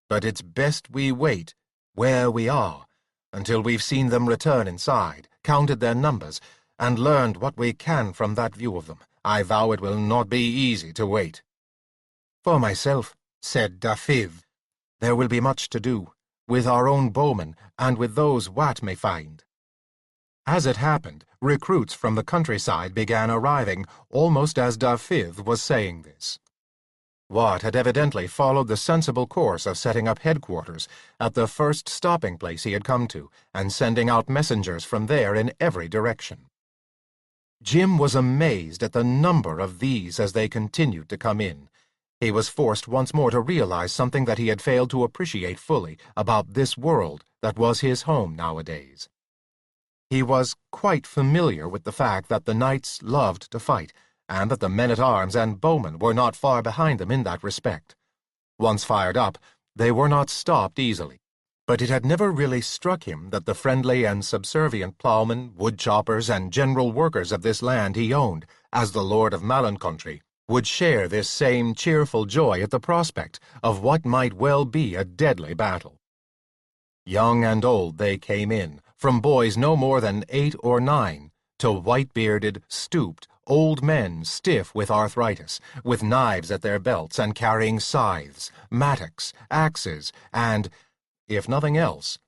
But it's best we wait where we are until we've seen them return inside, counted their numbers, and learned what we can from that view of them. I vow it will not be easy to wait." "For myself," said Dafydd, "there will be much to do, with our own bowmen and with those Wat may find." As it happened, recruits from the countryside began arriving almost as Dafydd was saying this. Wat had evidently followed the sensible course of setting up headquarters at the first stopping place he had come to, and sending out messengers from there in every direction. Jim was amazed at the number of these as they continued to come in. He was forced once more to realize something that he had failed to appreciate fully about this world that was his home nowadays. He was quite familiar with the fact that the knights loved to fight, and that the men-at-arms and bowmen were not far behind them in that respect. Once fired up, they were not stopped easily. But it had never really struck him that the friendly and subservient ploughmen, wood-choppers, and general workers of this land he owned, as the Lord of Malin-country, would share this same cheerful joy at the prospect of what might well be a deadly battle. Young and old they came in, from boys no more than 8 or 9, to white-bearded, stooped, old men stiff with arthritis, with knives at their belts and carrying scythes, mattocks, axes, and, if nothing else,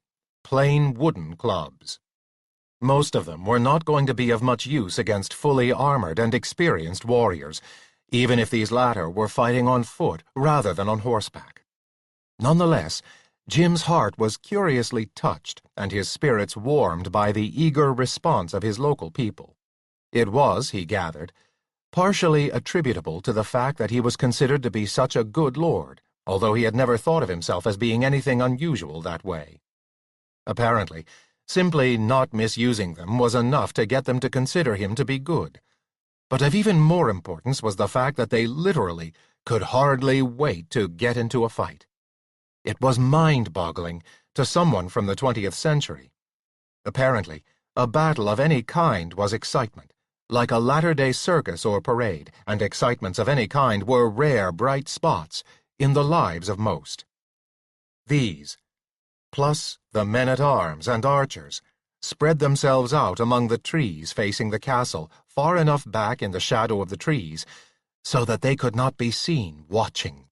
plain wooden clubs. Most of them were not going to be of much use against fully armored and experienced warriors, even if these latter were fighting on foot rather than on horseback. Nonetheless, Jim's heart was curiously touched and his spirits warmed by the eager response of his local people. It was, he gathered, partially attributable to the fact that he was considered to be such a good lord, although he had never thought of himself as being anything unusual that way. Apparently, simply not misusing them was enough to get them to consider him to be good. But of even more importance was the fact that they literally could hardly wait to get into a fight. It was mind-boggling to someone from the 20th century. Apparently, a battle of any kind was excitement, like a latter-day circus or parade, and excitements of any kind were rare, bright spots in the lives of most. These, plus the men-at-arms and archers, spread themselves out among the trees facing the castle, far enough back in the shadow of the trees, so that they could not be seen watching.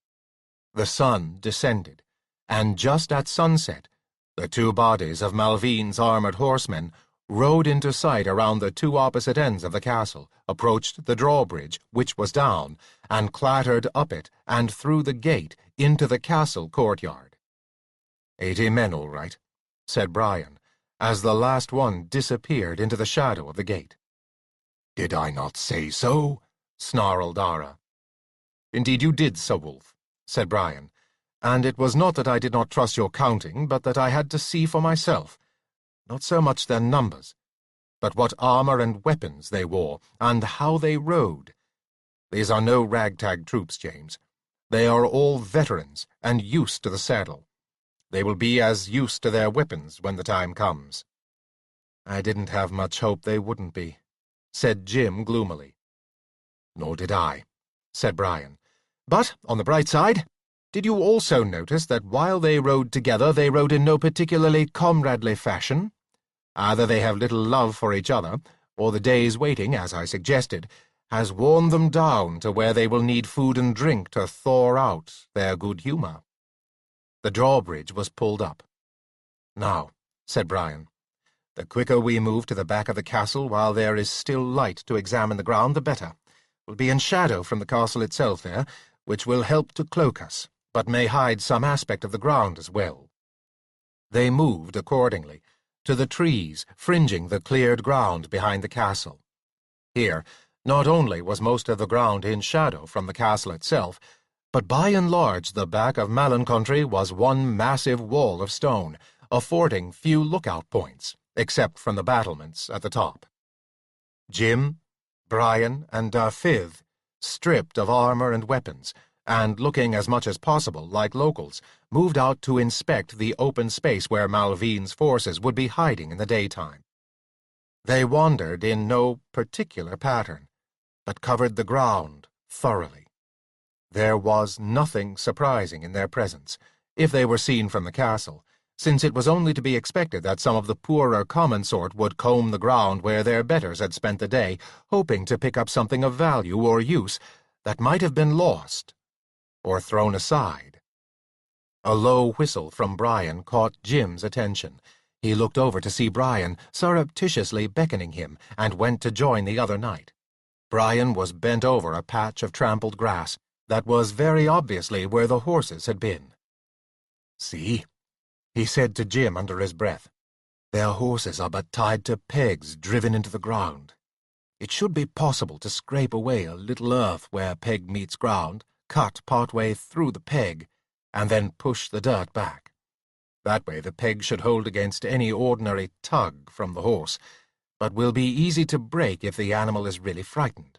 The sun descended, and just at sunset, the 2 bodies of Malvine's armored horsemen rode into sight around the 2 opposite ends of the castle, approached the drawbridge, which was down, and clattered up it and through the gate into the castle courtyard. 80 men, all right, said Brian, as the last one disappeared into the shadow of the gate. "Did I not say so?" snarled Ara. "Indeed you did, Sir Wolf," said Brian, "and it was not that I did not trust your counting, but that I had to see for myself. Not so much their numbers, but what armor and weapons they wore, and how they rode. These are no ragtag troops, James. They are all veterans and used to the saddle. They will be as used to their weapons when the time comes." "I didn't have much hope they wouldn't be," said Jim gloomily. "Nor did I," said Brian. "But, on the bright side, did you also notice that while they rode together they rode in no particularly comradely fashion? Either they have little love for each other, or the day's waiting, as I suggested, has worn them down to where they will need food and drink to thaw out their good humor." The drawbridge was pulled up. "Now," said Brian, "the quicker we move to the back of the castle while there is still light to examine the ground, the better. We'll be in shadow from the castle itself there, which will help to cloak us, but may hide some aspect of the ground as well." They moved accordingly, to the trees fringing the cleared ground behind the castle. Here, not only was most of the ground in shadow from the castle itself, but by and large the back of Malin Country was one massive wall of stone, affording few lookout points, except from the battlements at the top. Jim, Brian, and Dafydd, stripped of armor and weapons, and looking as much as possible like locals, moved out to inspect the open space where Malvin's forces would be hiding in the daytime. They wandered in no particular pattern, but covered the ground thoroughly. There was nothing surprising in their presence, if they were seen from the castle, since it was only to be expected that some of the poorer common sort would comb the ground where their betters had spent the day, hoping to pick up something of value or use that might have been lost or thrown aside. A low whistle from Brian caught Jim's attention. He looked over to see Brian surreptitiously beckoning him, and went to join the other knight. Brian was bent over a patch of trampled grass that was very obviously where the horses had been. "See," he said to Jim under his breath, "their horses are but tied to pegs driven into the ground. It should be possible to scrape away a little earth where peg meets ground, cut partway through the peg, and then push the dirt back. That way the peg should hold against any ordinary tug from the horse, but will be easy to break if the animal is really frightened.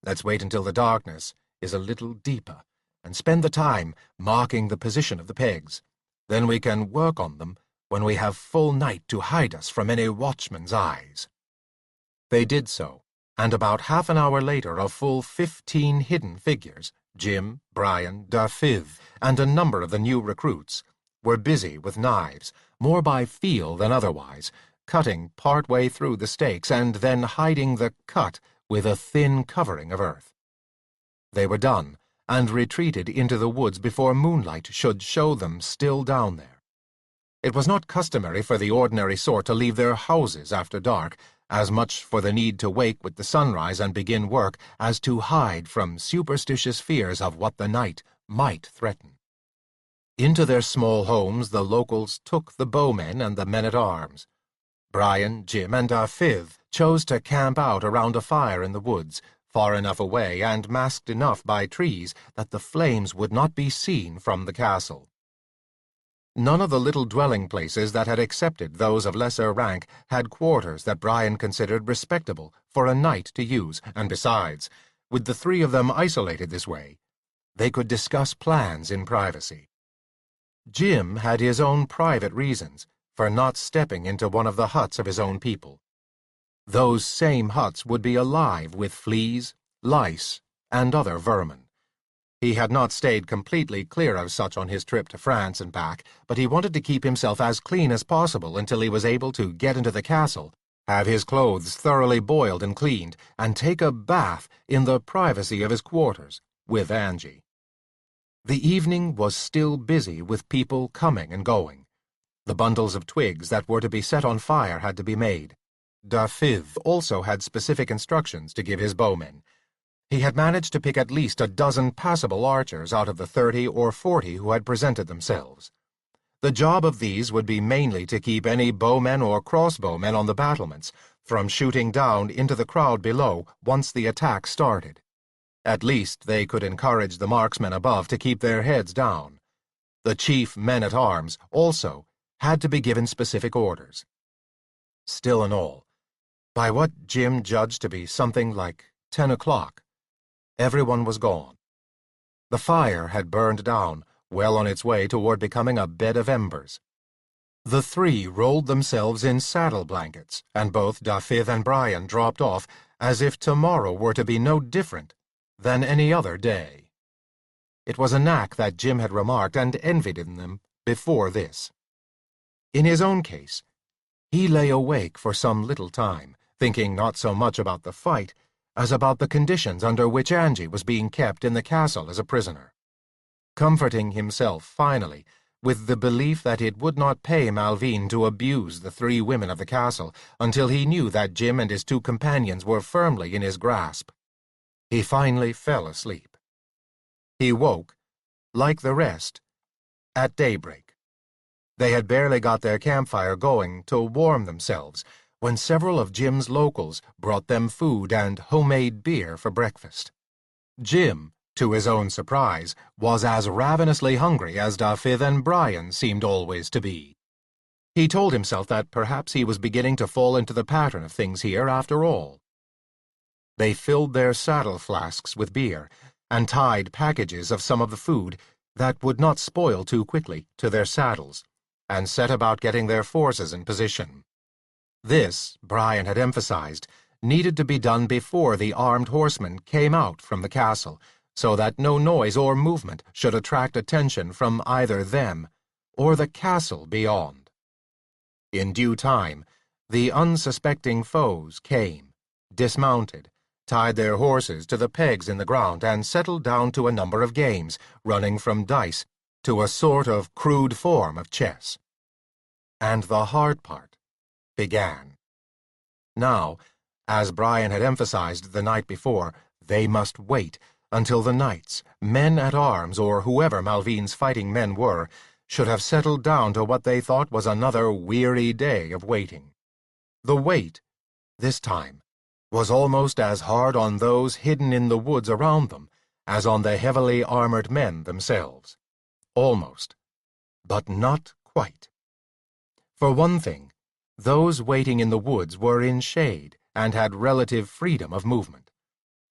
Let's wait until the darkness is a little deeper, and spend the time marking the position of the pegs. Then we can work on them when we have full night to hide us from any watchman's eyes." They did so, and about half an hour later a full 15 hidden figures, Jim, Brian, Dafydd, and a number of the new recruits, were busy with knives, more by feel than otherwise, cutting part way through the stakes and then hiding the cut with a thin covering of earth. They were done, and retreated into the woods before moonlight should show them still down there. It was not customary for the ordinary sort to leave their houses after dark, as much for the need to wake with the sunrise and begin work as to hide from superstitious fears of what the night might threaten. Into their small homes the locals took the bowmen and the men-at-arms. Brian, Jim, and Dafydd chose to camp out around a fire in the woods, far enough away and masked enough by trees that the flames would not be seen from the castle. None of the little dwelling places that had accepted those of lesser rank had quarters that Brian considered respectable for a knight to use, and besides, with the three of them isolated this way, they could discuss plans in privacy. Jim had his own private reasons for not stepping into one of the huts of his own people. Those same huts would be alive with fleas, lice, and other vermin. He had not stayed completely clear of such on his trip to France and back, but he wanted to keep himself as clean as possible until he was able to get into the castle, have his clothes thoroughly boiled and cleaned, and take a bath in the privacy of his quarters with Angie. The evening was still busy with people coming and going. The bundles of twigs that were to be set on fire had to be made. Dafydd also had specific instructions to give his bowmen. He had managed to pick at least a dozen passable archers out of the 30 or 40 who had presented themselves. The job of these would be mainly to keep any bowmen or crossbowmen on the battlements from shooting down into the crowd below once the attack started. At least they could encourage the marksmen above to keep their heads down. The chief men-at-arms also had to be given specific orders. Still in all, by what Jim judged to be something like 10 o'clock, everyone was gone. The fire had burned down, well on its way toward becoming a bed of embers. The three rolled themselves in saddle blankets, and both Dafydd and Brian dropped off as if tomorrow were to be no different than any other day. It was a knack that Jim had remarked and envied in them before this. In his own case, he lay awake for some little time, thinking not so much about the fight as about the conditions under which Angie was being kept in the castle as a prisoner. Comforting himself, finally, with the belief that it would not pay Malvin to abuse the three women of the castle until he knew that Jim and his two companions were firmly in his grasp, he finally fell asleep. He woke, like the rest, at daybreak. They had barely got their campfire going to warm themselves when several of Jim's locals brought them food and homemade beer for breakfast. Jim, to his own surprise, was as ravenously hungry as Dafydd and Brian seemed always to be. He told himself that perhaps he was beginning to fall into the pattern of things here after all. They filled their saddle flasks with beer and tied packages of some of the food that would not spoil too quickly to their saddles, and set about getting their forces in position. This, Brian had emphasized, needed to be done before the armed horsemen came out from the castle, so that no noise or movement should attract attention from either them or the castle beyond. In due time, the unsuspecting foes came, dismounted, tied their horses to the pegs in the ground, and settled down to a number of games, running from dice to a sort of crude form of chess. And the hard part began. Now, as Brian had emphasized the night before, they must wait until the knights, men-at-arms, or whoever Malvine's fighting men were, should have settled down to what they thought was another weary day of waiting. The wait, this time, was almost as hard on those hidden in the woods around them as on the heavily armored men themselves. Almost, but not quite. For one thing, those waiting in the woods were in shade and had relative freedom of movement.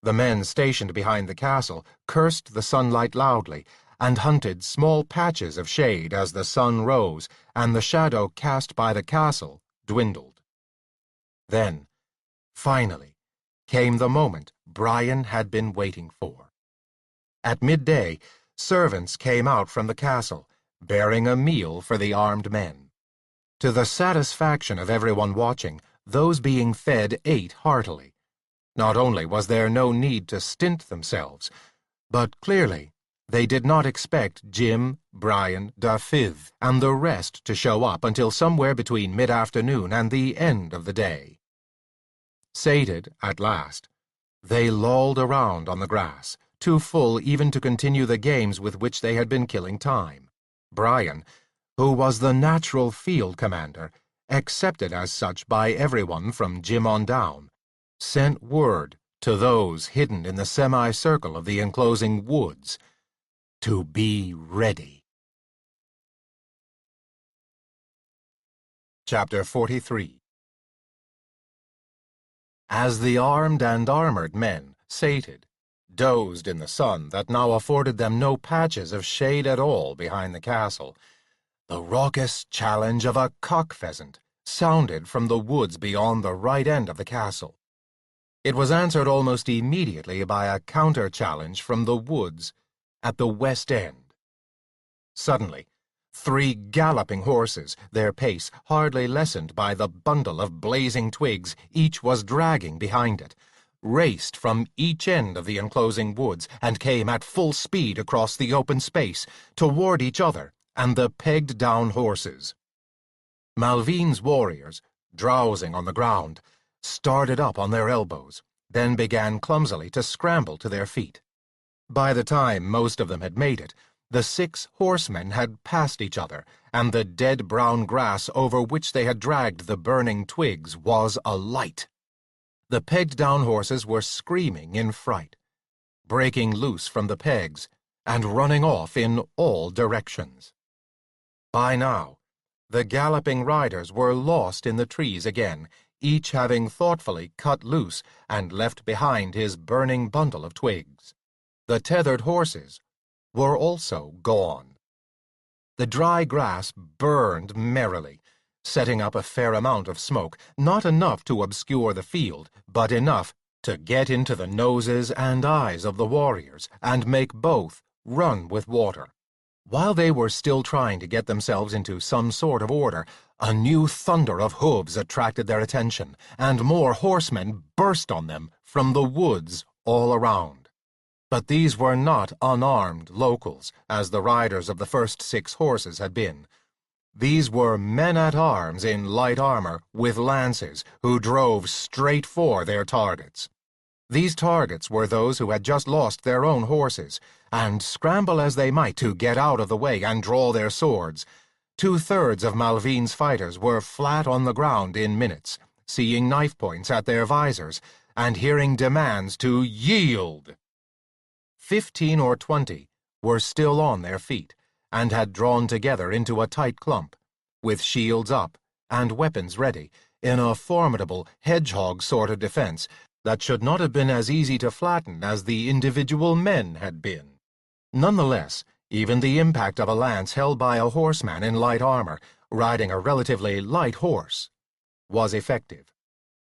The men stationed behind the castle cursed the sunlight loudly and hunted small patches of shade as the sun rose and the shadow cast by the castle dwindled. Then, finally, came the moment Brian had been waiting for. At midday, servants came out from the castle, bearing a meal for the armed men. To the satisfaction of everyone watching, those being fed ate heartily. Not only was there no need to stint themselves, but clearly they did not expect Jim, Brian, Dafydd, and the rest to show up until somewhere between mid-afternoon and the end of the day. Sated, at last, they lolled around on the grass, too full even to continue the games with which they had been killing time. Brian, who was the natural field commander, accepted as such by everyone from Jim on down, sent word to those hidden in the semicircle of the enclosing woods to be ready. Chapter 43. As the armed and armored men, sated, dozed in the sun that now afforded them no patches of shade at all behind the castle, the raucous challenge of a cock-pheasant sounded from the woods beyond the right end of the castle. It was answered almost immediately by a counter-challenge from the woods at the west end. Suddenly, 3 galloping horses, their pace hardly lessened by the bundle of blazing twigs each was dragging behind it, raced from each end of the enclosing woods and came at full speed across the open space toward each other and the pegged-down horses. Malvine's warriors, drowsing on the ground, started up on their elbows, then began clumsily to scramble to their feet. By the time most of them had made it, the 6 horsemen had passed each other, and the dead brown grass over which they had dragged the burning twigs was alight. The pegged-down horses were screaming in fright, breaking loose from the pegs, and running off in all directions. By now, the galloping riders were lost in the trees again, each having thoughtfully cut loose and left behind his burning bundle of twigs. The tethered horses were also gone. The dry grass burned merrily, setting up a fair amount of smoke, not enough to obscure the field, but enough to get into the noses and eyes of the warriors and make both run with water. While they were still trying to get themselves into some sort of order, a new thunder of hooves attracted their attention, and more horsemen burst on them from the woods all around. But these were not unarmed locals, as the riders of the first 6 horses had been. These were men-at-arms in light armor with lances who drove straight for their targets. These targets were those who had just lost their own horses, and scramble as they might to get out of the way and draw their swords, 2/3 of Malvine's fighters were flat on the ground in minutes, seeing knife points at their visors, and hearing demands to yield. 15 or 20 were still on their feet, and had drawn together into a tight clump, with shields up and weapons ready, in a formidable hedgehog sort of defense that should not have been as easy to flatten as the individual men had been. Nonetheless, even the impact of a lance held by a horseman in light armor, riding a relatively light horse, was effective.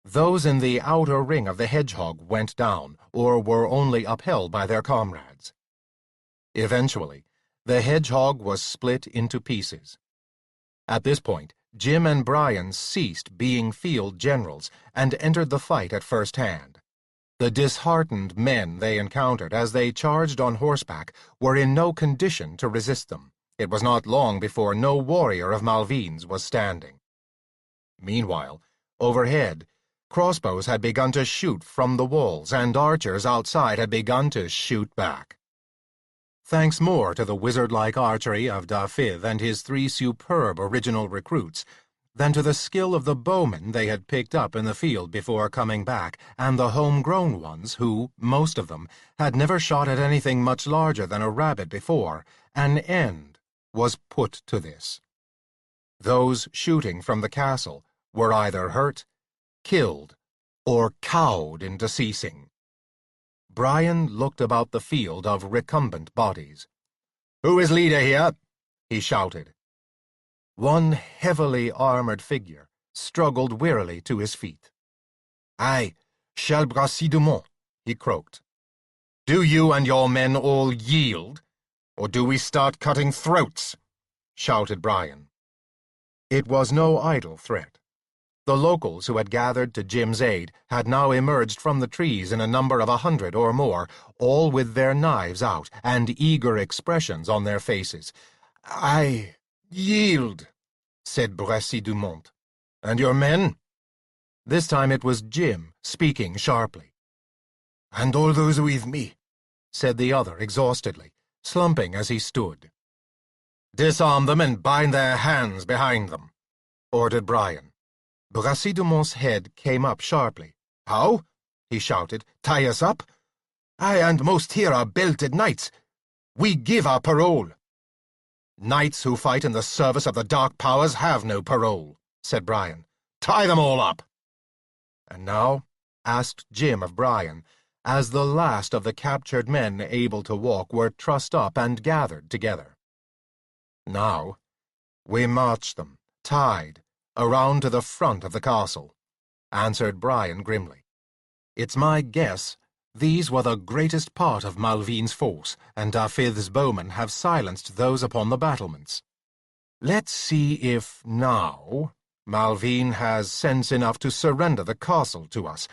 Those in the outer ring of the hedgehog went down, or were only upheld by their comrades. Eventually, the hedgehog was split into pieces. At this point, Jim and Brian ceased being field generals and entered the fight at first hand. The disheartened men they encountered as they charged on horseback were in no condition to resist them. It was not long before no warrior of Malvin's was standing. Meanwhile, overhead, crossbows had begun to shoot from the walls, and archers outside had begun to shoot back. Thanks more to the wizard-like archery of Dafydd and his 3 superb original recruits than to the skill of the bowmen they had picked up in the field before coming back, and the home-grown ones who, most of them, had never shot at anything much larger than a rabbit before, an end was put to this. Those shooting from the castle were either hurt, killed, or cowed into ceasing. Brian looked about the field of recumbent bodies. "Who is leader here?" he shouted. One heavily armored figure struggled wearily to his feet. "I, Charles Bracy-Dumont," he croaked. "Do you and your men all yield, or do we start cutting throats?" shouted Brian. It was no idle threat. The locals who had gathered to Jim's aid had now emerged from the trees in a number of 100 or more, all with their knives out and eager expressions on their faces. "I yield," said Bracy-Dumont. "And your men?" This time it was Jim, speaking sharply. "And all those with me," said the other exhaustedly, slumping as he stood. "Disarm them and bind their hands behind them," ordered Brian. Bracy-Dumont's head came up sharply. "How?" he shouted. "Tie us up? I and most here are belted knights. We give our parole." "Knights who fight in the service of the dark powers have no parole," said Brian. "Tie them all up." "And now?" asked Jim of Brian, as the last of the captured men able to walk were trussed up and gathered together. "Now, we march them, tied, around to the front of the castle," answered Brian grimly. "It's my guess these were the greatest part of Malvin's force, and Dafydd's bowmen have silenced those upon the battlements. Let's see if, now, Malvin has sense enough to surrender the castle to us."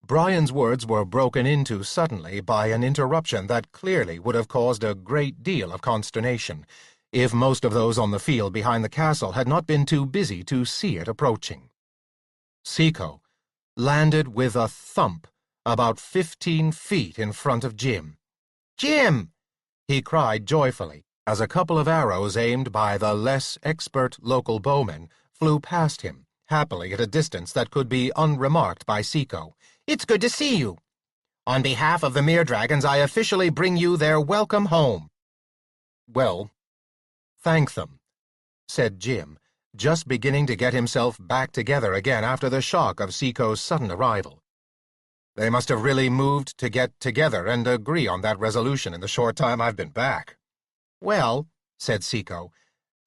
Brian's words were broken into suddenly by an interruption that clearly would have caused a great deal of consternation, if most of those on the field behind the castle had not been too busy to see it approaching. Seco landed with a thump about 15 feet in front of Jim. "Jim!" he cried joyfully, as a couple of arrows aimed by the less expert local bowmen flew past him, happily at a distance that could be unremarked by Seco. "It's good to see you. On behalf of the Mere Dragons, I officially bring you their welcome home." "Well, thank them," said Jim, just beginning to get himself back together again after the shock of Seco's sudden arrival. "They must have really moved to get together and agree on that resolution in the short time I've been back." "Well," said Seco,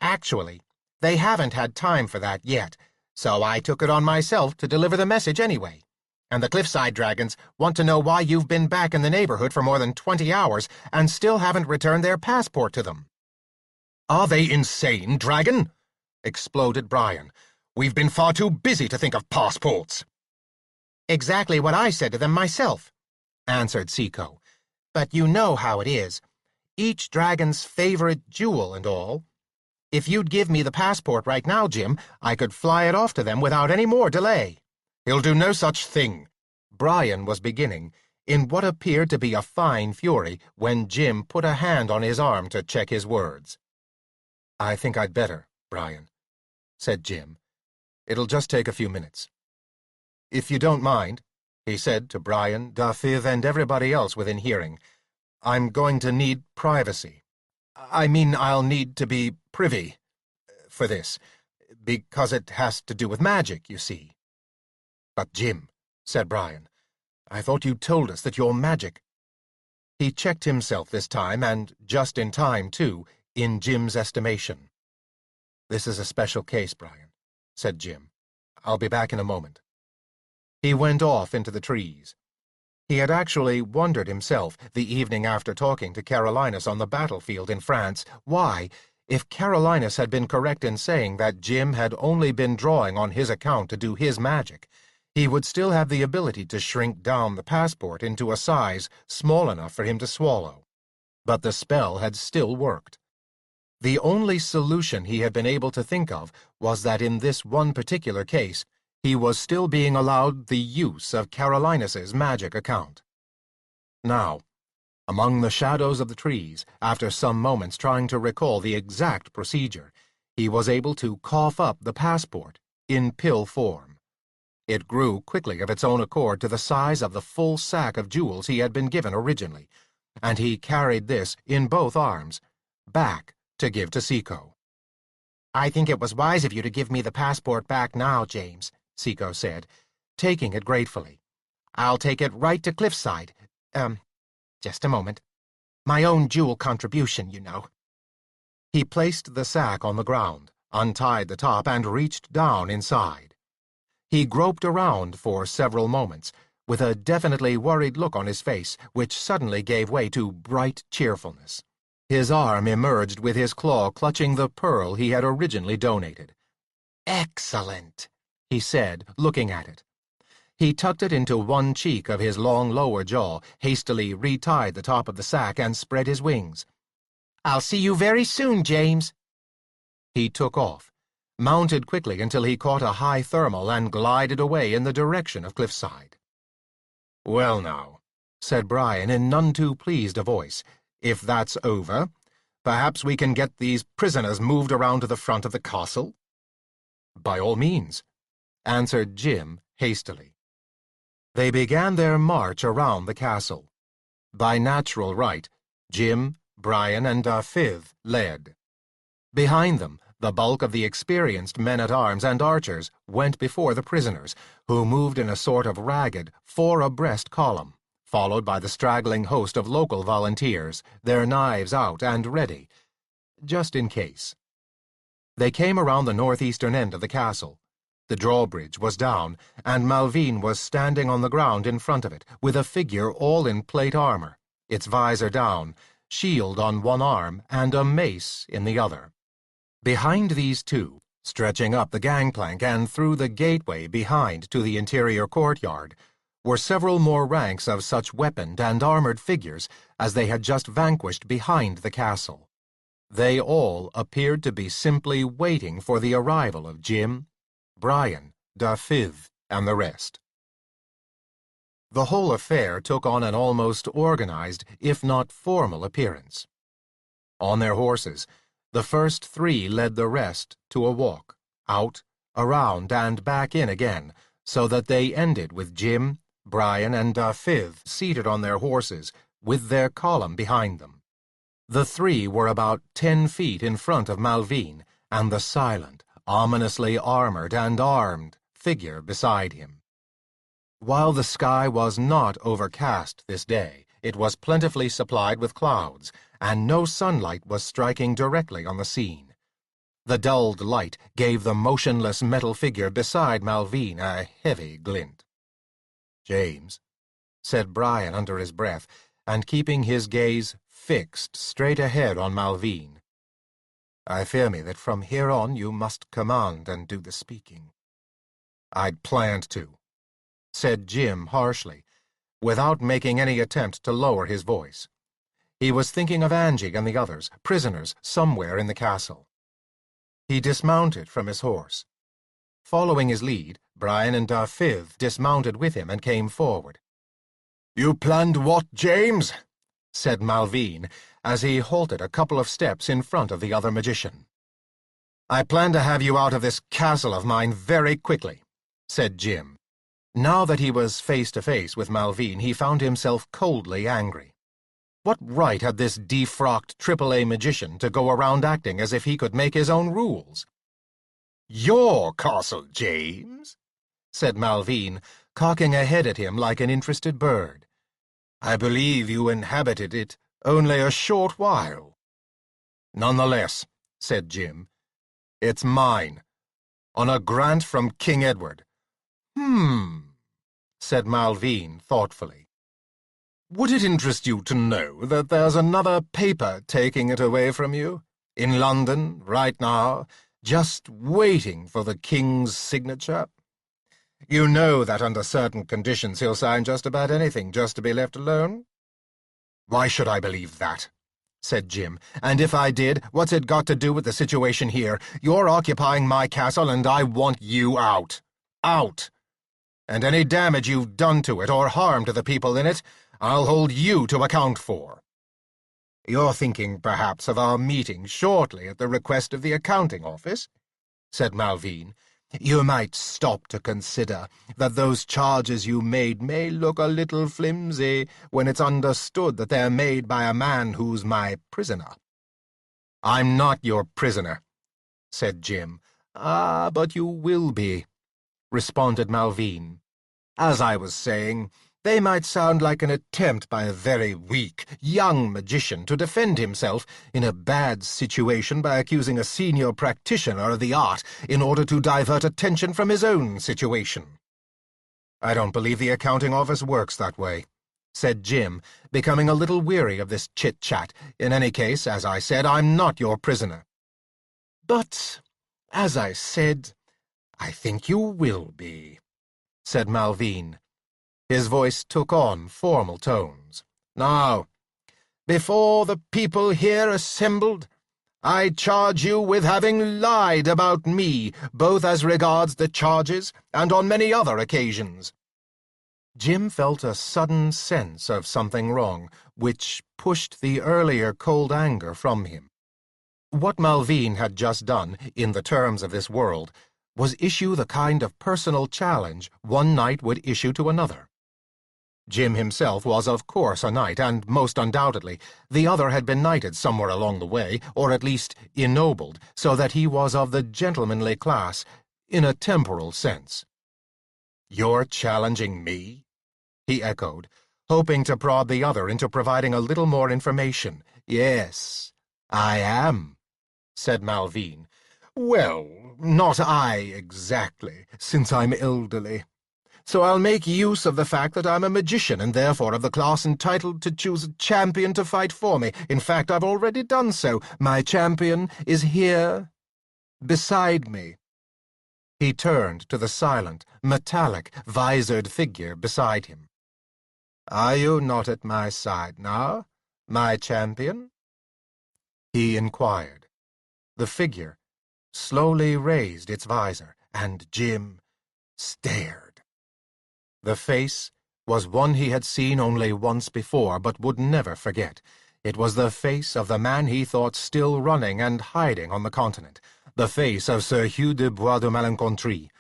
"actually, they haven't had time for that yet, so I took it on myself to deliver the message anyway. And the Cliffside Dragons want to know why you've been back in the neighborhood for more than 20 hours and still haven't returned their passport to them." "Are they insane, Dragon?" exploded Brian. "We've been far too busy to think of passports." "Exactly what I said to them myself," answered Seco. "But you know how it is. Each dragon's favorite jewel and all. If you'd give me the passport right now, Jim, I could fly it off to them without any more delay." "He'll do no such thing," Brian was beginning, in what appeared to be a fine fury, when Jim put a hand on his arm to check his words. "I think I'd better, Brian," said Jim. "It'll just take a few minutes." "If you don't mind," he said to Brian, Dafydd, and everybody else within hearing, "I'm going to need privacy. I mean, I'll need to be privy for this, because it has to do with magic, you see." "But Jim," said Brian, "I thought you told us that your magic—" He checked himself this time, and just in time, too, in Jim's estimation. "This is a special case, Brian," said Jim. "I'll be back in a moment." He went off into the trees. He had actually wondered himself, the evening after talking to Carolinus on the battlefield in France, why, if Carolinus had been correct in saying that Jim had only been drawing on his account to do his magic, he would still have the ability to shrink down the passport into a size small enough for him to swallow. But the spell had still worked. The only solution he had been able to think of was that in this one particular case, he was still being allowed the use of Carolinus's magic account. Now, among the shadows of the trees, after some moments trying to recall the exact procedure, he was able to cough up the passport in pill form. It grew quickly of its own accord to the size of the full sack of jewels he had been given originally, and he carried this in both arms, back to give to Seco. "I think it was wise of you to give me the passport back now, James," Seco said, taking it gratefully. "I'll take it right to Cliffside. Just a moment. My own jewel contribution, you know." He placed the sack on the ground, untied the top, and reached down inside. He groped around for several moments, with a definitely worried look on his face, which suddenly gave way to bright cheerfulness. His arm emerged with his claw clutching the pearl he had originally donated. "Excellent," he said, looking at it. He tucked it into one cheek of his long lower jaw, hastily retied the top of the sack, and spread his wings. "I'll see you very soon, James." He took off, mounted quickly until he caught a high thermal, and glided away in the direction of Cliffside. "Well now," said Brian in none too pleased a voice, "if that's over, perhaps we can get these prisoners moved around to the front of the castle?" "By all means," answered Jim hastily. They began their march around the castle. By natural right, Jim, Brian, and Dafydd led. Behind them, the bulk of the experienced men-at-arms and archers went before the prisoners, who moved in a sort of ragged, four-abreast column, followed by the straggling host of local volunteers, their knives out and ready, just in case. They came around the northeastern end of the castle. The drawbridge was down, and Malvine was standing on the ground in front of it, with a figure all in plate armor, its visor down, shield on one arm, and a mace in the other. Behind these two, stretching up the gangplank and through the gateway behind to the interior courtyard, were several more ranks of such weaponed and armored figures as they had just vanquished behind the castle. They all appeared to be simply waiting for the arrival of Jim, Brian, Dafydd, and the rest. The whole affair took on an almost organized, if not formal, appearance. On their horses, the first three led the rest to a walk, out, around, and back in again, so that they ended with Jim, Brian, and Dafydd seated on their horses, with their column behind them. The three were about 10 feet in front of Malvine, and the silent, ominously armored and armed figure beside him. While the sky was not overcast this day, it was plentifully supplied with clouds, and no sunlight was striking directly on the scene. The dulled light gave the motionless metal figure beside Malvine a heavy glint. "James," said Brian under his breath, and keeping his gaze fixed straight ahead on Malvine, "I fear me that from here on you must command and do the speaking." "I'd planned to," said Jim harshly, without making any attempt to lower his voice. He was thinking of Angie and the others, prisoners somewhere in the castle. He dismounted from his horse. Following his lead, Brian and Dafydd dismounted with him and came forward. "You planned what, James?" said Malvine, as he halted a couple of steps in front of the other magician. "I plan to have you out of this castle of mine very quickly," said Jim. Now that he was face to face with Malvine, he found himself coldly angry. What right had this defrocked AAA magician to go around acting as if he could make his own rules? "Your castle, James?" said Malvine, cocking a head at him like an interested bird. "I believe you inhabited it only a short while." "Nonetheless," said Jim, "it's mine, on a grant from King Edward." Said Malvine thoughtfully. "Would it interest you to know that there's another paper taking it away from you, in London, right now, just waiting for the King's signature? You know that under certain conditions he'll sign just about anything just to be left alone?" "Why should I believe that?" said Jim. "And if I did, what's it got to do with the situation here? You're occupying my castle, and I want you out. Out! And any damage you've done to it, or harm to the people in it, I'll hold you to account for." "You're thinking, perhaps, of our meeting shortly at the request of the accounting office?" said Malvine. "You might stop to consider that those charges you made may look a little flimsy when it's understood that they're made by a man who's my prisoner." "I'm not your prisoner," said Jim. "Ah, but you will be," responded Malvine. "As I was saying, they might sound like an attempt by a very weak, young magician to defend himself in a bad situation by accusing a senior practitioner of the art in order to divert attention from his own situation." "I don't believe the accounting office works that way," said Jim, becoming a little weary of this chit-chat. "In any case, as I said, I'm not your prisoner." "But, as I said, I think you will be," said Malvine. His voice took on formal tones. "Now, before the people here assembled, I charge you with having lied about me, both as regards the charges and on many other occasions." Jim felt a sudden sense of something wrong, which pushed the earlier cold anger from him. What Malvine had just done, in the terms of this world, was issue the kind of personal challenge one knight would issue to another. Jim himself was of course a knight, and most undoubtedly the other had been knighted somewhere along the way, or at least ennobled, so that he was of the gentlemanly class, in a temporal sense. "You're challenging me?" he echoed, hoping to prod the other into providing a little more information. "Yes, I am," said Malvine. "Well, not I exactly, since I'm elderly. So I'll make use of the fact that I'm a magician and therefore of the class entitled to choose a champion to fight for me. In fact, I've already done so. My champion is here, beside me." He turned to the silent, metallic, visored figure beside him. "Are you not at my side now, my champion?" he inquired. The figure slowly raised its visor, and Jim stared. The face was one he had seen only once before, but would never forget. It was the face of the man he thought still running and hiding on the continent, the face of Sir Hugh de Bois de Malencontré,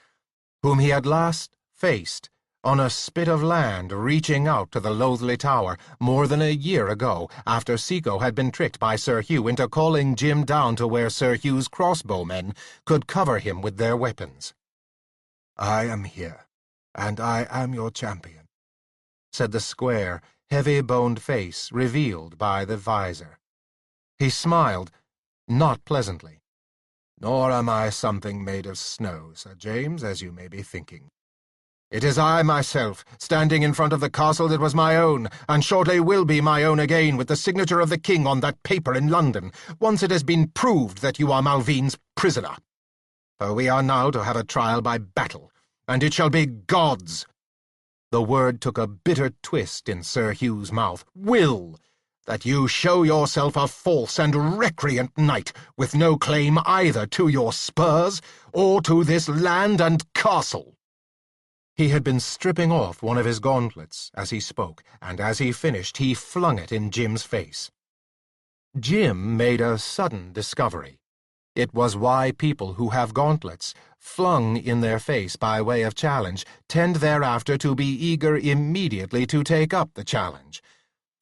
whom he had last faced on a spit of land reaching out to the Loathly Tower more than a year ago, after Seaco had been tricked by Sir Hugh into calling Jim down to where Sir Hugh's crossbowmen could cover him with their weapons. "I am here, and I am your champion," said the square, heavy-boned face revealed by the visor. He smiled, not pleasantly. "Nor am I something made of snow, Sir James, as you may be thinking. It is I myself, standing in front of the castle that was my own, and shortly will be my own again with the signature of the king on that paper in London, once it has been proved that you are Malvine's prisoner. For we are now to have a trial by battle, and it shall be God's—" the word took a bitter twist in Sir Hugh's mouth— "will that you show yourself a false and recreant knight, with no claim either to your spurs or to this land and castle." He had been stripping off one of his gauntlets as he spoke, and as he finished he flung it in Jim's face. Jim made a sudden discovery. It was why people who have gauntlets, flung in their face by way of challenge, tend thereafter to be eager immediately to take up the challenge.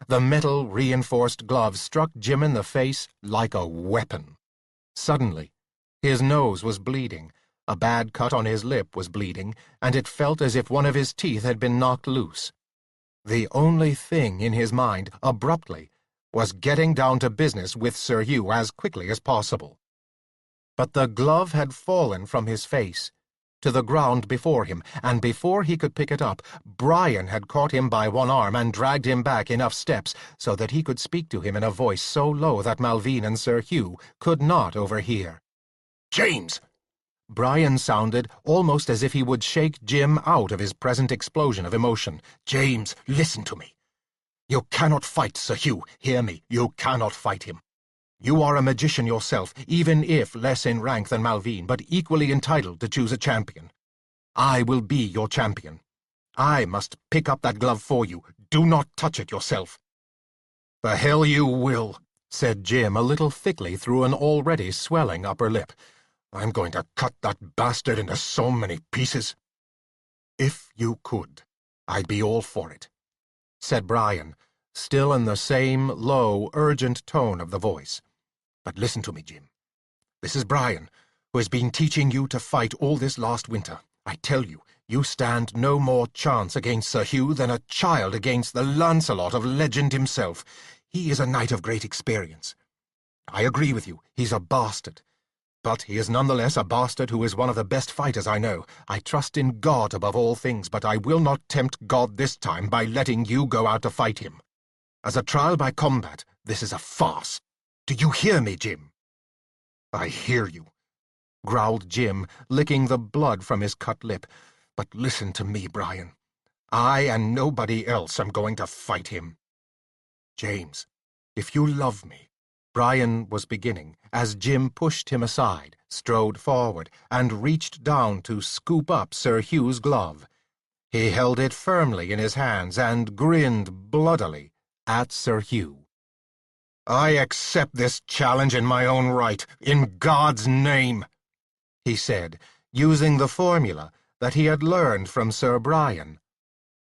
The metal-reinforced glove struck Jim in the face like a weapon. Suddenly, his nose was bleeding, a bad cut on his lip was bleeding, and it felt as if one of his teeth had been knocked loose. The only thing in his mind, abruptly, was getting down to business with Sir Hugh as quickly as possible. But the glove had fallen from his face to the ground before him, and before he could pick it up, Brian had caught him by one arm and dragged him back enough steps so that he could speak to him in a voice so low that Malvine and Sir Hugh could not overhear. "James!" Brian sounded almost as if he would shake Jim out of his present explosion of emotion. "James, listen to me. You cannot fight Sir Hugh. Hear me, you cannot fight him. You are a magician yourself, even if less in rank than Malvine, but equally entitled to choose a champion. I will be your champion. I must pick up that glove for you. Do not touch it yourself." "The hell you will," said Jim a little thickly through an already swelling upper lip. "I'm going to cut that bastard into so many pieces." "If you could, I'd be all for it," said Brian, still in the same low, urgent tone of the voice. "But listen to me, Jim. This is Brian, who has been teaching you to fight all this last winter. I tell you, you stand no more chance against Sir Hugh than a child against the Lancelot of legend himself. He is a knight of great experience. I agree with you, he's a bastard. But he is nonetheless a bastard who is one of the best fighters I know. I trust in God above all things, but I will not tempt God this time by letting you go out to fight him. As a trial by combat, this is a farce. Do you hear me, Jim?" "I hear you," growled Jim, licking the blood from his cut lip. "But listen to me, Brian. I and nobody else am going to fight him. James, if you love me—" Brian was beginning, as Jim pushed him aside, strode forward, and reached down to scoop up Sir Hugh's glove. He held it firmly in his hands and grinned bloodily at Sir Hugh. "I accept this challenge in my own right, in God's name," he said, using the formula that he had learned from Sir Brian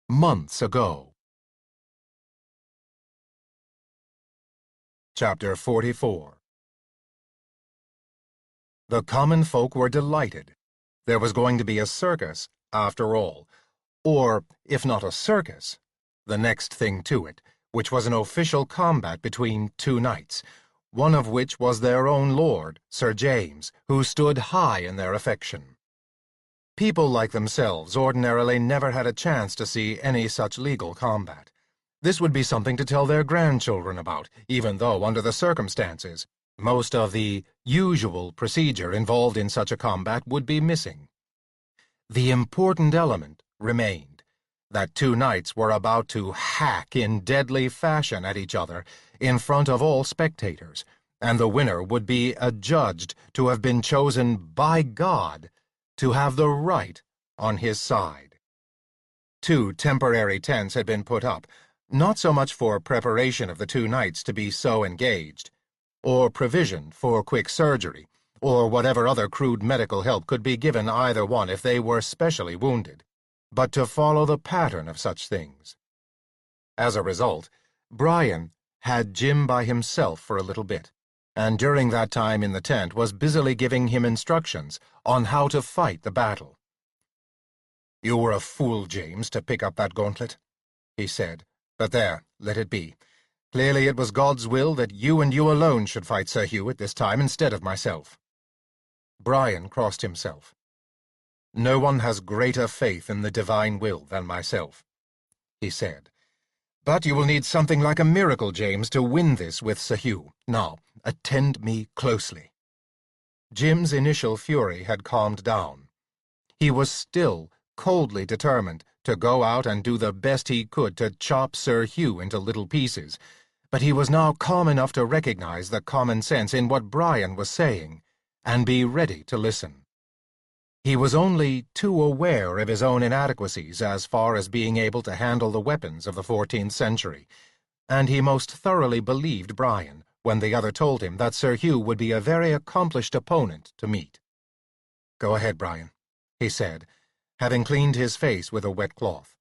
months ago. Chapter 44. The common folk were delighted. There was going to be a circus, after all. Or, if not a circus, the next thing to it, which was an official combat between two knights, one of which was their own lord, Sir James, who stood high in their affection. People like themselves ordinarily never had a chance to see any such legal combat. This would be something to tell their grandchildren about, even though, under the circumstances, most of the usual procedure involved in such a combat would be missing. The important element remained, that two knights were about to hack in deadly fashion at each other in front of all spectators, and the winner would be adjudged to have been chosen by God to have the right on his side. Two temporary tents had been put up, not so much for preparation of the two knights to be so engaged, or provision for quick surgery, or whatever other crude medical help could be given either one if they were specially wounded, but to follow the pattern of such things. As a result, Brian had Jim by himself for a little bit, and during that time in the tent was busily giving him instructions on how to fight the battle. "You were a fool, James, to pick up that gauntlet," he said. "But there, let it be. Clearly it was God's will that you and you alone should fight Sir Hugh at this time instead of myself." Brian crossed himself. "No one has greater faith in the divine will than myself," he said. "But you will need something like a miracle, James, to win this with Sir Hugh. Now, attend me closely." Jim's initial fury had calmed down. He was still coldly determined to go out and do the best he could to chop Sir Hugh into little pieces, but he was now calm enough to recognize the common sense in what Brian was saying, and be ready to listen. He was only too aware of his own inadequacies as far as being able to handle the weapons of the 14th century, and he most thoroughly believed Brian when the other told him that Sir Hugh would be a very accomplished opponent to meet. "Go ahead, Brian," he said, having cleaned his face with a wet cloth.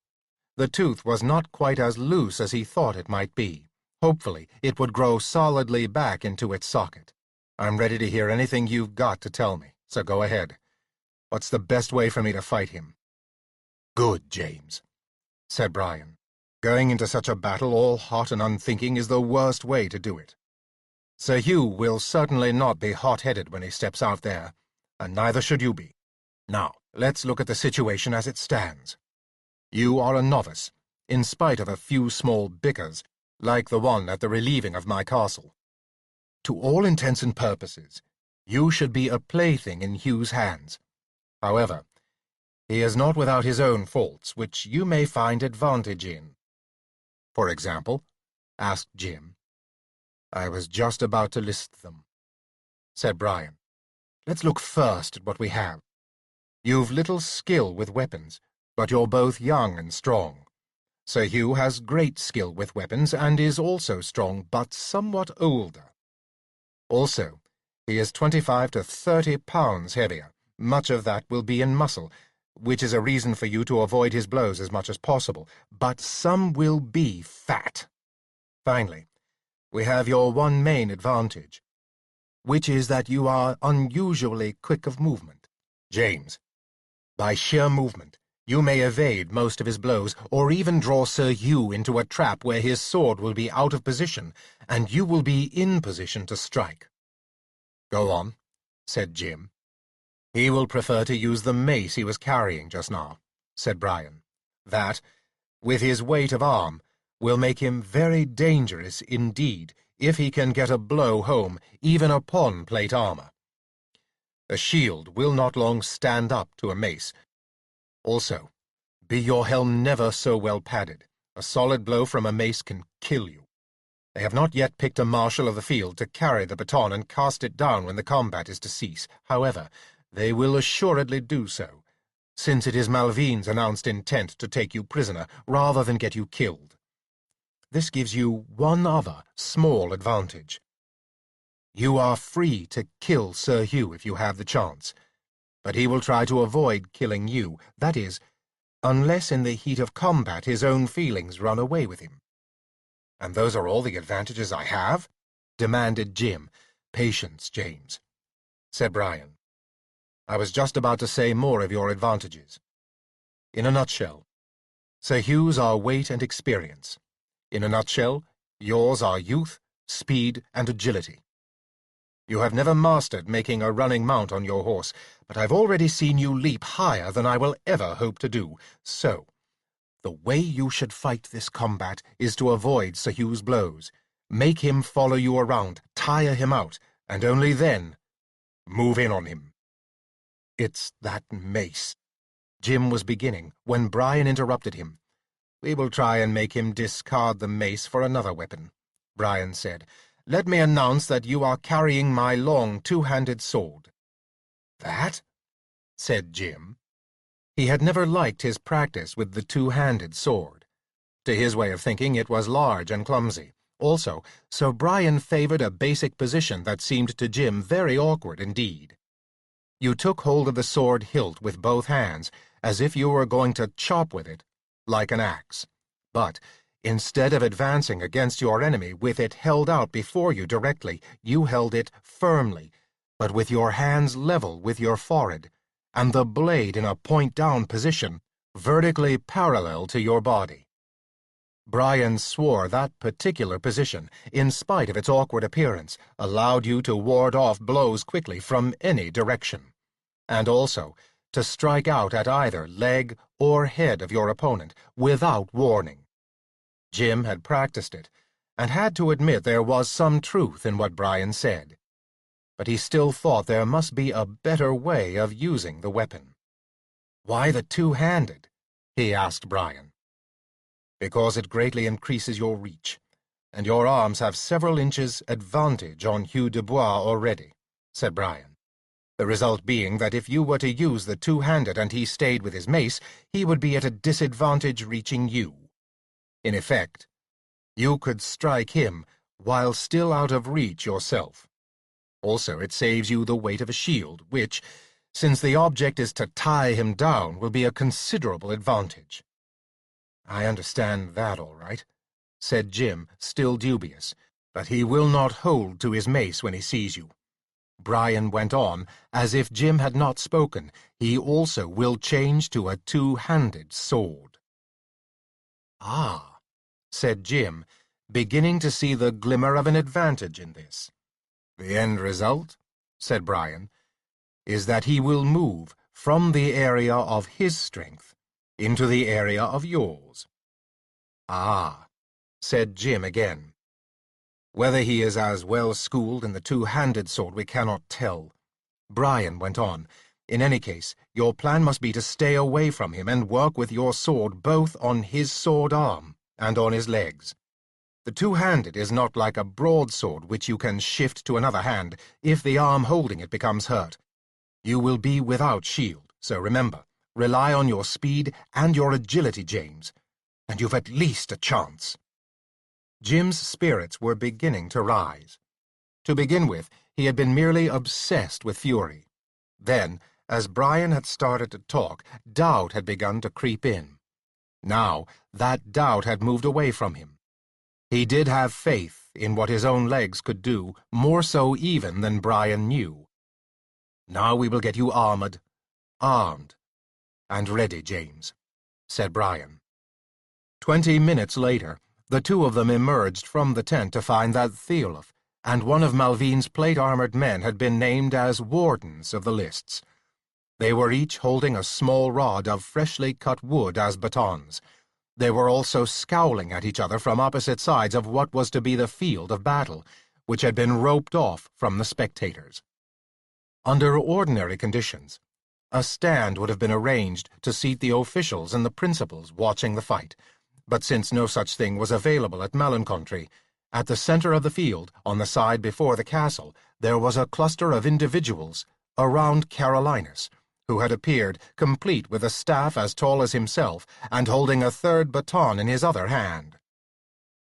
The tooth was not quite as loose as he thought it might be. Hopefully, it would grow solidly back into its socket. "I'm ready to hear anything you've got to tell me, so go ahead. What's the best way for me to fight him?" "Good, James," said Brian. "Going into such a battle all hot and unthinking is the worst way to do it. Sir Hugh will certainly not be hot-headed when he steps out there, and neither should you be. Now, let's look at the situation as it stands. You are a novice, in spite of a few small bickers, like the one at the relieving of my castle. To all intents and purposes, you should be a plaything in Hugh's hands. However, he is not without his own faults, which you may find advantage in." "For example?" asked Jim. "I was just about to list them," said Brian. "Let's look first at what we have. You've little skill with weapons, but you're both young and strong. Sir Hugh has great skill with weapons and is also strong, but somewhat older. Also, he is 25 to 30 pounds heavier. Much of that will be in muscle, which is a reason for you to avoid his blows as much as possible, but some will be fat. Finally, we have your one main advantage, which is that you are unusually quick of movement. James, by sheer movement, you may evade most of his blows, or even draw Sir Hugh into a trap where his sword will be out of position, and you will be in position to strike." "Go on," said Jim. "He will prefer to use the mace he was carrying just now," said Brian. "That, with his weight of arm, will make him very dangerous indeed if he can get a blow home, even upon plate armor. A shield will not long stand up to a mace. Also, be your helm never so well padded. A solid blow from a mace can kill you. They have not yet picked a marshal of the field to carry the baton and cast it down when the combat is to cease. However, they will assuredly do so, since it is Malvine's announced intent to take you prisoner rather than get you killed. This gives you one other small advantage. You are free to kill Sir Hugh if you have the chance, but he will try to avoid killing you, that is, unless in the heat of combat his own feelings run away with him." "And those are all the advantages I have?" demanded Jim. "Patience, James," said Brian. "I was just about to say more of your advantages. In a nutshell, Sir Hugh's are weight and experience. In a nutshell, yours are youth, speed, and agility. You have never mastered making a running mount on your horse, but I've already seen you leap higher than I will ever hope to do. So, the way you should fight this combat is to avoid Sir Hugh's blows. Make him follow you around, tire him out, and only then move in on him." "It's that mace," Jim was beginning, when Brian interrupted him. "We will try and make him discard the mace for another weapon," Brian said. "Let me announce that you are carrying my long two-handed sword." "That?" said Jim. He had never liked his practice with the two-handed sword. To his way of thinking, it was large and clumsy. Also, Sir Brian favored a basic position that seemed to Jim very awkward indeed. You took hold of the sword hilt with both hands, as if you were going to chop with it, like an axe. But instead of advancing against your enemy with it held out before you directly, you held it firmly, but with your hands level with your forehead, and the blade in a point-down position, vertically parallel to your body. Brian swore that particular position, in spite of its awkward appearance, allowed you to ward off blows quickly from any direction, and also to strike out at either leg or head of your opponent without warning. Jim had practiced it, and had to admit there was some truth in what Brian said. But he still thought there must be a better way of using the weapon. "Why the two-handed?" he asked Brian. "Because it greatly increases your reach, and your arms have several inches advantage on Hugh de Bois already," said Brian. "The result being that if you were to use the two-handed and he stayed with his mace, he would be at a disadvantage reaching you. In effect, you could strike him while still out of reach yourself. Also, it saves you the weight of a shield, which, since the object is to tie him down, will be a considerable advantage." "I understand that all right," said Jim, still dubious, "but he will not hold to his mace when he sees you." Brian went on, as if Jim had not spoken. "He also will change to a two-handed sword." "Ah," said Jim, beginning to see the glimmer of an advantage in this. "The end result," said Brian, "is that he will move from the area of his strength into the area of yours." "Ah," said Jim again. "Whether he is as well schooled in the two-handed sword we cannot tell." Brian went on, "In any case, your plan must be to stay away from him and work with your sword both on his sword arm and on his legs. The two-handed is not like a broadsword which you can shift to another hand if the arm holding it becomes hurt. You will be without shield, so remember, rely on your speed and your agility, James, and you've at least a chance." Jim's spirits were beginning to rise. To begin with, he had been merely obsessed with fury. Then, as Brian had started to talk, doubt had begun to creep in. Now, that doubt had moved away from him. He did have faith in what his own legs could do, more so even than Brian knew. "Now we will get you armed, armed, and ready, James," said Brian. 20 minutes later, the two of them emerged from the tent to find that Theolf and one of Malvine's plate-armored men had been named as wardens of the lists. They were each holding a small rod of freshly cut wood as batons. They were also scowling at each other from opposite sides of what was to be the field of battle, which had been roped off from the spectators. Under ordinary conditions, a stand would have been arranged to seat the officials and the principals watching the fight, but since no such thing was available at Melancontry, at the center of the field, on the side before the castle, there was a cluster of individuals around Carolinus, who had appeared, complete with a staff as tall as himself, and holding a third baton in his other hand.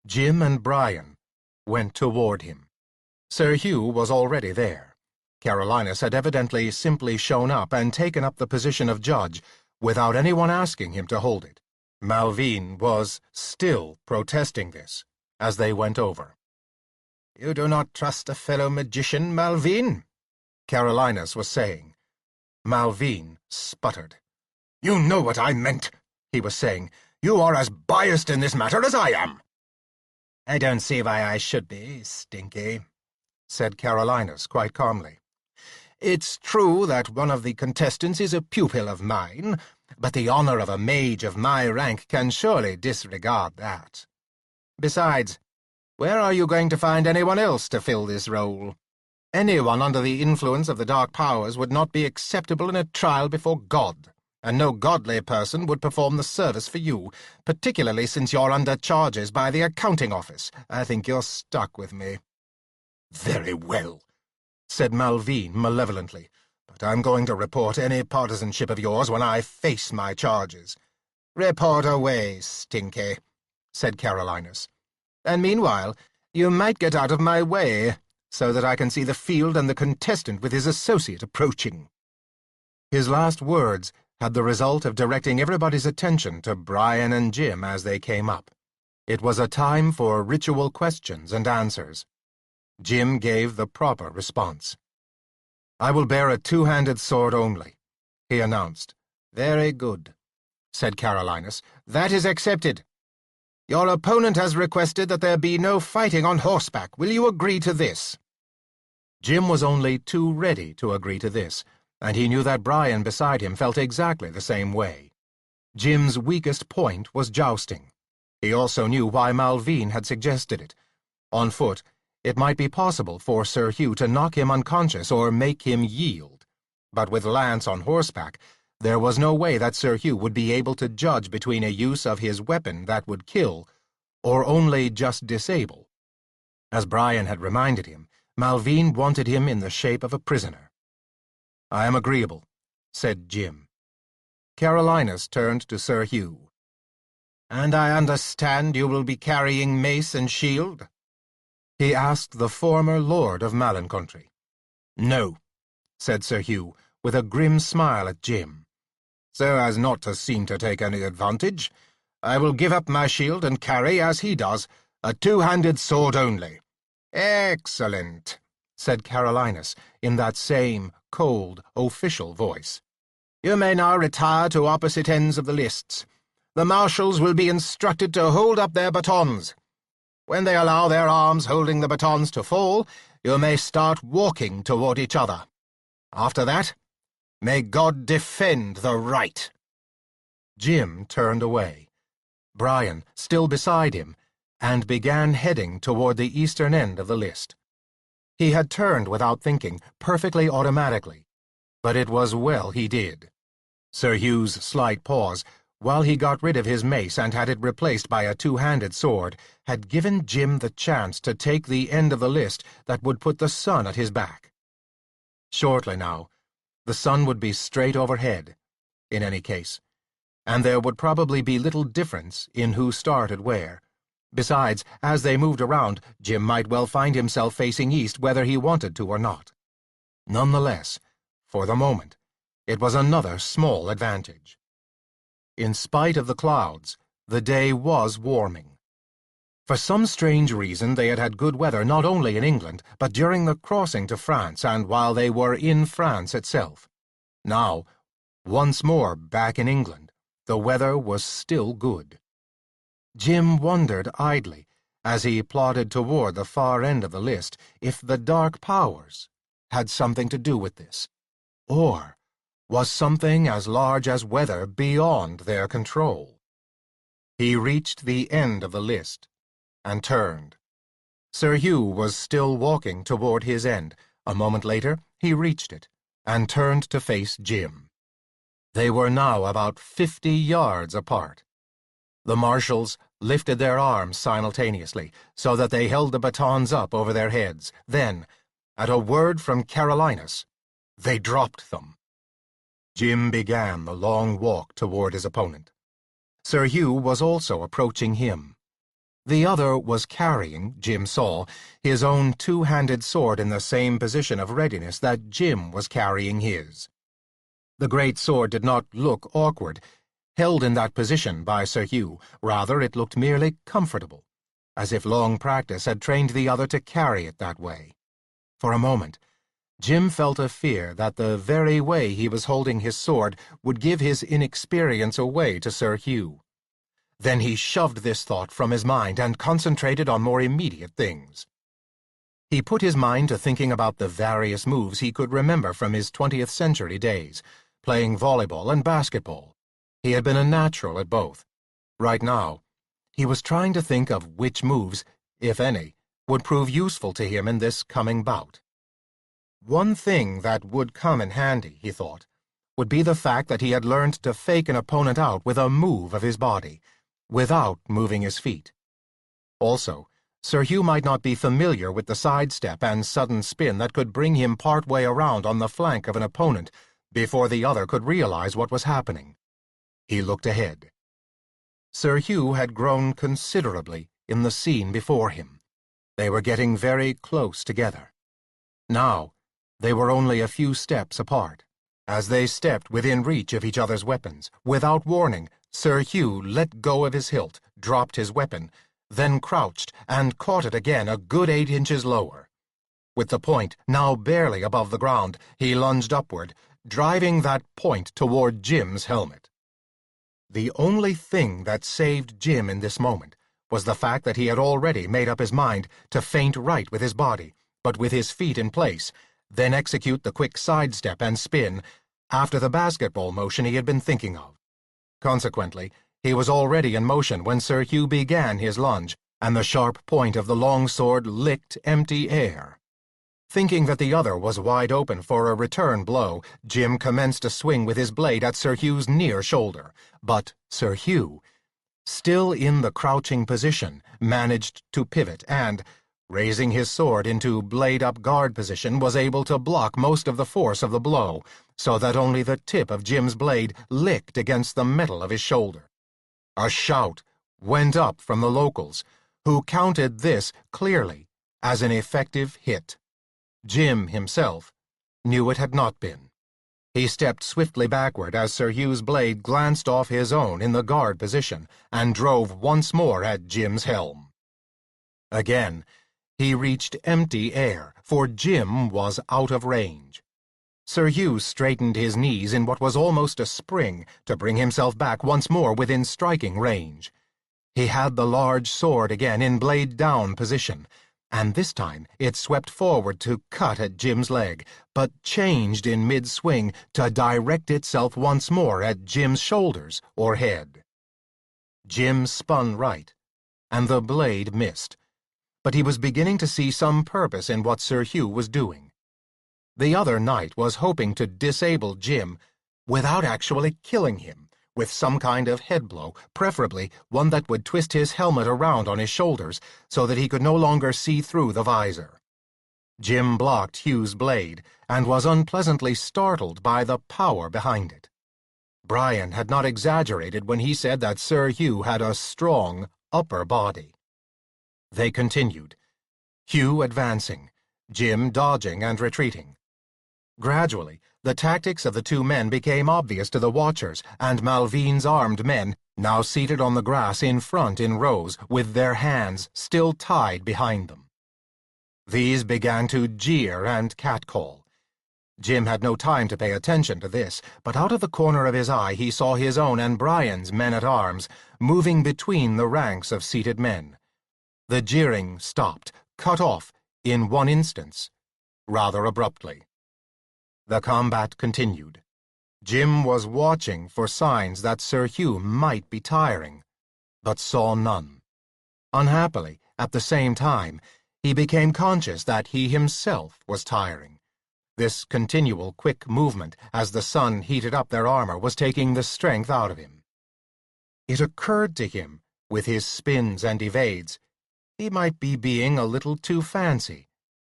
Jim and Brian went toward him. Sir Hugh was already there. Carolinus had evidently simply shown up and taken up the position of judge, without anyone asking him to hold it. Malvine was still protesting this, as they went over. "You do not trust a fellow magician, Malvine?" Carolinus was saying. Malvine sputtered. "You know what I meant," he was saying. "You are as biased in this matter as I am." "I don't see why I should be, Stinky," said Carolinus quite calmly. "It's true that one of the contestants is a pupil of mine, but the honor of a mage of my rank can surely disregard that. Besides, where are you going to find anyone else to fill this role? Anyone under the influence of the dark powers would not be acceptable in a trial before God, and no godly person would perform the service for you, particularly since you're under charges by the accounting office. I think you're stuck with me." "Very well," said Malvine malevolently, "but I'm going to report any partisanship of yours when I face my charges." "Report away, Stinky," said Carolinus. "And meanwhile, you might get out of my way, so that I can see the field and the contestant with his associate approaching." His last words had the result of directing everybody's attention to Brian and Jim as they came up. It was a time for ritual questions and answers. Jim gave the proper response. "I will bear a two-handed sword only," he announced. "Very good," said Carolinus. "That is accepted. Your opponent has requested that there be no fighting on horseback. Will you agree to this?" Jim was only too ready to agree to this, and he knew that Brian beside him felt exactly the same way. Jim's weakest point was jousting. He also knew why Malvine had suggested it. On foot, it might be possible for Sir Hugh to knock him unconscious or make him yield, but with Lance on horseback, there was no way that Sir Hugh would be able to judge between a use of his weapon that would kill or only just disable. As Brian had reminded him, Malvine wanted him in the shape of a prisoner. "I am agreeable," said Jim. Carolinus turned to Sir Hugh. "And I understand you will be carrying mace and shield?" he asked the former Lord of Malencontry. "No," said Sir Hugh, with a grim smile at Jim. "So as not to seem to take any advantage, I will give up my shield and carry, as he does, a two-handed sword only." "Excellent," said Carolinus, in that same cold, official voice. "You may now retire to opposite ends of the lists. The marshals will be instructed to hold up their batons. When they allow their arms holding the batons to fall, you may start walking toward each other. After that, may God defend the right." Jim turned away, Brian still beside him, and began heading toward the eastern end of the list. He had turned without thinking, perfectly automatically, but it was well he did. Sir Hugh's slight pause, while he got rid of his mace and had it replaced by a two-handed sword, had given Jim the chance to take the end of the list that would put the sun at his back. Shortly now, the sun would be straight overhead, in any case, and there would probably be little difference in who started where. Besides, as they moved around, Jim might well find himself facing east whether he wanted to or not. Nonetheless, for the moment, it was another small advantage. In spite of the clouds, the day was warming. For some strange reason they had had good weather not only in England, but during the crossing to France and while they were in France itself. Now, once more back in England, the weather was still good. Jim wondered idly, as he plodded toward the far end of the list, if the Dark Powers had something to do with this, or was something as large as weather beyond their control. He reached the end of the list and turned. Sir Hugh was still walking toward his end. A moment later, he reached it and turned to face Jim. They were now about 50 yards apart. The marshals lifted their arms simultaneously, so that they held the batons up over their heads. Then, at a word from Carolinus, they dropped them. Jim began the long walk toward his opponent. Sir Hugh was also approaching him. The other was carrying, Jim saw, his own two-handed sword in the same position of readiness that Jim was carrying his. The great sword did not look awkward, held in that position by Sir Hugh. Rather, it looked merely comfortable, as if long practice had trained the other to carry it that way. For a moment, Jim felt a fear that the very way he was holding his sword would give his inexperience away to Sir Hugh. Then he shoved this thought from his mind and concentrated on more immediate things. He put his mind to thinking about the various moves he could remember from his 20th century days, playing volleyball and basketball. He had been a natural at both. Right now, he was trying to think of which moves, if any, would prove useful to him in this coming bout. One thing that would come in handy, he thought, would be the fact that he had learned to fake an opponent out with a move of his body, without moving his feet. Also, Sir Hugh might not be familiar with the sidestep and sudden spin that could bring him part way around on the flank of an opponent before the other could realize what was happening. He looked ahead. Sir Hugh had grown considerably in the scene before him. They were getting very close together. Now, they were only a few steps apart. As they stepped within reach of each other's weapons, without warning, Sir Hugh let go of his hilt, dropped his weapon, then crouched and caught it again a good 8 inches lower. With the point now barely above the ground, he lunged upward, driving that point toward Jim's helmet. The only thing that saved Jim in this moment was the fact that he had already made up his mind to feint right with his body, but with his feet in place, then execute the quick sidestep and spin after the basketball motion he had been thinking of. Consequently, he was already in motion when Sir Hugh began his lunge, and the sharp point of the long sword licked empty air. Thinking that the other was wide open for a return blow, Jim commenced a swing with his blade at Sir Hugh's near shoulder. But Sir Hugh, still in the crouching position, managed to pivot and, raising his sword into blade-up guard position, was able to block most of the force of the blow, so that only the tip of Jim's blade licked against the metal of his shoulder. A shout went up from the locals, who counted this clearly as an effective hit. Jim himself knew it had not been. He stepped swiftly backward as Sir Hugh's blade glanced off his own in the guard position and drove once more at Jim's helm. Again, he reached empty air, for Jim was out of range. Sir Hugh straightened his knees in what was almost a spring to bring himself back once more within striking range. He had the large sword again in blade-down position, and this time it swept forward to cut at Jim's leg, but changed in mid-swing to direct itself once more at Jim's shoulders or head. Jim spun right, and the blade missed, but he was beginning to see some purpose in what Sir Hugh was doing. The other knight was hoping to disable Jim without actually killing him, with some kind of head blow, preferably one that would twist his helmet around on his shoulders so that he could no longer see through the visor. Jim blocked Hugh's blade and was unpleasantly startled by the power behind it. Brian had not exaggerated when he said that Sir Hugh had a strong upper body. They continued, Hugh advancing, Jim dodging and retreating. Gradually, the tactics of the two men became obvious to the watchers, and Malvine's armed men, now seated on the grass in front in rows, with their hands still tied behind them. These began to jeer and catcall. Jim had no time to pay attention to this, but out of the corner of his eye he saw his own and Brian's men-at-arms moving between the ranks of seated men. The jeering stopped, cut off, in one instance, rather abruptly. The combat continued. Jim was watching for signs that Sir Hugh might be tiring, but saw none. Unhappily, at the same time, he became conscious that he himself was tiring. This continual quick movement as the sun heated up their armor was taking the strength out of him. It occurred to him, with his spins and evades, he might be being a little too fancy,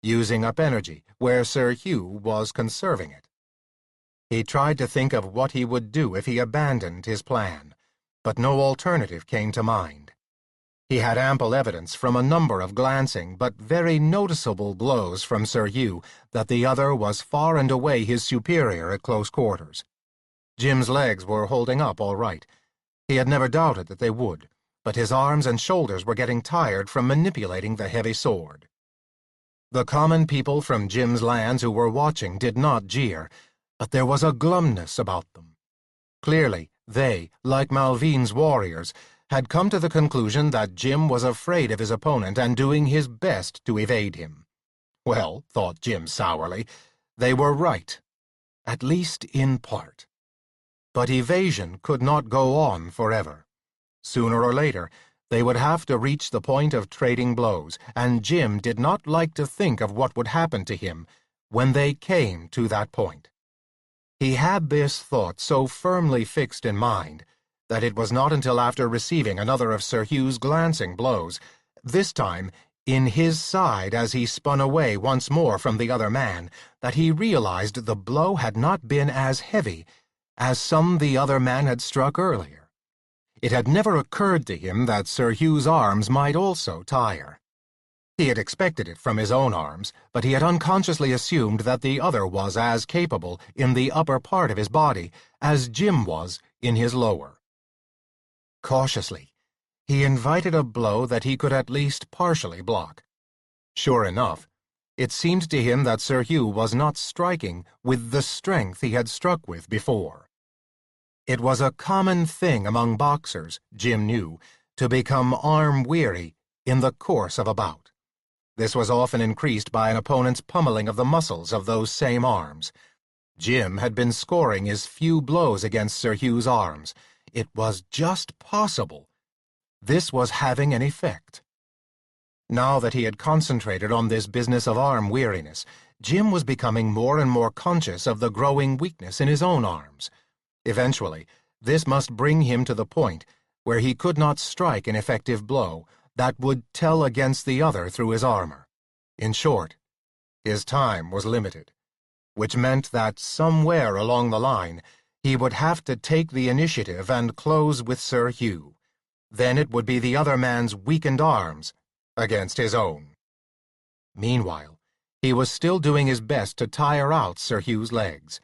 using up energy where Sir Hugh was conserving it. He tried to think of what he would do if he abandoned his plan, but no alternative came to mind. He had ample evidence from a number of glancing but very noticeable blows from Sir Hugh that the other was far and away his superior at close quarters. Jim's legs were holding up all right. He had never doubted that they would, but his arms and shoulders were getting tired from manipulating the heavy sword. The common people from Jim's lands who were watching did not jeer, but there was a glumness about them. Clearly, they, like Malvine's warriors, had come to the conclusion that Jim was afraid of his opponent and doing his best to evade him. Well, thought Jim sourly, they were right, at least in part. But evasion could not go on forever. Sooner or later, they would have to reach the point of trading blows, and Jim did not like to think of what would happen to him when they came to that point. He had this thought so firmly fixed in mind that it was not until after receiving another of Sir Hugh's glancing blows, this time in his side as he spun away once more from the other man, that he realized the blow had not been as heavy as some the other man had struck earlier. It had never occurred to him that Sir Hugh's arms might also tire. He had expected it from his own arms, but he had unconsciously assumed that the other was as capable in the upper part of his body as Jim was in his lower. Cautiously, he invited a blow that he could at least partially block. Sure enough, it seemed to him that Sir Hugh was not striking with the strength he had struck with before. It was a common thing among boxers, Jim knew, to become arm-weary in the course of a bout. This was often increased by an opponent's pummeling of the muscles of those same arms. Jim had been scoring his few blows against Sir Hugh's arms. It was just possible this was having an effect. Now that he had concentrated on this business of arm weariness, Jim was becoming more and more conscious of the growing weakness in his own arms. Eventually, this must bring him to the point where he could not strike an effective blow that would tell against the other through his armor. In short, his time was limited, which meant that somewhere along the line he would have to take the initiative and close with Sir Hugh. Then it would be the other man's weakened arms against his own. Meanwhile, he was still doing his best to tire out Sir Hugh's legs.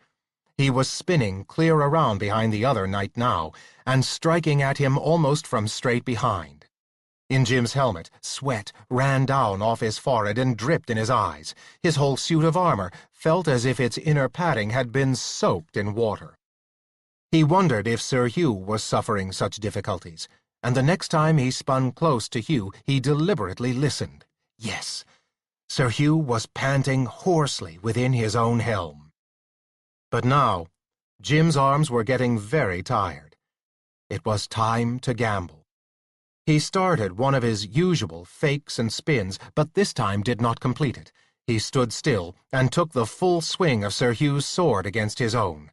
He was spinning clear around behind the other knight now, and striking at him almost from straight behind. In Jim's helmet, sweat ran down off his forehead and dripped in his eyes. His whole suit of armor felt as if its inner padding had been soaked in water. He wondered if Sir Hugh was suffering such difficulties, and the next time he spun close to Hugh, he deliberately listened. Yes, Sir Hugh was panting hoarsely within his own helm. But now, Jim's arms were getting very tired. It was time to gamble. He started one of his usual fakes and spins, but this time did not complete it. He stood still and took the full swing of Sir Hugh's sword against his own.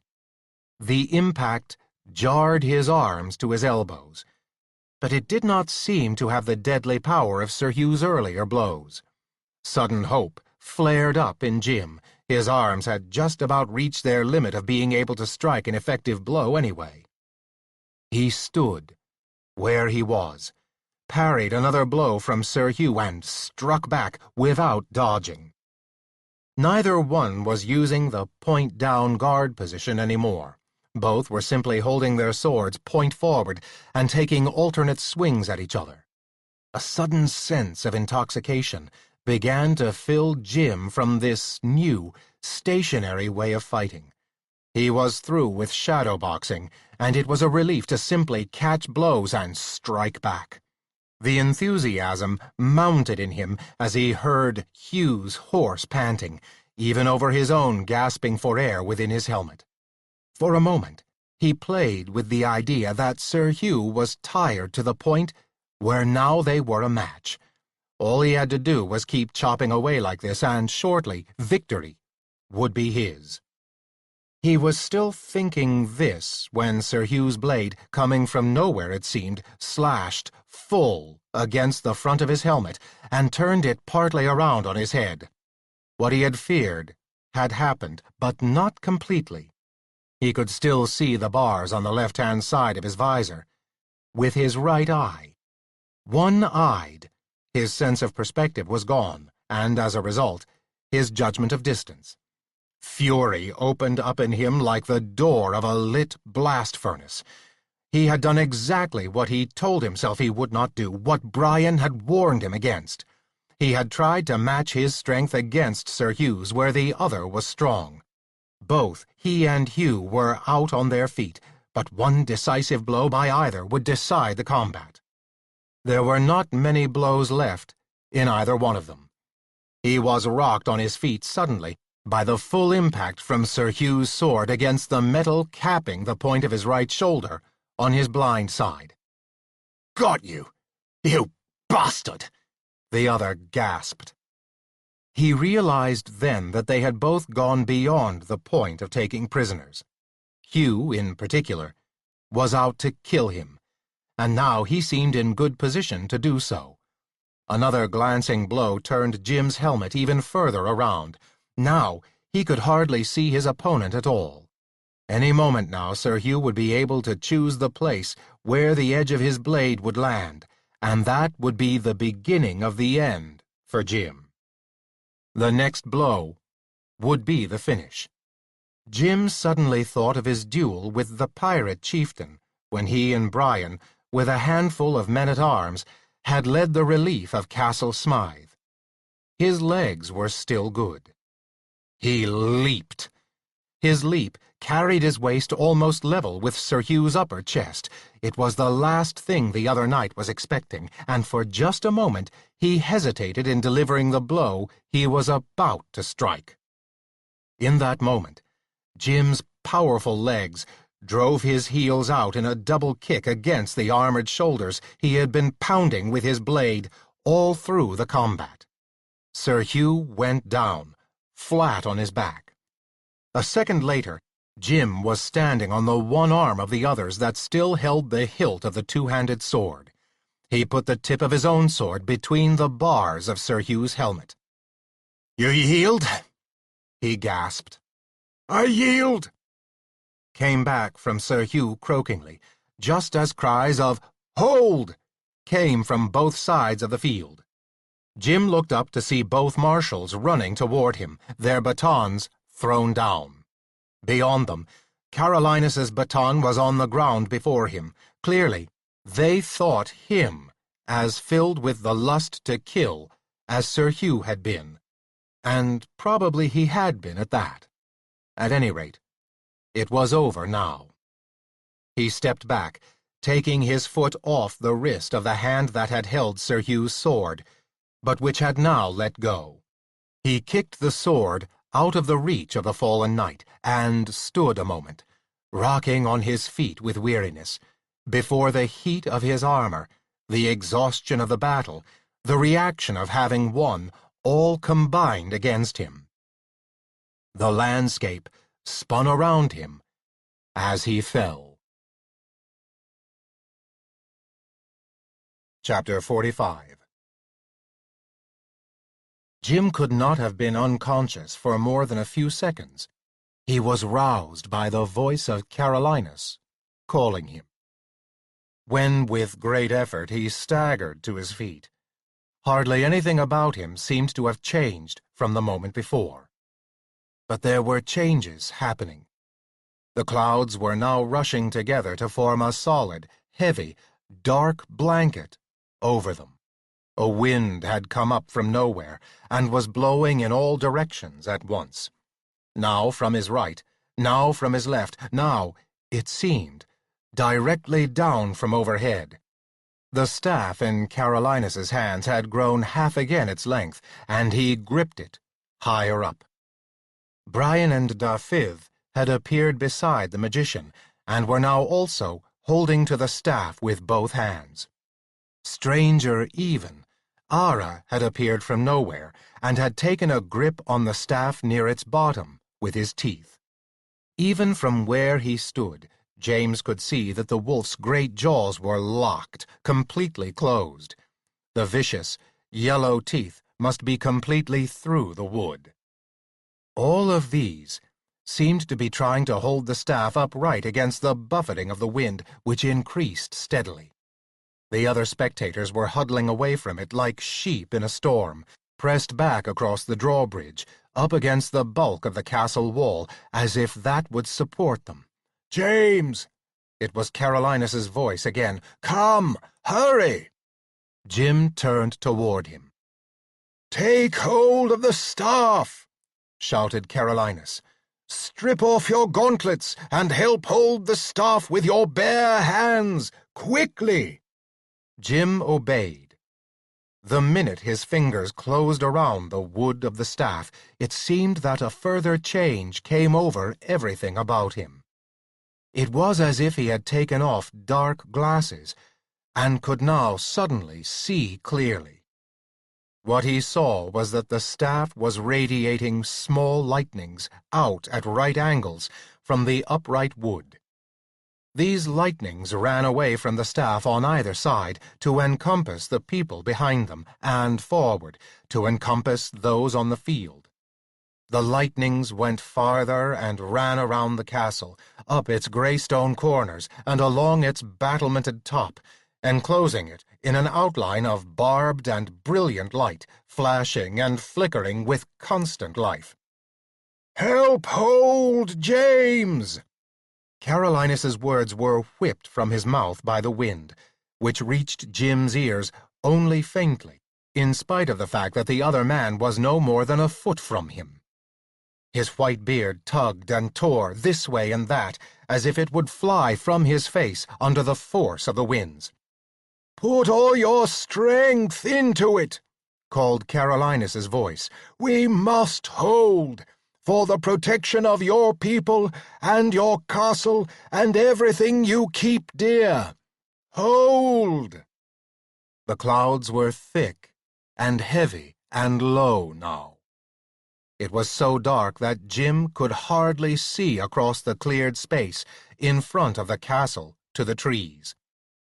The impact jarred his arms to his elbows, but it did not seem to have the deadly power of Sir Hugh's earlier blows. Sudden hope flared up in Jim. His arms had just about reached their limit of being able to strike an effective blow anyway. He stood where he was, parried another blow from Sir Hugh, and struck back without dodging. Neither one was using the point-down guard position anymore. Both were simply holding their swords point forward and taking alternate swings at each other. A sudden sense of intoxication began to fill Jim from this new, stationary way of fighting. He was through with shadow boxing, and it was a relief to simply catch blows and strike back. The enthusiasm mounted in him as he heard Hugh's hoarse panting, even over his own gasping for air within his helmet. For a moment, he played with the idea that Sir Hugh was tired to the point where now they were a match. All he had to do was keep chopping away like this, and shortly victory would be his. He was still thinking this when Sir Hugh's blade, coming from nowhere it seemed, slashed full against the front of his helmet and turned it partly around on his head. What he had feared had happened, but not completely. He could still see the bars on the left-hand side of his visor. With his right eye, one-eyed, his sense of perspective was gone, and as a result, his judgment of distance. Fury opened up in him like the door of a lit blast furnace. He had done exactly what he told himself he would not do, what Brian had warned him against. He had tried to match his strength against Sir Hugh's where the other was strong. Both he and Hugh were out on their feet, but one decisive blow by either would decide the combat. There were not many blows left in either one of them. He was rocked on his feet suddenly by the full impact from Sir Hugh's sword against the metal capping the point of his right shoulder on his blind side. "Got you, you bastard!" the other gasped. He realized then that they had both gone beyond the point of taking prisoners. Hugh, in particular, was out to kill him, and now he seemed in good position to do so. Another glancing blow turned Jim's helmet even further around. Now he could hardly see his opponent at all. Any moment now Sir Hugh would be able to choose the place where the edge of his blade would land, and that would be the beginning of the end for Jim. The next blow would be the finish. Jim suddenly thought of his duel with the pirate chieftain when he and Brian, with a handful of men-at-arms, had led the relief of Castle Smythe. His legs were still good. He leaped. His leap carried his waist almost level with Sir Hugh's upper chest. It was the last thing the other knight was expecting, and for just a moment he hesitated in delivering the blow he was about to strike. In that moment, Jim's powerful legs drove his heels out in a double kick against the armored shoulders he had been pounding with his blade all through the combat. Sir Hugh went down, flat on his back. A second later, Jim was standing on the one arm of the others that still held the hilt of the two-handed sword. He put the tip of his own sword between the bars of Sir Hugh's helmet. "You yield?" he gasped. "I yield," came back from Sir Hugh croakingly, just as cries of "Hold!" came from both sides of the field. Jim looked up to see both marshals running toward him, their batons thrown down. Beyond them, Carolinus's baton was on the ground before him. Clearly, they thought him as filled with the lust to kill as Sir Hugh had been, and probably he had been at that. At any rate, it was over now. He stepped back, taking his foot off the wrist of the hand that had held Sir Hugh's sword, but which had now let go. He kicked the sword out of the reach of the fallen knight, and stood a moment, rocking on his feet with weariness, before the heat of his armor, the exhaustion of the battle, the reaction of having won, all combined against him. The landscape spun around him as he fell. Chapter 45. Jim could not have been unconscious for more than a few seconds. He was roused by the voice of Carolinus calling him. When, with great effort, he staggered to his feet, hardly anything about him seemed to have changed from the moment before. But there were changes happening. The clouds were now rushing together to form a solid, heavy, dark blanket over them. A wind had come up from nowhere, and was blowing in all directions at once. Now from his right, now from his left, now, it seemed, directly down from overhead. The staff in Carolinus's hands had grown half again its length, and he gripped it, higher up. Brian and Dafydd had appeared beside the magician, and were now also holding to the staff with both hands. Stranger even, Ara had appeared from nowhere, and had taken a grip on the staff near its bottom with his teeth. Even from where he stood, James could see that the wolf's great jaws were locked, completely closed. The vicious, yellow teeth must be completely through the wood. All of these seemed to be trying to hold the staff upright against the buffeting of the wind, which increased steadily. The other spectators were huddling away from it like sheep in a storm, pressed back across the drawbridge, up against the bulk of the castle wall, as if that would support them. "James!" It was Carolinus's voice again. "Come! Hurry!" Jim turned toward him. "Take hold of the staff!" shouted Carolinus. "Strip off your gauntlets and help hold the staff with your bare hands, quickly!" Jim obeyed. The minute his fingers closed around the wood of the staff, it seemed that a further change came over everything about him. It was as if he had taken off dark glasses, and could now suddenly see clearly. What he saw was that the staff was radiating small lightnings out at right angles from the upright wood. These lightnings ran away from the staff on either side to encompass the people behind them, and forward to encompass those on the field. The lightnings went farther and ran around the castle, up its grey stone corners and along its battlemented top, enclosing it in an outline of barbed and brilliant light, flashing and flickering with constant life. "Help hold, James!" Carolinus's words were whipped from his mouth by the wind, which reached Jim's ears only faintly, in spite of the fact that the other man was no more than a foot from him. His white beard tugged and tore this way and that, as if it would fly from his face under the force of the winds. "Put all your strength into it," called Carolinus's voice. "We must hold, for the protection of your people and your castle and everything you keep dear. Hold!" The clouds were thick and heavy and low now. It was so dark that Jim could hardly see across the cleared space in front of the castle to the trees.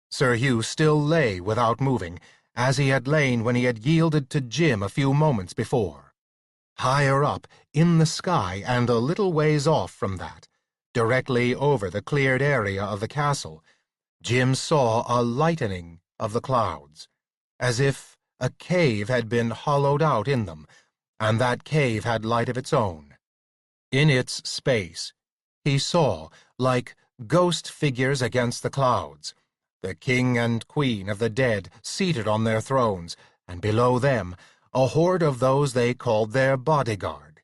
Sir Hugh still lay without moving, as he had lain when he had yielded to Jim a few moments before. Higher up, in the sky and a little ways off from that, directly over the cleared area of the castle, Jim saw a lightening of the clouds, as if A cave had been hollowed out in them, and that cave had light of its own. In its space, he saw, like ghost figures against the clouds, the king and queen of the dead seated on their thrones, and below them a horde of those they called their bodyguard.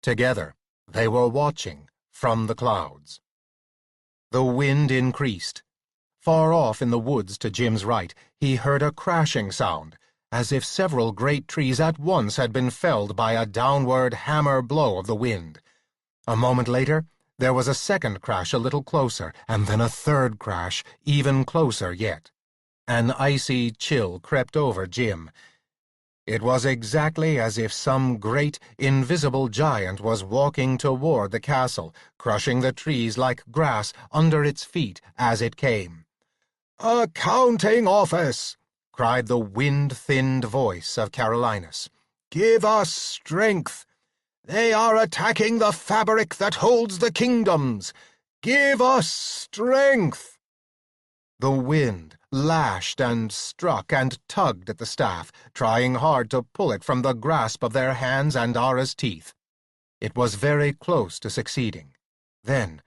Together they were watching from the clouds. The wind increased. Far off in the woods to Jim's right, he heard a crashing sound, as if several great trees at once had been felled by a downward hammer blow of the wind. A moment later, there was a second crash a little closer, and then a third crash even closer yet. An icy chill crept over Jim. It was exactly as if some great, invisible giant was walking toward the castle, crushing the trees like grass under its feet as it came. "A counting office!" cried the wind-thinned voice of Carolinus. "Give us strength! They are attacking the fabric that holds the kingdoms! Give us strength!" The wind lashed and struck and tugged at the staff, trying hard to pull it from the grasp of their hands and Ara's teeth. It was very close to succeeding. Then,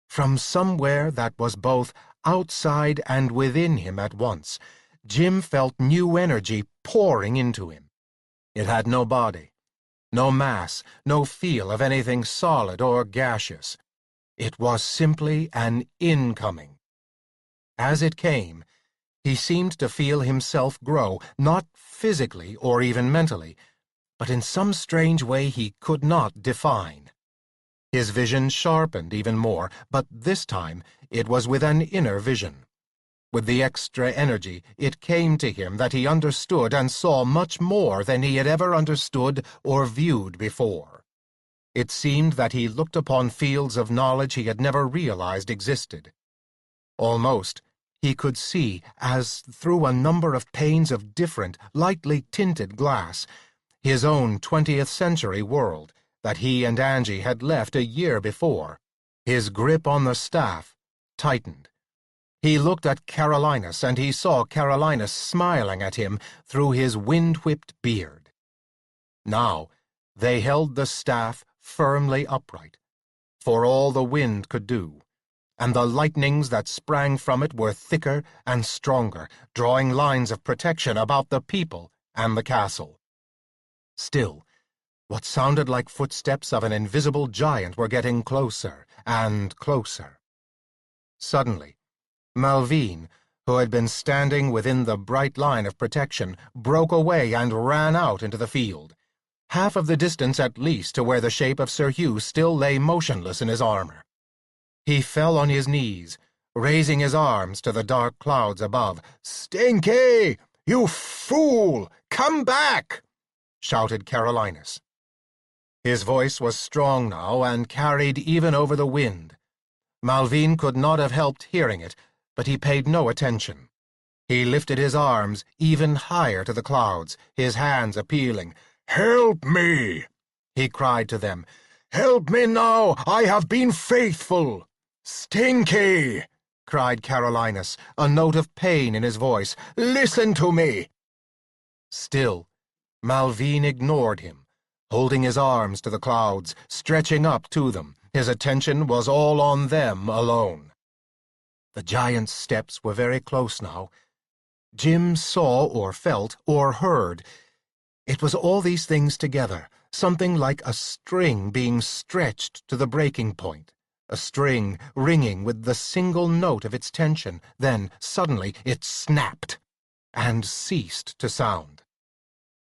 from somewhere that was both outside and within him at once, Jim felt new energy pouring into him. It had no body, no mass, no feel of anything solid or gaseous. It was simply an incoming. As it came, he seemed to feel himself grow, not physically or even mentally, but in some strange way he could not define. His vision sharpened even more, but this time it was with an inner vision. With the extra energy, it came to him that he understood and saw much more than he had ever understood or viewed before. It seemed that he looked upon fields of knowledge he had never realized existed. Almost, he could see, as through a number of panes of different, lightly tinted glass, his own 20th century world that he and Angie had left a year before. His grip on the staff tightened. He looked at Carolinus, and he saw Carolinus smiling at him through his wind-whipped beard. Now they held the staff firmly upright, for all the wind could do, and the lightnings that sprang from it were thicker and stronger, drawing lines of protection about the people and the castle. Still, what sounded like footsteps of an invisible giant were getting closer and closer. Suddenly, Malvine, who had been standing within the bright line of protection, broke away and ran out into the field, half of the distance at least to where the shape of Sir Hugh still lay motionless in his armor. He fell on his knees, raising his arms to the dark clouds above. "Stinky! You fool! Come back!" shouted Carolinus. His voice was strong now and carried even over the wind. Malvine could not have helped hearing it, but he paid no attention. He lifted his arms even higher to the clouds, his hands appealing. "Help me!" he cried to them. "Help me now! I have been faithful!" "Stinky!" cried Carolinus, a note of pain in his voice. "Listen to me!" Still, Malvine ignored him, holding his arms to the clouds, stretching up to them. His attention was all on them alone. The giant's steps were very close now. Jim saw or felt or heard. It was all these things together, something like a string being stretched to the breaking point, a string ringing with the single note of its tension. Then, suddenly, it snapped and ceased to sound.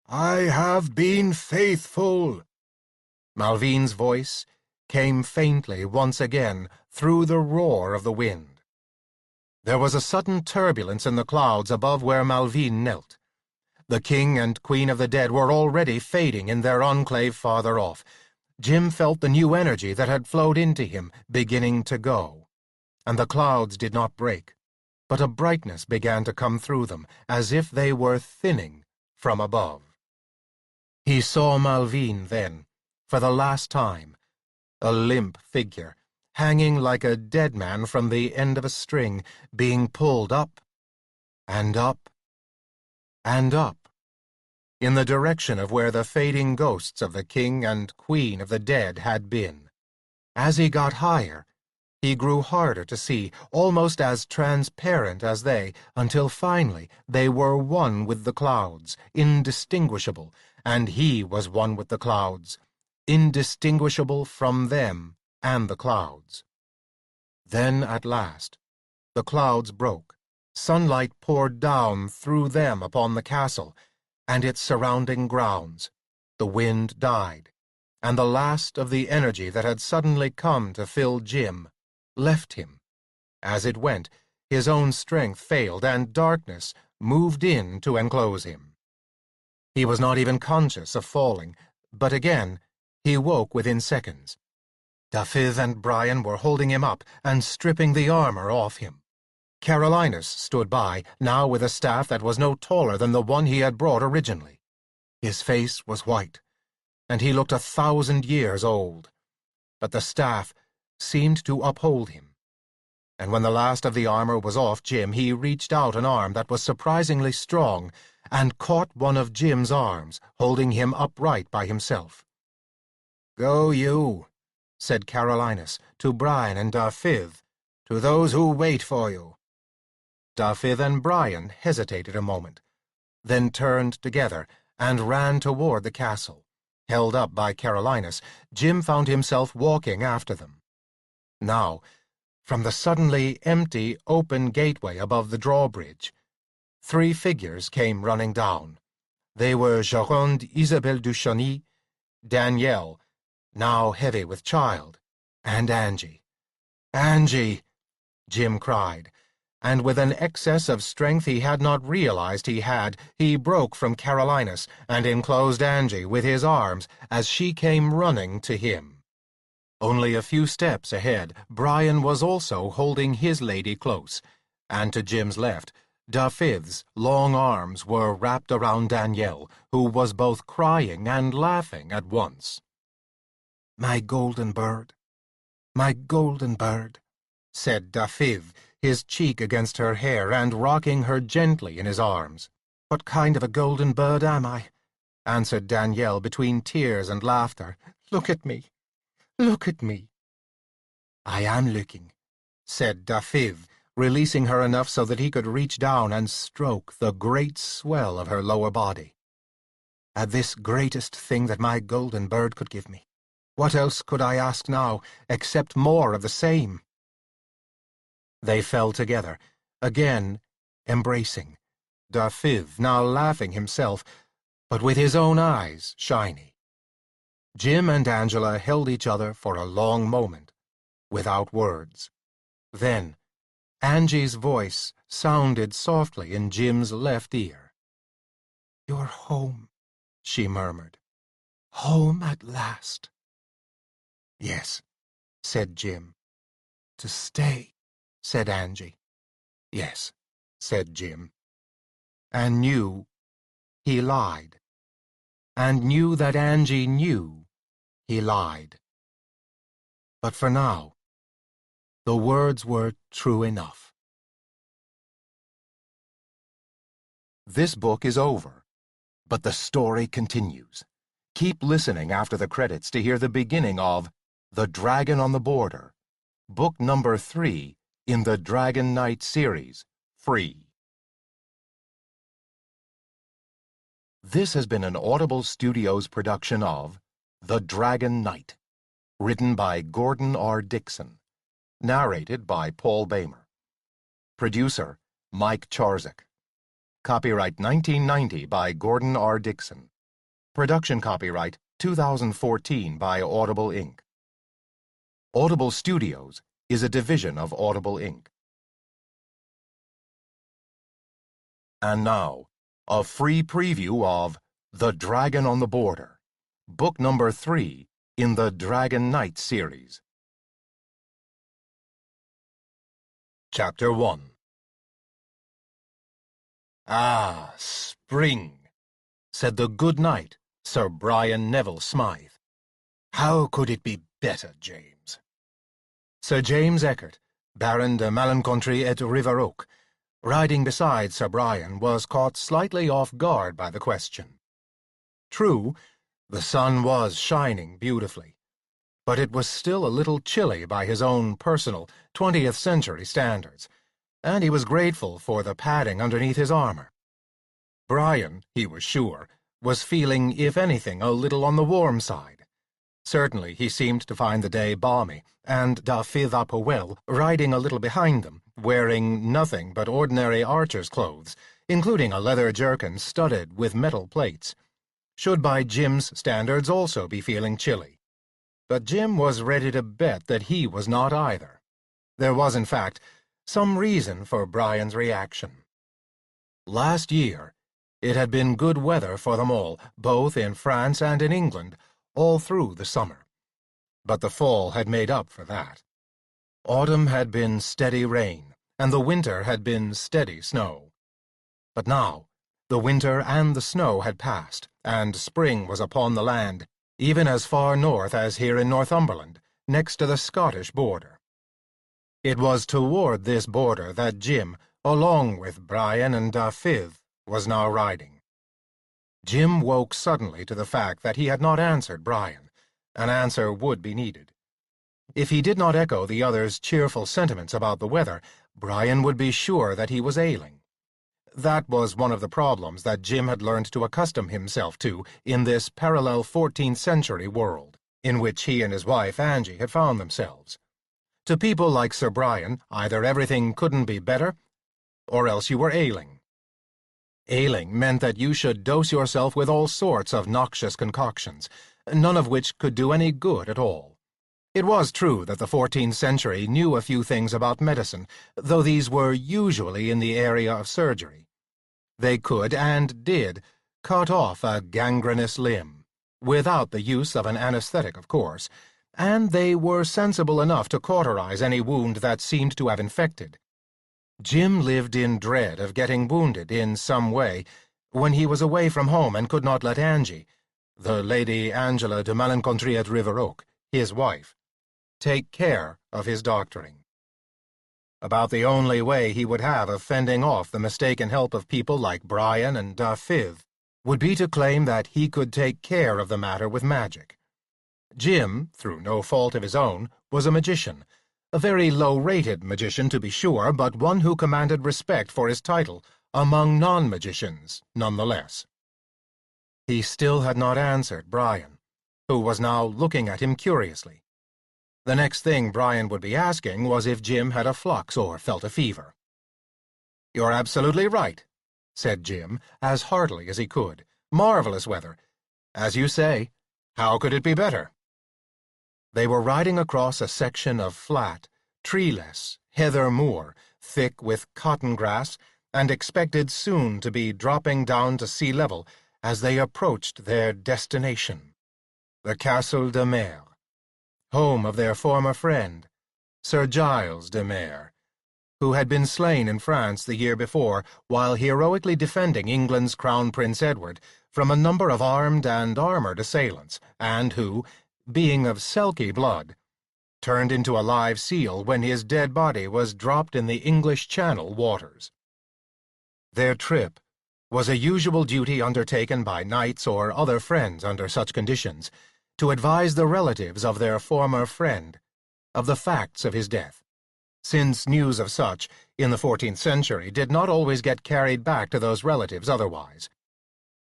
"I have been faithful." Malvine's voice came faintly once again through the roar of the wind. There was a sudden turbulence in the clouds above where Malvine knelt. The king and queen of the dead were already fading in their enclave farther off. Jim felt the new energy that had flowed into him beginning to go. And the clouds did not break, but a brightness began to come through them, as if they were thinning from above. He saw Malvine then, for the last time, a limp figure, hanging like a dead man from the end of a string, being pulled up and up and up. in the direction of where the fading ghosts of the king and queen of the dead had been. As he got higher, he grew harder to see, almost as transparent as they, until finally they were one with the clouds, indistinguishable, and he was one with the clouds, indistinguishable from them and the clouds. Then, at last, the clouds broke. Sunlight poured down through them upon the castle and its surrounding grounds. The wind died, and the last of the energy that had suddenly come to fill Jim left him. As it went, his own strength failed, and darkness moved in to enclose him. He was not even conscious of falling, but again he woke within seconds. Dafydd and Brian were holding him up and stripping the armor off him. Carolinus stood by, now with a staff that was no taller than the one he had brought originally. His face was white, and he looked 1,000 years old, but the staff seemed to uphold him. And when the last of the armor was off Jim, he reached out an arm that was surprisingly strong and caught one of Jim's arms, holding him upright by himself. "Go you," said Carolinus to Brian and Dafydd, "to those who wait for you." Dafydd and Brian hesitated a moment, then turned together and ran toward the castle. Held up by Carolinus, Jim found himself walking after them. Now, from the suddenly empty, open gateway above the drawbridge, 3 figures came running down. They were Geronde Isabelle du Chauny, Danielle, now heavy with child, and Angie. "Angie!" Jim cried, and with an excess of strength he had not realized he had, he broke from Carolinus and enclosed Angie with his arms as she came running to him. Only a few steps ahead, Brian was also holding his lady close, and to Jim's left, Dafydd's long arms were wrapped around Danielle, who was both crying and laughing at once. "My golden bird, my golden bird," said Dafydd, his cheek against her hair and rocking her gently in his arms. "What kind of a golden bird am I?" answered Danielle between tears and laughter. "Look at me, look at me." "I am looking," said Dafydd, releasing her enough so that he could reach down and stroke the great swell of her lower body. "At this greatest thing that my golden bird could give me. What else could I ask now, except more of the same?" They fell together, again embracing, Dafydd now laughing himself, but with his own eyes shiny. Jim and Angela held each other for a long moment, without words. Then Angie's voice sounded softly in Jim's left ear. "You're home," she murmured. "Home at last." "Yes," said Jim. "To stay," said Angie. "Yes," said Jim. And knew he lied. And knew that Angie knew he lied. But for now, the words were true enough. This book is over, but the story continues. Keep listening after the credits to hear the beginning of The Dragon on the Border, book number 3 in the Dragon Knight series, free. This has been an Audible Studios production of The Dragon Knight, written by Gordon R. Dickson, narrated by Paul Bamer. Producer, Mike Charzak. Copyright 1990 by Gordon R. Dickson. Production copyright 2014 by Audible Inc. Audible Studios is a division of Audible Inc. And now, a free preview of The Dragon on the Border, book number 3 in the Dragon Knight series. Chapter 1. "Ah, spring," said the good knight, Sir Brian Neville Smythe. "How could it be better, James?" Sir James Eckert, Baron de Malencontri et Rivarolles, riding beside Sir Brian, was caught slightly off guard by the question. True, the sun was shining beautifully, but it was still a little chilly by his own personal 20th century standards, and he was grateful for the padding underneath his armor. Brian, he was sure, was feeling, if anything, a little on the warm side. Certainly he seemed to find the day balmy, and Dafydd ap Hywel riding a little behind them, wearing nothing but ordinary archer's clothes, including a leather jerkin studded with metal plates, should by Jim's standards also be feeling chilly. But Jim was ready to bet that he was not either. There was, in fact, some reason for Brian's reaction. Last year, it had been good weather for them all, both in France and in England, all through the summer. But the fall had made up for that. Autumn had been steady rain, and the winter had been steady snow. But now, the winter and the snow had passed, and spring was upon the land, even as far north as here in Northumberland, next to the Scottish border. It was toward this border that Jim, along with Brian and Dafydd, was now riding. Jim woke suddenly to the fact that he had not answered Brian. An answer would be needed. If he did not echo the other's cheerful sentiments about the weather, Brian would be sure that he was ailing. That was one of the problems that Jim had learned to accustom himself to in this parallel 14th century world, in which he and his wife Angie had found themselves. To people like Sir Brian, either everything couldn't be better, or else you were ailing. Ailing meant that you should dose yourself with all sorts of noxious concoctions, none of which could do any good at all. It was true that the 14th century knew a few things about medicine, though these were usually in the area of surgery. They could, and did, cut off a gangrenous limb, without the use of an anesthetic, of course, and they were sensible enough to cauterize any wound that seemed to have infected. Jim lived in dread of getting wounded in some way when he was away from home and could not let Angie, the Lady Angela de Malencontrie at Riveroque, his wife, take care of his doctoring. About the only way he would have of fending off the mistaken help of people like Brian and Dafydd would be to claim that he could take care of the matter with magic. Jim, through no fault of his own, was a magician, a very low-rated magician to be sure, but one who commanded respect for his title among non-magicians, nonetheless. He still had not answered Brian, who was now looking at him curiously. The next thing Brian would be asking was if Jim had a flux or felt a fever. "You're absolutely right," said Jim, as heartily as he could. "Marvelous weather. As you say, how could it be better?" They were riding across a section of flat, treeless, heather moor, thick with cotton grass, and expected soon to be dropping down to sea level as they approached their destination, the Castle de Mer, home of their former friend, Sir Giles de Mer, who had been slain in France the year before while heroically defending England's Crown Prince Edward from a number of armed and armored assailants, and who, being of Selkie blood, turned into a live seal when his dead body was dropped in the English Channel waters. Their trip was a usual duty undertaken by knights or other friends under such conditions, to advise the relatives of their former friend of the facts of his death, since news of such, in the 14th century, did not always get carried back to those relatives otherwise,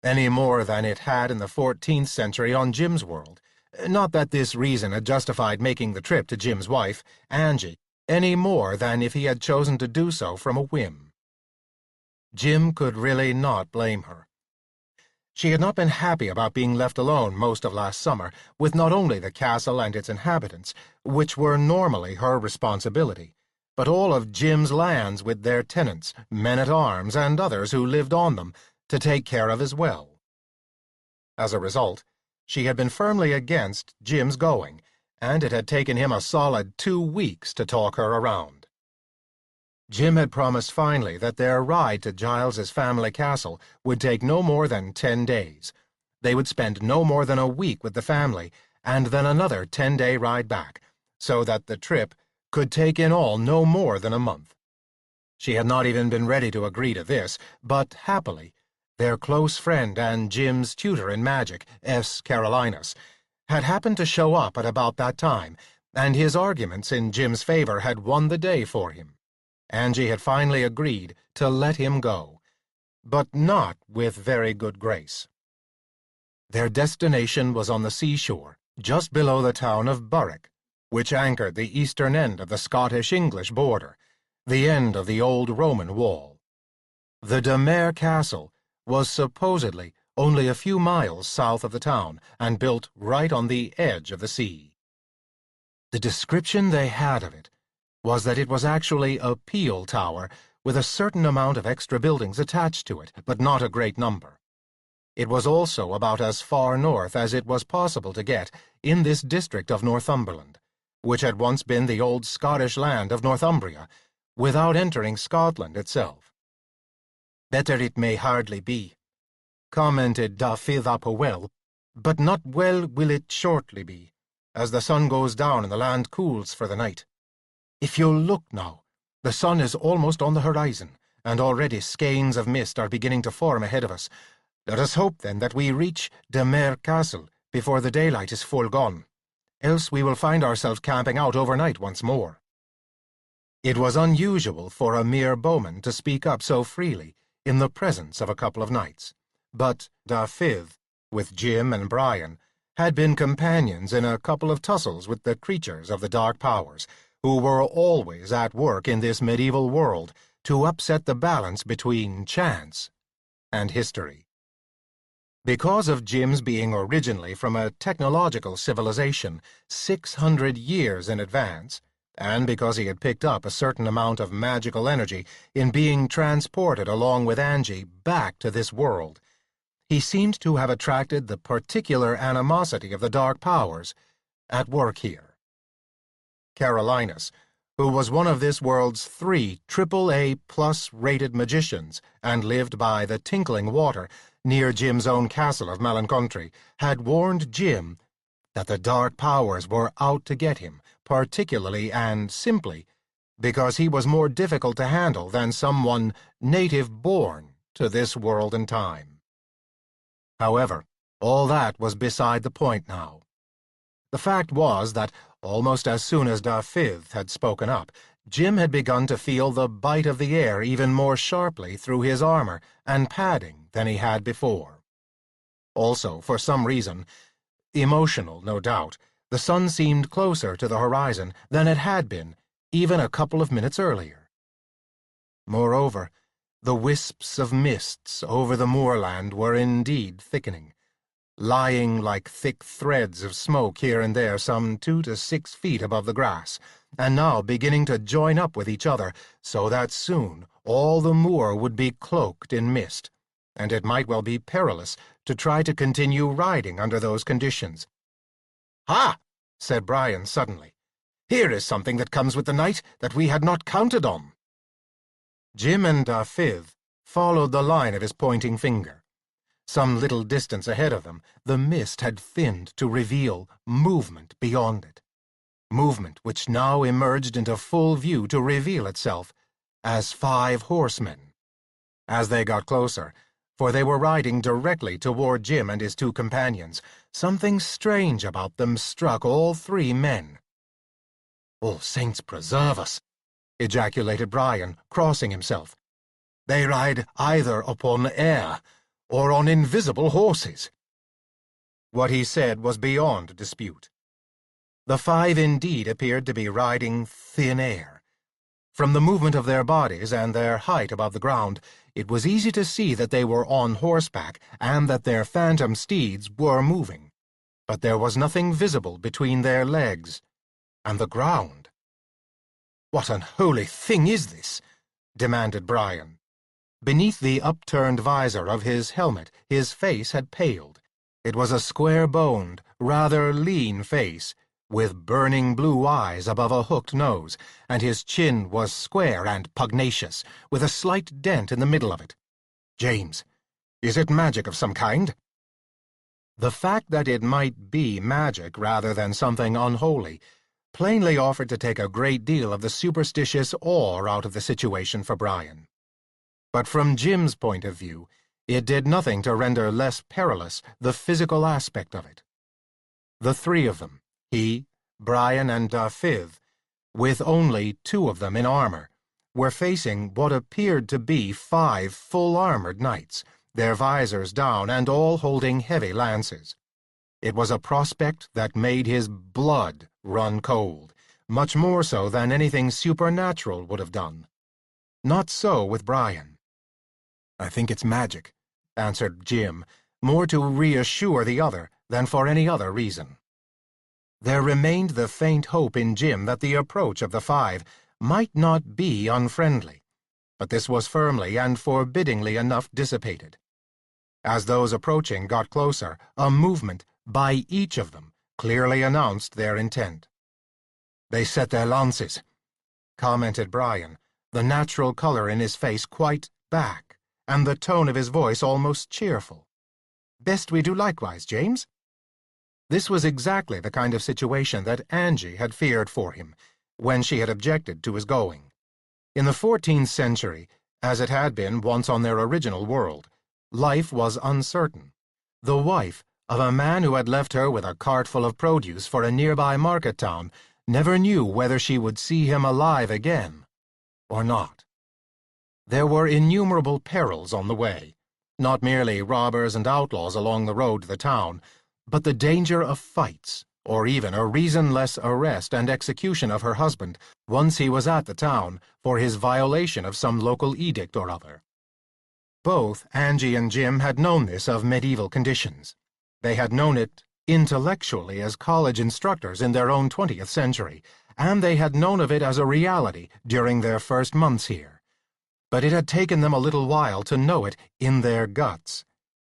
any more than it had in the 14th century on Jim's world. Not that this reason had justified making the trip to Jim's wife, Angie, any more than if he had chosen to do so from a whim. Jim could really not blame her. She had not been happy about being left alone most of last summer, with not only the castle and its inhabitants, which were normally her responsibility, but all of Jim's lands with their tenants, men-at-arms, and others who lived on them, to take care of as well. As a result, she had been firmly against Jim's going, and it had taken him a solid 2 weeks to talk her around. Jim had promised finally that their ride to Giles's family castle would take no more than 10 days. They would spend no more than a week with the family, and then another 10-day ride back, so that the trip could take in all no more than a month. She had not even been ready to agree to this, but happily, their close friend and Jim's tutor in magic, S. Carolinus, had happened to show up at about that time, and his arguments in Jim's favor had won the day for him. Angie had finally agreed to let him go, but not with very good grace. Their destination was on the seashore, just below the town of Berwick, which anchored the eastern end of the Scottish-English border, the end of the old Roman wall. The de Mere Castle was supposedly only a few miles south of the town and built right on the edge of the sea. The description they had of it was that it was actually a peel tower with a certain amount of extra buildings attached to it, but not a great number. It was also about as far north as it was possible to get in this district of Northumberland, which had once been the old Scottish land of Northumbria, without entering Scotland itself. "Better it may hardly be," commented Dafydd ap Ewell, "but not well will it shortly be, as the sun goes down and the land cools for the night. If you'll look now, the sun is almost on the horizon, and already skeins of mist are beginning to form ahead of us. Let us hope, then, that we reach de Mere Castle before the daylight is full gone. Else we will find ourselves camping out overnight once more." It was unusual for a mere bowman to speak up so freely in the presence of a couple of knights, but Dafydd, with Jim and Brian, had been companions in a couple of tussles with the creatures of the dark powers, who were always at work in this medieval world to upset the balance between chance and history. Because of Jim's being originally from a technological civilization 600 years in advance, and because he had picked up a certain amount of magical energy in being transported along with Angie back to this world, he seemed to have attracted the particular animosity of the dark powers at work here. Carolinus, who was one of this world's 3 AAA+ rated magicians and lived by the tinkling water near Jim's own castle of Malencontri, had warned Jim that the dark powers were out to get him, particularly and simply because he was more difficult to handle than someone native-born to this world and time. However, all that was beside the point now. The fact was that, almost as soon as Dafydd had spoken up, Jim had begun to feel the bite of the air even more sharply through his armor and padding than he had before. Also, for some reason, emotional no doubt, the sun seemed closer to the horizon than it had been even a couple of minutes earlier. Moreover, the wisps of mists over the moorland were indeed thickening, lying like thick threads of smoke here and there some 2 to 6 feet above the grass, and now beginning to join up with each other so that soon all the moor would be cloaked in mist, and it might well be perilous to try to continue riding under those conditions. "Ha!" said Brian suddenly. "Here is something that comes with the night that we had not counted on." Jim and Dafydd followed the line of his pointing finger. Some little distance ahead of them, the mist had thinned to reveal movement beyond it. Movement which now emerged into full view to reveal itself as 5 horsemen. As they got closer, for they were riding directly toward Jim and his 2 companions, something strange about them struck all 3 men. "All saints preserve us!" ejaculated Brian, crossing himself. "They ride either upon air or on invisible horses." What he said was beyond dispute. The 5 indeed appeared to be riding thin air. From the movement of their bodies and their height above the ground, it was easy to see that they were on horseback and that their phantom steeds were moving. But there was nothing visible between their legs and the ground. "What unholy thing is this?" demanded Brian. Beneath the upturned visor of his helmet, his face had paled. It was a square-boned, rather lean face, with burning blue eyes above a hooked nose, and his chin was square and pugnacious, with a slight dent in the middle of it. "James, is it magic of some kind?" The fact that it might be magic rather than something unholy plainly offered to take a great deal of the superstitious awe out of the situation for Brian. But from Jim's point of view, it did nothing to render less perilous the physical aspect of it. The three of them, he, Brian, and Dafydd, with only two of them in armor, were facing what appeared to be 5 full-armored knights, their visors down and all holding heavy lances. It was a prospect that made his blood run cold, much more so than anything supernatural would have done. Not so with Brian. "I think it's magic," answered Jim, more to reassure the other than for any other reason. There remained the faint hope in Jim that the approach of the 5 might not be unfriendly, but this was firmly and forbiddingly enough dissipated. As those approaching got closer, a movement by each of them clearly announced their intent. "They set their lances," commented Brian, the natural color in his face quite back, and the tone of his voice almost cheerful. "Best we do likewise, James." This was exactly the kind of situation that Angie had feared for him, when she had objected to his going. In the 14th century, as it had been once on their original world, life was uncertain. The wife of a man who had left her with a cart full of produce for a nearby market town never knew whether she would see him alive again or not. There were innumerable perils on the way, not merely robbers and outlaws along the road to the town, but the danger of fights, or even a reasonless arrest and execution of her husband once he was at the town for his violation of some local edict or other. Both Angie and Jim had known this of medieval conditions. They had known it intellectually as college instructors in their own 20th century, and they had known of it as a reality during their first months here. But it had taken them a little while to know it in their guts,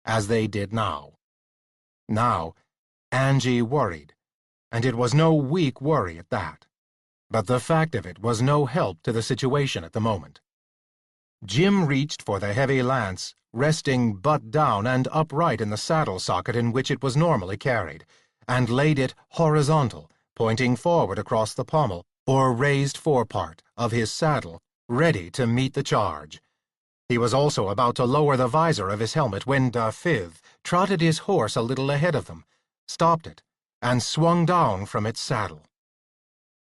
as they did now. Now, Angie worried, and it was no weak worry at that. But the fact of it was no help to the situation at the moment. Jim reached for the heavy lance, resting butt down and upright in the saddle socket in which it was normally carried, and laid it horizontal, pointing forward across the pommel, or raised forepart, of his saddle, ready to meet the charge. He was also about to lower the visor of his helmet when Dafydd trotted his horse a little ahead of them, stopped it, and swung down from its saddle.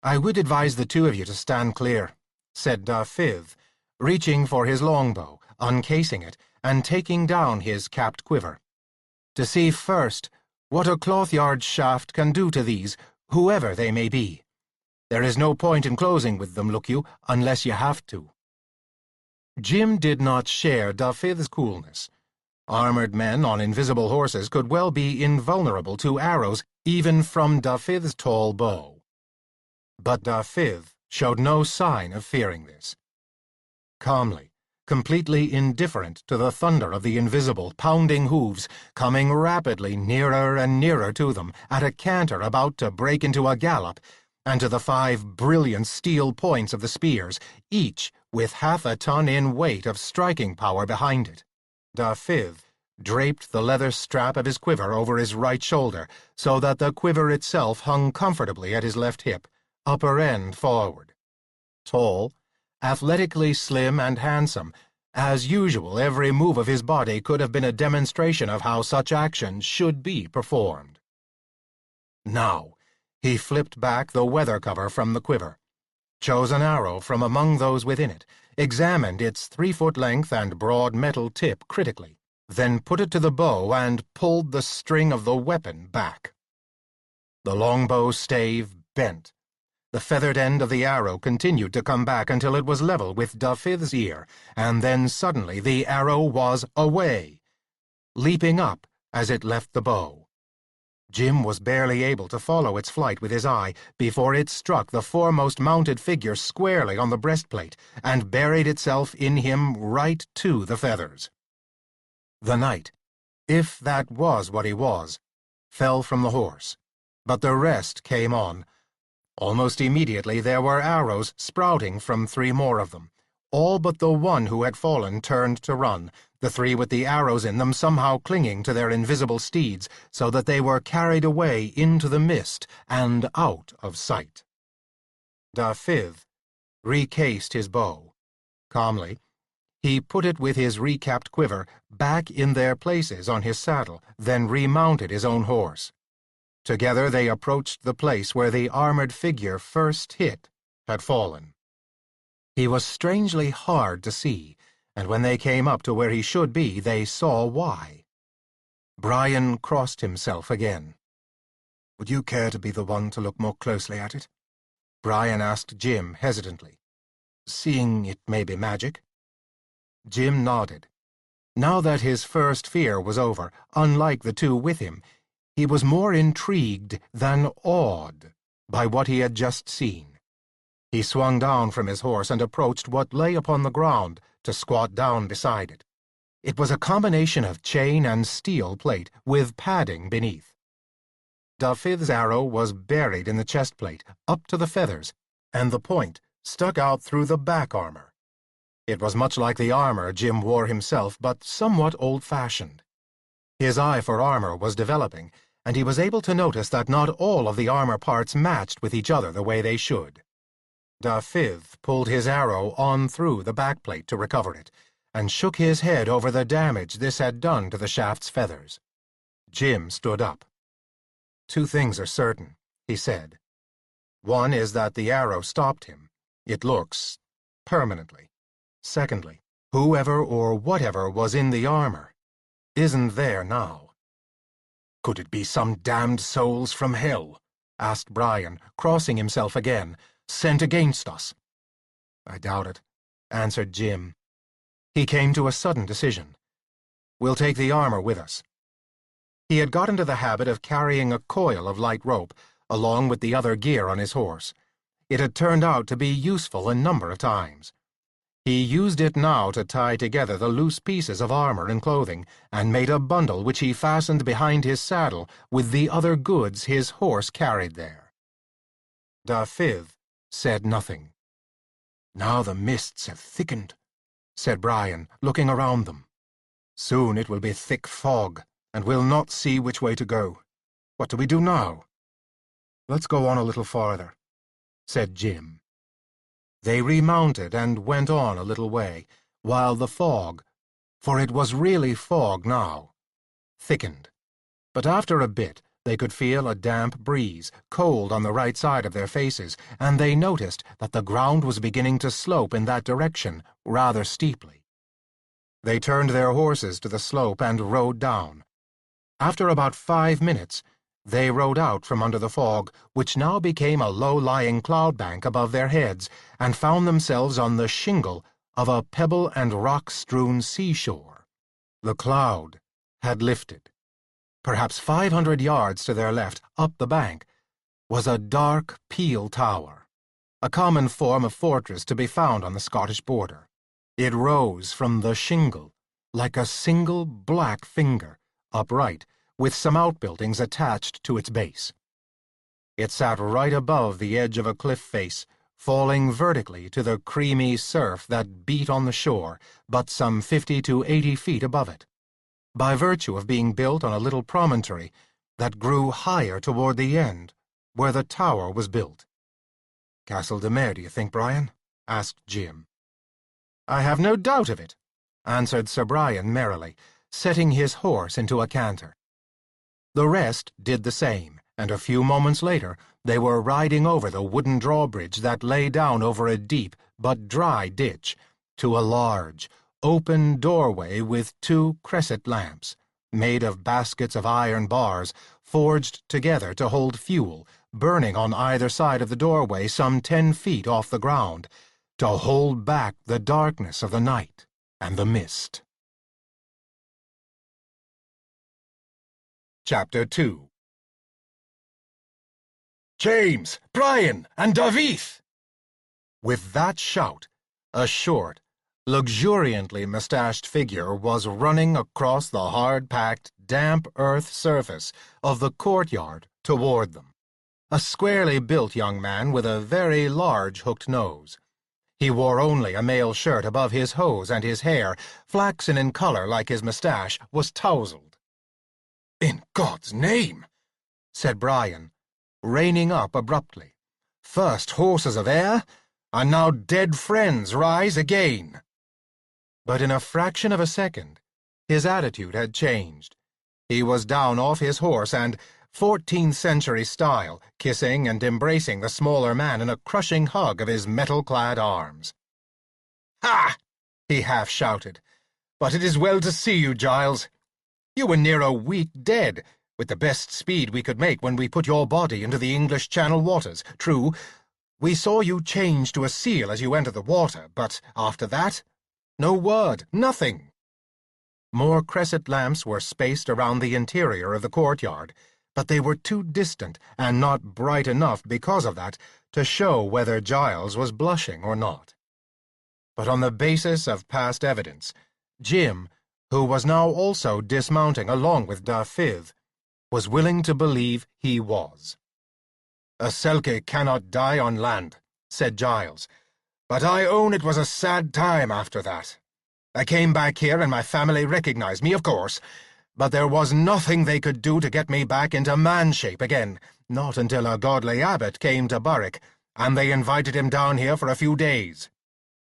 "I would advise the two of you to stand clear," said Dafydd, reaching for his longbow, uncasing it, and taking down his capped quiver. "To see first what a cloth-yard shaft can do to these, whoever they may be. There is no point in closing with them, look you, unless you have to." Jim did not share Dafydd's coolness. Armored men on invisible horses could well be invulnerable to arrows even from Dafydd's tall bow. But Dafydd showed no sign of fearing this. Calmly, completely indifferent to the thunder of the invisible, pounding hooves, coming rapidly nearer and nearer to them, at a canter about to break into a gallop, and to the 5 brilliant steel points of the spears, each with half a ton in weight of striking power behind it. Dafydd draped the leather strap of his quiver over his right shoulder, so that the quiver itself hung comfortably at his left hip, upper end forward. Tall, athletically slim and handsome, as usual every move of his body could have been a demonstration of how such action should be performed. Now, he flipped back the weather cover from the quiver, chose an arrow from among those within it, examined its 3-foot length and broad metal tip critically, then put it to the bow and pulled the string of the weapon back. The longbow stave bent. The feathered end of the arrow continued to come back until it was level with Dafydd's ear, and then suddenly the arrow was away, leaping up as it left the bow. Jim was barely able to follow its flight with his eye before it struck the foremost mounted figure squarely on the breastplate and buried itself in him right to the feathers. The knight, if that was what he was, fell from the horse, but the rest came on. Almost immediately there were arrows sprouting from 3 more of them. All but the one who had fallen turned to run, the 3 with the arrows in them somehow clinging to their invisible steeds so that they were carried away into the mist and out of sight. Dafydd recased his bow. Calmly, He put it with his recapped quiver back in their places on his saddle, then remounted his own horse. Together they approached the place where the armored figure first hit had fallen. He was strangely hard to see, and when they came up to where he should be, they saw why. Brian crossed himself again. "Would you care to be the one to look more closely at it?" Brian asked Jim hesitantly. "Seeing it may be magic?" Jim nodded. Now that his first fear was over, unlike the two with him, he was more intrigued than awed by what he had just seen. He swung down from his horse and approached what lay upon the ground to squat down beside it. It was a combination of chain and steel plate with padding beneath. Dafith's arrow was buried in the chest plate, up to the feathers, and the point stuck out through the back armor. It was much like the armor Jim wore himself, but somewhat old-fashioned. His eye for armor was developing, and he was able to notice that not all of the armor parts matched with each other the way they should. Dafith pulled his arrow on through the backplate to recover it, and shook his head over the damage this had done to the shaft's feathers. Jim stood up. "Two things are certain," he said. "One is that the arrow stopped him. It looks permanently. Secondly, whoever or whatever was in the armor isn't there now." "Could it be some damned souls from hell?" asked Brian, crossing himself again. "Sent against us?" "I doubt it," answered Jim. He came to a sudden decision. "We'll take the armor with us." He had got into the habit of carrying a coil of light rope, along with the other gear on his horse. It had turned out to be useful a number of times. He used it now to tie together the loose pieces of armor and clothing, and made a bundle which he fastened behind his saddle with the other goods his horse carried there. Dafith said nothing. "Now the mists have thickened," said Brian, looking around them. "Soon it will be thick fog, and we'll not see which way to go. What do we do now?" "Let's go on a little farther," said Jim. They remounted and went on a little way, while the fog, for it was really fog now, thickened. But after a bit they could feel a damp breeze, cold on the right side of their faces, and they noticed that the ground was beginning to slope in that direction rather steeply. They turned their horses to the slope and rode down. After about 5 minutes, they rode out from under the fog, which now became a low-lying cloud bank above their heads, and found themselves on the shingle of a pebble and rock-strewn seashore. The cloud had lifted. Perhaps 500 yards to their left, up the bank, was a dark peel tower, a common form of fortress to be found on the Scottish border. It rose from the shingle like a single black finger, upright, with some outbuildings attached to its base. It sat right above the edge of a cliff face, falling vertically to the creamy surf that beat on the shore, but some 50 to 80 feet above it, by virtue of being built on a little promontory that grew higher toward the end, where the tower was built. "Castle de Mer, do you think, Brian?" asked Jim. "I have no doubt of it," answered Sir Brian merrily, setting his horse into a canter. The rest did the same, and a few moments later they were riding over the wooden drawbridge that lay down over a deep but dry ditch to a large, open doorway with 2 cresset lamps, made of baskets of iron bars forged together to hold fuel, burning on either side of the doorway some 10 feet off the ground, to hold back the darkness of the night and the mist. Chapter 2. "James, Brian, and Davith!" With that shout, a short, luxuriantly mustached figure was running across the hard-packed, damp earth surface of the courtyard toward them. A squarely built young man with a very large hooked nose. He wore only a mail shirt above his hose, and his hair, flaxen in color like his mustache, was tousled. "In God's name," said Brian, reining up abruptly. "First horses of air, and now dead friends rise again." But in a fraction of a second, his attitude had changed. He was down off his horse and, 14th century style, kissing and embracing the smaller man in a crushing hug of his metal-clad arms. "Ha!" he half shouted. "But it is well to see you, Giles. You were near a week dead, with the best speed we could make when we put your body into the English Channel waters. True, we saw you change to a seal as you entered the water, but after that, no word, nothing." More cresset lamps were spaced around the interior of the courtyard, but they were too distant and not bright enough because of that to show whether Giles was blushing or not. But on the basis of past evidence, Jim, who was now also dismounting along with Dafydd, was willing to believe he was. "A Selkie cannot die on land," said Giles, "but I own it was a sad time after that. I came back here and my family recognized me, of course, but there was nothing they could do to get me back into man shape again, not until a godly abbot came to Berwick, and they invited him down here for a few days.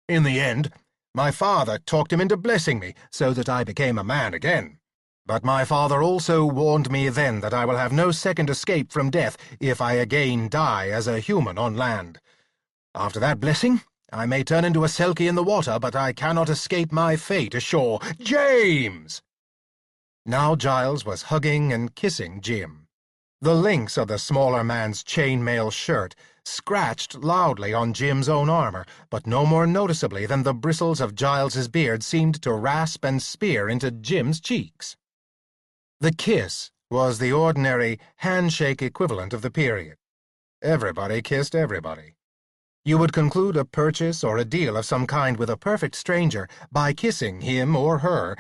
In the end, my father talked him into blessing me, so that I became a man again. But my father also warned me then that I will have no second escape from death if I again die as a human on land. After that blessing, I may turn into a Selkie in the water, but I cannot escape my fate ashore. James!" Now Giles was hugging and kissing Jim. The links of the smaller man's chain-mail shirt scratched loudly on Jim's own armor, but no more noticeably than the bristles of Giles's beard seemed to rasp and spear into Jim's cheeks. The kiss was the ordinary handshake equivalent of the period. Everybody kissed everybody. You would conclude a purchase or a deal of some kind with a perfect stranger by kissing him or her,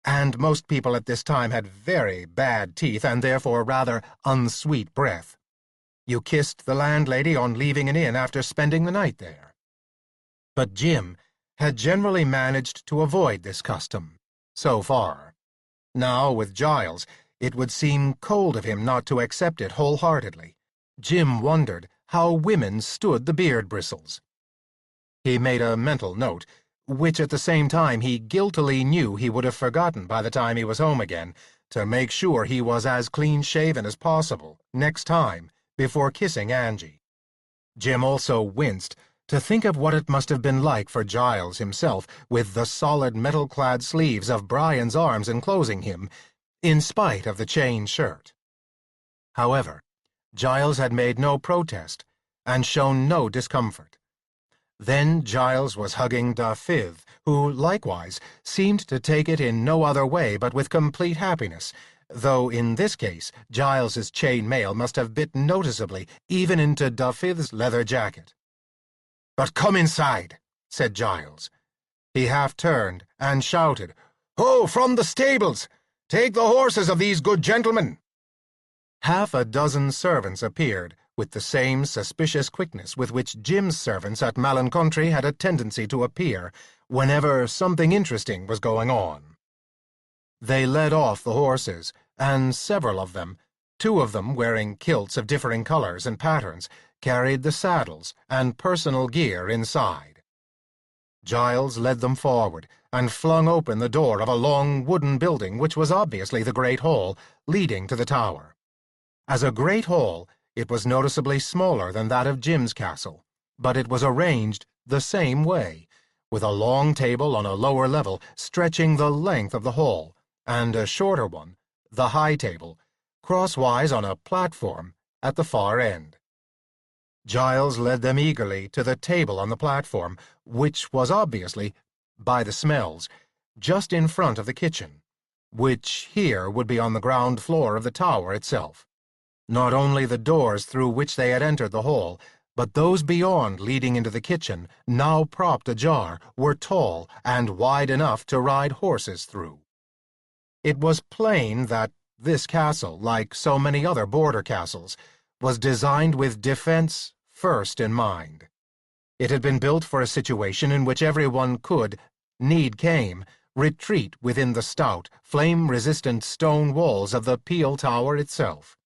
and most people at this time had very bad teeth and therefore rather unsweet breath. You kissed the landlady on leaving an inn after spending the night there. But Jim had generally managed to avoid this custom, so far. Now, with Giles, it would seem cold of him not to accept it wholeheartedly. Jim wondered how women stood the beard bristles. He made a mental note, which at the same time he guiltily knew he would have forgotten by the time he was home again, to make sure he was as clean-shaven as possible next time before kissing Angie. Jim also winced to think of what it must have been like for Giles himself, with the solid metal-clad sleeves of Brian's arms enclosing him, in spite of the chain shirt. However, Giles had made no protest and shown no discomfort. Then Giles was hugging Dafydd, who, likewise, seemed to take it in no other way but with complete happiness, though in this case Giles's chain mail must have bit noticeably even into Dafydd's leather jacket. "But come inside," said Giles. He half-turned and shouted, "Ho, from the stables! Take the horses of these good gentlemen!" Half a dozen servants appeared, with the same suspicious quickness with which Jim's servants at Malencontri had a tendency to appear whenever something interesting was going on. They led off the horses, and several of them, 2 of them wearing kilts of differing colors and patterns, carried the saddles and personal gear inside. Giles led them forward and flung open the door of a long wooden building which was obviously the Great Hall, leading to the tower. As a great hall, it was noticeably smaller than that of Jim's castle, but it was arranged the same way, with a long table on a lower level stretching the length of the hall, and a shorter one, the high table, crosswise on a platform at the far end. Giles led them eagerly to the table on the platform, which was obviously, by the smells, just in front of the kitchen, which here would be on the ground floor of the tower itself. Not only the doors through which they had entered the hall, but those beyond leading into the kitchen, now propped ajar, were tall and wide enough to ride horses through. It was plain that this castle, like so many other border castles, was designed with defense first in mind. It had been built for a situation in which everyone could, need came, retreat within the stout, flame-resistant stone walls of the Peel Tower itself.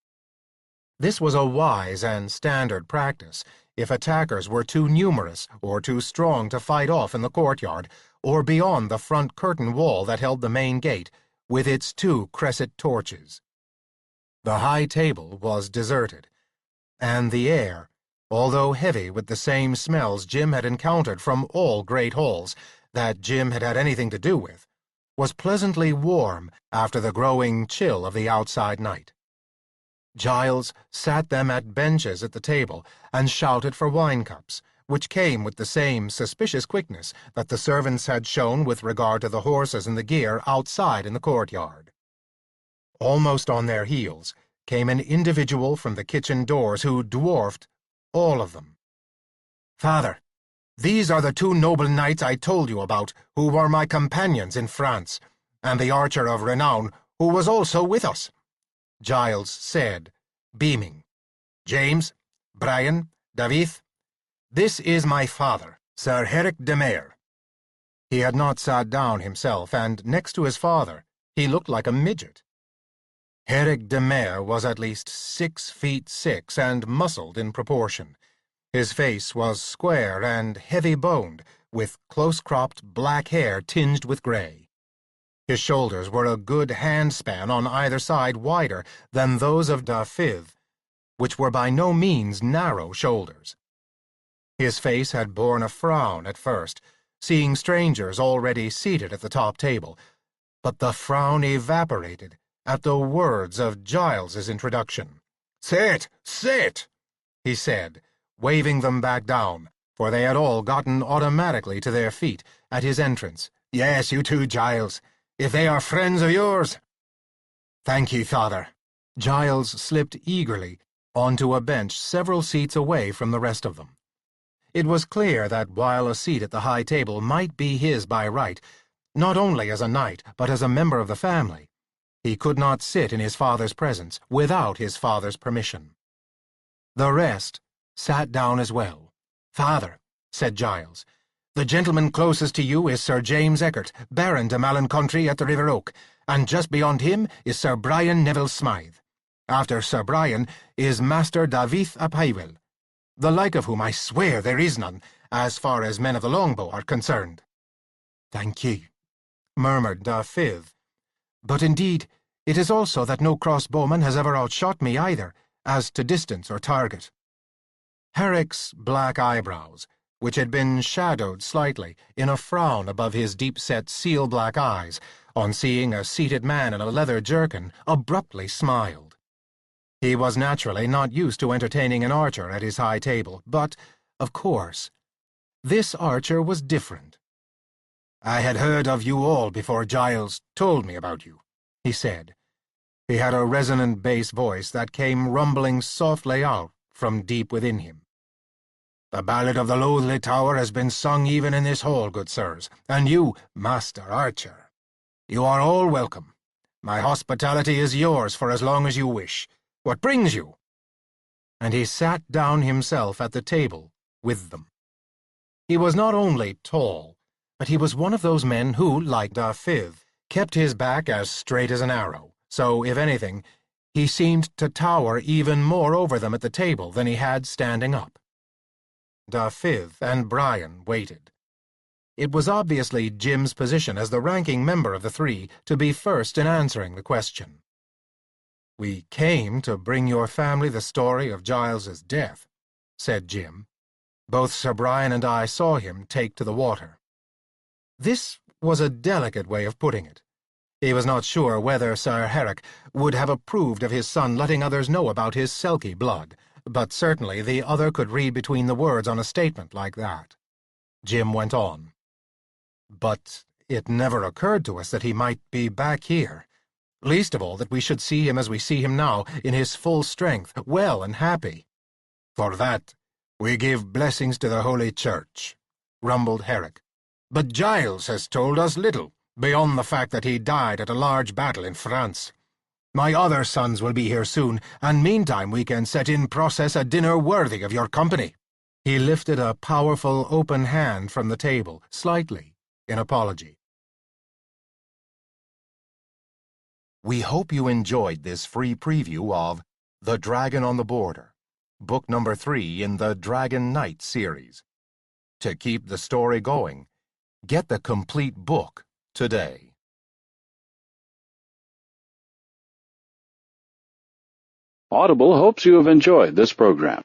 This was a wise and standard practice if attackers were too numerous or too strong to fight off in the courtyard, or beyond the front curtain wall that held the main gate, with its 2 cresset torches. The high table was deserted, and the air, although heavy with the same smells Jim had encountered from all great halls that Jim had had anything to do with, was pleasantly warm after the growing chill of the outside night. Giles sat them at benches at the table and shouted for wine cups, which came with the same suspicious quickness that the servants had shown with regard to the horses and the gear outside in the courtyard. Almost on their heels came an individual from the kitchen doors who dwarfed all of them. "Father, these are the 2 noble knights I told you about who were my companions in France, and the archer of renown who was also with us," Giles said, beaming. "James, Brian, David, this is my father, Sir Herrick de Mere." He had not sat down himself, and next to his father he looked like a midget. Herrick de Mere was at least 6 feet 6 and muscled in proportion. His face was square and heavy-boned, with close-cropped black hair tinged with gray. His shoulders were a good handspan on either side wider than those of David, which were by no means narrow shoulders. His face had borne a frown at first, seeing strangers already seated at the top table, but the frown evaporated at the words of Giles's introduction. "Sit, sit," he said, waving them back down, for they had all gotten automatically to their feet at his entrance. "Yes, you too, Giles, if they are friends of yours." "Thank you, Father." Giles slipped eagerly onto a bench several seats away from the rest of them. It was clear that while a seat at the high table might be his by right, not only as a knight but as a member of the family, he could not sit in his father's presence without his father's permission. The rest sat down as well. "Father," said Giles, "the gentleman closest to you is Sir James Eckert, Baron de Malencontry at the River Oak, and just beyond him is Sir Brian Neville Smythe. After Sir Brian is Master David ap Hywel, the like of whom I swear there is none, as far as men of the longbow are concerned." "Thank ye," murmured David. "But indeed, it is also that no crossbowman has ever outshot me either, as to distance or target." Herrick's black eyebrows, which had been shadowed slightly in a frown above his deep-set seal-black eyes, on seeing a seated man in a leather jerkin, abruptly smiled. He was naturally not used to entertaining an archer at his high table, but, of course, this archer was different. "I had heard of you all before Giles told me about you," he said. He had a resonant bass voice that came rumbling softly out from deep within him. "The ballad of the Loathly Tower has been sung even in this hall, good sirs, and you, Master Archer. You are all welcome. My hospitality is yours for as long as you wish. What brings you?" And he sat down himself at the table with them. He was not only tall, but he was one of those men who, like David, kept his back as straight as an arrow, so, if anything, he seemed to tower even more over them at the table than he had standing up. David and Brian waited. It was obviously Jim's position as the ranking member of the 3 to be first in answering the question. "We came to bring your family the story of Giles's death," said Jim. "Both Sir Brian and I saw him take to the water." This was a delicate way of putting it. He was not sure whether Sir Herrick would have approved of his son letting others know about his Selkie blood, but certainly the other could read between the words on a statement like that. Jim went on. "But it never occurred to us that he might be back here. Least of all that we should see him as we see him now, in his full strength, well and happy." "For that we give blessings to the Holy Church," rumbled Herrick. "But Giles has told us little, beyond the fact that he died at a large battle in France. My other sons will be here soon, and meantime we can set in process a dinner worthy of your company." He lifted a powerful open hand from the table, slightly, in apology. We hope you enjoyed this free preview of The Dragon on the Border, book number 3 in the Dragon Knight series. To keep the story going, Get the complete book today. Audible hopes you have enjoyed this program.